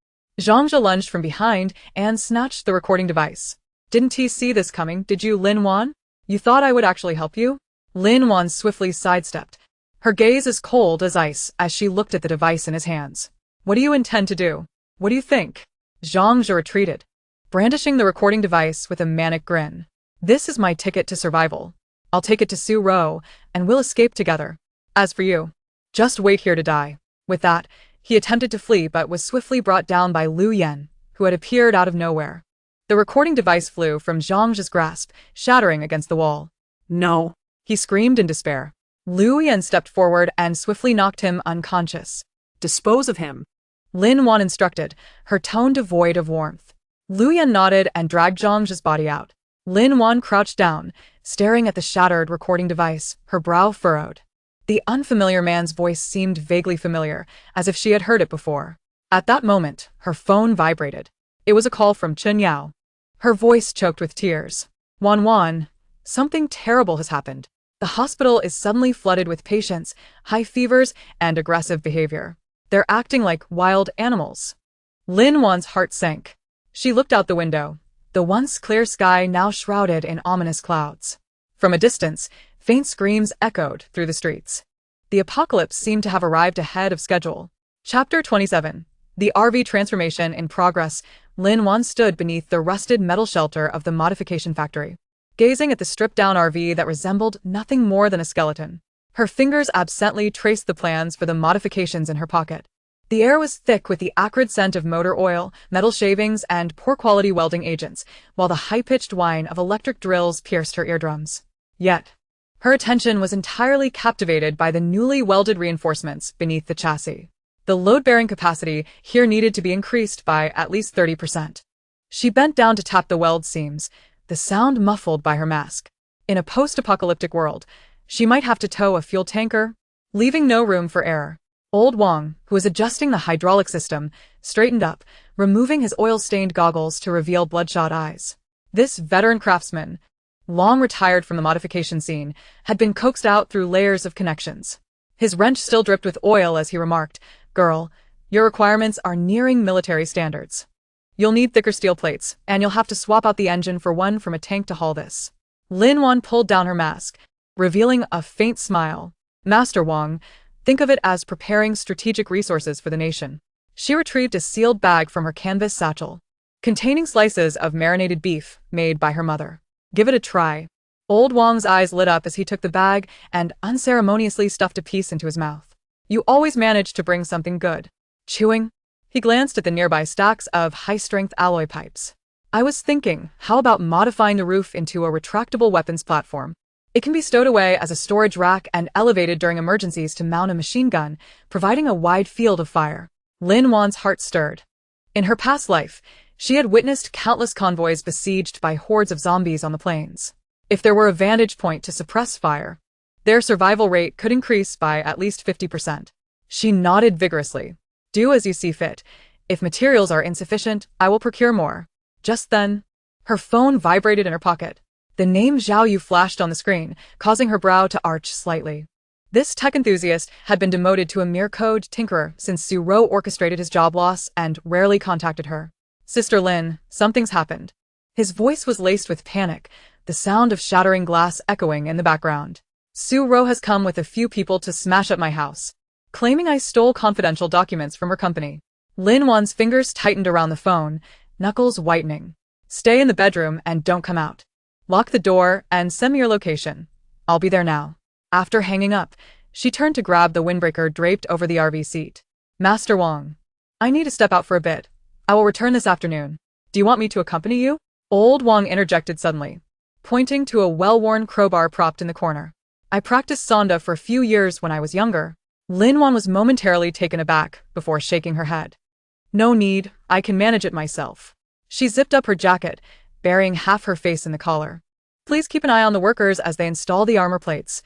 Zhang Zhe lunged from behind and snatched the recording device. "Didn't he see this coming, did you, Lin Wan? You thought I would actually help you?" Lin Wan swiftly sidestepped, her gaze as cold as ice as she looked at the device in his hands. "What do you intend to do? What do you think?" Zhang Zhe retreated, brandishing the recording device with a manic grin. "This is my ticket to survival. I'll take it to Su Ro, and we'll escape together. As for you, just wait here to die." With that, he attempted to flee but was swiftly brought down by Liu Yan, who had appeared out of nowhere. The recording device flew from Zhang Zhe's grasp, shattering against the wall. "No," he screamed in despair. Liu Yan stepped forward and swiftly knocked him unconscious. "Dispose of him," Lin Wan instructed, her tone devoid of warmth. Liu Yan nodded and dragged Zhang Zhe's body out. Lin Wan crouched down, staring at the shattered recording device, her brow furrowed. The unfamiliar man's voice seemed vaguely familiar, as if she had heard it before. At that moment, her phone vibrated. It was a call from Chen Yao. Her voice choked with tears. Wan, something terrible has happened. The hospital is suddenly flooded with patients, high fevers, and aggressive behavior. They're acting like wild animals." Lin Wan's heart sank. She looked out the window, the once clear sky now shrouded in ominous clouds. From a distance, faint screams echoed through the streets. The apocalypse seemed to have arrived ahead of schedule. Chapter 27. The RV transformation in progress. Lin Wan stood beneath the rusted metal shelter of the modification factory, gazing at the stripped-down RV that resembled nothing more than a skeleton. Her fingers absently traced the plans for the modifications in her pocket. The air was thick with the acrid scent of motor oil, metal shavings, and poor-quality welding agents, while the high-pitched whine of electric drills pierced her eardrums. Yet, her attention was entirely captivated by the newly welded reinforcements beneath the chassis. The load-bearing capacity here needed to be increased by at least 30%. She bent down to tap the weld seams, the sound muffled by her mask. In a post-apocalyptic world, she might have to tow a fuel tanker, leaving no room for error. Old Wang, who was adjusting the hydraulic system, straightened up, removing his oil-stained goggles to reveal bloodshot eyes. This veteran craftsman, long retired from the modification scene, had been coaxed out through layers of connections. His wrench still dripped with oil as he remarked, "Girl, your requirements are nearing military standards. You'll need thicker steel plates, and you'll have to swap out the engine for one from a tank to haul this." Lin Wan pulled down her mask, revealing a faint smile. "Master Wang, think of it as preparing strategic resources for the nation." She retrieved a sealed bag from her canvas satchel, containing slices of marinated beef made by her mother. "Give it a try." Old Wang's eyes lit up as he took the bag and unceremoniously stuffed a piece into his mouth. "You always manage to bring something good." Chewing, he glanced at the nearby stacks of high-strength alloy pipes. "I was thinking, how about modifying the roof into a retractable weapons platform? It can be stowed away as a storage rack and elevated during emergencies to mount a machine gun, providing a wide field of fire." Lin Wan's heart stirred. In her past life, she had witnessed countless convoys besieged by hordes of zombies on the plains. If there were a vantage point to suppress fire, their survival rate could increase by at least 50%. She nodded vigorously. "Do as you see fit. If materials are insufficient, I will procure more." Just then, her phone vibrated in her pocket. The name Zhao Yu flashed on the screen, causing her brow to arch slightly. This tech enthusiast had been demoted to a mere code tinkerer since Su Ro orchestrated his job loss and rarely contacted her. "Sister Lin, something's happened." His voice was laced with panic, the sound of shattering glass echoing in the background. "Su Ro has come with a few people to smash up my house, claiming I stole confidential documents from her company." Lin Wan's fingers tightened around the phone, knuckles whitening. "Stay in the bedroom and don't come out. Lock the door and send me your location. I'll be there now. After hanging up, she turned to grab the windbreaker draped over the RV seat. Master Wang, I need to step out for a bit. I will return this afternoon. Do you want me to accompany you? Old Wang interjected suddenly, pointing to a well-worn crowbar propped in the corner. I practiced Sonda for a few years when I was younger. Lin Wan was momentarily taken aback before shaking her head. No need, I can manage it myself. She zipped up her jacket, burying half her face in the collar. Please keep an eye on the workers as they install the armor plates.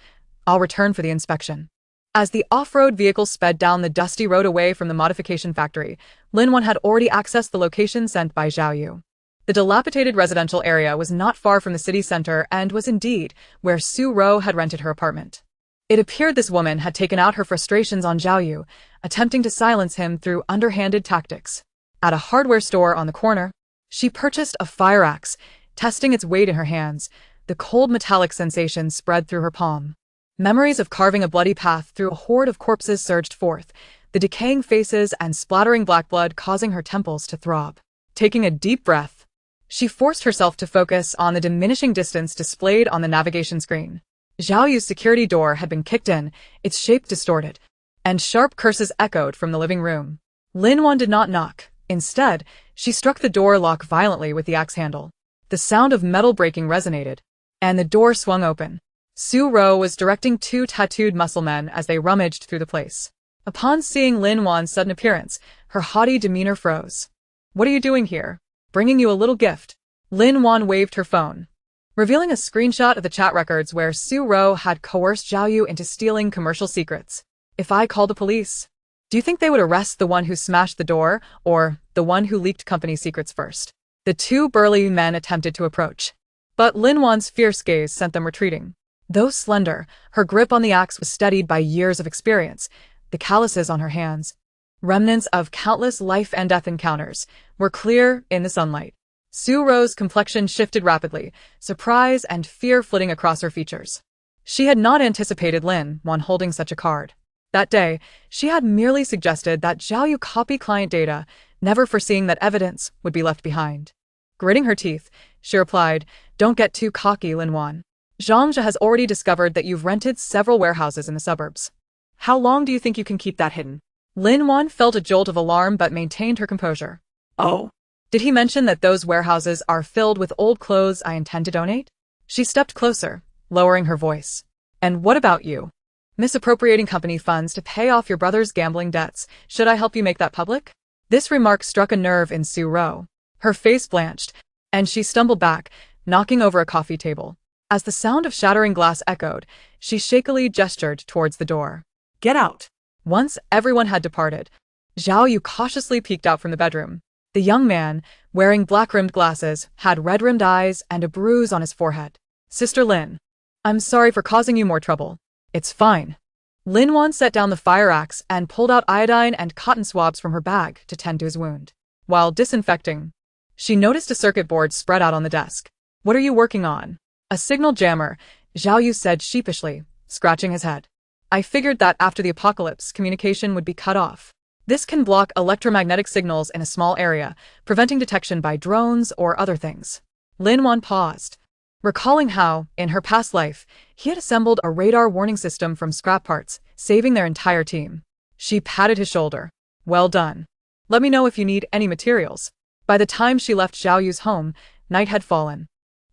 I'll return for the inspection. As the off-road vehicle sped down the dusty road away from the modification factory, Lin Wan had already accessed the location sent by Zhao Yu. The dilapidated residential area was not far from the city center and was indeed where Su Ro had rented her apartment. It appeared this woman had taken out her frustrations on Zhao Yu, attempting to silence him through underhanded tactics. At a hardware store on the corner, she purchased a fire axe, testing its weight in her hands. The cold metallic sensation spread through her palm. Memories of carving a bloody path through a horde of corpses surged forth, the decaying faces and splattering black blood causing her temples to throb. Taking a deep breath, she forced herself to focus on the diminishing distance displayed on the navigation screen. Zhao Yu's security door had been kicked in, its shape distorted, and sharp curses echoed from the living room. Lin Wan did not knock. Instead, she struck the door lock violently with the axe handle. The sound of metal breaking resonated, and the door swung open. Su Ro was directing two tattooed muscle men as they rummaged through the place. Upon seeing Lin Wan's sudden appearance, her haughty demeanor froze. What are you doing here? Bringing you a little gift. Lin Wan waved her phone, revealing a screenshot of the chat records where Su Ro had coerced Zhao Yu into stealing commercial secrets. If I call the police, do you think they would arrest the one who smashed the door, or the one who leaked company secrets first? The two burly men attempted to approach, but Lin Wan's fierce gaze sent them retreating. Though slender, her grip on the axe was steadied by years of experience. The calluses on her hands, remnants of countless life and death encounters, were clear in the sunlight. Su Ro's complexion shifted rapidly, surprise and fear flitting across her features. She had not anticipated Lin Wan holding such a card. That day, she had merely suggested that Zhao Yu copy client data, never foreseeing that evidence would be left behind. Gritting her teeth, she replied, "Don't get too cocky, Lin Wan. Zhangzhe has already discovered that you've rented several warehouses in the suburbs. How long do you think you can keep that hidden?" Lin Wan felt a jolt of alarm but maintained her composure. Oh. Did he mention that those warehouses are filled with old clothes I intend to donate? She stepped closer, lowering her voice. And what about you? Misappropriating company funds to pay off your brother's gambling debts. Should I help you make that public? This remark struck a nerve in Su Ro. Her face blanched, and she stumbled back, knocking over a coffee table. As the sound of shattering glass echoed, she shakily gestured towards the door. Get out. Once everyone had departed, Zhao Yu cautiously peeked out from the bedroom. The young man, wearing black-rimmed glasses, had red-rimmed eyes and a bruise on his forehead. Sister Lin, I'm sorry for causing you more trouble. It's fine. Lin Wan set down the fire axe and pulled out iodine and cotton swabs from her bag to tend to his wound. While disinfecting, she noticed a circuit board spread out on the desk. What are you working on? A signal jammer, Zhao Yu said sheepishly, scratching his head. I figured that after the apocalypse, communication would be cut off. This can block electromagnetic signals in a small area, preventing detection by drones or other things. Lin Wan paused, recalling how, in her past life, he had assembled a radar warning system from scrap parts, saving their entire team. She patted his shoulder. Well done. Let me know if you need any materials. By the time she left Zhao Yu's home, night had fallen.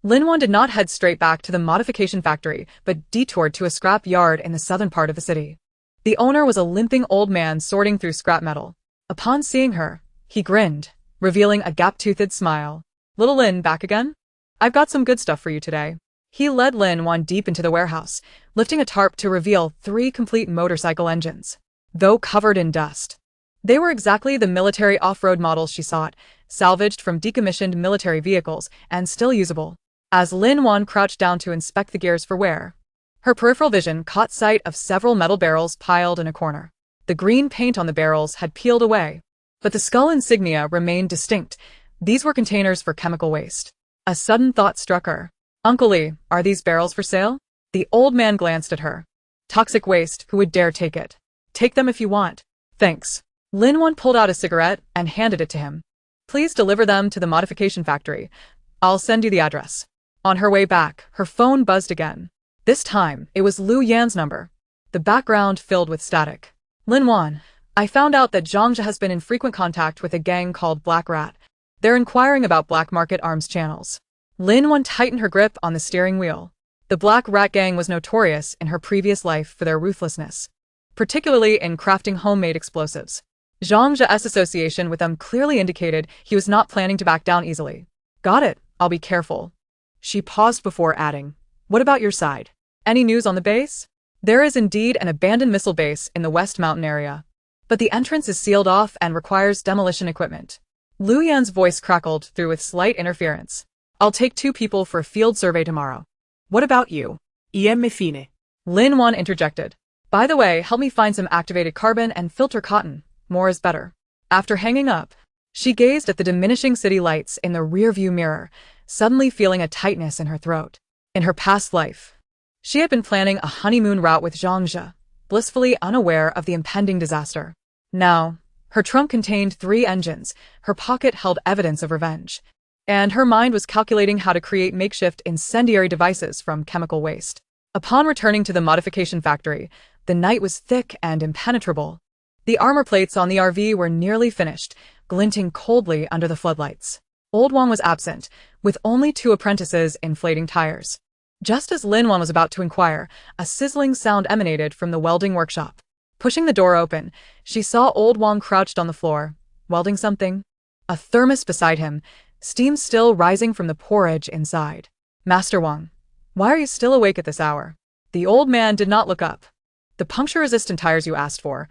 Lin Wan did not head straight back to the modification factory, but detoured to a scrap yard in the southern part of the city. The owner was a limping old man sorting through scrap metal. Upon seeing her, he grinned, revealing a gap-toothed smile. Little Lin, back again? I've got some good stuff for you today. He led Lin Wan deep into the warehouse, lifting a tarp to reveal 3 complete motorcycle engines. Though covered in dust, they were exactly the military off-road models she sought, salvaged from decommissioned military vehicles and still usable. As Lin Wan crouched down to inspect the gears for wear, her peripheral vision caught sight of several metal barrels piled in a corner. The green paint on the barrels had peeled away, but the skull insignia remained distinct. These were containers for chemical waste. A sudden thought struck her. Uncle Lee, are these barrels for sale? The old man glanced at her. Toxic waste, who would dare take it? Take them if you want. Thanks. Lin Wan pulled out a cigarette and handed it to him. Please deliver them to the modification factory. I'll send you the address. On her way back, her phone buzzed again. This time, it was Lu Yan's number. The background filled with static. Lin Wan, I found out that Zhangzhe has been in frequent contact with a gang called Black Rat. They're inquiring about black market arms channels. Lin Wan tightened her grip on the steering wheel. The Black Rat gang was notorious in her previous life for their ruthlessness, particularly in crafting homemade explosives. Zhangzhe's association with them clearly indicated he was not planning to back down easily. Got it, I'll be careful. She paused before adding, what about your side? Any news on the base? There is indeed an abandoned missile base in the West Mountain area, but the entrance is sealed off and requires demolition equipment. Lu Yan's voice crackled through with slight interference. I'll take 2 people for a field survey tomorrow. What about you? Me fine. Lin Wan interjected. By the way, help me find some activated carbon and filter cotton. More is better. After hanging up, she gazed at the diminishing city lights in the rearview mirror, suddenly feeling a tightness in her throat. In her past life, she had been planning a honeymoon route with Zhangzhe, blissfully unaware of the impending disaster. Now, her trunk contained 3 engines, her pocket held evidence of revenge, and her mind was calculating how to create makeshift incendiary devices from chemical waste. Upon returning to the modification factory, the night was thick and impenetrable. The armor plates on the RV were nearly finished, glinting coldly under the floodlights. Old Wang was absent, with only 2 apprentices inflating tires. Just as Lin Wan was about to inquire, a sizzling sound emanated from the welding workshop. Pushing the door open, she saw Old Wang crouched on the floor, welding something. A thermos beside him, steam still rising from the porridge inside. Master Wang, why are you still awake at this hour? The old man did not look up. The puncture-resistant tires you asked for.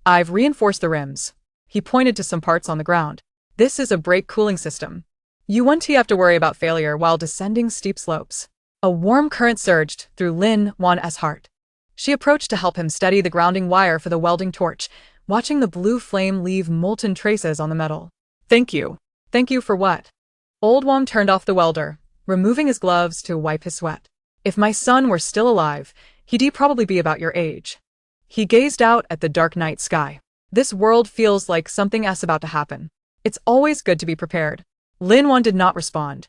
I've reinforced the rims. He pointed to some parts on the ground. This is a brake cooling system. You won't have to worry about failure while descending steep slopes. A warm current surged through Lin Wan's heart. She approached to help him steady the grounding wire for the welding torch, watching the blue flame leave molten traces on the metal. Thank you. Thank you for what? Old Wang turned off the welder, removing his gloves to wipe his sweat. If my son were still alive, he'd probably be about your age. He gazed out at the dark night sky. This world feels like something is about to happen. It's always good to be prepared. Lin Wan did not respond.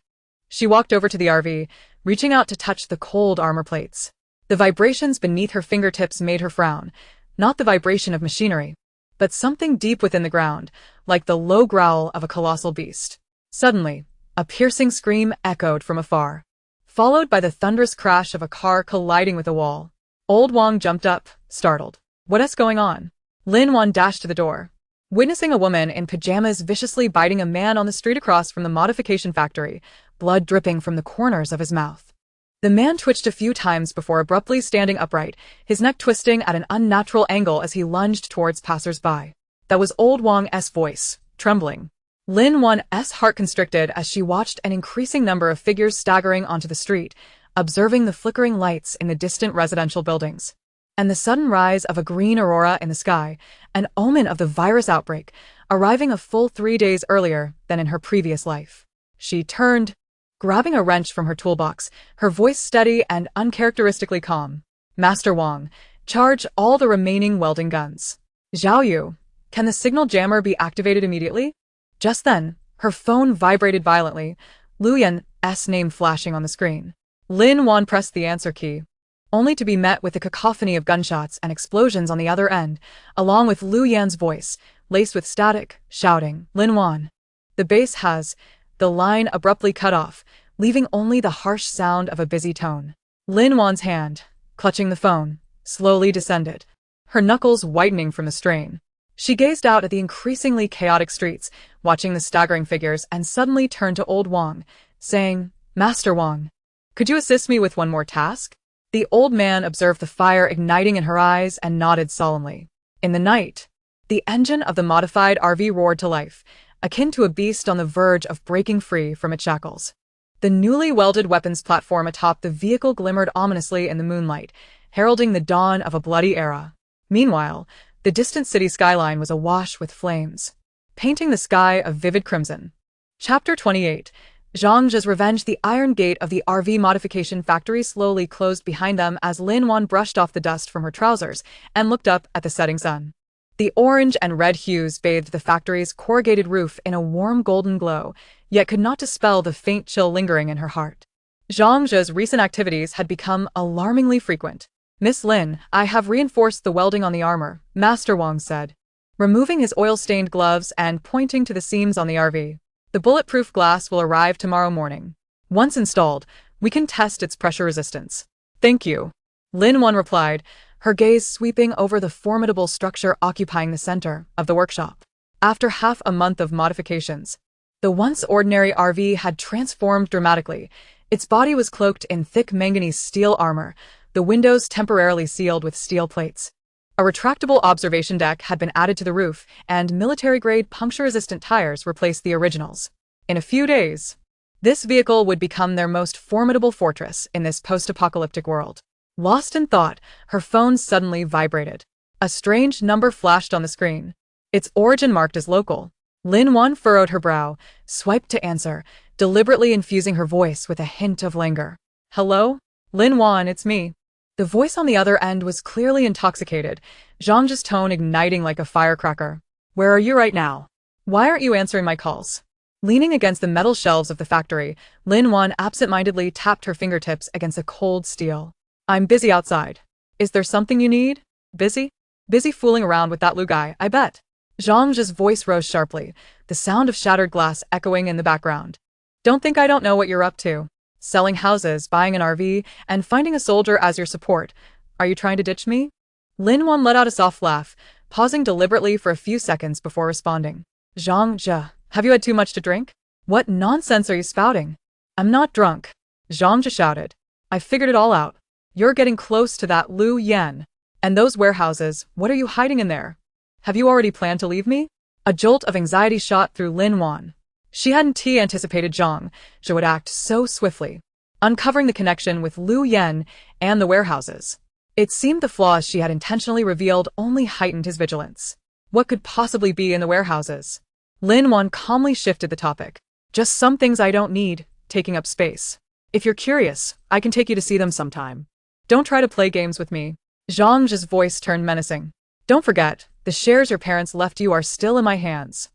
She walked over to the RV, reaching out to touch the cold armor plates. The vibrations beneath her fingertips made her frown, not the vibration of machinery, but something deep within the ground, like the low growl of a colossal beast. Suddenly, a piercing scream echoed from afar, followed by the thunderous crash of a car colliding with a wall. Old Wang jumped up, startled. What's going on? Lin Wan dashed to the door, witnessing a woman in pajamas viciously biting a man on the street across from the modification factory, blood dripping from the corners of his mouth. The man twitched a few times before abruptly standing upright, his neck twisting at an unnatural angle as he lunged towards passers-by. That was Old Wang's voice, trembling. Lin Wan's heart constricted as she watched an increasing number of figures staggering onto the street, observing the flickering lights in the distant residential buildings, and the sudden rise of a green aurora in the sky, an omen of the virus outbreak, arriving a full 3 days earlier than in her previous life. She turned, grabbing a wrench from her toolbox, her voice steady and uncharacteristically calm. Master Wang, charge all the remaining welding guns. Zhao Yu, can the signal jammer be activated immediately? Just then, her phone vibrated violently, Lu Yan's name flashing on the screen. Lin Wan pressed the answer key, only to be met with a cacophony of gunshots and explosions on the other end, along with Lu Yan's voice, laced with static, shouting, Lin Wan. The base has... The line abruptly cut off, leaving only the harsh sound of a busy tone. Lin Wan's hand, clutching the phone, slowly descended, her knuckles whitening from the strain. She gazed out at the increasingly chaotic streets, watching the staggering figures, and suddenly turned to Old Wang, saying, Master Wang, could you assist me with one more task? The old man observed the fire igniting in her eyes and nodded solemnly. In the night, the engine of the modified RV roared to life, akin to a beast on the verge of breaking free from its shackles. The newly welded weapons platform atop the vehicle glimmered ominously in the moonlight, heralding the dawn of a bloody era. Meanwhile, the distant city skyline was awash with flames, painting the sky a vivid crimson. Chapter 28. Zhangzhe's Revenge. The iron gate of the RV modification factory slowly closed behind them as Lin Wan brushed off the dust from her trousers and looked up at the setting sun. The orange and red hues bathed the factory's corrugated roof in a warm golden glow, yet could not dispel the faint chill lingering in her heart. Zhang Zhe's recent activities had become alarmingly frequent. Miss Lin, I have reinforced the welding on the armor, Master Wang said, removing his oil-stained gloves and pointing to the seams on the RV. The bulletproof glass will arrive tomorrow morning. Once installed, we can test its pressure resistance. Thank you. Lin Wan replied, her gaze sweeping over the formidable structure occupying the center of the workshop. After half a month of modifications, the once ordinary RV had transformed dramatically. Its body was cloaked in thick manganese steel armor, the windows temporarily sealed with steel plates. A retractable observation deck had been added to the roof, and military-grade puncture-resistant tires replaced the originals. In a few days, this vehicle would become their most formidable fortress in this post-apocalyptic world. Lost in thought, her phone suddenly vibrated. A strange number flashed on the screen. Its origin marked as local. Lin Wan furrowed her brow, swiped to answer, deliberately infusing her voice with a hint of languor. Hello? Lin Wan, it's me. The voice on the other end was clearly intoxicated, Zhang Zhe's tone igniting like a firecracker. Where are you right now? Why aren't you answering my calls? Leaning against the metal shelves of the factory, Lin Wan absent-mindedly tapped her fingertips against a cold steel. I'm busy outside. Is there something you need? Busy? Busy fooling around with that Lu guy, I bet. Zhang Zhe's voice rose sharply, the sound of shattered glass echoing in the background. Don't think I don't know what you're up to. Selling houses, buying an RV, and finding a soldier as your support. Are you trying to ditch me? Lin Wan let out a soft laugh, pausing deliberately for a few seconds before responding. Zhang Zhe, have you had too much to drink? What nonsense are you spouting? I'm not drunk. Zhang Zhe shouted. I figured it all out. You're getting close to that Lu Yan. And those warehouses, what are you hiding in there? Have you already planned to leave me? A jolt of anxiety shot through Lin Wan. She hadn't anticipated Zhang Zhe would act so swiftly, uncovering the connection with Lu Yan and the warehouses. It seemed the flaws she had intentionally revealed only heightened his vigilance. What could possibly be in the warehouses? Lin Wan calmly shifted the topic. Just some things I don't need, taking up space. If you're curious, I can take you to see them sometime. Don't try to play games with me. Zhang Zhe's voice turned menacing. Don't forget, the shares your parents left you are still in my hands.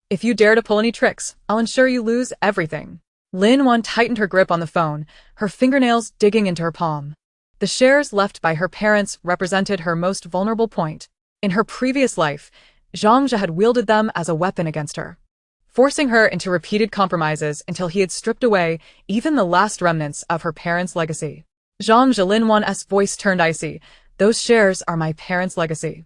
If you dare to pull any tricks, I'll ensure you lose everything. Lin Wan tightened her grip on the phone, her fingernails digging into her palm. The shares left by her parents represented her most vulnerable point. In her previous life, Zhang Zhe had wielded them as a weapon against her, forcing her into repeated compromises until he had stripped away even the last remnants of her parents' legacy. Zhang Zhe, Lin Wan's voice turned icy. Those shares are my parents' legacy.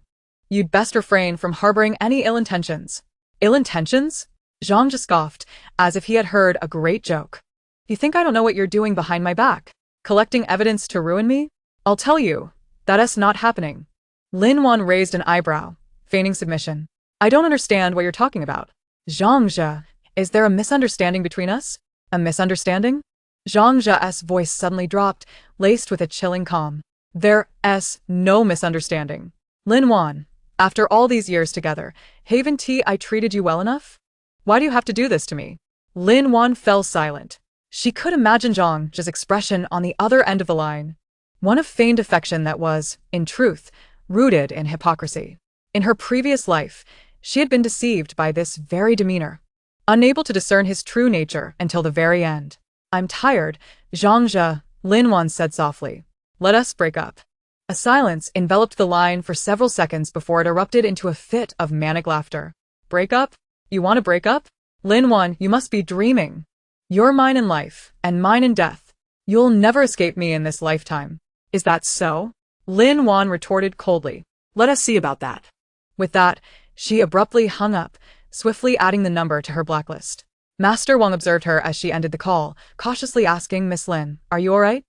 You'd best refrain from harboring any ill intentions. Ill intentions? Zhang Zhe scoffed, as if he had heard a great joke. You think I don't know what you're doing behind my back? Collecting evidence to ruin me? I'll tell you, that's not happening. Lin Wan raised an eyebrow, feigning submission. I don't understand what you're talking about. Zhang Zhe, is there a misunderstanding between us? A misunderstanding? Zhang Zhe's voice suddenly dropped, laced with a chilling calm. There's no misunderstanding. Lin Wan, after all these years together, haven't I treated you well enough? Why do you have to do this to me? Lin Wan fell silent. She could imagine Zhang Zhe's expression on the other end of the line. One of feigned affection that was, in truth, rooted in hypocrisy. In her previous life, she had been deceived by this very demeanor, unable to discern his true nature until the very end. I'm tired, Zhang Zhe, Lin Wan said softly. Let us break up. A silence enveloped the line for several seconds before it erupted into a fit of manic laughter. Break up? You want to break up? Lin Wan, you must be dreaming. You're mine in life, and mine in death. You'll never escape me in this lifetime. Is that so? Lin Wan retorted coldly. Let us see about that. With that, she abruptly hung up, swiftly adding the number to her blacklist. Master Wang observed her as she ended the call, cautiously asking Miss Lin, are you all right?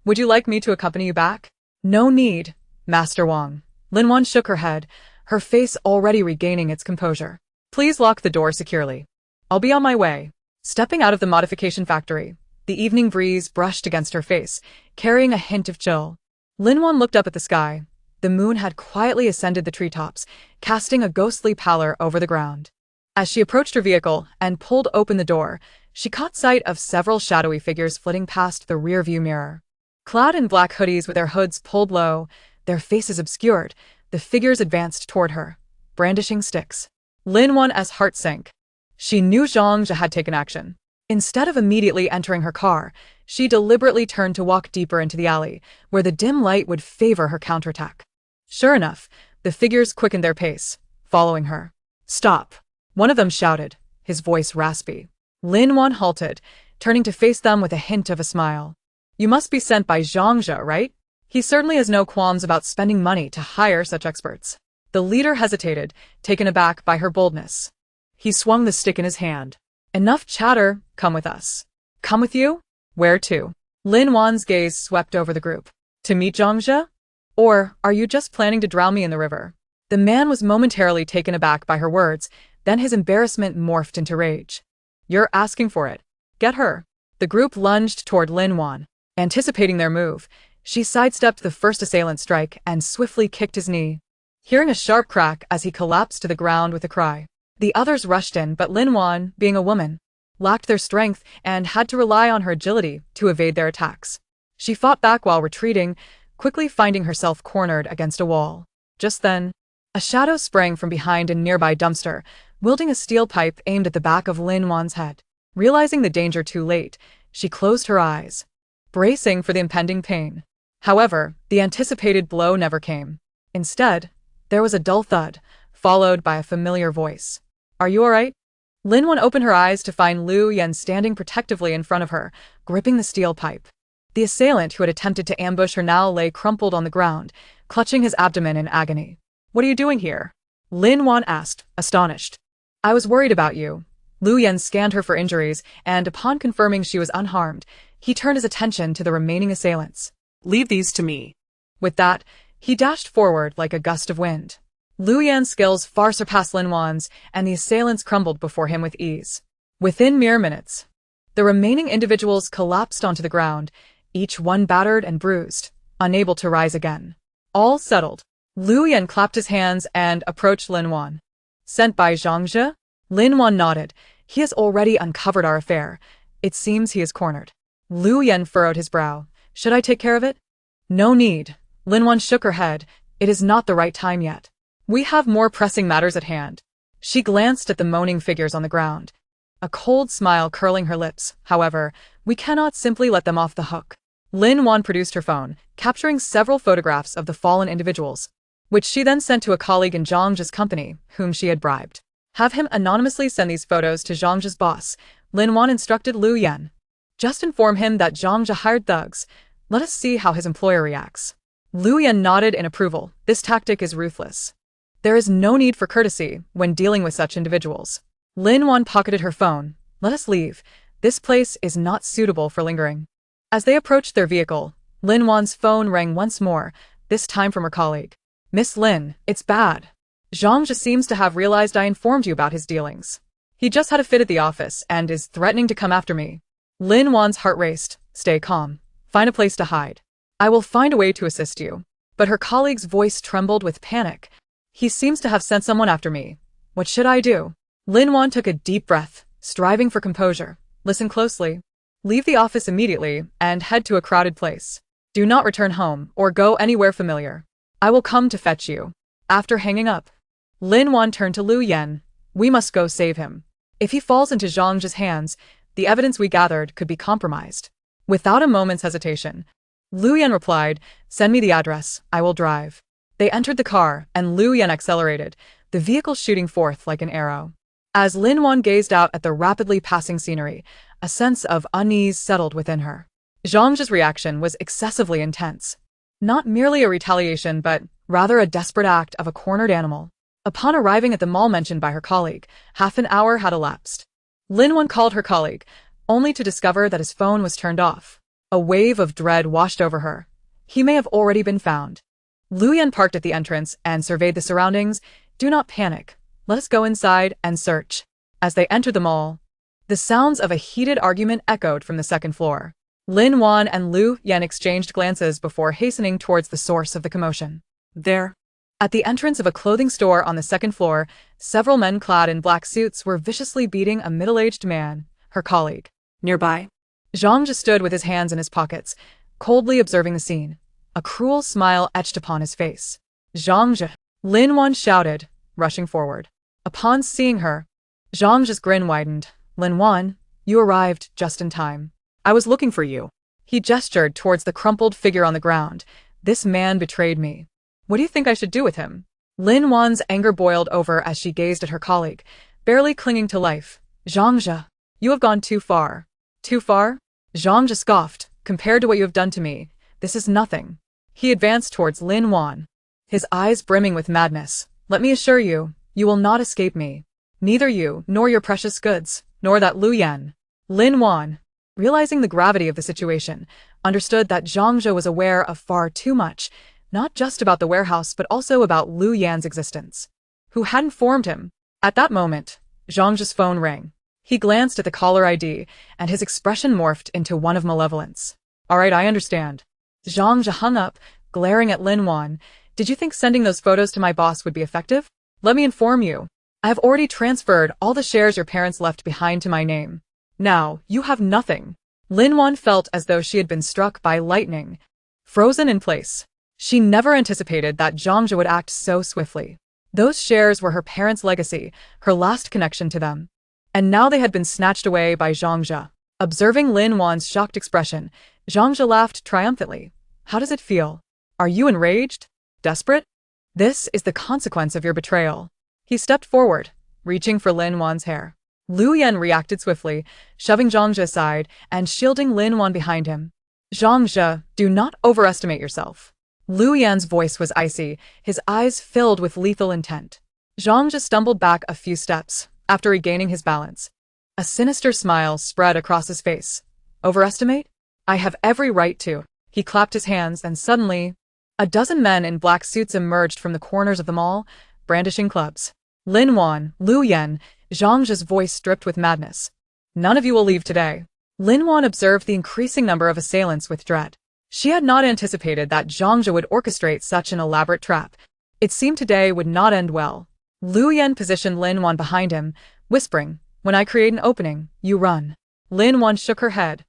Would you like me to accompany you back? No need, Master Wang. Lin Wan shook her head, her face already regaining its composure. Please lock the door securely. I'll be on my way. Stepping out of the modification factory, the evening breeze brushed against her face, carrying a hint of chill. Lin Wan looked up at the sky. The moon had quietly ascended the treetops, casting a ghostly pallor over the ground. As she approached her vehicle and pulled open the door, she caught sight of several shadowy figures flitting past the rearview mirror. Clad in black hoodies with their hoods pulled low, their faces obscured, the figures advanced toward her, brandishing sticks. Lin Wan's heart sank. She knew Zhang Zhe had taken action. Instead of immediately entering her car, she deliberately turned to walk deeper into the alley, where the dim light would favor her counterattack. Sure enough, the figures quickened their pace, following her. "Stop!" one of them shouted, his voice raspy. Lin Wan halted, turning to face them with a hint of a smile. "You must be sent by Zhao Yu, right? He certainly has no qualms about spending money to hire such experts." The leader hesitated, taken aback by her boldness. He swung the stick in his hand. "Enough chatter, come with us." "Come with you? Where to?" Lin Wan's gaze swept over the group. "To meet Zhao Yu? Or are you just planning to drown me in the river?" The man was momentarily taken aback by her words, then his embarrassment morphed into rage. "You're asking for it. Get her." The group lunged toward Lin Wan. Anticipating their move, she sidestepped the first assailant's strike and swiftly kicked his knee. Hearing a sharp crack as he collapsed to the ground with a cry, the others rushed in, but Lin Wan, being a woman, lacked their strength and had to rely on her agility to evade their attacks. She fought back while retreating, quickly finding herself cornered against a wall. Just then, a shadow sprang from behind a nearby dumpster, wielding a steel pipe aimed at the back of Lin Wan's head. Realizing the danger too late, she closed her eyes, bracing for the impending pain. However, the anticipated blow never came. Instead, there was a dull thud, followed by a familiar voice. "Are you all right?" Lin Wan opened her eyes to find Liu Yan standing protectively in front of her, gripping the steel pipe. The assailant who had attempted to ambush her now lay crumpled on the ground, clutching his abdomen in agony. "What are you doing here?" Lin Wan asked, astonished. "I was worried about you." Liu Yan scanned her for injuries, and upon confirming she was unharmed, he turned his attention to the remaining assailants. "Leave these to me." With that, he dashed forward like a gust of wind. Liu Yan's skills far surpassed Lin Wan's, and the assailants crumbled before him with ease. Within mere minutes, the remaining individuals collapsed onto the ground, each one battered and bruised, unable to rise again. All settled. Liu Yan clapped his hands and approached Lin Wan. "Sent by Zhao Yu?" Lin Wan nodded. "He has already uncovered our affair. It seems he is cornered." Liu Yan furrowed his brow. "Should I take care of it?" "No need." Lin Wan shook her head. "It is not the right time yet. We have more pressing matters at hand." She glanced at the moaning figures on the ground, a cold smile curling her lips. "However, we cannot simply let them off the hook." Lin Wan produced her phone, capturing several photographs of the fallen individuals, which she then sent to a colleague in Zhao Yu's company, whom she had bribed. "Have him anonymously send these photos to Zhao Yu's boss," Lin Wan instructed Liu Yan. "Just inform him that Zhao Yu hired thugs. Let us see how his employer reacts." Liu Yan nodded in approval. This tactic is ruthless. There is no need for courtesy when dealing with such individuals. Lin Wan pocketed her phone. "Let us leave. This place is not suitable for lingering." As they approached their vehicle, Lin Wan's phone rang once more, this time from her colleague. "Miss Lin, it's bad. Zhao Yu seems to have realized I informed you about his dealings. He just had a fit at the office and is threatening to come after me." Lin Wan's heart raced. "Stay calm. Find a place to hide. I will find a way to assist you." But her colleague's voice trembled with panic. "He seems to have sent someone after me. What should I do?" Lin Wan took a deep breath, striving for composure. "Listen closely. Leave the office immediately and head to a crowded place. Do not return home or go anywhere familiar. I will come to fetch you." After hanging up, Lin Wan turned to Liu Yan. "We must go save him. If he falls into Zhao Yu's hands, the evidence we gathered could be compromised." Without a moment's hesitation, Liu Yan replied, "Send me the address, I will drive." They entered the car, and Liu Yan accelerated, the vehicle shooting forth like an arrow. As Lin Wan gazed out at the rapidly passing scenery, a sense of unease settled within her. Zhao Yu's reaction was excessively intense. Not merely a retaliation, but rather a desperate act of a cornered animal. Upon arriving at the mall mentioned by her colleague, half an hour had elapsed. Lin Wan called her colleague, only to discover that his phone was turned off. A wave of dread washed over her. He may have already been found. Liu Yan parked at the entrance and surveyed the surroundings. "Do not panic. Let us go inside and search." As they entered the mall, the sounds of a heated argument echoed from the second floor. Lin Wan and Liu Yan exchanged glances before hastening towards the source of the commotion. There. At the entrance of a clothing store on the second floor, several men clad in black suits were viciously beating a middle-aged man, her colleague. Nearby. Zhao Yu stood with his hands in his pockets, coldly observing the scene. A cruel smile etched upon his face. "Zhao Yu!" Lin Wan shouted, rushing forward. Upon seeing her, Zhao Yu's grin widened. "Lin Wan, You arrived just in time. I was looking for you. He gestured towards the crumpled figure on the ground. This man betrayed me. What do you think I should do with him? Lin Wan's anger boiled over as she gazed at her colleague, barely clinging to life. Zhangzhe, you have gone too far. Too far? Zhangzhe scoffed. Compared to what you have done to me, this is nothing. He advanced towards Lin Wan, his eyes brimming with madness. Let me assure you, you will not escape me. Neither you, nor your precious goods, nor that Lu Yan. Lin Wan, realizing the gravity of the situation, understood that Zhangzhe was aware of far too much, not just about the warehouse but also about Lu Yan's existence. Who had informed him? At that moment, Zhangzhe's phone rang. He glanced at the caller ID, and his expression morphed into one of malevolence. All right, I understand. Zhangzhe hung up, glaring at Lin Wan. Did you think sending those photos to my boss would be effective? Let me inform you. I have already transferred all the shares your parents left behind to my name. Now, you have nothing. Lin Wan felt as though she had been struck by lightning, frozen in place. She never anticipated that Zhangzhe would act so swiftly. Those shares were her parents' legacy, her last connection to them. And now they had been snatched away by Zhangzhe. Observing Lin Wan's shocked expression, Zhangzhe laughed triumphantly. How does it feel? Are you enraged? Desperate? This is the consequence of your betrayal. He stepped forward, reaching for Lin Wan's hair. Lu Yan reacted swiftly, shoving Zhangzhe aside and shielding Lin Wan behind him. Zhangzhe, do not overestimate yourself. Lu Yan's voice was icy, his eyes filled with lethal intent. Zhangzhe stumbled back a few steps, after regaining his balance. A sinister smile spread across his face. Overestimate? I have every right to. He clapped his hands and suddenly, a dozen men in black suits emerged from the corners of the mall, brandishing clubs. Lin Wan, Lu Yan, Zhangzhe's voice dripped with madness. None of you will leave today. Lin Wan observed the increasing number of assailants with dread. She had not anticipated that Zhangzhe would orchestrate such an elaborate trap. It seemed today would not end well. Lu Yan positioned Lin Wan behind him, whispering, when I create an opening, you run. Lin Wan shook her head.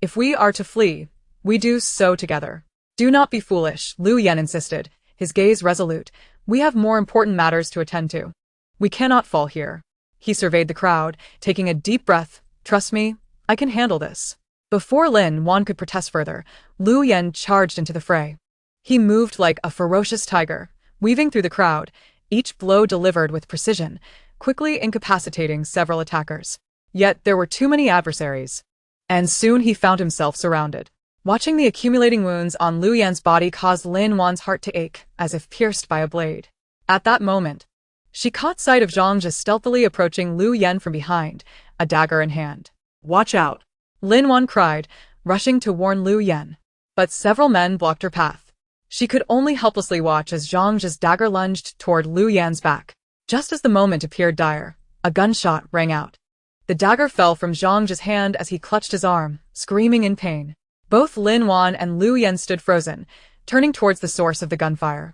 If we are to flee, we do so together. Do not be foolish, Lu Yan insisted, his gaze resolute. We have more important matters to attend to. We cannot fall here. He surveyed the crowd, taking a deep breath. Trust me, I can handle this. Before Lin Wan could protest further, Lu Yan charged into the fray. He moved like a ferocious tiger, weaving through the crowd, each blow delivered with precision, quickly incapacitating several attackers. Yet there were too many adversaries. And soon he found himself surrounded. Watching the accumulating wounds on Lu Yan's body caused Lin Wan's heart to ache, as if pierced by a blade. At that moment, she caught sight of Zhangzhe stealthily approaching Lu Yan from behind, a dagger in hand. Watch out! Lin Wan cried, rushing to warn Lu Yan. But several men blocked her path. She could only helplessly watch as Zhangzhe's dagger lunged toward Lu Yan's back. Just as the moment appeared dire, a gunshot rang out. The dagger fell from Zhangzhe's hand as he clutched his arm, screaming in pain. Both Lin Wan and Lu Yan stood frozen, turning towards the source of the gunfire.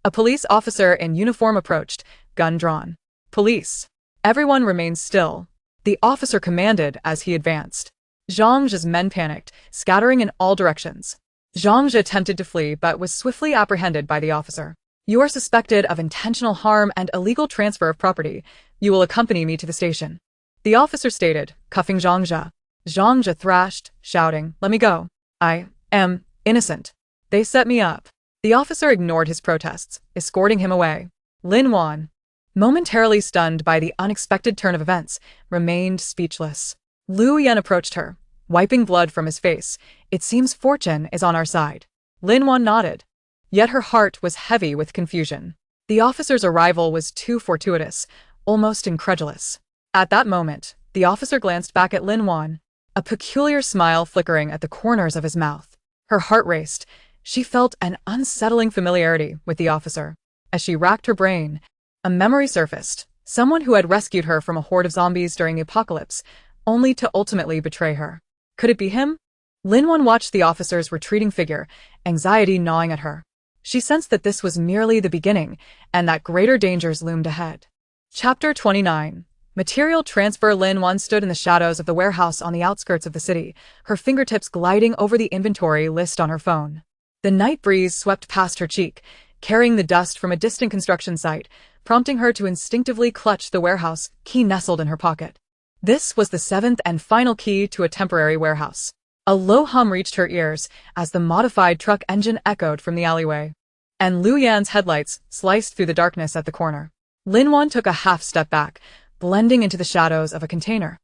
A police officer in uniform approached, gun drawn. Police. Everyone remained still. The officer commanded as he advanced. Zhangzhe's men panicked, scattering in all directions. Zhangzhe attempted to flee but was swiftly apprehended by the officer. You are suspected of intentional harm and illegal transfer of property. You will accompany me to the station. The officer stated, cuffing Zhangzhe. Zhangzhe thrashed, shouting, Let me go. I am innocent. They set me up. The officer ignored his protests, escorting him away. Lin Wan, momentarily stunned by the unexpected turn of events, remained speechless. Lu Yan approached her, wiping blood from his face. It seems fortune is on our side. Lin Wan nodded. Yet her heart was heavy with confusion. The officer's arrival was too fortuitous, almost incredulous. At that moment, the officer glanced back at Lin Wan, a peculiar smile flickering at the corners of his mouth. Her heart raced. She felt an unsettling familiarity with the officer. As she racked her brain, a memory surfaced. Someone who had rescued her from a horde of zombies during the apocalypse, only to ultimately betray her. Could it be him? Lin Wan watched the officer's retreating figure, anxiety gnawing at her. She sensed that this was merely the beginning, and that greater dangers loomed ahead. Chapter 29. Material transfer. Lin Wan stood in the shadows of the warehouse on the outskirts of the city, her fingertips gliding over the inventory list on her phone. The night breeze swept past her cheek, carrying the dust from a distant construction site, prompting her to instinctively clutch the warehouse key nestled in her pocket. This was the seventh and final key to a temporary warehouse. A low hum reached her ears as the modified truck engine echoed from the alleyway. And Lu Yan's headlights sliced through the darkness at the corner. Lin Wan took a half step back, blending into the shadows of a container.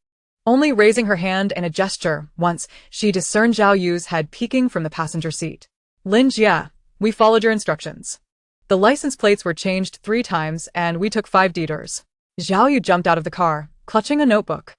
Only raising her hand in a gesture once, she discerned Zhao Yu's head peeking from the passenger seat. Lin Jia, we followed your instructions. The license plates were changed 3 times and we took 5 detours. Zhao Yu jumped out of the car, clutching a notebook.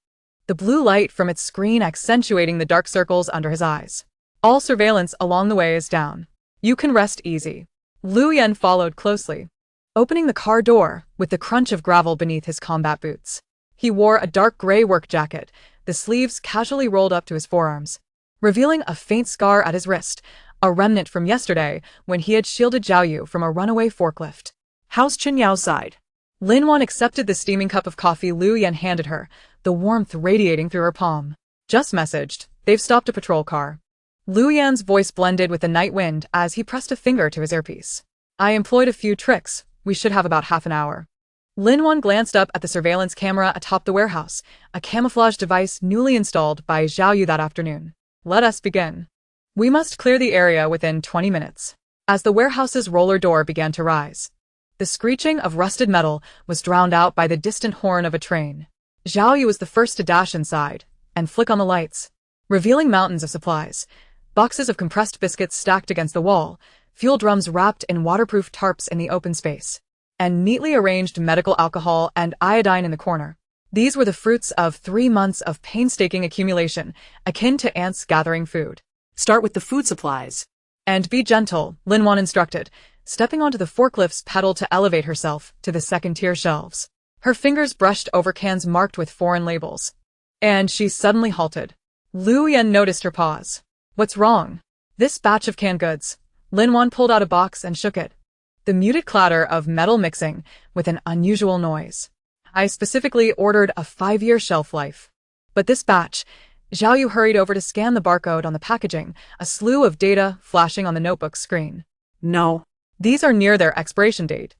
The blue light from its screen accentuating the dark circles under his eyes. All surveillance along the way is down. You can rest easy. Lu Yan followed closely, opening the car door with the crunch of gravel beneath his combat boots. He wore a dark gray work jacket, the sleeves casually rolled up to his forearms, revealing a faint scar at his wrist, a remnant from yesterday when he had shielded Zhao Yu from a runaway forklift. How's Chen Yao's side? Lin Wan accepted the steaming cup of coffee Lu Yan handed her, the warmth radiating through her palm. Just messaged, they've stopped a patrol car. Lu Yan's voice blended with the night wind as he pressed a finger to his earpiece. I employed a few tricks, we should have about half an hour. Lin Wan glanced up at the surveillance camera atop the warehouse, a camouflage device newly installed by Zhao Yu that afternoon. Let us begin. We must clear the area within 20 minutes. As the warehouse's roller door began to rise, the screeching of rusted metal was drowned out by the distant horn of a train. Zhao Yu was the first to dash inside and flick on the lights, revealing mountains of supplies. Boxes of compressed biscuits stacked against the wall, fuel drums wrapped in waterproof tarps in the open space, and neatly arranged medical alcohol and iodine in the corner. These were the fruits of 3 months of painstaking accumulation, akin to ants gathering food. Start with the food supplies. And be gentle, Lin Wan instructed, stepping onto the forklift's pedal to elevate herself to the second-tier shelves. Her fingers brushed over cans marked with foreign labels. And she suddenly halted. Lu Yan noticed her pause. What's wrong? This batch of canned goods. Lin Wan pulled out a box and shook it. The muted clatter of metal mixing with an unusual noise. I specifically ordered a 5-year shelf life. But this batch, Zhao Yu hurried over to scan the barcode on the packaging, a slew of data flashing on the notebook screen. No. These are near their expiration date.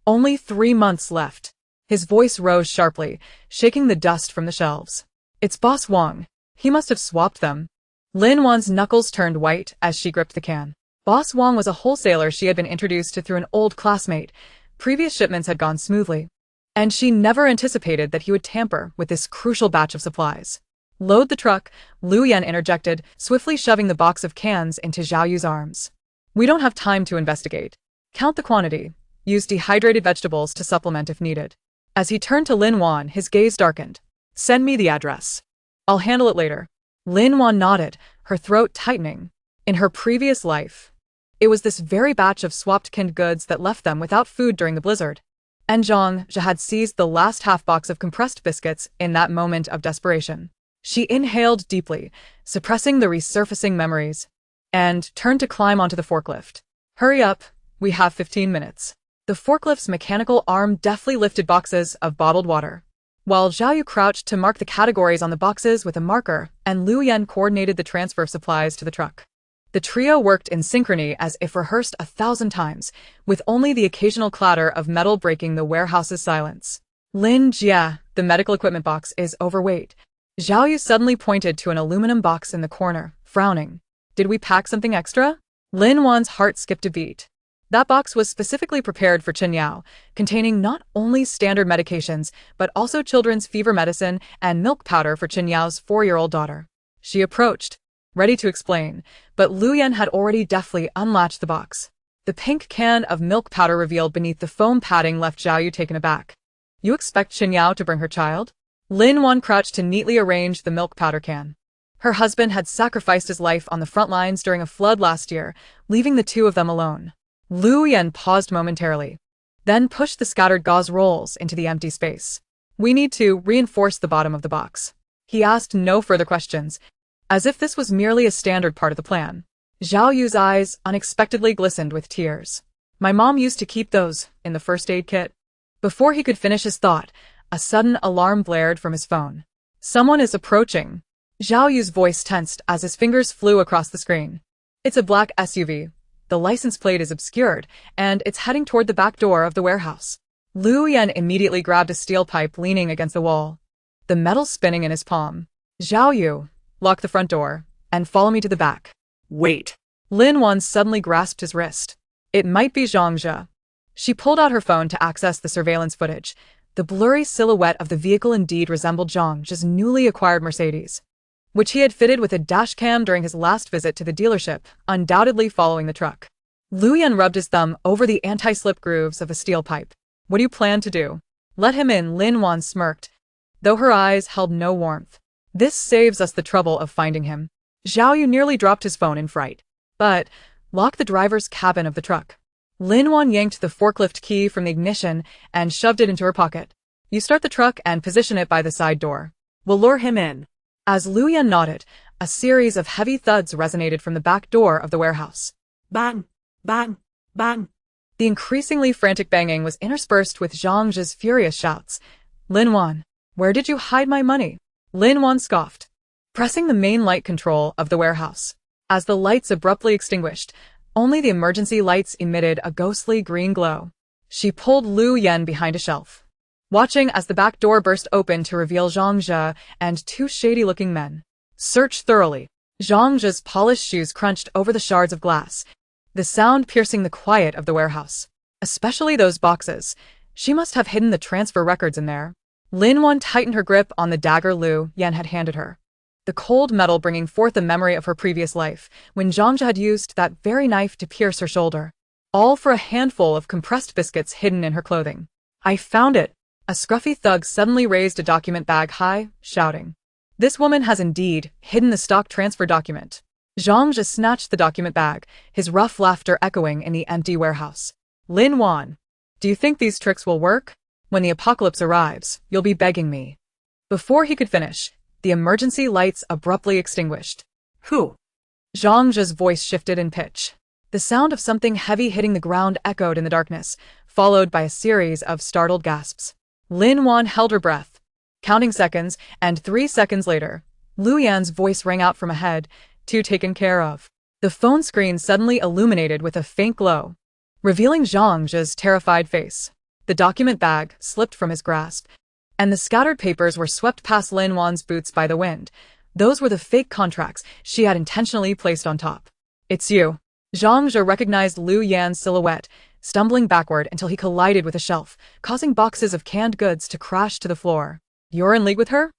Only 3 months left. His voice rose sharply, shaking the dust from the shelves. It's Boss Wang. He must have swapped them. Lin Wan's knuckles turned white as she gripped the can. Boss Wang was a wholesaler she had been introduced to through an old classmate. Previous shipments had gone smoothly, and she never anticipated that he would tamper with this crucial batch of supplies. Load the truck, Lu Yan interjected, swiftly shoving the box of cans into Zhao Yu's arms. We don't have time to investigate. Count the quantity. Use dehydrated vegetables to supplement if needed. As he turned to Lin Wan, his gaze darkened. Send me the address. I'll handle it later. Lin Wan nodded, her throat tightening. In her previous life, it was this very batch of swapped canned goods that left them without food during the blizzard. And Zhang Zhe had seized the last half-box of compressed biscuits in that moment of desperation. She inhaled deeply, suppressing the resurfacing memories, and turned to climb onto the forklift. Hurry up, we have 15 minutes. The forklift's mechanical arm deftly lifted boxes of bottled water, while Zhao Yu crouched to mark the categories on the boxes with a marker, and Lu Yan coordinated the transfer of supplies to the truck. The trio worked in synchrony as if rehearsed 1,000 times, with only the occasional clatter of metal breaking the warehouse's silence. Lin Jia, the medical equipment box, is overweight. Zhao Yu suddenly pointed to an aluminum box in the corner, frowning. Did we pack something extra? Lin Wan's heart skipped a beat. That box was specifically prepared for Chen Yao, containing not only standard medications, but also children's fever medicine and milk powder for Chen Yao's 4-year-old daughter. She approached, ready to explain, but Lu Yan had already deftly unlatched the box. The pink can of milk powder revealed beneath the foam padding left Zhao Yu taken aback. You expect Chen Yao to bring her child? Lin Wan crouched to neatly arrange the milk powder can. Her husband had sacrificed his life on the front lines during a flood last year, leaving the two of them alone. Lu Yan paused momentarily, then pushed the scattered gauze rolls into the empty space. We need to reinforce the bottom of the box. He asked no further questions, as if this was merely a standard part of the plan. Zhao Yu's eyes unexpectedly glistened with tears. My mom used to keep those in the first aid kit. Before he could finish his thought, a sudden alarm blared from his phone. Someone is approaching. Zhao Yu's voice tensed as his fingers flew across the screen. It's a black SUV. The license plate is obscured, and it's heading toward the back door of the warehouse. Lu Yan immediately grabbed a steel pipe leaning against the wall. the metal spinning in his palm. Zhao Yu, lock the front door, and follow me to the back. Wait. Lin Wan suddenly grasped his wrist. It might be Zhang Jia. She pulled out her phone to access the surveillance footage. The blurry silhouette of the vehicle indeed resembled Zhang Jia's newly acquired Mercedes, which he had fitted with a dashcam during his last visit to the dealership, undoubtedly following the truck. Lu Yan rubbed his thumb over the anti-slip grooves of a steel pipe. What do you plan to do? Let him in, Lin Wan smirked, though her eyes held no warmth. This saves us the trouble of finding him. Zhao Yu nearly dropped his phone in fright. But, lock the driver's cabin of the truck. Lin Wan yanked the forklift key from the ignition and shoved it into her pocket. You start the truck and position it by the side door. We'll lure him in. As Lu Yan nodded, a series of heavy thuds resonated from the back door of the warehouse. Bang, bang, bang. The increasingly frantic banging was interspersed with Zhang Jia's furious shouts. Lin Wan, where did you hide my money? Lin Wan scoffed, pressing the main light control of the warehouse. As the lights abruptly extinguished, only the emergency lights emitted a ghostly green glow. She pulled Lu Yan behind a shelf, watching as the back door burst open to reveal Zhang Jia and two shady-looking men. Search thoroughly. Zhang Jia's polished shoes crunched over the shards of glass, the sound piercing the quiet of the warehouse. Especially those boxes. She must have hidden the transfer records in there. Lin Wan tightened her grip on the dagger Lu Yan had handed her, the cold metal bringing forth a memory of her previous life, when Zhang Jia had used that very knife to pierce her shoulder. All for a handful of compressed biscuits hidden in her clothing. I found it! A scruffy thug suddenly raised a document bag high, shouting. This woman has indeed hidden the stock transfer document. Zhang Jia snatched the document bag, his rough laughter echoing in the empty warehouse. Lin Wan, do you think these tricks will work? When the apocalypse arrives, you'll be begging me. Before he could finish, the emergency lights abruptly extinguished. Who? Zhang Jia's voice shifted in pitch. The sound of something heavy hitting the ground echoed in the darkness, followed by a series of startled gasps. Lin Wan held her breath, counting seconds, and 3 seconds later, Lu Yan's voice rang out from ahead, "Two taken care of." The phone screen suddenly illuminated with a faint glow, revealing Zhang Jia's terrified face. The document bag slipped from his grasp, and the scattered papers were swept past Lin Wan's boots by the wind. Those were the fake contracts she had intentionally placed on top. It's you. Zhang Jia recognized Lu Yan's silhouette, stumbling backward until he collided with a shelf, causing boxes of canned goods to crash to the floor. You're in league with her?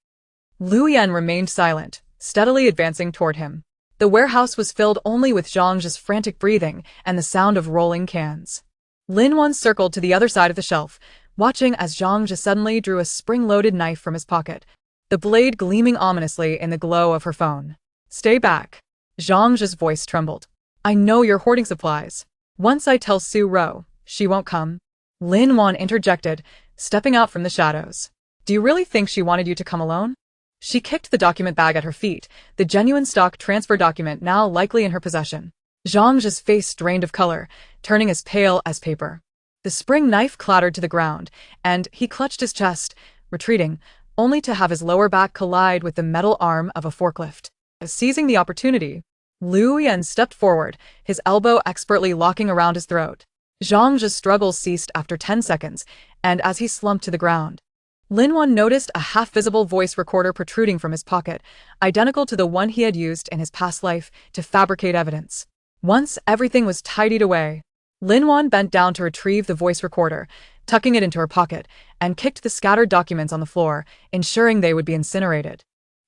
Lu Yan remained silent, steadily advancing toward him. The warehouse was filled only with Zhang Jia's frantic breathing and the sound of rolling cans. Lin Wan circled to the other side of the shelf, watching as Zhang Jia suddenly drew a spring-loaded knife from his pocket, the blade gleaming ominously in the glow of her phone. Stay back. Zhang Jia's voice trembled. I know you're hoarding supplies. Once I tell Su Ro, she won't come. Lin Wan interjected, stepping out from the shadows. Do you really think she wanted you to come alone? She kicked the document bag at her feet, the genuine stock transfer document now likely in her possession. Zhang Jia's face drained of color, turning as pale as paper. The spring knife clattered to the ground, and he clutched his chest, retreating, only to have his lower back collide with the metal arm of a forklift. Seizing the opportunity, Lu Yan stepped forward, his elbow expertly locking around his throat. Zhang Jia's struggles ceased after 10 seconds, and as he slumped to the ground, Lin Wan noticed a half-visible voice recorder protruding from his pocket, identical to the one he had used in his past life to fabricate evidence. Once everything was tidied away, Lin Wan bent down to retrieve the voice recorder, tucking it into her pocket, and kicked the scattered documents on the floor, ensuring they would be incinerated.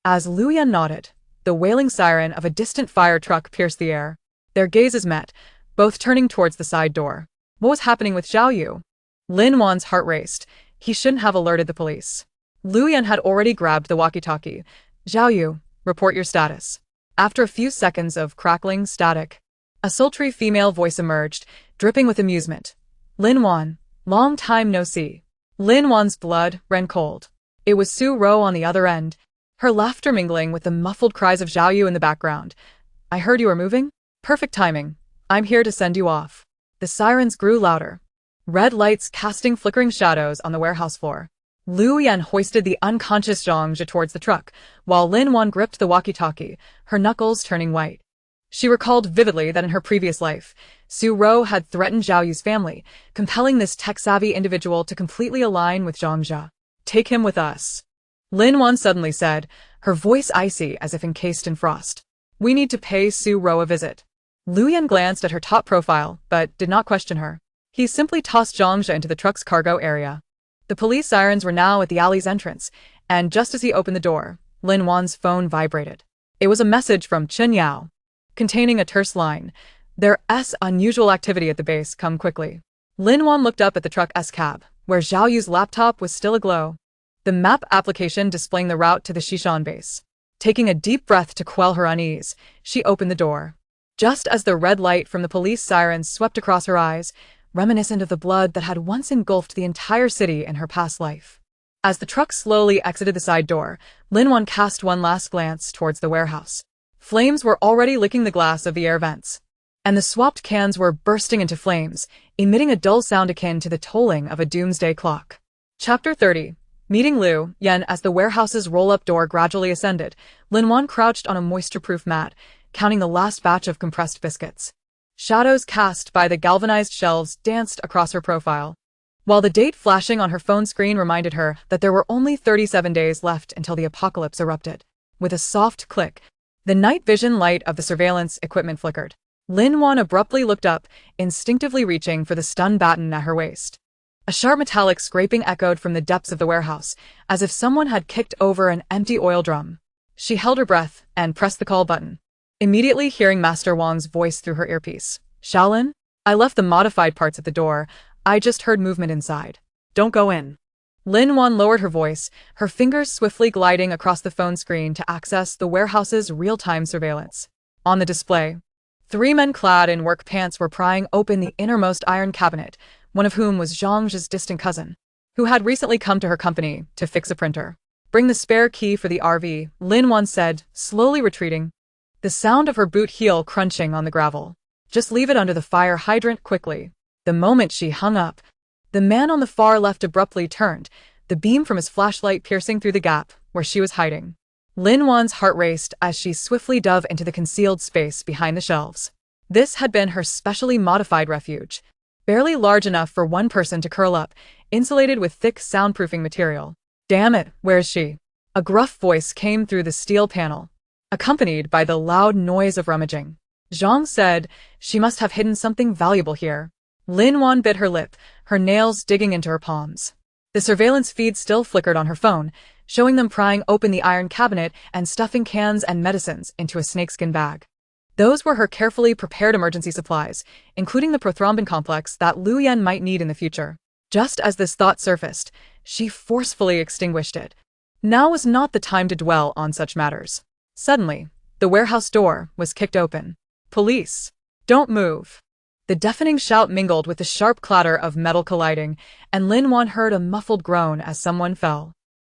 As Lu Yan nodded, the wailing siren of a distant fire truck pierced the air. Their gazes met, both turning towards the side door. What was happening with Zhao Yu? Lin Wan's heart raced. He shouldn't have alerted the police. Lu Yan had already grabbed the walkie-talkie. Zhao Yu, report your status. After a few seconds of crackling static, a sultry female voice emerged, dripping with amusement. Lin Wan, long time no see. Lin Wan's blood ran cold. It was Su Ro on the other end, her laughter mingling with the muffled cries of Zhao Yu in the background. I heard you were moving? Perfect timing. I'm here to send you off. The sirens grew louder, red lights casting flickering shadows on the warehouse floor. Lu Yan hoisted the unconscious Zhang Jia towards the truck, while Lin Wan gripped the walkie-talkie, her knuckles turning white. She recalled vividly that in her previous life, Su Ro had threatened Zhao Yu's family, compelling this tech-savvy individual to completely align with Zhang Jia. Take him with us. Lin Wan suddenly said, her voice icy as if encased in frost. We need to pay Su Ro a visit. Lu Yan glanced at her top profile, but did not question her. He simply tossed Zhang into the truck's cargo area. The police sirens were now at the alley's entrance, and just as he opened the door, Lin Wan's phone vibrated. It was a message from Chen Yao, containing a terse line. There's unusual activity at the base, come quickly. Lin Wan looked up at the truck's cab, where Zhao Yu's laptop was still aglow. The map application displaying the route to the Shishan base. Taking a deep breath to quell her unease, she opened the door. Just as the red light from the police sirens swept across her eyes, reminiscent of the blood that had once engulfed the entire city in her past life. As the truck slowly exited the side door, Lin Wan cast one last glance towards the warehouse. Flames were already licking the glass of the air vents, and the swapped cans were bursting into flames, emitting a dull sound akin to the tolling of a doomsday clock. Chapter 30. Meeting Lu Yan. As the warehouse's roll-up door gradually ascended, Lin Wan crouched on a moisture-proof mat, counting the last batch of compressed biscuits. Shadows cast by the galvanized shelves danced across her profile, while the date flashing on her phone screen reminded her that there were only 37 days left until the apocalypse erupted. With a soft click, the night vision light of the surveillance equipment flickered. Lin Wan abruptly looked up, instinctively reaching for the stun baton at her waist. A sharp metallic scraping echoed from the depths of the warehouse, as if someone had kicked over an empty oil drum. She held her breath and pressed the call button, immediately hearing Master Wang's voice through her earpiece. Shaolin? I left the modified parts at the door. I just heard movement inside. Don't go in. Lin Wan lowered her voice, her fingers swiftly gliding across the phone screen to access the warehouse's real-time surveillance. On the display, 3 men clad in work pants were prying open the innermost iron cabinet, one of whom was Zhang's distant cousin, who had recently come to her company to fix a printer. Bring the spare key for the RV, Lin Wan said, slowly retreating, the sound of her boot heel crunching on the gravel. Just leave it under the fire hydrant quickly. The moment she hung up, the man on the far left abruptly turned, the beam from his flashlight piercing through the gap where she was hiding. Lin Wan's heart raced as she swiftly dove into the concealed space behind the shelves. This had been her specially modified refuge, barely large enough for one person to curl up, insulated with thick soundproofing material. Damn it, where is she? A gruff voice came through the steel panel, accompanied by the loud noise of rummaging. Zhang said, she must have hidden something valuable here. Lin Wan bit her lip, her nails digging into her palms. The surveillance feed still flickered on her phone, showing them prying open the iron cabinet and stuffing cans and medicines into a snakeskin bag. Those were her carefully prepared emergency supplies, including the prothrombin complex that Lu Yan might need in the future. Just as this thought surfaced, she forcefully extinguished it. Now was not the time to dwell on such matters. Suddenly, the warehouse door was kicked open. Police! Don't move! The deafening shout mingled with the sharp clatter of metal colliding, and Lin Wan heard a muffled groan as someone fell.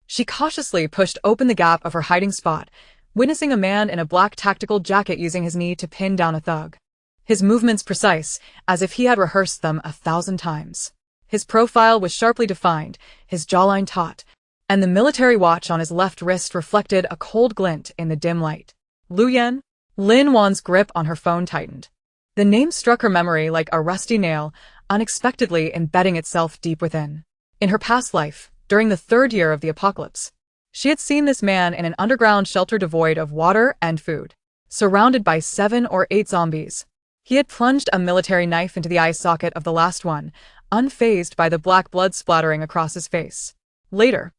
She cautiously pushed open the gap of her hiding spot, witnessing a man in a black tactical jacket using his knee to pin down a thug. His movements precise, as if he had rehearsed them 1,000 times. His profile was sharply defined, his jawline taut, and the military watch on his left wrist reflected a cold glint in the dim light. Lu Yan? Lin Wan's grip on her phone tightened. The name struck her memory like a rusty nail, unexpectedly embedding itself deep within. In her past life, during the 3rd year of the apocalypse, she had seen this man in an underground shelter devoid of water and food, surrounded by 7 or 8 zombies. He had plunged a military knife into the eye socket of the last one, unfazed by the black blood splattering across his face. Later,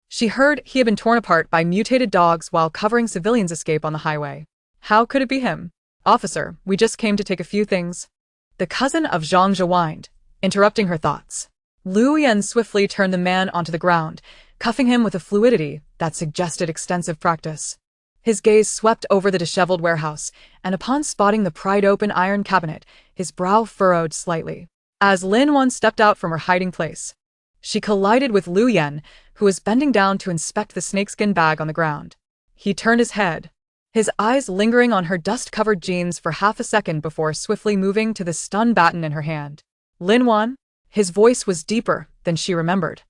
she heard he had been torn apart by mutated dogs while covering civilians' escape on the highway. How could it be him? Officer, we just came to take a few things. The cousin of Zhang whined, interrupting her thoughts. Lu Yan swiftly turned the man onto the ground, cuffing him with a fluidity that suggested extensive practice. His gaze swept over the disheveled warehouse, and upon spotting the pried-open iron cabinet, his brow furrowed slightly. As Lin Wan stepped out from her hiding place, she collided with Lu Yan, who was bending down to inspect the snakeskin bag on the ground. He turned his head, his eyes lingering on her dust-covered jeans for half a second before swiftly moving to the stun baton in her hand. Lin Wan? His voice was deeper than she remembered.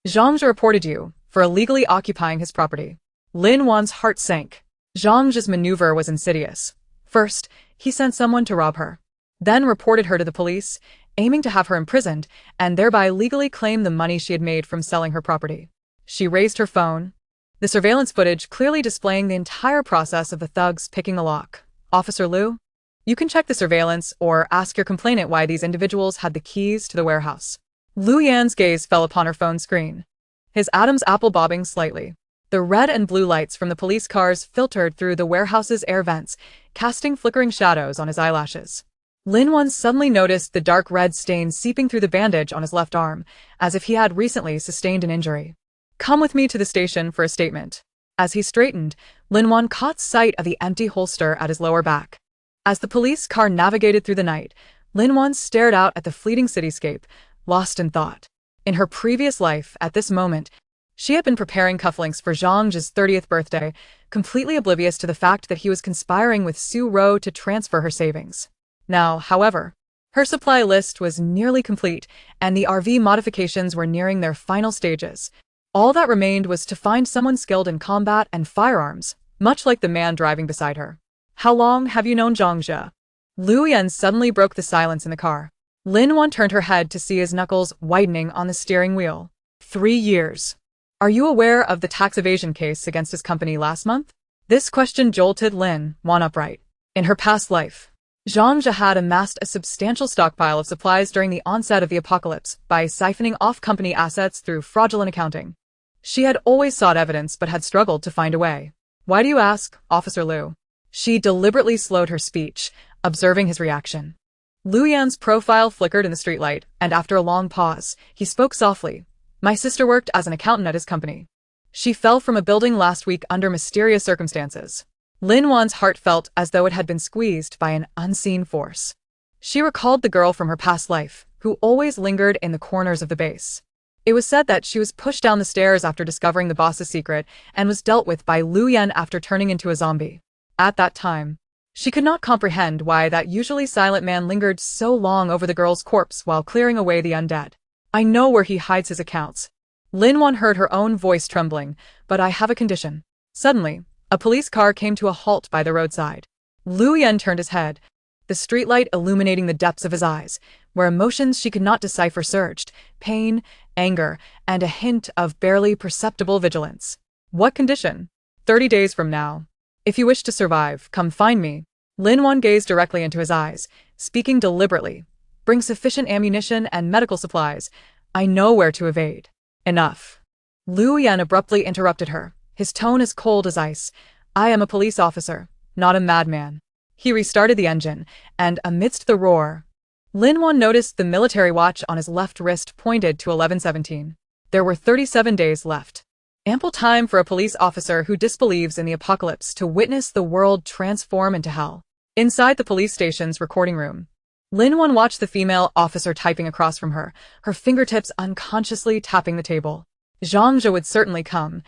Zhang reported you for illegally occupying his property. Lin Wan's heart sank. Zhang's maneuver was insidious. First, he sent someone to rob her, then reported her to the police, aiming to have her imprisoned and thereby legally claim the money she had made from selling her property. She raised her phone, the surveillance footage clearly displaying the entire process of the thugs picking the lock. Officer Liu, you can check the surveillance or ask your complainant why these individuals had the keys to the warehouse. Lu Yan's gaze fell upon her phone screen, his Adam's apple bobbing slightly. The red and blue lights from the police cars filtered through the warehouse's air vents, casting flickering shadows on his eyelashes. Lin Wan suddenly noticed the dark red stain seeping through the bandage on his left arm, as if he had recently sustained an injury. Come with me to the station for a statement. As he straightened, Lin Wan caught sight of the empty holster at his lower back. As the police car navigated through the night, Lin Wan stared out at the fleeting cityscape, lost in thought. In her previous life, at this moment, she had been preparing cufflinks for Zhang's 30th birthday, completely oblivious to the fact that he was conspiring with Su Rou to transfer her savings. Now, however, her supply list was nearly complete, and the RV modifications were nearing their final stages. All that remained was to find someone skilled in combat and firearms, much like the man driving beside her. How long have you known Zhang? Lu Yan suddenly broke the silence in the car. Lin Wan turned her head to see his knuckles whitening on the steering wheel. 3 years. Are you aware of the tax evasion case against his company last month? This question jolted Lin Wan upright. In her past life, Zhang had amassed a substantial stockpile of supplies during the onset of the apocalypse by siphoning off company assets through fraudulent accounting. She had always sought evidence but had struggled to find a way. Why do you ask, Officer Liu? She deliberately slowed her speech, observing his reaction. Lu Yan's profile flickered in the streetlight, and after a long pause, he spoke softly. My sister worked as an accountant at his company. She fell from a building last week under mysterious circumstances. Lin Wan's heart felt as though it had been squeezed by an unseen force. She recalled the girl from her past life, who always lingered in the corners of the base. It was said that she was pushed down the stairs after discovering the boss's secret and was dealt with by Lu Yan after turning into a zombie. At that time, she could not comprehend why that usually silent man lingered so long over the girl's corpse while clearing away the undead. I know where he hides his accounts. Lin Wan heard her own voice trembling, but I have a condition. Suddenly, a police car came to a halt by the roadside. Lu Yan turned his head, the streetlight illuminating the depths of his eyes, where emotions she could not decipher surged, pain, anger, and a hint of barely perceptible vigilance. What condition? 30 days from now. If you wish to survive, come find me. Lin Wan gazed directly into his eyes, speaking deliberately. Bring sufficient ammunition and medical supplies. I know where to evade. Enough. Lu Yan abruptly interrupted her, his tone as cold as ice. I am a police officer, not a madman. He restarted the engine, and amidst the roar, Lin Wan noticed the military watch on his left wrist pointed to 11:17. There were 37 days left. Ample time for a police officer who disbelieves in the apocalypse to witness the world transform into hell. Inside the police station's recording room, Lin Wan watched the female officer typing across from her, her fingertips unconsciously tapping the table. Zhang would certainly come.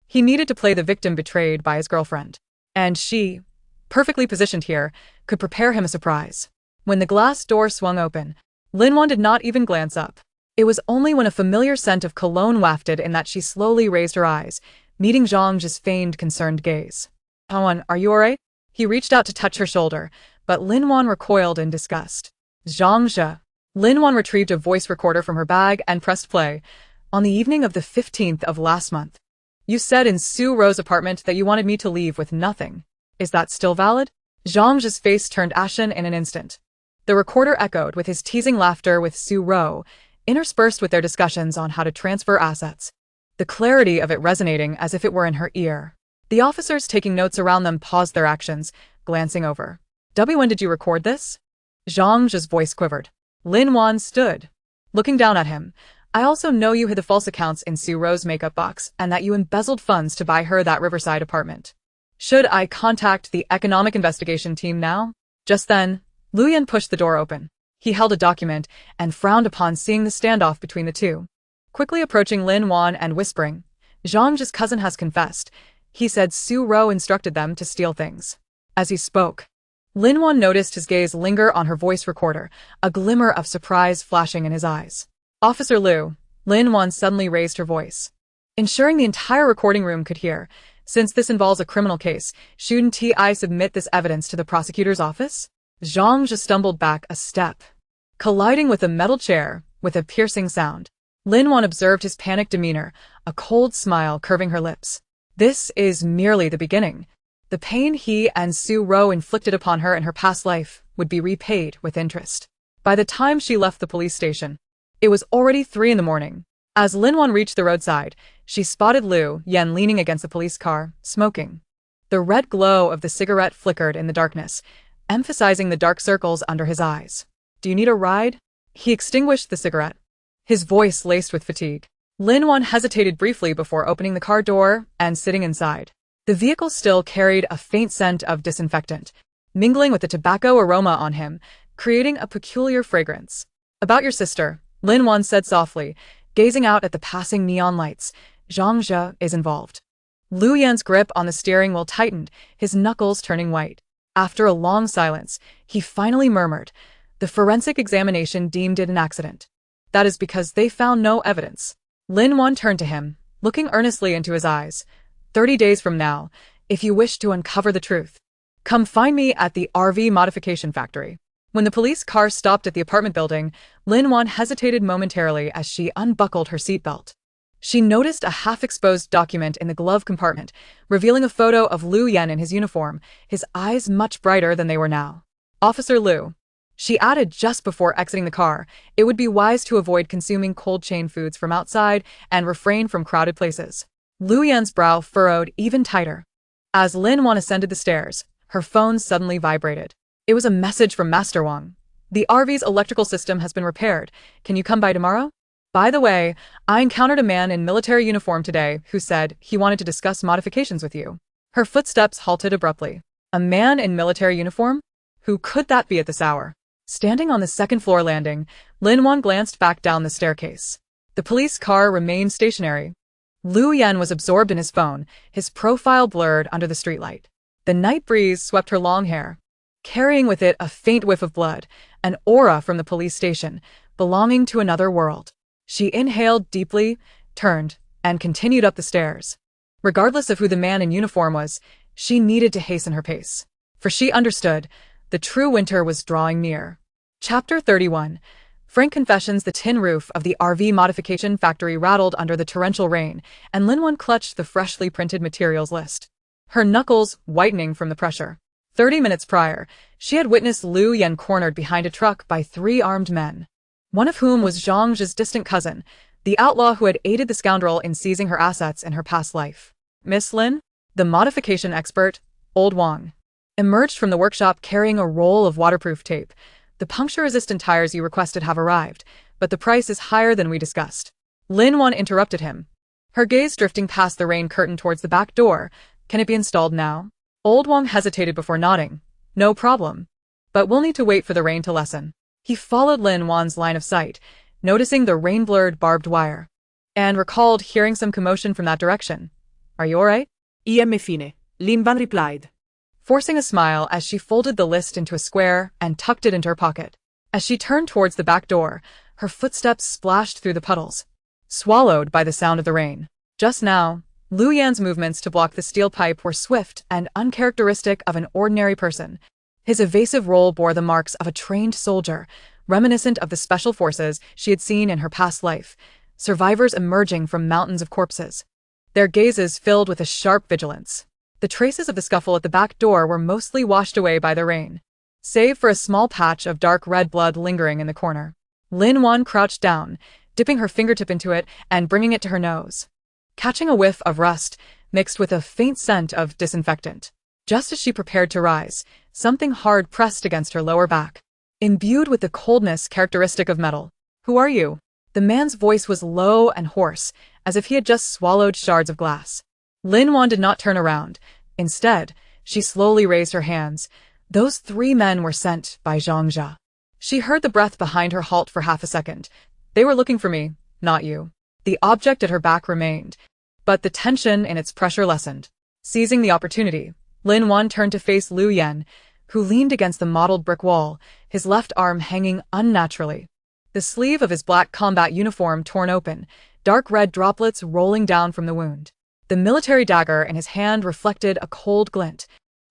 He needed to play the victim betrayed by his girlfriend. And she, perfectly positioned here, could prepare him a surprise. When the glass door swung open, Lin Wan did not even glance up. It was only when a familiar scent of cologne wafted in that she slowly raised her eyes, meeting Zhang's feigned concerned gaze. Hawan, are you alright? He reached out to touch her shoulder, but Lin Wan recoiled in disgust. Zhang. Lin Wan retrieved a voice recorder from her bag and pressed play. On the evening of the 15th of last month, you said in Su Rou's apartment that you wanted me to leave with nothing. Is that still valid? Zhang's face turned ashen in an instant. The recorder echoed with his teasing laughter with Su Rou, interspersed with their discussions on how to transfer assets. The clarity of it resonating as if it were in her ear. The officers taking notes around them paused their actions, glancing over. When did you record this? Zhang's voice quivered. Lin Wan stood, looking down at him. I also know you hid the false accounts in Su Rou's makeup box and that you embezzled funds to buy her that riverside apartment. Should I contact the economic investigation team now? Just then, Lu Yan pushed the door open. He held a document and frowned upon seeing the standoff between the two. Quickly approaching Lin Wan and whispering, Zhang's cousin has confessed. He said Su Rou instructed them to steal things. As he spoke, Lin Wan noticed his gaze linger on her voice recorder, a glimmer of surprise flashing in his eyes. Officer Liu, Lin Wan suddenly raised her voice, ensuring the entire recording room could hear. Since this involves a criminal case, shouldn't I submit this evidence to the prosecutor's office? Zhang just stumbled back a step, colliding with a metal chair with a piercing sound. Lin Wan observed his panicked demeanor, a cold smile curving her lips. This is merely the beginning. The pain he and Su Ro inflicted upon her in her past life would be repaid with interest. By the time she left the police station, it was already 3 in the morning. As Lin Wan reached the roadside, she spotted Liu Yan leaning against a police car, smoking. The red glow of the cigarette flickered in the darkness, emphasizing the dark circles under his eyes. "Do you need a ride?" He extinguished the cigarette, his voice laced with fatigue. Lin Wan hesitated briefly before opening the car door and sitting inside. The vehicle still carried a faint scent of disinfectant, mingling with the tobacco aroma on him, creating a peculiar fragrance. "About your sister," Lin Wan said softly, gazing out at the passing neon lights. "Zhang is involved." Liu Yan's grip on the steering wheel tightened, his knuckles turning white. After a long silence, he finally murmured, "The forensic examination deemed it an accident. That is because they found no evidence." Lin Wan turned to him, looking earnestly into his eyes. 30 days from now, if you wish to uncover the truth, come find me at the RV modification factory." When the police car stopped at the apartment building, Lin Wan hesitated momentarily as she unbuckled her seatbelt. She noticed a half-exposed document in the glove compartment, revealing a photo of Liu Yan in his uniform, his eyes much brighter than they were now. "Officer Liu," she added just before exiting the car, "it would be wise to avoid consuming cold chain foods from outside and refrain from crowded places." Liu Yan's brow furrowed even tighter. As Lin Wan ascended the stairs, her phone suddenly vibrated. It was a message from Master Wang. "The RV's electrical system has been repaired. Can you come by tomorrow? By the way, I encountered a man in military uniform today who said he wanted to discuss modifications with you." Her footsteps halted abruptly. A man in military uniform? Who could that be at this hour? Standing on the second-floor landing, Lin Wan glanced back down the staircase. The police car remained stationary. Liu Yan was absorbed in his phone, his profile blurred under the streetlight. The night breeze swept her long hair, carrying with it a faint whiff of blood, an aura from the police station, belonging to another world. She inhaled deeply, turned, and continued up the stairs. Regardless of who the man in uniform was, she needed to hasten her pace. For she understood, the true winter was drawing near. Chapter 31. Frank confessions. The tin roof of the RV modification factory rattled under the torrential rain, and Lin Wan clutched the freshly printed materials list, her knuckles whitening from the pressure. 30 minutes prior, she had witnessed Liu Yan cornered behind a truck by 3 armed men, one of whom was Zhang's distant cousin, the outlaw who had aided the scoundrel in seizing her assets in her past life. "Miss Lin?" The modification expert, Old Wang, emerged from the workshop carrying a roll of waterproof tape. "The puncture-resistant tires you requested have arrived, but the price is higher than we discussed." Lin Wan interrupted him, her gaze drifting past the rain curtain towards the back door. "Can it be installed now?" Old Wang hesitated before nodding. "No problem. But we'll need to wait for the rain to lessen." He followed Lin Wan's line of sight, noticing the rain-blurred barbed wire, and recalled hearing some commotion from that direction. "Are you all right?" Fine, Lin Wan replied, forcing a smile as she folded the list into a square and tucked it into her pocket. As she turned towards the back door, her footsteps splashed through the puddles, swallowed by the sound of the rain. Just now, Liu Yan's movements to block the steel pipe were swift and uncharacteristic of an ordinary person. His evasive role bore the marks of a trained soldier, reminiscent of the special forces she had seen in her past life, survivors emerging from mountains of corpses, their gazes filled with a sharp vigilance. The traces of the scuffle at the back door were mostly washed away by the rain, save for a small patch of dark red blood lingering in the corner. Lin Wan crouched down, dipping her fingertip into it and bringing it to her nose, catching a whiff of rust mixed with a faint scent of disinfectant. Just as she prepared to rise, something hard pressed against her lower back, imbued with the coldness characteristic of metal. "Who are you?" The man's voice was low and hoarse, as if he had just swallowed shards of glass. Lin Wan did not turn around. Instead, she slowly raised her hands. Those 3 men were sent by Zhang. She heard the breath behind her halt for half a second. "They were looking for me, not you." The object at her back remained, but the tension in its pressure lessened. Seizing the opportunity, Lin Wan turned to face Liu Yan, who leaned against the mottled brick wall, his left arm hanging unnaturally, the sleeve of his black combat uniform torn open, dark red droplets rolling down from the wound. The military dagger in his hand reflected a cold glint,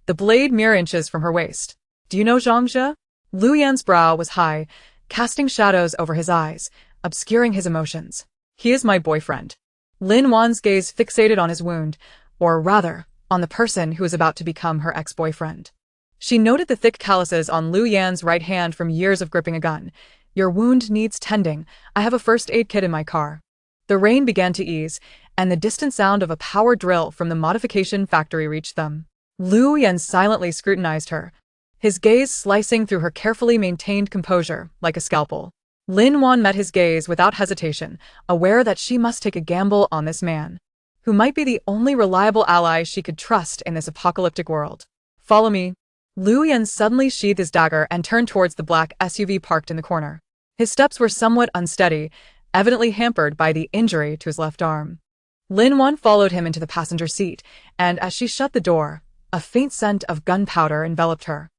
the blade mere inches from her waist. "Do you know Zhang?" Liu Yan's brow was high, casting shadows over his eyes, obscuring his emotions. "He is my boyfriend." Lin Wan's gaze fixated on his wound, or rather, on the person who was about to become her ex-boyfriend. She noted the thick calluses on Lu Yan's right hand from years of gripping a gun. "Your wound needs tending. I have a first aid kit in my car." The rain began to ease, and the distant sound of a power drill from the modification factory reached them. Lu Yan silently scrutinized her, his gaze slicing through her carefully maintained composure like a scalpel. Lin Wan met his gaze without hesitation, aware that she must take a gamble on this man, who might be the only reliable ally she could trust in this apocalyptic world. "Follow me." Lu Yan suddenly sheathed his dagger and turned towards the black SUV parked in the corner. His steps were somewhat unsteady, evidently hampered by the injury to his left arm. Lin Wan followed him into the passenger seat, and as she shut the door, a faint scent of gunpowder enveloped her.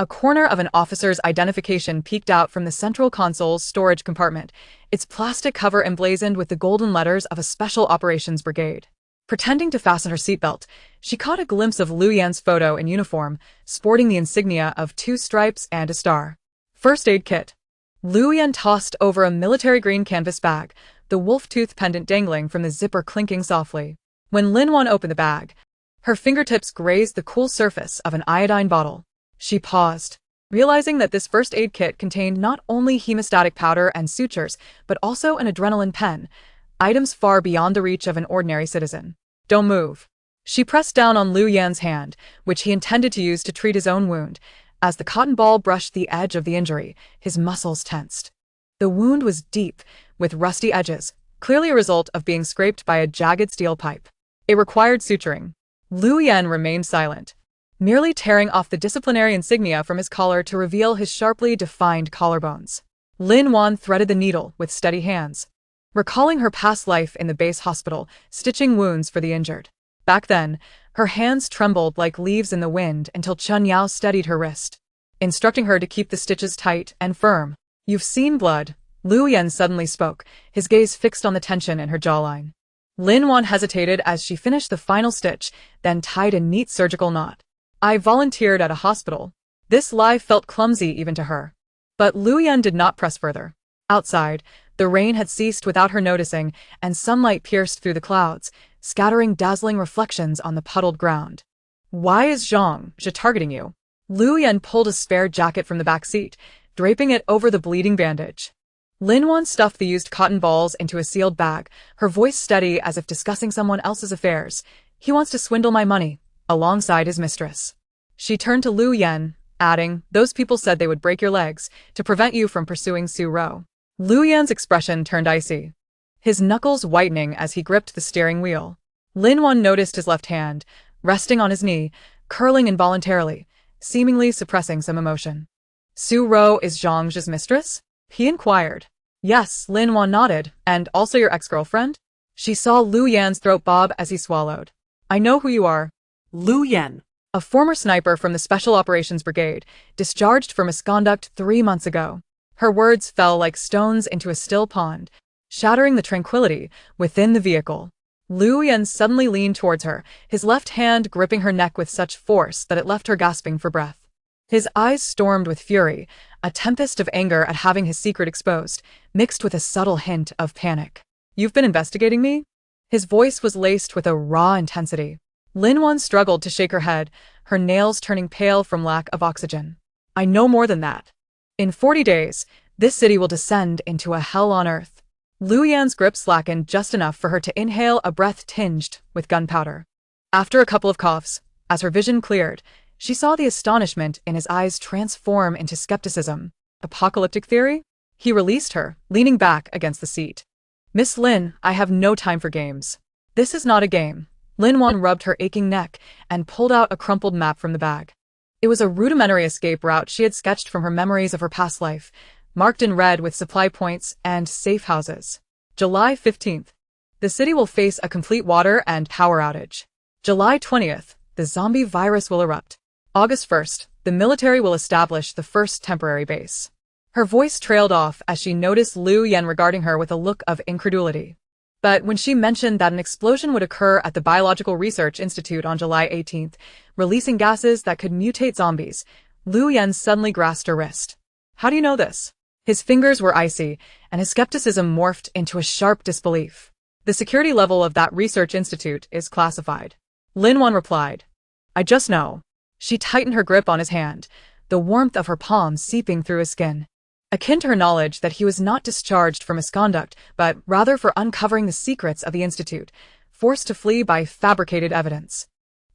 A corner of an officer's identification peeked out from the central console's storage compartment, its plastic cover emblazoned with the golden letters of a Special Operations Brigade. Pretending to fasten her seatbelt, she caught a glimpse of Lu Yan's photo in uniform, sporting the insignia of 2 stripes and a star. First aid kit. Lu Yan tossed over a military green canvas bag, the wolf-tooth pendant dangling from the zipper clinking softly. When Lin Wan opened the bag, her fingertips grazed the cool surface of an iodine bottle. She paused, realizing that this first aid kit contained not only hemostatic powder and sutures, but also an adrenaline pen, items far beyond the reach of an ordinary citizen. "Don't move." She pressed down on Lu Yan's hand, which he intended to use to treat his own wound. As the cotton ball brushed the edge of the injury, his muscles tensed. The wound was deep, with rusty edges, clearly a result of being scraped by a jagged steel pipe. It required suturing. Lu Yan remained silent, merely tearing off the disciplinary insignia from his collar to reveal his sharply defined collarbones. Lin Wan threaded the needle with steady hands, recalling her past life in the base hospital, stitching wounds for the injured. Back then, her hands trembled like leaves in the wind until Chen Yao steadied her wrist, instructing her to keep the stitches tight and firm. "You've seen blood," Lu Yan suddenly spoke, his gaze fixed on the tension in her jawline. Lin Wan hesitated as she finished the final stitch, then tied a neat surgical knot. "I volunteered at a hospital." This lie felt clumsy even to her. But Lu Yan did not press further. Outside, the rain had ceased without her noticing, and sunlight pierced through the clouds, scattering dazzling reflections on the puddled ground. "Why is Zhang targeting you?" Lu Yan pulled a spare jacket from the back seat, draping it over the bleeding bandage. Lin Wan stuffed the used cotton balls into a sealed bag, her voice steady as if discussing someone else's affairs. "He wants to swindle my money," alongside his mistress. She turned to Lu Yan, adding, "Those people said they would break your legs to prevent you from pursuing Su Ro." Lu Yan's expression turned icy, his knuckles whitening as he gripped the steering wheel. Lin Wan noticed his left hand, resting on his knee, curling involuntarily, seemingly suppressing some emotion. "Su Ro is Zhang's mistress?" he inquired. "Yes," Lin Wan nodded, "and also your ex-girlfriend?" She saw Lu Yan's throat bob as he swallowed. "I know who you are." Lu Yan. A former sniper from the Special Operations Brigade, discharged for misconduct 3 months ago. Her words fell like stones into a still pond, shattering the tranquility within the vehicle. Lu Yan suddenly leaned towards her, his left hand gripping her neck with such force that it left her gasping for breath. His eyes stormed with fury, a tempest of anger at having his secret exposed, mixed with a subtle hint of panic. "You've been investigating me?" His voice was laced with a raw intensity. Lin Wan struggled to shake her head, her nails turning pale from lack of oxygen. "I know more than that. In 40 days, this city will descend into a hell on earth." Lu Yan's grip slackened just enough for her to inhale a breath tinged with gunpowder. After a couple of coughs, as her vision cleared, she saw the astonishment in his eyes transform into skepticism. "Apocalyptic theory?" He released her, leaning back against the seat. "Miss Lin, I have no time for games." "This is not a game." Lin Wan rubbed her aching neck and pulled out a crumpled map from the bag. It was a rudimentary escape route she had sketched from her memories of her past life, marked in red with supply points and safe houses. July 15th. The city will face a complete water and power outage. July 20th. The zombie virus will erupt. August 1st. The military will establish the first temporary base. Her voice trailed off as she noticed Lu Yan regarding her with a look of incredulity. But when she mentioned that an explosion would occur at the Biological Research Institute on July 18th, releasing gases that could mutate zombies, Lu Yan suddenly grasped her wrist. "How do you know this?" His fingers were icy, and his skepticism morphed into a sharp disbelief. "The security level of that research institute is classified." Lin Wan replied. I just know. She tightened her grip on his hand, the warmth of her palm seeping through his skin. Akin to her knowledge that he was not discharged for misconduct, but rather for uncovering the secrets of the Institute, forced to flee by fabricated evidence.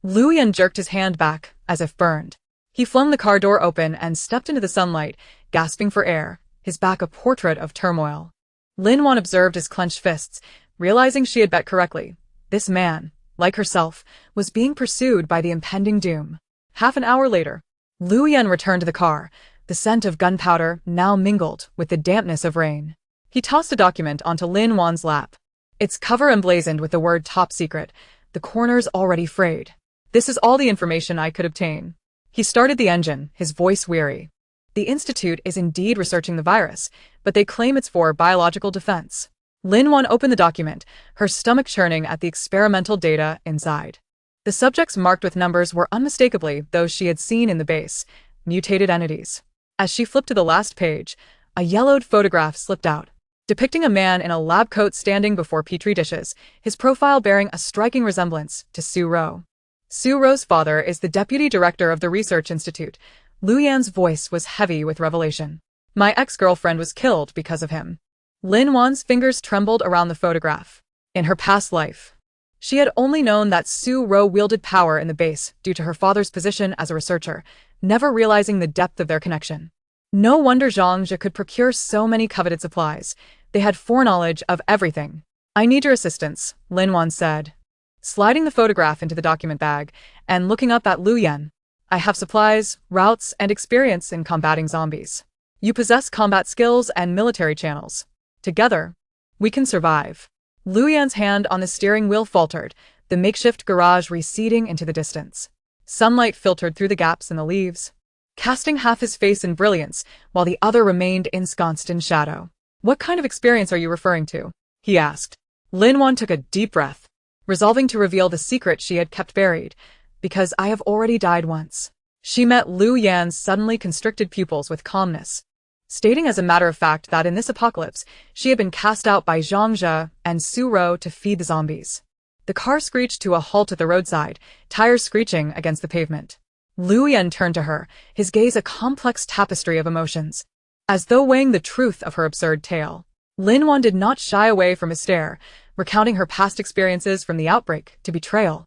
Lu Yan jerked his hand back, as if burned. He flung the car door open and stepped into the sunlight, gasping for air, his back a portrait of turmoil. Lin Wan observed his clenched fists, realizing she had bet correctly. This man, like herself, was being pursued by the impending doom. Half an hour later, Lu Yan returned to the car, the scent of gunpowder now mingled with the dampness of rain. He tossed a document onto Lin Wan's lap. Its cover emblazoned with the word top secret, the corners already frayed. This is all the information I could obtain. He started the engine, his voice weary. The Institute is indeed researching the virus, but they claim it's for biological defense. Lin Wan opened the document, her stomach churning at the experimental data inside. The subjects marked with numbers were unmistakably those she had seen in the base, mutated entities. As she flipped to the last page, a yellowed photograph slipped out, depicting a man in a lab coat standing before petri dishes, his profile bearing a striking resemblance to Su Ro. Su Ro's father is the deputy director of the Research Institute. Lu Yan's voice was heavy with revelation. My ex-girlfriend was killed because of him. Lin Wan's fingers trembled around the photograph. In her past life, she had only known that Su Ro wielded power in the base due to her father's position as a researcher, never realizing the depth of their connection. No wonder Zhang Jia could procure so many coveted supplies. They had foreknowledge of everything. I need your assistance, Lin Wan said, sliding the photograph into the document bag and looking up at Lu Yan. I have supplies, routes, and experience in combating zombies. You possess combat skills and military channels. Together, we can survive. Lu Yan's hand on the steering wheel faltered, the makeshift garage receding into the distance. Sunlight filtered through the gaps in the leaves, casting half his face in brilliance, while the other remained ensconced in shadow. What kind of experience are you referring to? He asked. Lin Wan took a deep breath, resolving to reveal the secret she had kept buried. Because I have already died once. She met Lu Yan's suddenly constricted pupils with calmness, stating as a matter of fact that in this apocalypse, she had been cast out by Zhang Jia and Su Ro to feed the zombies. The car screeched to a halt at the roadside, tires screeching against the pavement. Lu Yan turned to her, his gaze a complex tapestry of emotions, as though weighing the truth of her absurd tale. Lin Wan did not shy away from his stare, recounting her past experiences from the outbreak to betrayal.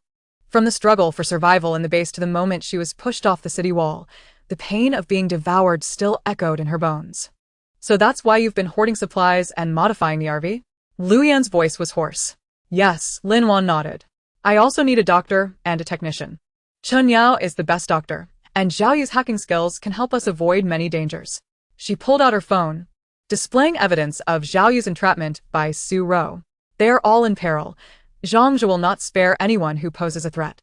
From the struggle for survival in the base to the moment she was pushed off the city wall, the pain of being devoured still echoed in her bones. So that's why you've been hoarding supplies and modifying the RV? Lu Yan's voice was hoarse. Yes, Lin Wan nodded. I also need a doctor and a technician. Chen Yao is the best doctor, and Zhao Yu's hacking skills can help us avoid many dangers. She pulled out her phone, displaying evidence of Zhao Yu's entrapment by Su Ro. They are all in peril. Zhang Jia will not spare anyone who poses a threat.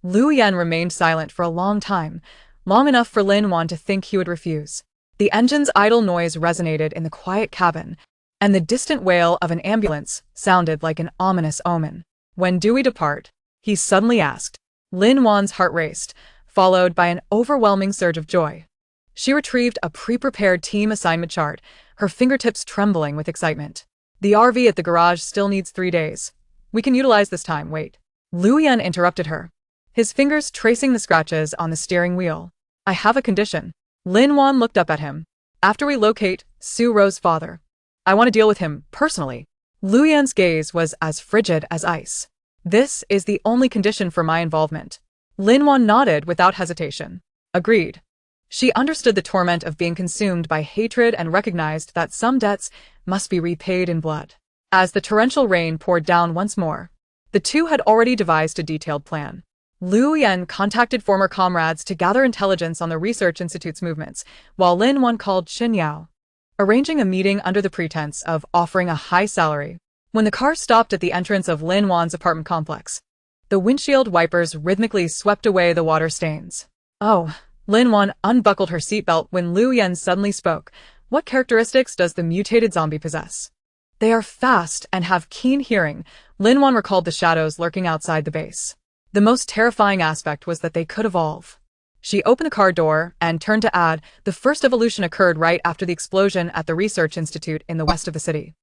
Lu Yan remained silent for a long time, long enough for Lin Wan to think he would refuse. The engine's idle noise resonated in the quiet cabin, and the distant wail of an ambulance sounded like an ominous omen. When do we depart? He suddenly asked. Lin Wan's heart raced, followed by an overwhelming surge of joy. She retrieved a pre-prepared team assignment chart, her fingertips trembling with excitement. The RV at the garage still needs 3 days. We can utilize this time, wait. Lu Yan interrupted her, his fingers tracing the scratches on the steering wheel. I have a condition. Lin Wan looked up at him. After we locate Su Ro's father, I want to deal with him personally. Lu Yan's gaze was as frigid as ice. This is the only condition for my involvement. Lin Wan nodded without hesitation. Agreed. She understood the torment of being consumed by hatred and recognized that some debts must be repaid in blood. As the torrential rain poured down once more, the two had already devised a detailed plan. Lu Yan contacted former comrades to gather intelligence on the Research Institute's movements, while Lin Wan called Chen Yao, arranging a meeting under the pretense of offering a high salary. When the car stopped at the entrance of Lin Wan's apartment complex, the windshield wipers rhythmically swept away the water stains. Oh, Lin Wan unbuckled her seatbelt when Lu Yan suddenly spoke. What characteristics does the mutated zombie possess? They are fast and have keen hearing. Lin Wan recalled the shadows lurking outside the base. The most terrifying aspect was that they could evolve. She opened the car door and turned to add, the first evolution occurred right after the explosion at the Research Institute in the west of the city.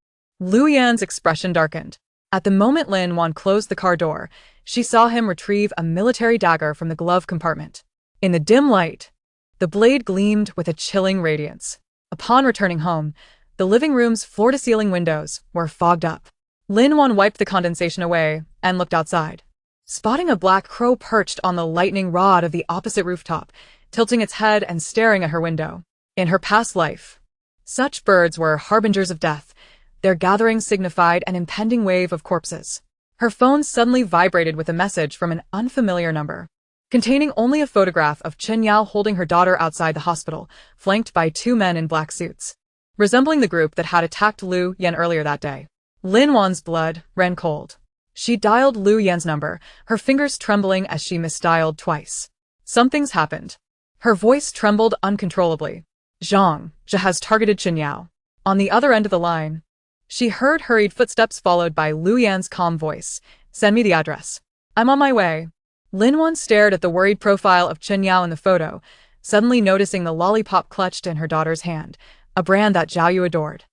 Lu Yan's expression darkened. At the moment Lin Wan closed the car door, she saw him retrieve a military dagger from the glove compartment. In the dim light, the blade gleamed with a chilling radiance. Upon returning home, the living room's floor-to-ceiling windows were fogged up. Lin Wan wiped the condensation away and looked outside, spotting a black crow perched on the lightning rod of the opposite rooftop, tilting its head and staring at her window. In her past life, such birds were harbingers of death. Their gathering signified an impending wave of corpses. Her phone suddenly vibrated with a message from an unfamiliar number, containing only a photograph of Chen Yao holding her daughter outside the hospital, flanked by two men in black suits, resembling the group that had attacked Lu Yan earlier that day. Lin Wan's blood ran cold. She dialed Lu Yan's number, her fingers trembling as she misdialed twice. Something's happened. Her voice trembled uncontrollably. Zhang has targeted Chen Yao. On the other end of the line, she heard hurried footsteps followed by Lu Yan's calm voice. Send me the address. I'm on my way. Lin Wan stared at the worried profile of Chen Yao in the photo, suddenly noticing the lollipop clutched in her daughter's hand, a brand that Zhao Yu adored.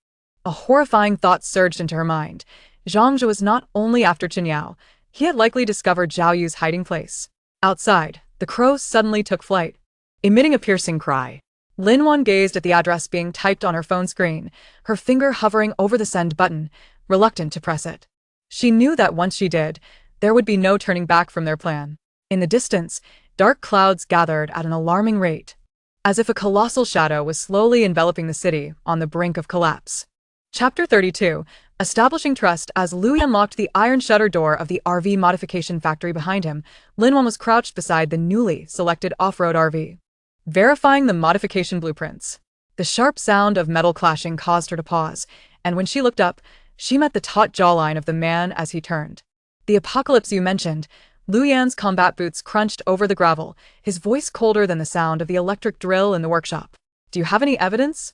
A horrifying thought surged into her mind. Zhang was not only after Chen Yao, he had likely discovered Zhao Yu's hiding place. Outside, the crow suddenly took flight, emitting a piercing cry. Lin Wan gazed at the address being typed on her phone screen, her finger hovering over the send button, reluctant to press it. She knew that once she did, there would be no turning back from their plan. In the distance, dark clouds gathered at an alarming rate, as if a colossal shadow was slowly enveloping the city on the brink of collapse. Chapter 32. Establishing trust. As Lu Yan locked the iron shutter door of the RV modification factory behind him, Lin Wan was crouched beside the newly selected off-road RV, verifying the modification blueprints. The sharp sound of metal clashing caused her to pause, and when she looked up, she met the taut jawline of the man as he turned. The apocalypse you mentioned. Lu Yan's combat boots crunched over the gravel, his voice colder than the sound of the electric drill in the workshop. Do you have any evidence?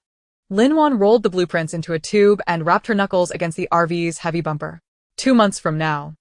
Lin Wan rolled the blueprints into a tube and wrapped her knuckles against the RV's heavy bumper. 2 months from now,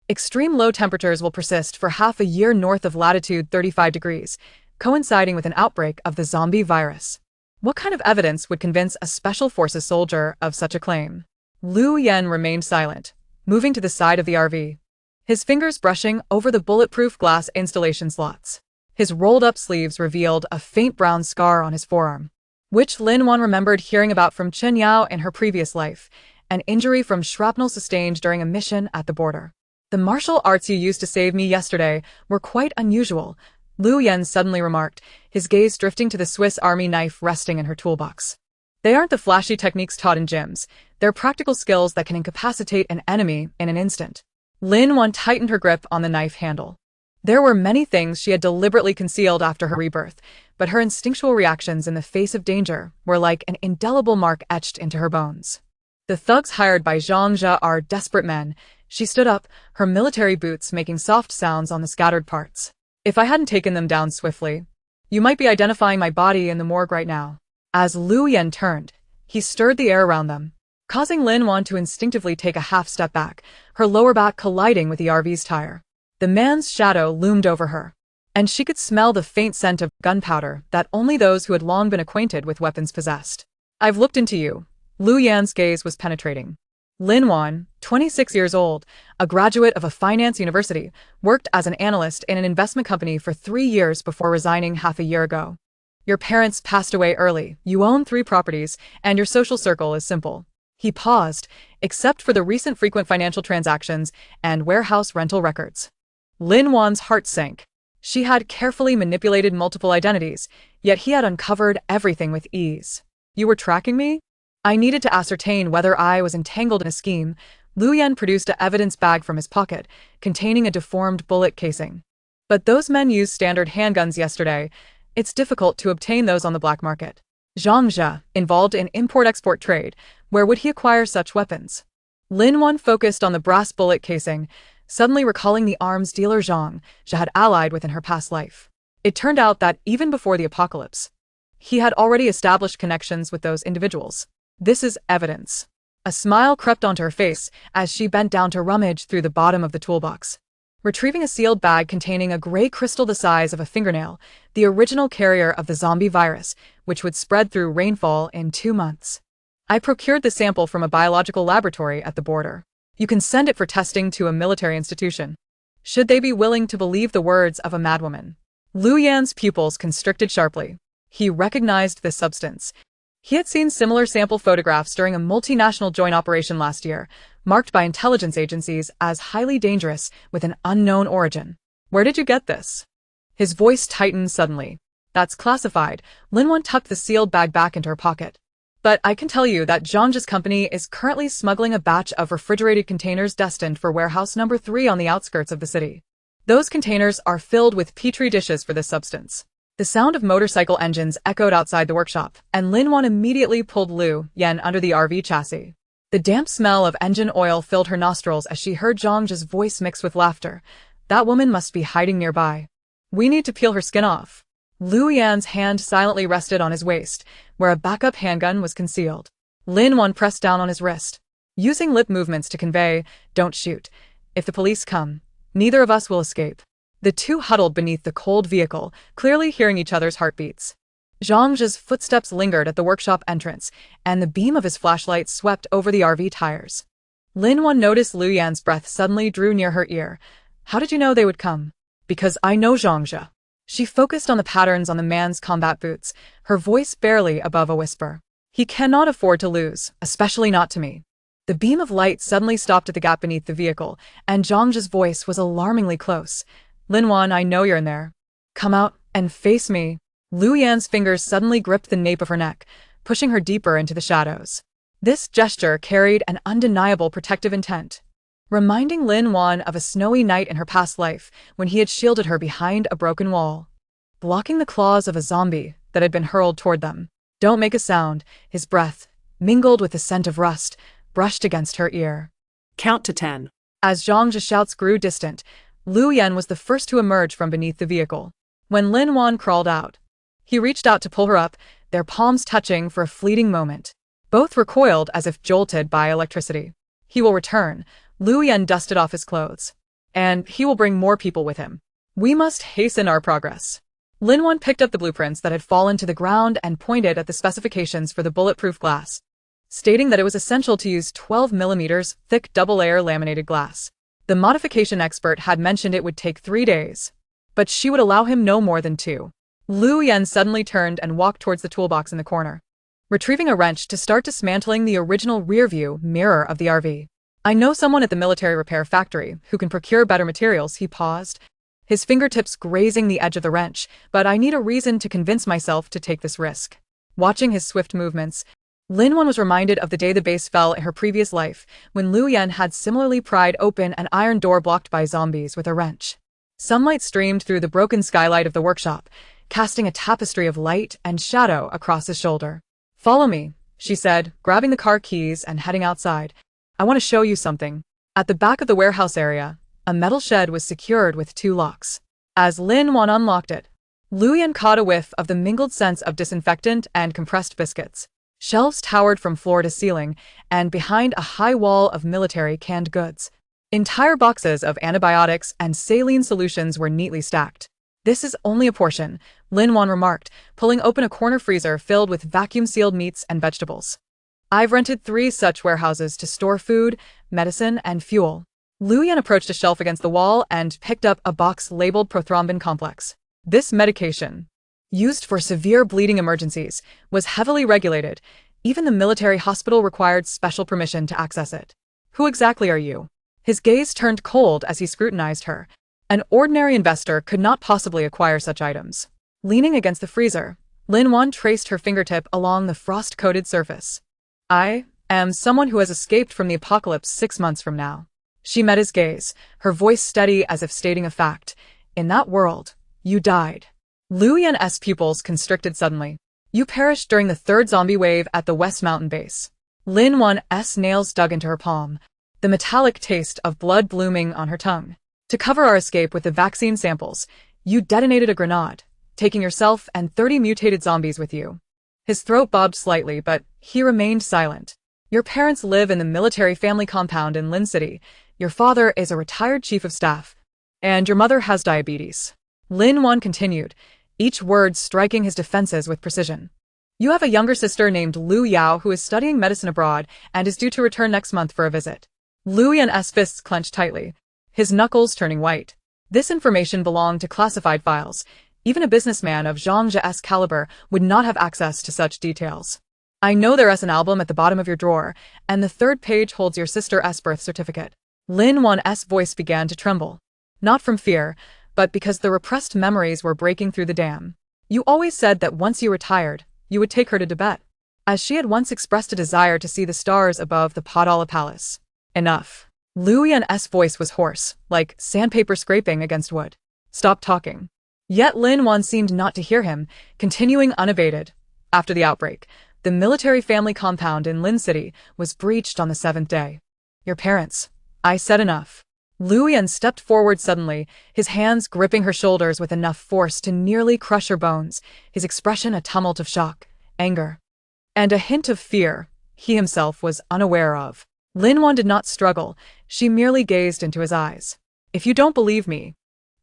extreme low temperatures will persist for half a year north of latitude 35 degrees, coinciding with an outbreak of the zombie virus. What kind of evidence would convince a special forces soldier of such a claim? Lu Yan remained silent, moving to the side of the RV, his fingers brushing over the bulletproof glass installation slots. His rolled-up sleeves revealed a faint brown scar on his forearm, which Lin Wan remembered hearing about from Chen Yao in her previous life, an injury from shrapnel sustained during a mission at the border. The martial arts you used to save me yesterday were quite unusual, Lu Yan suddenly remarked, his gaze drifting to the Swiss Army knife resting in her toolbox. They aren't the flashy techniques taught in gyms, they're practical skills that can incapacitate an enemy in an instant. Lin Wan tightened her grip on the knife handle. There were many things she had deliberately concealed after her rebirth, but her instinctual reactions in the face of danger were like an indelible mark etched into her bones. The thugs hired by Zhang are desperate men. She stood up, her military boots making soft sounds on the scattered parts. If I hadn't taken them down swiftly, you might be identifying my body in the morgue right now. As Lu Yan turned, he stirred the air around them, causing Lin Wan to instinctively take a half step back, her lower back colliding with the RV's tire. The man's shadow loomed over her, and she could smell the faint scent of gunpowder that only those who had long been acquainted with weapons possessed. I've looked into you. Lu Yan's gaze was penetrating. Lin Wan, 26 years old, a graduate of a finance university, worked as an analyst in an investment company for 3 years before resigning half a year ago. Your parents passed away early, you own 3 properties, and your social circle is simple. He paused, except for the recent frequent financial transactions and warehouse rental records. Lin Wan's heart sank. She had carefully manipulated multiple identities, yet he had uncovered everything with ease. You were tracking me? I needed to ascertain whether I was entangled in a scheme. Lu Yan produced an evidence bag from his pocket, containing a deformed bullet casing. But those men used standard handguns yesterday. It's difficult to obtain those on the black market. Zhang, involved in import-export trade, where would he acquire such weapons? Lin Wan focused on the brass bullet casing, suddenly recalling the arms dealer Zhang had allied with in her past life. It turned out that even before the apocalypse, he had already established connections with those individuals. This is evidence. A smile crept onto her face as she bent down to rummage through the bottom of the toolbox, retrieving a sealed bag containing a gray crystal the size of a fingernail, the original carrier of the zombie virus, which would spread through rainfall in 2 months. I procured the sample from a biological laboratory at the border. You can send it for testing to a military institution. Should they be willing to believe the words of a madwoman? Lu Yan's pupils constricted sharply. He recognized this substance. He had seen similar sample photographs during a multinational joint operation last year, marked by intelligence agencies as highly dangerous with an unknown origin. Where did you get this? His voice tightened suddenly. That's classified. Lin Wan tucked the sealed bag back into her pocket. But I can tell you that Zhang's company is currently smuggling a batch of refrigerated containers destined for warehouse number 3 on the outskirts of the city. Those containers are filled with petri dishes for this substance. The sound of motorcycle engines echoed outside the workshop, and Lin Wan immediately pulled Lu Yan under the RV chassis. The damp smell of engine oil filled her nostrils as she heard Zhang's voice mix with laughter. That woman must be hiding nearby. We need to peel her skin off. Lu Yan's hand silently rested on his waist, where a backup handgun was concealed. Lin Wan pressed down on his wrist, using lip movements to convey, "Don't shoot. If the police come, neither of us will escape." The two huddled beneath the cold vehicle, clearly hearing each other's heartbeats. Zhang's footsteps lingered at the workshop entrance, and the beam of his flashlight swept over the RV tires. Lin Wan noticed Lu Yan's breath suddenly drew near her ear. "How did you know they would come?" "Because I know Zhang." She focused on the patterns on the man's combat boots, her voice barely above a whisper. "He cannot afford to lose, especially not to me." The beam of light suddenly stopped at the gap beneath the vehicle, and Zhang's voice was alarmingly close. "Lin Wan, I know you're in there. Come out and face me." Lu Yan's fingers suddenly gripped the nape of her neck, pushing her deeper into the shadows. This gesture carried an undeniable protective intent, reminding Lin Wan of a snowy night in her past life when he had shielded her behind a broken wall, blocking the claws of a zombie that had been hurled toward them. "Don't make a sound." His breath, mingled with the scent of rust, brushed against her ear. Count to 10. As Zhang's shouts grew distant, Lu Yan was the first to emerge from beneath the vehicle. When Lin Wan crawled out, he reached out to pull her up, their palms touching for a fleeting moment. Both recoiled as if jolted by electricity. "He will return." Lu Yan dusted off his clothes. "And he will bring more people with him. We must hasten our progress." Lin Wan picked up the blueprints that had fallen to the ground and pointed at the specifications for the bulletproof glass, stating that it was essential to use 12 mm thick double-layer laminated glass. The modification expert had mentioned it would take 3 days, but she would allow him no more than 2. Lu Yan suddenly turned and walked towards the toolbox in the corner, retrieving a wrench to start dismantling the original rear-view mirror of the RV. "I know someone at the military repair factory who can procure better materials." He paused, his fingertips grazing the edge of the wrench, "but I need a reason to convince myself to take this risk." Watching his swift movements, Lin Wan was reminded of the day the base fell in her previous life, when Lu Yan had similarly pried open an iron door blocked by zombies with a wrench. Sunlight streamed through the broken skylight of the workshop, casting a tapestry of light and shadow across his shoulder. "Follow me," she said, grabbing the car keys and heading outside. "I want to show you something." At the back of the warehouse area, a metal shed was secured with 2 locks. As Lin Wan unlocked it, Lu Yan caught a whiff of the mingled scents of disinfectant and compressed biscuits. Shelves towered from floor to ceiling, and behind a high wall of military canned goods, entire boxes of antibiotics and saline solutions were neatly stacked. "This is only a portion," Lin Wan remarked, pulling open a corner freezer filled with vacuum-sealed meats and vegetables. "I've rented 3 such warehouses to store food, medicine, and fuel." Lu Yan approached a shelf against the wall and picked up a box labeled prothrombin complex. This medication, used for severe bleeding emergencies, was heavily regulated. Even the military hospital required special permission to access it. "Who exactly are you?" His gaze turned cold as he scrutinized her. An ordinary investor could not possibly acquire such items. Leaning against the freezer, Lin Wan traced her fingertip along the frost-coated surface. "I am someone who has escaped from the apocalypse 6 months from now." She met his gaze, her voice steady as if stating a fact. "In that world, you died." Lu Yan's pupils constricted suddenly. "You perished during the 3rd zombie wave at the West Mountain base." Lin Wan's nails dug into her palm, the metallic taste of blood blooming on her tongue. "To cover our escape with the vaccine samples, you detonated a grenade, taking yourself and 30 mutated zombies with you." His throat bobbed slightly, but he remained silent. "Your parents live in the military family compound in Lin City. Your father is a retired chief of staff, and your mother has diabetes." Lin Wan continued, each word striking his defenses with precision. "You have a younger sister named Lu Yao who is studying medicine abroad and is due to return next month for a visit. Luyan's fists clenched tightly, his knuckles turning white. This information belonged to classified files. Even a businessman of Zhang Zhe's caliber would not have access to such details. I know there's an album at the bottom of your drawer, and the third page holds your sister's birth certificate. Lin Wan's voice began to tremble. Not from fear, but because the repressed memories were breaking through the dam. You always said that once you retired, you would take her to Tibet, as she had once expressed a desire to see the stars above the Podala Palace. Enough. Luyan's voice was hoarse, like sandpaper scraping against wood. Stop talking. Yet Lin Wan seemed not to hear him, continuing unabated. After the outbreak, the military family compound in Lin City was breached on the 7th day. Your parents. I said enough. Luyan stepped forward suddenly, his hands gripping her shoulders with enough force to nearly crush her bones, his expression a tumult of shock, anger, and a hint of fear he himself was unaware of. Lin Wan did not struggle, she merely gazed into his eyes. If you don't believe me,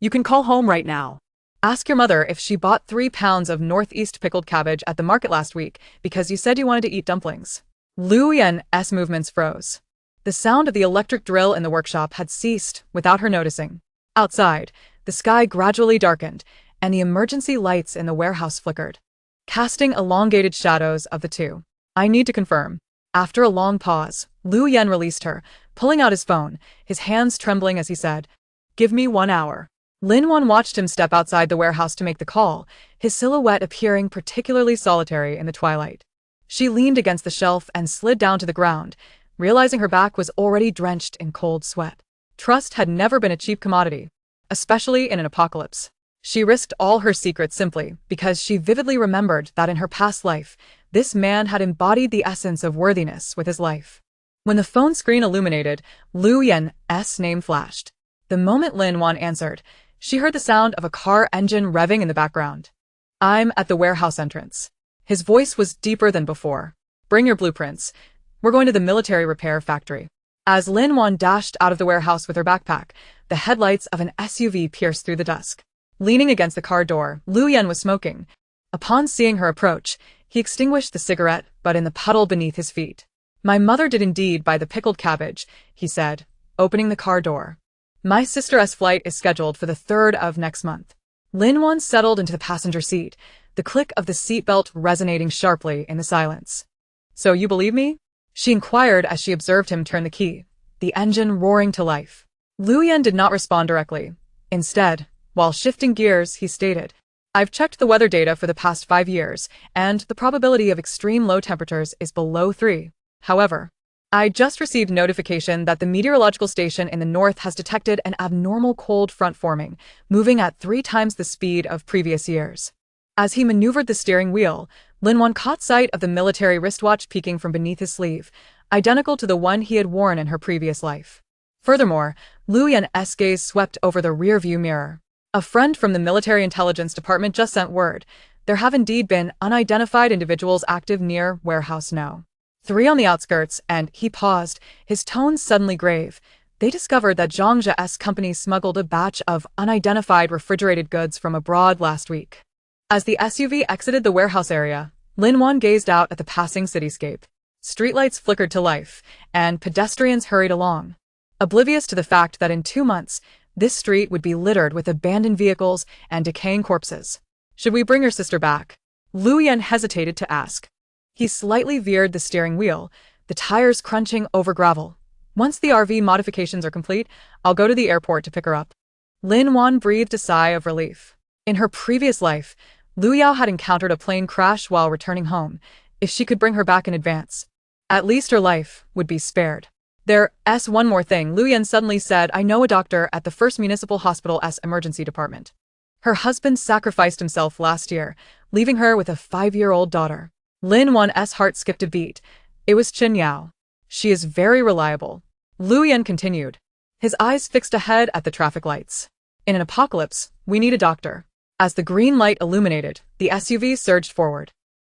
You can call home right now. ask your mother if she bought 3 pounds of northeast pickled cabbage at the market last week because you said you wanted to eat dumplings. Luyan's movements froze. The sound of the electric drill in the workshop had ceased without her noticing. Outside, the sky gradually darkened, and the emergency lights in the warehouse flickered, casting elongated shadows of the two. I need to confirm. After a long pause, Luyan released her, pulling out his phone, his hands trembling as he said, Give me 1 hour. Lin Wan watched him step outside the warehouse to make the call, his silhouette appearing particularly solitary in the twilight. She leaned against the shelf and slid down to the ground, realizing her back was already drenched in cold sweat. Trust had never been a cheap commodity, especially in an apocalypse. She risked all her secrets simply because she vividly remembered that in her past life, this man had embodied the essence of worthiness with his life. When the phone screen illuminated, Luyan's name flashed. The moment Lin Wan answered, she heard the sound of a car engine revving in the background. I'm at the warehouse entrance. His voice was deeper than before. Bring your blueprints. We're going to the military repair factory. As Lin Wan dashed out of the warehouse with her backpack, the headlights of an SUV pierced through the dusk. Leaning against the car door, Luyan was smoking. Upon seeing her approach, he extinguished the cigarette, but in the puddle beneath his feet. My mother did indeed buy the pickled cabbage, he said, opening the car door. My sister's flight is scheduled for the 3rd of next month. Lin Wan settled into the passenger seat, the click of the seatbelt resonating sharply in the silence. So you believe me? She inquired as she observed him turn the key, the engine roaring to life. Luyan did not respond directly. Instead, while shifting gears, he stated, I've checked the weather data for the past 5 years, and the probability of extreme low temperatures is below 3. However, I just received notification that the meteorological station in the north has detected an abnormal cold front forming, moving at 3 times the speed of previous years. As he maneuvered the steering wheel, Lin Wan caught sight of the military wristwatch peeking from beneath his sleeve, identical to the one he had worn in her previous life. Furthermore, Luyan's gaze swept over the rear-view mirror. A friend from the military intelligence department just sent word. There have indeed been unidentified individuals active near warehouse now. 3 on the outskirts, and he paused, his tone suddenly grave. They discovered that Zhang Zhe's company smuggled a batch of unidentified refrigerated goods from abroad last week. As the SUV exited the warehouse area, Lin Wan gazed out at the passing cityscape. Streetlights flickered to life, and pedestrians hurried along, oblivious to the fact that in 2 months, this street would be littered with abandoned vehicles and decaying corpses. Should we bring your sister back? Luyan hesitated to ask. He slightly veered the steering wheel, the tires crunching over gravel. Once the RV modifications are complete, I'll go to the airport to pick her up. Lin Wan breathed a sigh of relief. In her previous life, Lu Yao had encountered a plane crash while returning home. If she could bring her back in advance, at least her life would be spared. There's one more thing, Luyan suddenly said. I know a doctor at the 1st Municipal Hospital's emergency department. Her husband sacrificed himself last year, leaving her with a 5-year-old daughter. Lin Wan's heart skipped a beat. It was Chen Yao. She is very reliable. Luyan continued, his eyes fixed ahead at the traffic lights. In an apocalypse, we need a doctor. As the green light illuminated, the SUV surged forward.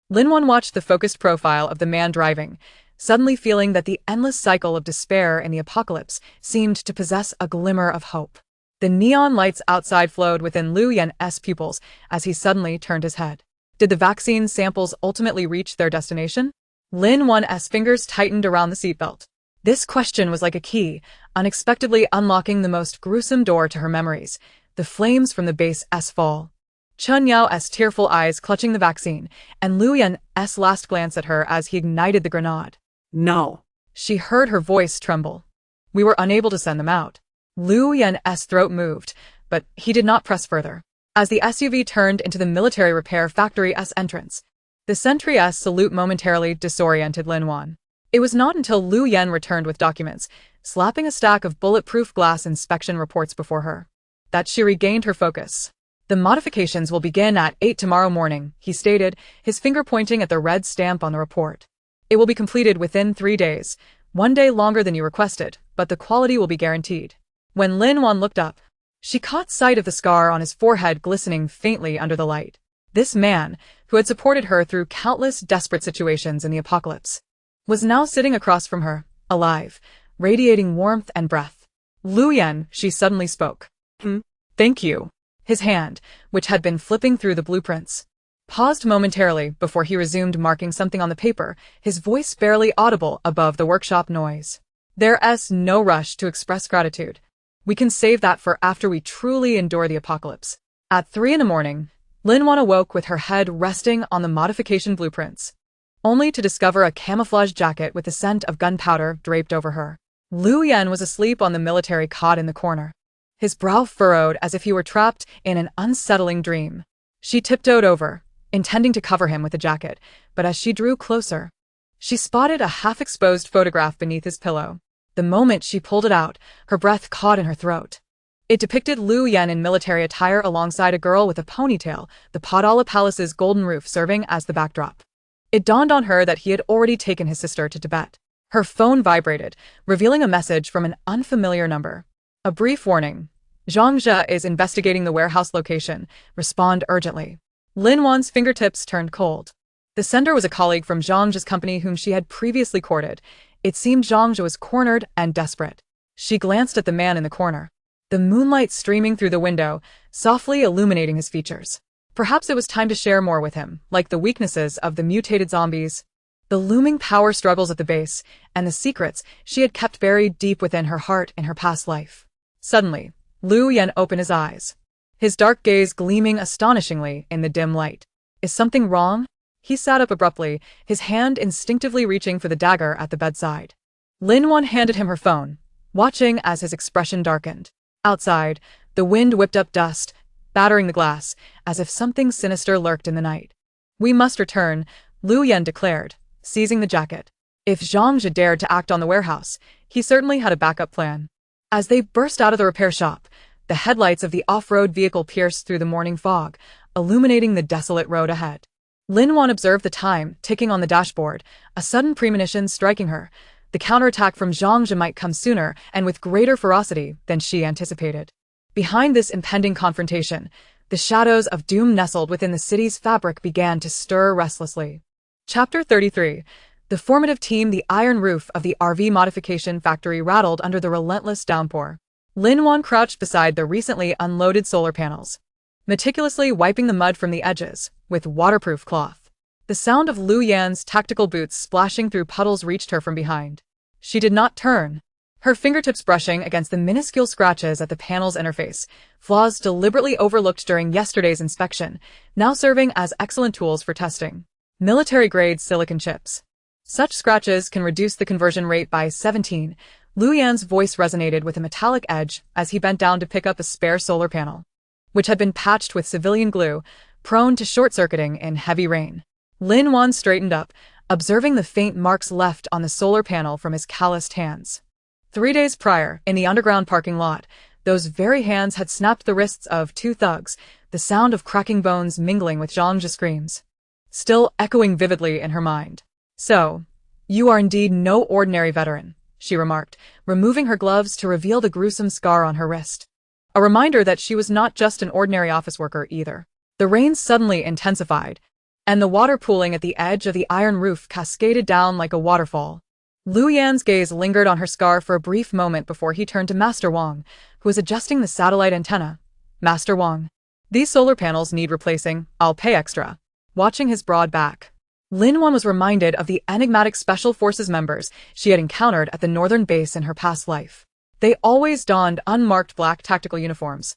Lin Wan watched the focused profile of the man driving, suddenly feeling that the endless cycle of despair in the apocalypse seemed to possess a glimmer of hope. The neon lights outside flowed within Luyan's pupils as he suddenly turned his head. Did the vaccine samples ultimately reach their destination? Lin Wan's fingers tightened around the seatbelt. This question was like a key, unexpectedly unlocking the most gruesome door to her memories, the flames from the base's fall. Chen Yao's tearful eyes clutching the vaccine, and Lu Yan's last glance at her as he ignited the grenade. No. She heard her voice tremble. We were unable to send them out. Lu Yan's throat moved, but he did not press further. As the SUV turned into the military repair factory's entrance, the sentry's salute momentarily disoriented Lin Wan. It was not until Lu Yan returned with documents, slapping a stack of bulletproof glass inspection reports before her, that she regained her focus. The modifications will begin at 8 tomorrow morning, he stated, his finger pointing at the red stamp on the report. It will be completed within 3 days, 1 day longer than you requested, but the quality will be guaranteed. When Lin Wan looked up, she caught sight of the scar on his forehead glistening faintly under the light. This man, who had supported her through countless desperate situations in the apocalypse, was now sitting across from her, alive, radiating warmth and breath. Lu Yan, she suddenly spoke. Thank you. His hand, which had been flipping through the blueprints, paused momentarily before he resumed marking something on the paper, his voice barely audible above the workshop noise. There's no rush to express gratitude. We can save that for after we truly endure the apocalypse. At 3 in the morning, Lin Wan awoke with her head resting on the modification blueprints, only to discover a camouflage jacket with the scent of gunpowder draped over her. Lu Yan was asleep on the military cot in the corner, his brow furrowed as if he were trapped in an unsettling dream. She tiptoed over, intending to cover him with the jacket, but as she drew closer, she spotted a half-exposed photograph beneath his pillow. The moment she pulled it out, her breath caught in her throat. It depicted Lu Yan in military attire alongside a girl with a ponytail, the Podala Palace's golden roof serving as the backdrop. It dawned on her that he had already taken his sister to Tibet. Her phone vibrated, revealing a message from an unfamiliar number. A brief warning. Zhang Zhe is investigating the warehouse location. Respond urgently. Lin Wan's fingertips turned cold. The sender was a colleague from Zhang Zhe's company whom she had previously courted. It seemed Zhang Zhe was cornered and desperate. She glanced at the man in the corner, the moonlight streaming through the window, softly illuminating his features. Perhaps it was time to share more with him, like the weaknesses of the mutated zombies, the looming power struggles at the base, and the secrets she had kept buried deep within her heart in her past life. Suddenly, Lu Yan opened his eyes, his dark gaze gleaming astonishingly in the dim light. Is something wrong? He sat up abruptly, his hand instinctively reaching for the dagger at the bedside. Lin Wan handed him her phone, watching as his expression darkened. Outside, the wind whipped up dust, battering the glass, as if something sinister lurked in the night. We must return, Lu Yan declared, seizing the jacket. If Zhang Zhe dared to act on the warehouse, he certainly had a backup plan. As they burst out of the repair shop, the headlights of the off-road vehicle pierced through the morning fog, illuminating the desolate road ahead. Lin Wan observed the time ticking on the dashboard, a sudden premonition striking her. The counterattack from Zhang Zhe might come sooner and with greater ferocity than she anticipated. Behind this impending confrontation, the shadows of doom nestled within the city's fabric began to stir restlessly. Chapter 33. The formative team. The iron roof of the RV modification factory rattled under the relentless downpour. Lin Wan crouched beside the recently unloaded solar panels, meticulously wiping the mud from the edges with waterproof cloth. The sound of Lu Yan's tactical boots splashing through puddles reached her from behind. She did not turn, her fingertips brushing against the minuscule scratches at the panel's interface, flaws deliberately overlooked during yesterday's inspection, now serving as excellent tools for testing. Military-grade silicon chips. Such scratches can reduce the conversion rate by 17. Lu Yan's voice resonated with a metallic edge as he bent down to pick up a spare solar panel, which had been patched with civilian glue, prone to short-circuiting in heavy rain. Lin Wan straightened up, observing the faint marks left on the solar panel from his calloused hands. 3 days prior, in the underground parking lot, those very hands had snapped the wrists of 2 thugs, the sound of cracking bones mingling with Zhang Zhe's screams, still echoing vividly in her mind. So, you are indeed no ordinary veteran, she remarked, removing her gloves to reveal the gruesome scar on her wrist. A reminder that she was not just an ordinary office worker either. The rain suddenly intensified, and the water pooling at the edge of the iron roof cascaded down like a waterfall. Lu Yan's gaze lingered on her scar for a brief moment before he turned to Master Wang, who was adjusting the satellite antenna. Master Wang. These solar panels need replacing. I'll pay extra. Watching his broad back, Lin Wan was reminded of the enigmatic Special Forces members she had encountered at the northern base in her past life. They always donned unmarked black tactical uniforms,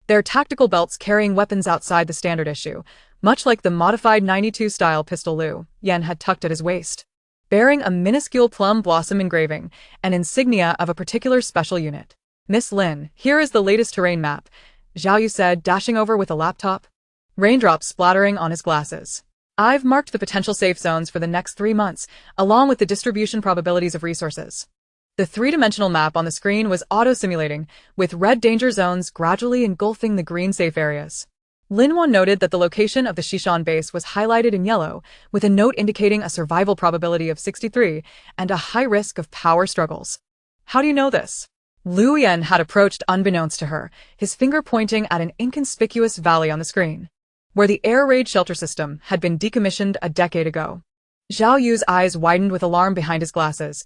their tactical belts carrying weapons outside the standard issue, much like the modified 92-style pistol Liu Yan had tucked at his waist. Bearing a minuscule plum blossom engraving, an insignia of a particular special unit. "Miss Lin, here is the latest terrain map," Zhao Yu said, dashing over with a laptop. Raindrops splattering on his glasses. "I've marked the potential safe zones for the next 3 months, along with the distribution probabilities of resources." The three-dimensional map on the screen was auto-simulating, with red danger zones gradually engulfing the green safe areas. Lin Wan noted that the location of the Shishan base was highlighted in yellow, with a note indicating a survival probability of 63 and a high risk of power struggles. "How do you know this?" Liu Yan had approached unbeknownst to her, his finger pointing at an inconspicuous valley on the screen, where the air raid shelter system had been decommissioned a decade ago. Zhao Yu's eyes widened with alarm behind his glasses.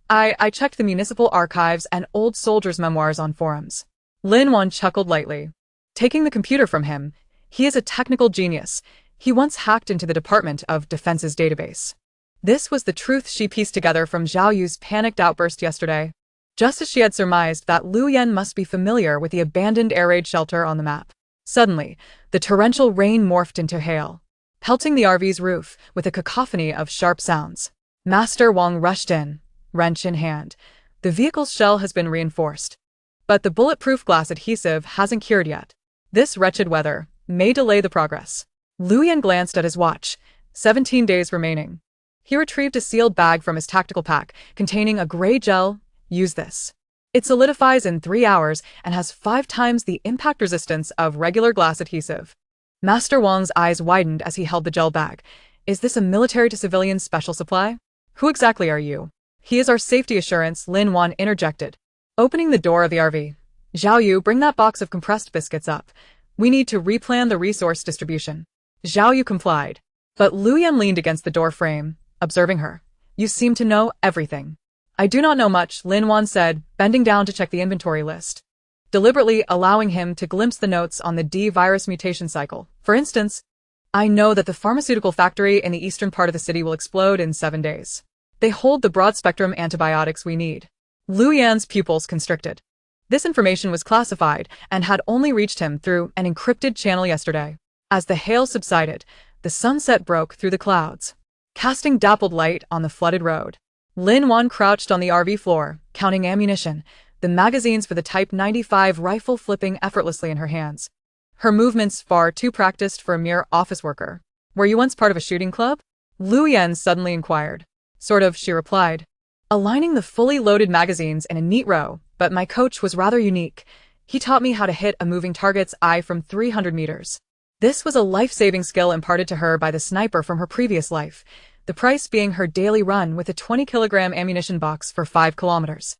I checked the municipal archives and old soldiers' memoirs on forums." Lin Wan chuckled lightly. Taking the computer from him, he is a technical genius. He once hacked into the Department of Defense's database. This was the truth she pieced together from Zhao Yu's panicked outburst yesterday. Just as she had surmised that Liu Yan must be familiar with the abandoned air raid shelter on the map. Suddenly, the torrential rain morphed into hail, pelting the RV's roof with a cacophony of sharp sounds. Master Wang rushed in, wrench in hand. The vehicle's shell has been reinforced, but the bulletproof glass adhesive hasn't cured yet. This wretched weather may delay the progress. Liu Yan glanced at his watch. 17 days remaining. He retrieved a sealed bag from his tactical pack containing a gray gel. "Use this. It solidifies in 3 hours and has 5 times the impact resistance of regular glass adhesive." Master Wang's eyes widened as he held the gel bag. "Is this a military-to-civilian special supply? Who exactly are you?" "He is our safety assurance," Lin Wan interjected, opening the door of the RV. "Zhao Yu, bring that box of compressed biscuits up. We need to replan the resource distribution." Zhao Yu complied, but Liu Yan leaned against the door frame, observing her. "You seem to know everything." "I do not know much," Lin Wan said, bending down to check the inventory list, deliberately allowing him to glimpse the notes on the D-virus mutation cycle. "For instance, I know that the pharmaceutical factory in the eastern part of the city will explode in 7 days. They hold the broad-spectrum antibiotics we need." Liu Yan's pupils constricted. This information was classified and had only reached him through an encrypted channel yesterday. As the hail subsided, the sunset broke through the clouds, casting dappled light on the flooded road. Lin Wan crouched on the RV floor, counting ammunition, the magazines for the Type 95 rifle flipping effortlessly in her hands. Her movements far too practiced for a mere office worker. "Were you once part of a shooting club?" Liu Yan suddenly inquired. "Sort of," she replied, aligning the fully loaded magazines in a neat row, "but my coach was rather unique. He taught me how to hit a moving target's eye from 300 meters. This was a life-saving skill imparted to her by the sniper from her previous life, the price being her daily run with a 20-kilogram ammunition box for 5 kilometers.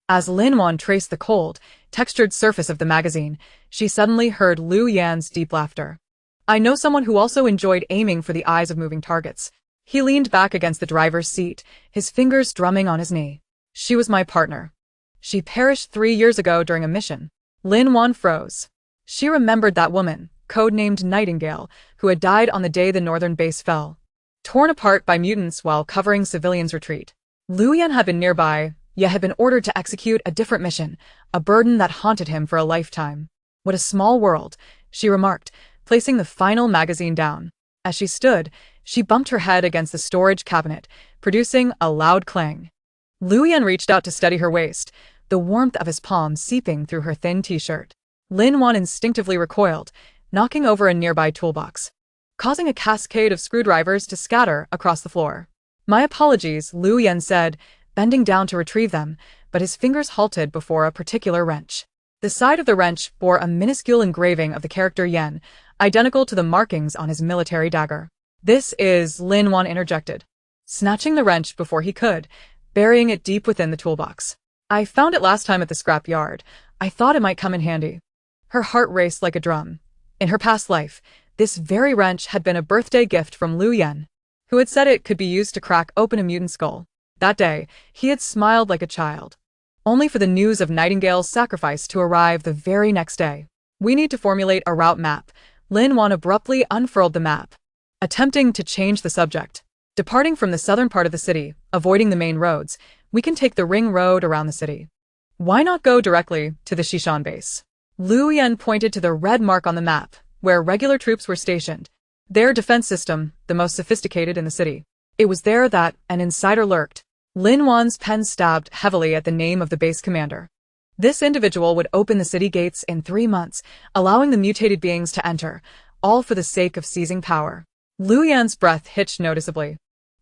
As Lin Wan traced the cold, textured surface of the magazine, she suddenly heard Liu Yan's deep laughter. "I know someone who also enjoyed aiming for the eyes of moving targets." He leaned back against the driver's seat, his fingers drumming on his knee. "She was my partner. She perished 3 years ago during a mission." Lin Wan froze. She remembered that woman, codenamed Nightingale, who had died on the day the northern base fell, torn apart by mutants while covering civilians' retreat. Liu Yan had been nearby, yet had been ordered to execute a different mission, a burden that haunted him for a lifetime. "What a small world," she remarked, placing the final magazine down. As she stood, she bumped her head against the storage cabinet, producing a loud clang. Liu Yan reached out to steady her waist, the warmth of his palm seeping through her thin t-shirt. Lin Wan instinctively recoiled, knocking over a nearby toolbox, causing a cascade of screwdrivers to scatter across the floor. "My apologies," Liu Yan said, bending down to retrieve them, but his fingers halted before a particular wrench. The side of the wrench bore a minuscule engraving of the character Yen, identical to the markings on his military dagger. "This is," Lin Wan interjected, snatching the wrench before he could, burying it deep within the toolbox. "I found it last time at the scrap yard. I thought it might come in handy." Her heart raced like a drum. In her past life, this very wrench had been a birthday gift from Liu Yan, who had said it could be used to crack open a mutant skull. That day, he had smiled like a child, only for the news of Nightingale's sacrifice to arrive the very next day. "We need to formulate a route map." Lin Wan abruptly unfurled the map, attempting to change the subject. Departing from the southern part of the city, avoiding the main roads, we can take the ring road around the city. Why not go directly to the Shishan base? Liu Yan pointed to the red mark on the map, where regular troops were stationed. Their defense system, the most sophisticated in the city. It was there that an insider lurked. Lin Wan's pen stabbed heavily at the name of the base commander. This individual would open the city gates in 3 months, allowing the mutated beings to enter, all for the sake of seizing power. Liu Yan's breath hitched noticeably.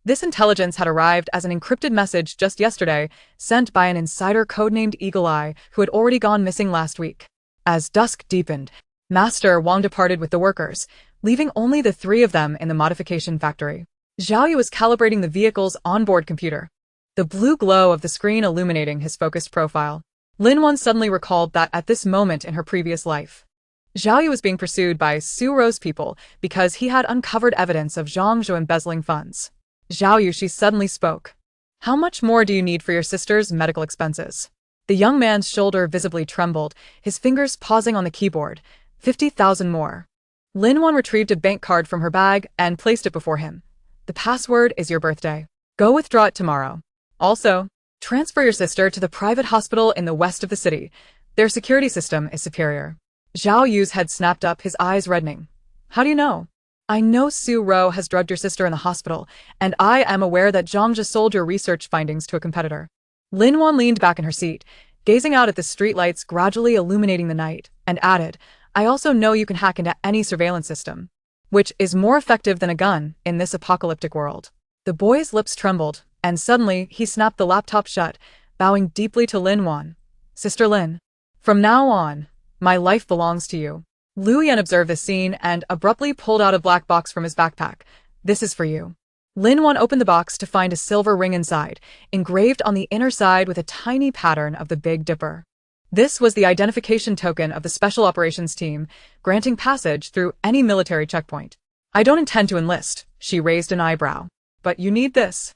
This intelligence had arrived as an encrypted message just yesterday, sent by an insider codenamed Eagle Eye, who had already gone missing last week. As dusk deepened, Master Wang departed with the workers, leaving only the 3 of them in the modification factory. Zhao Yu was calibrating the vehicle's onboard computer, the blue glow of the screen illuminating his focused profile. Lin Wan suddenly recalled that at this moment in her previous life, Zhao Yu was being pursued by Su Ro's people because he had uncovered evidence of Zhang Zhou embezzling funds. Zhao Yu, she suddenly spoke. How much more do you need for your sister's medical expenses? The young man's shoulder visibly trembled, his fingers pausing on the keyboard. 50,000 more. Lin Wan retrieved a bank card from her bag and placed it before him. The password is your birthday. Go withdraw it tomorrow. Also, transfer your sister to the private hospital in the west of the city. Their security system is superior. Zhao Yu's head snapped up, his eyes reddening. How do you know? I know Su Ro has drugged your sister in the hospital, and I am aware that Zhang Zhe sold your research findings to a competitor. Lin Wan leaned back in her seat, gazing out at the streetlights gradually illuminating the night, and added, I also know you can hack into any surveillance system, which is more effective than a gun in this apocalyptic world. The boy's lips trembled, and suddenly he snapped the laptop shut, bowing deeply to Lin Wan. Sister Lin, from now on, my life belongs to you. Liu Yan observed this scene and abruptly pulled out a black box from his backpack. This is for you. Lin Wan opened the box to find a silver ring inside, engraved on the inner side with a tiny pattern of the Big Dipper. This was the identification token of the Special Operations Team, granting passage through any military checkpoint. I don't intend to enlist, she raised an eyebrow. But you need this.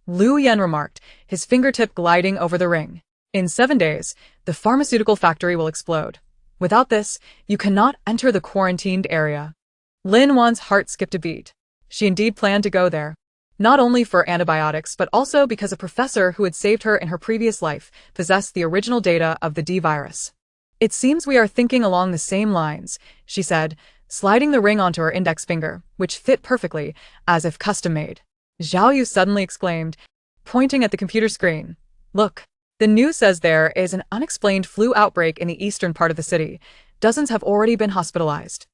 Liu Yan remarked, his fingertip gliding over the ring. In 7 days, the pharmaceutical factory will explode. Without this, you cannot enter the quarantined area. Lin Wan's heart skipped a beat. She indeed planned to go there. Not only for antibiotics but also because a professor who had saved her in her previous life possessed the original data of the D virus. It seems we are thinking along the same lines, she said, sliding the ring onto her index finger, which fit perfectly, as if custom-made. Zhao Yu suddenly exclaimed, pointing at the computer screen. Look. The news says there is an unexplained flu outbreak in the eastern part of the city. Dozens have already been hospitalized.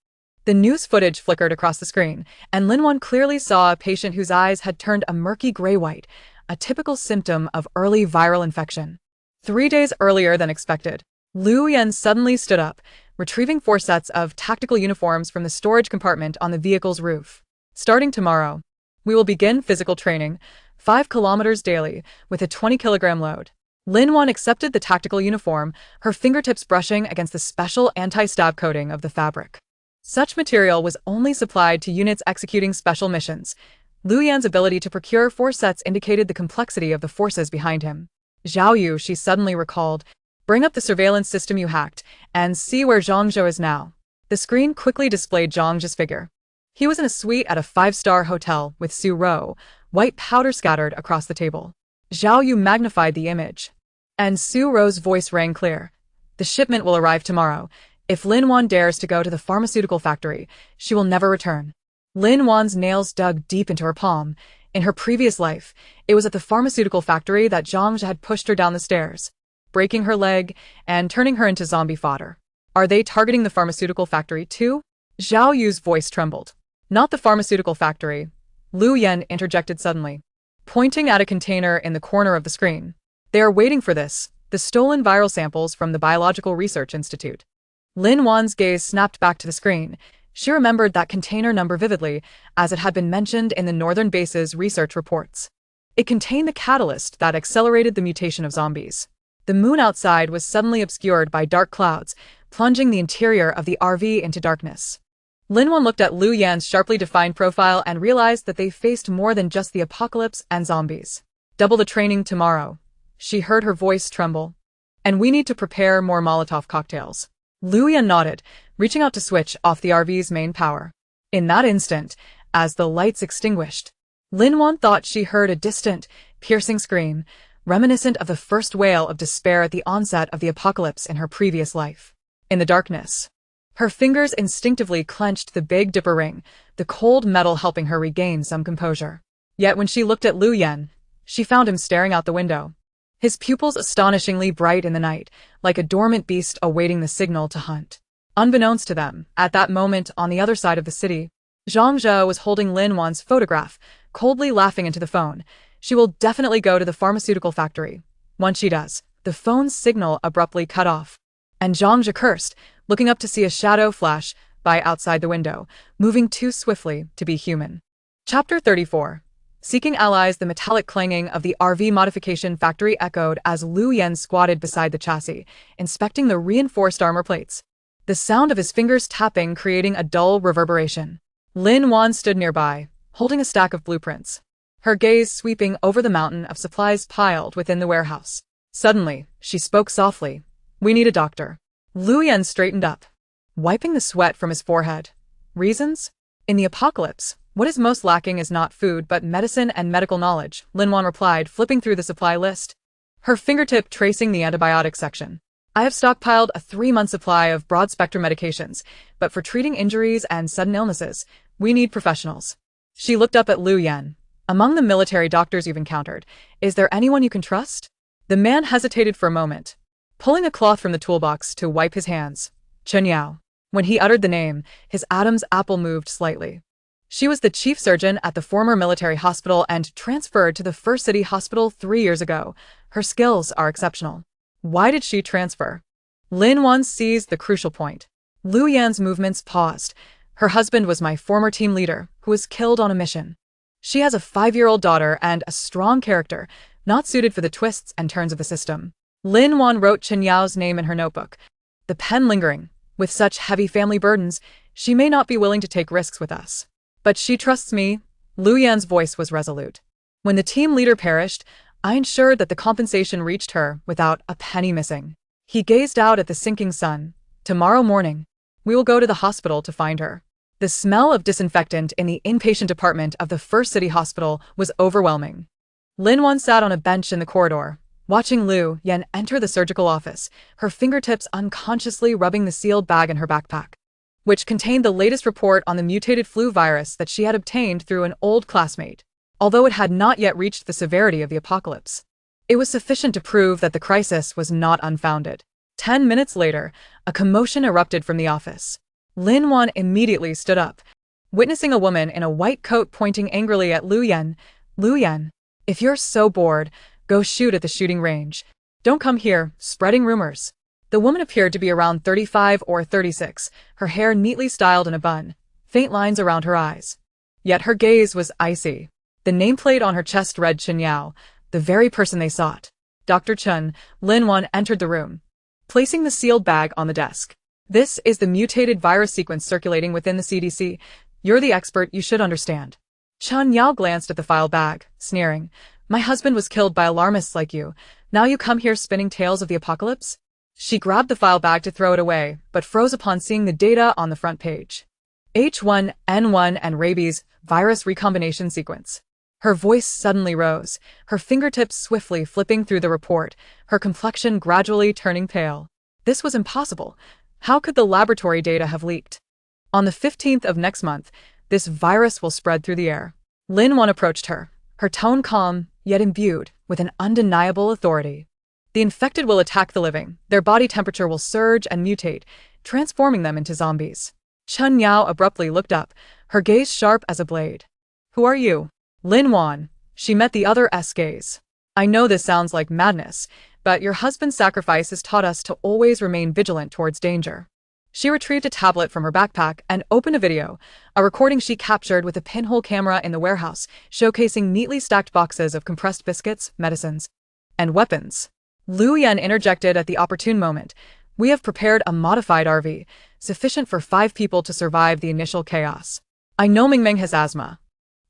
The news footage flickered across the screen, and Lin Wan clearly saw a patient whose eyes had turned a murky gray-white, a typical symptom of early viral infection. 3 days earlier than expected, Liu Yan suddenly stood up, retrieving 4 sets of tactical uniforms from the storage compartment on the vehicle's roof. Starting tomorrow, we will begin physical training, 5 kilometers daily, with a 20-kilogram load. Lin Wan accepted the tactical uniform, her fingertips brushing against the special anti-stab coating of the fabric. Such material was only supplied to units executing special missions. Liu Yan's ability to procure 4 sets indicated the complexity of the forces behind him. Zhao Yu, she suddenly recalled, bring up the surveillance system you hacked, and see where Zhang Zhou is now. The screen quickly displayed Zhang Zhou's figure. He was in a suite at a 5-star hotel with Su Ro, white powder scattered across the table. Zhao Yu magnified the image. And Su Ro's voice rang clear. The shipment will arrive tomorrow. If Lin Wan dares to go to the pharmaceutical factory, she will never return. Lin Wan's nails dug deep into her palm. In her previous life, it was at the pharmaceutical factory that Zhang Zhe had pushed her down the stairs, breaking her leg and turning her into zombie fodder. Are they targeting the pharmaceutical factory too? Zhao Yu's voice trembled. Not the pharmaceutical factory. Liu Yan interjected suddenly, pointing at a container in the corner of the screen. They are waiting for this, the stolen viral samples from the Biological Research Institute. Lin Wan's gaze snapped back to the screen. She remembered that container number vividly, as it had been mentioned in the Northern Base's research reports. It contained the catalyst that accelerated the mutation of zombies. The moon outside was suddenly obscured by dark clouds, plunging the interior of the RV into darkness. Lin Wan looked at Liu Yan's sharply defined profile and realized that they faced more than just the apocalypse and zombies. Double the training tomorrow. She heard her voice tremble. And we need to prepare more Molotov cocktails. Liu Yan nodded, reaching out to switch off the RV's main power. In that instant, as the lights extinguished, Lin Wan thought she heard a distant, piercing scream, reminiscent of the first wail of despair at the onset of the apocalypse in her previous life. In the darkness, her fingers instinctively clenched the Big Dipper ring, the cold metal helping her regain some composure. Yet when she looked at Liu Yan, she found him staring out the window, his pupils astonishingly bright in the night, like a dormant beast awaiting the signal to hunt. Unbeknownst to them, at that moment on the other side of the city, Zhang Zhe was holding Lin Wan's photograph, coldly laughing into the phone. She will definitely go to the pharmaceutical factory. Once she does, the phone's signal abruptly cut off, and Zhang Zhe cursed, looking up to see a shadow flash by outside the window, moving too swiftly to be human. Chapter 34. Seeking allies. The metallic clanging of the RV modification factory echoed as Liu Yan squatted beside the chassis, inspecting the reinforced armor plates. The sound of his fingers tapping creating a dull reverberation. Lin Wan stood nearby, holding a stack of blueprints, her gaze sweeping over the mountain of supplies piled within the warehouse. Suddenly, she spoke softly. "We need a doctor." Liu Yan straightened up, wiping the sweat from his forehead. "Reasons? In the apocalypse, what is most lacking is not food but medicine and medical knowledge," Lin Wan replied, flipping through the supply list, her fingertip tracing the antibiotic section. "I have stockpiled a 3-month supply of broad-spectrum medications, but for treating injuries and sudden illnesses, we need professionals." She looked up at Liu Yan. "Among the military doctors you've encountered, is there anyone you can trust?" The man hesitated for a moment, pulling a cloth from the toolbox to wipe his hands. "Chen Yao." When he uttered the name, his Adam's apple moved slightly. She was the chief surgeon at the former military hospital and transferred to the First City Hospital 3 years ago. Her skills are exceptional. Why did she transfer? Lin Wan seized the crucial point. Liu Yan's movements paused. "Her husband was my former team leader, who was killed on a mission. She has a 5-year-old daughter and a strong character, not suited for the twists and turns of the system." Lin Wan wrote Chen Yao's name in her notebook, the pen lingering. "With such heavy family burdens, she may not be willing to take risks with us. But she trusts me." Liu Yan's voice was resolute. "When the team leader perished, I ensured that the compensation reached her without a penny missing." He gazed out at the sinking sun. "Tomorrow morning, we will go to the hospital to find her." The smell of disinfectant in the inpatient department of the First City Hospital was overwhelming. Lin Wan sat on a bench in the corridor, watching Liu Yan enter the surgical office, her fingertips unconsciously rubbing the sealed bag in her backpack, which contained the latest report on the mutated flu virus that she had obtained through an old classmate. Although it had not yet reached the severity of the apocalypse, it was sufficient to prove that the crisis was not unfounded. 10 minutes later, a commotion erupted from the office. Lin Wan immediately stood up, witnessing a woman in a white coat pointing angrily at Liu Yan. "Liu Yan, if you're so bored, go shoot at the shooting range. Don't come here, spreading rumors." The woman appeared to be around 35 or 36, her hair neatly styled in a bun, faint lines around her eyes. Yet her gaze was icy. The nameplate on her chest read Chen Yao, the very person they sought. "Dr. Chen." Lin Wan entered the room, placing the sealed bag on the desk. "This is the mutated virus sequence circulating within the CDC. You're the expert, you should understand." Chen Yao glanced at the file bag, sneering. "My husband was killed by alarmists like you. Now you come here spinning tales of the apocalypse?" She grabbed the file bag to throw it away, but froze upon seeing the data on the front page. H1N1 and rabies virus recombination sequence. Her voice suddenly rose, her fingertips swiftly flipping through the report, her complexion gradually turning pale. This was impossible. How could the laboratory data have leaked? "On the 15th of next month, this virus will spread through the air." Lin Wan approached her, her tone calm, yet imbued with an undeniable authority. "The infected will attack the living, their body temperature will surge and mutate, transforming them into zombies." Chen Yao abruptly looked up, her gaze sharp as a blade. "Who are you?" "Lin Wan." She met the other's gaze. "I know this sounds like madness, but your husband's sacrifice has taught us to always remain vigilant towards danger." She retrieved a tablet from her backpack and opened a video, a recording she captured with a pinhole camera in the warehouse, showcasing neatly stacked boxes of compressed biscuits, medicines, and weapons. Liu Yan interjected at the opportune moment. "We have prepared a modified RV, sufficient for 5 people to survive the initial chaos. I know Mingming has asthma.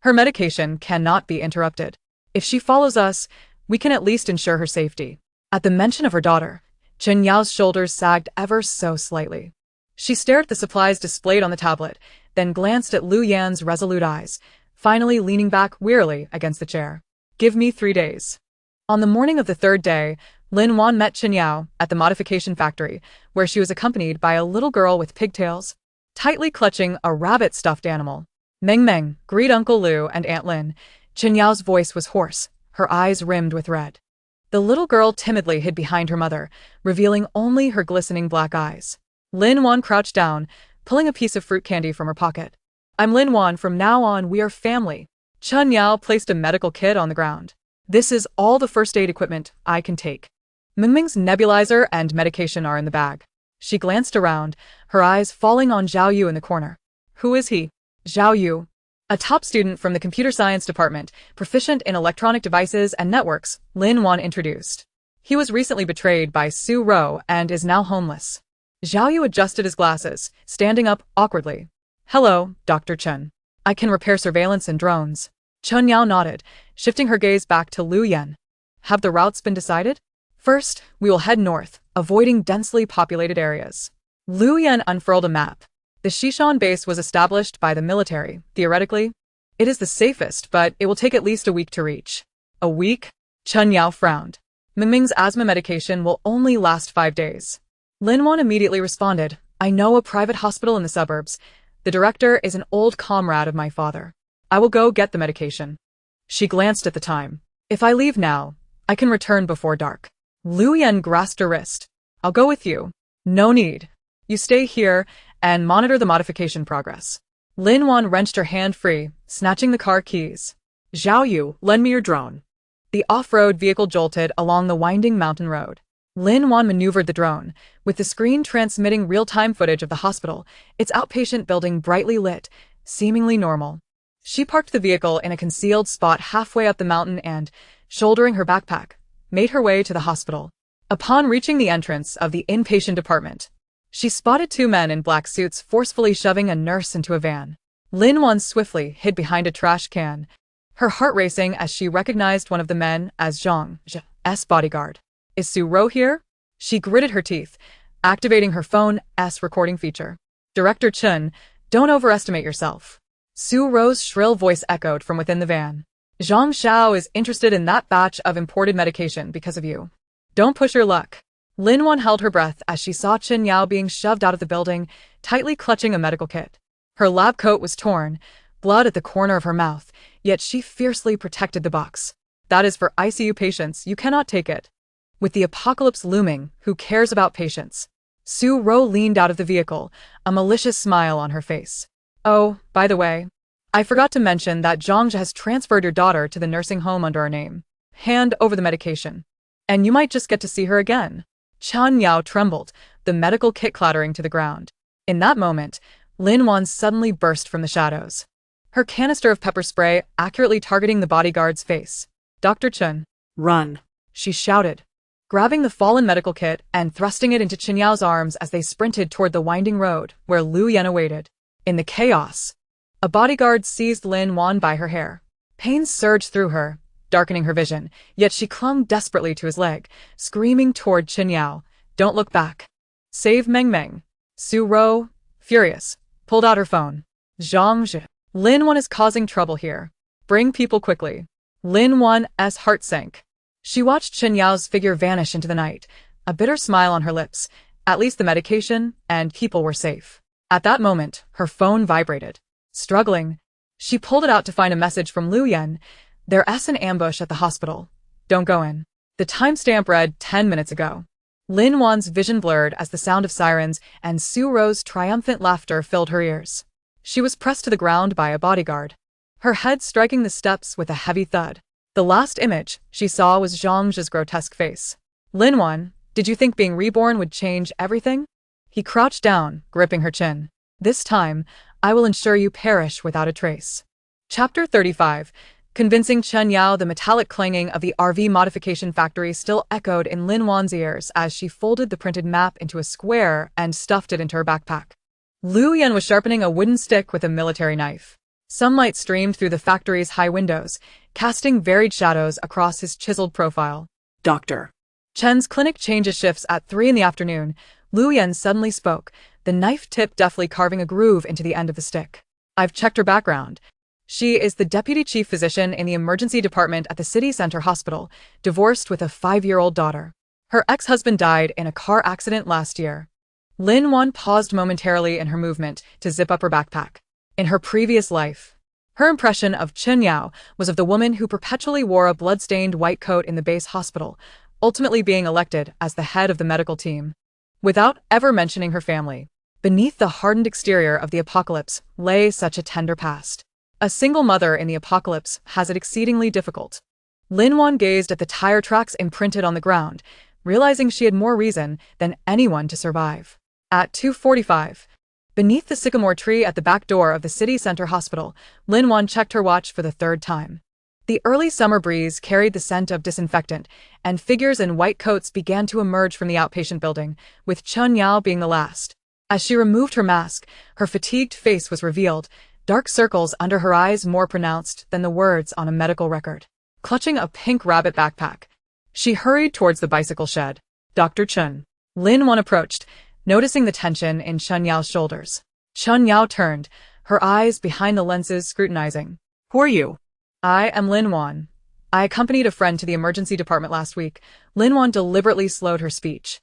Her medication cannot be interrupted. If she follows us, we can at least ensure her safety." At the mention of her daughter, Chen Yao's shoulders sagged ever so slightly. She stared at the supplies displayed on the tablet, then glanced at Liu Yan's resolute eyes, finally leaning back wearily against the chair. Give me 3 days. On the morning of the third day, Lin Wan met Chen Yao at the modification factory, where she was accompanied by a little girl with pigtails, tightly clutching a rabbit stuffed animal. Meng Meng, greet Uncle Lu and Aunt Lin. Chen Yao's voice was hoarse, her eyes rimmed with red. The little girl timidly hid behind her mother, revealing only her glistening black eyes. Lin Wan crouched down, pulling a piece of fruit candy from her pocket. I'm Lin Wan, from now on we are family. Chen Yao placed a medical kit on the ground. This is all the first aid equipment I can take. Mingming's nebulizer and medication are in the bag. She glanced around, her eyes falling on Zhao Yu in the corner. Who is he? Zhao Yu. A top student from the computer science department, proficient in electronic devices and networks, Lin Wan introduced. He was recently betrayed by Su Rou and is now homeless. Zhao Yu adjusted his glasses, standing up awkwardly. Hello, Dr. Chen. I can repair surveillance and drones. Chen Yao nodded, shifting her gaze back to Lu Yan. Have the routes been decided? First, we will head north, avoiding densely populated areas. Lu Yan unfurled a map. The Shishan base was established by the military, theoretically. It is the safest, but it will take at least a week to reach. A week? Chen Yao frowned. Mingming's asthma medication will only last 5 days. Lin Wan immediately responded, I know a private hospital in the suburbs. The director is an old comrade of my father. I will go get the medication. She glanced at the time. If I leave now, I can return before dark. Lu Yan grasped her wrist. I'll go with you. No need. You stay here and monitor the modification progress. Lin Wan wrenched her hand free, snatching the car keys. Zhao Yu, lend me your drone. The off-road vehicle jolted along the winding mountain road. Lin Wan maneuvered the drone, with the screen transmitting real-time footage of the hospital, its outpatient building brightly lit, seemingly normal. She parked the vehicle in a concealed spot halfway up the mountain and, shouldering her backpack, made her way to the hospital. Upon reaching the entrance of the inpatient department, she spotted 2 men in black suits forcefully shoving a nurse into a van. Lin Wan swiftly hid behind a trash can, her heart racing as she recognized one of the men as Zhang's bodyguard. Is Su Rou here? She gritted her teeth, activating her phone's recording feature. Director Chen, don't overestimate yourself. Su Rou's shrill voice echoed from within the van. Zhang Xiao is interested in that batch of imported medication because of you. Don't push your luck. Lin Wan held her breath as she saw Chen Yao being shoved out of the building, tightly clutching a medical kit. Her lab coat was torn, blood at the corner of her mouth, yet she fiercely protected the box. That is for ICU patients, you cannot take it. With the apocalypse looming, who cares about patients? Su Rou leaned out of the vehicle, a malicious smile on her face. Oh, by the way, I forgot to mention that Zhang has transferred your daughter to the nursing home under our name. Hand over the medication. And you might just get to see her again. Chen Yao trembled, the medical kit clattering to the ground. In that moment, Lin Wan suddenly burst from the shadows. Her canister of pepper spray accurately targeting the bodyguard's face. Dr. Chen. Run. She shouted, grabbing the fallen medical kit and thrusting it into Chen Yao's arms as they sprinted toward the winding road where Lu Yan awaited. In the chaos, a bodyguard seized Lin Wan by her hair. Pain surged through her, darkening her vision, yet she clung desperately to his leg, screaming toward Chen Yao, don't look back. Save Meng Meng. Su Rou, furious, pulled out her phone. Zhang. Lin Wan is causing trouble here. Bring people quickly. Lin Wan's heart sank. She watched Chen Yao's figure vanish into the night, a bitter smile on her lips. At least the medication and people were safe. At that moment, her phone vibrated. Struggling, she pulled it out to find a message from Lu Yan. There's an ambush at the hospital. Don't go in. The timestamp read 10 minutes ago. Lin Wan's vision blurred as the sound of sirens and Su Rou's triumphant laughter filled her ears. She was pressed to the ground by a bodyguard, her head striking the steps with a heavy thud. The last image she saw was Zhang's grotesque face. Lin Wan, did you think being reborn would change everything? He crouched down, gripping her chin. This time, I will ensure you perish without a trace. Chapter 35. Convincing Chen Yao. The metallic clanging of the RV modification factory still echoed in Lin Wan's ears as she folded the printed map into a square and stuffed it into her backpack. Lu Yan was sharpening a wooden stick with a military knife. Sunlight streamed through the factory's high windows, casting varied shadows across his chiseled profile. Doctor. Chen's clinic changes shifts at 3 in the afternoon. Lu Yan suddenly spoke, the knife tip deftly carving a groove into the end of the stick. I've checked her background. She is the deputy chief physician in the emergency department at the city center hospital, divorced with a 5-year-old daughter. Her ex-husband died in a car accident last year. Lin Wan paused momentarily in her movement to zip up her backpack. In her previous life, her impression of Chen Yao was of the woman who perpetually wore a blood-stained white coat in the base hospital, ultimately being elected as the head of the medical team. Without ever mentioning her family, beneath the hardened exterior of the apocalypse lay such a tender past. A single mother in the apocalypse has it exceedingly difficult. Lin Wan gazed at the tire tracks imprinted on the ground, realizing she had more reason than anyone to survive. At 2:45, beneath the sycamore tree at the back door of the city center hospital, Lin Wan checked her watch for the third time. The early summer breeze carried the scent of disinfectant, and figures in white coats began to emerge from the outpatient building, with Chen Yao being the last. As she removed her mask, her fatigued face was revealed, dark circles under her eyes more pronounced than the words on a medical record. Clutching a pink rabbit backpack, she hurried towards the bicycle shed. Dr. Chen. Lin Wan approached, noticing the tension in Chen Yao's shoulders. Chen Yao turned, her eyes behind the lenses scrutinizing. Who are you? I am Lin Wan. I accompanied a friend to the emergency department last week. Lin Wan deliberately slowed her speech,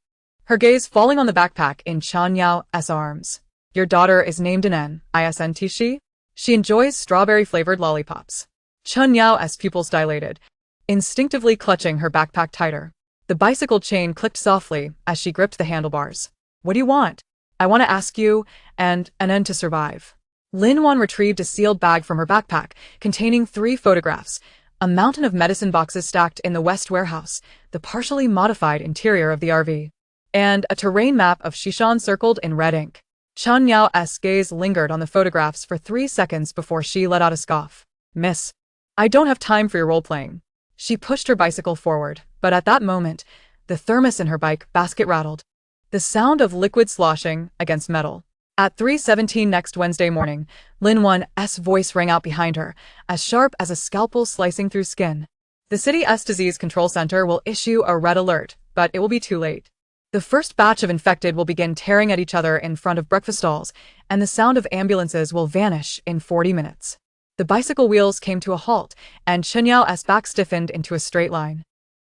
her gaze falling on the backpack in Chen Yao's arms. Your daughter is named Nen, isn't she? She enjoys strawberry-flavored lollipops. Chen Yao's pupils dilated, instinctively clutching her backpack tighter. The bicycle chain clicked softly as she gripped the handlebars. What do you want? I want to ask you, and an end to survive. Lin Wan retrieved a sealed bag from her backpack, containing 3 photographs, a mountain of medicine boxes stacked in the West warehouse, the partially modified interior of the RV, and a terrain map of Shishan circled in red ink. Chen Yao's gaze lingered on the photographs for 3 seconds before she let out a scoff. Miss, I don't have time for your role-playing. She pushed her bicycle forward, but at that moment, the thermos in her bike basket rattled. The sound of liquid sloshing against metal. At 3:17 next Wednesday morning, Lin Wan's voice rang out behind her, as sharp as a scalpel slicing through skin. The city's disease control center will issue a red alert, but it will be too late. The first batch of infected will begin tearing at each other in front of breakfast stalls, and the sound of ambulances will vanish in 40 minutes. The bicycle wheels came to a halt, and Chen Yao's back stiffened into a straight line.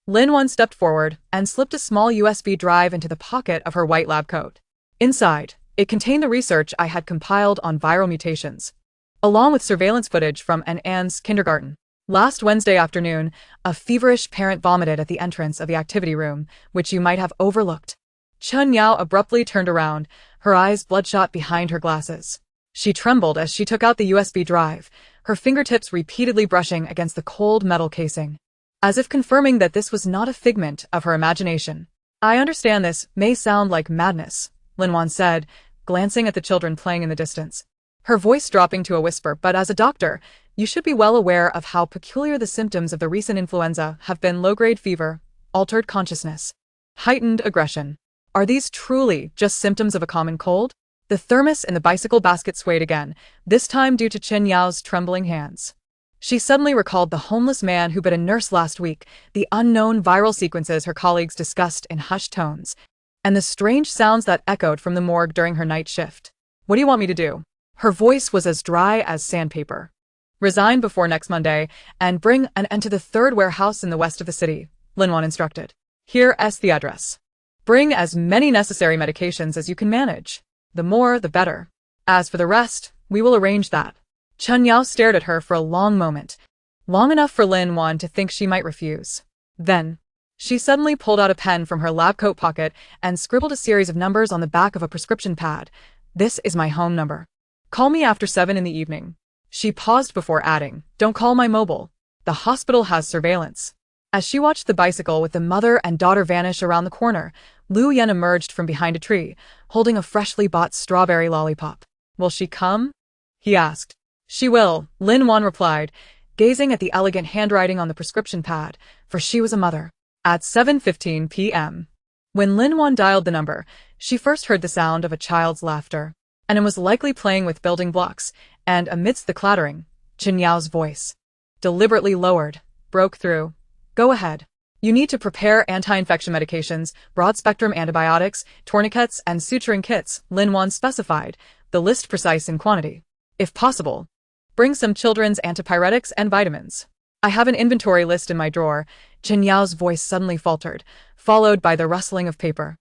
Lin Wan stepped forward and slipped a small USB drive into the pocket of her white lab coat. Inside, it contained the research I had compiled on viral mutations, along with surveillance footage from Anne's kindergarten. Last Wednesday afternoon, a feverish parent vomited at the entrance of the activity room, which you might have overlooked. Chen Yao abruptly turned around, her eyes bloodshot behind her glasses. She trembled as she took out the USB drive, her fingertips repeatedly brushing against the cold metal casing, as if confirming that this was not a figment of her imagination. I understand this may sound like madness, Lin Wan said, glancing at the children playing in the distance, her voice dropping to a whisper, but as a doctor, you should be well aware of how peculiar the symptoms of the recent influenza have been: low-grade fever, altered consciousness, heightened aggression. Are these truly just symptoms of a common cold? The thermos in the bicycle basket swayed again, this time due to Chen Yao's trembling hands. She suddenly recalled the homeless man who bit a nurse last week, the unknown viral sequences her colleagues discussed in hushed tones, and the strange sounds that echoed from the morgue during her night shift. What do you want me to do? Her voice was as dry as sandpaper. Resign before next Monday, and bring an end to the 3rd warehouse in the west of the city, Lin Wan instructed. Here's the address. Bring as many necessary medications as you can manage. The more, the better. As for the rest, we will arrange that. Chen Yao stared at her for a long moment, long enough for Lin Wan to think she might refuse. Then, she suddenly pulled out a pen from her lab coat pocket and scribbled a series of numbers on the back of a prescription pad. This is my home number. Call me after 7 in the evening. She paused before adding, don't call my mobile. The hospital has surveillance. As she watched the bicycle with the mother and daughter vanish around the corner, Lu Yan emerged from behind a tree, holding a freshly bought strawberry lollipop. Will she come? He asked. She will, Lin Wan replied, gazing at the elegant handwriting on the prescription pad, for she was a mother. At 7:15 p.m. When Lin Wan dialed the number, she first heard the sound of a child's laughter, and it was likely playing with building blocks, and amidst the clattering, Chen Yao's voice, deliberately lowered, broke through. Go ahead. You need to prepare anti-infection medications, broad-spectrum antibiotics, tourniquets, and suturing kits, Lin Wan specified, the list precise in quantity. If possible, Bring some children's antipyretics and vitamins. I have an inventory list in my drawer. Chen Yao's voice suddenly faltered, followed by the rustling of paper.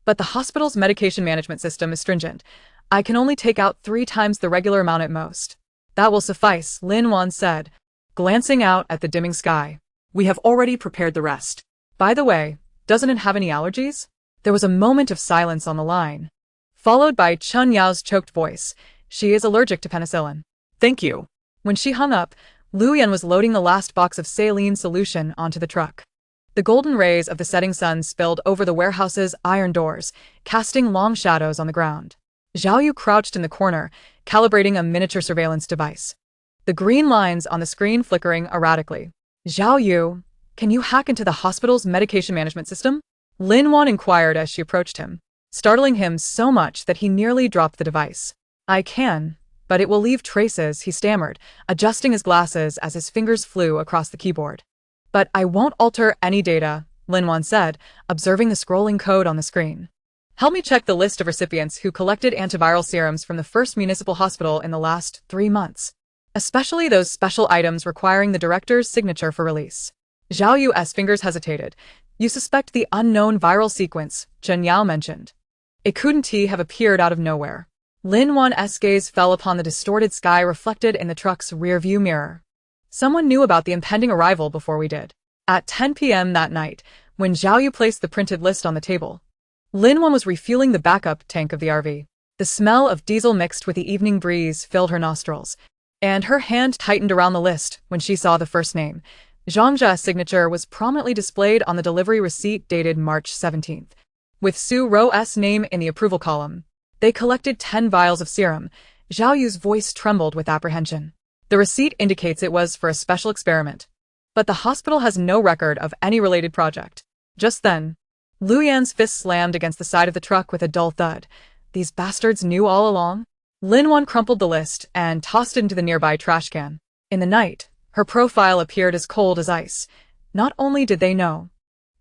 But the hospital's medication management system is stringent. I can only take out 3 times the regular amount at most. That will suffice, Lin Wan said, glancing out at the dimming sky. We have already prepared the rest. By the way, doesn't it have any allergies? There was a moment of silence on the line, followed by Chen Yao's choked voice. She is allergic to penicillin. Thank you. When she hung up, Lu Yan was loading the last box of saline solution onto the truck. The golden rays of the setting sun spilled over the warehouse's iron doors, casting long shadows on the ground. Zhao Yu crouched in the corner, calibrating a miniature surveillance device. The green lines on the screen flickering erratically. Zhao Yu, can you hack into the hospital's medication management system? Lin Wan inquired as she approached him, startling him so much that he nearly dropped the device. I can, but it will leave traces, he stammered, adjusting his glasses as his fingers flew across the keyboard. But I won't alter any data, Lin Wan said, observing the scrolling code on the screen. Help me check the list of recipients who collected antiviral serums from the first municipal hospital in the last 3 months, especially those special items requiring the director's signature for release. Zhao Yu's fingers hesitated. You suspect the unknown viral sequence, Chen Yao mentioned. It couldn't have appeared out of nowhere. Lin Wan's gaze fell upon the distorted sky reflected in the truck's rear-view mirror. Someone knew about the impending arrival before we did. At 10 p.m. that night, when Zhao Yu placed the printed list on the table, Lin Wan was refueling the backup tank of the RV. The smell of diesel mixed with the evening breeze filled her nostrils, and her hand tightened around the list when she saw the first name. Zhang Zhe's signature was prominently displayed on the delivery receipt dated March 17th, with Su Ro's name in the approval column. They collected 10 vials of serum. Zhao Yu's voice trembled with apprehension. The receipt indicates it was for a special experiment, but the hospital has no record of any related project. Just then, Lu Yan's fist slammed against the side of the truck with a dull thud. These bastards knew all along? Lin Wan crumpled the list and tossed it into the nearby trash can. In the night, her profile appeared as cold as ice. Not only did they know,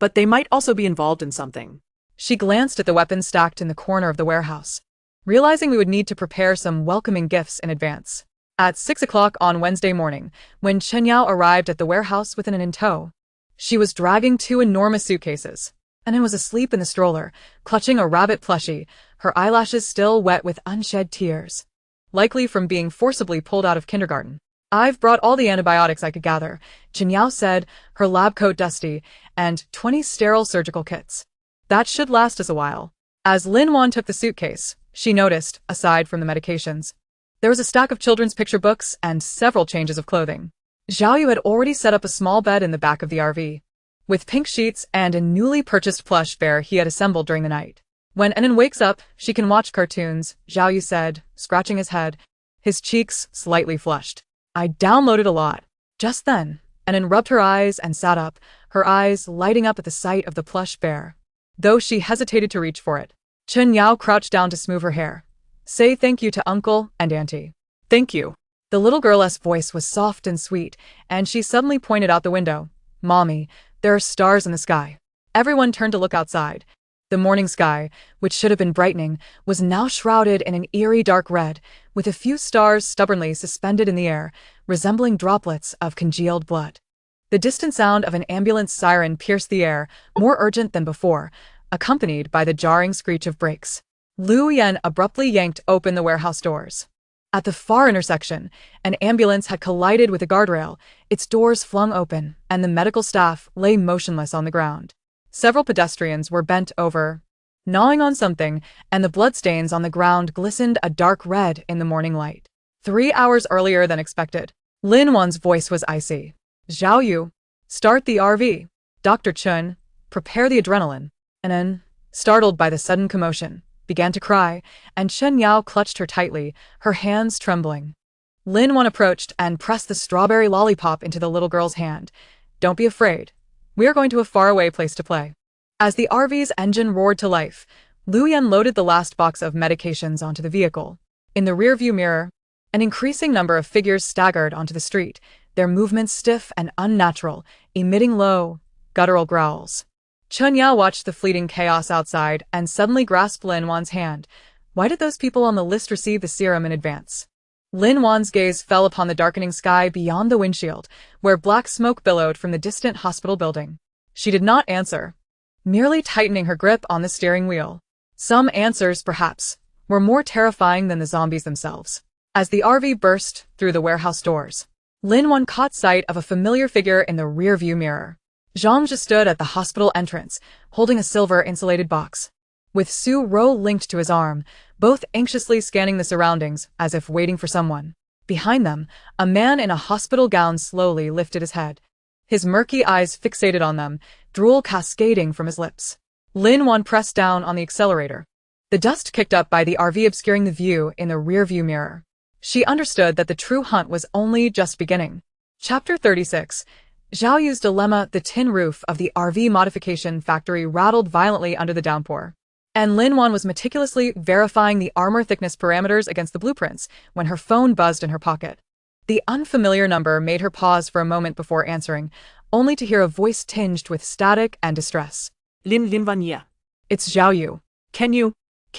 But they might also be involved in something. She glanced at the weapons stacked in the corner of the warehouse, realizing we would need to prepare some welcoming gifts in advance. At 6 o'clock on Wednesday morning, when Chen Yao arrived at the warehouse with an in tow, she was dragging 2 enormous suitcases, and was asleep in the stroller, clutching a rabbit plushie, her eyelashes still wet with unshed tears, likely from being forcibly pulled out of kindergarten. I've brought all the antibiotics I could gather, Chen Yao said, her lab coat dusty, and 20 sterile surgical kits. That should last us a while. As Lin Wan took the suitcase, she noticed, aside from the medications, there was a stack of children's picture books and several changes of clothing. Zhao Yu had already set up a small bed in the back of the RV, with pink sheets and a newly purchased plush bear he had assembled during the night. When Enan wakes up, she can watch cartoons, Zhao Yu said, scratching his head, his cheeks slightly flushed. I downloaded a lot. Just then, Enan rubbed her eyes and sat up, her eyes lighting up at the sight of the plush bear, though she hesitated to reach for it. Chen Yao crouched down to smooth her hair. Say thank you to Uncle and Auntie. Thank you. The little girl's voice was soft and sweet, and she suddenly pointed out the window. Mommy, there are stars in the sky. Everyone turned to look outside. The morning sky, which should have been brightening, was now shrouded in an eerie dark red, with a few stars stubbornly suspended in the air, resembling droplets of congealed blood. The distant sound of an ambulance siren pierced the air, more urgent than before, accompanied by the jarring screech of brakes. Lu Yan abruptly yanked open the warehouse doors. At the far intersection, an ambulance had collided with a guardrail, its doors flung open, and the medical staff lay motionless on the ground. Several pedestrians were bent over, gnawing on something, and the bloodstains on the ground glistened a dark red in the morning light. 3 hours earlier than expected, Lin Wan's voice was icy. Zhao Yu, start the RV. Dr. Chen, prepare the adrenaline. Enan, startled by the sudden commotion, began to cry, and Chen Yao clutched her tightly, her hands trembling. Lin Wan approached and pressed the strawberry lollipop into the little girl's hand. Don't be afraid. We are going to a faraway place to play. As the RV's engine roared to life, Lu Yan loaded the last box of medications onto the vehicle. In the rearview mirror, an increasing number of figures staggered onto the street, their movements stiff and unnatural, emitting low, guttural growls. Chen Yao watched the fleeting chaos outside and suddenly grasped Lin Wan's hand. Why did those people on the list receive the serum in advance? Lin Wan's gaze fell upon the darkening sky beyond the windshield, where black smoke billowed from the distant hospital building. She did not answer, merely tightening her grip on the steering wheel. Some answers, perhaps, were more terrifying than the zombies themselves. As the RV burst through the warehouse doors, Lin Wan caught sight of a familiar figure in the rear-view mirror. Zhang Jia stood at the hospital entrance, holding a silver insulated box, with Su Ro linked to his arm, both anxiously scanning the surroundings as if waiting for someone. Behind them, a man in a hospital gown slowly lifted his head, his murky eyes fixated on them, drool cascading from his lips. Lin Wan pressed down on the accelerator, the dust kicked up by the RV obscuring the view in the rear-view mirror. She understood that the true hunt was only just beginning. Chapter 36. Zhao Yu's dilemma. The tin roof of the RV modification factory rattled violently under the downpour, and Lin Wan was meticulously verifying the armor thickness parameters against the blueprints when her phone buzzed in her pocket. The unfamiliar number made her pause for a moment before answering, only to hear a voice tinged with static and distress. Lin Wan, yeah. It's Zhao Yu. Can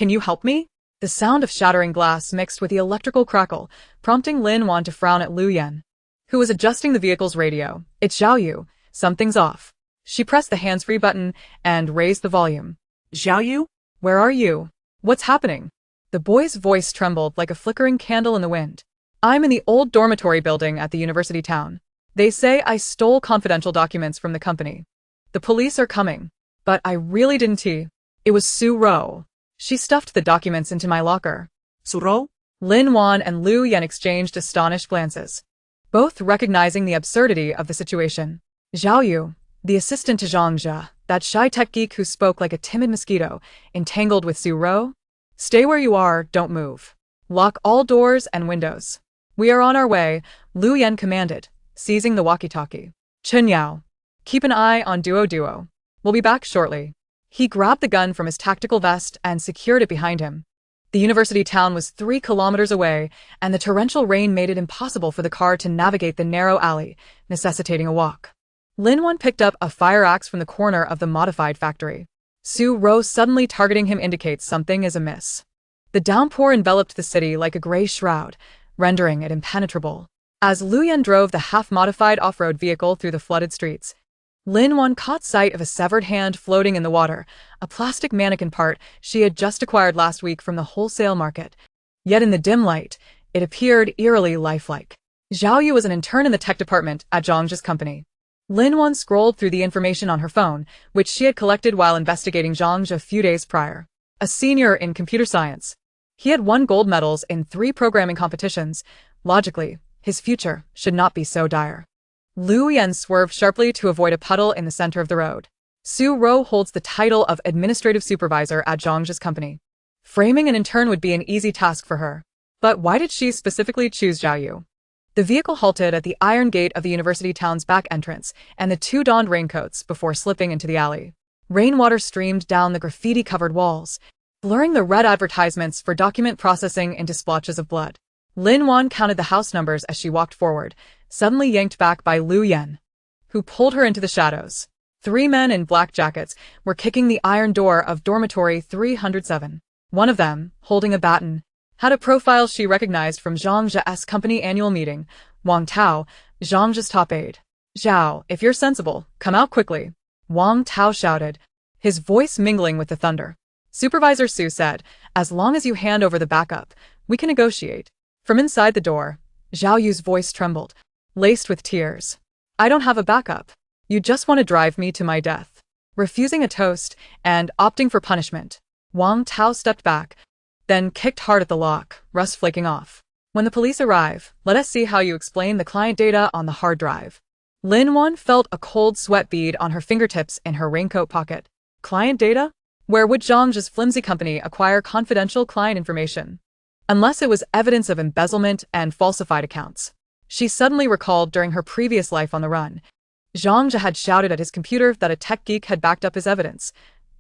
you help me? The sound of shattering glass mixed with the electrical crackle, prompting Lin Wan to frown at Lu Yan, who was adjusting the vehicle's radio. It's Zhao Yu. Something's off. She pressed the hands-free button and raised the volume. Zhao Yu? Where are you? What's happening? The boy's voice trembled like a flickering candle in the wind. I'm in the old dormitory building at the university town. They say I stole confidential documents from the company. The police are coming. But I really didn't. It was Su Ro. She stuffed the documents into my locker. Su Ro? Lin Wan and Lu Yan exchanged astonished glances, both recognizing the absurdity of the situation. Zhao Yu, the assistant to Zhang Jia, that shy tech geek who spoke like a timid mosquito, entangled with Su Ro? Stay where you are, don't move. Lock all doors and windows. We are on our way, Lu Yan commanded, seizing the walkie-talkie. Chen Yao, keep an eye on Duo. We'll be back shortly. He grabbed the gun from his tactical vest and secured it behind him. The university town was 3 kilometers away, and the torrential rain made it impossible for the car to navigate the narrow alley, necessitating a walk. Lin Wan picked up a fire axe from the corner of the modified factory. Su Ro suddenly targeting him indicates something is amiss. The downpour enveloped the city like a gray shroud, rendering it impenetrable. As Lu Yan drove the half-modified off-road vehicle through the flooded streets, Lin Wan caught sight of a severed hand floating in the water, a plastic mannequin part she had just acquired last week from the wholesale market. Yet in the dim light, it appeared eerily lifelike. Zhao Yu was an intern in the tech department at Zhang Jia's company. Lin Wan scrolled through the information on her phone, which she had collected while investigating Zhang Jia a few days prior. A senior in computer science. He had won gold medals in 3 programming competitions. Logically, his future should not be so dire. Lu Yan swerved sharply to avoid a puddle in the center of the road. Su Ro holds the title of administrative supervisor at Zhang Jia's company. Framing an intern would be an easy task for her. But why did she specifically choose Zhao Yu? The vehicle halted at the iron gate of the university town's back entrance, and the 2 donned raincoats before slipping into the alley. Rainwater streamed down the graffiti-covered walls, blurring the red advertisements for document processing into splotches of blood. Lin Wan counted the house numbers as she walked forward, suddenly yanked back by Lu Yan, who pulled her into the shadows. 3 men in black jackets were kicking the iron door of dormitory 307. One of them, holding a baton, had a profile she recognized from Zhang Jia's company annual meeting. Wang Tao, Zhang Jia's top aide. Zhao, if you're sensible, come out quickly. Wang Tao shouted, his voice mingling with the thunder. Supervisor Su said, as long as you hand over the backup, we can negotiate. From inside the door, Zhao Yu's voice trembled, laced with tears. I don't have a backup. You just want to drive me to my death. Refusing a toast and opting for punishment, Wang Tao stepped back, then kicked hard at the lock, rust flaking off. When the police arrive, let us see how you explain the client data on the hard drive. Lin Wan felt a cold sweat bead on her fingertips in her raincoat pocket. Client data? Where would Zhang Jia's flimsy company acquire confidential client information? Unless it was evidence of embezzlement and falsified accounts. She suddenly recalled during her previous life on the run. Zhang Jia had shouted at his computer that a tech geek had backed up his evidence.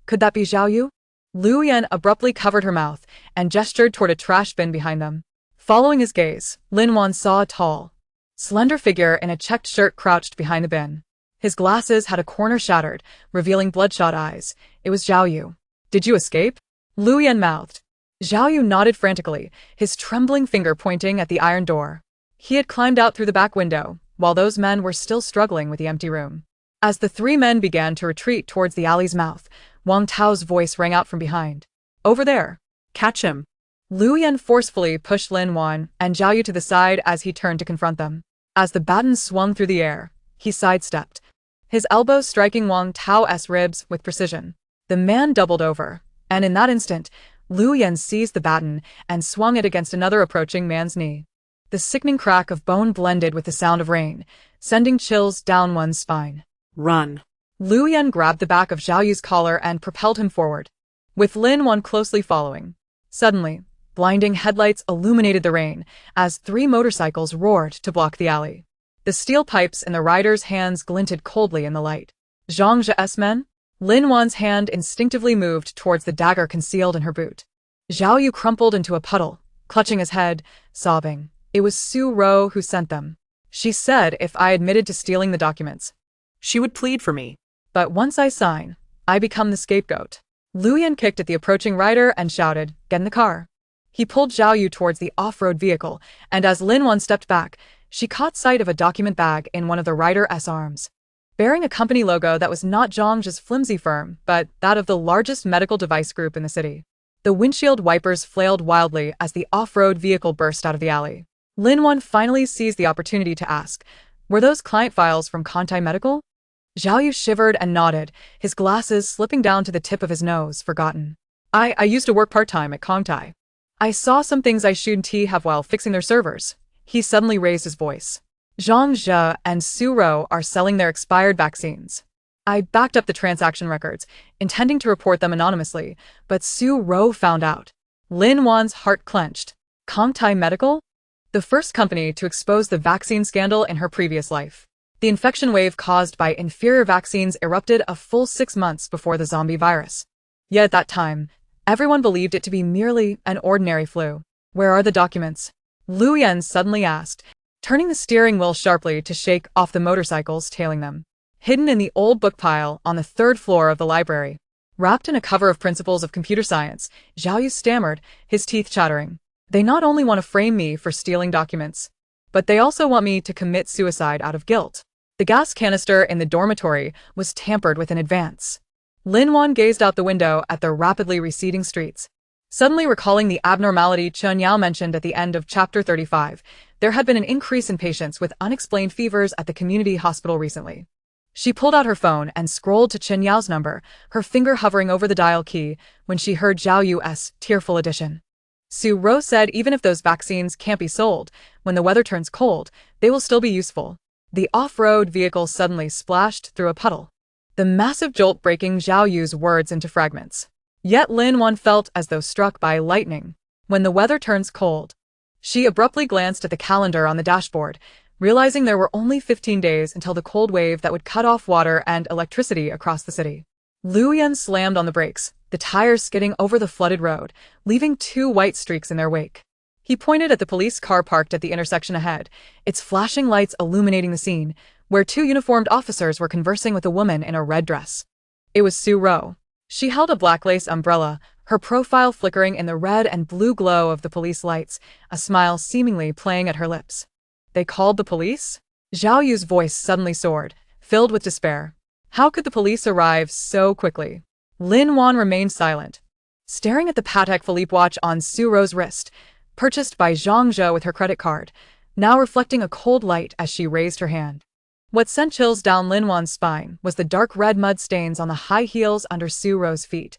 Could that be Zhao Yu? Lu Yan abruptly covered her mouth and gestured toward a trash bin behind them. Following his gaze, Lin Wan saw a tall, slender figure in a checked shirt crouched behind the bin. His glasses had a corner shattered, revealing bloodshot eyes. It was Zhao Yu. Did you escape? Lu Yan mouthed. Zhao Yu nodded frantically, his trembling finger pointing at the iron door. He had climbed out through the back window, while those men were still struggling with the empty room. As the three men began to retreat towards the alley's mouth, Wang Tao's voice rang out from behind. "Over there!" Catch him. Lu Yan forcefully pushed Lin Wan and Zhao Yu to the side as he turned to confront them. As the baton swung through the air, he sidestepped, his elbow striking Wang Tao's ribs with precision. The man doubled over, and in that instant, Lu Yan seized the baton and swung it against another approaching man's knee. The sickening crack of bone blended with the sound of rain, sending chills down one's spine. Run. Lu Yan grabbed the back of Zhao Yu's collar and propelled him forward, with Lin Wan closely following. Suddenly, blinding headlights illuminated the rain as 3 motorcycles roared to block the alley. The steel pipes in the riders' hands glinted coldly in the light. Zhang Zhe's men? Lin Wan's hand instinctively moved towards the dagger concealed in her boot. Zhao Yu crumpled into a puddle, clutching his head, sobbing. It was Su Ro who sent them. She said if I admitted to stealing the documents, She would plead for me. but once I sign, I become the scapegoat. Lu Yan kicked at the approaching rider and shouted, "Get in the car." He pulled Zhao Yu towards the off-road vehicle, and as Lin Wan stepped back, she caught sight of a document bag in one of the rider's arms, bearing a company logo that was not Zhang's flimsy firm, but that of the largest medical device group in the city. The windshield wipers flailed wildly as the off-road vehicle burst out of the alley. Lin Wan finally seized the opportunity to ask, "Were those client files from Contai Medical?" Zhao Yu shivered and nodded, his glasses slipping down to the tip of his nose, forgotten. I used to work part-time at Contai. I saw some things I shouldn't have while fixing their servers." He suddenly raised his voice. "Zhang Zhe and Su Ro are selling their expired vaccines. I backed up the transaction records, intending to report them anonymously, but Su Ro found out." Lin Wan's heart clenched. Contai Medical? The first company to expose the vaccine scandal in her previous life. The infection wave caused by inferior vaccines erupted a full 6 months before the zombie virus. Yet at that time, everyone believed it to be merely an ordinary flu. "Where are the documents?" Lu Yan suddenly asked, turning the steering wheel sharply to shake off the motorcycles tailing them. "Hidden in the old book pile on the 3rd floor of the library." Wrapped in a cover of Principles of Computer Science, Zhao Yu stammered, his teeth chattering. "They not only want to frame me for stealing documents, but they also want me to commit suicide out of guilt." The gas canister in the dormitory was tampered with in advance. Lin Wan gazed out the window at the rapidly receding streets. Suddenly recalling the abnormality Chen Yao mentioned at the end of Chapter 35, there had been an increase in patients with unexplained fevers at the community hospital recently. She pulled out her phone and scrolled to Chen Yao's number, her finger hovering over the dial key, when she heard Zhao Yu's tearful addition. Su Ro said even if those vaccines can't be sold, when the weather turns cold, they will still be useful. The off-road vehicle suddenly splashed through a puddle, the massive jolt breaking Zhao Yu's words into fragments. Yet Lin Wan felt as though struck by lightning. When the weather turns cold, she abruptly glanced at the calendar on the dashboard, realizing there were only 15 days until the cold wave that would cut off water and electricity across the city. Lu Yan slammed on the brakes, the tires skidding over the flooded road, leaving 2 white streaks in their wake. He pointed at the police car parked at the intersection ahead, its flashing lights illuminating the scene, where 2 uniformed officers were conversing with a woman in a red dress. It was Su Ro. She held a black lace umbrella, her profile flickering in the red and blue glow of the police lights, a smile seemingly playing at her lips. "They called the police?" Zhao Yu's voice suddenly soared, filled with despair. How could the police arrive so quickly? Lin Wan remained silent, staring at the Patek Philippe watch on Su Ro's wrist, purchased by Zhang Zhe with her credit card, now reflecting a cold light as she raised her hand. What sent chills down Lin Wan's spine was the dark red mud stains on the high heels under Su Ro's feet,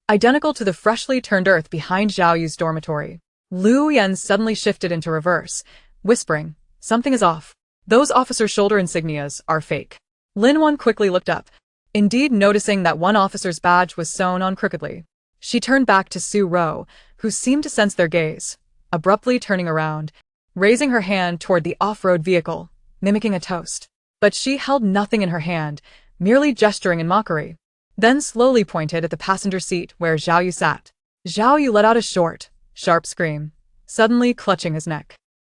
identical to the freshly turned earth behind Zhao Yu's dormitory. Lu Yan suddenly shifted into reverse, whispering, "Something is off. Those officers' shoulder insignias are fake." Lin Wan quickly looked up, indeed noticing that one officer's badge was sewn on crookedly. She turned back to Su Ro, who seemed to sense their gaze, abruptly turning around, raising her hand toward the off-road vehicle, mimicking a toast. But she held nothing in her hand, merely gesturing in mockery, then slowly pointed at the passenger seat where Zhao Yu sat. Zhao Yu let out a short, sharp scream, suddenly clutching his neck.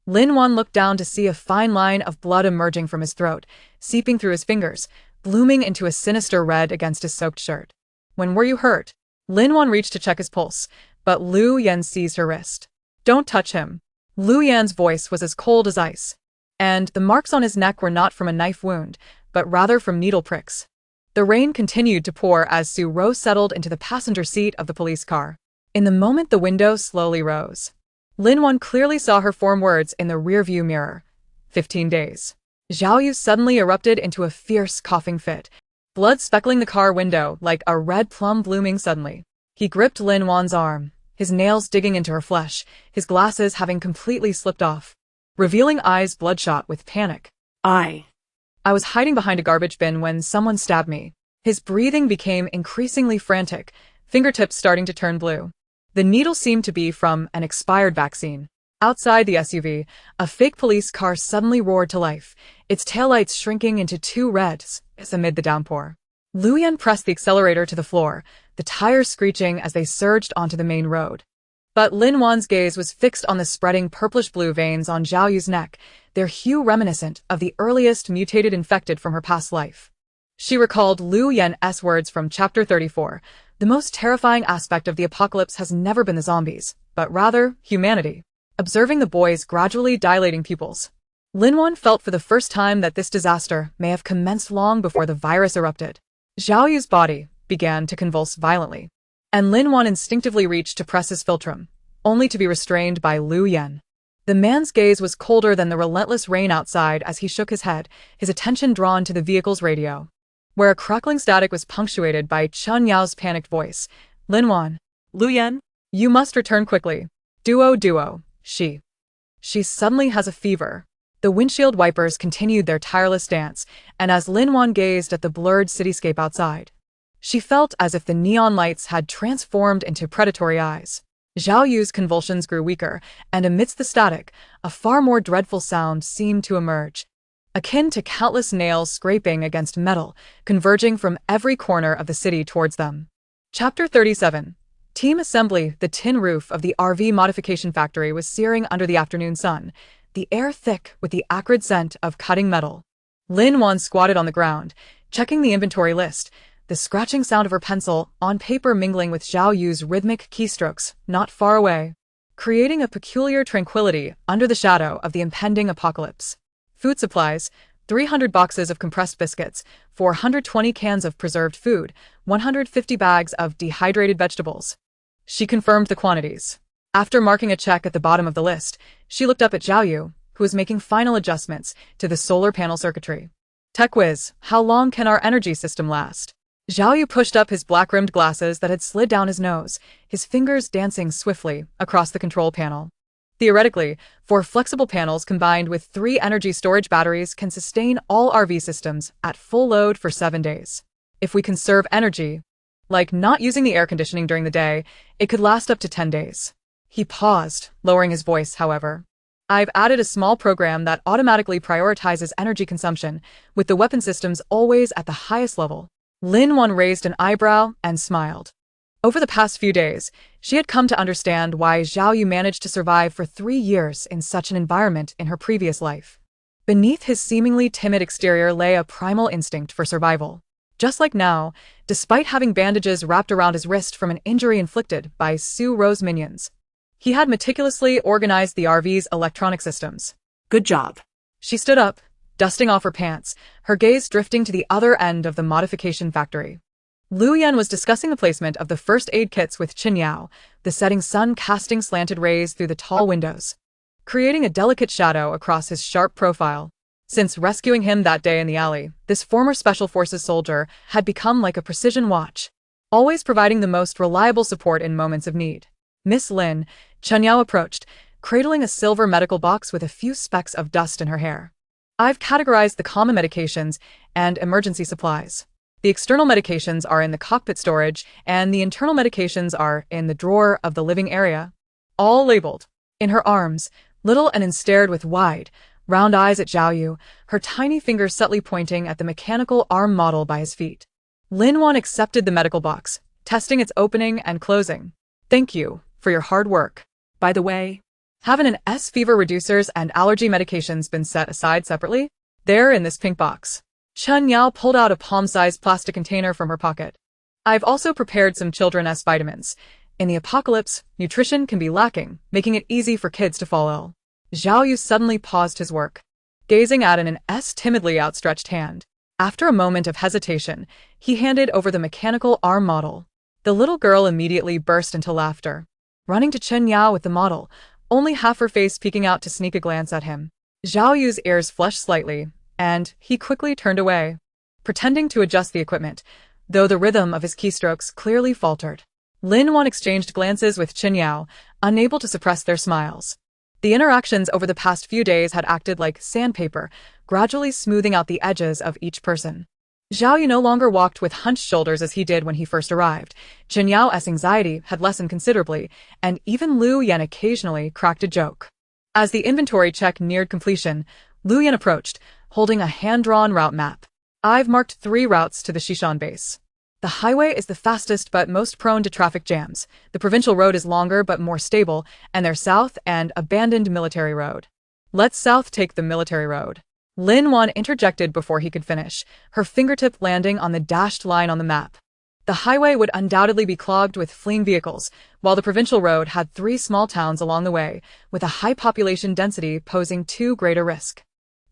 Lin Wan looked down to see a fine line of blood emerging from his throat, seeping through his fingers, blooming into a sinister red against his soaked shirt. "When were you hurt?" Lin Wan reached to check his pulse, but Lu Yan seized her wrist. "Don't touch him." Lu Yan's voice was as cold as ice, and the marks on his neck were not from a knife wound, but rather from needle pricks. The rain continued to pour as Su Ro settled into the passenger seat of the police car. In the moment the window slowly rose, Lin Wan clearly saw her form words in the rearview mirror. 15 days. Zhao Yu suddenly erupted into a fierce coughing fit, blood speckling the car window like a red plum blooming suddenly. He gripped Lin Wan's arm, his nails digging into her flesh, his glasses having completely slipped off, revealing eyes bloodshot with panic. I was hiding behind a garbage bin when someone stabbed me." His breathing became increasingly frantic, fingertips starting to turn blue. The needle seemed to be from an expired vaccine. Outside the SUV, a fake police car suddenly roared to life, its taillights shrinking into two reds amid the downpour. Lu Yan pressed the accelerator to the floor, the tires screeching as they surged onto the main road. But Lin Wan's gaze was fixed on the spreading purplish-blue veins on Zhao Yu's neck, their hue reminiscent of the earliest mutated infected from her past life. She recalled Lu Yan's words from Chapter 34. The most terrifying aspect of the apocalypse has never been the zombies, but rather humanity. Observing the boy's gradually dilating pupils, Lin Wan felt for the first time that this disaster may have commenced long before the virus erupted. Zhao Yu's body began to convulse violently, and Lin Wan instinctively reached to press his philtrum, only to be restrained by Lu Yan. The man's gaze was colder than the relentless rain outside as he shook his head, his attention drawn to the vehicle's radio, where a crackling static was punctuated by Chen Yao's panicked voice. "Lin Wan. Lu Yan? You must return quickly. Duo. She suddenly has a fever." The windshield wipers continued their tireless dance, and as Lin Wan gazed at the blurred cityscape outside, she felt as if the neon lights had transformed into predatory eyes. Zhao Yu's convulsions grew weaker, and amidst the static, a far more dreadful sound seemed to emerge, akin to countless nails scraping against metal, converging from every corner of the city towards them. Chapter 37. Team Assembly. The tin roof of the RV modification factory was searing under the afternoon sun, the air thick with the acrid scent of cutting metal. Lin Wan squatted on the ground, checking the inventory list, the scratching sound of her pencil on paper mingling with Zhao Yu's rhythmic keystrokes not far away, creating a peculiar tranquility under the shadow of the impending apocalypse. Food supplies: 300 boxes of compressed biscuits, 420 cans of preserved food, 150 bags of dehydrated vegetables. She confirmed the quantities. After marking a check at the bottom of the list, she looked up at Zhao Yu, who was making final adjustments to the solar panel circuitry. "Tech whiz, how long can our energy system last?" Zhao Yu pushed up his black-rimmed glasses that had slid down his nose, his fingers dancing swiftly across the control panel. "Theoretically, 4 flexible panels combined with 3 energy storage batteries can sustain all RV systems at full load for 7 days. If we conserve energy, like not using the air conditioning during the day, it could last up to 10 days. He paused, lowering his voice, however. "I've added a small program that automatically prioritizes energy consumption, with the weapon systems always at the highest level." Lin Wan raised an eyebrow and smiled. Over the past few days, she had come to understand why Zhao Yu managed to survive for 3 years in such an environment in her previous life. Beneath his seemingly timid exterior lay a primal instinct for survival. Just like now, despite having bandages wrapped around his wrist from an injury inflicted by Su Ro's minions, he had meticulously organized the RV's electronic systems. Good job. She stood up, dusting off her pants, her gaze drifting to the other end of the modification factory. Lu Yan was discussing the placement of the first aid kits with Chen Yao, the setting sun casting slanted rays through the tall windows, creating a delicate shadow across his sharp profile. Since rescuing him that day in the alley, this former Special Forces soldier had become like a precision watch, always providing the most reliable support in moments of need. "Miss Lin," Chen Yao approached, cradling a silver medical box with a few specks of dust in her hair. "I've categorized the common medications and emergency supplies. The external medications are in the cockpit storage, and the internal medications are in the drawer of the living area. All labeled." In her arms, little Anin stared with wide, round eyes at Zhao Yu, her tiny fingers subtly pointing at the mechanical arm model by his feet. Lin Wan accepted the medical box, testing its opening and closing. "Thank you for your hard work. By the way, Haven't an S fever reducers and allergy medications been set aside separately? They're in this pink box." Chen Yao pulled out a palm-sized plastic container from her pocket. "I've also prepared some children's vitamins. In the apocalypse, nutrition can be lacking, making it easy for kids to fall ill. Zhao Yu suddenly paused his work, gazing at an timidly outstretched hand. After a moment of hesitation, he handed over the mechanical arm model. The little girl immediately burst into laughter, running to Chen Yao with the model, only half her face peeking out to sneak a glance at him. Zhao Yu's ears flushed slightly, and he quickly turned away, pretending to adjust the equipment, though the rhythm of his keystrokes clearly faltered. Lin Wan exchanged glances with Chen Yao, unable to suppress their smiles. The interactions over the past few days had acted like sandpaper, gradually smoothing out the edges of each person. Zhao Yu no longer walked with hunched shoulders as he did when he first arrived. Chen Yao's anxiety had lessened considerably, and even Lu Yan occasionally cracked a joke. As the inventory check neared completion, Lu Yan approached, holding a hand-drawn route map. I've marked 3 routes to the Xishan base. The highway is the fastest but most prone to traffic jams. The provincial road is longer but more stable, and there's south and abandoned military road. Let's south take the military road. Lin Wan interjected before he could finish, her fingertip landing on the dashed line on the map. The highway would undoubtedly be clogged with fleeing vehicles, while the provincial road had 3 small towns along the way, with a high population density posing too great a risk.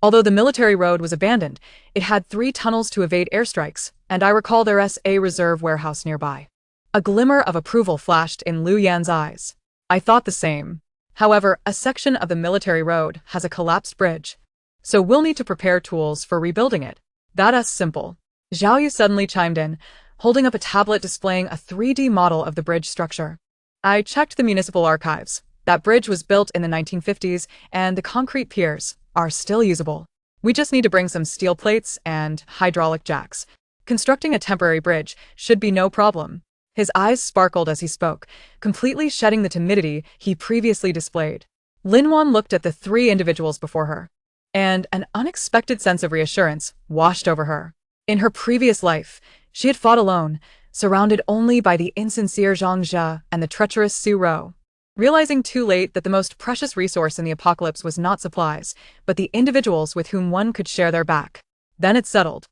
Although the military road was abandoned, it had 3 tunnels to evade airstrikes, and I recall there's a reserve warehouse nearby. A glimmer of approval flashed in Lu Yan's eyes. I thought the same. However, a section of the military road has a collapsed bridge, so we'll need to prepare tools for rebuilding it. That's simple. Zhao Yu suddenly chimed in, holding up a tablet displaying a 3D model of the bridge structure. I checked the municipal archives. That bridge was built in the 1950s, and the concrete piers are still usable. We just need to bring some steel plates and hydraulic jacks. Constructing a temporary bridge should be no problem. His eyes sparkled as he spoke, completely shedding the timidity he previously displayed. Lin Wan looked at the 3 individuals before her, and an unexpected sense of reassurance washed over her. In her previous life, she had fought alone, surrounded only by the insincere Zhang Zhe and the treacherous Su Rou. Realizing too late that the most precious resource in the apocalypse was not supplies, but the individuals with whom one could share their back. Then it settled.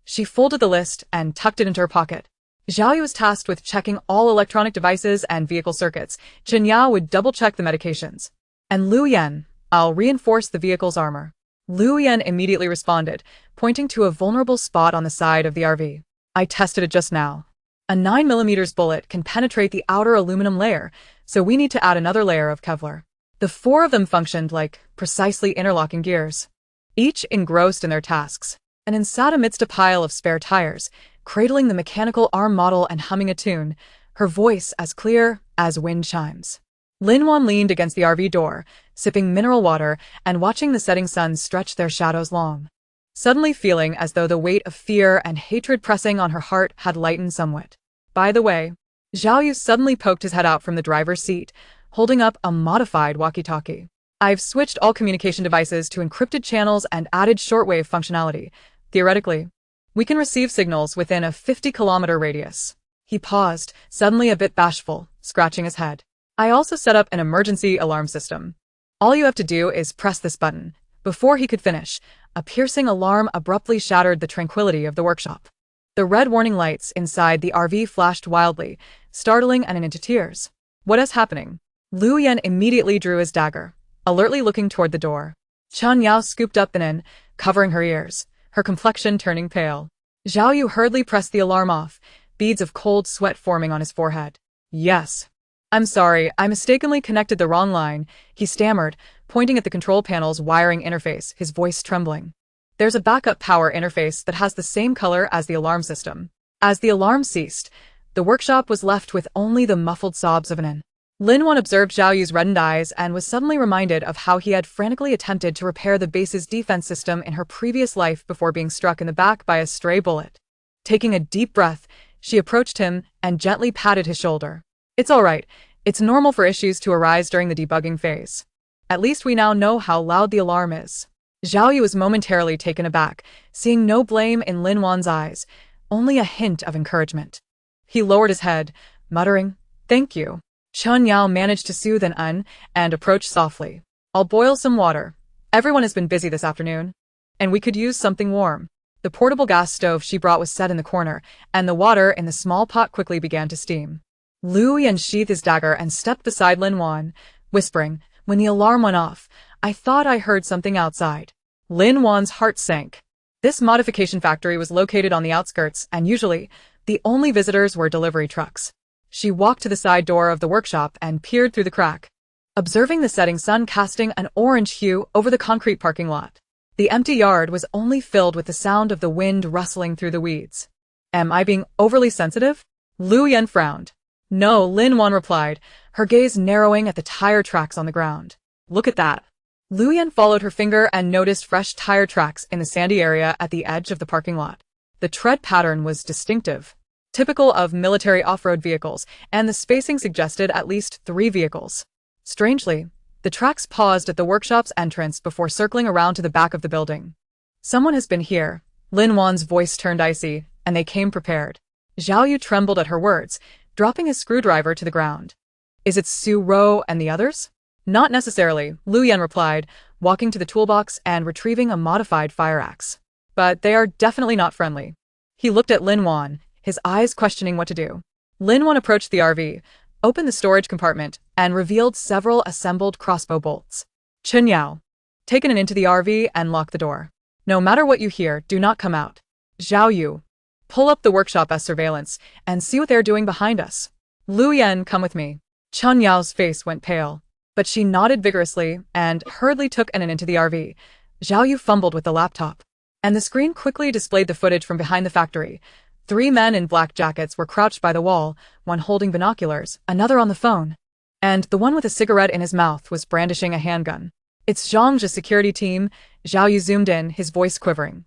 She folded the list and tucked it into her pocket. Zhao Yu was tasked with checking all electronic devices and vehicle circuits. Chen Yao would double-check the medications. And Lu Yan, I'll reinforce the vehicle's armor. Lu Yan immediately responded, pointing to a vulnerable spot on the side of the RV. I tested it just now. A 9mm bullet can penetrate the outer aluminum layer, so we need to add another layer of Kevlar. The 4 of them functioned like precisely interlocking gears, each engrossed in their tasks. And sat amidst a pile of spare tires, cradling the mechanical arm model and humming a tune, her voice as clear as wind chimes. Lin Wan leaned against the RV door, sipping mineral water and watching the setting sun stretch their shadows long, suddenly feeling as though the weight of fear and hatred pressing on her heart had lightened somewhat. By the way, Zhao Yu suddenly poked his head out from the driver's seat, holding up a modified walkie-talkie. I've switched all communication devices to encrypted channels and added shortwave functionality. Theoretically, we can receive signals within a 50-kilometer radius. He paused, suddenly a bit bashful, scratching his head. I also set up an emergency alarm system. All you have to do is press this button. Before he could finish, a piercing alarm abruptly shattered the tranquility of the workshop. The red warning lights inside the RV flashed wildly, startling Annan into tears. What is happening? Lu Yan immediately drew his dagger, alertly looking toward the door. Chen Yao scooped up Annan, covering her ears, her complexion turning pale. Zhao Yu hurriedly pressed the alarm off, beads of cold sweat forming on his forehead. Yes. I'm sorry, I mistakenly connected the wrong line, he stammered, pointing at the control panel's wiring interface, his voice trembling. There's a backup power interface that has the same color as the alarm system. As the alarm ceased, the workshop was left with only the muffled sobs of Annan. Lin Wan observed Zhao Yu's reddened eyes and was suddenly reminded of how he had frantically attempted to repair the base's defense system in her previous life before being struck in the back by a stray bullet. Taking a deep breath, she approached him and gently patted his shoulder. It's all right. It's normal for issues to arise during the debugging phase. At least we now know how loud the alarm is. Zhao Yu was momentarily taken aback, seeing no blame in Lin Wan's eyes, only a hint of encouragement. He lowered his head, muttering, "Thank you." Chen Yao managed to soothe An and approached softly. I'll boil some water. Everyone has been busy this afternoon, and we could use something warm. The portable gas stove she brought was set in the corner, and the water in the small pot quickly began to steam. Lu Yan sheathed his dagger and stepped beside Lin Wan, whispering, "When the alarm went off, I thought I heard something outside." Lin Wan's heart sank. This modification factory was located on the outskirts, and usually, the only visitors were delivery trucks. She walked to the side door of the workshop and peered through the crack, observing the setting sun casting an orange hue over the concrete parking lot. The empty yard was only filled with the sound of the wind rustling through the weeds. "Am I being overly sensitive?" Lu Yan frowned. "No," Lin Wan replied, her gaze narrowing at the tire tracks on the ground. "Look at that." Lu Yan followed her finger and noticed fresh tire tracks in the sandy area at the edge of the parking lot. The tread pattern was distinctive, typical of military off-road vehicles, and the spacing suggested at least 3 vehicles. Strangely, the tracks paused at the workshop's entrance before circling around to the back of the building. "Someone has been here." Lin Wan's voice turned icy, and they came prepared. Zhao Yu trembled at her words, dropping his screwdriver to the ground. "Is it Su Ro and the others?" "Not necessarily," Lu Yan replied, walking to the toolbox and retrieving a modified fire axe. "But they are definitely not friendly." He looked at Lin Wan, his eyes questioning what to do. Lin Wan approached the RV, opened the storage compartment, and revealed several assembled crossbow bolts. "Chen Yao, take it into the RV and lock the door. No matter what you hear, do not come out. Zhao Yu, pull up the workshop as surveillance and see what they are doing behind us. Lu Yan, come with me." Chen Yao's face went pale, but she nodded vigorously and hurriedly took Enan into the RV. Zhao Yu fumbled with the laptop, and the screen quickly displayed the footage from behind the factory. 3 men in black jackets were crouched by the wall, one holding binoculars, another on the phone, and the one with a cigarette in his mouth was brandishing a handgun. "It's Zhang's security team." Zhao Yu zoomed in, his voice quivering.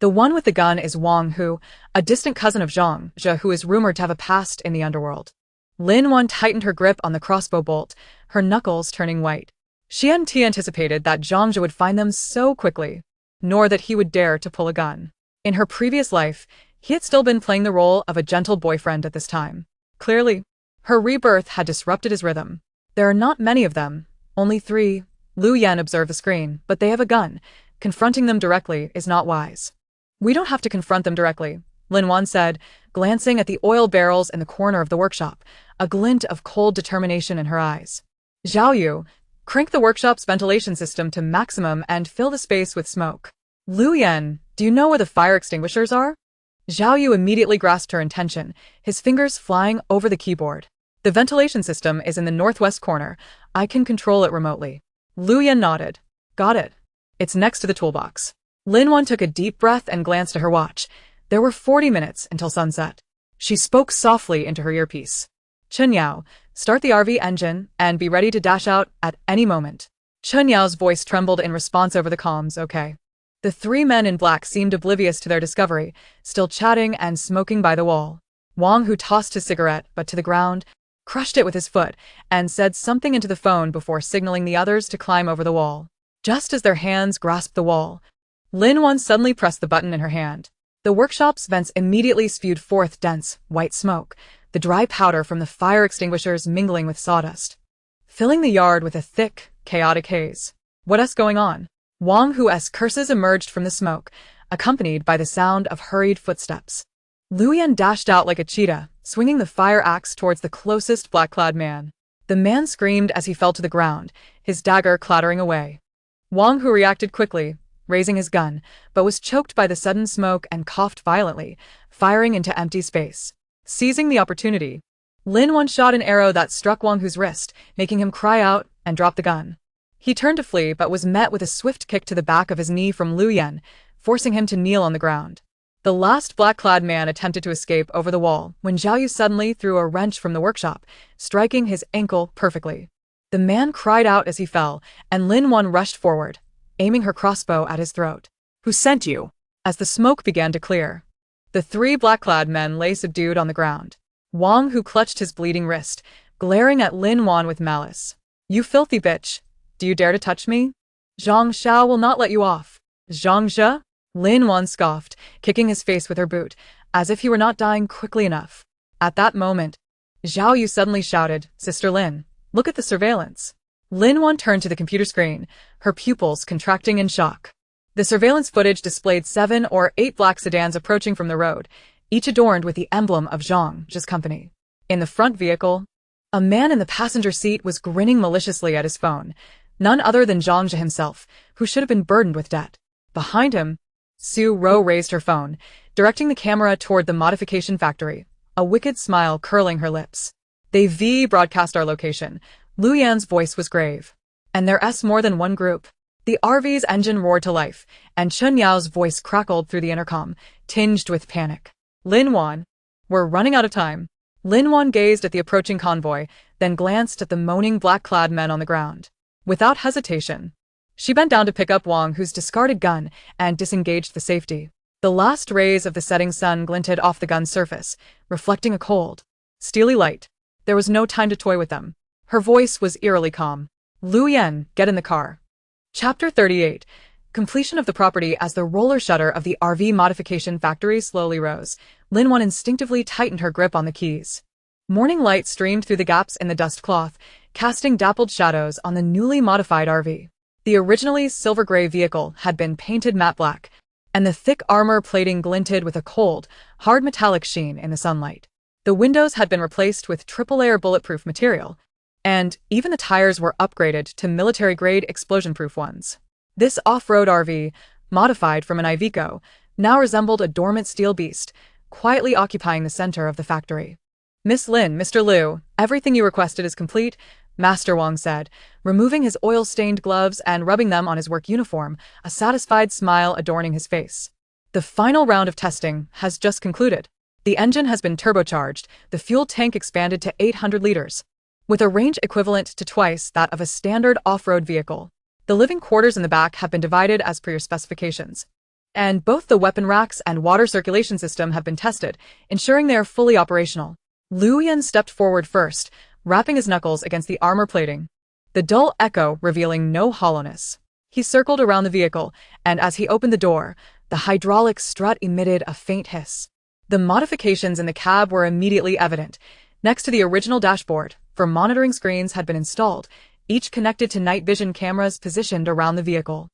"The one with the gun is Wang Hu, a distant cousin of Zhang, who is rumored to have a past in the underworld." Lin Wan tightened her grip on the crossbow bolt, her knuckles turning white. She hadn't anticipated that Zhang would find them so quickly, nor that he would dare to pull a gun. In her previous life, he had still been playing the role of a gentle boyfriend at this time. Clearly, her rebirth had disrupted his rhythm. "There are not many of them, only 3. Lu Yan observed the screen, "but they have a gun. Confronting them directly is not wise." "We don't have to confront them directly," Lin Wan said, glancing at the oil barrels in the corner of the workshop, a glint of cold determination in her eyes. "Zhao Yu, crank the workshop's ventilation system to maximum and fill the space with smoke." "Lu Yan, do you know where the fire extinguishers are?" Zhao Yu immediately grasped her intention, his fingers flying over the keyboard. "The ventilation system is in the northwest corner. I can control it remotely." Lu Yan nodded. "Got it. It's next to the toolbox." Lin Wan took a deep breath and glanced at her watch. There were 40 minutes until sunset. She spoke softly into her earpiece. "Chen Yao, start the RV engine and be ready to dash out at any moment." Chen Yao's voice trembled in response over the comms. "Okay." The 3 men in black seemed oblivious to their discovery, still chatting and smoking by the wall. Wang Hu tossed his cigarette, but to the ground, crushed it with his foot, and said something into the phone before signaling the others to climb over the wall. Just as their hands grasped the wall, Lin Wan suddenly pressed the button in her hand. The workshop's vents immediately spewed forth dense, white smoke, the dry powder from the fire extinguishers mingling with sawdust, filling the yard with a thick, chaotic haze. "What's going on?" Wang Hu's curses emerged from the smoke, accompanied by the sound of hurried footsteps. Lu Yan dashed out like a cheetah, swinging the fire axe towards the closest black-clad man. The man screamed as he fell to the ground, his dagger clattering away. Wang Hu reacted quickly, raising his gun, but was choked by the sudden smoke and coughed violently, firing into empty space. Seizing the opportunity, Lin Wan shot an arrow that struck Wang Hu's wrist, making him cry out and drop the gun. He turned to flee but was met with a swift kick to the back of his knee from Lu Yan, forcing him to kneel on the ground. The last black-clad man attempted to escape over the wall when Zhao Yu suddenly threw a wrench from the workshop, striking his ankle perfectly. The man cried out as he fell, and Lin Wan rushed forward, aiming her crossbow at his throat. "Who sent you?" As the smoke began to clear, the 3 black-clad men lay subdued on the ground. Wang Hu clutched his bleeding wrist, glaring at Lin Wan with malice. "You filthy bitch! Do you dare to touch me? Zhang Xiao will not let you off." "Zhang Zhe?" Lin Wan scoffed, kicking his face with her boot, as if he were not dying quickly enough. At that moment, Zhao Yu suddenly shouted, "Sister Lin, look at the surveillance." Lin Wan turned to the computer screen, her pupils contracting in shock. The surveillance footage displayed 7 or 8 black sedans approaching from the road, each adorned with the emblem of Zhang's company. In the front vehicle, a man in the passenger seat was grinning maliciously at his phone, none other than Zhang Jia himself, who should have been burdened with debt. Behind him, Su Ro raised her phone, directing the camera toward the modification factory, a wicked smile curling her lips. They broadcast our location. Lu Yan's voice was grave. And there's more than one group. The RV's engine roared to life, and Chen Yao's voice crackled through the intercom, tinged with panic. Lin Wan, we're running out of time. Lin Wan gazed at the approaching convoy, then glanced at the moaning black-clad men on the ground. Without hesitation, she bent down to pick up Wang Hu's discarded gun and disengaged the safety. The last rays of the setting sun glinted off the gun's surface, reflecting a cold, steely light. There was no time to toy with them. Her voice was eerily calm. Lu Yan, get in the car. Chapter 38. Completion of the property. As the roller shutter of the RV modification factory slowly rose, Lin Wan instinctively tightened her grip on the keys. Morning light streamed through the gaps in the dust cloth, casting dappled shadows on the newly modified RV. The originally silver-gray vehicle had been painted matte black, and the thick armor plating glinted with a cold, hard metallic sheen in the sunlight. The windows had been replaced with triple-layer bulletproof material, and even the tires were upgraded to military-grade explosion-proof ones. This off-road RV, modified from an Iveco, now resembled a dormant steel beast, quietly occupying the center of the factory. Miss Lin, Mr. Liu, everything you requested is complete, Master Wang said, removing his oil-stained gloves and rubbing them on his work uniform, a satisfied smile adorning his face. The final round of testing has just concluded. The engine has been turbocharged, the fuel tank expanded to 800 liters, with a range equivalent to twice that of a standard off-road vehicle. The living quarters in the back have been divided as per your specifications, and both the weapon racks and water circulation system have been tested, ensuring they are fully operational. Lu Yan stepped forward first, rapping his knuckles against the armor plating, the dull echo revealing no hollowness. He circled around the vehicle, and as he opened the door, the hydraulic strut emitted a faint hiss. The modifications in the cab were immediately evident. Next to the original dashboard, 4 monitoring screens had been installed, each connected to night vision cameras positioned around the vehicle.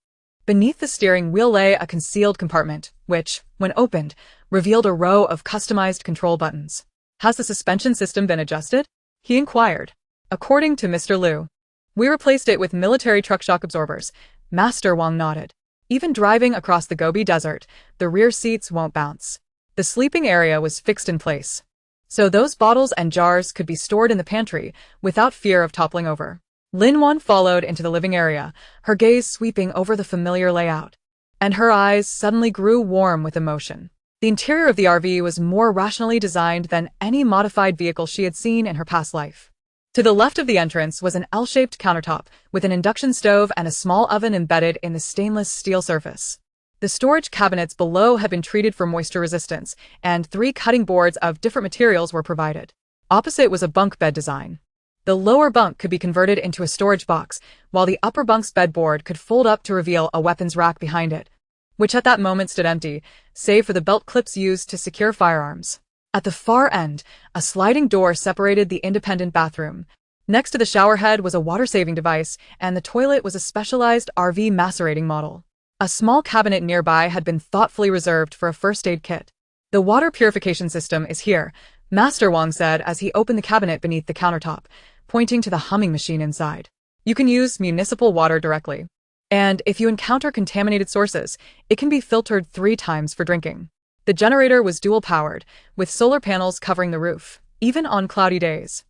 Beneath the steering wheel lay a concealed compartment, which, when opened, revealed a row of customized control buttons. Has the suspension system been adjusted? He inquired. According to Mr. Liu, we replaced it with military truck shock absorbers. Master Wang nodded. Even driving across the Gobi Desert, the rear seats won't bounce. The sleeping area was fixed in place, so those bottles and jars could be stored in the pantry without fear of toppling over. Lin Wan followed into the living area, her gaze sweeping over the familiar layout, and her eyes suddenly grew warm with emotion. The interior of the RV was more rationally designed than any modified vehicle she had seen in her past life. To the left of the entrance was an L-shaped countertop with an induction stove and a small oven embedded in the stainless steel surface. The storage cabinets below had been treated for moisture resistance, and 3 cutting boards of different materials were provided. Opposite was a bunk bed design. The lower bunk could be converted into a storage box, while the upper bunk's bedboard could fold up to reveal a weapons rack behind it, which at that moment stood empty, save for the belt clips used to secure firearms. At the far end, a sliding door separated the independent bathroom. Next to the showerhead was a water-saving device, and the toilet was a specialized RV macerating model. A small cabinet nearby had been thoughtfully reserved for a first aid kit. The water purification system is here, Master Wang said as he opened the cabinet beneath the countertop, pointing to the humming machine inside. You can use municipal water directly, and if you encounter contaminated sources, it can be filtered 3 times for drinking. The generator was dual-powered, with solar panels covering the roof, even on cloudy days.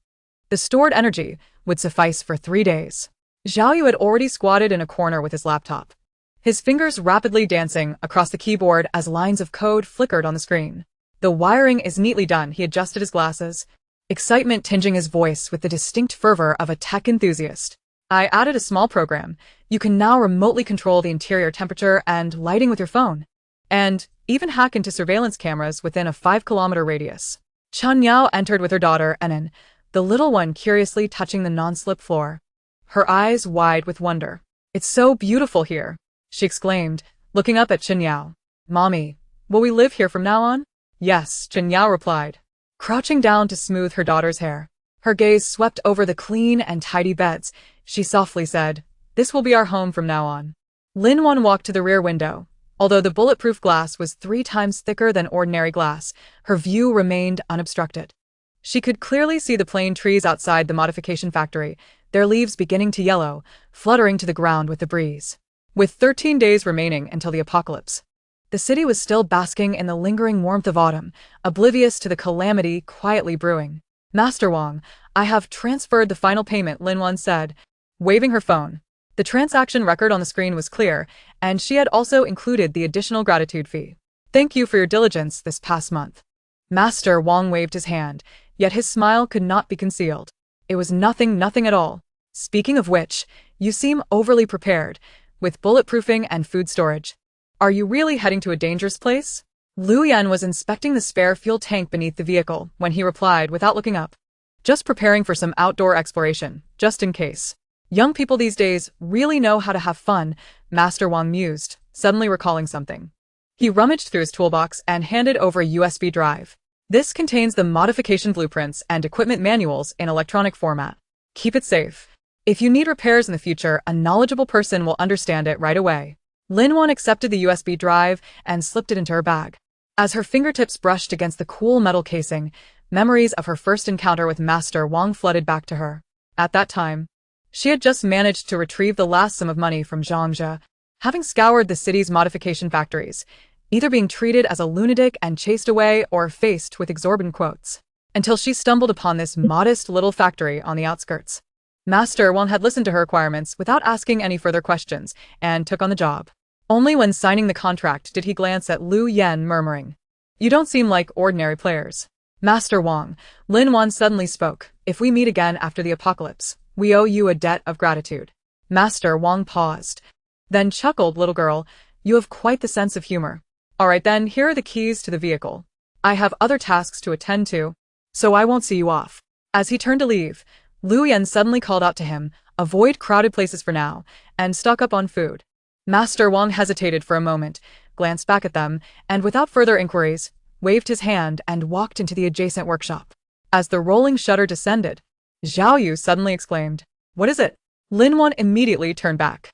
The stored energy would suffice for 3 days. Zhao Yu had already squatted in a corner with his laptop, his fingers rapidly dancing across the keyboard as lines of code flickered on the screen. The wiring is neatly done, he adjusted his glasses, excitement tinging his voice with the distinct fervor of a tech enthusiast. I added a small program. You can now remotely control the interior temperature and lighting with your phone, and even hack into surveillance cameras within a 5-kilometer radius. Chen Yao entered with her daughter, Enan, the little one curiously touching the non-slip floor, her eyes wide with wonder. It's so beautiful here, she exclaimed, looking up at Chen Yao. Mommy, will we live here from now on? Yes, Chen Yao replied, crouching down to smooth her daughter's hair. Her gaze swept over the clean and tidy beds. She softly said, this will be our home from now on. Lin Wan walked to the rear window. Although the bulletproof glass was 3 times thicker than ordinary glass, her view remained unobstructed. She could clearly see the plane trees outside the modification factory, their leaves beginning to yellow, fluttering to the ground with the breeze. With 13 days remaining until the apocalypse, the city was still basking in the lingering warmth of autumn, oblivious to the calamity quietly brewing. Master Wang, I have transferred the final payment, Lin Wan said, waving her phone. The transaction record on the screen was clear, and she had also included the additional gratitude fee. Thank you for your diligence this past month. Master Wang waved his hand, yet his smile could not be concealed. It was nothing at all. Speaking of which, you seem overly prepared, with bulletproofing and food storage. Are you really heading to a dangerous place? Liu Yan was inspecting the spare fuel tank beneath the vehicle when he replied without looking up. Just preparing for some outdoor exploration, just in case. Young people these days really know how to have fun, Master Wang mused, suddenly recalling something. He rummaged through his toolbox and handed over a USB drive. This contains the modification blueprints and equipment manuals in electronic format. Keep it safe. If you need repairs in the future, a knowledgeable person will understand it right away. Lin Wan accepted the USB drive and slipped it into her bag. As her fingertips brushed against the cool metal casing, memories of her first encounter with Master Wang flooded back to her. At that time, she had just managed to retrieve the last sum of money from Zhao Yu, having scoured the city's modification factories, either being treated as a lunatic and chased away or faced with exorbitant quotes, until she stumbled upon this modest little factory on the outskirts. Master Wang had listened to her requirements without asking any further questions and took on the job. Only when signing the contract did he glance at Liu Yan, murmuring, "You don't seem like ordinary players." Master Wang, Lin Wan suddenly spoke, "If we meet again after the apocalypse, we owe you a debt of gratitude." Master Wang paused, then chuckled, "Little girl, you have quite the sense of humor. All right then, here are the keys to the vehicle. I have other tasks to attend to, so I won't see you off." As he turned to leave, Liu Yan suddenly called out to him, "Avoid crowded places for now, and stock up on food." Master Wang hesitated for a moment, glanced back at them, and without further inquiries, waved his hand and walked into the adjacent workshop. As the rolling shutter descended, Zhao Yu suddenly exclaimed, "What is it?" Lin Wan immediately turned back.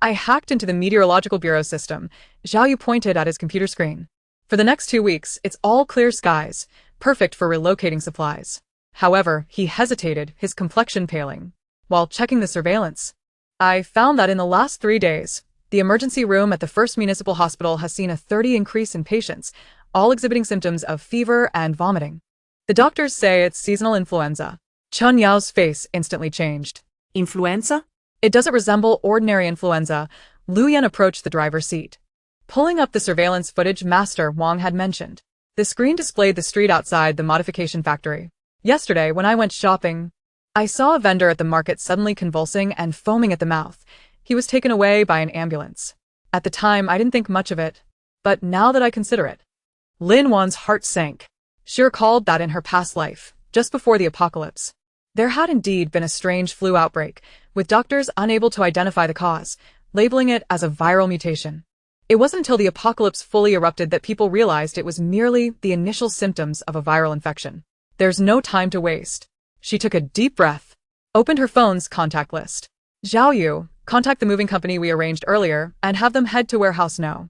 "I hacked into the Meteorological Bureau system," Zhao Yu pointed at his computer screen. "For the next 2 weeks, it's all clear skies, perfect for relocating supplies." However, he hesitated, his complexion paling. While checking the surveillance, "I found that in the last 3 days, the emergency room at the first municipal hospital has seen a 30% increase in patients, all exhibiting symptoms of fever and vomiting. The doctors say it's seasonal influenza." Chen Yao's face instantly changed. Influenza? "It doesn't resemble ordinary influenza." Liu Yan approached the driver's seat, pulling up the surveillance footage Master Wang had mentioned. The screen displayed the street outside the modification factory. "Yesterday, when I went shopping, I saw a vendor at the market suddenly convulsing and foaming at the mouth. He was taken away by an ambulance. At the time, I didn't think much of it, but now that I consider it..." Lin Wan's heart sank. She recalled that in her past life, just before the apocalypse, there had indeed been a strange flu outbreak, with doctors unable to identify the cause, labeling it as a viral mutation. It wasn't until the apocalypse fully erupted that people realized it was merely the initial symptoms of a viral infection. "There's no time to waste." She took a deep breath, opened her phone's contact list. "Zhao Yu, contact the moving company we arranged earlier and have them head to warehouse No.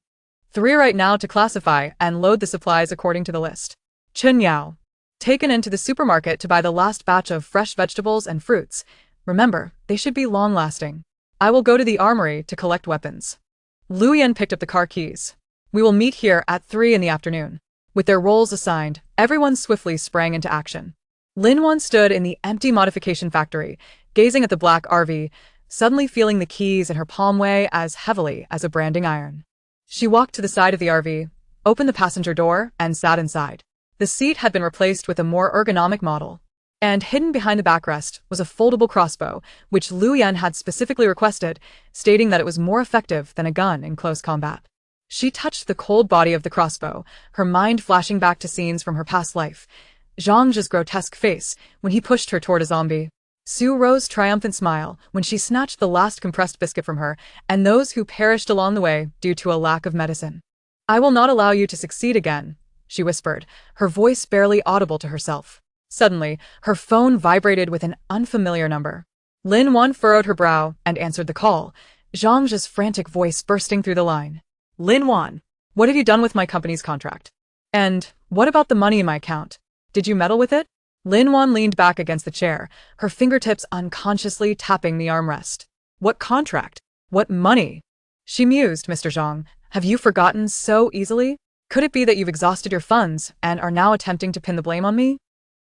3 right now to classify and load the supplies according to the list. Chen Yao, taken into the supermarket to buy the last batch of fresh vegetables and fruits. Remember, they should be long-lasting. I will go to the armory to collect weapons." Liu Yan picked up the car keys. "We will meet here at 3 in the afternoon." With their roles assigned, everyone swiftly sprang into action. Lin Wan stood in the empty modification factory, gazing at the black RV, suddenly feeling the keys in her palm weigh as heavily as a branding iron. She walked to the side of the RV, opened the passenger door, and sat inside. The seat had been replaced with a more ergonomic model, and hidden behind the backrest was a foldable crossbow, which Liu Yan had specifically requested, stating that it was more effective than a gun in close combat. She touched the cold body of the crossbow, her mind flashing back to scenes from her past life. Zhang Zhi's grotesque face when he pushed her toward a zombie. Su Ro's triumphant smile when she snatched the last compressed biscuit from her, and those who perished along the way due to a lack of medicine. "I will not allow you to succeed again," she whispered, her voice barely audible to herself. Suddenly, her phone vibrated with an unfamiliar number. Lin Wan furrowed her brow and answered the call, Zhang Zhi's frantic voice bursting through the line. "Lin Wan, what have you done with my company's contract? And what about the money in my account? Did you meddle with it?" Lin Wan leaned back against the chair, her fingertips unconsciously tapping the armrest. What contract? What money? She mused, Mr. Zhang. Have you forgotten so easily? Could it be that you've exhausted your funds and are now attempting to pin the blame on me?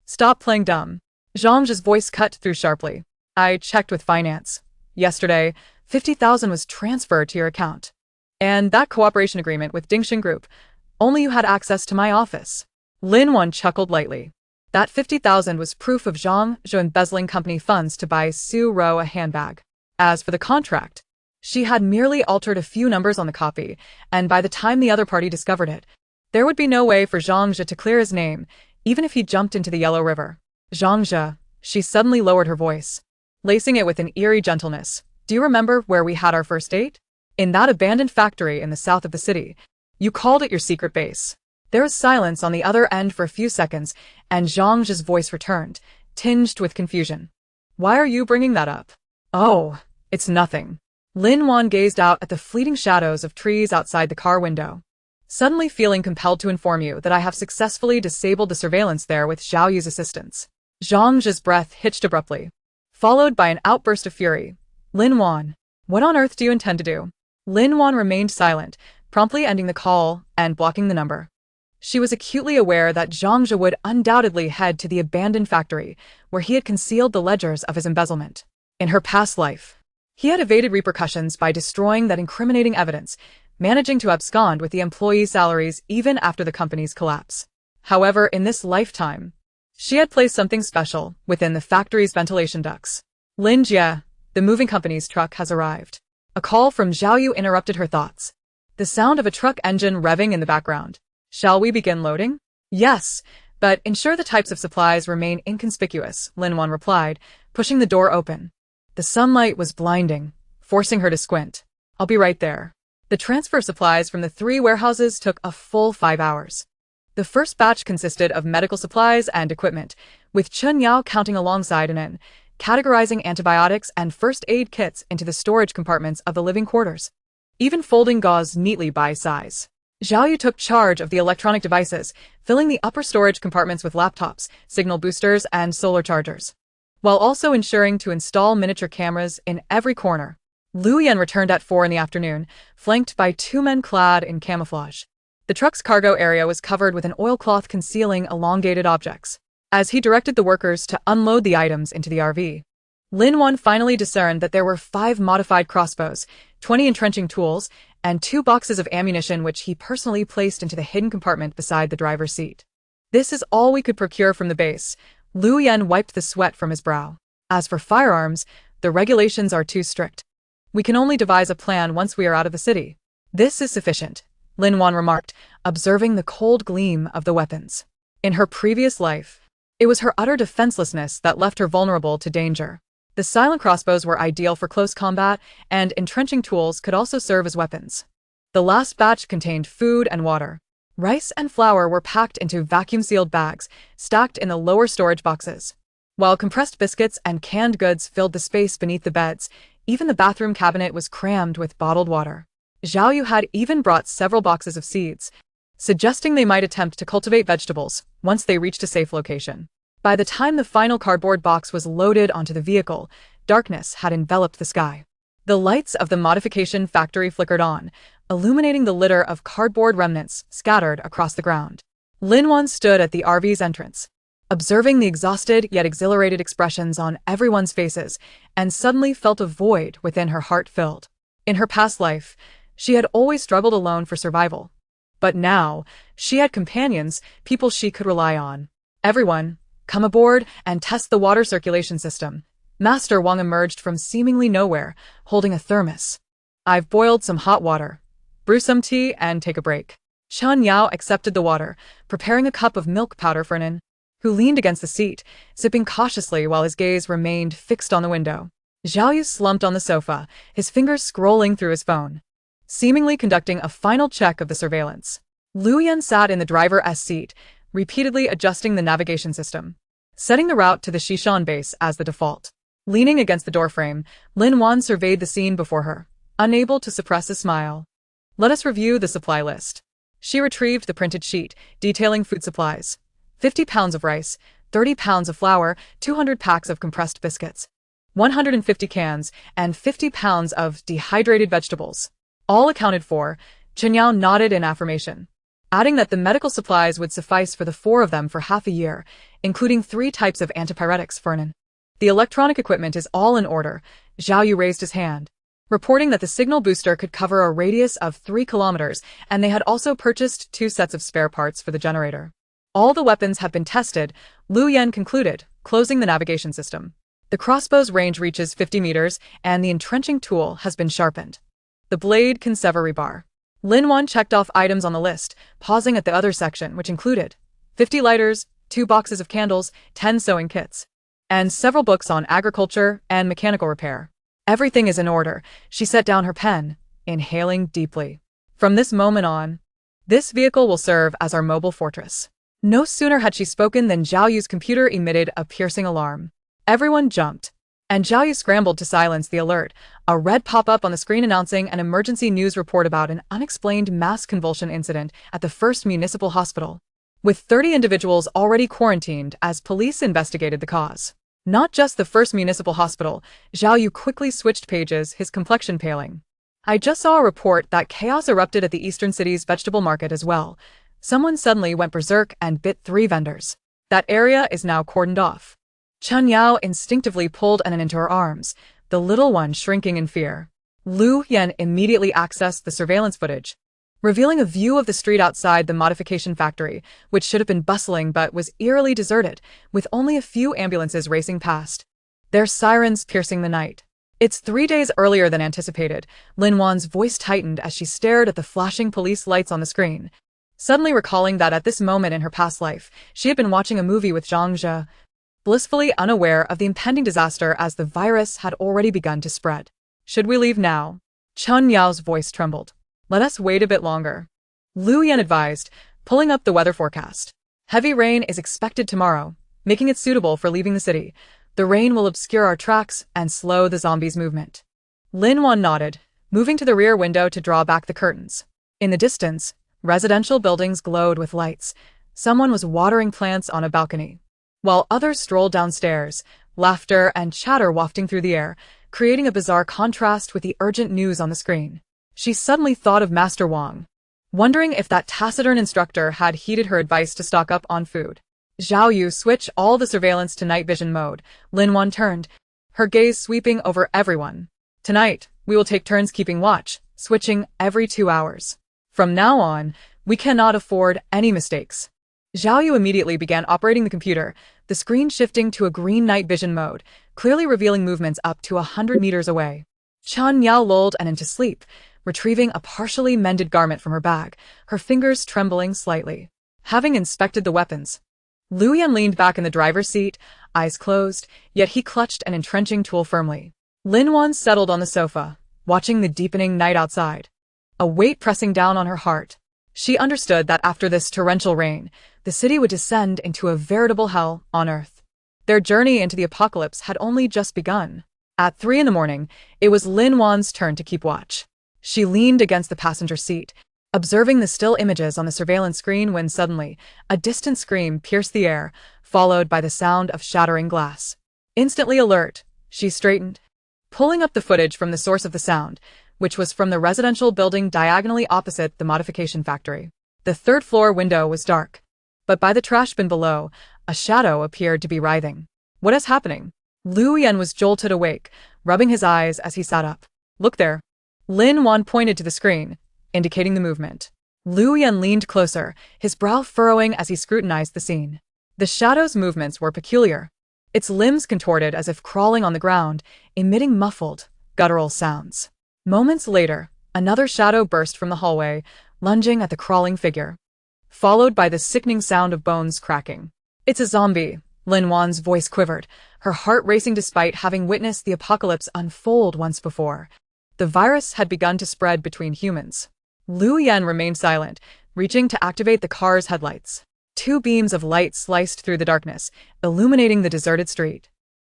Stop playing dumb. Zhang's voice cut through sharply. I checked with finance. Yesterday, 50,000 was transferred to your account. And that cooperation agreement with Dingxin Group, only you had access to my office. Lin Wan chuckled lightly. That 50,000 was proof of Zhao Yu embezzling company funds to buy Su Ro a handbag. As for the contract, she had merely altered a few numbers on the copy, and by the time the other party discovered it, there would be no way for Zhang Zhe to clear his name, even if he jumped into the Yellow River. Zhang Zhe, she suddenly lowered her voice, lacing it with an eerie gentleness. Do you remember where we had our first date? In that abandoned factory in the south of the city. You called it your secret base. There was silence on the other end for a few seconds, and Zhang Zhe's voice returned, tinged with confusion. Why are you bringing that up? Oh, it's nothing. Lin Wan gazed out at the fleeting shadows of trees outside the car window, suddenly feeling compelled to inform you that I have successfully disabled the surveillance there with Zhao Yu's assistance. Zhang Zhe's breath hitched abruptly, followed by an outburst of fury. Lin Wan, what on earth do you intend to do? Lin Wan remained silent, promptly ending the call and blocking the number. She was acutely aware that Zhang Zhe would undoubtedly head to the abandoned factory where he had concealed the ledgers of his embezzlement. In her past life, he had evaded repercussions by destroying that incriminating evidence, managing to abscond with the employees' salaries even after the company's collapse. However, in this lifetime, she had placed something special within the factory's ventilation ducts. Lin Jie, the moving company's truck has arrived. A call from Zhao Yu interrupted her thoughts. The sound of a truck engine revving in the background. Shall we begin loading? Yes, but ensure the types of supplies remain inconspicuous, Lin Wan replied, pushing the door open. The sunlight was blinding, forcing her to squint. I'll be right there. The transfer supplies from the 3 warehouses took a full 5 hours. The first batch consisted of medical supplies and equipment, with Chen Yao counting alongside and in, categorizing antibiotics and first aid kits into the storage compartments of the living quarters, even folding gauze neatly by size. Zhao Yu took charge of the electronic devices, filling the upper storage compartments with laptops, signal boosters, and solar chargers, while also ensuring to install miniature cameras in every corner. Lu Yan returned at 4 in the afternoon, flanked by 2 men clad in camouflage. The truck's cargo area was covered with an oilcloth concealing elongated objects. As he directed the workers to unload the items into the RV, Lin Wan finally discerned that there were 5 modified crossbows, 20 entrenching tools, and 2 boxes of ammunition which he personally placed into the hidden compartment beside the driver's seat. This is all we could procure from the base. Lu Yan wiped the sweat from his brow. As for firearms, the regulations are too strict. We can only devise a plan once we are out of the city. This is sufficient, Lin Wan remarked, observing the cold gleam of the weapons. In her previous life, it was her utter defenselessness that left her vulnerable to danger. The silent crossbows were ideal for close combat, and entrenching tools could also serve as weapons. The last batch contained food and water. Rice and flour were packed into vacuum-sealed bags, stacked in the lower storage boxes, while compressed biscuits and canned goods filled the space beneath the beds. Even the bathroom cabinet was crammed with bottled water. Zhao Yu had even brought several boxes of seeds, suggesting they might attempt to cultivate vegetables once they reached a safe location. By the time the final cardboard box was loaded onto the vehicle, darkness had enveloped the sky. The lights of the modification factory flickered on, illuminating the litter of cardboard remnants scattered across the ground. Lin Wan stood at the RV's entrance, observing the exhausted yet exhilarated expressions on everyone's faces, and suddenly felt a void within her heart filled. In her past life, she had always struggled alone for survival. But now, she had companions, people she could rely on. Everyone, come aboard and test the water circulation system. Master Wang emerged from seemingly nowhere, holding a thermos. I've boiled some hot water. Brew some tea and take a break. Chen Yao accepted the water, preparing a cup of milk powder for Nin, who leaned against the seat, sipping cautiously while his gaze remained fixed on the window. Zhao Yu slumped on the sofa, his fingers scrolling through his phone, seemingly conducting a final check of the surveillance. Lu Yan sat in the driver's seat, repeatedly adjusting the navigation system, setting the route to the Shishan base as the default. Leaning against the doorframe, Lin Wan surveyed the scene before her, unable to suppress a smile. Let us review the supply list. She retrieved the printed sheet, detailing food supplies. 50 pounds of rice, 30 pounds of flour, 200 packs of compressed biscuits, 150 cans, and 50 pounds of dehydrated vegetables. All accounted for. Chen Yao nodded in affirmation, adding that the medical supplies would suffice for the four of them for half a year, including 3 types of antipyretics for Nen. The electronic equipment is all in order. Zhao Yu raised his hand, reporting that the signal booster could cover a radius of 3 kilometers, and they had also purchased 2 sets of spare parts for the generator. All the weapons have been tested, Lu Yan concluded, closing the navigation system. The crossbow's range reaches 50 meters, and the entrenching tool has been sharpened. The blade can sever rebar. Lin Wan checked off items on the list, pausing at the other section, which included 50 lighters, 2 boxes of candles, 10 sewing kits, and several books on agriculture and mechanical repair. Everything is in order. She set down her pen, inhaling deeply. From this moment on, this vehicle will serve as our mobile fortress. No sooner had she spoken than Zhao Yu's computer emitted a piercing alarm. Everyone jumped, and Zhao Yu scrambled to silence the alert, a red pop-up on the screen announcing an emergency news report about an unexplained mass convulsion incident at the first municipal hospital, with 30 individuals already quarantined as police investigated the cause. Not just the first municipal hospital, Zhao Yu quickly switched pages, his complexion paling. I just saw a report that chaos erupted at the eastern city's vegetable market as well. Someone suddenly went berserk and bit 3 vendors. That area is now cordoned off. Chen Yao instinctively pulled Anan into her arms, the little one shrinking in fear. Lu Yan immediately accessed the surveillance footage, revealing a view of the street outside the modification factory, which should have been bustling but was eerily deserted, with only a few ambulances racing past, their sirens piercing the night. It's 3 days earlier than anticipated. Lin Wan's voice tightened as she stared at the flashing police lights on the screen, suddenly recalling that at this moment in her past life, she had been watching a movie with Zhang Zhe, blissfully unaware of the impending disaster as the virus had already begun to spread. Should we leave now? Chen Yao's voice trembled. Let us wait a bit longer, Lu Yan advised, pulling up the weather forecast. Heavy rain is expected tomorrow, making it suitable for leaving the city. The rain will obscure our tracks and slow the zombies' movement. Lin Wan nodded, moving to the rear window to draw back the curtains. In the distance, residential buildings glowed with lights. Someone was watering plants on a balcony, while others strolled downstairs, laughter and chatter wafting through the air, creating a bizarre contrast with the urgent news on the screen. She suddenly thought of Master Wang, wondering if that taciturn instructor had heeded her advice to stock up on food. Zhao Yu switched all the surveillance to night vision mode. Lin Wan turned, her gaze sweeping over everyone. Tonight, we will take turns keeping watch, switching every 2 hours. From now on, we cannot afford any mistakes. Zhao Yu immediately began operating the computer, the screen shifting to a green night vision mode, clearly revealing movements up to 100 meters away. Chen Yao lulled and into sleep, retrieving a partially mended garment from her bag, her fingers trembling slightly. Having inspected the weapons, Lu Yan leaned back in the driver's seat, eyes closed, yet he clutched an entrenching tool firmly. Lin Wan settled on the sofa, watching the deepening night outside, a weight pressing down on her heart. She understood that after this torrential rain, the city would descend into a veritable hell on earth. Their journey into the apocalypse had only just begun. At 3 in the morning, it was Lin Wan's turn to keep watch. She leaned against the passenger seat, observing the still images on the surveillance screen when suddenly, a distant scream pierced the air, followed by the sound of shattering glass. Instantly alert, she straightened, pulling up the footage from the source of the sound, which was from the residential building diagonally opposite the modification factory. The 3rd-floor window was dark, but by the trash bin below, a shadow appeared to be writhing. What is happening? Lu Yan was jolted awake, rubbing his eyes as he sat up. Look there. Lin Wan pointed to the screen, indicating the movement. Lu Yan leaned closer, his brow furrowing as he scrutinized the scene. The shadow's movements were peculiar, its limbs contorted as if crawling on the ground, emitting muffled, guttural sounds. Moments later, another shadow burst from the hallway, lunging at the crawling figure, followed by the sickening sound of bones cracking. It's a zombie, Lin Wan's voice quivered, her heart racing despite having witnessed the apocalypse unfold once before. The virus had begun to spread between humans. Lu Yan remained silent, reaching to activate the car's headlights. 2 beams of light sliced through the darkness, illuminating the deserted street.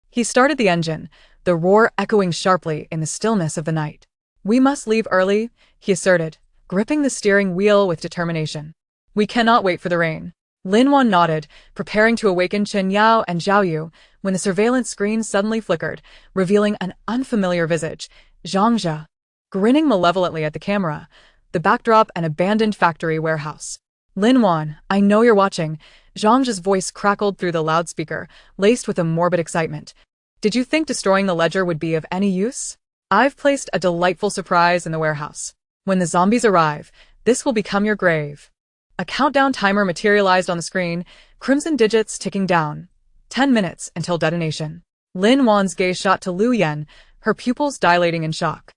He started the engine, the roar echoing sharply in the stillness of the night. We must leave early, he asserted, gripping the steering wheel with determination. We cannot wait for the rain. Lin Wan nodded, preparing to awaken Chen Yao and Zhao Yu, when the surveillance screen suddenly flickered, revealing an unfamiliar visage, Zhang. Grinning malevolently at the camera, the backdrop an abandoned factory warehouse. Lin Wan, I know you're watching. Zhang's voice crackled through the loudspeaker, laced with a morbid excitement. Did you think destroying the ledger would be of any use? I've placed a delightful surprise in the warehouse. When the zombies arrive, this will become your grave. A countdown timer materialized on the screen, crimson digits ticking down. 10 minutes until detonation. Lin Wan's gaze shot to Lu Yan, her pupils dilating in shock.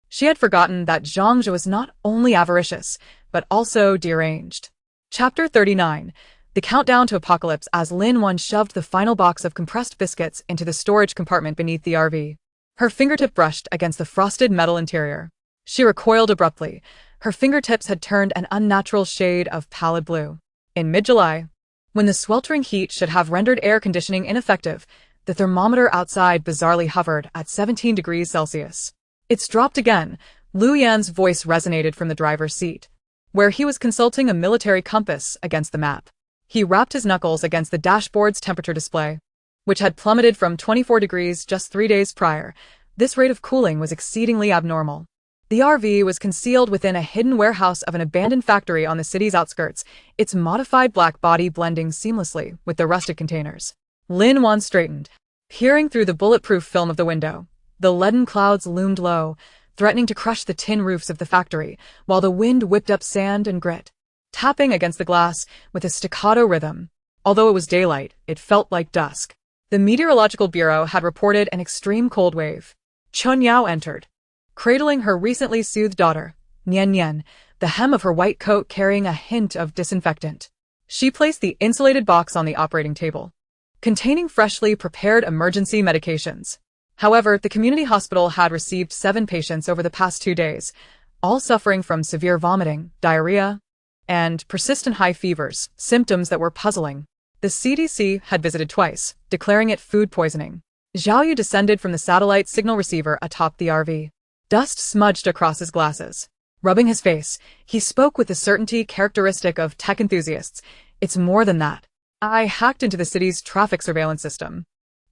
She had forgotten that Zhang was not only avaricious, but also deranged. Chapter 39. The countdown to apocalypse as Lin Wan shoved the final box of compressed biscuits into the storage compartment beneath the RV. Her fingertip brushed against the frosted metal interior. She recoiled abruptly. Her fingertips had turned an unnatural shade of pallid blue. In mid-July, when the sweltering heat should have rendered air conditioning ineffective, the thermometer outside bizarrely hovered at 17 degrees Celsius. It's dropped again. Lu Yan's voice resonated from the driver's seat, where he was consulting a military compass against the map. He rapped his knuckles against the dashboard's temperature display, which had plummeted from 24 degrees just 3 days prior. This rate of cooling was exceedingly abnormal. The RV was concealed within a hidden warehouse of an abandoned factory on the city's outskirts, its modified black body blending seamlessly with the rusted containers. Lin Wan straightened, peering through the bulletproof film of the window. The leaden clouds loomed low, threatening to crush the tin roofs of the factory, while the wind whipped up sand and grit, tapping against the glass with a staccato rhythm. Although it was daylight, it felt like dusk. The Meteorological Bureau had reported an extreme cold wave. Chen Yao entered, cradling her recently soothed daughter, Nian, the hem of her white coat carrying a hint of disinfectant. She placed the insulated box on the operating table, containing freshly prepared emergency medications. However, the community hospital had received 7 patients over the past 2 days, all suffering from severe vomiting, diarrhea, and persistent high fevers, symptoms that were puzzling. The CDC had visited twice, declaring it food poisoning. Zhao Yu descended from the satellite signal receiver atop the RV. Dust smudged across his glasses. Rubbing his face, he spoke with the certainty characteristic of tech enthusiasts. It's more than that. I hacked into the city's traffic surveillance system.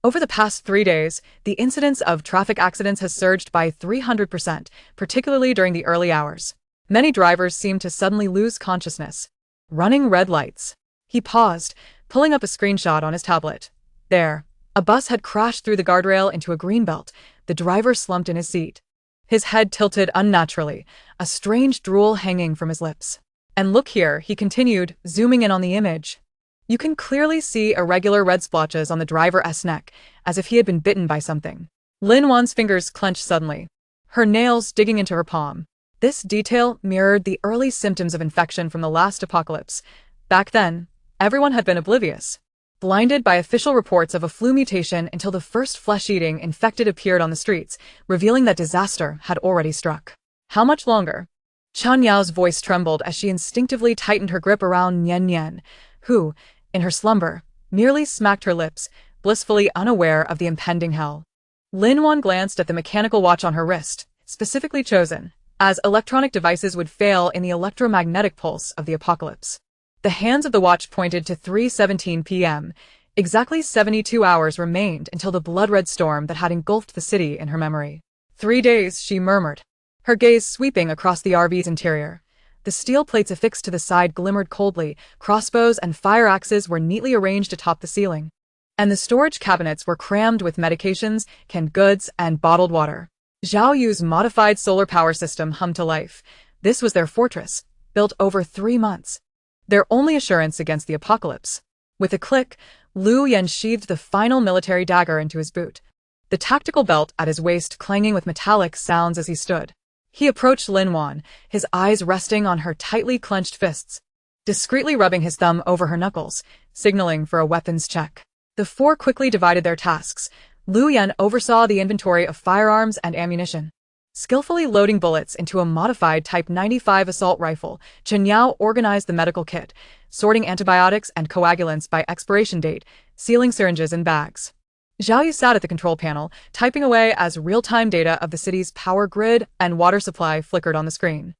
Over the past 3 days, the incidence of traffic accidents has surged by 300%, particularly during the early hours. Many drivers seemed to suddenly lose consciousness, running red lights. He paused, pulling up a screenshot on his tablet. There, a bus had crashed through the guardrail into a greenbelt. The driver slumped in his seat, his head tilted unnaturally, a strange drool hanging from his lips. And look here, he continued, zooming in on the image. You can clearly see irregular red splotches on the driver's neck, as if he had been bitten by something. Lin Wan's fingers clenched suddenly, her nails digging into her palm. This detail mirrored the early symptoms of infection from the last apocalypse. Back then, everyone had been oblivious, blinded by official reports of a flu mutation until the first flesh-eating infected appeared on the streets, revealing that disaster had already struck. How much longer? Chen Yao's voice trembled as she instinctively tightened her grip around Nian, who, in her slumber, merely smacked her lips, blissfully unaware of the impending hell. Lin Wan glanced at the mechanical watch on her wrist, specifically chosen, as electronic devices would fail in the electromagnetic pulse of the apocalypse. The hands of the watch pointed to 3:17 p.m. Exactly 72 hours remained until the blood-red storm that had engulfed the city in her memory. 3 days, she murmured, her gaze sweeping across the RV's interior. The steel plates affixed to the side glimmered coldly, crossbows and fire axes were neatly arranged atop the ceiling, and the storage cabinets were crammed with medications, canned goods, and bottled water. Zhao Yu's modified solar power system hummed to life. This was their fortress, built over 3 months. Their only assurance against the apocalypse. With a click, Lu Yan sheathed the final military dagger into his boot, the tactical belt at his waist clanging with metallic sounds as he stood. He approached Lin Wan, his eyes resting on her tightly clenched fists, discreetly rubbing his thumb over her knuckles, signaling for a weapons check. The 4 quickly divided their tasks. Lu Yan oversaw the inventory of firearms and ammunition, skillfully loading bullets into a modified Type 95 assault rifle. Chen Yao organized the medical kit, sorting antibiotics and coagulants by expiration date, sealing syringes in bags. Zhao Yu sat at the control panel, typing away as real-time data of the city's power grid and water supply flickered on the screen.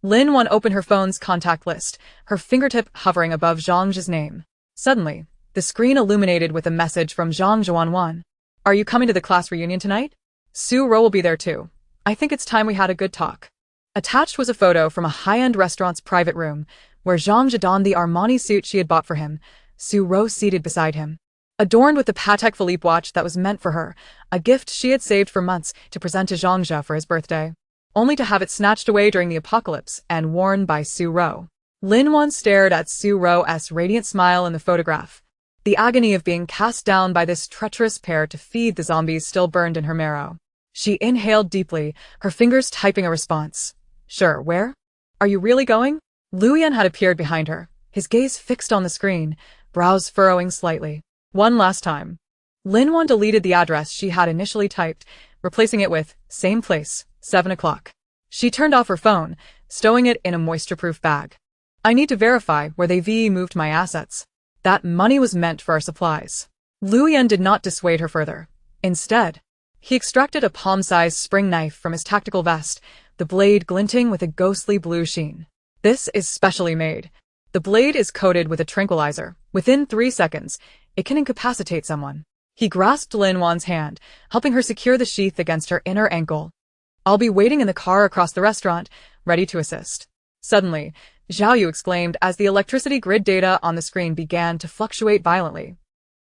Lin Wan opened her phone's contact list, her fingertip hovering above Zhang Zhe's name. Suddenly, the screen illuminated with a message from Zhang Zhuan. Are you coming to the class reunion tonight? Su Ro will be there too. I think it's time we had a good talk. Attached was a photo from a high-end restaurant's private room, where Zhang Zhe donned the Armani suit she had bought for him, Su Ro seated beside him. Adorned with the Patek Philippe watch that was meant for her, a gift she had saved for months to present to Zhang Zhe for his birthday, only to have it snatched away during the apocalypse and worn by Su Ro. Lin Wan stared at Su Ro's radiant smile in the photograph. The agony of being cast down by this treacherous pair to feed the zombies still burned in her marrow. She inhaled deeply, her fingers typing a response. Sure, where? Are you really going? Luyan had appeared behind her, his gaze fixed on the screen, brows furrowing slightly. One last time. Lin Wan deleted the address she had initially typed, replacing it with, same place, 7 o'clock. She turned off her phone, stowing it in a moisture-proof bag. I need to verify where they moved my assets. That money was meant for our supplies. Luyan did not dissuade her further. Instead, he extracted a palm-sized spring knife from his tactical vest, the blade glinting with a ghostly blue sheen. This is specially made. The blade is coated with a tranquilizer. Within 3 seconds, it can incapacitate someone. He grasped Lin Wan's hand, helping her secure the sheath against her inner ankle. I'll be waiting in the car across the restaurant, ready to assist. Suddenly, Zhao Yu exclaimed as the electricity grid data on the screen began to fluctuate violently.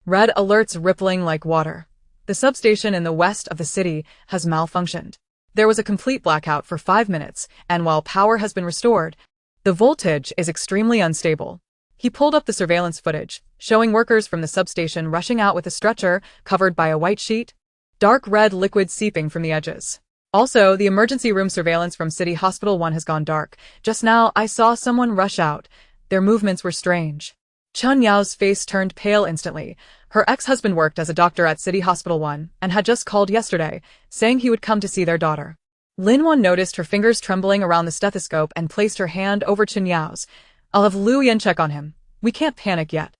Red alerts rippling like water. The substation in the west of the city has malfunctioned. There was a complete blackout for 5 minutes, and while power has been restored, the voltage is extremely unstable. He pulled up the surveillance footage, showing workers from the substation rushing out with a stretcher covered by a white sheet, dark red liquid seeping from the edges. Also, the emergency room surveillance from City Hospital 1 has gone dark. Just now, I saw someone rush out. Their movements were strange. Chen Yao's face turned pale instantly. Her ex-husband worked as a doctor at City Hospital 1 and had just called yesterday, saying he would come to see their daughter. Lin Wan noticed her fingers trembling around the stethoscope and placed her hand over Chen Yao's. I'll have Luyan check on him. We can't panic yet.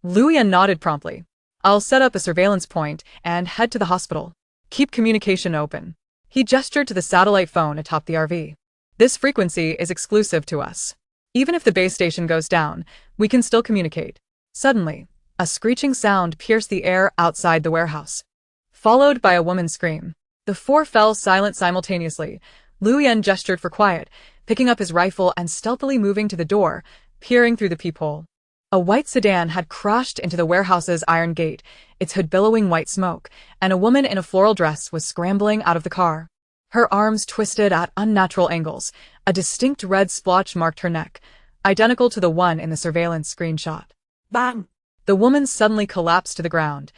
Luyan nodded promptly. I'll set up a surveillance point and head to the hospital. Keep communication open. He gestured to the satellite phone atop the RV. This frequency is exclusive to us. Even if the base station goes down, we can still communicate. Suddenly, a screeching sound pierced the air outside the warehouse, followed by a woman's scream. The four fell silent simultaneously. Luyan gestured for quiet, picking up his rifle and stealthily moving to the door, peering through the peephole. A white sedan had crashed into the warehouse's iron gate, its hood billowing white smoke, and a woman in a floral dress was scrambling out of the car. Her arms twisted at unnatural angles. A distinct red splotch marked her neck, identical to the one in the surveillance screenshot. Bang! The woman suddenly collapsed to the ground,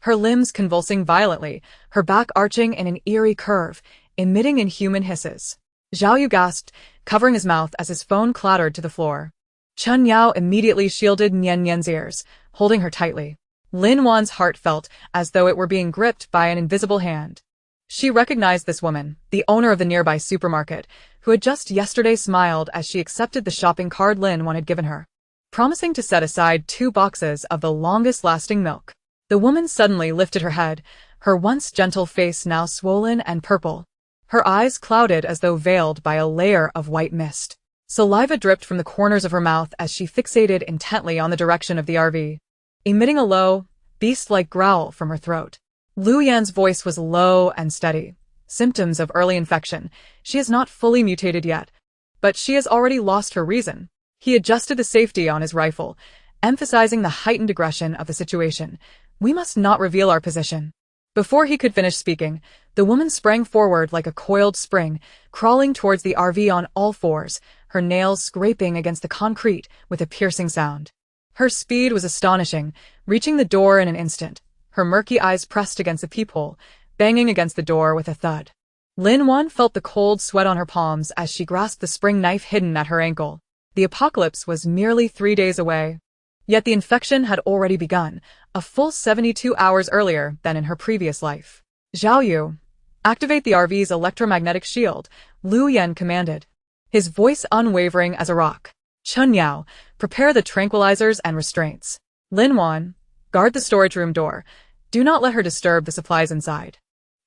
her limbs convulsing violently, her back arching in an eerie curve, emitting inhuman hisses. Zhao Yu gasped, covering his mouth as his phone clattered to the floor. Chen Yao immediately shielded Nian's ears, holding her tightly. Lin Wan's heart felt as though it were being gripped by an invisible hand. She recognized this woman, the owner of the nearby supermarket, who had just yesterday smiled as she accepted the shopping card Lin Wan had given her, promising to set aside 2 boxes of the longest-lasting milk. The woman suddenly lifted her head, her once gentle face now swollen and purple. Her eyes clouded as though veiled by a layer of white mist. Saliva dripped from the corners of her mouth as she fixated intently on the direction of the RV, emitting a low, beast-like growl from her throat. Luyan's voice was low and steady. Symptoms of early infection. She has not fully mutated yet, but she has already lost her reason. He adjusted the safety on his rifle, emphasizing the heightened aggression of the situation. We must not reveal our position. Before he could finish speaking, the woman sprang forward like a coiled spring, crawling towards the RV on all fours, her nails scraping against the concrete with a piercing sound. Her speed was astonishing, reaching the door in an instant, her murky eyes pressed against the peephole, banging against the door with a thud. Lin Wan felt the cold sweat on her palms as she grasped the spring knife hidden at her ankle. The apocalypse was merely 3 days away. Yet the infection had already begun, a full 72 hours earlier than in her previous life. Zhao Yu, activate the RV's electromagnetic shield, Luyan commanded, his voice unwavering as a rock. Chen Yao, prepare the tranquilizers and restraints. Lin Wan, guard the storage room door. Do not let her disturb the supplies inside.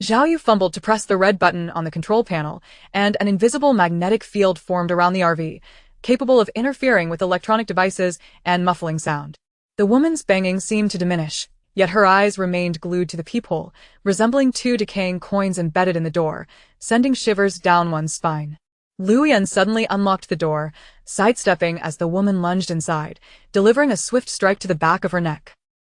Zhao Yu fumbled to press the red button on the control panel, and an invisible magnetic field formed around the RV, capable of interfering with electronic devices and muffling sound. The woman's banging seemed to diminish, yet her eyes remained glued to the peephole, resembling two decaying coins embedded in the door, sending shivers down one's spine. Lu Yan suddenly unlocked the door, sidestepping as the woman lunged inside, delivering a swift strike to the back of her neck.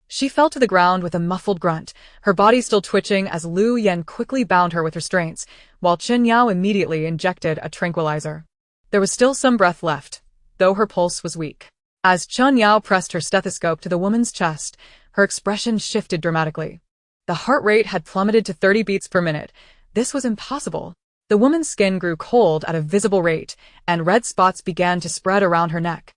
She fell to the ground with a muffled grunt, her body still twitching as Lu Yan quickly bound her with restraints, while Chen Yao immediately injected a tranquilizer. There was still some breath left, though her pulse was weak. As Chen Yao pressed her stethoscope to the woman's chest, her expression shifted dramatically. The heart rate had plummeted to 30 beats per minute. This was impossible. The woman's skin grew cold at a visible rate, and red spots began to spread around her neck,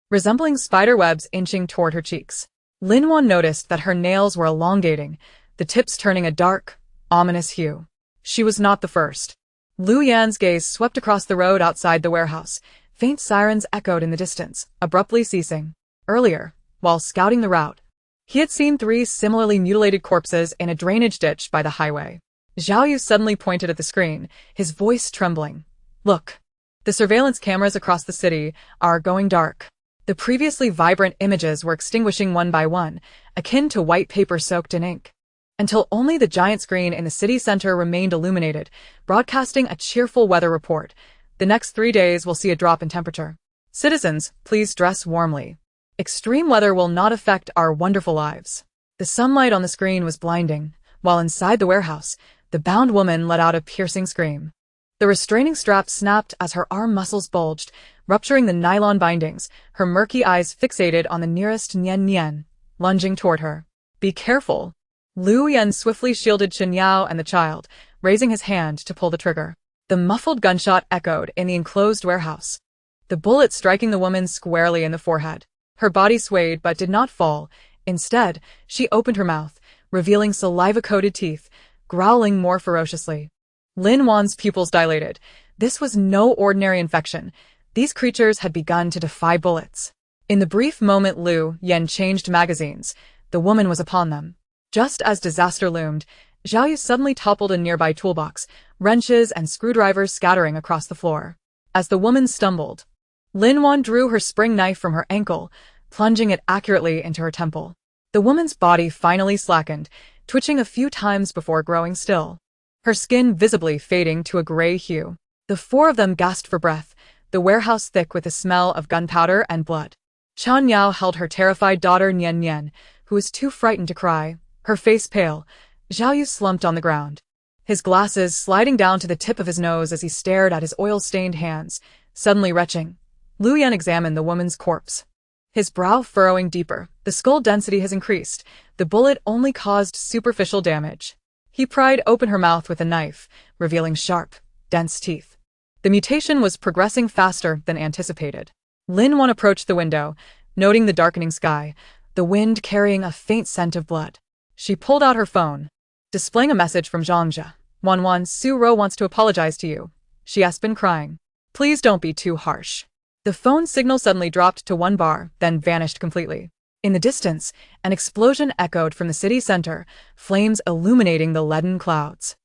resembling spider webs inching toward her cheeks. Lin Wan noticed that her nails were elongating, the tips turning a dark, ominous hue. She was not the first. Lu Yan's gaze swept across the road outside the warehouse. Faint sirens echoed in the distance, abruptly ceasing. Earlier, while scouting the route, he had seen 3 similarly mutilated corpses in a drainage ditch by the highway. Zhao Yu suddenly pointed at the screen, his voice trembling. "Look. The surveillance cameras across the city are going dark." The previously vibrant images were extinguishing one by one, akin to white paper soaked in ink, until only the giant screen in the city center remained illuminated, broadcasting a cheerful weather report. "The next 3 days will see a drop in temperature. Citizens, please dress warmly. Extreme weather will not affect our wonderful lives." The sunlight on the screen was blinding, while inside the warehouse, the bound woman let out a piercing scream. The restraining strap snapped as her arm muscles bulged, rupturing the nylon bindings, her murky eyes fixated on the nearest Nian, lunging toward her. "Be careful." Lu Yan swiftly shielded Chen Yao and the child, raising his hand to pull the trigger. The muffled gunshot echoed in the enclosed warehouse, the bullet striking the woman squarely in the forehead. Her body swayed but did not fall. Instead, she opened her mouth, revealing saliva-coated teeth, growling more ferociously. Lin Wan's pupils dilated. This was no ordinary infection. These creatures had begun to defy bullets. In the brief moment Lu Yan changed magazines, the woman was upon them. Just as disaster loomed, Zhao Yu suddenly toppled a nearby toolbox, wrenches and screwdrivers scattering across the floor. As the woman stumbled, Lin Wan drew her spring knife from her ankle, plunging it accurately into her temple. The woman's body finally slackened, twitching a few times before growing still, her skin visibly fading to a gray hue. The 4 of them gasped for breath, the warehouse thick with the smell of gunpowder and blood. Chen Yao held her terrified daughter Nian, who was too frightened to cry, her face pale. Zhao Yu slumped on the ground, his glasses sliding down to the tip of his nose as he stared at his oil-stained hands, suddenly retching. Lu Yan examined the woman's corpse, his brow furrowing deeper. The skull density has increased. The bullet only caused superficial damage. He pried open her mouth with a knife, revealing sharp, dense teeth. The mutation was progressing faster than anticipated. Lin Wan approached the window, noting the darkening sky, the wind carrying a faint scent of blood. She pulled out her phone, displaying a message from Zhangzhe. "Wan, Su Ro wants to apologize to you. She has been crying. Please don't be too harsh." The phone signal suddenly dropped to 1 bar, then vanished completely. In the distance, an explosion echoed from the city center, flames illuminating the leaden clouds.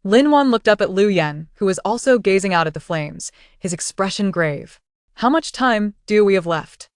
Lin Wan looked up at Lu Yan, who was also gazing out at the flames, his expression grave. "How much time do we have left?"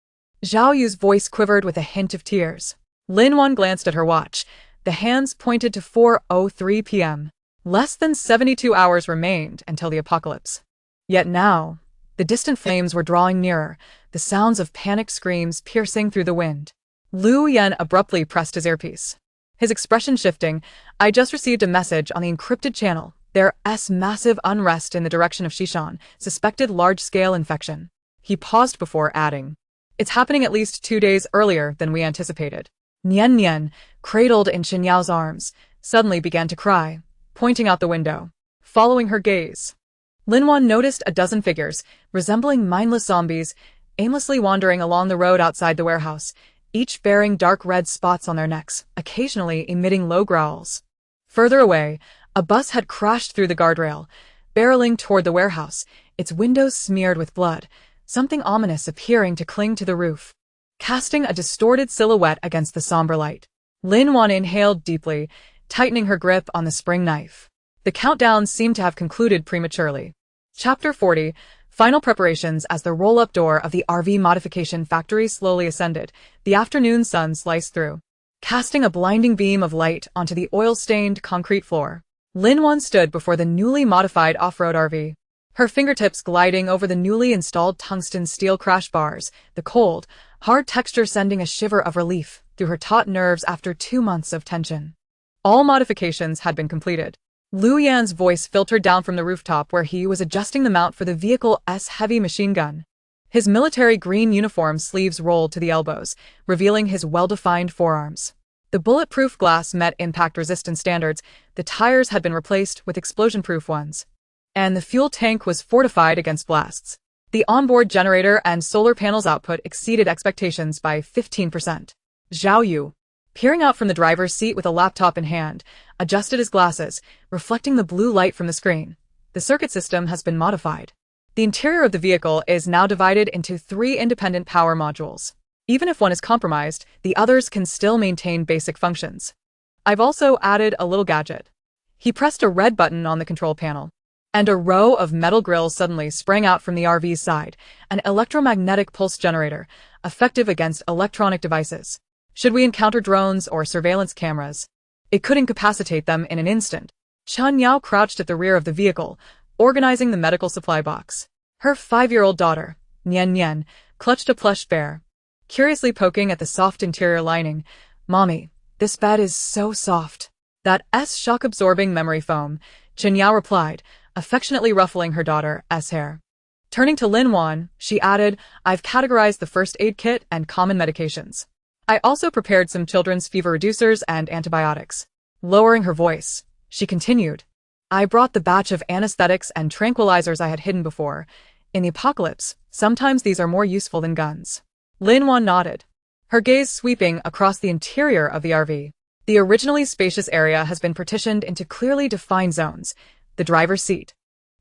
Zhao Yu's voice quivered with a hint of tears. Lin Wan glanced at her watch. The hands pointed to 4:03 p.m. Less than 72 hours remained until the apocalypse. Yet now, the distant flames were drawing nearer, the sounds of panicked screams piercing through the wind. Lu Yan abruptly pressed his earpiece, his expression shifting. "I just received a message on the encrypted channel. There's massive unrest in the direction of Xishan, suspected large-scale infection." He paused before adding, "It's happening at least 2 days earlier than we anticipated." Nian, cradled in Chen Yao's arms, suddenly began to cry, pointing out the window. Following her gaze, Lin Wan noticed a dozen figures, resembling mindless zombies, aimlessly wandering along the road outside the warehouse, each bearing dark red spots on their necks, occasionally emitting low growls. Further away, a bus had crashed through the guardrail, barreling toward the warehouse, its windows smeared with blood, something ominous appearing to cling to the roof, casting a distorted silhouette against the somber light. Lin Wan inhaled deeply, tightening her grip on the spring knife. The countdown seemed to have concluded prematurely. Chapter 40. Final preparations. As the roll-up door of the RV modification factory slowly ascended, the afternoon sun sliced through, casting a blinding beam of light onto the oil-stained concrete floor. Lin Wan stood before the newly modified off-road RV, her fingertips gliding over the newly installed tungsten steel crash bars, the cold, hard texture sending a shiver of relief through her taut nerves after 2 months of tension. All modifications had been completed. Liu Yan's voice filtered down from the rooftop where he was adjusting the mount for the vehicle's heavy machine gun. His military green uniform sleeves rolled to the elbows, revealing his well-defined forearms. The bulletproof glass met impact resistance standards, the tires had been replaced with explosion-proof ones, and the fuel tank was fortified against blasts. The onboard generator and solar panels output exceeded expectations by 15%. Zhao Yu, peering out from the driver's seat with a laptop in hand, adjusted his glasses, reflecting the blue light from the screen. The circuit system has been modified. The interior of the vehicle is now divided into 3 independent power modules. Even if one is compromised, the others can still maintain basic functions. I've also added a little gadget. He pressed a red button on the control panel, and a row of metal grills suddenly sprang out from the RV's side, an electromagnetic pulse generator, effective against electronic devices. Should we encounter drones or surveillance cameras, it could incapacitate them in an instant. Chen Yao crouched at the rear of the vehicle, organizing the medical supply box. Her 5-year-old daughter, Nian, clutched a plush bear, curiously poking at the soft interior lining. "Mommy, this bed is so soft." "That's shock-absorbing memory foam," Chen Yao replied, affectionately ruffling her daughter's hair. Turning to Lin Wan, she added, "I've categorized the first aid kit and common medications. I also prepared some children's fever reducers and antibiotics." Lowering her voice, she continued, "I brought the batch of anesthetics and tranquilizers I had hidden before. In the apocalypse, sometimes these are more useful than guns." Lin Wan nodded, her gaze sweeping across the interior of the RV. The originally spacious area has been partitioned into clearly defined zones. The driver's seat,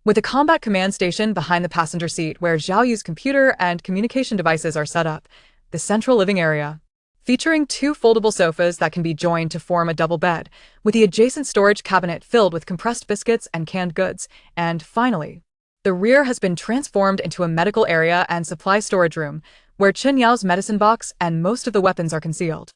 with a combat command station behind the passenger seat where Zhao Yu's computer and communication devices are set up. The central living area, featuring 2 foldable sofas that can be joined to form a double bed, with the adjacent storage cabinet filled with compressed biscuits and canned goods. And finally, the rear has been transformed into a medical area and supply storage room, where Chen Yao's medicine box and most of the weapons are concealed.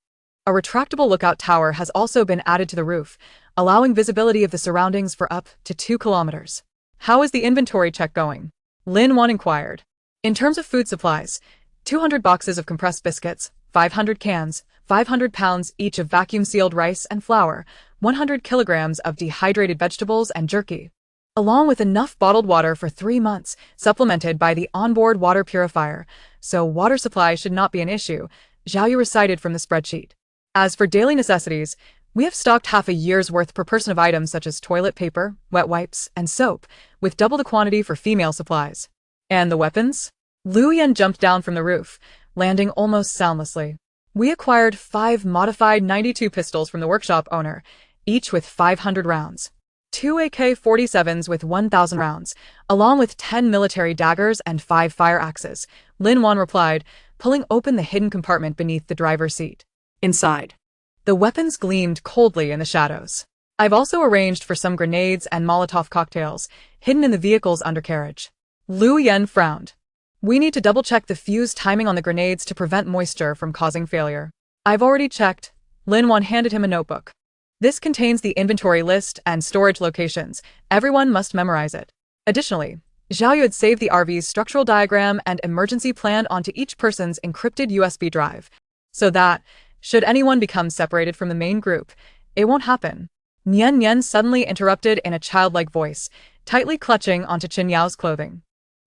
A retractable lookout tower has also been added to the roof, allowing visibility of the surroundings for up to 2 kilometers. "How is the inventory check going?" Lin Wan inquired. "In terms of food supplies, 200 boxes of compressed biscuits, 500 cans, 500 pounds each of vacuum-sealed rice and flour, 100 kilograms of dehydrated vegetables and jerky, along with enough bottled water for 3 months, supplemented by the onboard water purifier, so water supply should not be an issue," Zhao Yu recited from the spreadsheet. "As for daily necessities, we have stocked half a year's worth per person of items such as toilet paper, wet wipes, and soap, with double the quantity for female supplies." "And the weapons?" Liu Yan jumped down from the roof, landing almost soundlessly. "We acquired 5 modified 92 pistols from the workshop owner, each with 500 rounds. 2 AK-47s with 1,000 rounds, along with 10 military daggers and 5 fire axes," Lin Wan replied, pulling open the hidden compartment beneath the driver's seat. Inside, the weapons gleamed coldly in the shadows. "I've also arranged for some grenades and Molotov cocktails, hidden in the vehicle's undercarriage." Liu Yan frowned. "We need to double-check the fuse timing on the grenades to prevent moisture from causing failure." "I've already checked." Lin Wan handed him a notebook. "This contains the inventory list and storage locations. Everyone must memorize it." Additionally, Zhao Yu had saved the RV's structural diagram and emergency plan onto each person's encrypted USB drive, so that, should anyone become separated from the main group, it won't happen. Nian suddenly interrupted in a childlike voice, tightly clutching onto Chen Yao's clothing.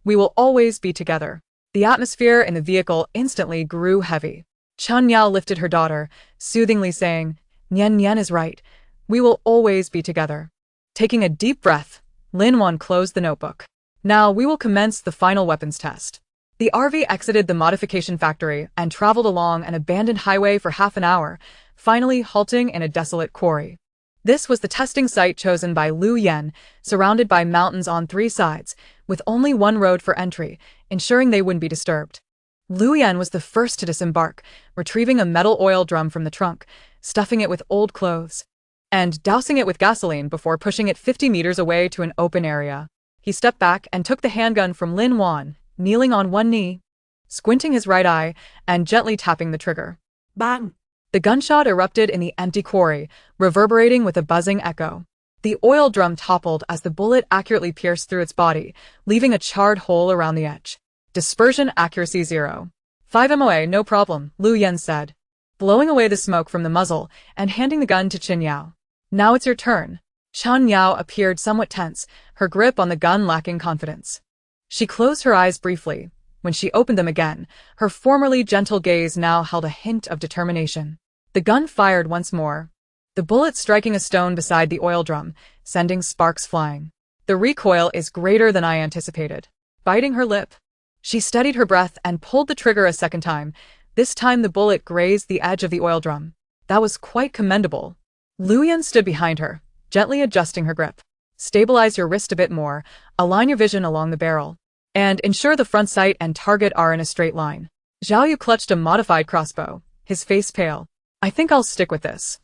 "We will always be together." The atmosphere in the vehicle instantly grew heavy. Chen Yao lifted her daughter, soothingly saying, Nian is right. We will always be together." Taking a deep breath, Lin Wan closed the notebook. "Now we will commence the final weapons test." The RV exited the modification factory and traveled along an abandoned highway for half an hour, finally halting in a desolate quarry. This was the testing site chosen by Liu Yan, surrounded by mountains on 3 sides, with only one road for entry, ensuring they wouldn't be disturbed. Liu Yan was the first to disembark, retrieving a metal oil drum from the trunk, stuffing it with old clothes, and dousing it with gasoline before pushing it 50 meters away to an open area. He stepped back and took the handgun from Lin Wan, kneeling on one knee, squinting his right eye, and gently tapping the trigger. Bang! The gunshot erupted in the empty quarry, reverberating with a buzzing echo. The oil drum toppled as the bullet accurately pierced through its body, leaving a charred hole around the edge. Dispersion accuracy 0. 5 MOA, no problem, Liu Yan said, blowing away the smoke from the muzzle and handing the gun to Chen Yao. Now it's your turn. Chen Yao appeared somewhat tense, her grip on the gun lacking confidence. She closed her eyes briefly. When she opened them again, her formerly gentle gaze now held a hint of determination. The gun fired once more, the bullet striking a stone beside the oil drum, sending sparks flying. The recoil is greater than I anticipated. Biting her lip, she steadied her breath and pulled the trigger a second time. This time the bullet grazed the edge of the oil drum. That was quite commendable. Liu Yan stood behind her, gently adjusting her grip. Stabilize your wrist a bit more, align your vision along the barrel, and ensure the front sight and target are in a straight line. Zhao Yu clutched a modified crossbow, his face pale. I think I'll stick with this.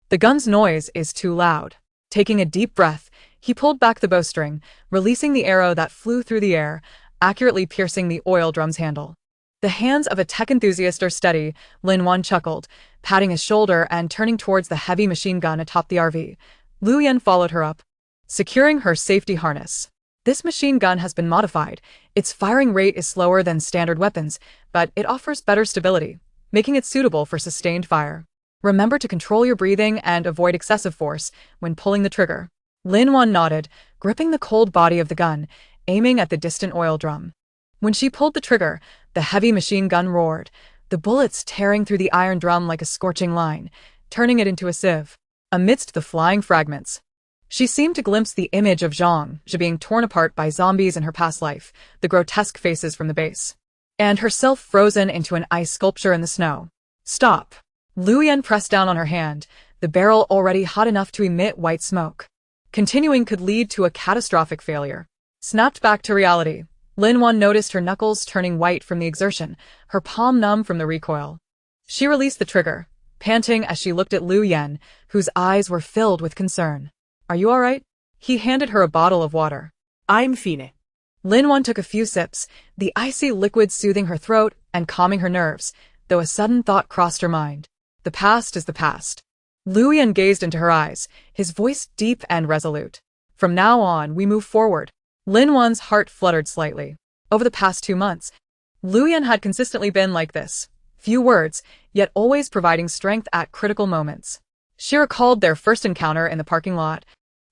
The gun's noise is too loud. Taking a deep breath, he pulled back the bowstring, releasing the arrow that flew through the air, accurately piercing the oil drum's handle. The hands of a tech enthusiast are steady, Lin Wan chuckled, patting his shoulder and turning towards the heavy machine gun atop the RV. Liu Yan followed her up, securing her safety harness. This machine gun has been modified. Its firing rate is slower than standard weapons, but it offers better stability, making it suitable for sustained fire. Remember to control your breathing and avoid excessive force when pulling the trigger. Lin Wan nodded, gripping the cold body of the gun, aiming at the distant oil drum. When she pulled the trigger, the heavy machine gun roared, the bullets tearing through the iron drum like a scorching line, turning it into a sieve. Amidst the flying fragments, she seemed to glimpse the image of Zhang Zhe being torn apart by zombies in her past life, the grotesque faces from the base, and herself frozen into an ice sculpture in the snow. Stop! Liu Yan pressed down on her hand, the barrel already hot enough to emit white smoke. Continuing could lead to a catastrophic failure. Snapped back to reality, Lin Wan noticed her knuckles turning white from the exertion, her palm numb from the recoil. She released the trigger, panting as she looked at Liu Yan, whose eyes were filled with concern. Are you all right? He handed her a bottle of water. I'm fine. Lin Wan took a few sips, the icy liquid soothing her throat and calming her nerves, though a sudden thought crossed her mind. The past is the past. Liu Yan gazed into her eyes, his voice deep and resolute. From now on, we move forward. Lin Wan's heart fluttered slightly. Over the past 2 months, Liu Yan had consistently been like this. Few words, yet always providing strength at critical moments. She recalled their first encounter in the parking lot,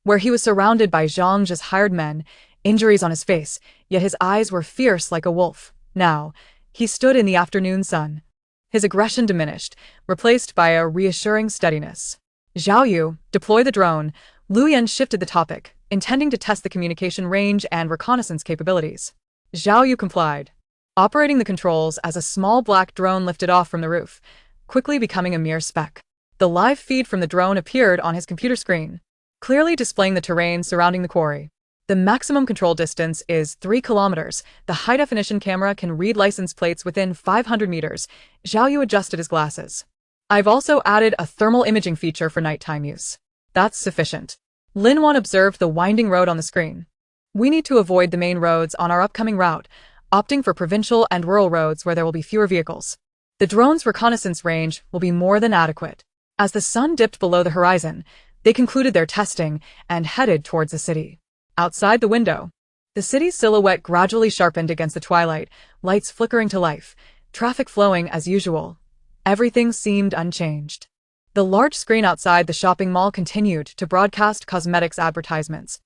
where he was surrounded by Zhang Zhe's hired men, injuries on his face, yet his eyes were fierce like a wolf. Now, he stood in the afternoon sun. His aggression diminished, replaced by a reassuring steadiness. Zhao Yu, deploy the drone. Liu Yan shifted the topic, intending to test the communication range and reconnaissance capabilities. Zhao Yu complied, operating the controls as a small black drone lifted off from the roof, quickly becoming a mere speck. The live feed from the drone appeared on his computer screen, clearly displaying the terrain surrounding the quarry. The maximum control distance is 3 kilometers. The high-definition camera can read license plates within 500 meters. Zhao Yu adjusted his glasses. I've also added a thermal imaging feature for nighttime use. That's sufficient. Lin Wan observed the winding road on the screen. We need to avoid the main roads on our upcoming route, opting for provincial and rural roads where there will be fewer vehicles. The drone's reconnaissance range will be more than adequate. As the sun dipped below the horizon, they concluded their testing and headed towards the city. Outside the window, the city's silhouette gradually sharpened against the twilight, lights flickering to life, traffic flowing as usual. Everything seemed unchanged. The large screen outside the shopping mall continued to broadcast cosmetics advertisements,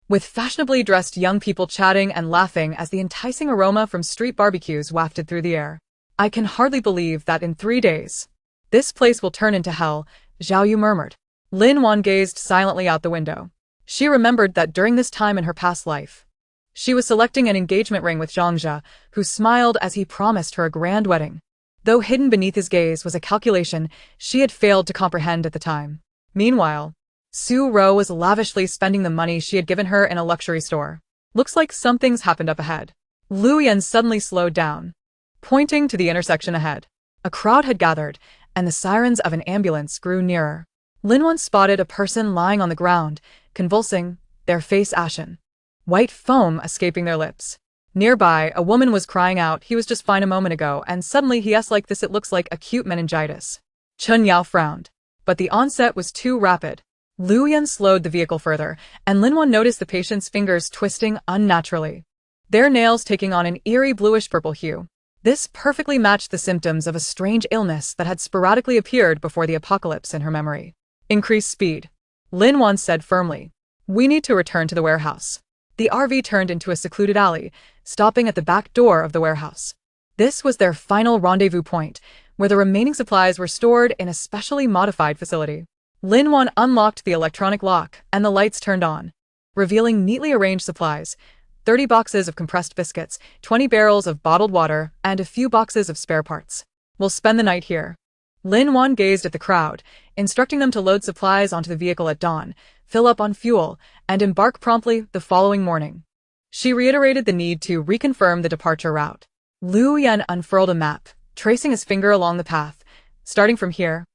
with fashionably dressed young people chatting and laughing as the enticing aroma from street barbecues wafted through the air. I can hardly believe that in 3 days, this place will turn into hell, Zhao Yu murmured. Lin Wan gazed silently out the window. She remembered that during this time in her past life, she was selecting an engagement ring with Zhang Zhe, who smiled as he promised her a grand wedding. Though hidden beneath his gaze was a calculation she had failed to comprehend at the time. Meanwhile, Su Ro was lavishly spending the money she had given her in a luxury store. Looks like something's happened up ahead. Liu Yan suddenly slowed down, pointing to the intersection ahead. A crowd had gathered, and the sirens of an ambulance grew nearer. Lin Wan spotted a person lying on the ground, convulsing, their face ashen. White foam escaping their lips. Nearby, a woman was crying out he was just fine a moment ago, and suddenly he asked like this it looks like acute meningitis. Chen Yao frowned. But the onset was too rapid. Liu Yan slowed the vehicle further, and Lin Wan noticed the patient's fingers twisting unnaturally, their nails taking on an eerie bluish-purple hue. This perfectly matched the symptoms of a strange illness that had sporadically appeared before the apocalypse in her memory. Increase speed, Lin Wan said firmly. We need to return to the warehouse. The RV turned into a secluded alley, stopping at the back door of the warehouse. This was their final rendezvous point, where the remaining supplies were stored in a specially modified facility. Lin Wan unlocked the electronic lock, and the lights turned on, revealing neatly arranged supplies: 30 boxes of compressed biscuits, 20 barrels of bottled water, and a few boxes of spare parts. We'll spend the night here. Lin Wan gazed at the crowd, instructing them to load supplies onto the vehicle at dawn, fill up on fuel, and embark promptly the following morning. She reiterated the need to reconfirm the departure route. Liu Yan unfurled a map, tracing his finger along the path, starting from here,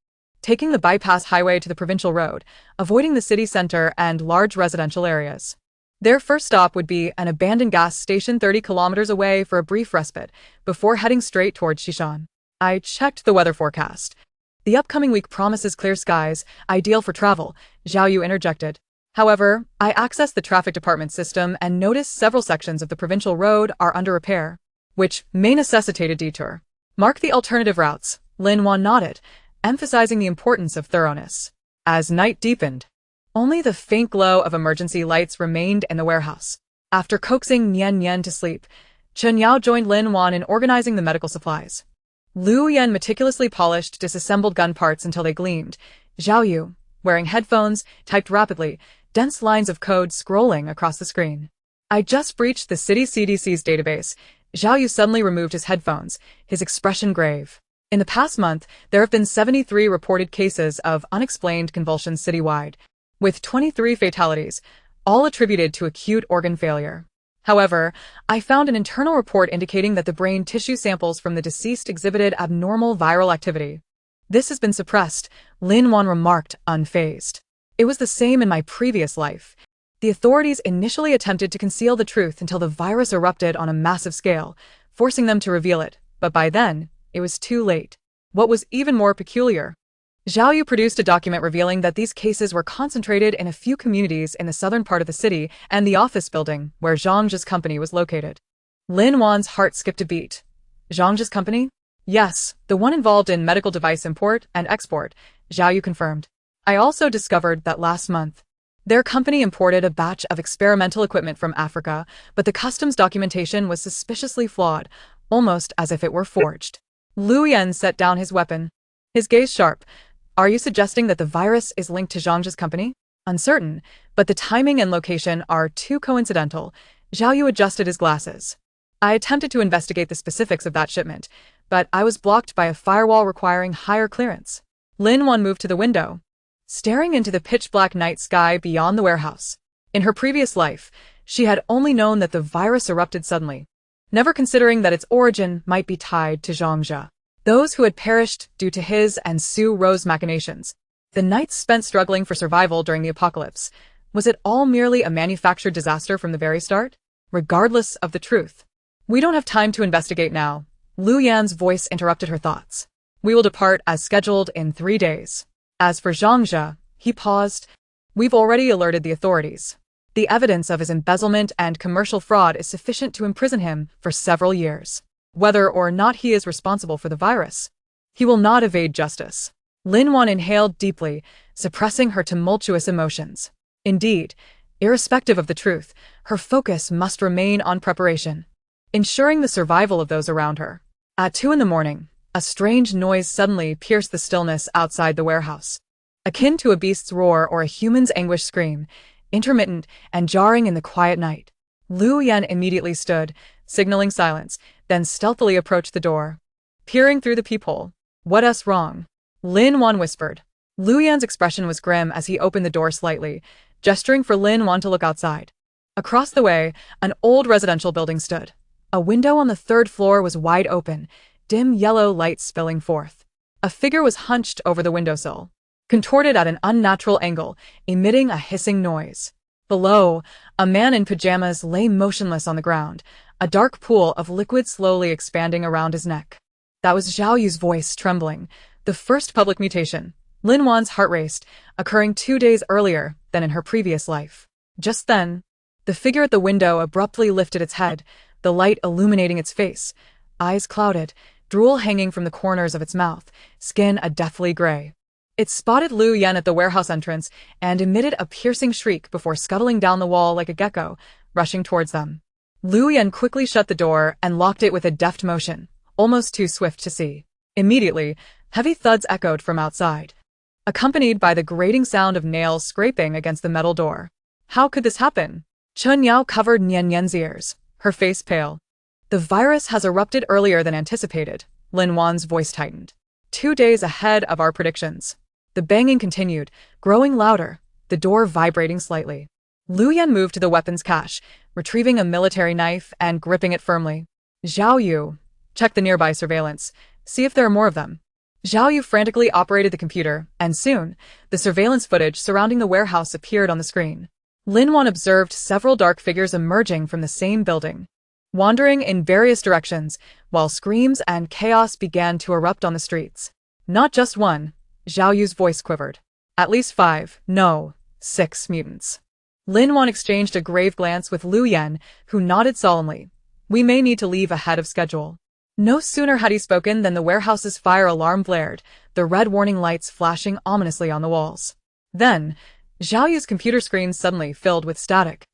taking the bypass highway to the provincial road, avoiding the city center and large residential areas. Their first stop would be an abandoned gas station 30 kilometers away for a brief respite, before heading straight towards Xishan. I checked the weather forecast. The upcoming week promises clear skies, ideal for travel, Zhao Yu interjected. However, I accessed the traffic department system and noticed several sections of the provincial road are under repair, which may necessitate a detour. Mark the alternative routes, Lin Wan nodded, emphasizing the importance of thoroughness. As night deepened, only the faint glow of emergency lights remained in the warehouse. After coaxing Nian Yan to sleep, Chen Yao joined Lin Wan in organizing the medical supplies. Liu Yan meticulously polished disassembled gun parts until they gleamed. Zhao Yu, wearing headphones, typed rapidly, dense lines of code scrolling across the screen. I just breached the city CDC's database. Zhao Yu suddenly removed his headphones, his expression grave. In the past month, there have been 73 reported cases of unexplained convulsions citywide, with 23 fatalities, all attributed to acute organ failure. However, I found an internal report indicating that the brain tissue samples from the deceased exhibited abnormal viral activity. This has been suppressed, Lin Wan remarked, unfazed. It was the same in my previous life. The authorities initially attempted to conceal the truth until the virus erupted on a massive scale, forcing them to reveal it, but by then, it was too late. What was even more peculiar, Zhao Yu produced a document revealing that these cases were concentrated in a few communities in the southern part of the city and the office building where Zhang's company was located. Lin Wan's heart skipped a beat. Zhang's company? Yes, the one involved in medical device import and export, Zhao Yu confirmed. I also discovered that last month, their company imported a batch of experimental equipment from Africa, but the customs documentation was suspiciously flawed, almost as if it were forged. Liu Yan set down his weapon, his gaze sharp. Are you suggesting that the virus is linked to Zhang's company? Uncertain, but the timing and location are too coincidental. Zhao Yu adjusted his glasses. I attempted to investigate the specifics of that shipment, but I was blocked by a firewall requiring higher clearance. Lin Wan moved to the window, staring into the pitch-black night sky beyond the warehouse. In her previous life, she had only known that the virus erupted suddenly, never considering that its origin might be tied to Zhangzhe, those who had perished due to his and Su Ro's machinations. The nights spent struggling for survival during the apocalypse, was it all merely a manufactured disaster from the very start? Regardless of the truth. We don't have time to investigate now. Liu Yan's voice interrupted her thoughts. We will depart as scheduled in 3 days. As for Zhangzhe, he paused. We've already alerted the authorities. The evidence of his embezzlement and commercial fraud is sufficient to imprison him for several years. Whether or not he is responsible for the virus, he will not evade justice. Lin Wan inhaled deeply, suppressing her tumultuous emotions. Indeed, irrespective of the truth, her focus must remain on preparation, ensuring the survival of those around her. At 2 a.m, a strange noise suddenly pierced the stillness outside the warehouse. Akin to a beast's roar or a human's anguished scream, intermittent and jarring in the quiet night. Liu Yan immediately stood, signaling silence, then stealthily approached the door. Peering through the peephole. What's wrong? Lin Wan whispered. Liu Yan's expression was grim as he opened the door slightly, gesturing for Lin Wan to look outside. Across the way, an old residential building stood. A window on the 3rd floor was wide open, dim yellow light spilling forth. A figure was hunched over the windowsill, contorted at an unnatural angle, emitting a hissing noise. Below, a man in pajamas lay motionless on the ground, a dark pool of liquid slowly expanding around his neck. That was Zhao Yu's voice trembling, the first public mutation. Lin Wan's heart raced, occurring 2 days earlier than in her previous life. Just then, the figure at the window abruptly lifted its head, the light illuminating its face, eyes clouded, drool hanging from the corners of its mouth, skin a deathly gray. It spotted Liu Yan at the warehouse entrance and emitted a piercing shriek before scuttling down the wall like a gecko, rushing towards them. Liu Yan quickly shut the door and locked it with a deft motion, almost too swift to see. Immediately, heavy thuds echoed from outside, accompanied by the grating sound of nails scraping against the metal door. How could this happen? Chen Yao covered Nian Yan's ears, her face pale. The virus has erupted earlier than anticipated, Lin Wan's voice tightened. 2 days ahead of our predictions. The banging continued, growing louder, the door vibrating slightly. Liu Yan moved to the weapons cache, retrieving a military knife and gripping it firmly. Zhao Yu, check the nearby surveillance, see if there are more of them. Zhao Yu frantically operated the computer, and soon, the surveillance footage surrounding the warehouse appeared on the screen. Lin Wan observed several dark figures emerging from the same building, wandering in various directions, while screams and chaos began to erupt on the streets. Not just one, Zhao Yu's voice quivered. At least 5, no, 6 mutants. Lin Wan exchanged a grave glance with Liu Yan, who nodded solemnly. We may need to leave ahead of schedule. No sooner had he spoken than the warehouse's fire alarm blared, the red warning lights flashing ominously on the walls. Then, Zhao Yu's computer screen suddenly filled with static,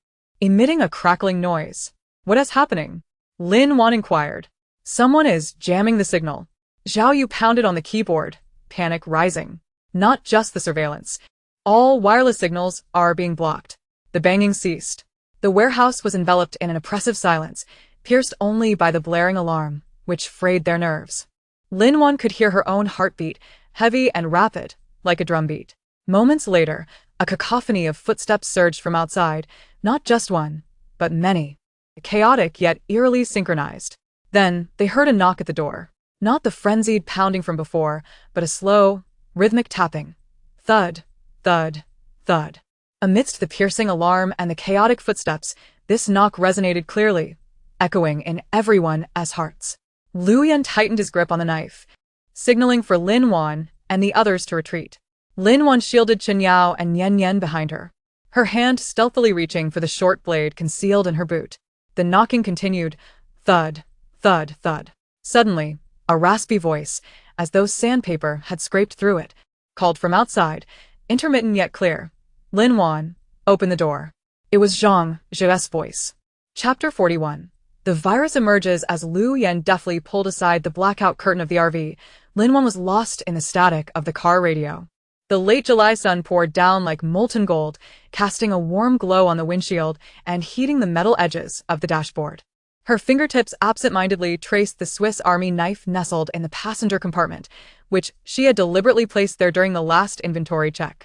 emitting a crackling noise. What is happening? Lin Wan inquired. Someone is jamming the signal. Zhao Yu pounded on the keyboard, panic rising. Not just the surveillance. All wireless signals are being blocked. The banging ceased. The warehouse was enveloped in an oppressive silence, pierced only by the blaring alarm, which frayed their nerves. Lin Wan could hear her own heartbeat, heavy and rapid, like a drumbeat. Moments later, a cacophony of footsteps surged from outside, not just one, but many. Chaotic yet eerily synchronized. Then, they heard a knock at the door. Not the frenzied pounding from before, but a slow, rhythmic tapping. Thud, thud, thud. Amidst the piercing alarm and the chaotic footsteps, this knock resonated clearly, echoing in everyone's hearts. Liu Yan tightened his grip on the knife, signaling for Lin Wan and the others to retreat. Lin Wan shielded Chen Yao and Nian Yan behind her, her hand stealthily reaching for the short blade concealed in her boot. The knocking continued, thud, thud, thud. Suddenly, a raspy voice, as though sandpaper had scraped through it, called from outside, intermittent yet clear. Lin Wan, open the door. It was Zhang Zhe's voice. Chapter 41. The virus emerges as Liu Yan deftly pulled aside the blackout curtain of the RV. Lin Wan was lost in the static of the car radio. The late July sun poured down like molten gold, casting a warm glow on the windshield and heating the metal edges of the dashboard. Her fingertips absent-mindedly traced the Swiss Army knife nestled in the passenger compartment, which she had deliberately placed there during the last inventory check.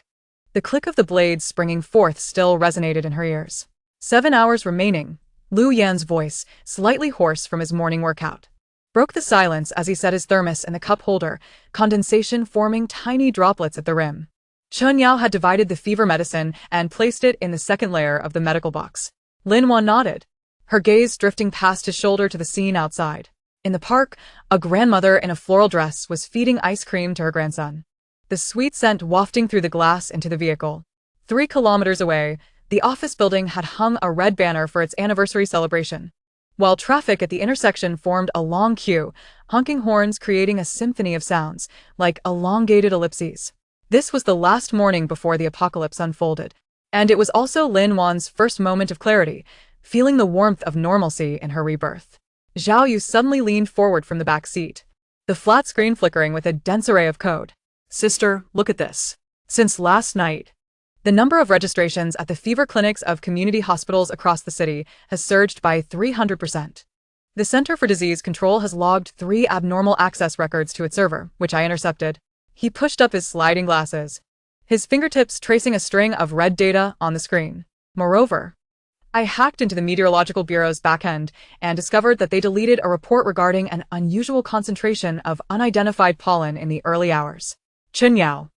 The click of the blade springing forth still resonated in her ears. 7 hours remaining, Liu Yan's voice, slightly hoarse from his morning workout, broke the silence as he set his thermos in the cup holder, condensation forming tiny droplets at the rim. Chen Yao had divided the fever medicine and placed it in the second layer of the medical box. Lin Wan nodded, her gaze drifting past his shoulder to the scene outside. In the park, a grandmother in a floral dress was feeding ice cream to her grandson, the sweet scent wafting through the glass into the vehicle. 3 kilometers away, the office building had hung a red banner for its anniversary celebration, while traffic at the intersection formed a long queue, honking horns creating a symphony of sounds, like elongated ellipses. This was the last morning before the apocalypse unfolded, and it was also Lin Wan's first moment of clarity, feeling the warmth of normalcy in her rebirth. Zhao Yu suddenly leaned forward from the back seat, the flat screen flickering with a dense array of code. Sister, look at this. Since last night, the number of registrations at the fever clinics of community hospitals across the city has surged by 300%. The Center for Disease Control has logged 3 abnormal access records to its server, which I intercepted. He pushed up his sliding glasses, his fingertips tracing a string of red data on the screen. Moreover, I hacked into the Meteorological Bureau's backend and discovered that they deleted a report regarding an unusual concentration of unidentified pollen in the early hours. Chen Yao,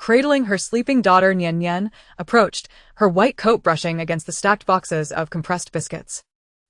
cradling her sleeping daughter Nian Nian, approached, her white coat brushing against the stacked boxes of compressed biscuits.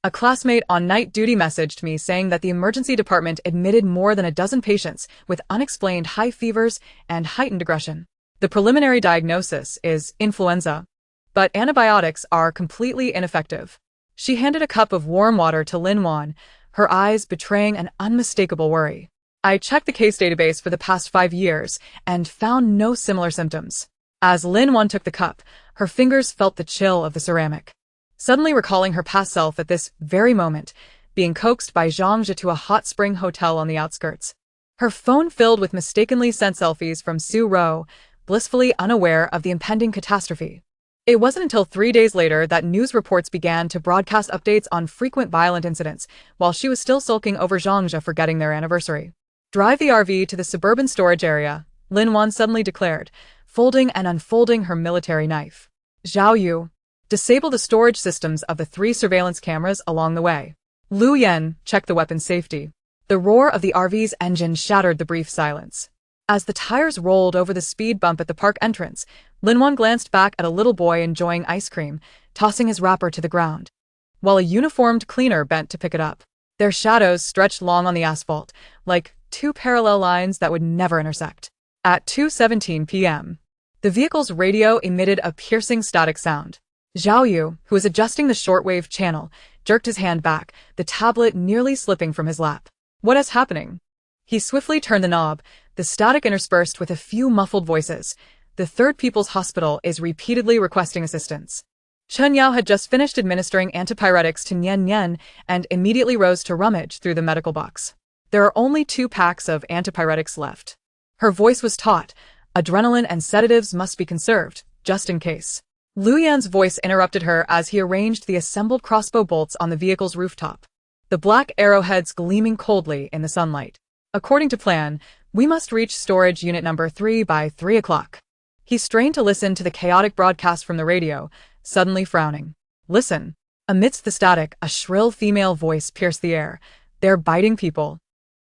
A classmate on night duty messaged me saying that the emergency department admitted more than a dozen patients with unexplained high fevers and heightened aggression. The preliminary diagnosis is influenza, but antibiotics are completely ineffective. She handed a cup of warm water to Lin Wan, her eyes betraying an unmistakable worry. I checked the case database for the past 5 years and found no similar symptoms. As Lin Wan took the cup, her fingers felt the chill of the ceramic. Suddenly recalling her past self at this very moment, being coaxed by Zhang Jia to a hot spring hotel on the outskirts. Her phone filled with mistakenly sent selfies from Su Ro, blissfully unaware of the impending catastrophe. It wasn't until 3 days later that news reports began to broadcast updates on frequent violent incidents, while she was still sulking over Zhang Jia forgetting their anniversary. Drive the RV to the suburban storage area, Lin Wan suddenly declared, folding and unfolding her military knife. Zhao Yu, disable the storage systems of the 3 surveillance cameras along the way. Lu Yan, check the weapon safety. The roar of the RV's engine shattered the brief silence. As the tires rolled over the speed bump at the park entrance, Lin Wan glanced back at a little boy enjoying ice cream, tossing his wrapper to the ground, while a uniformed cleaner bent to pick it up. Their shadows stretched long on the asphalt, like 2 parallel lines that would never intersect. At 2:17 p.m., the vehicle's radio emitted a piercing static sound. Zhao Yu, who was adjusting the shortwave channel, jerked his hand back, the tablet nearly slipping from his lap. What is happening? He swiftly turned the knob, the static interspersed with a few muffled voices. The Third People's Hospital is repeatedly requesting assistance. Chen Yao had just finished administering antipyretics to Nian Nian and immediately rose to rummage through the medical box. There are only 2 packs of antipyretics left. Her voice was taut. Adrenaline and sedatives must be conserved, just in case. Lu Yan's voice interrupted her as he arranged the assembled crossbow bolts on the vehicle's rooftop, the black arrowheads gleaming coldly in the sunlight. According to plan, we must reach storage unit number 3 by 3 o'clock. He strained to listen to the chaotic broadcast from the radio, suddenly frowning. Listen. Amidst the static, a shrill female voice pierced the air. They're biting people.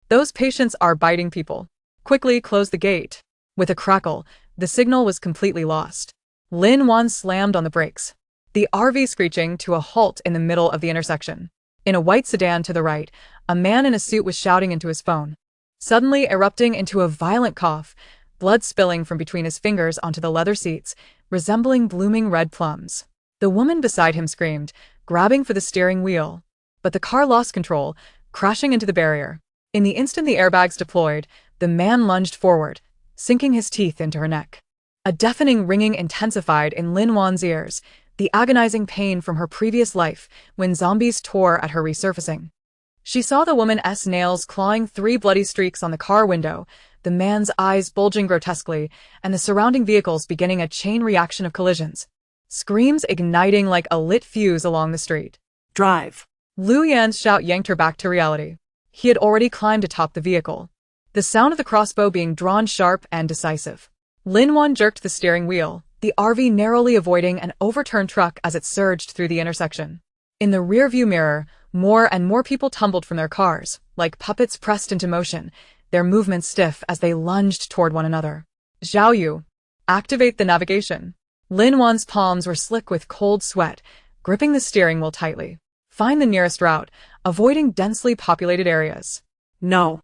Those patients are biting people. Quickly close the gate. With a crackle, the signal was completely lost. Lin Wan slammed on the brakes, the RV screeching to a halt in the middle of the intersection. In a white sedan to the right, a man in a suit was shouting into his phone, suddenly erupting into a violent cough, blood spilling from between his fingers onto the leather seats, resembling blooming red plums. The woman beside him screamed, grabbing for the steering wheel, but the car lost control, crashing into the barrier. In the instant the airbags deployed, the man lunged forward, sinking his teeth into her neck. A deafening ringing intensified in Lin Wan's ears, the agonizing pain from her previous life when zombies tore at her resurfacing. She saw the woman's nails clawing 3 bloody streaks on the car window, the man's eyes bulging grotesquely, and the surrounding vehicles beginning a chain reaction of collisions. Screams igniting like a lit fuse along the street. Drive. Lu Yan's shout yanked her back to reality. He had already climbed atop the vehicle, the sound of the crossbow being drawn sharp and decisive. Lin Wan jerked the steering wheel, the RV narrowly avoiding an overturned truck as it surged through the intersection. In the rearview mirror, more and more people tumbled from their cars, like puppets pressed into motion, their movements stiff as they lunged toward one another. Zhao Yu, activate the navigation. Lin Wan's palms were slick with cold sweat, gripping the steering wheel tightly. Find the nearest route, avoiding densely populated areas. No.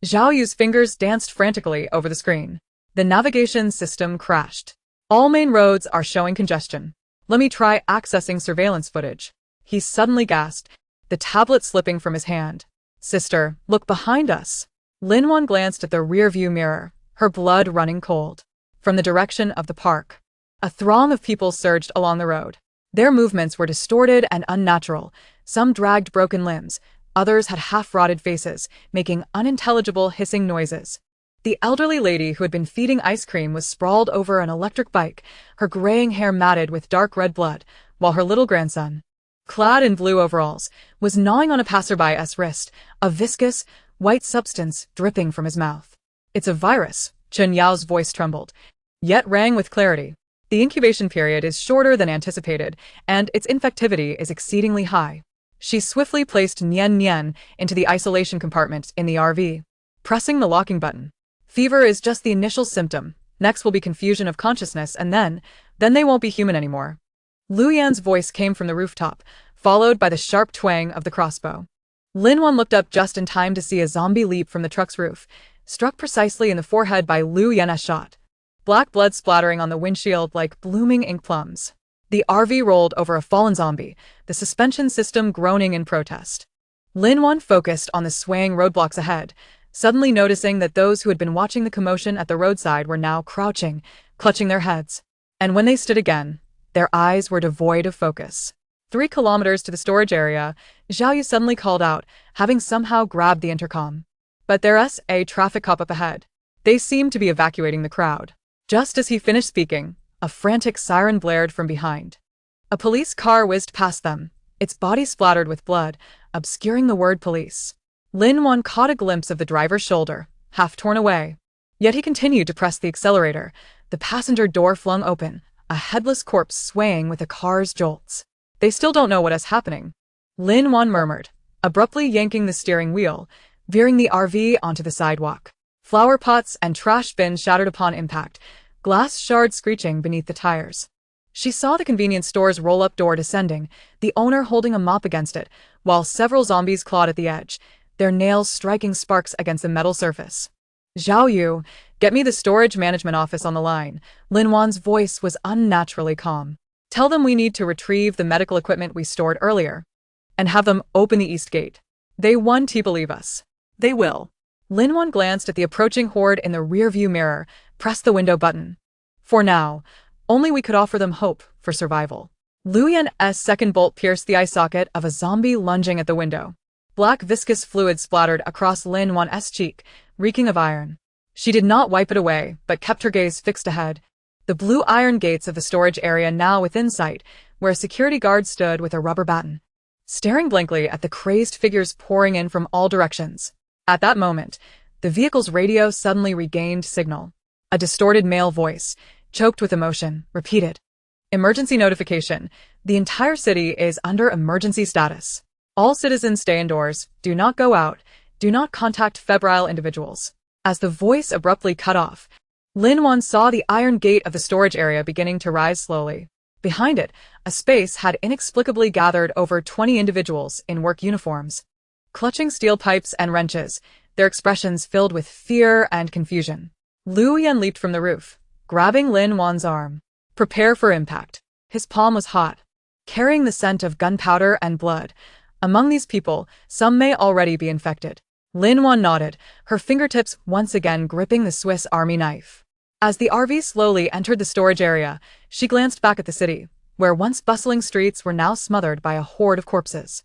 Zhao Yu's fingers danced frantically over the screen. The navigation system crashed. All main roads are showing congestion. Let me try accessing surveillance footage. He suddenly gasped, the tablet slipping from his hand. Sister, look behind us. Lin Wan glanced at the rearview mirror, her blood running cold. From the direction of the park, a throng of people surged along the road. Their movements were distorted and unnatural. Some dragged broken limbs, others had half-rotted faces, making unintelligible hissing noises. The elderly lady who had been feeding ice cream was sprawled over an electric bike, her graying hair matted with dark red blood, while her little grandson, clad in blue overalls, was gnawing on a passerby's wrist, a viscous, white substance dripping from his mouth. It's a virus, Chen Yao's voice trembled, yet rang with clarity. The incubation period is shorter than anticipated, and its infectivity is exceedingly high. She swiftly placed Nian Nian into the isolation compartment in the RV, pressing the locking button. Fever is just the initial symptom, Next will be confusion of consciousness, and then they won't be human anymore. Lu Yan's voice came from the rooftop, followed by the sharp twang of the crossbow. Lin Wan looked up just in time to see a zombie leap from the truck's roof, struck precisely in the forehead by Lu Yan's shot. Black blood splattering on the windshield like blooming ink plums. The RV rolled over a fallen zombie, the suspension system groaning in protest. Lin Wan focused on the swaying roadblocks ahead, suddenly noticing that those who had been watching the commotion at the roadside were now crouching, clutching their heads. And when they stood again, their eyes were devoid of focus. 3 kilometers to the storage area, Zhao Yu suddenly called out, having somehow grabbed the intercom. But there's a traffic cop up ahead. They seemed to be evacuating the crowd. Just as he finished speaking, a frantic siren blared from behind. A police car whizzed past them, its body splattered with blood, obscuring the word police. Lin Wan caught a glimpse of the driver's shoulder, half torn away. Yet he continued to press the accelerator, the passenger door flung open, a headless corpse swaying with the car's jolts. They still don't know what is happening. Lin Wan murmured, abruptly yanking the steering wheel, veering the RV onto the sidewalk. Flower pots and trash bins shattered upon impact, glass shards screeching beneath the tires. She saw the convenience store's roll-up door descending, the owner holding a mop against it, while several zombies clawed at the edge, their nails striking sparks against the metal surface. Zhao Yu, get me the storage management office on the line. Lin Wan's voice was unnaturally calm. Tell them we need to retrieve the medical equipment we stored earlier. And have them open the east gate. They want to believe us. They will. Lin Wan glanced at the approaching horde in the rearview mirror, pressed the window button. For now, only we could offer them hope for survival. Lu Yan's second bolt pierced the eye socket of a zombie lunging at the window. Black viscous fluid splattered across Lin Wan's cheek, reeking of iron. She did not wipe it away, but kept her gaze fixed ahead. The blue iron gates of the storage area now within sight, where a security guard stood with a rubber baton, staring blankly at the crazed figures pouring in from all directions. At that moment, the vehicle's radio suddenly regained signal. A distorted male voice, choked with emotion, repeated, "Emergency notification. The entire city is under emergency status. All citizens stay indoors, do not go out, do not contact febrile individuals." As the voice abruptly cut off, Lin Wan saw the iron gate of the storage area beginning to rise slowly. Behind it, a space had inexplicably gathered over 20 individuals in work uniforms, clutching steel pipes and wrenches, their expressions filled with fear and confusion. Lu Yan leaped from the roof, grabbing Lin Wan's arm. Prepare for impact. His palm was hot, carrying the scent of gunpowder and blood. Among these people, some may already be infected. Lin Wan nodded, her fingertips once again gripping the Swiss Army knife. As the RV slowly entered the storage area, she glanced back at the city, where once bustling streets were now smothered by a horde of corpses.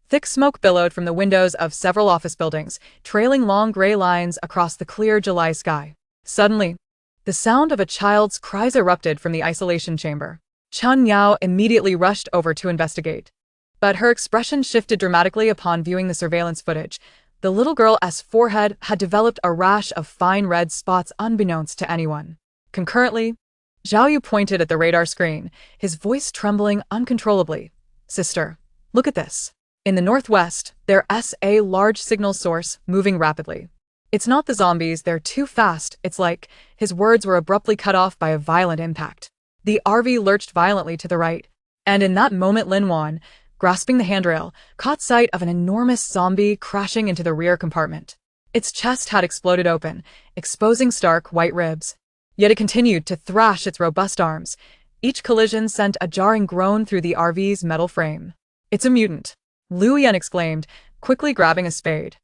Thick smoke billowed from the windows of several office buildings, trailing long gray lines across the clear July sky. Suddenly, the sound of a child's cries erupted from the isolation chamber. Chen Yao immediately rushed over to investigate. But her expression shifted dramatically upon viewing the surveillance footage. The little girl's forehead had developed a rash of fine red spots unbeknownst to anyone. Concurrently, Zhao Yu pointed at the radar screen, his voice trembling uncontrollably. "Sister, look at this. In the northwest, there's a large signal source moving rapidly. It's not the zombies, they're too fast, it's like..." His words were abruptly cut off by a violent impact. The RV lurched violently to the right, and in that moment Lin Wan, grasping the handrail, caught sight of an enormous zombie crashing into the rear compartment. Its chest had exploded open, exposing stark white ribs. Yet it continued to thrash its robust arms. Each collision sent a jarring groan through the RV's metal frame. "It's a mutant," Lu Yan exclaimed, quickly grabbing a spade.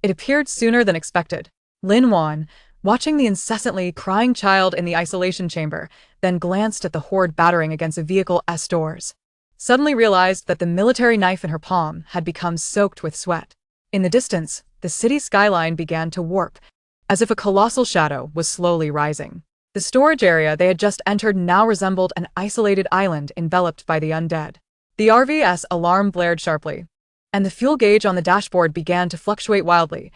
It appeared sooner than expected. Lin Wan, watching the incessantly crying child in the isolation chamber, then glanced at the horde battering against a vehicle's doors. Suddenly realized that the military knife in her palm had become soaked with sweat. In the distance, the city skyline began to warp, as if a colossal shadow was slowly rising. The storage area they had just entered now resembled an isolated island enveloped by the undead. The RV's alarm blared sharply, and the fuel gauge on the dashboard began to fluctuate wildly.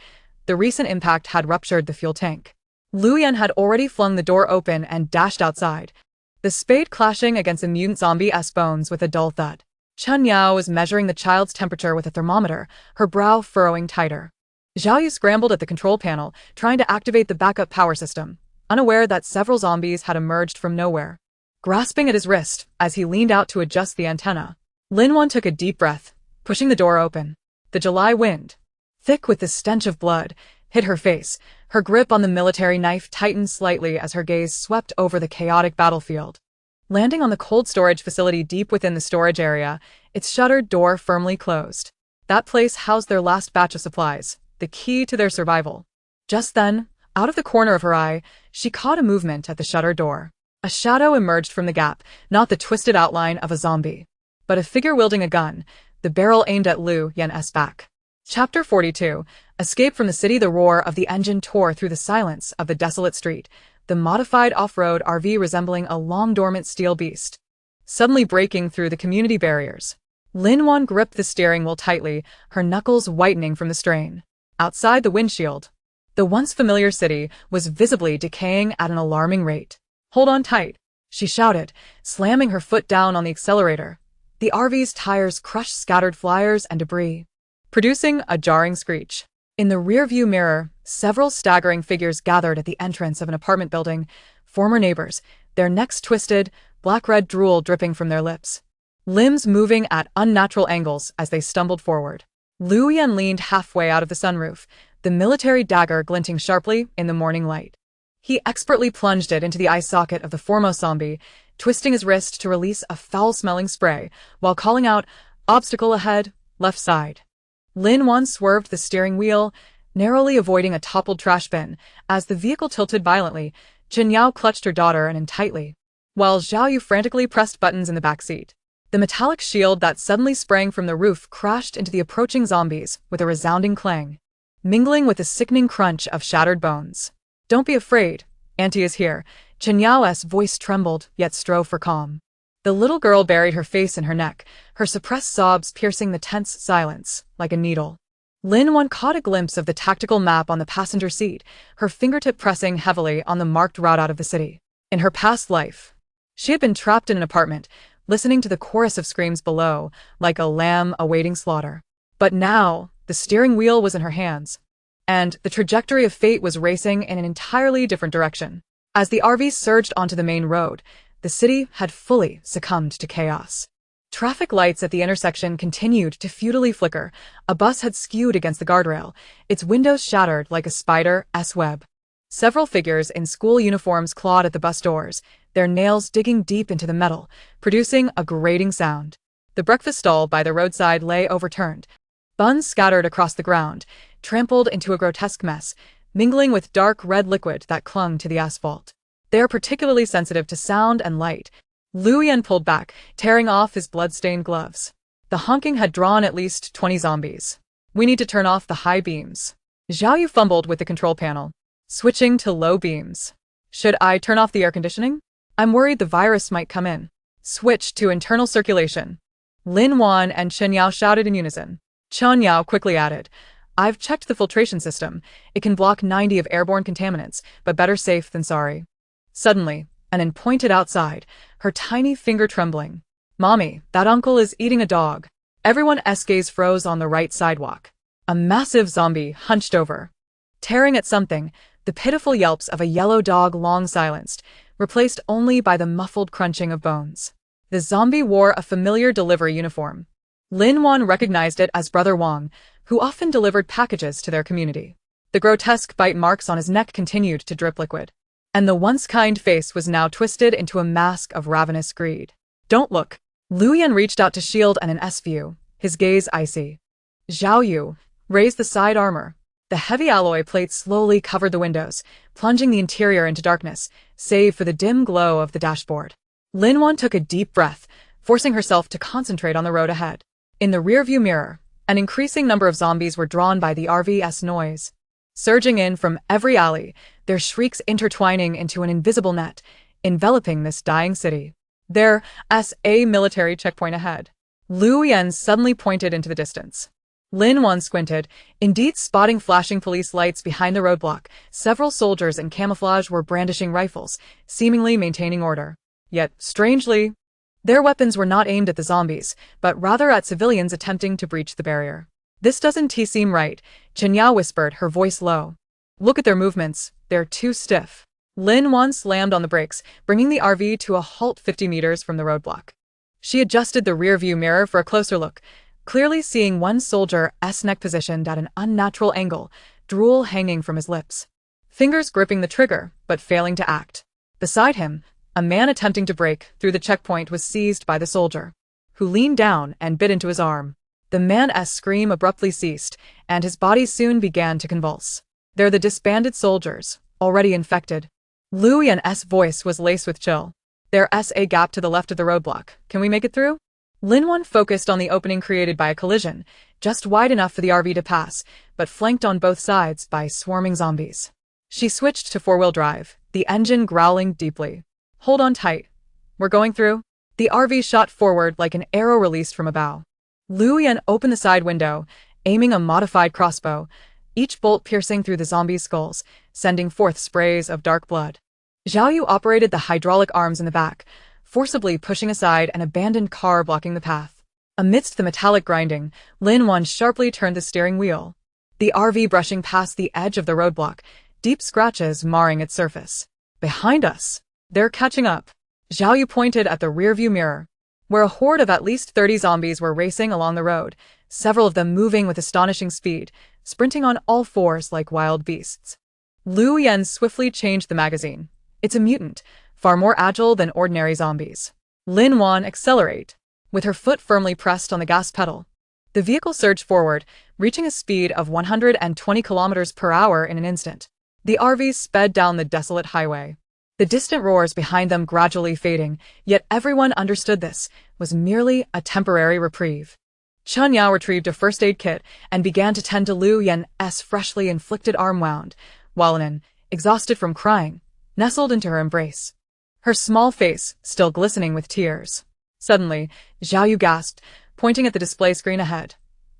The recent impact had ruptured the fuel tank. Lu Yan had already flung the door open and dashed outside, the spade clashing against a mutant zombie's bones with a dull thud. Chen Yao was measuring the child's temperature with a thermometer, her brow furrowing tighter. Zhao Yu scrambled at the control panel, trying to activate the backup power system, unaware that several zombies had emerged from nowhere. Grasping at his wrist as he leaned out to adjust the antenna, Lin Wan took a deep breath, pushing the door open. The July wind, thick with the stench of blood, hit her face. Her grip on the military knife tightened slightly as her gaze swept over the chaotic battlefield. Landing on the cold storage facility deep within the storage area, its shuttered door firmly closed. That place housed their last batch of supplies, the key to their survival. Just then, out of the corner of her eye, she caught a movement at the shuttered door. A shadow emerged from the gap, not the twisted outline of a zombie, but a figure wielding a gun, the barrel aimed at Liu Yan's back. Chapter 42. Escape from the city. The roar of the engine tore through the silence of the desolate street, the modified off-road RV resembling a long-dormant steel beast, suddenly breaking through the community barriers. Lin Wan gripped the steering wheel tightly, her knuckles whitening from the strain. Outside the windshield, the once familiar city was visibly decaying at an alarming rate. "Hold on tight," she shouted, slamming her foot down on the accelerator. The RV's tires crushed scattered flyers and debris, producing a jarring screech. In the rearview mirror, several staggering figures gathered at the entrance of an apartment building, former neighbors, their necks twisted, black-red drool dripping from their lips, limbs moving at unnatural angles as they stumbled forward. Liu Yan leaned halfway out of the sunroof, the military dagger glinting sharply in the morning light. He expertly plunged it into the eye socket of the foremost zombie, twisting his wrist to release a foul-smelling spray, while calling out, "Obstacle ahead, left side." Lin Wan swerved the steering wheel, narrowly avoiding a toppled trash bin. As the vehicle tilted violently, Chen Yao clutched her daughter in tightly, while Zhao Yu frantically pressed buttons in the back seat. The metallic shield that suddenly sprang from the roof crashed into the approaching zombies with a resounding clang, mingling with the sickening crunch of shattered bones. "Don't be afraid, Auntie is here." Chen Yao's voice trembled, yet strove for calm. The little girl buried her face in her neck, her suppressed sobs piercing the tense silence like a needle. Lin Wan caught a glimpse of the tactical map on the passenger seat, her fingertip pressing heavily on the marked route out of the city. In her past life, she had been trapped in an apartment, listening to the chorus of screams below, like a lamb awaiting slaughter. But now, the steering wheel was in her hands, and the trajectory of fate was racing in an entirely different direction. As the RV surged onto the main road, the city had fully succumbed to chaos. Traffic lights at the intersection continued to futilely flicker. A bus had skewed against the guardrail, its windows shattered like a spider's web. Several figures in school uniforms clawed at the bus doors, their nails digging deep into the metal, producing a grating sound. The breakfast stall by the roadside lay overturned, buns scattered across the ground, trampled into a grotesque mess, mingling with dark red liquid that clung to the asphalt. They are particularly sensitive to sound and light. Liu Yan pulled back, tearing off his blood-stained gloves. The honking had drawn at least 20 zombies. "We need to turn off the high beams." Zhao Yu fumbled with the control panel, switching to low beams. "Should I turn off the air conditioning? I'm worried the virus might come in." "Switch to internal circulation." Lin Wan and Chen Yao shouted in unison. Chen Yao quickly added, "I've checked the filtration system. It can block 90 of airborne contaminants, but better safe than sorry." Suddenly, Anan pointed outside, her tiny finger trembling. "Mommy, that uncle is eating a dog." Everyone's gaze froze on the right sidewalk. A massive zombie hunched over, tearing at something, the pitiful yelps of a yellow dog long silenced, replaced only by the muffled crunching of bones. The zombie wore a familiar delivery uniform. Lin Wan recognized it as Brother Wang, who often delivered packages to their community. The grotesque bite marks on his neck continued to drip liquid, and the once kind face was now twisted into a mask of ravenous greed. "Don't look." Liu Yan reached out to shield Anan's view, his gaze icy. Zhao Yu raised the side armor. The heavy alloy plates slowly covered the windows, plunging the interior into darkness, save for the dim glow of the dashboard. Lin Wan took a deep breath, forcing herself to concentrate on the road ahead. In the rearview mirror, an increasing number of zombies were drawn by the RV's noise, surging in from every alley, their shrieks intertwining into an invisible net, enveloping this dying city. There's a military checkpoint ahead. Liu Yan suddenly pointed into the distance. Lin Wan squinted, indeed spotting flashing police lights behind the roadblock. Several soldiers in camouflage were brandishing rifles, seemingly maintaining order. Yet, strangely, their weapons were not aimed at the zombies, but rather at civilians attempting to breach the barrier. "This doesn't seem right," Chen Yao whispered, her voice low. "Look at their movements, they're too stiff." Lin Wan slammed on the brakes, bringing the RV to a halt 50 meters from the roadblock. She adjusted the rearview mirror for a closer look, clearly seeing one soldier's neck positioned at an unnatural angle, drool hanging from his lips. Fingers gripping the trigger, but failing to act. Beside him, a man attempting to break through the checkpoint was seized by the soldier, who leaned down and bit into his arm. The man's scream abruptly ceased, and his body soon began to convulse. They're the disbanded soldiers, already infected. Lu Yan's voice was laced with chill. There's a gap to the left of the roadblock. Can we make it through? Lin Wan focused on the opening created by a collision, just wide enough for the RV to pass, but flanked on both sides by swarming zombies. She switched to four-wheel drive, the engine growling deeply. Hold on tight. We're going through. The RV shot forward like an arrow released from a bow. Lu Yan opened the side window, aiming a modified crossbow, each bolt piercing through the zombies' skulls, sending forth sprays of dark blood. Zhao Yu operated the hydraulic arms in the back, forcibly pushing aside an abandoned car blocking the path. Amidst the metallic grinding, Lin Wan sharply turned the steering wheel. The RV brushing past the edge of the roadblock, deep scratches marring its surface. Behind us. They're catching up. Zhao Yu pointed at the rearview mirror, where a horde of at least 30 zombies were racing along the road, several of them moving with astonishing speed, sprinting on all fours like wild beasts. Lu Yan swiftly changed the magazine. It's a mutant, far more agile than ordinary zombies. Lin Wan accelerate, with her foot firmly pressed on the gas pedal. The vehicle surged forward, reaching a speed of 120 kilometers per hour in an instant. The RV sped down the desolate highway. The distant roars behind them gradually fading, yet everyone understood this was merely a temporary reprieve. Chen Yao retrieved a first aid kit and began to tend to Lu Yan's freshly inflicted arm wound, while Lin, exhausted from crying, nestled into her embrace, her small face still glistening with tears. Suddenly, Zhao Yu gasped, pointing at the display screen ahead.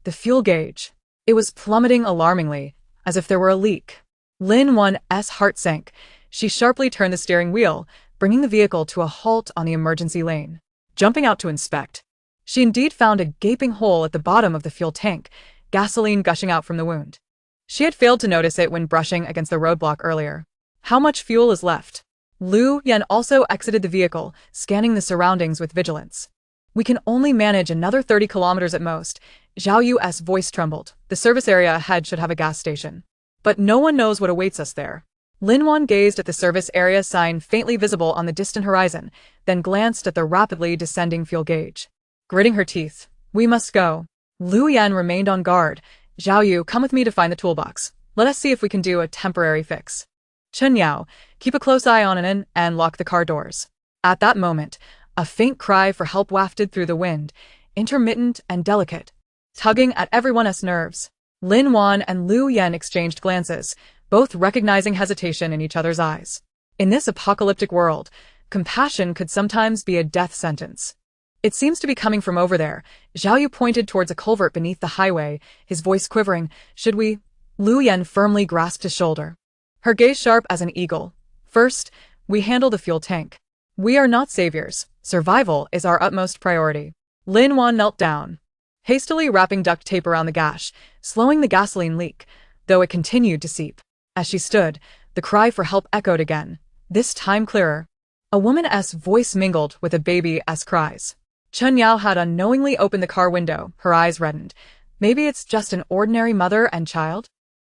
The fuel gauge. It was plummeting alarmingly, as if there were a leak. Lin Wan's heart sank. She sharply turned the steering wheel, bringing the vehicle to a halt on the emergency lane. Jumping out to inspect, she indeed found a gaping hole at the bottom of the fuel tank, gasoline gushing out from the wound. She had failed to notice it when brushing against the roadblock earlier. How much fuel is left? Lu Yan also exited the vehicle, scanning the surroundings with vigilance. We can only manage another 30 kilometers at most. Zhao Yu's voice trembled. The service area ahead should have a gas station. But no one knows what awaits us there. Lin Wan gazed at the service area sign faintly visible on the distant horizon, then glanced at the rapidly descending fuel gauge. Gritting her teeth, we must go. Lu Yan remained on guard. Zhao Yu, come with me to find the toolbox. Let us see if we can do a temporary fix. Chen Yao, keep a close eye on it and lock the car doors. At that moment, a faint cry for help wafted through the wind, intermittent and delicate, tugging at everyone's nerves. Lin Wan and Lu Yan exchanged glances, both recognizing hesitation in each other's eyes. In this apocalyptic world, compassion could sometimes be a death sentence. It seems to be coming from over there. Zhao Yu pointed towards a culvert beneath the highway, his voice quivering. Should we? Lu Yan firmly grasped his shoulder, her gaze sharp as an eagle. First, we handle the fuel tank. We are not saviors. Survival is our utmost priority. Lin Wan knelt down, hastily wrapping duct tape around the gash, slowing the gasoline leak, though it continued to seep. As she stood, the cry for help echoed again, this time clearer. A woman's voice mingled with a baby's cries. Chen Yao had unknowingly opened the car window, her eyes reddened. Maybe it's just an ordinary mother and child?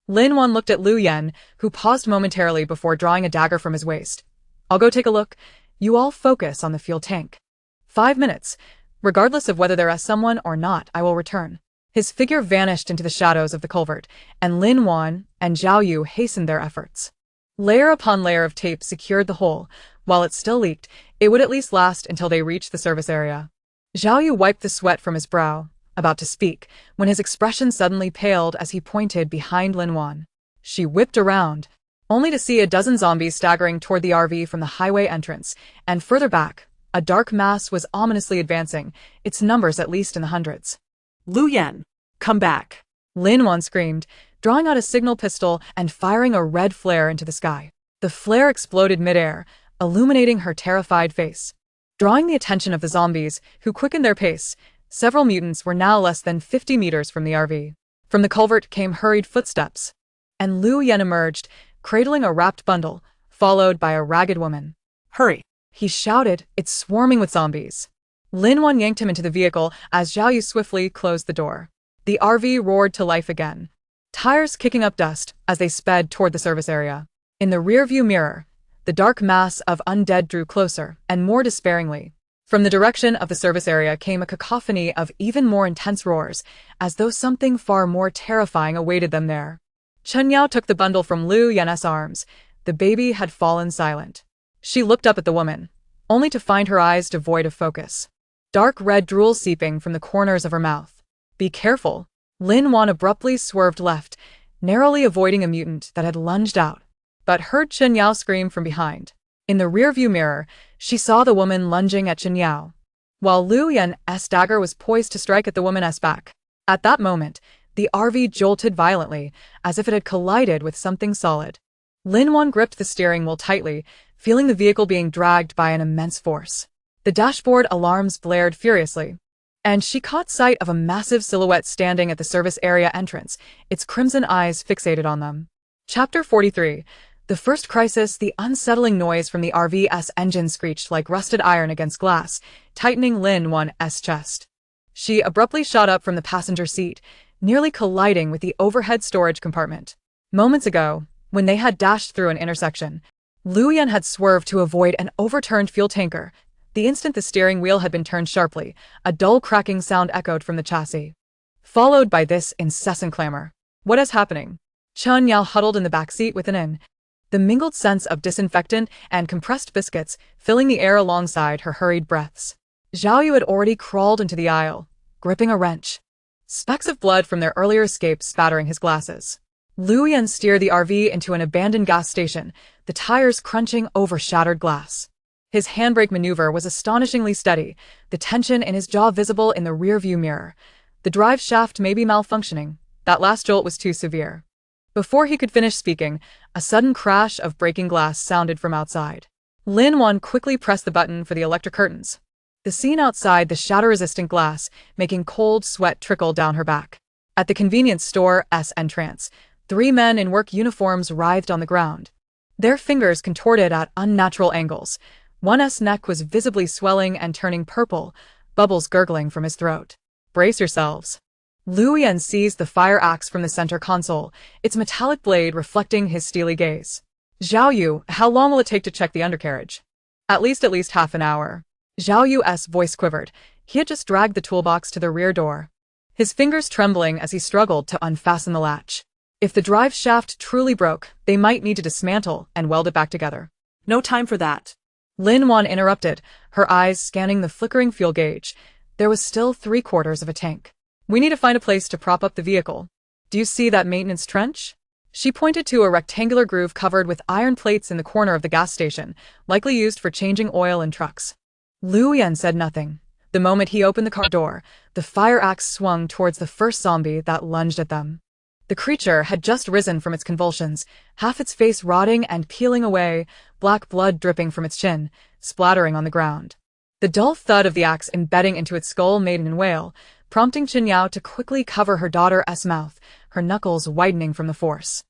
Lin Wan looked at Lu Yan, who paused momentarily before drawing a dagger from his waist. I'll go take a look. You all focus on the fuel tank. 5 minutes. Regardless of whether there is someone or not, I will return. His figure vanished into the shadows of the culvert, and Lin Wan and Zhao Yu hastened their efforts. Layer upon layer of tape secured the hole. While it still leaked, it would at least last until they reached the service area. Zhao Yu wiped the sweat from his brow, about to speak, when his expression suddenly paled as he pointed behind Lin Wan. She whipped around, only to see a dozen zombies staggering toward the RV from the highway entrance, and further back, a dark mass was ominously advancing, its numbers at least in the hundreds. Lu Yan, come back. Lin Wan screamed, drawing out a signal pistol and firing a red flare into the sky. The flare exploded midair, illuminating her terrified face. Drawing the attention of the zombies, who quickened their pace, several mutants were now less than 50 meters from the RV. From the culvert came hurried footsteps, and Lu Yan emerged, cradling a wrapped bundle, followed by a ragged woman. Hurry. He shouted, it's swarming with zombies. Lin Wan yanked him into the vehicle as Zhao Yu swiftly closed the door. The RV roared to life again, tires kicking up dust as they sped toward the service area. In the rearview mirror, the dark mass of undead drew closer and more despairingly. From the direction of the service area came a cacophony of even more intense roars, as though something far more terrifying awaited them there. Chen Yao took the bundle from Lu Yan's arms. The baby had fallen silent. She looked up at the woman, only to find her eyes devoid of focus. Dark red drool seeping from the corners of her mouth. Be careful. Lin Wan abruptly swerved left, narrowly avoiding a mutant that had lunged out, but heard Chen Yao scream from behind. In the rearview mirror, she saw the woman lunging at Chen Yao, while Lu Yan's dagger was poised to strike at the woman's back. At that moment, the RV jolted violently, as if it had collided with something solid. Lin Wan gripped the steering wheel tightly, feeling the vehicle being dragged by an immense force. The dashboard alarms blared furiously, and she caught sight of a massive silhouette standing at the service area entrance, its crimson eyes fixated on them. Chapter 43. The first crisis. The unsettling noise from the RV's engine screeched like rusted iron against glass, tightening Lin Wan's chest. She abruptly shot up from the passenger seat, nearly colliding with the overhead storage compartment. Moments ago, when they had dashed through an intersection, Lu Yan had swerved to avoid an overturned fuel tanker. The instant the steering wheel had been turned sharply, a dull cracking sound echoed from the chassis, followed by this incessant clamor. What is happening? Chen Yao huddled in the back seat with the mingled scents of disinfectant and compressed biscuits filling the air alongside her hurried breaths. Zhao Yu had already crawled into the aisle, gripping a wrench, specks of blood from their earlier escape spattering his glasses. Lu Yan steered the RV into an abandoned gas station, the tires crunching over shattered glass. His handbrake maneuver was astonishingly steady, the tension in his jaw visible in the rearview mirror. The drive shaft may be malfunctioning. That last jolt was too severe. Before he could finish speaking, a sudden crash of breaking glass sounded from outside. Lin Wan quickly pressed the button for the electric curtains. The scene outside the shatter-resistant glass, making cold sweat trickle down her back. At the convenience store's entrance, 3 men in work uniforms writhed on the ground, their fingers contorted at unnatural angles. One's neck was visibly swelling and turning purple, bubbles gurgling from his throat. Brace yourselves. Lu Yan seized the fire axe from the center console, its metallic blade reflecting his steely gaze. Zhao Yu, how long will it take to check the undercarriage? At least half an hour. Zhao Yu's voice quivered. He had just dragged the toolbox to the rear door, his fingers trembling as he struggled to unfasten the latch. If the drive shaft truly broke, they might need to dismantle and weld it back together. No time for that. Lin Wan interrupted, her eyes scanning the flickering fuel gauge. There was still 3/4 of a tank. We need to find a place to prop up the vehicle. Do you see that maintenance trench? She pointed to a rectangular groove covered with iron plates in the corner of the gas station, likely used for changing oil in trucks. Lu Yan said nothing. The moment he opened the car door, the fire axe swung towards the first zombie that lunged at them. The creature had just risen from its convulsions, half its face rotting and peeling away, black blood dripping from its chin, splattering on the ground. The dull thud of the axe embedding into its skull made an wail, prompting Chen Yao to quickly cover her daughter's mouth, her knuckles widening from the force.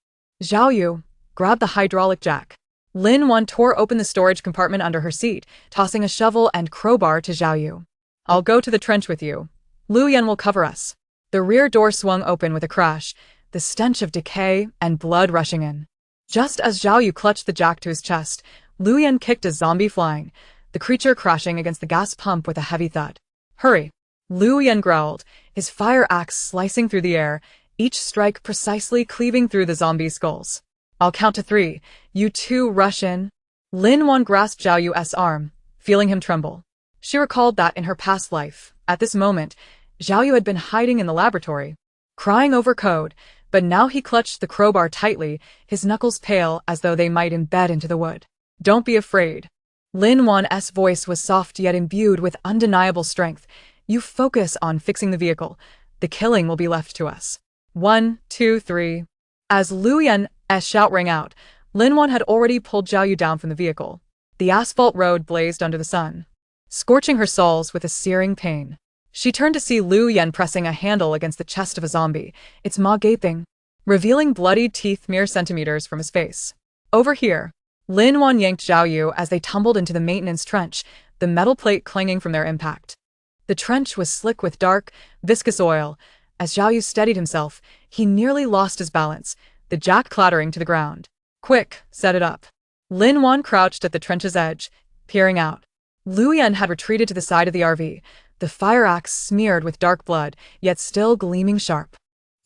Zhao Yu grabbed the hydraulic jack. Lin Wan tore open the storage compartment under her seat, tossing a shovel and crowbar to Zhao Yu. I'll go to the trench with you. Lu Yan will cover us. The rear door swung open with a crash, the stench of decay and blood rushing in. Just as Zhao Yu clutched the jack to his chest, Lu Yan kicked a zombie flying, the creature crashing against the gas pump with a heavy thud. Hurry! Lu Yan growled, his fire axe slicing through the air, each strike precisely cleaving through the zombie skulls. I'll count to 3. You 2 rush in. Lin Wan grasped Zhao Yu's arm, feeling him tremble. She recalled that in her past life, at this moment, Zhao Yu had been hiding in the laboratory, crying over code, but now he clutched the crowbar tightly, his knuckles pale as though they might embed into the wood. Don't be afraid. Lin Wan's voice was soft yet imbued with undeniable strength. You focus on fixing the vehicle. The killing will be left to us. 1, 2, 3. As Lu Yan's shout rang out, Lin Wan had already pulled Zhao Yu down from the vehicle. The asphalt road blazed under the sun, scorching her soles with a searing pain. She turned to see Lu Yan pressing a handle against the chest of a zombie, its maw gaping, revealing bloodied teeth mere centimeters from his face. Over here. Lin Wan yanked Zhao Yu as they tumbled into the maintenance trench, the metal plate clanging from their impact. The trench was slick with dark, viscous oil. As Zhao Yu steadied himself, he nearly lost his balance, the jack clattering to the ground. "Quick, set it up." Lin Wan crouched at the trench's edge, peering out. Lu Yan had retreated to the side of the RV, the fire axe smeared with dark blood, yet still gleaming sharp.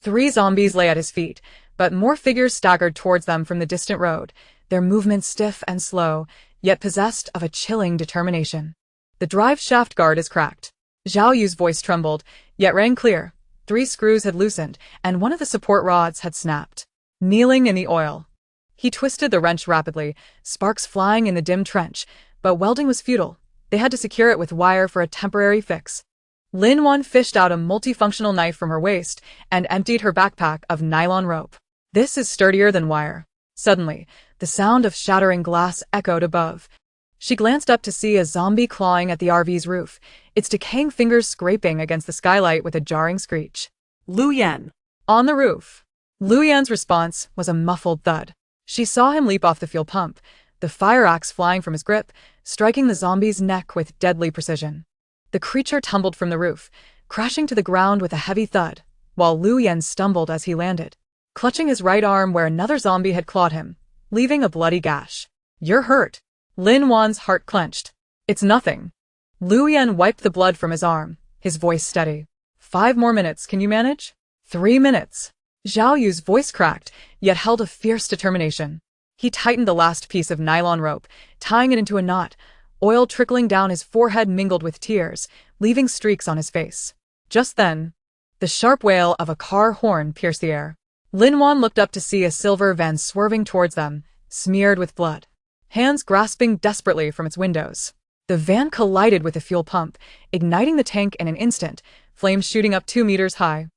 3 zombies lay at his feet, but more figures staggered towards them from the distant road, their movements stiff and slow, yet possessed of a chilling determination. "The drive shaft guard is cracked." Zhao Yu's voice trembled, yet rang clear. 3 screws had loosened, and one of the support rods had snapped. Kneeling in the oil. He twisted the wrench rapidly, sparks flying in the dim trench, but welding was futile. They had to secure it with wire for a temporary fix. Lin Wan fished out a multifunctional knife from her waist and emptied her backpack of nylon rope. "This is sturdier than wire." Suddenly, the sound of shattering glass echoed above. She glanced up to see a zombie clawing at the RV's roof, its decaying fingers scraping against the skylight with a jarring screech. Lu Yan. On the roof. Lu Yan's response was a muffled thud. She saw him leap off the fuel pump, the fire axe flying from his grip, striking the zombie's neck with deadly precision. The creature tumbled from the roof, crashing to the ground with a heavy thud, while Lu Yan stumbled as he landed, clutching his right arm where another zombie had clawed him, leaving a bloody gash. "You're hurt." Lin Wan's heart clenched. "It's nothing." Lu Yan wiped the blood from his arm, his voice steady. 5 more minutes, can you manage?" 3 minutes. Zhao Yu's voice cracked, yet held a fierce determination. He tightened the last piece of nylon rope, tying it into a knot. Oil trickling down his forehead mingled with tears, leaving streaks on his face. Just then, the sharp wail of a car horn pierced the air. Lin Wan looked up to see a silver van swerving towards them, smeared with blood, hands grasping desperately from its windows. The van collided with the fuel pump, igniting the tank in an instant, flames shooting up 2 meters high,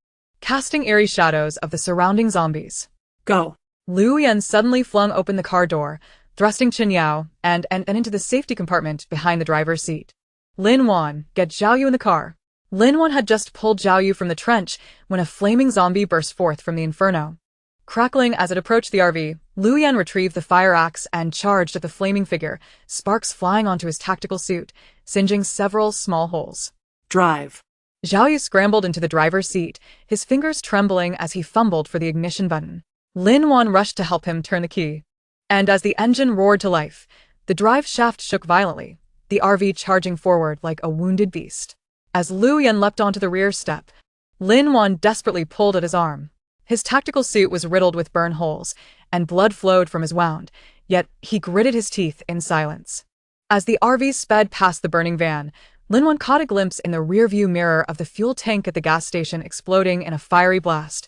casting eerie shadows of the surrounding zombies. "Go." Lu Yan suddenly flung open the car door, thrusting Chen Yao and into the safety compartment behind the driver's seat. "Lin Wan, get Zhao Yu in the car." Lin Wan had just pulled Zhao Yu from the trench when a flaming zombie burst forth from the inferno. Crackling as it approached the RV, Lu Yan retrieved the fire axe and charged at the flaming figure, sparks flying onto his tactical suit, singeing several small holes. "Drive." Zhao Yu scrambled into the driver's seat, his fingers trembling as he fumbled for the ignition button. Lin Wan rushed to help him turn the key. And as the engine roared to life, the drive shaft shook violently, the RV charging forward like a wounded beast. As Lu Yan leapt onto the rear step, Lin Wan desperately pulled at his arm. His tactical suit was riddled with burn holes, and blood flowed from his wound, yet he gritted his teeth in silence. As the RV sped past the burning van, Lin Wan caught a glimpse in the rearview mirror of the fuel tank at the gas station exploding in a fiery blast,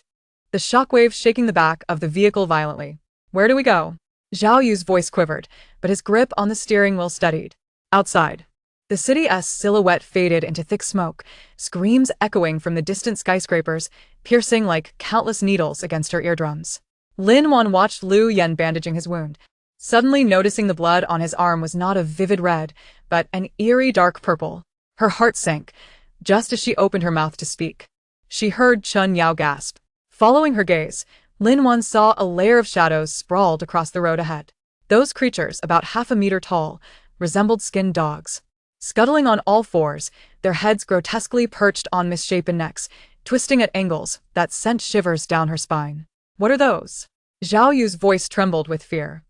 the shockwave shaking the back of the vehicle violently. "Where do we go?" Zhao Yu's voice quivered, but his grip on the steering wheel steadied. "Outside." The city's silhouette faded into thick smoke, screams echoing from the distant skyscrapers, piercing like countless needles against her eardrums. Lin Wan watched Lu Yan bandaging his wound, suddenly noticing the blood on his arm was not a vivid red, but an eerie dark purple. Her heart sank, just as she opened her mouth to speak. She heard Chen Yao gasp. Following her gaze, Lin Wan saw a layer of shadows sprawled across the road ahead. Those creatures, about half a meter tall, resembled skinned dogs. Scuttling on all fours, their heads grotesquely perched on misshapen necks, twisting at angles that sent shivers down her spine. "What are those?" Zhao Yu's voice trembled with fear.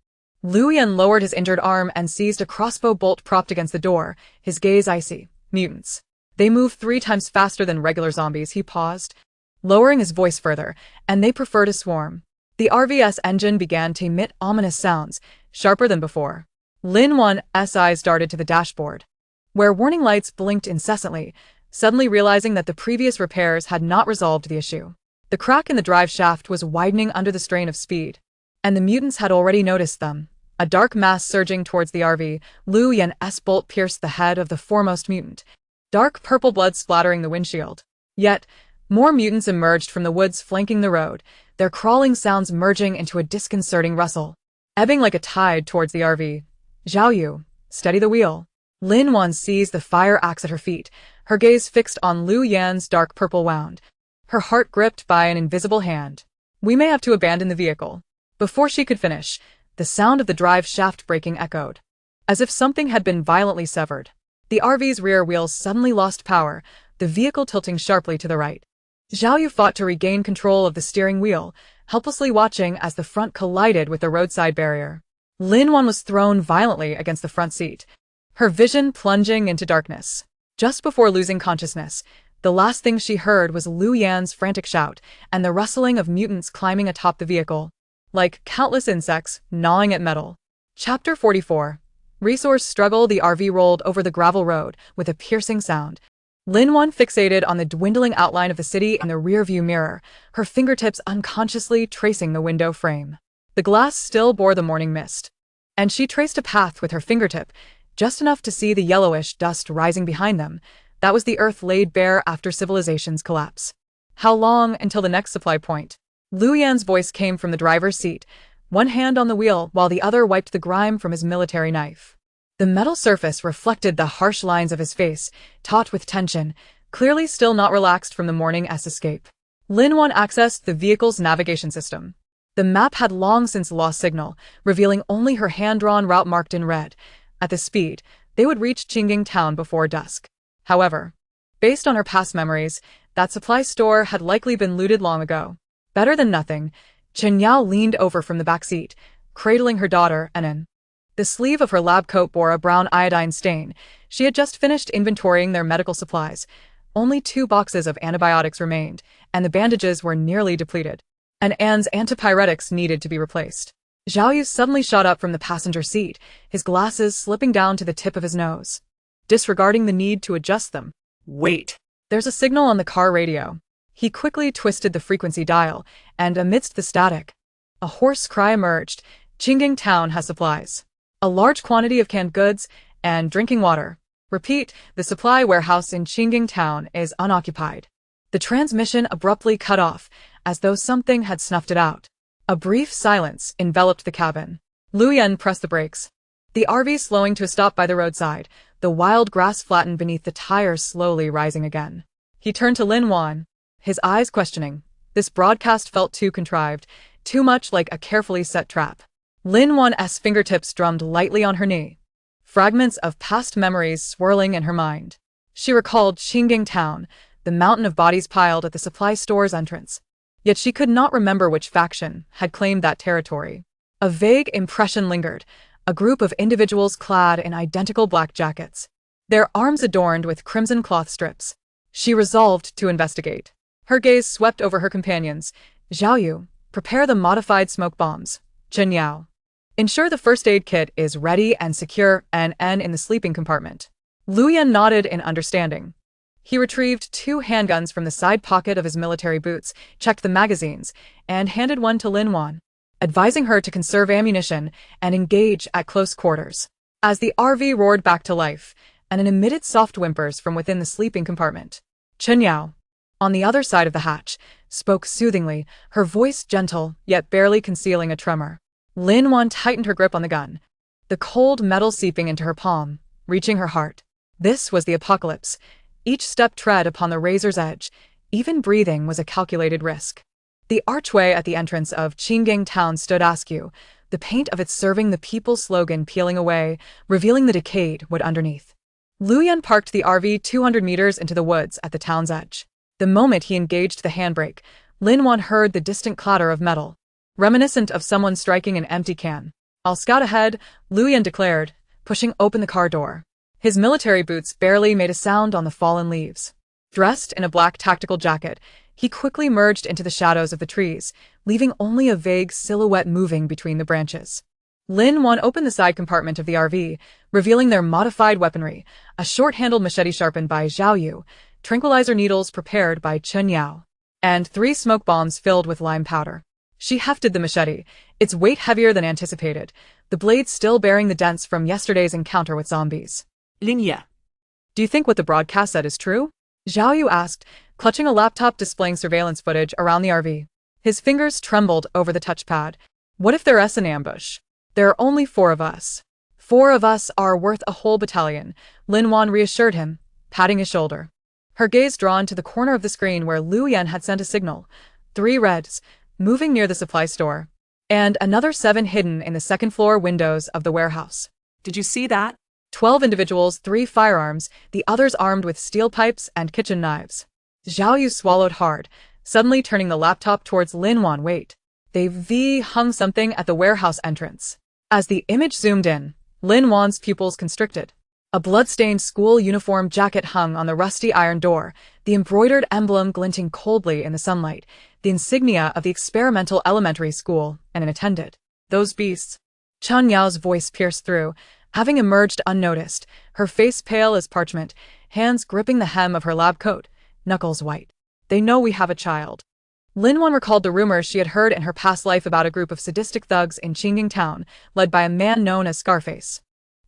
Lu Yan lowered his injured arm and seized a crossbow bolt propped against the door, his gaze icy. "Mutants. They move 3 times faster than regular zombies." He paused, lowering his voice further, "and they prefer to swarm." The RV's engine began to emit ominous sounds, sharper than before. Lin Wan's eyes darted to the dashboard, where warning lights blinked incessantly, suddenly realizing that the previous repairs had not resolved the issue. The crack in the drive shaft was widening under the strain of speed, and the mutants had already noticed them. A dark mass surging towards the RV, Lu Yan's bolt pierced the head of the foremost mutant, dark purple blood splattering the windshield. Yet, more mutants emerged from the woods flanking the road, their crawling sounds merging into a disconcerting rustle, ebbing like a tide towards the RV. "Zhao Yu, steady the wheel." Lin Wan seized the fire axe at her feet, her gaze fixed on Lu Yan's dark purple wound, her heart gripped by an invisible hand. "We may have to abandon the vehicle." Before she could finish, The sound of the drive shaft breaking echoed, as if something had been violently severed. The RV's rear wheels suddenly lost power, the vehicle tilting sharply to the right. Zhao Yu fought to regain control of the steering wheel, helplessly watching as the front collided with the roadside barrier. Lin Wan was thrown violently against the front seat, her vision plunging into darkness. Just before losing consciousness, the last thing she heard was Lu Yan's frantic shout and the rustling of mutants climbing atop the vehicle, like countless insects gnawing at metal. Chapter 44. Resource struggle. The RV rolled over the gravel road with a piercing sound. Lin Wan fixated on the dwindling outline of the city in the rearview mirror, her fingertips unconsciously tracing the window frame. The glass still bore the morning mist, and she traced a path with her fingertip, just enough to see the yellowish dust rising behind them. That was the earth laid bare after civilization's collapse. How long until the next supply point? Lu Yan's voice came from the driver's seat, one hand on the wheel while the other wiped the grime from his military knife. The metal surface reflected the harsh lines of his face, taut with tension, clearly still not relaxed from the morning's escape. Lin Wan accessed the vehicle's navigation system. The map had long since lost signal, revealing only her hand-drawn route marked in red. At the speed, they would reach Qingying town before dusk. However, based on her past memories, that supply store had likely been looted long ago. Better than nothing, Chen Yao leaned over from the back seat, cradling her daughter, Enin. The sleeve of her lab coat bore a brown iodine stain. She had just finished inventorying their medical supplies. Only 2 boxes of antibiotics remained, and the bandages were nearly depleted. And Anne's antipyretics needed to be replaced. Zhao Yu suddenly shot up from the passenger seat, his glasses slipping down to the tip of his nose, disregarding the need to adjust them. Wait. There's a signal on the car radio. He quickly twisted the frequency dial, and amidst the static, a hoarse cry emerged. Qingying town has supplies. A large quantity of canned goods and drinking water. Repeat, the supply warehouse in Qingying town is unoccupied. The transmission abruptly cut off, as though something had snuffed it out. A brief silence enveloped the cabin. Lu Yan pressed the brakes. The RV slowing to a stop by the roadside, the wild grass flattened beneath the tires slowly rising again. He turned to Lin Wan, his eyes questioning. This broadcast felt too contrived, too much like a carefully set trap. Lin Wan's fingertips drummed lightly on her knee, fragments of past memories swirling in her mind. She recalled Qingying town, the mountain of bodies piled at the supply store's entrance. Yet she could not remember which faction had claimed that territory. A vague impression lingered, a group of individuals clad in identical black jackets, their arms adorned with crimson cloth strips. She resolved to investigate. Her gaze swept over her companions. Zhao Yu, prepare the modified smoke bombs. Chen Yao, ensure the first aid kit is ready and secure, and N in the sleeping compartment. Lu Yan nodded in understanding. He retrieved 2 handguns from the side pocket of his military boots, checked the magazines, and handed one to Lin Wan, advising her to conserve ammunition and engage at close quarters. As the RV roared back to life, and emitted soft whimpers from within the sleeping compartment, Chen Yao, on the other side of the hatch, spoke soothingly, her voice gentle, yet barely concealing a tremor. Lin Wan tightened her grip on the gun, the cold metal seeping into her palm, reaching her heart. This was the apocalypse. Each step tread upon the razor's edge. Even breathing was a calculated risk. The archway at the entrance of Qingying town stood askew, the paint of its "Serving the People" slogan peeling away, revealing the decayed wood underneath. Lu Yan parked the RV 200 meters into the woods at the town's edge. The moment he engaged the handbrake, Lin Wan heard the distant clatter of metal, reminiscent of someone striking an empty can. "I'll scout ahead," Lu Yan declared, pushing open the car door. His military boots barely made a sound on the fallen leaves. Dressed in a black tactical jacket, he quickly merged into the shadows of the trees, leaving only a vague silhouette moving between the branches. Lin Wan opened the side compartment of the RV, revealing their modified weaponry, a short-handled machete sharpened by Zhao Yu, tranquilizer needles prepared by Chen Yao, and 3 smoke bombs filled with lime powder. She hefted the machete, its weight heavier than anticipated, the blade still bearing the dents from yesterday's encounter with zombies. Linya. "Do you think what the broadcast said is true?" Zhao Yu asked, clutching a laptop displaying surveillance footage around the RV. His fingers trembled over the touchpad. "What if there's an ambush? There are only 4 of us." "4 of us are worth a whole battalion," Lin Wan reassured him, patting his shoulder. Her gaze drawn to the corner of the screen where Lu Yan had sent a signal. 3 reds, moving near the supply store. and another 7 hidden in the second-floor windows of the warehouse. Did you see that? 12 individuals, 3 firearms, the others armed with steel pipes and kitchen knives. Zhao Yu swallowed hard, suddenly turning the laptop towards Lin Wan. Wait. They hung something at the warehouse entrance. As the image zoomed in, Lin Wan's pupils constricted. A blood-stained school uniform jacket hung on the rusty iron door, the embroidered emblem glinting coldly in the sunlight, the insignia of the experimental elementary school, and an attendant. Those beasts. Chen Yao's voice pierced through, having emerged unnoticed, her face pale as parchment, hands gripping the hem of her lab coat, knuckles white. They know we have a child. Lin Wan recalled the rumors she had heard in her past life about a group of sadistic thugs in Qingying town, led by a man known as Scarface,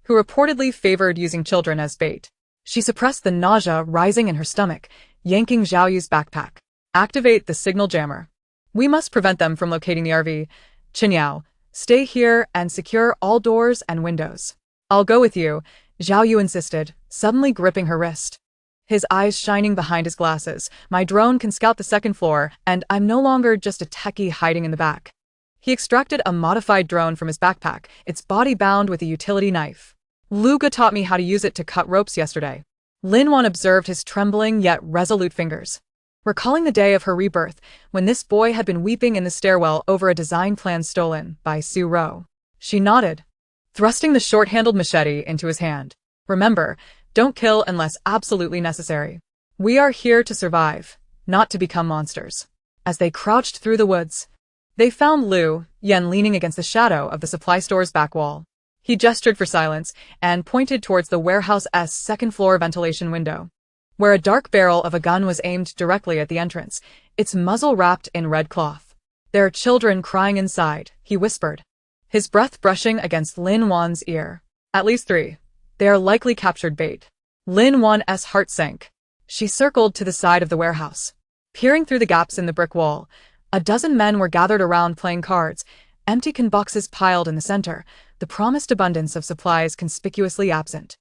who reportedly favored using children as bait. She suppressed the nausea rising in her stomach, yanking Zhao Yu's backpack. Activate the signal jammer. We must prevent them from locating the RV. Chen Yao, stay here and secure all doors and windows. I'll go with you, Zhao Yu insisted, suddenly gripping her wrist. His eyes shining behind his glasses. My drone can scout the second floor, and I'm no longer just a techie hiding in the back. He extracted a modified drone from his backpack, its body bound with a utility knife. Luga taught me how to use it to cut ropes yesterday. Lin Wan observed his trembling yet resolute fingers. Recalling the day of her rebirth, when this boy had been weeping in the stairwell over a design plan stolen by Su Ro. She nodded, thrusting the short-handled machete into his hand. Remember, don't kill unless absolutely necessary. We are here to survive, not to become monsters. As they crouched through the woods, they found Lu Yan leaning against the shadow of the supply store's back wall. He gestured for silence and pointed towards the warehouse's second-floor ventilation window, where a dark barrel of a gun was aimed directly at the entrance, its muzzle wrapped in red cloth. There are children crying inside, he whispered, his breath brushing against Lin Wan's ear. At least 3. They are likely captured bait. Lin Wan's heart sank. She circled to the side of the warehouse. Peering through the gaps in the brick wall, a dozen men were gathered around playing cards, empty can boxes piled in the center, the promised abundance of supplies conspicuously absent.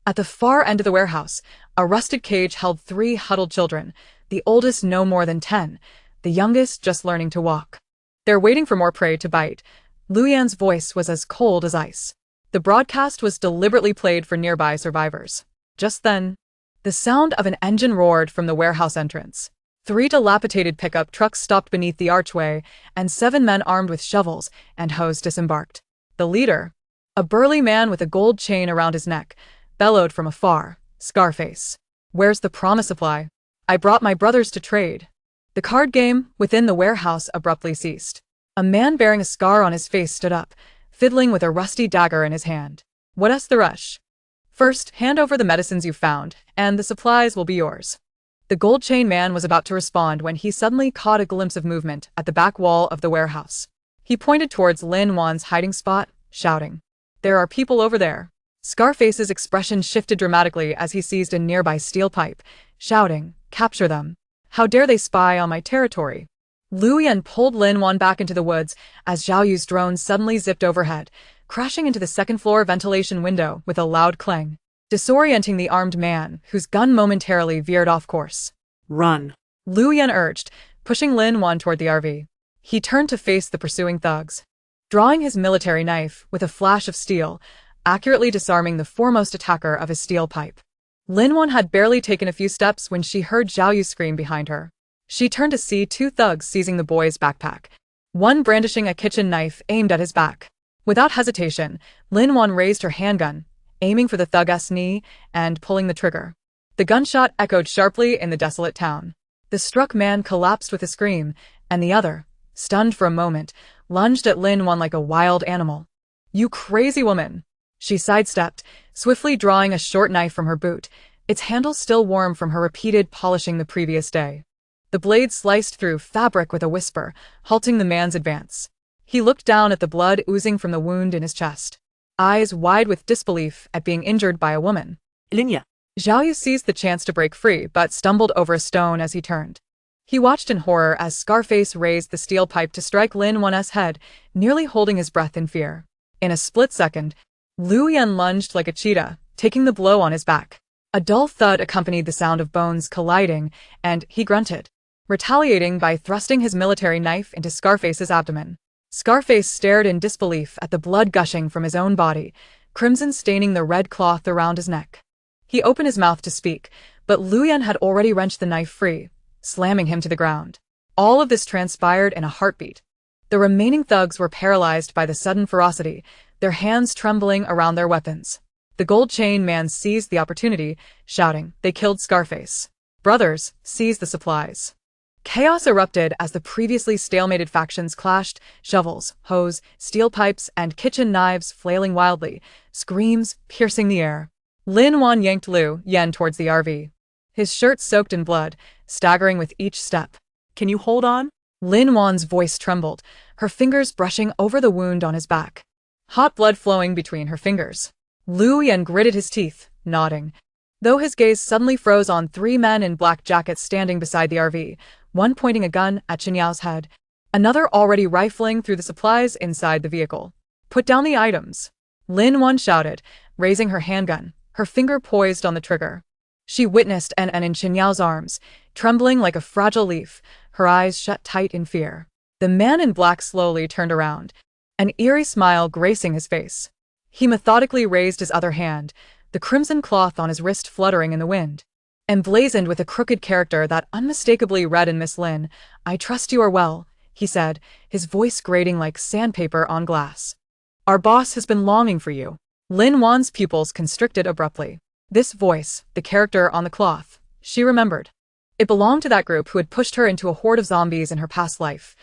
At the far end of the warehouse, a rusted cage held 3 huddled children, the oldest no more than 10, the youngest just learning to walk. They're waiting for more prey to bite. Lu Yan's voice was as cold as ice. The broadcast was deliberately played for nearby survivors. Just then, the sound of an engine roared from the warehouse entrance. 3 dilapidated pickup trucks stopped beneath the archway, and 7 men armed with shovels and hoes disembarked. The leader, a burly man with a gold chain around his neck, bellowed from afar, Scarface. Where's the promise supply? I brought my brothers to trade. The card game within the warehouse abruptly ceased. A man bearing a scar on his face stood up, fiddling with a rusty dagger in his hand. What's the rush? First, hand over the medicines you found, and the supplies will be yours. The gold chain man was about to respond when he suddenly caught a glimpse of movement at the back wall of the warehouse. He pointed towards Lin Wan's hiding spot, shouting, "There are people over there." Scarface's expression shifted dramatically as he seized a nearby steel pipe, shouting, "Capture them. How dare they spy on my territory?" Lu Yan pulled Lin Wan back into the woods as Zhao Yu's drone suddenly zipped overhead, crashing into the second-floor ventilation window with a loud clang, disorienting the armed man, whose gun momentarily veered off course. Run, Lu Yan urged, pushing Lin Wan toward the RV. He turned to face the pursuing thugs, drawing his military knife with a flash of steel, accurately disarming the foremost attacker of his steel pipe. Lin Wan had barely taken a few steps when she heard Zhao Yu scream behind her. She turned to see 2 thugs seizing the boy's backpack, one brandishing a kitchen knife aimed at his back. Without hesitation, Lin Wan raised her handgun, aiming for the thug's knee and pulling the trigger. The gunshot echoed sharply in the desolate town. The struck man collapsed with a scream, and the other, stunned for a moment, lunged at Lin Wan like a wild animal. "You crazy woman!" She sidestepped, swiftly drawing a short knife from her boot, its handle still warm from her repeated polishing the previous day. The blade sliced through fabric with a whisper, halting the man's advance. He looked down at the blood oozing from the wound in his chest, eyes wide with disbelief at being injured by a woman. Linya. Zhao Yu seized the chance to break free but stumbled over a stone as he turned. He watched in horror as Scarface raised the steel pipe to strike Lin Wan's head, nearly holding his breath in fear. In a split second, Lu Yan lunged like a cheetah, taking the blow on his back. A dull thud accompanied the sound of bones colliding, and he grunted, retaliating by thrusting his military knife into Scarface's abdomen. Scarface stared in disbelief at the blood gushing from his own body, crimson staining the red cloth around his neck. He opened his mouth to speak, but Luyan had already wrenched the knife free, slamming him to the ground. All of this transpired in a heartbeat. The remaining thugs were paralyzed by the sudden ferocity, their hands trembling around their weapons. The gold chain man seized the opportunity, shouting, "They killed Scarface. Brothers, seize the supplies." Chaos erupted as the previously stalemated factions clashed, shovels, hoes, steel pipes, and kitchen knives flailing wildly, screams piercing the air. Lin Wan yanked Lu Yan towards the RV. His shirt soaked in blood, staggering with each step. Can you hold on? Lin Wan's voice trembled, her fingers brushing over the wound on his back. Hot blood flowing between her fingers. Lu Yan gritted his teeth, nodding. Though his gaze suddenly froze on three men in black jackets standing beside the RV, one pointing a gun at Chen Yao's head, another already rifling through the supplies inside the vehicle. "Put down the items," Lin Wan shouted, raising her handgun, her finger poised on the trigger. She witnessed An in Chen Yao's arms, trembling like a fragile leaf, her eyes shut tight in fear. The man in black slowly turned around, an eerie smile gracing his face. He methodically raised his other hand, the crimson cloth on his wrist fluttering in the wind. Emblazoned with a crooked character that unmistakably read in Miss Lin, "I trust you are well," he said, his voice grating like sandpaper on glass. "Our boss has been longing for you." Lin Wan's pupils constricted abruptly. This voice, the character on the cloth, she remembered. It belonged to that group who had pushed her into a horde of zombies in her past life,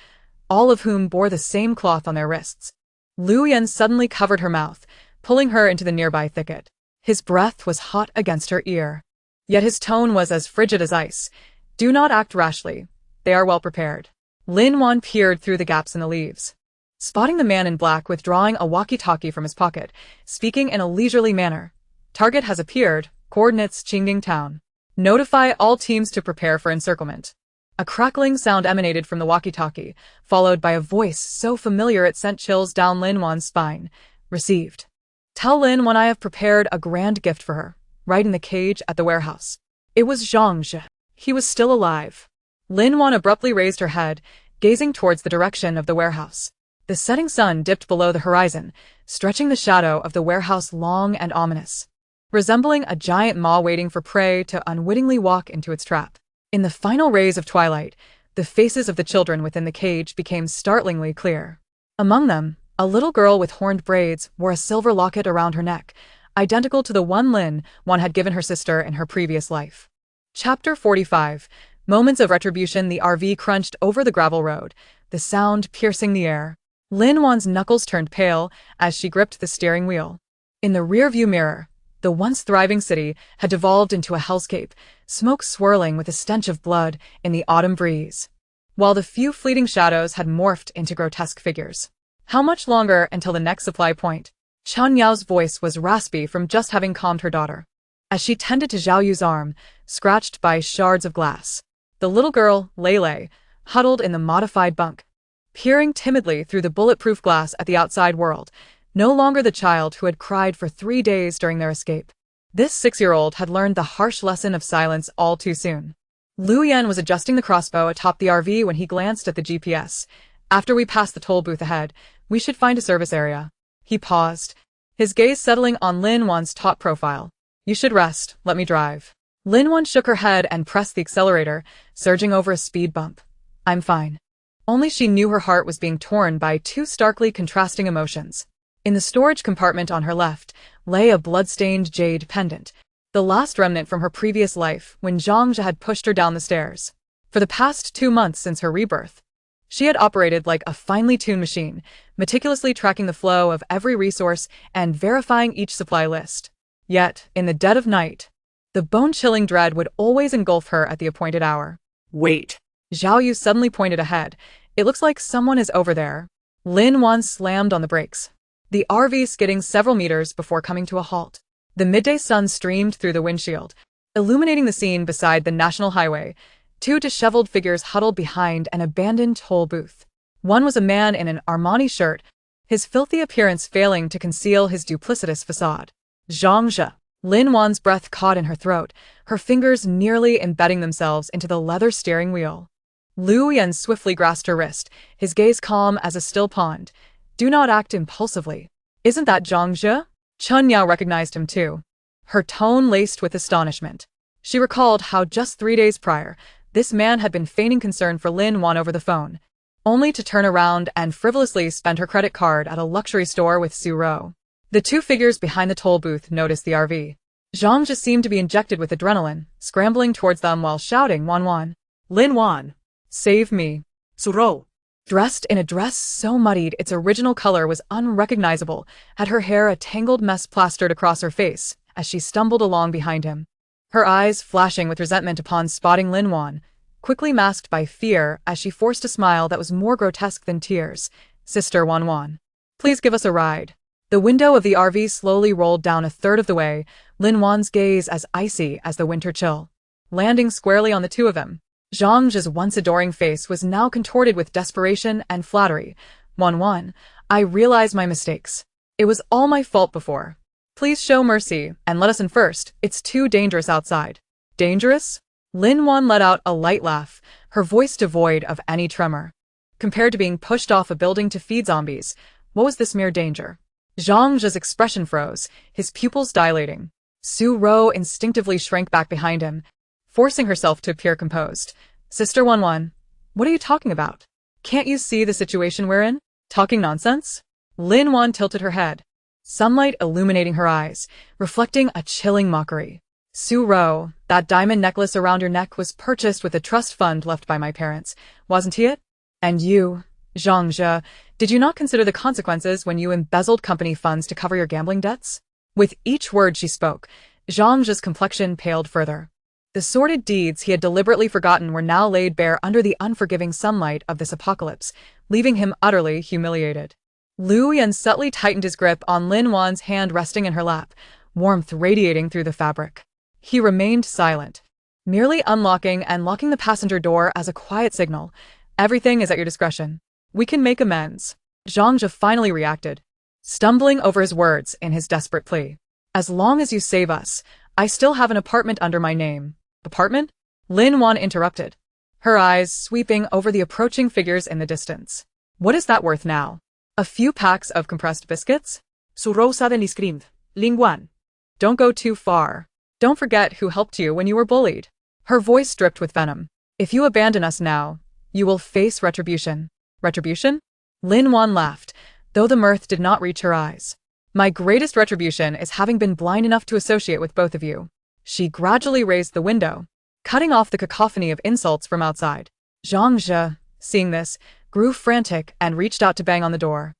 all of whom bore the same cloth on their wrists. Lu Yan suddenly covered her mouth, pulling her into the nearby thicket. His breath was hot against her ear. Yet his tone was as frigid as ice. "Do not act rashly. They are well prepared." Lin Wan peered through the gaps in the leaves, spotting the man in black withdrawing a walkie-talkie from his pocket, speaking in a leisurely manner. "Target has appeared. Coordinates Qingding Town. Notify all teams to prepare for encirclement." A crackling sound emanated from the walkie-talkie, followed by a voice so familiar it sent chills down Lin Wan's spine. "Received. Tell Lin Wan I have prepared a grand gift for her, right in the cage at the warehouse." It was Zhang Zhe. He was still alive. Lin Wan abruptly raised her head, gazing towards the direction of the warehouse. The setting sun dipped below the horizon, stretching the shadow of the warehouse long and ominous, resembling a giant maw waiting for prey to unwittingly walk into its trap. In the final rays of twilight, the faces of the children within the cage became startlingly clear. Among them, a little girl with horned braids wore a silver locket around her neck, identical to the one Lin Wan had given her sister in her previous life. Chapter 45. Moments of retribution. The RV crunched over the gravel road, the sound piercing the air. Lin Wan's knuckles turned pale as she gripped the steering wheel. In the rearview mirror, the once thriving city had devolved into a hellscape, smoke swirling with a stench of blood in the autumn breeze, while the few fleeting shadows had morphed into grotesque figures. How much longer until the next supply point? Chen Yao's voice was raspy from just having calmed her daughter, as she tended to Zhao Yu's arm, scratched by shards of glass. The little girl, Lei, huddled in the modified bunk, peering timidly through the bulletproof glass at the outside world, no longer the child who had cried for 3 days during their escape. This 6-year-old had learned the harsh lesson of silence all too soon. Lu Yan was adjusting the crossbow atop the RV when he glanced at the GPS. "After we pass the toll booth ahead, we should find a service area." He paused, his gaze settling on Lin Wan's taut profile. "You should rest, let me drive." Lin Wan shook her head and pressed the accelerator, surging over a speed bump. "I'm fine." Only she knew her heart was being torn by two starkly contrasting emotions. In the storage compartment on her left lay a blood-stained jade pendant, the last remnant from her previous life when Zhang Zhe had pushed her down the stairs. For the past 2 months since her rebirth, she had operated like a finely tuned machine, meticulously tracking the flow of every resource and verifying each supply list. Yet, in the dead of night, the bone-chilling dread would always engulf her at the appointed hour. "Wait." Zhao Yu suddenly pointed ahead. "It looks like someone is over there." Lin Wan slammed on the brakes, the RV skidding several meters before coming to a halt. The midday sun streamed through the windshield, illuminating the scene beside the national highway. 2 disheveled figures huddled behind an abandoned toll booth. One was a man in an Armani shirt, his filthy appearance failing to conceal his duplicitous facade. Zhang Zhe. Lin Wan's breath caught in her throat, her fingers nearly embedding themselves into the leather steering wheel. Lu Yan swiftly grasped her wrist, his gaze calm as a still pond. Do not act impulsively. Isn't that Zhang Zhe? Chen Yao recognized him too, her tone laced with astonishment. She recalled how just 3 days prior, this man had been feigning concern for Lin Wan over the phone, only to turn around and frivolously spend her credit card at a luxury store with Su Ro. The two figures behind the toll booth noticed the RV. Zhang Zhe seemed to be injected with adrenaline, scrambling towards them while shouting, Wan Wan. Lin Wan. Save me. Su Ro. Dressed in a dress so muddied its original color was unrecognizable, had her hair a tangled mess plastered across her face as she stumbled along behind him. Her eyes flashing with resentment upon spotting Lin Wan, quickly masked by fear as she forced a smile that was more grotesque than tears. Sister Wan Wan. Please give us a ride. The window of the RV slowly rolled down a third of the way, Lin Wan's gaze as icy as the winter chill. Landing squarely on the two of them, Zhang Zhe's once adoring face was now contorted with desperation and flattery. Wan Wan, I realize my mistakes. It was all my fault before. Please show mercy and let us in first. It's too dangerous outside. Dangerous? Lin Wan let out a light laugh, her voice devoid of any tremor. Compared to being pushed off a building to feed zombies, what was this mere danger? Zhang Zhe's expression froze, his pupils dilating. Su Ro instinctively shrank back behind him, forcing herself to appear composed. Sister Wan Wan, what are you talking about? Can't you see the situation we're in? Talking nonsense? Lin Wan tilted her head, sunlight illuminating her eyes, reflecting a chilling mockery. Su Ro, that diamond necklace around your neck was purchased with a trust fund left by my parents, wasn't it? And you, Zhang Zhe, did you not consider the consequences when you embezzled company funds to cover your gambling debts? With each word she spoke, Zhang Zhe's complexion paled further. The sordid deeds he had deliberately forgotten were now laid bare under the unforgiving sunlight of this apocalypse, leaving him utterly humiliated. Lu Yan subtly tightened his grip on Lin Wan's hand resting in her lap, warmth radiating through the fabric. He remained silent, merely unlocking and locking the passenger door as a quiet signal. Everything is at your discretion. We can make amends. Zhang Zhe finally reacted, stumbling over his words in his desperate plea. As long as you save us, I still have an apartment under my name. Apartment? Lin Wan interrupted, her eyes sweeping over the approaching figures in the distance. What is that worth now? A few packs of compressed biscuits? Su Ro suddenly screamed. Lin Wan. Don't go too far. Don't forget who helped you when you were bullied. Her voice dripped with venom. If you abandon us now, you will face retribution. Retribution? Lin Wan laughed, though the mirth did not reach her eyes. My greatest retribution is having been blind enough to associate with both of you. She gradually raised the window, cutting off the cacophony of insults from outside. Zhang Zhe, seeing this, grew frantic and reached out to bang on the door,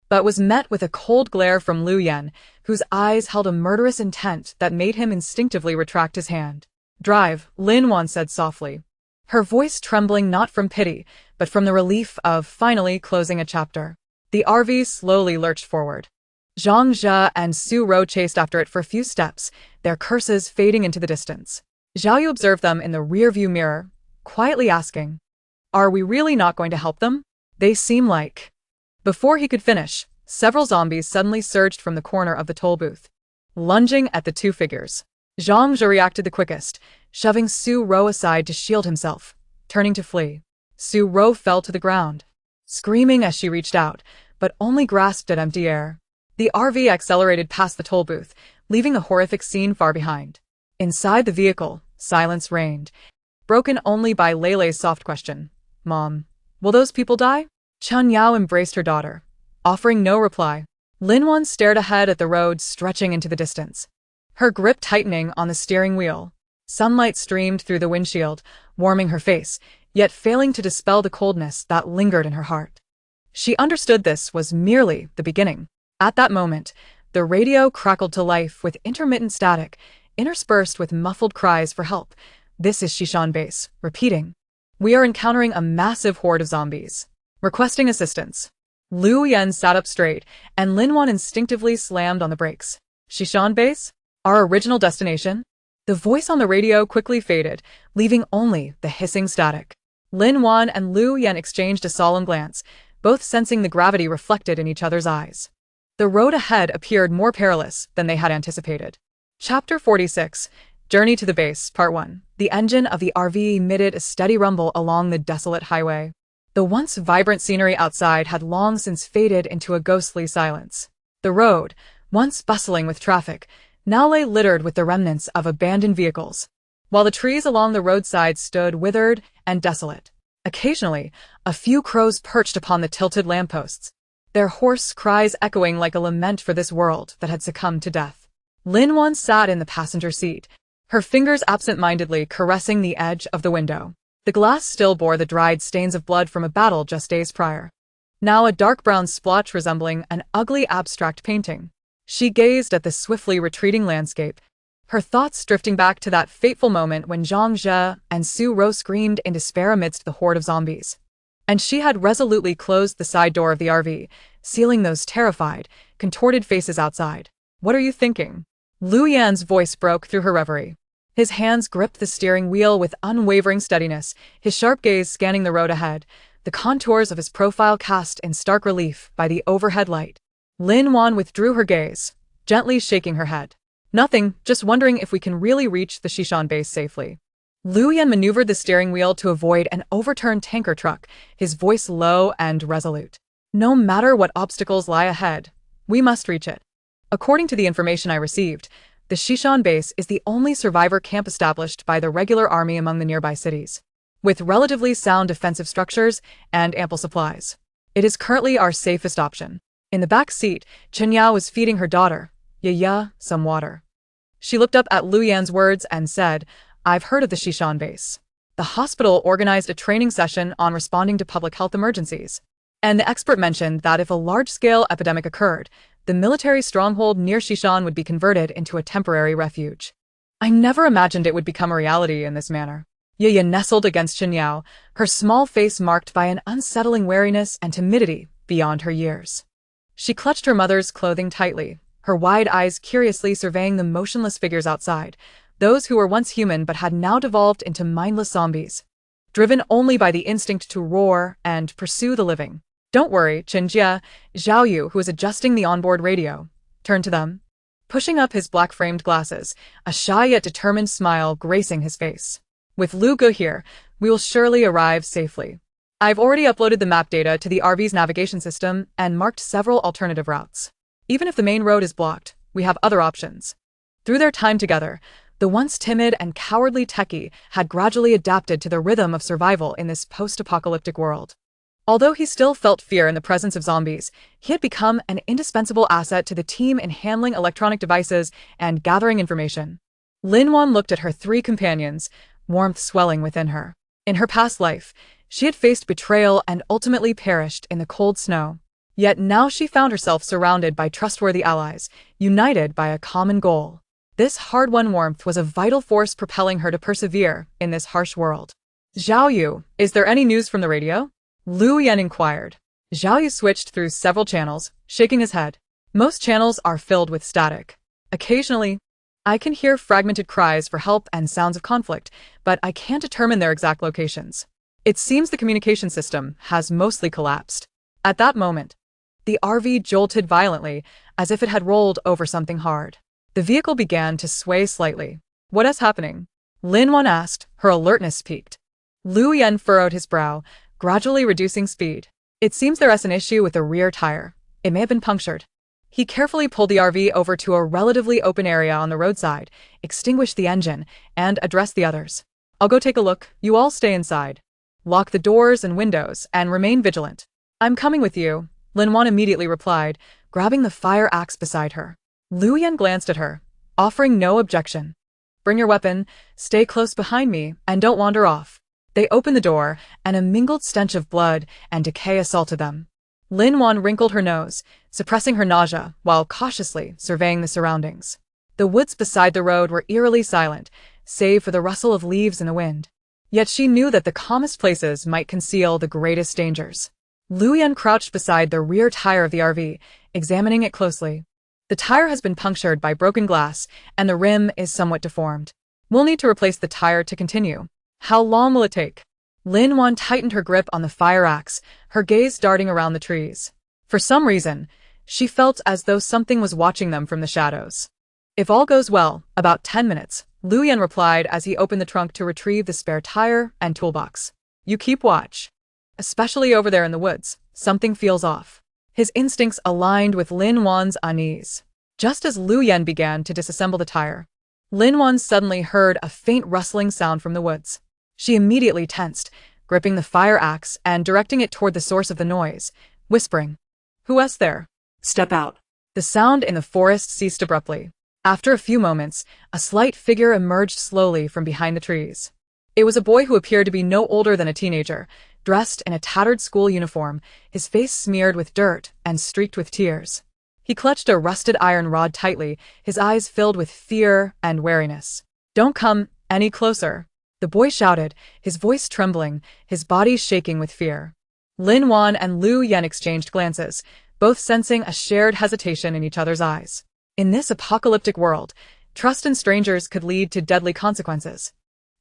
but was met with a cold glare from Lu Yan, whose eyes held a murderous intent that made him instinctively retract his hand. Drive, Lin Wan said softly, her voice trembling not from pity, but from the relief of finally closing a chapter. The RV slowly lurched forward. Zhang Zhe and Su Ro chased after it for a few steps, their curses fading into the distance. Zhao Yu observed them in the rearview mirror, quietly asking, Are we really not going to help them? They seem like... Before he could finish, several zombies suddenly surged from the corner of the toll booth, lunging at the two figures. Zhang Zhe reacted the quickest, shoving Su Ro aside to shield himself, turning to flee. Su Ro fell to the ground, screaming as she reached out, but only grasped at empty air. The RV accelerated past the toll booth, leaving the horrific scene far behind. Inside the vehicle, silence reigned, broken only by Leilei's soft question. Mom, will those people die? Chen Yao embraced her daughter, offering no reply. Lin Wan stared ahead at the road stretching into the distance, her grip tightening on the steering wheel. Sunlight streamed through the windshield, warming her face, yet failing to dispel the coldness that lingered in her heart. She understood this was merely the beginning. At that moment, the radio crackled to life with intermittent static, interspersed with muffled cries for help. This is Shishan Base, repeating. We are encountering a massive horde of zombies. Requesting assistance. Lu Yan sat up straight, and Lin Wan instinctively slammed on the brakes. Shishan Base? Our original destination? The voice on the radio quickly faded, leaving only the hissing static. Lin Wan and Lu Yan exchanged a solemn glance, both sensing the gravity reflected in each other's eyes. The road ahead appeared more perilous than they had anticipated. Chapter 46. Journey to the Base, Part 1. The engine of the RV emitted a steady rumble along the desolate highway. The once vibrant scenery outside had long since faded into a ghostly silence. The road, once bustling with traffic, now lay littered with the remnants of abandoned vehicles, while the trees along the roadside stood withered and desolate. Occasionally, a few crows perched upon the tilted lampposts, their hoarse cries echoing like a lament for this world that had succumbed to death. Lin Wan sat in the passenger seat, her fingers absent-mindedly caressing the edge of the window. The glass still bore the dried stains of blood from a battle just days prior, now a dark brown splotch resembling an ugly abstract painting. She gazed at the swiftly retreating landscape, her thoughts drifting back to that fateful moment when Zhang Zhe and Su Ro screamed in despair amidst the horde of zombies. And she had resolutely closed the side door of the RV, sealing those terrified, contorted faces outside. "What are you thinking?" Lu Yan's voice broke through her reverie. His hands gripped the steering wheel with unwavering steadiness, his sharp gaze scanning the road ahead, the contours of his profile cast in stark relief by the overhead light. Lin Wan withdrew her gaze, gently shaking her head. "Nothing, just wondering if we can really reach the Shishan base safely." Lu Yan maneuvered the steering wheel to avoid an overturned tanker truck, his voice low and resolute. "No matter what obstacles lie ahead, we must reach it. According to the information I received, the Shishan base is the only survivor camp established by the regular army among the nearby cities, with relatively sound defensive structures and ample supplies. It is currently our safest option." In the back seat, Chen Yao was feeding her daughter, Yaya, some water. She looked up at Lu Yan's words and said, "I've heard of the Shishan base. The hospital organized a training session on responding to public health emergencies, and the expert mentioned that if a large-scale epidemic occurred, the military stronghold near Shishan would be converted into a temporary refuge. I never imagined it would become a reality in this manner." Yaya nestled against Chen Yao, her small face marked by an unsettling wariness and timidity beyond her years. She clutched her mother's clothing tightly, her wide eyes curiously surveying the motionless figures outside, those who were once human but had now devolved into mindless zombies, driven only by the instinct to roar and pursue the living. "Don't worry, Chen Jia," Zhao Yu, who was adjusting the onboard radio, turned to them, pushing up his black-framed glasses, a shy yet determined smile gracing his face. "With Lu Ge here, we will surely arrive safely. I've already uploaded the map data to the RV's navigation system and marked several alternative routes. Even if the main road is blocked, we have other options." Through their time together, the once timid and cowardly techie had gradually adapted to the rhythm of survival in this post-apocalyptic world. Although he still felt fear in the presence of zombies, he had become an indispensable asset to the team in handling electronic devices and gathering information. Lin Wan looked at her three companions, warmth swelling within her. In her past life, she had faced betrayal and ultimately perished in the cold snow. Yet now she found herself surrounded by trustworthy allies, united by a common goal. This hard-won warmth was a vital force propelling her to persevere in this harsh world. "Zhao Yu, is there any news from the radio?" Lu Yan inquired. Zhao Yu switched through several channels, shaking his head. "Most channels are filled with static. Occasionally, I can hear fragmented cries for help and sounds of conflict, but I can't determine their exact locations. It seems the communication system has mostly collapsed." At that moment, the RV jolted violently, as if it had rolled over something hard. The vehicle began to sway slightly. "What is happening?" Lin Wan asked, her alertness peaked. Lu Yan furrowed his brow, gradually reducing speed. "It seems there is an issue with the rear tire. It may have been punctured." He carefully pulled the RV over to a relatively open area on the roadside, extinguished the engine, and addressed the others. "I'll go take a look. You all stay inside. Lock the doors and windows, and remain vigilant." "I'm coming with you," Lin Wan immediately replied, grabbing the fire axe beside her. Lu Yan glanced at her, offering no objection. "Bring your weapon, stay close behind me, and don't wander off." They opened the door, and a mingled stench of blood and decay assaulted them. Lin Wan wrinkled her nose, suppressing her nausea while cautiously surveying the surroundings. The woods beside the road were eerily silent, save for the rustle of leaves in the wind. Yet she knew that the calmest places might conceal the greatest dangers. Lu Yan crouched beside the rear tire of the RV, examining it closely. The tire has been punctured by broken glass, and the rim is somewhat deformed. "We'll need to replace the tire to continue. How long will it take?" Lin Wan tightened her grip on the fire axe, her gaze darting around the trees. For some reason, she felt as though something was watching them from the shadows. "If all goes well, about 10 minutes," Lu Yan replied as he opened the trunk to retrieve the spare tire and toolbox. You keep watch. Especially over there in the woods, something feels off. His instincts aligned with Lin Wan's unease. Just as Lu Yan began to disassemble the tire, Lin Wan suddenly heard a faint rustling sound from the woods. She immediately tensed, gripping the fire axe and directing it toward the source of the noise, whispering, "Who is there?" Step out. The sound in the forest ceased abruptly. After a few moments, a slight figure emerged slowly from behind the trees. It was a boy who appeared to be no older than a teenager, dressed in a tattered school uniform, his face smeared with dirt and streaked with tears. He clutched a rusted iron rod tightly, his eyes filled with fear and wariness. "Don't come any closer," the boy shouted, his voice trembling, his body shaking with fear. Lin Wan and Lu Yan exchanged glances, both sensing a shared hesitation in each other's eyes. In this apocalyptic world, trust in strangers could lead to deadly consequences.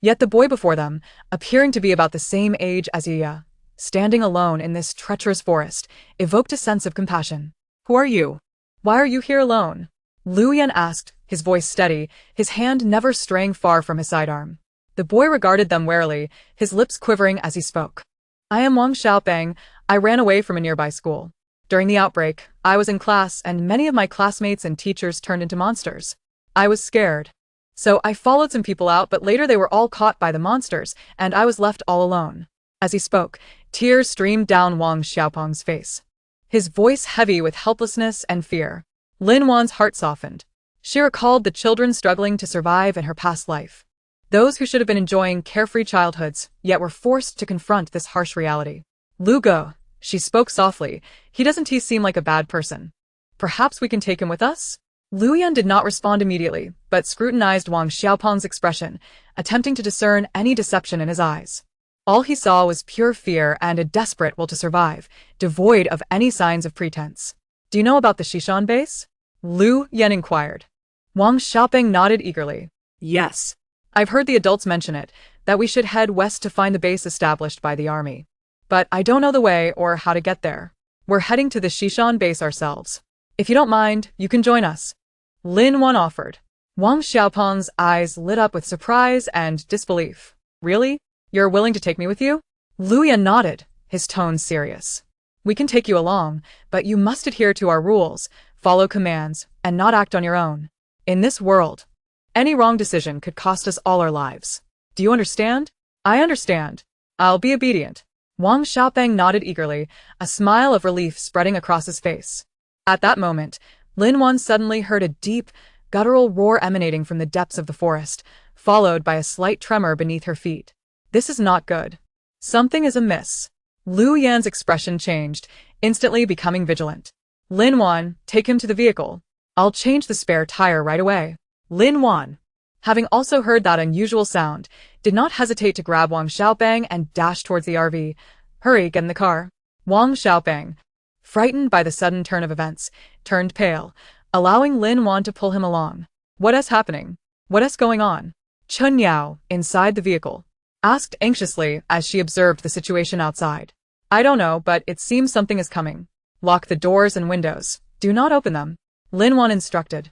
Yet the boy before them, appearing to be about the same age as Iya, standing alone in this treacherous forest, evoked a sense of compassion. "Who are you? Why are you here alone?" Lu Yan asked, his voice steady, his hand never straying far from his sidearm. The boy regarded them warily, his lips quivering as he spoke. "I am Wang Xiaopeng. I ran away from a nearby school. During the outbreak, I was in class and many of my classmates and teachers turned into monsters. I was scared. So I followed some people out, but later they were all caught by the monsters, and I was left all alone." As he spoke, tears streamed down Wang Xiaopeng's face, his voice heavy with helplessness and fear. Lin Wan's heart softened. She recalled the children struggling to survive in her past life. Those who should have been enjoying carefree childhoods, yet were forced to confront this harsh reality. "Lu Go," she spoke softly, "doesn't he seem like a bad person? Perhaps we can take him with us?" Lu Yan did not respond immediately, but scrutinized Wang Xiaopeng's expression, attempting to discern any deception in his eyes. All he saw was pure fear and a desperate will to survive, devoid of any signs of pretense. "Do you know about the Shishan base?" Lu Yan inquired. Wang Xiaopeng nodded eagerly. Yes. "I've heard the adults mention it, that we should head west to find the base established by the army. But I don't know the way or how to get there. We're heading to the Shishan base ourselves. If you don't mind, you can join us," Lin Wan offered. Wang Xiaopeng's eyes lit up with surprise and disbelief. "Really? You're willing to take me with you?" Lu Yan nodded, his tone serious. "We can take you along, but you must adhere to our rules, follow commands, and not act on your own. In this world, any wrong decision could cost us all our lives. Do you understand?" "I understand. I'll be obedient." Wang Xiaopeng nodded eagerly, a smile of relief spreading across his face. At that moment, Lin Wan suddenly heard a deep, guttural roar emanating from the depths of the forest, followed by a slight tremor beneath her feet. "This is not good. Something is amiss." Lu Yan's expression changed, instantly becoming vigilant. "Lin Wan, take him to the vehicle. I'll change the spare tire right away." Lin Wan, having also heard that unusual sound, did not hesitate to grab Wang Xiaopeng and dash towards the RV. "Hurry, get in the car." Wang Xiaopeng, frightened by the sudden turn of events, turned pale, allowing Lin Wan to pull him along. "What is happening? What is going on?" Chen Yao, inside the vehicle, asked anxiously as she observed the situation outside. "I don't know, but it seems something is coming. Lock the doors and windows. Do not open them," Lin Wan instructed,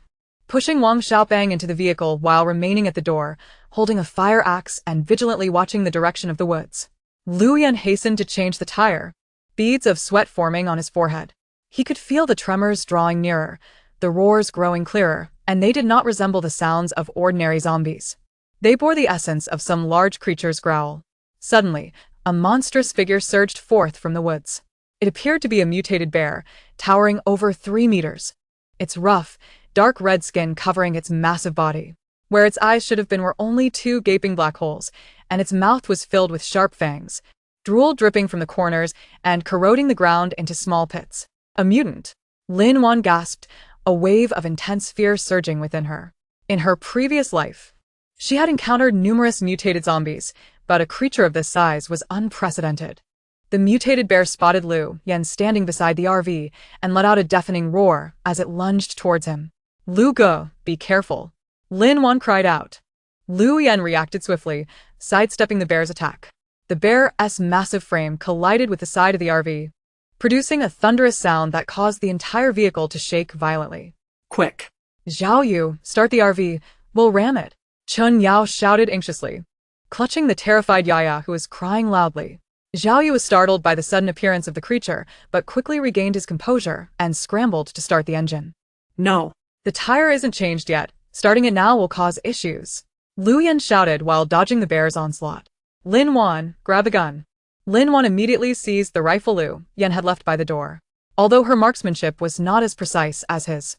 pushing Wang Xiaopeng into the vehicle while remaining at the door, holding a fire axe and vigilantly watching the direction of the woods. Lu Yan hastened to change the tire, beads of sweat forming on his forehead. He could feel the tremors drawing nearer, the roars growing clearer, and they did not resemble the sounds of ordinary zombies. They bore the essence of some large creature's growl. Suddenly, a monstrous figure surged forth from the woods. It appeared to be a mutated bear, towering over 3 meters. Its rough, dark red skin covering its massive body. Where its eyes should have been were only 2 gaping black holes, and its mouth was filled with sharp fangs, drool dripping from the corners and corroding the ground into small pits. "A mutant!" Lin Wan gasped, a wave of intense fear surging within her. In her previous life, she had encountered numerous mutated zombies, but a creature of this size was unprecedented. The mutated bear spotted Lu Yan standing beside the RV and let out a deafening roar as it lunged towards him. "Lu Go, be careful!" Lin Wan cried out. Lu Yan reacted swiftly, sidestepping the bear's attack. The bear's massive frame collided with the side of the RV, producing a thunderous sound that caused the entire vehicle to shake violently. Quick. "Zhao Yu, start the RV, we'll ram it," Chen Yao shouted anxiously, clutching the terrified Yaya who was crying loudly. Zhao Yu was startled by the sudden appearance of the creature, but quickly regained his composure and scrambled to start the engine. No. The tire isn't changed yet. Starting it now will cause issues. Lu Yan shouted while dodging the bear's onslaught. Lin Wan, grab a gun. Lin Wan immediately seized the rifle Lu Yan had left by the door. Although her marksmanship was not as precise as his.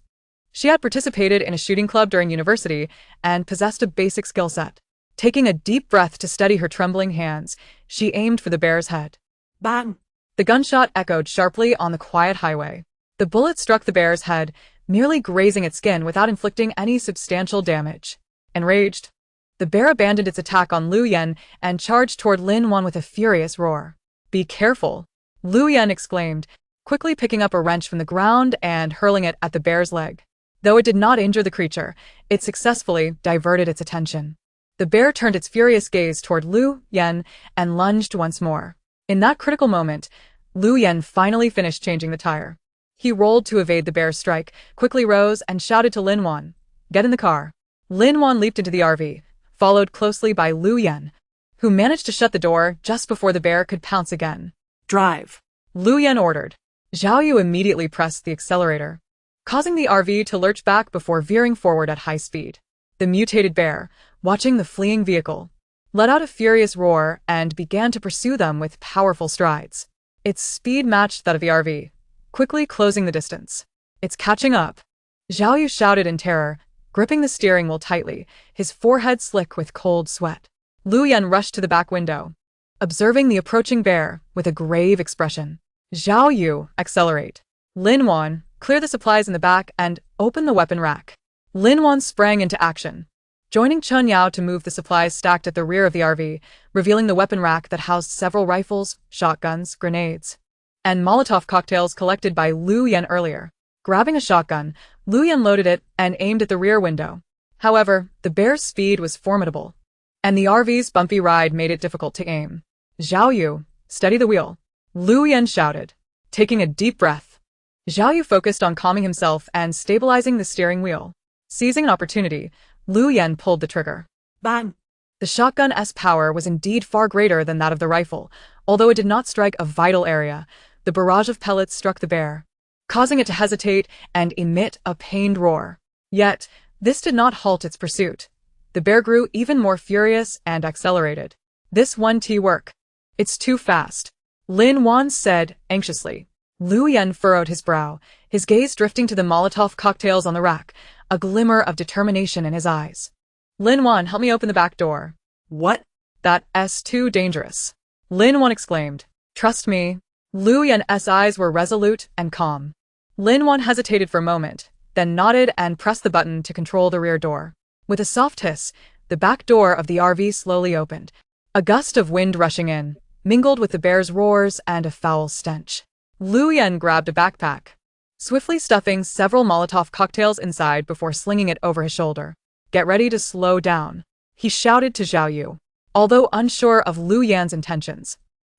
She had participated in a shooting club during university and possessed a basic skill set. Taking a deep breath to steady her trembling hands, she aimed for the bear's head. Bang! The gunshot echoed sharply on the quiet highway. The bullet struck the bear's head, merely grazing its skin without inflicting any substantial damage. Enraged, the bear abandoned its attack on Lu Yan and charged toward Lin Wan with a furious roar. Be careful, Lu Yan exclaimed, quickly picking up a wrench from the ground and hurling it at the bear's leg. Though it did not injure the creature, it successfully diverted its attention. The bear turned its furious gaze toward Lu Yan and lunged once more. In that critical moment, Lu Yan finally finished changing the tire. He rolled to evade the bear's strike, quickly rose and shouted to Lin Wan, "Get in the car." Lin Wan leaped into the RV, followed closely by Lu Yan, who managed to shut the door just before the bear could pounce again. Drive. Lu Yan ordered. Zhao Yu immediately pressed the accelerator, causing the RV to lurch back before veering forward at high speed. The mutated bear, watching the fleeing vehicle, let out a furious roar and began to pursue them with powerful strides. Its speed matched that of the RV, quickly closing the distance. "It's catching up," Zhao Yu shouted in terror, gripping the steering wheel tightly, his forehead slick with cold sweat. Lu Yan rushed to the back window, observing the approaching bear with a grave expression. "Zhao Yu, accelerate. Lin Wan, clear the supplies in the back and open the weapon rack." Lin Wan sprang into action, joining Chen Yao to move the supplies stacked at the rear of the RV, revealing the weapon rack that housed several rifles, shotguns, grenades, and Molotov cocktails collected by Lu Yan earlier. Grabbing a shotgun, Lu Yan loaded it and aimed at the rear window. However, the bear's speed was formidable, and the RV's bumpy ride made it difficult to aim. "Zhao Yu, steady the wheel," Lu Yan shouted, taking a deep breath. Zhao Yu focused on calming himself and stabilizing the steering wheel. Seizing an opportunity, Lu Yan pulled the trigger. Bang! The shotgun's power was indeed far greater than that of the rifle. Although it did not strike a vital area, the barrage of pellets struck the bear, causing it to hesitate and emit a pained roar. Yet, this did not halt its pursuit. The bear grew even more furious and accelerated. "This won't work. It's too fast," Lin Wan said anxiously. Lu Yan furrowed his brow, his gaze drifting to the Molotov cocktails on the rack, a glimmer of determination in his eyes. "Lin Wan, help me open the back door." What? "That's too dangerous," Lin Wan exclaimed. "Trust me." Lu Yan's eyes were resolute and calm. Lin Wan hesitated for a moment, then nodded and pressed the button to control the rear door. With a soft hiss, the back door of the RV slowly opened, a gust of wind rushing in, mingled with the bear's roars and a foul stench. Lu Yan grabbed a backpack, swiftly stuffing several Molotov cocktails inside before slinging it over his shoulder. "Get ready to slow down," he shouted to Zhao Yu. Although unsure of Lu Yan's intentions,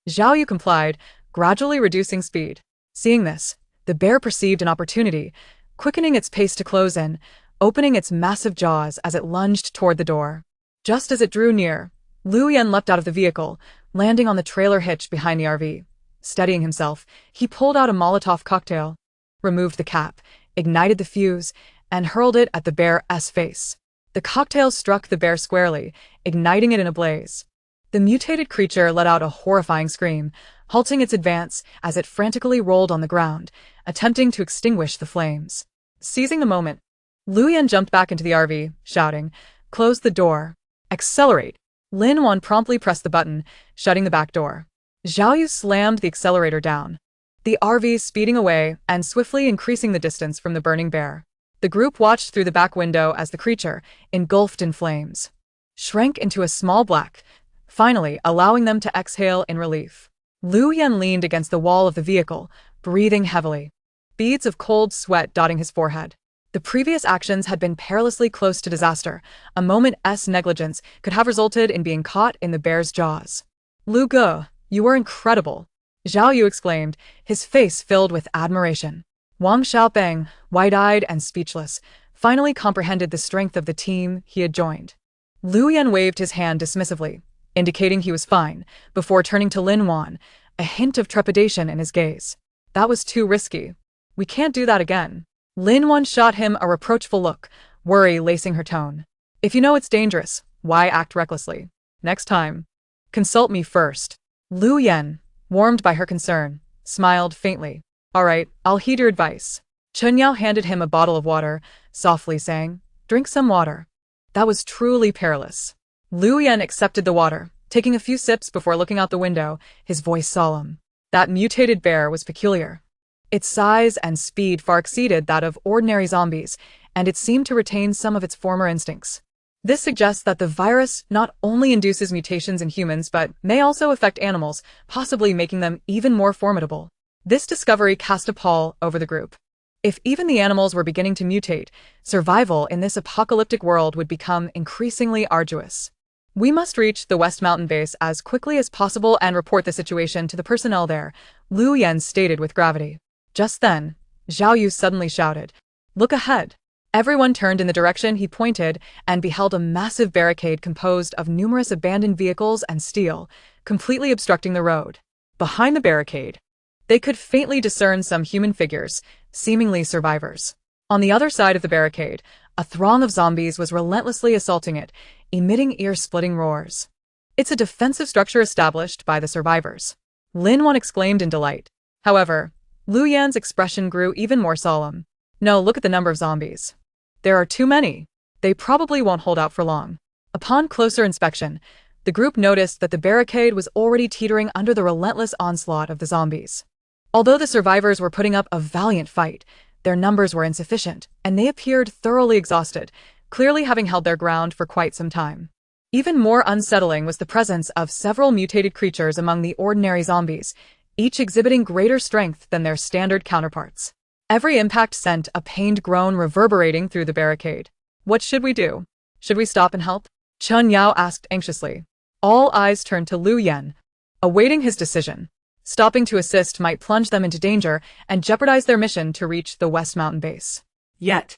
Zhao Yu complied, gradually reducing speed. Seeing this, the bear perceived an opportunity, quickening its pace to close in, opening its massive jaws as it lunged toward the door. Just as it drew near, Lu Yan leapt out of the vehicle, landing on the trailer hitch behind the RV. Steadying himself, he pulled out a Molotov cocktail, removed the cap, ignited the fuse, and hurled it at the bear's face. The cocktail struck the bear squarely, igniting it in a blaze. The mutated creature let out a horrifying scream, halting its advance as it frantically rolled on the ground, attempting to extinguish the flames. Seizing the moment, Lu Yan jumped back into the RV, shouting, "Close the door. Accelerate." Lin Wan promptly pressed the button, shutting the back door. Zhao Yu slammed the accelerator down, the RV speeding away and swiftly increasing the distance from the burning bear. The group watched through the back window as the creature, engulfed in flames, shrank into a small black, finally allowing them to exhale in relief. Lu Yan leaned against the wall of the vehicle, breathing heavily, beads of cold sweat dotting his forehead. The previous actions had been perilously close to disaster. A moment's negligence could have resulted in being caught in the bear's jaws. "Lu Ge, you were incredible," Zhao Yu exclaimed, his face filled with admiration. Wang Xiaopeng, wide-eyed and speechless, finally comprehended the strength of the team he had joined. Liu Yan waved his hand dismissively, indicating he was fine, before turning to Lin Wan, a hint of trepidation in his gaze. That was too risky. We can't do that again. Lin Wan shot him a reproachful look, worry lacing her tone. If you know it's dangerous, why act recklessly? Next time, consult me first. Liu Yan, warmed by her concern, smiled faintly. All right, I'll heed your advice. Chen Yao handed him a bottle of water, softly saying, drink some water. That was truly perilous. Liu Yan accepted the water, taking a few sips before looking out the window, his voice solemn. That mutated bear was peculiar. Its size and speed far exceeded that of ordinary zombies, and it seemed to retain some of its former instincts. This suggests that the virus not only induces mutations in humans but may also affect animals, possibly making them even more formidable. This discovery cast a pall over the group. If even the animals were beginning to mutate, survival in this apocalyptic world would become increasingly arduous. We must reach the West Mountain base as quickly as possible and report the situation to the personnel there, Liu Yan stated with gravity. Just then, Zhao Yu suddenly shouted, "Look ahead!" Everyone turned in the direction he pointed and beheld a massive barricade composed of numerous abandoned vehicles and steel, completely obstructing the road. Behind the barricade, they could faintly discern some human figures, seemingly survivors. On the other side of the barricade, a throng of zombies was relentlessly assaulting it, emitting ear-splitting roars. It's a defensive structure established by the survivors. Lin Wan exclaimed in delight. However, Liu Yan's expression grew even more solemn. No, look at the number of zombies. There are too many. They probably won't hold out for long. Upon closer inspection, the group noticed that the barricade was already teetering under the relentless onslaught of the zombies. Although the survivors were putting up a valiant fight, their numbers were insufficient, and they appeared thoroughly exhausted, clearly having held their ground for quite some time. Even more unsettling was the presence of several mutated creatures among the ordinary zombies, each exhibiting greater strength than their standard counterparts. Every impact sent a pained groan reverberating through the barricade. What should we do? Should we stop and help? Chen Yao asked anxiously. All eyes turned to Liu Yan, awaiting his decision. Stopping to assist might plunge them into danger and jeopardize their mission to reach the West Mountain base. Yet.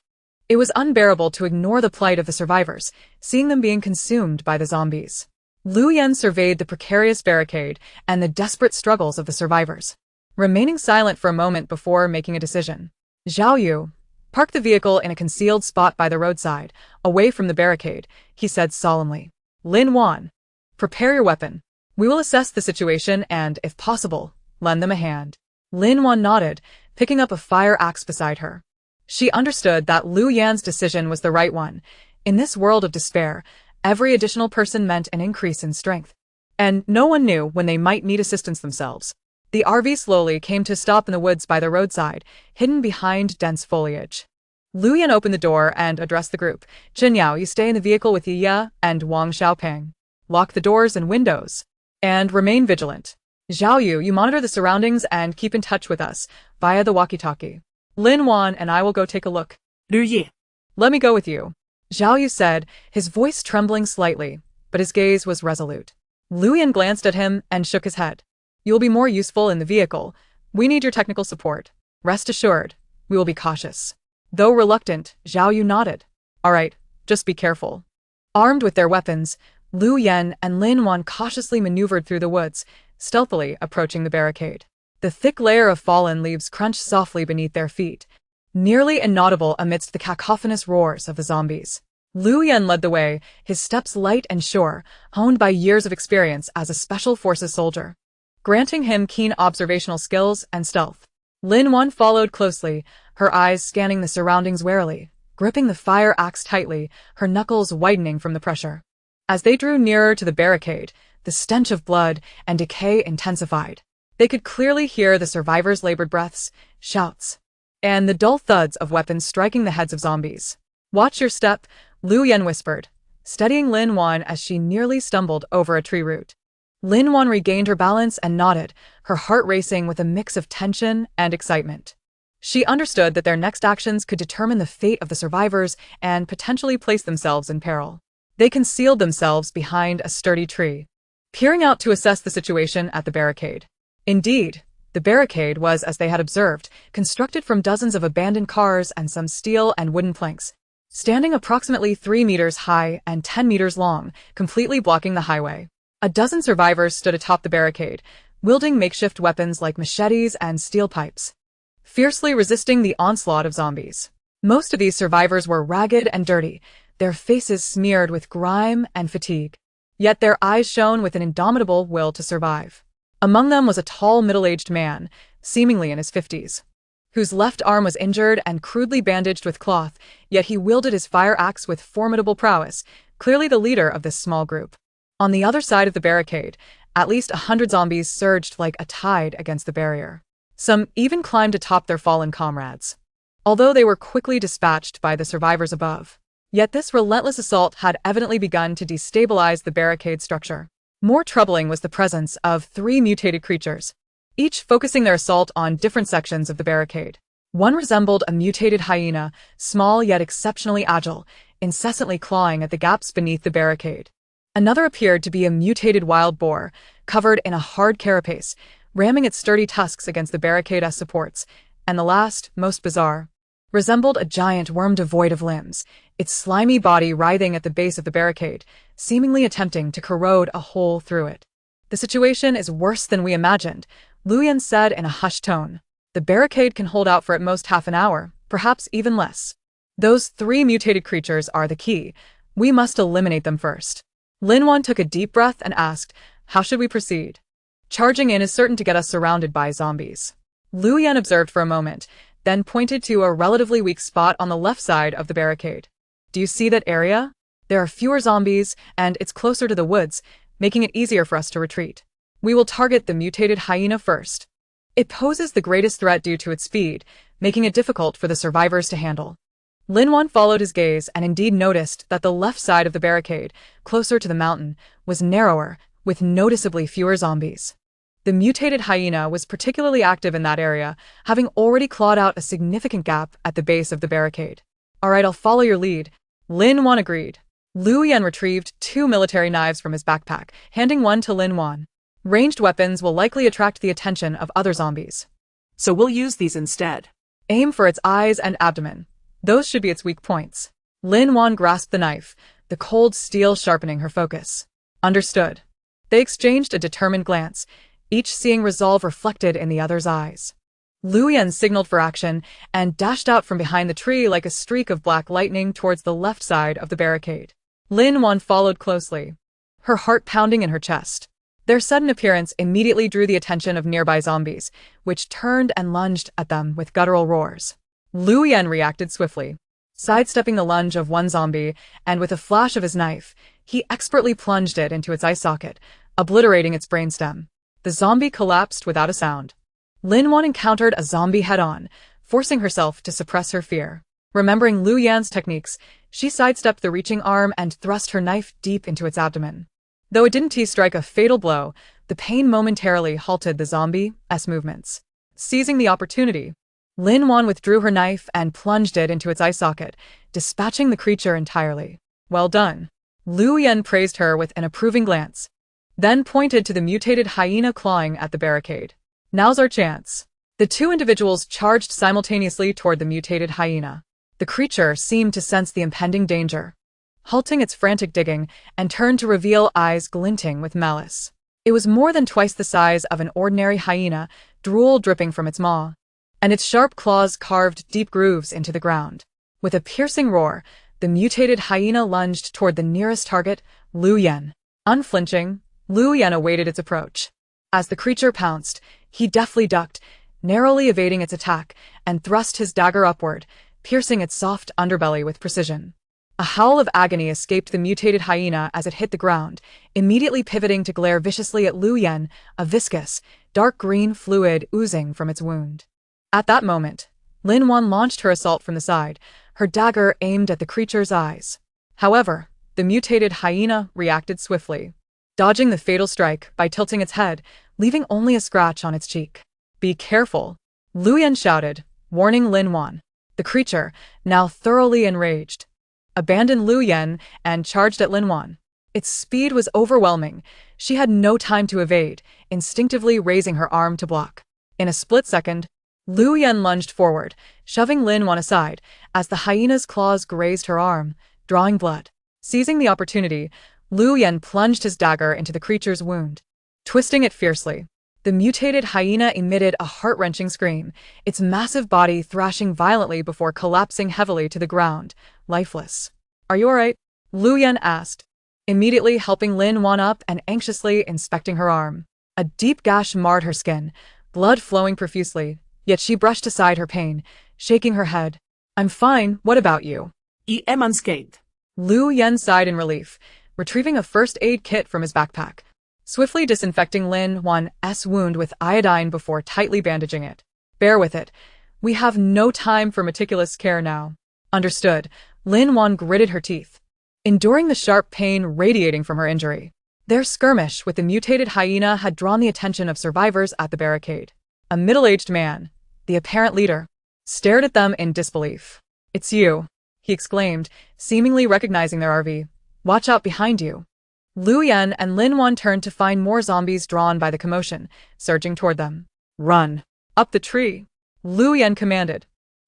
It was unbearable to ignore the plight of the survivors, seeing them being consumed by the zombies. Liu Yan surveyed the precarious barricade and the desperate struggles of the survivors, remaining silent for a moment before making a decision. Zhao Yu, park the vehicle in a concealed spot by the roadside, away from the barricade, he said solemnly. Lin Wan, prepare your weapon. We will assess the situation and, if possible, lend them a hand. Lin Wan nodded, picking up a fire axe beside her. She understood that Liu Yan's decision was the right one. In this world of despair, every additional person meant an increase in strength. And no one knew when they might need assistance themselves. The RV slowly came to a stop in the woods by the roadside, hidden behind dense foliage. Liu Yan opened the door and addressed the group. Chen Yao, you stay in the vehicle with Yi and Wang Xiaopeng. Lock the doors and windows. And remain vigilant. Zhao Yu, you monitor the surroundings and keep in touch with us, via the walkie-talkie. Lin Wan and I will go take a look. Liu Yi. Let me go with you. Zhao Yu said, his voice trembling slightly, but his gaze was resolute. Liu Yan glanced at him and shook his head. You'll be more useful in the vehicle. We need your technical support. Rest assured, we will be cautious. Though reluctant, Zhao Yu nodded. All right, just be careful. Armed with their weapons, Liu Yan and Lin Wan cautiously maneuvered through the woods, stealthily approaching the barricade. The thick layer of fallen leaves crunched softly beneath their feet, nearly inaudible amidst the cacophonous roars of the zombies. Liu Yan led the way, his steps light and sure, honed by years of experience as a special forces soldier, granting him keen observational skills and stealth. Lin Wan followed closely, her eyes scanning the surroundings warily, gripping the fire axe tightly, her knuckles whitening from the pressure. As they drew nearer to the barricade, the stench of blood and decay intensified. They could clearly hear the survivors' labored breaths, shouts, and the dull thuds of weapons striking the heads of zombies. Watch your step, Liu Yan whispered, steadying Lin Wan as she nearly stumbled over a tree root. Lin Wan regained her balance and nodded, her heart racing with a mix of tension and excitement. She understood that their next actions could determine the fate of the survivors and potentially place themselves in peril. They concealed themselves behind a sturdy tree, peering out to assess the situation at the barricade. Indeed, the barricade was, as they had observed, constructed from dozens of abandoned cars and some steel and wooden planks. standing approximately 3 meters high and 10 meters long, completely blocking the highway. A dozen survivors stood atop the barricade, wielding makeshift weapons like machetes and steel pipes, fiercely resisting the onslaught of zombies. Most of these survivors were ragged and dirty, their faces smeared with grime and fatigue. Yet their eyes shone with an indomitable will to survive. Among them was a tall, middle-aged man, seemingly in his 50s, whose left arm was injured and crudely bandaged with cloth, yet he wielded his fire axe with formidable prowess, clearly the leader of this small group. On the other side of the barricade, at least 100 zombies surged like a tide against the barrier. Some even climbed atop their fallen comrades, although they were quickly dispatched by the survivors above. Yet this relentless assault had evidently begun to destabilize the barricade structure. More troubling was the presence of 3 mutated creatures, each focusing their assault on different sections of the barricade. One resembled a mutated hyena, small yet exceptionally agile, incessantly clawing at the gaps beneath the barricade. Another appeared to be a mutated wild boar, covered in a hard carapace, ramming its sturdy tusks against the barricade's supports, and the last, most bizarre, resembled a giant worm devoid of limbs, its slimy body writhing at the base of the barricade, seemingly attempting to corrode a hole through it. "The situation is worse than we imagined," Lu Yan said in a hushed tone. "The barricade can hold out for at most half an hour, perhaps even less. Those 3 mutated creatures are the key. We must eliminate them first." Lin Wan took a deep breath and asked, "How should we proceed? Charging in is certain to get us surrounded by zombies." Lu Yan observed for a moment, then pointed to a relatively weak spot on the left side of the barricade. "Do you see that area? There are fewer zombies, and it's closer to the woods, making it easier for us to retreat. We will target the mutated hyena first. It poses the greatest threat due to its speed, making it difficult for the survivors to handle." Lin Wan followed his gaze and indeed noticed that the left side of the barricade, closer to the mountain, was narrower, with noticeably fewer zombies. The mutated hyena was particularly active in that area, having already clawed out a significant gap at the base of the barricade. "All right, I'll follow your lead," Lin Wan agreed. Lu Yan retrieved 2 military knives from his backpack, handing one to Lin Wan. "Ranged weapons will likely attract the attention of other zombies, So we'll use these instead. Aim for its eyes and abdomen. Those should be its weak points." Lin Wan grasped the knife, the cold steel sharpening her focus. "Understood." They exchanged a determined glance, each seeing resolve reflected in the other's eyes. Lu Yan signaled for action and dashed out from behind the tree like a streak of black lightning towards the left side of the barricade. Lin Wan followed closely, her heart pounding in her chest. Their sudden appearance immediately drew the attention of nearby zombies, which turned and lunged at them with guttural roars. Lu Yan reacted swiftly, sidestepping the lunge of one zombie, and with a flash of his knife, he expertly plunged it into its eye socket, obliterating its brainstem. The zombie collapsed without a sound. Lin Wan encountered a zombie head-on, forcing herself to suppress her fear. Remembering Lu Yan's techniques, she sidestepped the reaching arm and thrust her knife deep into its abdomen. Though it didn't strike a fatal blow, the pain momentarily halted the zombie's movements. Seizing the opportunity, Lin Wan withdrew her knife and plunged it into its eye socket, dispatching the creature entirely. "Well done." Lu Yan praised her with an approving glance, then pointed to the mutated hyena clawing at the barricade. "Now's our chance." The 2 individuals charged simultaneously toward the mutated hyena. The creature seemed to sense the impending danger, halting its frantic digging, and turned to reveal eyes glinting with malice. It was more than twice the size of an ordinary hyena, drool dripping from its maw, and its sharp claws carved deep grooves into the ground. With a piercing roar, the mutated hyena lunged toward the nearest target, Lu Yan. Unflinching, Lu Yan awaited its approach. As the creature pounced, he deftly ducked, narrowly evading its attack, and thrust his dagger upward, piercing its soft underbelly with precision. A howl of agony escaped the mutated hyena as it hit the ground, immediately pivoting to glare viciously at Lu Yan, a viscous, dark green fluid oozing from its wound. At that moment, Lin Wan launched her assault from the side, her dagger aimed at the creature's eyes. However, the mutated hyena reacted swiftly, dodging the fatal strike by tilting its head, leaving only a scratch on its cheek. "Be careful," Lu Yan shouted, warning Lin Wan. The creature, now thoroughly enraged, abandoned Lu Yan and charged at Lin Wan. Its speed was overwhelming. She had no time to evade, instinctively raising her arm to block. In a split second, Lu Yan lunged forward, shoving Lin Wan aside, as the hyena's claws grazed her arm, drawing blood. Seizing the opportunity, Lu Yan plunged his dagger into the creature's wound, twisting it fiercely. The mutated hyena emitted a heart-wrenching scream, its massive body thrashing violently before collapsing heavily to the ground, lifeless. "Are you alright?" Lu Yan asked, immediately helping Lin Wan up and anxiously inspecting her arm. A deep gash marred her skin, blood flowing profusely, yet she brushed aside her pain, shaking her head. "I'm fine, what about you?" I am unscathed. Lu Yan sighed in relief, retrieving a first aid kit from his backpack, swiftly disinfecting Lin Wan's wound with iodine before tightly bandaging it. "Bear with it. We have no time for meticulous care now." "Understood." Lin Wan gritted her teeth, enduring the sharp pain radiating from her injury. Their skirmish with the mutated hyena had drawn the attention of survivors at the barricade. A middle-aged man, the apparent leader, stared at them in disbelief. "It's you," he exclaimed, seemingly recognizing their RV. "Watch out behind you." Lu Yan and Lin Wan turned to find more zombies drawn by the commotion, surging toward them. "Run! Up the tree!" Lu Yan commanded,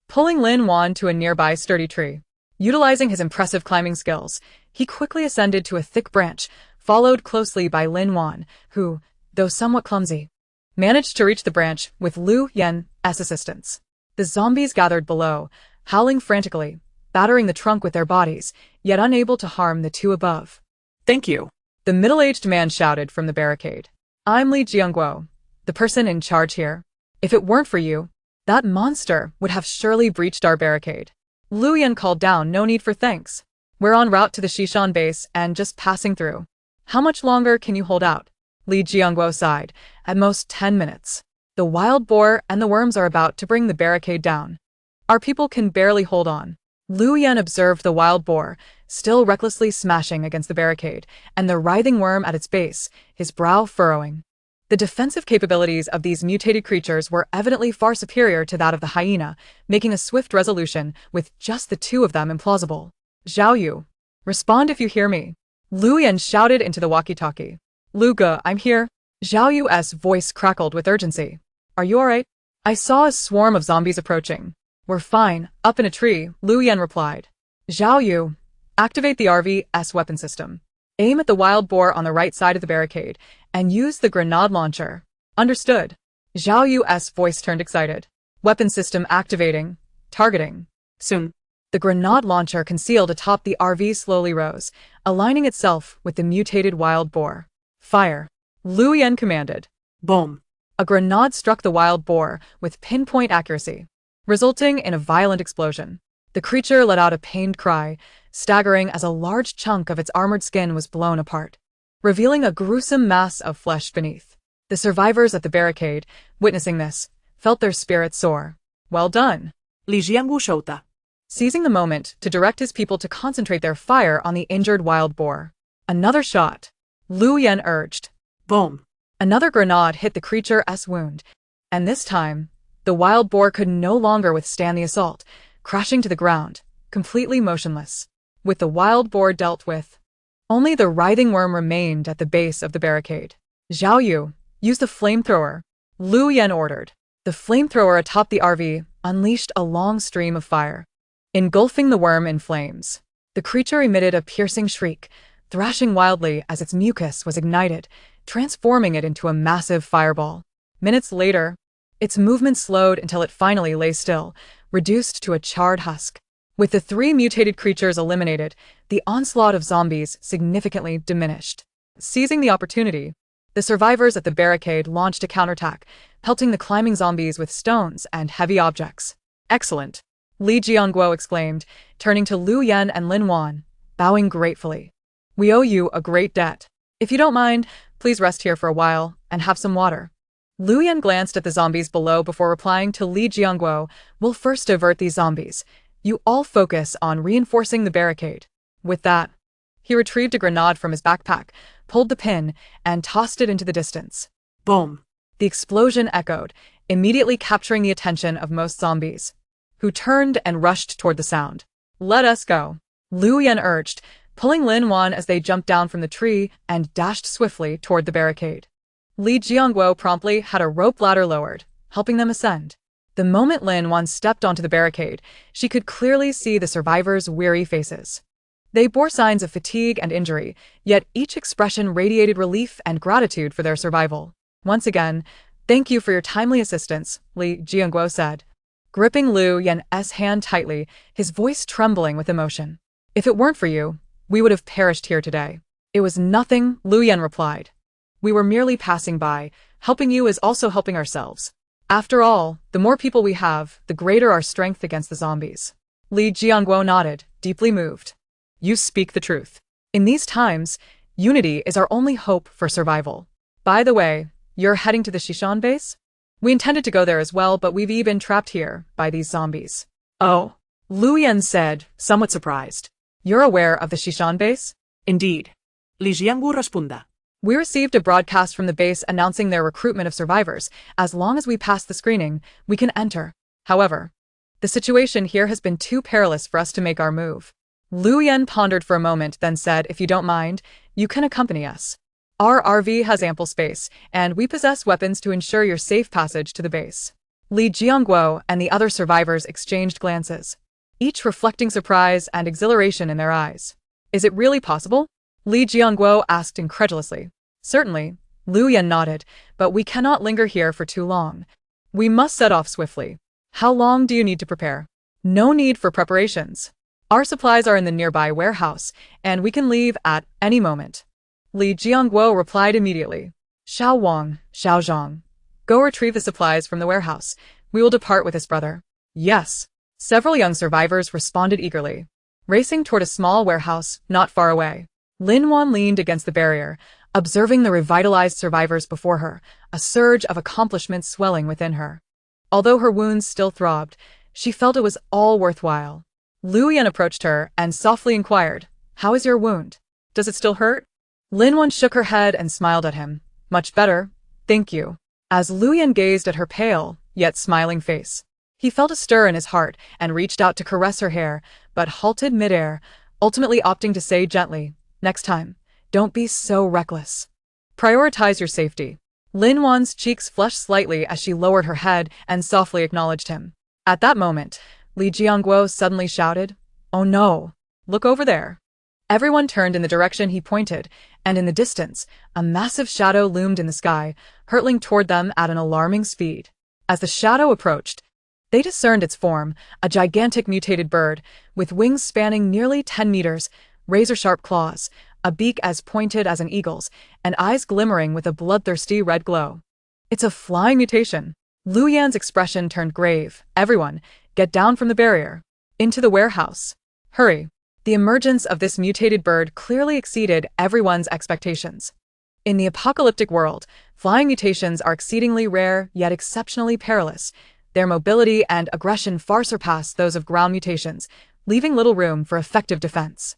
pulling Lin Wan to a nearby sturdy tree. Utilizing his impressive climbing skills, he quickly ascended to a thick branch, followed closely by Lin Wan, who, though somewhat clumsy, managed to reach the branch with Lu Yan's assistance. The zombies gathered below, howling frantically, battering the trunk with their bodies, yet unable to harm the two above. Thank you. The middle-aged man shouted from the barricade. "I'm Li Jiangguo, the person in charge here. If it weren't for you, that monster would have surely breached our barricade." Lu Yan called down, "No need for thanks. We're en route to the Shishan base and just passing through." "How much longer can you hold out?" Li Jiangguo sighed. "At most 10 minutes. The wild boar and the worms are about to bring the barricade down. Our people can barely hold on." Lu Yan observed the wild boar, still recklessly smashing against the barricade, and the writhing worm at its base, his brow furrowing. The defensive capabilities of these mutated creatures were evidently far superior to that of the hyena, making a swift resolution with just the two of them implausible. "Zhao Yu, respond if you hear me." Lu Yan shouted into the walkie-talkie. "Lu Ge, I'm here." Zhao Yu's voice crackled with urgency. "Are you alright?" "I saw a swarm of zombies approaching." "We're fine, up in a tree," Lu Yan replied. "Zhao Yu, activate the RV's weapon system. Aim at the wild boar on the right side of the barricade, and use the grenade launcher." "Understood." Zhao Yu's voice turned excited. "Weapon system activating. Targeting." Soon. The grenade launcher concealed atop the RV slowly rose, aligning itself with the mutated wild boar. "Fire!" Lu Yan commanded. Boom. A grenade struck the wild boar with pinpoint accuracy, resulting in a violent explosion. The creature let out a pained cry, staggering as a large chunk of its armored skin was blown apart, revealing a gruesome mass of flesh beneath. The survivors at the barricade, witnessing this, felt their spirits soar. "Well done." Li Jianggu Shouta. Seizing the moment to direct his people to concentrate their fire on the injured wild boar. "Another shot," Lu Yan urged. Boom. Another grenade hit the creature's wound, and this time, the wild boar could no longer withstand the assault, crashing to the ground, completely motionless. With the wild boar dealt with, only the writhing worm remained at the base of the barricade. "Zhao Yu, use the flamethrower," Lu Yan ordered. The flamethrower atop the RV unleashed a long stream of fire, engulfing the worm in flames. The creature emitted a piercing shriek, thrashing wildly as its mucus was ignited, transforming it into a massive fireball. Minutes later, its movement slowed until it finally lay still, reduced to a charred husk. With the three mutated creatures eliminated, the onslaught of zombies significantly diminished. Seizing the opportunity, the survivors at the barricade launched a counterattack, pelting the climbing zombies with stones and heavy objects. "Excellent," Li Jiangguo exclaimed, turning to Lu Yan and Lin Wan, bowing gratefully. "We owe you a great debt. If you don't mind, please rest here for a while and have some water." Lu Yan glanced at the zombies below before replying to Li Jiangguo. "We'll first divert these zombies. You all focus on reinforcing the barricade." With that, he retrieved a grenade from his backpack, pulled the pin, and tossed it into the distance. Boom. The explosion echoed, immediately capturing the attention of most zombies, who turned and rushed toward the sound. "Let us go," Lu Yan urged, pulling Lin Wan as they jumped down from the tree and dashed swiftly toward the barricade. Li Jiangguo promptly had a rope ladder lowered, helping them ascend. The moment Lin Wan stepped onto the barricade, she could clearly see the survivors' weary faces. They bore signs of fatigue and injury, yet each expression radiated relief and gratitude for their survival. Once again, thank you for your timely assistance, Li Jianguo said, gripping Lu Yan's hand tightly, his voice trembling with emotion. If it weren't for you, we would have perished here today. It was nothing, Lu Yan replied. We were merely passing by. Helping you is also helping ourselves. After all, the more people we have, the greater our strength against the zombies. Li Jianguo nodded, deeply moved. You speak the truth. In these times, unity is our only hope for survival. By the way, you're heading to the Shishan base? We intended to go there as well, but we've been trapped here by these zombies. Oh, Lu Yan said, somewhat surprised. You're aware of the Shishan base? Indeed. Li Jianguo responda. We received a broadcast from the base announcing their recruitment of survivors. As long as we pass the screening, we can enter. However, the situation here has been too perilous for us to make our move. Lu Yan pondered for a moment, then said, if you don't mind, you can accompany us. Our RV has ample space, and we possess weapons to ensure your safe passage to the base. Li Jianguo and the other survivors exchanged glances, each reflecting surprise and exhilaration in their eyes. Is it really possible? Li Jianguo asked incredulously. Certainly, Lu Yan nodded, but we cannot linger here for too long. We must set off swiftly. How long do you need to prepare? No need for preparations. Our supplies are in the nearby warehouse, and we can leave at any moment. Li Jianguo replied immediately. Xiao Wang, Xiao Zhang. Go retrieve the supplies from the warehouse. We will depart with his brother. Yes. Several young survivors responded eagerly, racing toward a small warehouse not far away. Lin Wan leaned against the barrier, observing the revitalized survivors before her, a surge of accomplishment swelling within her. Although her wounds still throbbed, she felt it was all worthwhile. Lu Yan approached her and softly inquired, how is your wound? Does it still hurt? Lin Wan shook her head and smiled at him. Much better, thank you. As Lu Yan gazed at her pale, yet smiling face, he felt a stir in his heart and reached out to caress her hair, but halted midair, ultimately opting to say gently, next time, don't be so reckless. Prioritize your safety. Lin Wan's cheeks flushed slightly as she lowered her head and softly acknowledged him. At that moment, Li Jianguo suddenly shouted, oh no, look over there. Everyone turned in the direction he pointed, and in the distance, a massive shadow loomed in the sky, hurtling toward them at an alarming speed. As the shadow approached, they discerned its form, a gigantic mutated bird, with wings spanning nearly 10 meters, razor-sharp claws, a beak as pointed as an eagle's, and eyes glimmering with a bloodthirsty red glow. It's a flying mutation. Lu Yan's expression turned grave. Everyone, get down from the barrier. Into the warehouse. Hurry. The emergence of this mutated bird clearly exceeded everyone's expectations. In the apocalyptic world, flying mutations are exceedingly rare yet exceptionally perilous. Their mobility and aggression far surpass those of ground mutations, leaving little room for effective defense.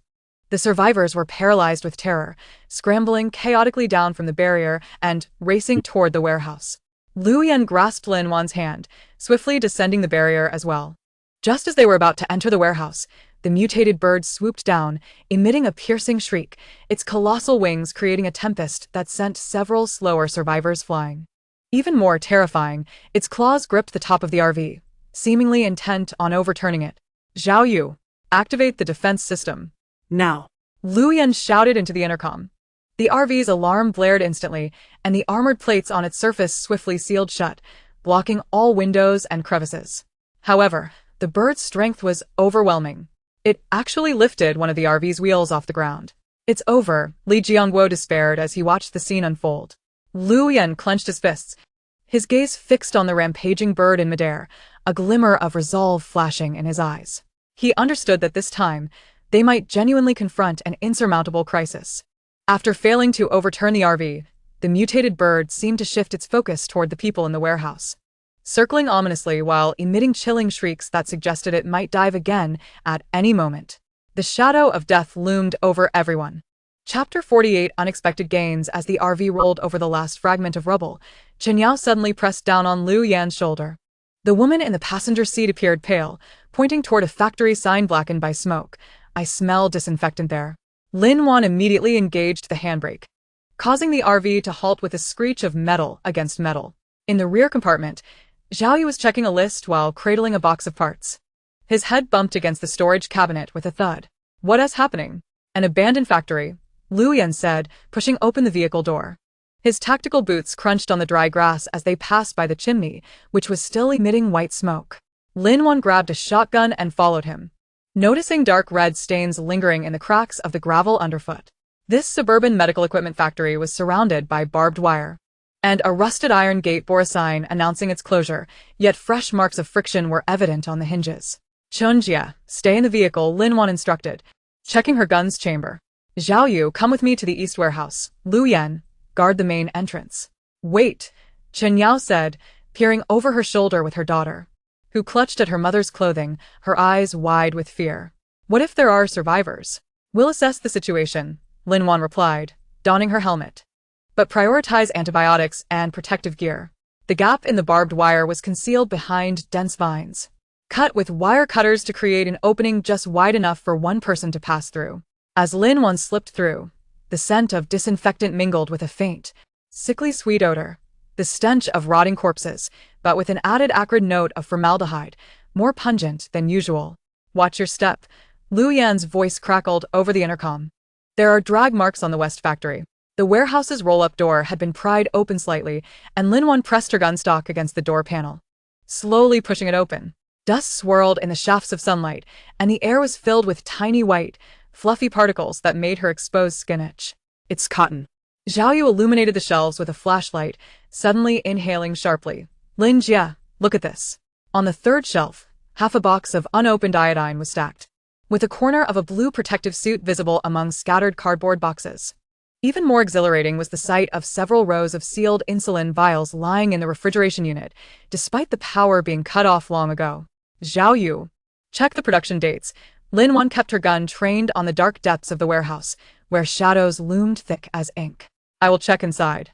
The survivors were paralyzed with terror, scrambling chaotically down from the barrier and racing toward the warehouse. Lu Yan grasped Lin Wan's hand, swiftly descending the barrier as well. Just as they were about to enter the warehouse, the mutated bird swooped down, emitting a piercing shriek, its colossal wings creating a tempest that sent several slower survivors flying. Even more terrifying, its claws gripped the top of the RV, seemingly intent on overturning it. Zhao Yu, activate the defense system. Now. Lu Yan shouted into the intercom. The RV's alarm blared instantly, and the armored plates on its surface swiftly sealed shut, blocking all windows and crevices. However, the bird's strength was overwhelming. It actually lifted one of the RV's wheels off the ground. It's over, Li Jianguo despaired as he watched the scene unfold. Lu Yan clenched his fists, his gaze fixed on the rampaging bird in midair, a glimmer of resolve flashing in his eyes. He understood that this time, they might genuinely confront an insurmountable crisis. After failing to overturn the RV, the mutated bird seemed to shift its focus toward the people in the warehouse, circling ominously while emitting chilling shrieks that suggested it might dive again at any moment. The shadow of death loomed over everyone. Chapter 48 Unexpected Gains. As the RV rolled over the last fragment of rubble, Chen Yao suddenly pressed down on Lu Yan's shoulder. The woman in the passenger seat appeared pale, pointing toward a factory sign blackened by smoke. I smell disinfectant there. Lin Wan immediately engaged the handbrake, causing the RV to halt with a screech of metal against metal. In the rear compartment, Zhao Yu was checking a list while cradling a box of parts. His head bumped against the storage cabinet with a thud. What is happening? An abandoned factory, Lu Yan said, pushing open the vehicle door. His tactical boots crunched on the dry grass as they passed by the chimney, which was still emitting white smoke. Lin Wan grabbed a shotgun and followed him, noticing dark red stains lingering in the cracks of the gravel underfoot. This suburban medical equipment factory was surrounded by barbed wire, and a rusted iron gate bore a sign announcing its closure, yet fresh marks of friction were evident on the hinges. Chen Yao, stay in the vehicle, Lin Wan instructed, checking her gun's chamber. Zhao Yu, come with me to the east warehouse. Lu Yan, guard the main entrance. Wait, Chen Yao said, peering over her shoulder with her daughter, who clutched at her mother's clothing, her eyes wide with fear. What if there are survivors? We'll assess the situation, Lin Wan replied, donning her helmet. But prioritize antibiotics and protective gear. The gap in the barbed wire was concealed behind dense vines, cut with wire cutters to create an opening just wide enough for one person to pass through. As Lin Wan slipped through, the scent of disinfectant mingled with a faint, sickly sweet odor, the stench of rotting corpses, but with an added acrid note of formaldehyde, more pungent than usual. Watch your step, Lu Yan's voice crackled over the intercom. There are drag marks on the west factory. The warehouse's roll-up door had been pried open slightly, and Lin Wan pressed her gun stock against the door panel, slowly pushing it open. Dust swirled in the shafts of sunlight, and the air was filled with tiny white, fluffy particles that made her exposed skin itch. It's cotton. Zhao Yu illuminated the shelves with a flashlight, suddenly inhaling sharply. Lin Jia, look at this. On the third shelf, half a box of unopened iodine was stacked, with a corner of a blue protective suit visible among scattered cardboard boxes. Even more exhilarating was the sight of several rows of sealed insulin vials lying in the refrigeration unit, despite the power being cut off long ago. Zhao Yu, check the production dates. Lin Wan kept her gun trained on the dark depths of the warehouse, where shadows loomed thick as ink. I will check inside.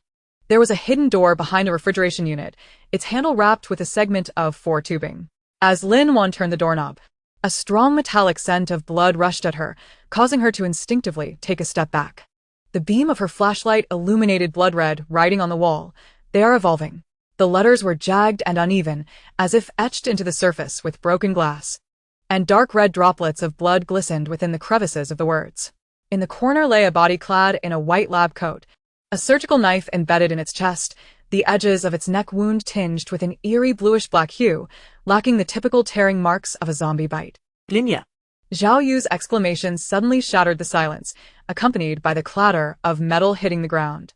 There was a hidden door behind the refrigeration unit, its handle wrapped with a segment of 4 tubing. As Lin Wan turned the doorknob, a strong metallic scent of blood rushed at her, causing her to instinctively take a step back. The beam of her flashlight illuminated blood red writing on the wall. They are evolving. The letters were jagged and uneven, as if etched into the surface with broken glass, and dark red droplets of blood glistened within the crevices of the words. In the corner lay a body clad in a white lab coat, a surgical knife embedded in its chest, the edges of its neck wound tinged with an eerie bluish-black hue, lacking the typical tearing marks of a zombie bite. Linya. Zhao Yu's exclamation suddenly shattered the silence, accompanied by the clatter of metal hitting the ground.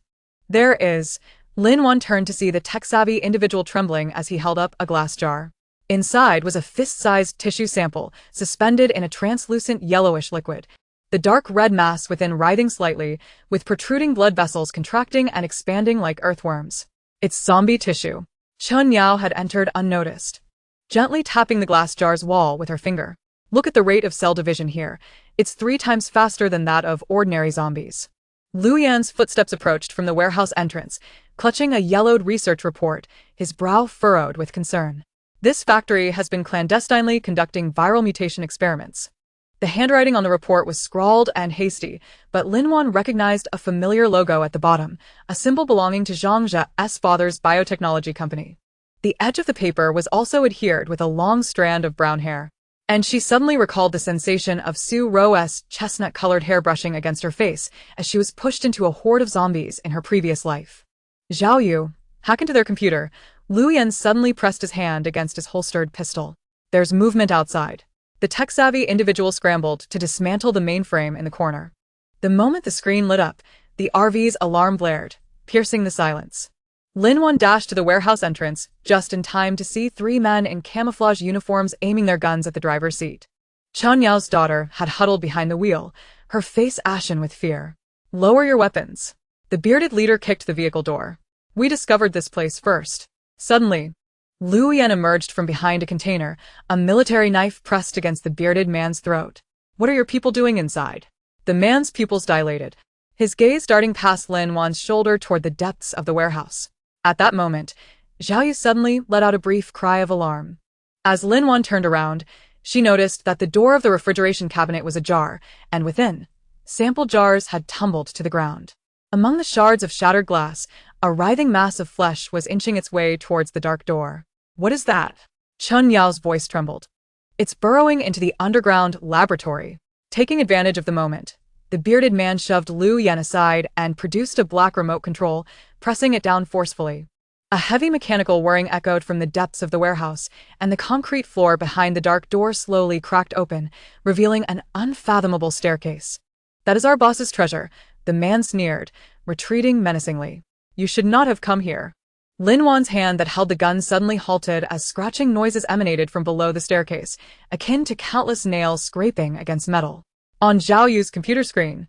There is. Lin Wan turned to see the tech-savvy individual trembling as he held up a glass jar. Inside was a fist-sized tissue sample, suspended in a translucent yellowish liquid, the dark red mass within writhing slightly, with protruding blood vessels contracting and expanding like earthworms. It's zombie tissue. Chen Yao had entered unnoticed, gently tapping the glass jar's wall with her finger. Look at the rate of cell division here. It's 3 times faster than that of ordinary zombies. Lu Yan's footsteps approached from the warehouse entrance, clutching a yellowed research report, his brow furrowed with concern. This factory has been clandestinely conducting viral mutation experiments. The handwriting on the report was scrawled and hasty, but Lin Wan recognized a familiar logo at the bottom, a symbol belonging to Zhang Zhe's father's biotechnology company. The edge of the paper was also adhered with a long strand of brown hair, and she suddenly recalled the sensation of Su Ro's chestnut-colored hair brushing against her face as she was pushed into a horde of zombies in her previous life. Zhao Yu, hack into their computer. Lu Yan suddenly pressed his hand against his holstered pistol. There's movement outside. The tech-savvy individual scrambled to dismantle the mainframe in the corner. The moment the screen lit up, the RV's alarm blared, piercing the silence. Lin Wan dashed to the warehouse entrance, just in time to see 3 men in camouflage uniforms aiming their guns at the driver's seat. Chen Yao's daughter had huddled behind the wheel, her face ashen with fear. Lower your weapons. The bearded leader kicked the vehicle door. We discovered this place first. Suddenly, Lu Yan emerged from behind a container, a military knife pressed against the bearded man's throat. What are your people doing inside? The man's pupils dilated, his gaze darting past Lin Wan's shoulder toward the depths of the warehouse. At that moment, Zhao Yu suddenly let out a brief cry of alarm. As Lin Wan turned around, she noticed that the door of the refrigeration cabinet was ajar, and within, sample jars had tumbled to the ground. Among the shards of shattered glass, a writhing mass of flesh was inching its way towards the dark door. What is that? Chen Yao's voice trembled. It's burrowing into the underground laboratory. Taking advantage of the moment, the bearded man shoved Lu Yan aside and produced a black remote control, pressing it down forcefully. A heavy mechanical whirring echoed from the depths of the warehouse, and the concrete floor behind the dark door slowly cracked open, revealing an unfathomable staircase. "That is our boss's treasure," the man sneered, retreating menacingly. "You should not have come here." Lin Wan's hand that held the gun suddenly halted as scratching noises emanated from below the staircase, akin to countless nails scraping against metal. On Zhao Yu's computer screen,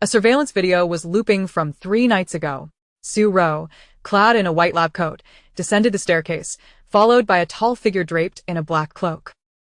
a surveillance video was looping from 3 nights ago. Su Ro, clad in a white lab coat, descended the staircase, followed by a tall figure draped in a black cloak.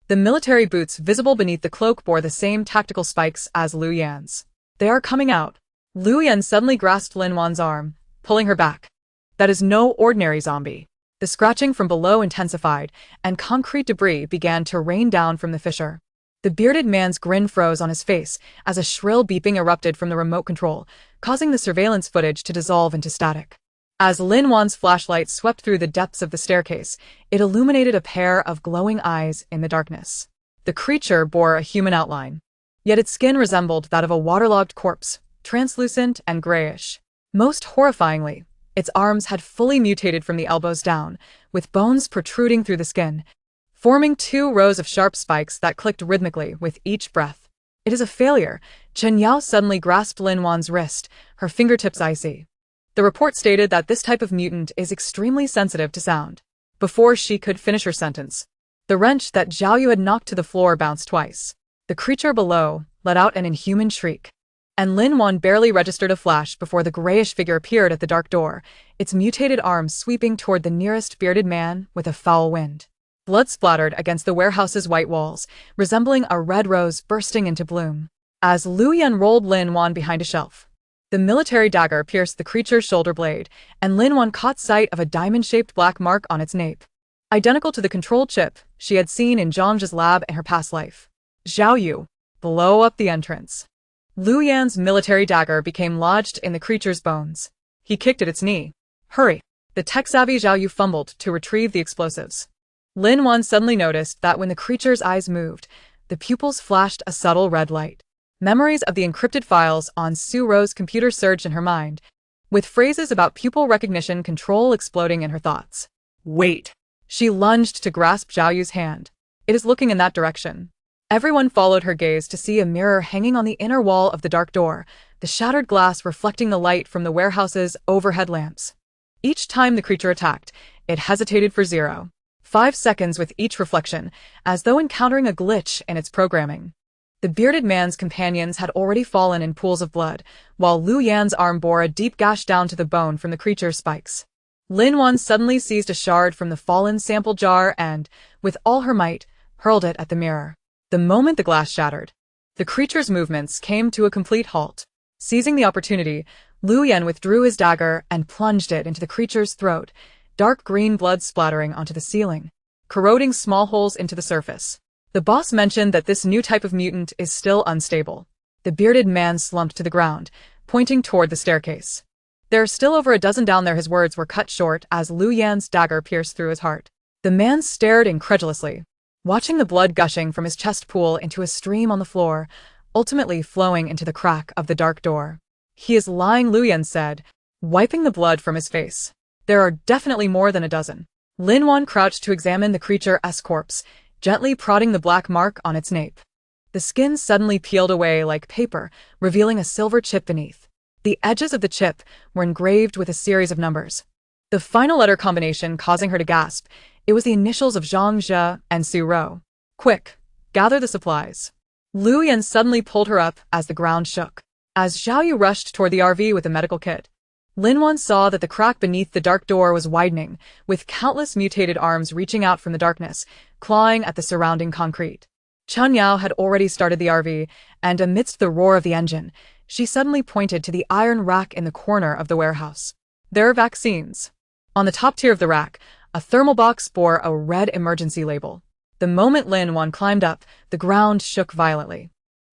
The military boots visible beneath the cloak bore the same tactical spikes as Lu Yan's. "They are coming out." Lu Yan suddenly grasped Lin Wan's arm, pulling her back. "That is no ordinary zombie." The scratching from below intensified, and concrete debris began to rain down from the fissure. The bearded man's grin froze on his face as a shrill beeping erupted from the remote control, causing the surveillance footage to dissolve into static. As Lin Wan's flashlight swept through the depths of the staircase, it illuminated a pair of glowing eyes in the darkness. The creature bore a human outline, yet its skin resembled that of a waterlogged corpse, translucent and grayish. Most horrifyingly, its arms had fully mutated from the elbows down, with bones protruding through the skin, forming 2 rows of sharp spikes that clicked rhythmically with each breath. "It is a failure." Chen Yao suddenly grasped Lin Wan's wrist, her fingertips icy. The report stated that this type of mutant is extremely sensitive to sound. Before she could finish her sentence, the wrench that Zhao Yu had knocked to the floor bounced twice. The creature below let out an inhuman shriek, and Lin Wan barely registered a flash before the grayish figure appeared at the dark door, its mutated arms sweeping toward the nearest bearded man with a foul wind. Blood splattered against the warehouse's white walls, resembling a red rose bursting into bloom. As Lu Yan rolled Lin Wan behind a shelf, the military dagger pierced the creature's shoulder blade, and Lin Wan caught sight of a diamond-shaped black mark on its nape, identical to the control chip she had seen in Zhang's lab in her past life. "Zhao Yu, blow up the entrance." Lu Yan's military dagger became lodged in the creature's bones. He kicked at its knee. "Hurry!" The tech-savvy Zhao Yu fumbled to retrieve the explosives. Lin Wan suddenly noticed that when the creature's eyes moved, the pupils flashed a subtle red light. Memories of the encrypted files on Su Ro's computer surged in her mind, with phrases about pupil recognition control exploding in her thoughts. "Wait!" She lunged to grasp Zhao Yu's hand. "It is looking in that direction." Everyone followed her gaze to see a mirror hanging on the inner wall of the dark door, the shattered glass reflecting the light from the warehouse's overhead lamps. Each time the creature attacked, it hesitated for 0.5 seconds with each reflection, as though encountering a glitch in its programming. The bearded man's companions had already fallen in pools of blood, while Lu Yan's arm bore a deep gash down to the bone from the creature's spikes. Lin Wan suddenly seized a shard from the fallen sample jar and, with all her might, hurled it at the mirror. The moment the glass shattered, the creature's movements came to a complete halt. Seizing the opportunity, Lu Yan withdrew his dagger and plunged it into the creature's throat, dark green blood splattering onto the ceiling, corroding small holes into the surface. "The boss mentioned that this new type of mutant is still unstable." The bearded man slumped to the ground, pointing toward the staircase. "There are still over a dozen down there." His words were cut short as Lu Yan's dagger pierced through his heart. The man stared incredulously, watching the blood gushing from his chest pool into a stream on the floor, ultimately flowing into the crack of the dark door. "He is lying," Lu Yan said, wiping the blood from his face. "There are definitely more than a dozen." Lin Wan crouched to examine the creature's corpse, gently prodding the black mark on its nape. The skin suddenly peeled away like paper, revealing a silver chip beneath. The edges of the chip were engraved with a series of numbers, the final letter combination causing her to gasp. It was the initials of Zhang and Su Ro. "Quick, gather the supplies." Lu Yan suddenly pulled her up as the ground shook. As Zhao Yu rushed toward the RV with a medical kit, Lin Wan saw that the crack beneath the dark door was widening, with countless mutated arms reaching out from the darkness, clawing at the surrounding concrete. Chen Yao had already started the RV, and amidst the roar of the engine, she suddenly pointed to the iron rack in the corner of the warehouse. "There are vaccines." On the top tier of the rack, a thermal box bore a red emergency label. The moment Lin Wan climbed up, the ground shook violently.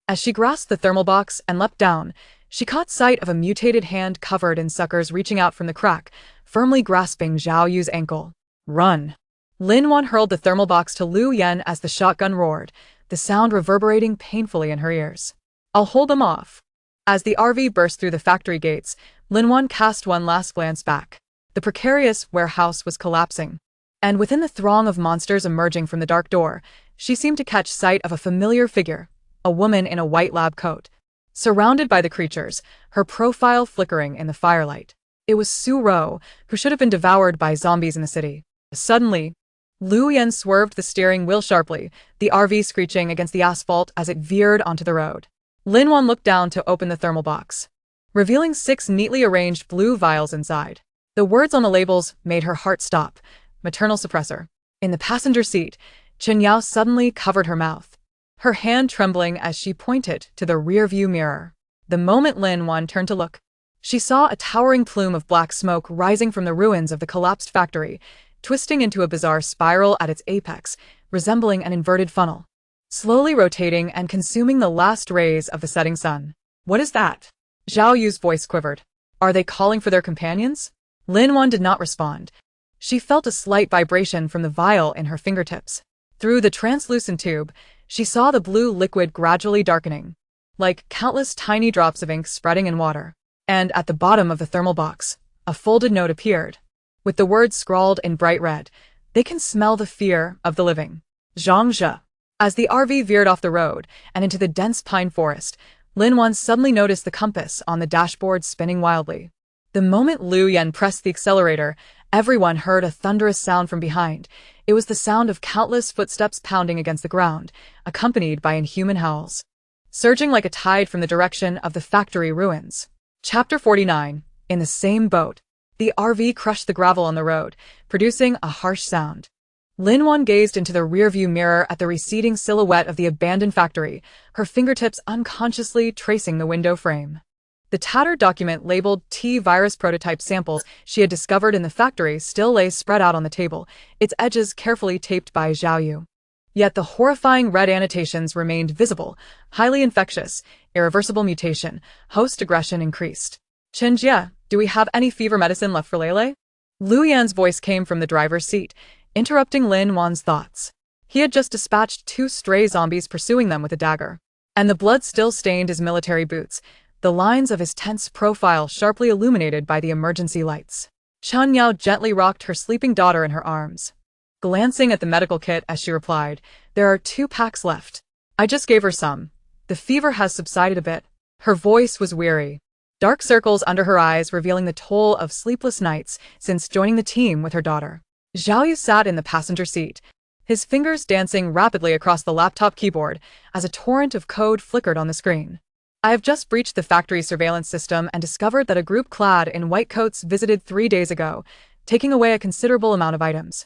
As she grasped the thermal box and leapt down, she caught sight of a mutated hand covered in suckers reaching out from the crack, firmly grasping Zhao Yu's ankle. "Run!" Lin Wan hurled the thermal box to Lu Yan as the shotgun roared, the sound reverberating painfully in her ears. I'll hold them off. As the RV burst through the factory gates, Lin Wan cast one last glance back. The precarious warehouse was collapsing. And within the throng of monsters emerging from the dark door, she seemed to catch sight of a familiar figure, a woman in a white lab coat. Surrounded by the creatures, her profile flickering in the firelight. It was Su Ro, who should have been devoured by zombies in the city. Suddenly, Lu Yan swerved the steering wheel sharply, the RV screeching against the asphalt as it veered onto the road. Lin Wan looked down to open the thermal box, revealing 6 neatly arranged blue vials inside. The words on the labels made her heart stop. Maternal suppressor. In the passenger seat, Chen Yao suddenly covered her mouth, her hand trembling as she pointed to the rearview mirror. The moment Lin Wan turned to look, she saw a towering plume of black smoke rising from the ruins of the collapsed factory, twisting into a bizarre spiral at its apex, resembling an inverted funnel, slowly rotating and consuming the last rays of the setting sun. What is that? Zhao Yu's voice quivered. Are they calling for their companions? Lin Wan did not respond. She felt a slight vibration from the vial in her fingertips. Through the translucent tube, she saw the blue liquid gradually darkening, like countless tiny drops of ink spreading in water. And at the bottom of the thermal box, a folded note appeared. With the words scrawled in bright red, they can smell the fear of the living. Zhangzhe. As the RV veered off the road and into the dense pine forest, Lin Wan suddenly noticed the compass on the dashboard spinning wildly. The moment Lu Yan pressed the accelerator, everyone heard a thunderous sound from behind. It was the sound of countless footsteps pounding against the ground, accompanied by inhuman howls, surging like a tide from the direction of the factory ruins. Chapter 49. In the same boat. The RV crushed the gravel on the road, producing a harsh sound. Lin Wan gazed into the rearview mirror at the receding silhouette of the abandoned factory, her fingertips unconsciously tracing the window frame. The tattered document labeled T-virus prototype samples she had discovered in the factory still lay spread out on the table, its edges carefully taped by Zhao Yu. Yet the horrifying red annotations remained visible, highly infectious, irreversible mutation, host aggression increased. Chen Jie, do we have any fever medicine left for Lele? Lu Yan's voice came from the driver's seat, interrupting Lin Wan's thoughts. He had just dispatched 2 stray zombies pursuing them with a dagger. And the blood still stained his military boots, the lines of his tense profile sharply illuminated by the emergency lights. Chen Yao gently rocked her sleeping daughter in her arms, glancing at the medical kit as she replied, "There are 2 packs left. I just gave her some. The fever has subsided a bit." Her voice was weary, dark circles under her eyes revealing the toll of sleepless nights since joining the team with her daughter. Zhao Yu sat in the passenger seat, his fingers dancing rapidly across the laptop keyboard as a torrent of code flickered on the screen. "I have just breached the factory surveillance system and discovered that a group clad in white coats visited 3 days ago, taking away a considerable amount of items.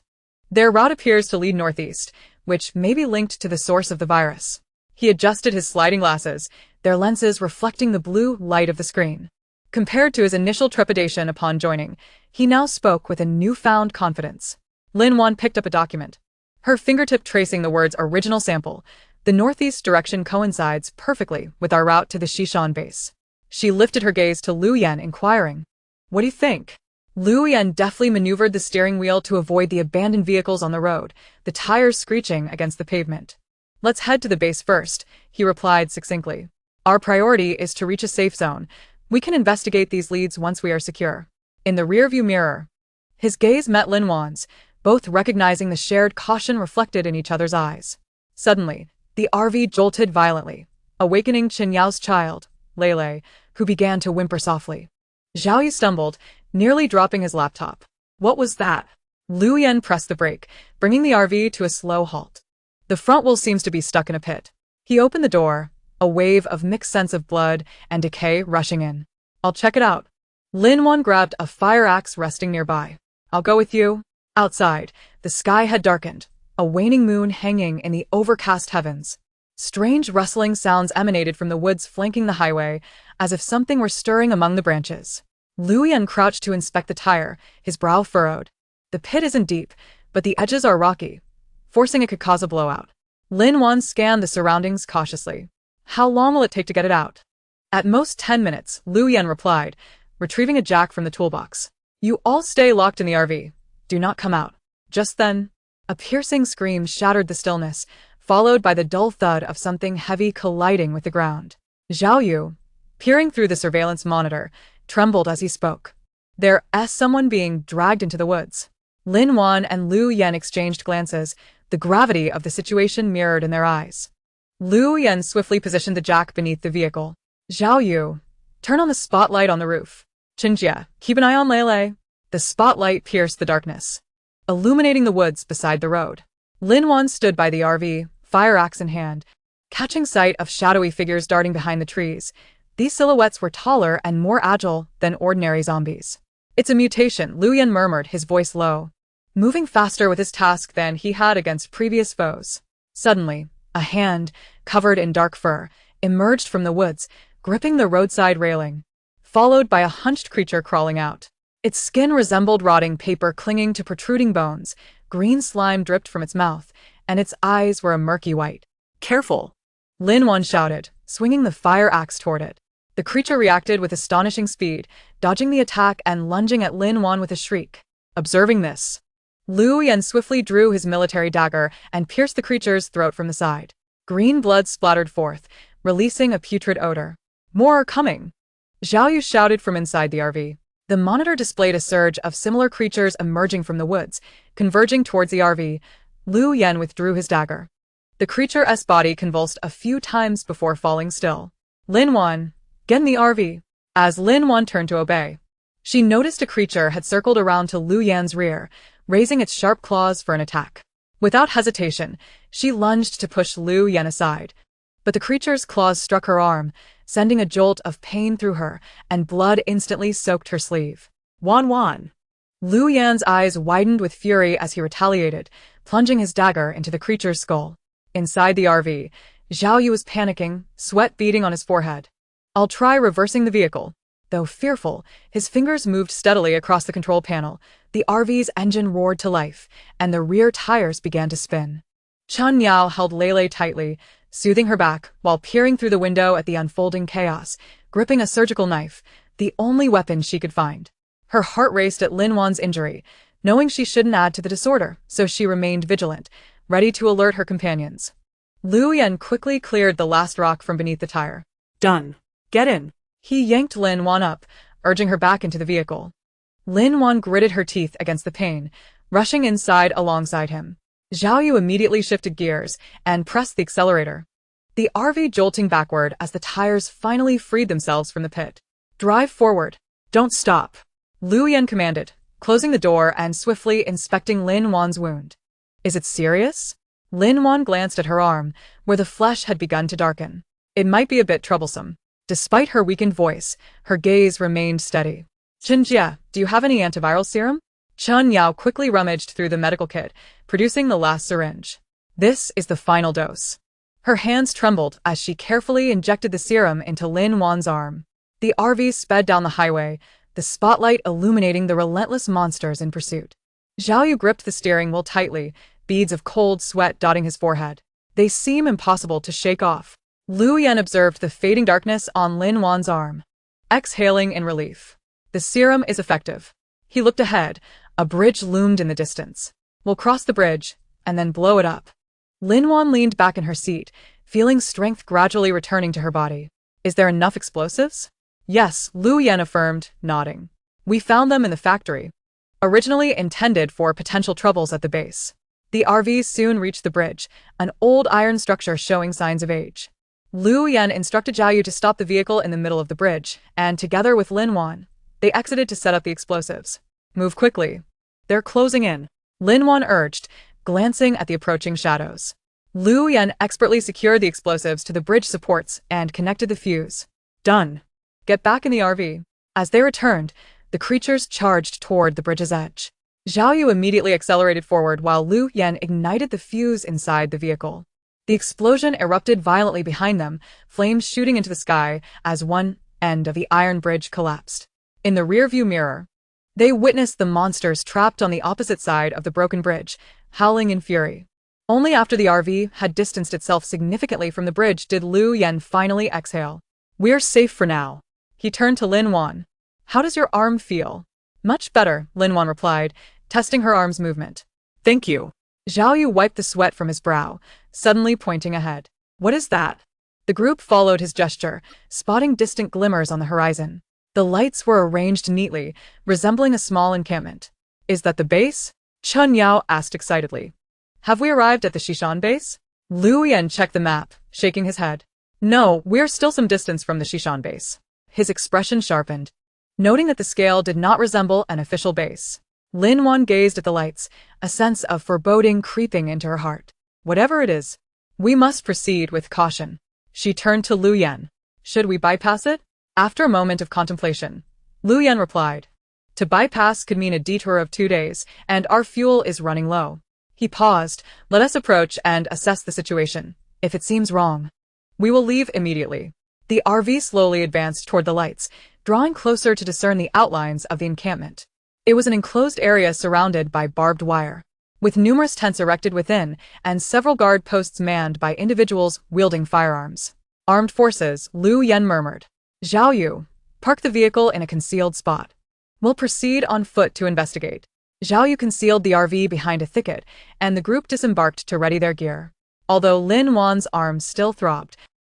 Their route appears to lead northeast, which may be linked to the source of the virus." He adjusted his sliding glasses, their lenses reflecting the blue light of the screen. Compared to his initial trepidation upon joining, he now spoke with a newfound confidence. Lin Wan picked up a document, her fingertip tracing the words original sample. "The northeast direction coincides perfectly with our route to the Shishan base." She lifted her gaze to Lu Yan, inquiring, "What do you think?" Lu Yan deftly maneuvered the steering wheel to avoid the abandoned vehicles on the road, the tires screeching against the pavement. "Let's head to the base first," he replied succinctly. "Our priority is to reach a safe zone. We can investigate these leads once we are secure." In the rearview mirror, his gaze met Lin Wan's, both recognizing the shared caution reflected in each other's eyes. Suddenly, the RV jolted violently, awakening Chen Yao's child, Lele, who began to whimper softly. Zhao Yu stumbled, nearly dropping his laptop. "What was that?" Lu Yan pressed the brake, bringing the RV to a slow halt. "The front wheel seems to be stuck in a pit." He opened the door, a wave of mixed scents of blood and decay rushing in. "I'll check it out." Lin Wan grabbed a fire axe resting nearby. "I'll go with you." Outside, the sky had darkened, a waning moon hanging in the overcast heavens. Strange rustling sounds emanated from the woods flanking the highway, as if something were stirring among the branches. Lu Yan crouched to inspect the tire, his brow furrowed. The pit isn't deep, but the edges are rocky, forcing it could cause a blowout. Lin Wan scanned the surroundings cautiously. "How long will it take to get it out?" "At most 10 minutes, Lu Yan replied, retrieving a jack from the toolbox. "You all stay locked in the RV. Do not come out." Just then, A piercing scream shattered the stillness, followed by the dull thud of something heavy colliding with the ground. Zhao Yu, peering through the surveillance monitor, trembled as he spoke. There's someone being dragged into the woods. Lin Wan and Lu Yan exchanged glances, the gravity of the situation mirrored in their eyes. Lu Yan swiftly positioned the jack beneath the vehicle. Zhao Yu, turn on the spotlight on the roof. Chen Yao, keep an eye on Lele. The spotlight pierced the darkness, illuminating the woods beside the road. Lin Wan stood by the RV, fire axe in hand, catching sight of shadowy figures darting behind the trees. These silhouettes were taller and more agile than ordinary zombies. It's a mutation, Lu Yan murmured, his voice low, moving faster with his task than he had against previous foes. Suddenly, a hand, covered in dark fur, emerged from the woods, gripping the roadside railing, followed by a hunched creature crawling out. Its skin resembled rotting paper clinging to protruding bones, green slime dripped from its mouth, and its eyes were a murky white. Careful! Lin Wan shouted, swinging the fire axe toward it. The creature reacted with astonishing speed, dodging the attack and lunging at Lin Wan with a shriek. Observing this, Lu Yan swiftly drew his military dagger and pierced the creature's throat from the side. Green blood splattered forth, releasing a putrid odor. More are coming! Zhao Yu shouted from inside the RV. The monitor displayed a surge of similar creatures emerging from the woods, converging towards the RV. Lu Yan withdrew his dagger. The creature's body convulsed a few times before falling still. Lin Wan, get in the RV. As Lin Wan turned to obey, she noticed a creature had circled around to Lu Yan's rear, raising its sharp claws for an attack. Without hesitation, she lunged to push Lu Yan aside. But the creature's claws struck her arm, sending a jolt of pain through her, and blood instantly soaked her sleeve. Wan! Lu Yan's eyes widened with fury as he retaliated, plunging his dagger into the creature's skull. Inside the RV, Zhao Yu was panicking, sweat beading on his forehead. I'll try reversing the vehicle. Though fearful, his fingers moved steadily across the control panel. The RV's engine roared to life, and the rear tires began to spin. Chen Yao held Lele tightly, soothing her back, while peering through the window at the unfolding chaos, gripping a surgical knife, the only weapon she could find. Her heart raced at Lin Wan's injury, knowing she shouldn't add to the disorder, so she remained vigilant, ready to alert her companions. Lu Yan quickly cleared the last rock from beneath the tire. Done. Get in. He yanked Lin Wan up, urging her back into the vehicle. Lin Wan gritted her teeth against the pain, rushing inside alongside him. Zhao Yu immediately shifted gears and pressed the accelerator, the RV jolting backward as the tires finally freed themselves from the pit. Drive forward. Don't stop, Lu Yan commanded, closing the door and swiftly inspecting Lin Wan's wound. Is it serious? Lin Wan glanced at her arm, where the flesh had begun to darken. It might be a bit troublesome. Despite her weakened voice, her gaze remained steady. Chen Yao, do you have any antiviral serum? Chen Yao quickly rummaged through the medical kit, producing the last syringe. This is the final dose. Her hands trembled as she carefully injected the serum into Lin Wan's arm. The RV sped down the highway, the spotlight illuminating the relentless monsters in pursuit. Zhao Yu gripped the steering wheel tightly, beads of cold sweat dotting his forehead. They seem impossible to shake off. Lu Yan observed the fading darkness on Lin Wan's arm, exhaling in relief. The serum is effective. He looked ahead. A bridge loomed in the distance. We'll cross the bridge, and then blow it up. Lin Wan leaned back in her seat, feeling strength gradually returning to her body. Is there enough explosives? Yes, Lu Yan affirmed, nodding. We found them in the factory, originally intended for potential troubles at the base. The RVs soon reached the bridge, an old iron structure showing signs of age. Lu Yan instructed Zhao Yu to stop the vehicle in the middle of the bridge, and together with Lin Wan, they exited to set up the explosives. Move quickly. They're closing in, Lin Wan urged, glancing at the approaching shadows. Lu Yan expertly secured the explosives to the bridge supports and connected the fuse. Done. Get back in the RV. As they returned, the creatures charged toward the bridge's edge. Zhao Yu immediately accelerated forward while Lu Yan ignited the fuse inside the vehicle. The explosion erupted violently behind them, flames shooting into the sky as one end of the iron bridge collapsed. In the rearview mirror, they witnessed the monsters trapped on the opposite side of the broken bridge, howling in fury. Only after the RV had distanced itself significantly from the bridge did Lu Yan finally exhale. We're safe for now. He turned to Lin Wan. How does your arm feel? Much better, Lin Wan replied, testing her arm's movement. Thank you. Zhao Yu wiped the sweat from his brow, suddenly pointing ahead. What is that? The group followed his gesture, spotting distant glimmers on the horizon. The lights were arranged neatly, resembling a small encampment. Is that the base? Chen Yao asked excitedly. Have we arrived at the Shishan base? Lu Yan checked the map, shaking his head. No, we're still some distance from the Shishan base. His expression sharpened, noting that the scale did not resemble an official base. Lin Wan gazed at the lights, a sense of foreboding creeping into her heart. Whatever it is, we must proceed with caution. She turned to Lu Yan. Should we bypass it? After a moment of contemplation, Lu Yan replied. To bypass could mean a detour of 2 days, and our fuel is running low. He paused. Let us approach and assess the situation. If it seems wrong, we will leave immediately. The RV slowly advanced toward the lights, drawing closer to discern the outlines of the encampment. It was an enclosed area surrounded by barbed wire, with numerous tents erected within and several guard posts manned by individuals wielding firearms. Armed forces, Lu Yan murmured. Zhao Yu, park the vehicle in a concealed spot. We'll proceed on foot to investigate. Zhao Yu concealed the RV behind a thicket, and the group disembarked to ready their gear. Although Lin Wan's arms still throbbed,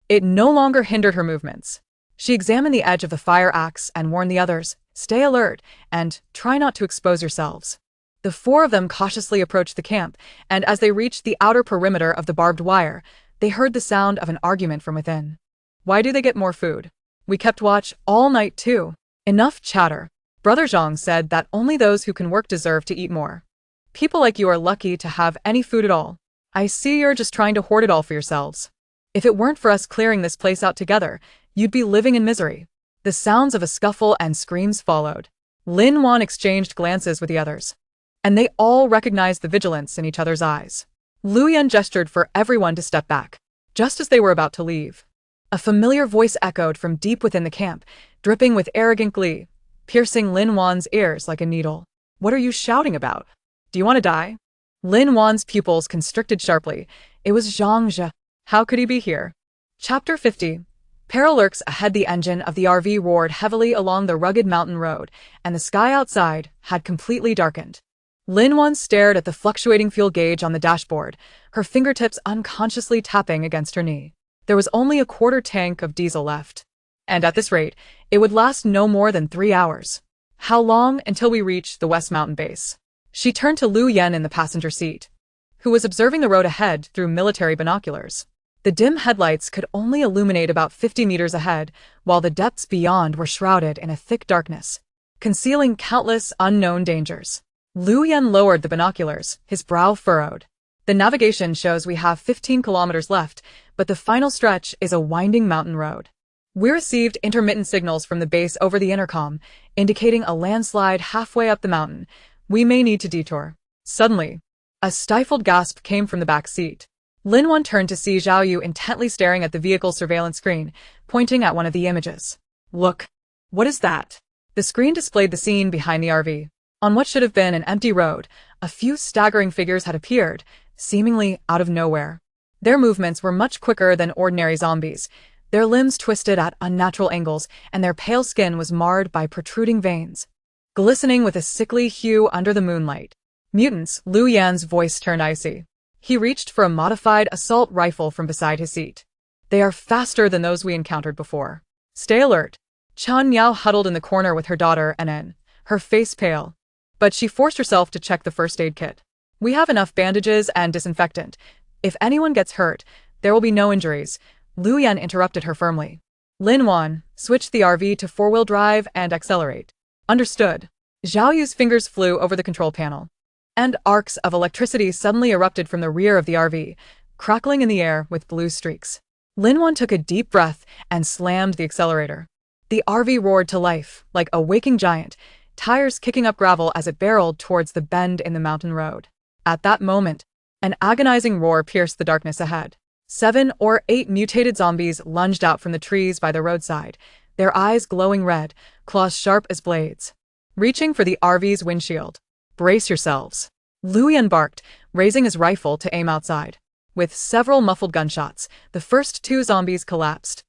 it no longer hindered her movements. She examined the edge of the fire axe and warned the others, stay alert, and try not to expose yourselves. The 4 of them cautiously approached the camp, and as they reached the outer perimeter of the barbed wire, they heard the sound of an argument from within. Why do they get more food? We kept watch all night too. Enough chatter. Brother Zhang said that only those who can work deserve to eat more. People like you are lucky to have any food at all. I see you're just trying to hoard it all for yourselves. If it weren't for us clearing this place out together, you'd be living in misery. The sounds of a scuffle and screams followed. Lin Wan exchanged glances with the others, and they all recognized the vigilance in each other's eyes. Lu Yan gestured for everyone to step back, just as they were about to leave. A familiar voice echoed from deep within the camp, dripping with arrogant glee, piercing Lin Wan's ears like a needle. What are you shouting about? Do you want to die? Lin Wan's pupils constricted sharply. It was Zhang Zhe. How could he be here? Chapter 50. Peril lurks ahead. The engine of the RV roared heavily along the rugged mountain road, and the sky outside had completely darkened. Lin Wan stared at the fluctuating fuel gauge on the dashboard, her fingertips unconsciously tapping against her knee. There was only a quarter tank of diesel left, and at this rate, it would last no more than 3 hours. How long until we reach the West Mountain base? She turned to Lu Yan in the passenger seat, who was observing the road ahead through military binoculars. The dim headlights could only illuminate about 50 meters ahead, while the depths beyond were shrouded in a thick darkness, concealing countless unknown dangers. Lu Yan lowered the binoculars, his brow furrowed. The navigation shows we have 15 kilometers left, but the final stretch is a winding mountain road. We received intermittent signals from the base over the intercom, indicating a landslide halfway up the mountain. We may need to detour. Suddenly, a stifled gasp came from the back seat. Lin Wan turned to see Zhao Yu intently staring at the vehicle surveillance screen, pointing at one of the images. Look. What is that? The screen displayed the scene behind the RV. On what should have been an empty road, a few staggering figures had appeared, seemingly out of nowhere. Their movements were much quicker than ordinary zombies, their limbs twisted at unnatural angles, and their pale skin was marred by protruding veins, glistening with a sickly hue under the moonlight. Mutants. Lu Yan's voice turned icy. He reached for a modified assault rifle from beside his seat. They are faster than those we encountered before. Stay alert. Chen Yao huddled in the corner with her daughter Nen, her face pale, but she forced herself to check the first aid kit. We have enough bandages and disinfectant. If anyone gets hurt, there will be no injuries. Lu Yan interrupted her firmly. Lin Wan, switch the RV to 4-wheel drive and accelerate. Understood. Zhao Yu's fingers flew over the control panel, and arcs of electricity suddenly erupted from the rear of the RV, crackling in the air with blue streaks. Lin Wan took a deep breath and slammed the accelerator. The RV roared to life, like a waking giant, tires kicking up gravel as it barreled towards the bend in the mountain road. At that moment, an agonizing roar pierced the darkness ahead. 7 or 8 mutated zombies lunged out from the trees by the roadside, their eyes glowing red, claws sharp as blades, reaching for the RV's windshield. Brace yourselves. Lu Yan barked, raising his rifle to aim outside. With several muffled gunshots, the first 2 zombies collapsed,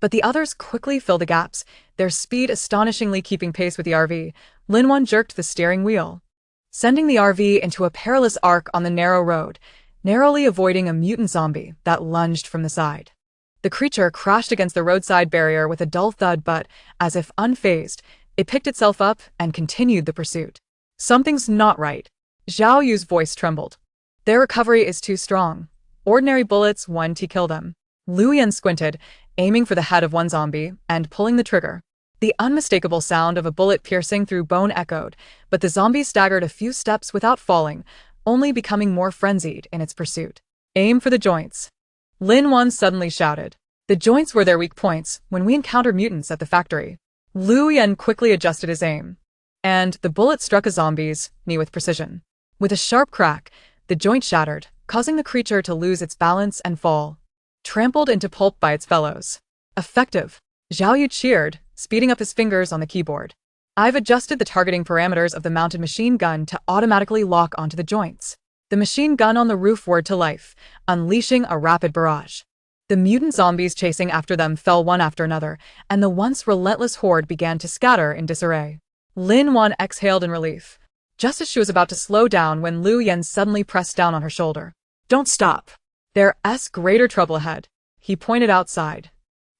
but the others quickly filled the gaps, their speed astonishingly keeping pace with the RV. Lin Wan jerked the steering wheel, sending the RV into a perilous arc on the narrow road, narrowly avoiding a mutant zombie that lunged from the side. The creature crashed against the roadside barrier with a dull thud, but, as if unfazed, it picked itself up and continued the pursuit. Something's not right. Zhao Yu's voice trembled. Their recovery is too strong. Ordinary bullets won't kill them. Luyan squinted, aiming for the head of one zombie and pulling the trigger. The unmistakable sound of a bullet piercing through bone echoed, but the zombie staggered a few steps without falling, only becoming more frenzied in its pursuit. Aim for the joints. Lin Wan suddenly shouted. The joints were their weak points when we encountered mutants at the factory. Luyan quickly adjusted his aim, and the bullet struck a zombie's knee with precision. With a sharp crack, the joint shattered, causing the creature to lose its balance and fall, trampled into pulp by its fellows. Effective. Zhao Yu cheered, speeding up his fingers on the keyboard. I've adjusted the targeting parameters of the mounted machine gun to automatically lock onto the joints. The machine gun on the roof whirred to life, unleashing a rapid barrage. The mutant zombies chasing after them fell one after another, and the once relentless horde began to scatter in disarray. Lin Wan exhaled in relief, just as she was about to slow down when Lu Yan suddenly pressed down on her shoulder. Don't stop. There's greater trouble ahead. He pointed outside.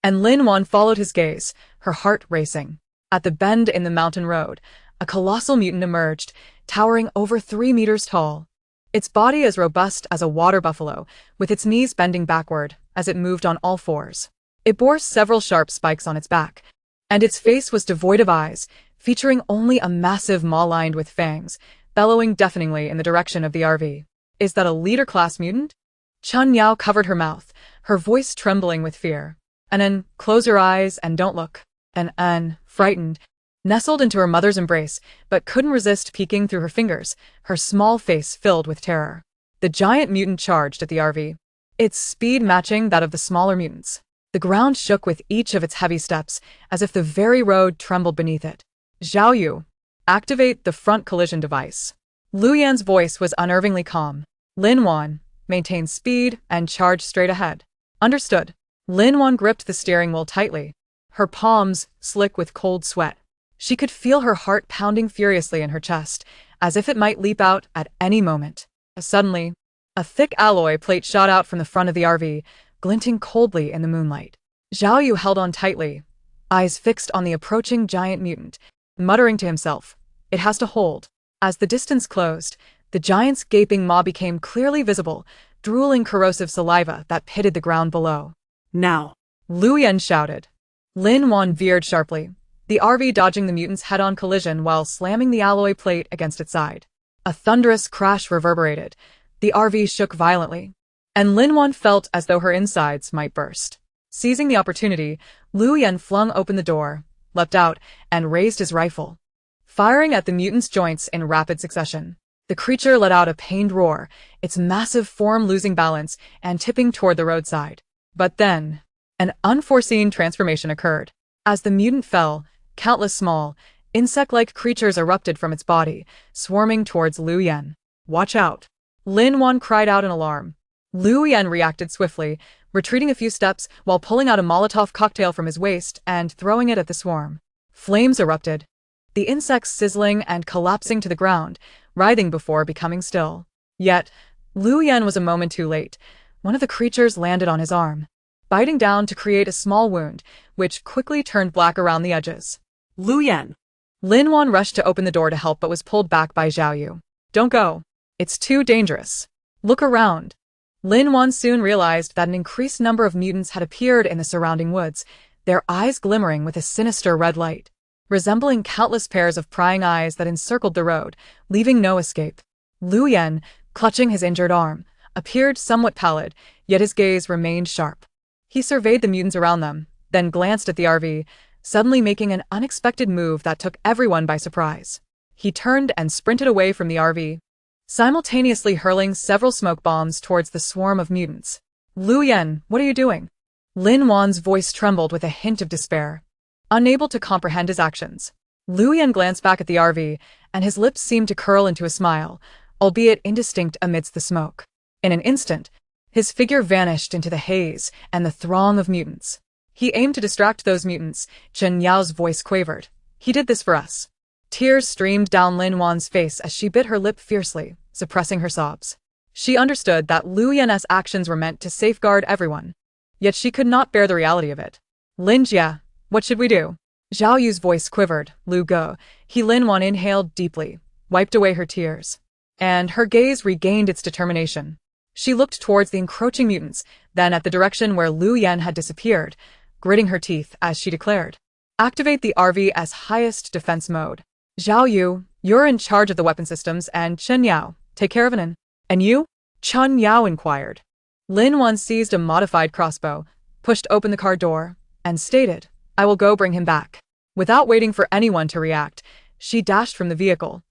And Lin Wan followed his gaze, her heart racing. At the bend in the mountain road, a colossal mutant emerged, towering over 3 meters tall. Its body as robust as a water buffalo, with its knees bending backward as it moved on all fours. It bore several sharp spikes on its back, and its face was devoid of eyes, featuring only a massive maw lined with fangs, bellowing deafeningly in the direction of the RV. Is that a leader-class mutant? Chen Yao covered her mouth, her voice trembling with fear. Anan, close your eyes and don't look. And frightened, nestled into her mother's embrace, but couldn't resist peeking through her fingers, her small face filled with terror. The giant mutant charged at the RV, its speed matching that of the smaller mutants. The ground shook with each of its heavy steps, as if the very road trembled beneath it. Zhao Yu, activate the front collision device. Lu Yan's voice was unnervingly calm. Lin Wan, maintain speed and charge straight ahead. Understood. Lin Wan gripped the steering wheel tightly, her palms slick with cold sweat. She could feel her heart pounding furiously in her chest, as if it might leap out at any moment. Suddenly, a thick alloy plate shot out from the front of the RV, glinting coldly in the moonlight. Zhao Yu held on tightly, eyes fixed on the approaching giant mutant, muttering to himself, "It has to hold." As the distance closed, the giant's gaping maw became clearly visible, drooling corrosive saliva that pitted the ground below. Now! Lu Yan shouted. Lin Wan veered sharply, the RV dodging the mutant's head-on collision while slamming the alloy plate against its side. A thunderous crash reverberated. The RV shook violently, and Lin Wan felt as though her insides might burst. Seizing the opportunity, Lu Yan flung open the door, leapt out, and raised his rifle, firing at the mutant's joints in rapid succession. The creature let out a pained roar, its massive form losing balance and tipping toward the roadside. But then, an unforeseen transformation occurred. As the mutant fell, countless small, insect-like creatures erupted from its body, swarming towards Lu Yan. Watch out! Lin Wan cried out in alarm. Lu Yan reacted swiftly, retreating a few steps while pulling out a Molotov cocktail from his waist and throwing it at the swarm. Flames erupted, the insects sizzling and collapsing to the ground, writhing before becoming still. Yet, Lu Yan was a moment too late. One of the creatures landed on his arm, biting down to create a small wound, which quickly turned black around the edges. Lu Yan! Lin Wan rushed to open the door to help but was pulled back by Zhao Yu. Don't go. It's too dangerous. Look around. Lin Wan soon realized that an increased number of mutants had appeared in the surrounding woods, their eyes glimmering with a sinister red light, resembling countless pairs of prying eyes that encircled the road, leaving no escape. Lu Yan, clutching his injured arm, appeared somewhat pallid, yet his gaze remained sharp. He surveyed the mutants around them, then glanced at the RV, suddenly making an unexpected move that took everyone by surprise. He turned and sprinted away from the RV, simultaneously hurling several smoke bombs towards the swarm of mutants. Lu Yan, what are you doing? Lin Wan's voice trembled with a hint of despair. Unable to comprehend his actions, Lu Yan glanced back at the RV, and his lips seemed to curl into a smile, albeit indistinct amidst the smoke. In an instant, his figure vanished into the haze and the throng of mutants. He aimed to distract those mutants, Chen Yao's voice quavered. He did this for us. Tears streamed down Lin Wan's face as she bit her lip fiercely, suppressing her sobs. She understood that Lu Yan's actions were meant to safeguard everyone. Yet she could not bear the reality of it. Lin Jia, what should we do? Zhao Yu's voice quivered. Lu Go. Lin Wan inhaled deeply, wiped away her tears. And her gaze regained its determination. She looked towards the encroaching mutants, then at the direction where Lu Yan had disappeared, gritting her teeth as she declared. Activate the RV as highest defense mode. Zhao Yu, you're in charge of the weapon systems, and Chen Yao, take care of Anan. And you? Chen Yao inquired. Lin Wan seized a modified crossbow, pushed open the car door, and stated, I will go bring him back. Without waiting for anyone to react, she dashed from the vehicle,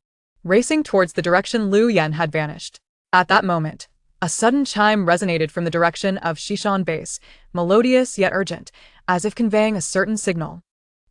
racing towards the direction Lu Yan had vanished. At that moment, a sudden chime resonated from the direction of Shishan base, melodious yet urgent, as if conveying a certain signal.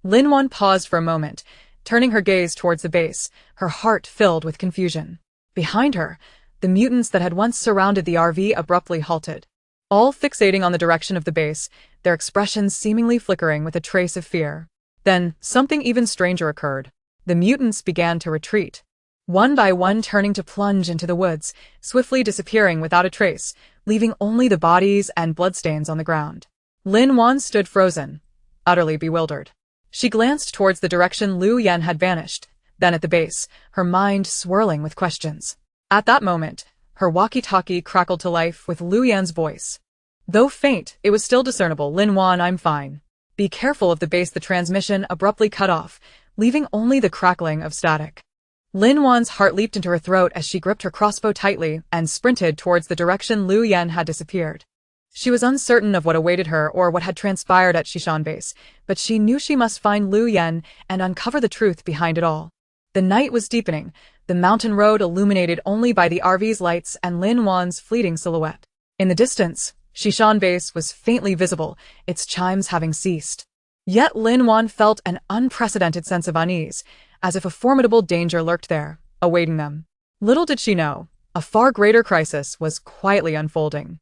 Lin Wan paused for a moment, turning her gaze towards the base, her heart filled with confusion. Behind her, the mutants that had once surrounded the RV abruptly halted, all fixating on the direction of the base, their expressions seemingly flickering with a trace of fear. Then, something even stranger occurred. The mutants began to retreat, one by one turning to plunge into the woods, swiftly disappearing without a trace, leaving only the bodies and bloodstains on the ground. Lin Wan stood frozen, utterly bewildered. She glanced towards the direction Lu Yan had vanished, then at the base, her mind swirling with questions. At that moment, her walkie-talkie crackled to life with Lu Yan's voice. Though faint, it was still discernible. Lin Wan, I'm fine. Be careful of the base. The transmission abruptly cut off, leaving only the crackling of static. Lin Wan's heart leaped into her throat as she gripped her crossbow tightly and sprinted towards the direction Lu Yan had disappeared. She was uncertain of what awaited her or what had transpired at Shishan base, but she knew she must find Lu Yan and uncover the truth behind it all. The night was deepening, the mountain road illuminated only by the RV's lights and Lin Wan's fleeting silhouette. In the distance, Shishan base was faintly visible, its chimes having ceased. Yet Lin Wan felt an unprecedented sense of unease, as if a formidable danger lurked there, awaiting them. Little did she know, a far greater crisis was quietly unfolding.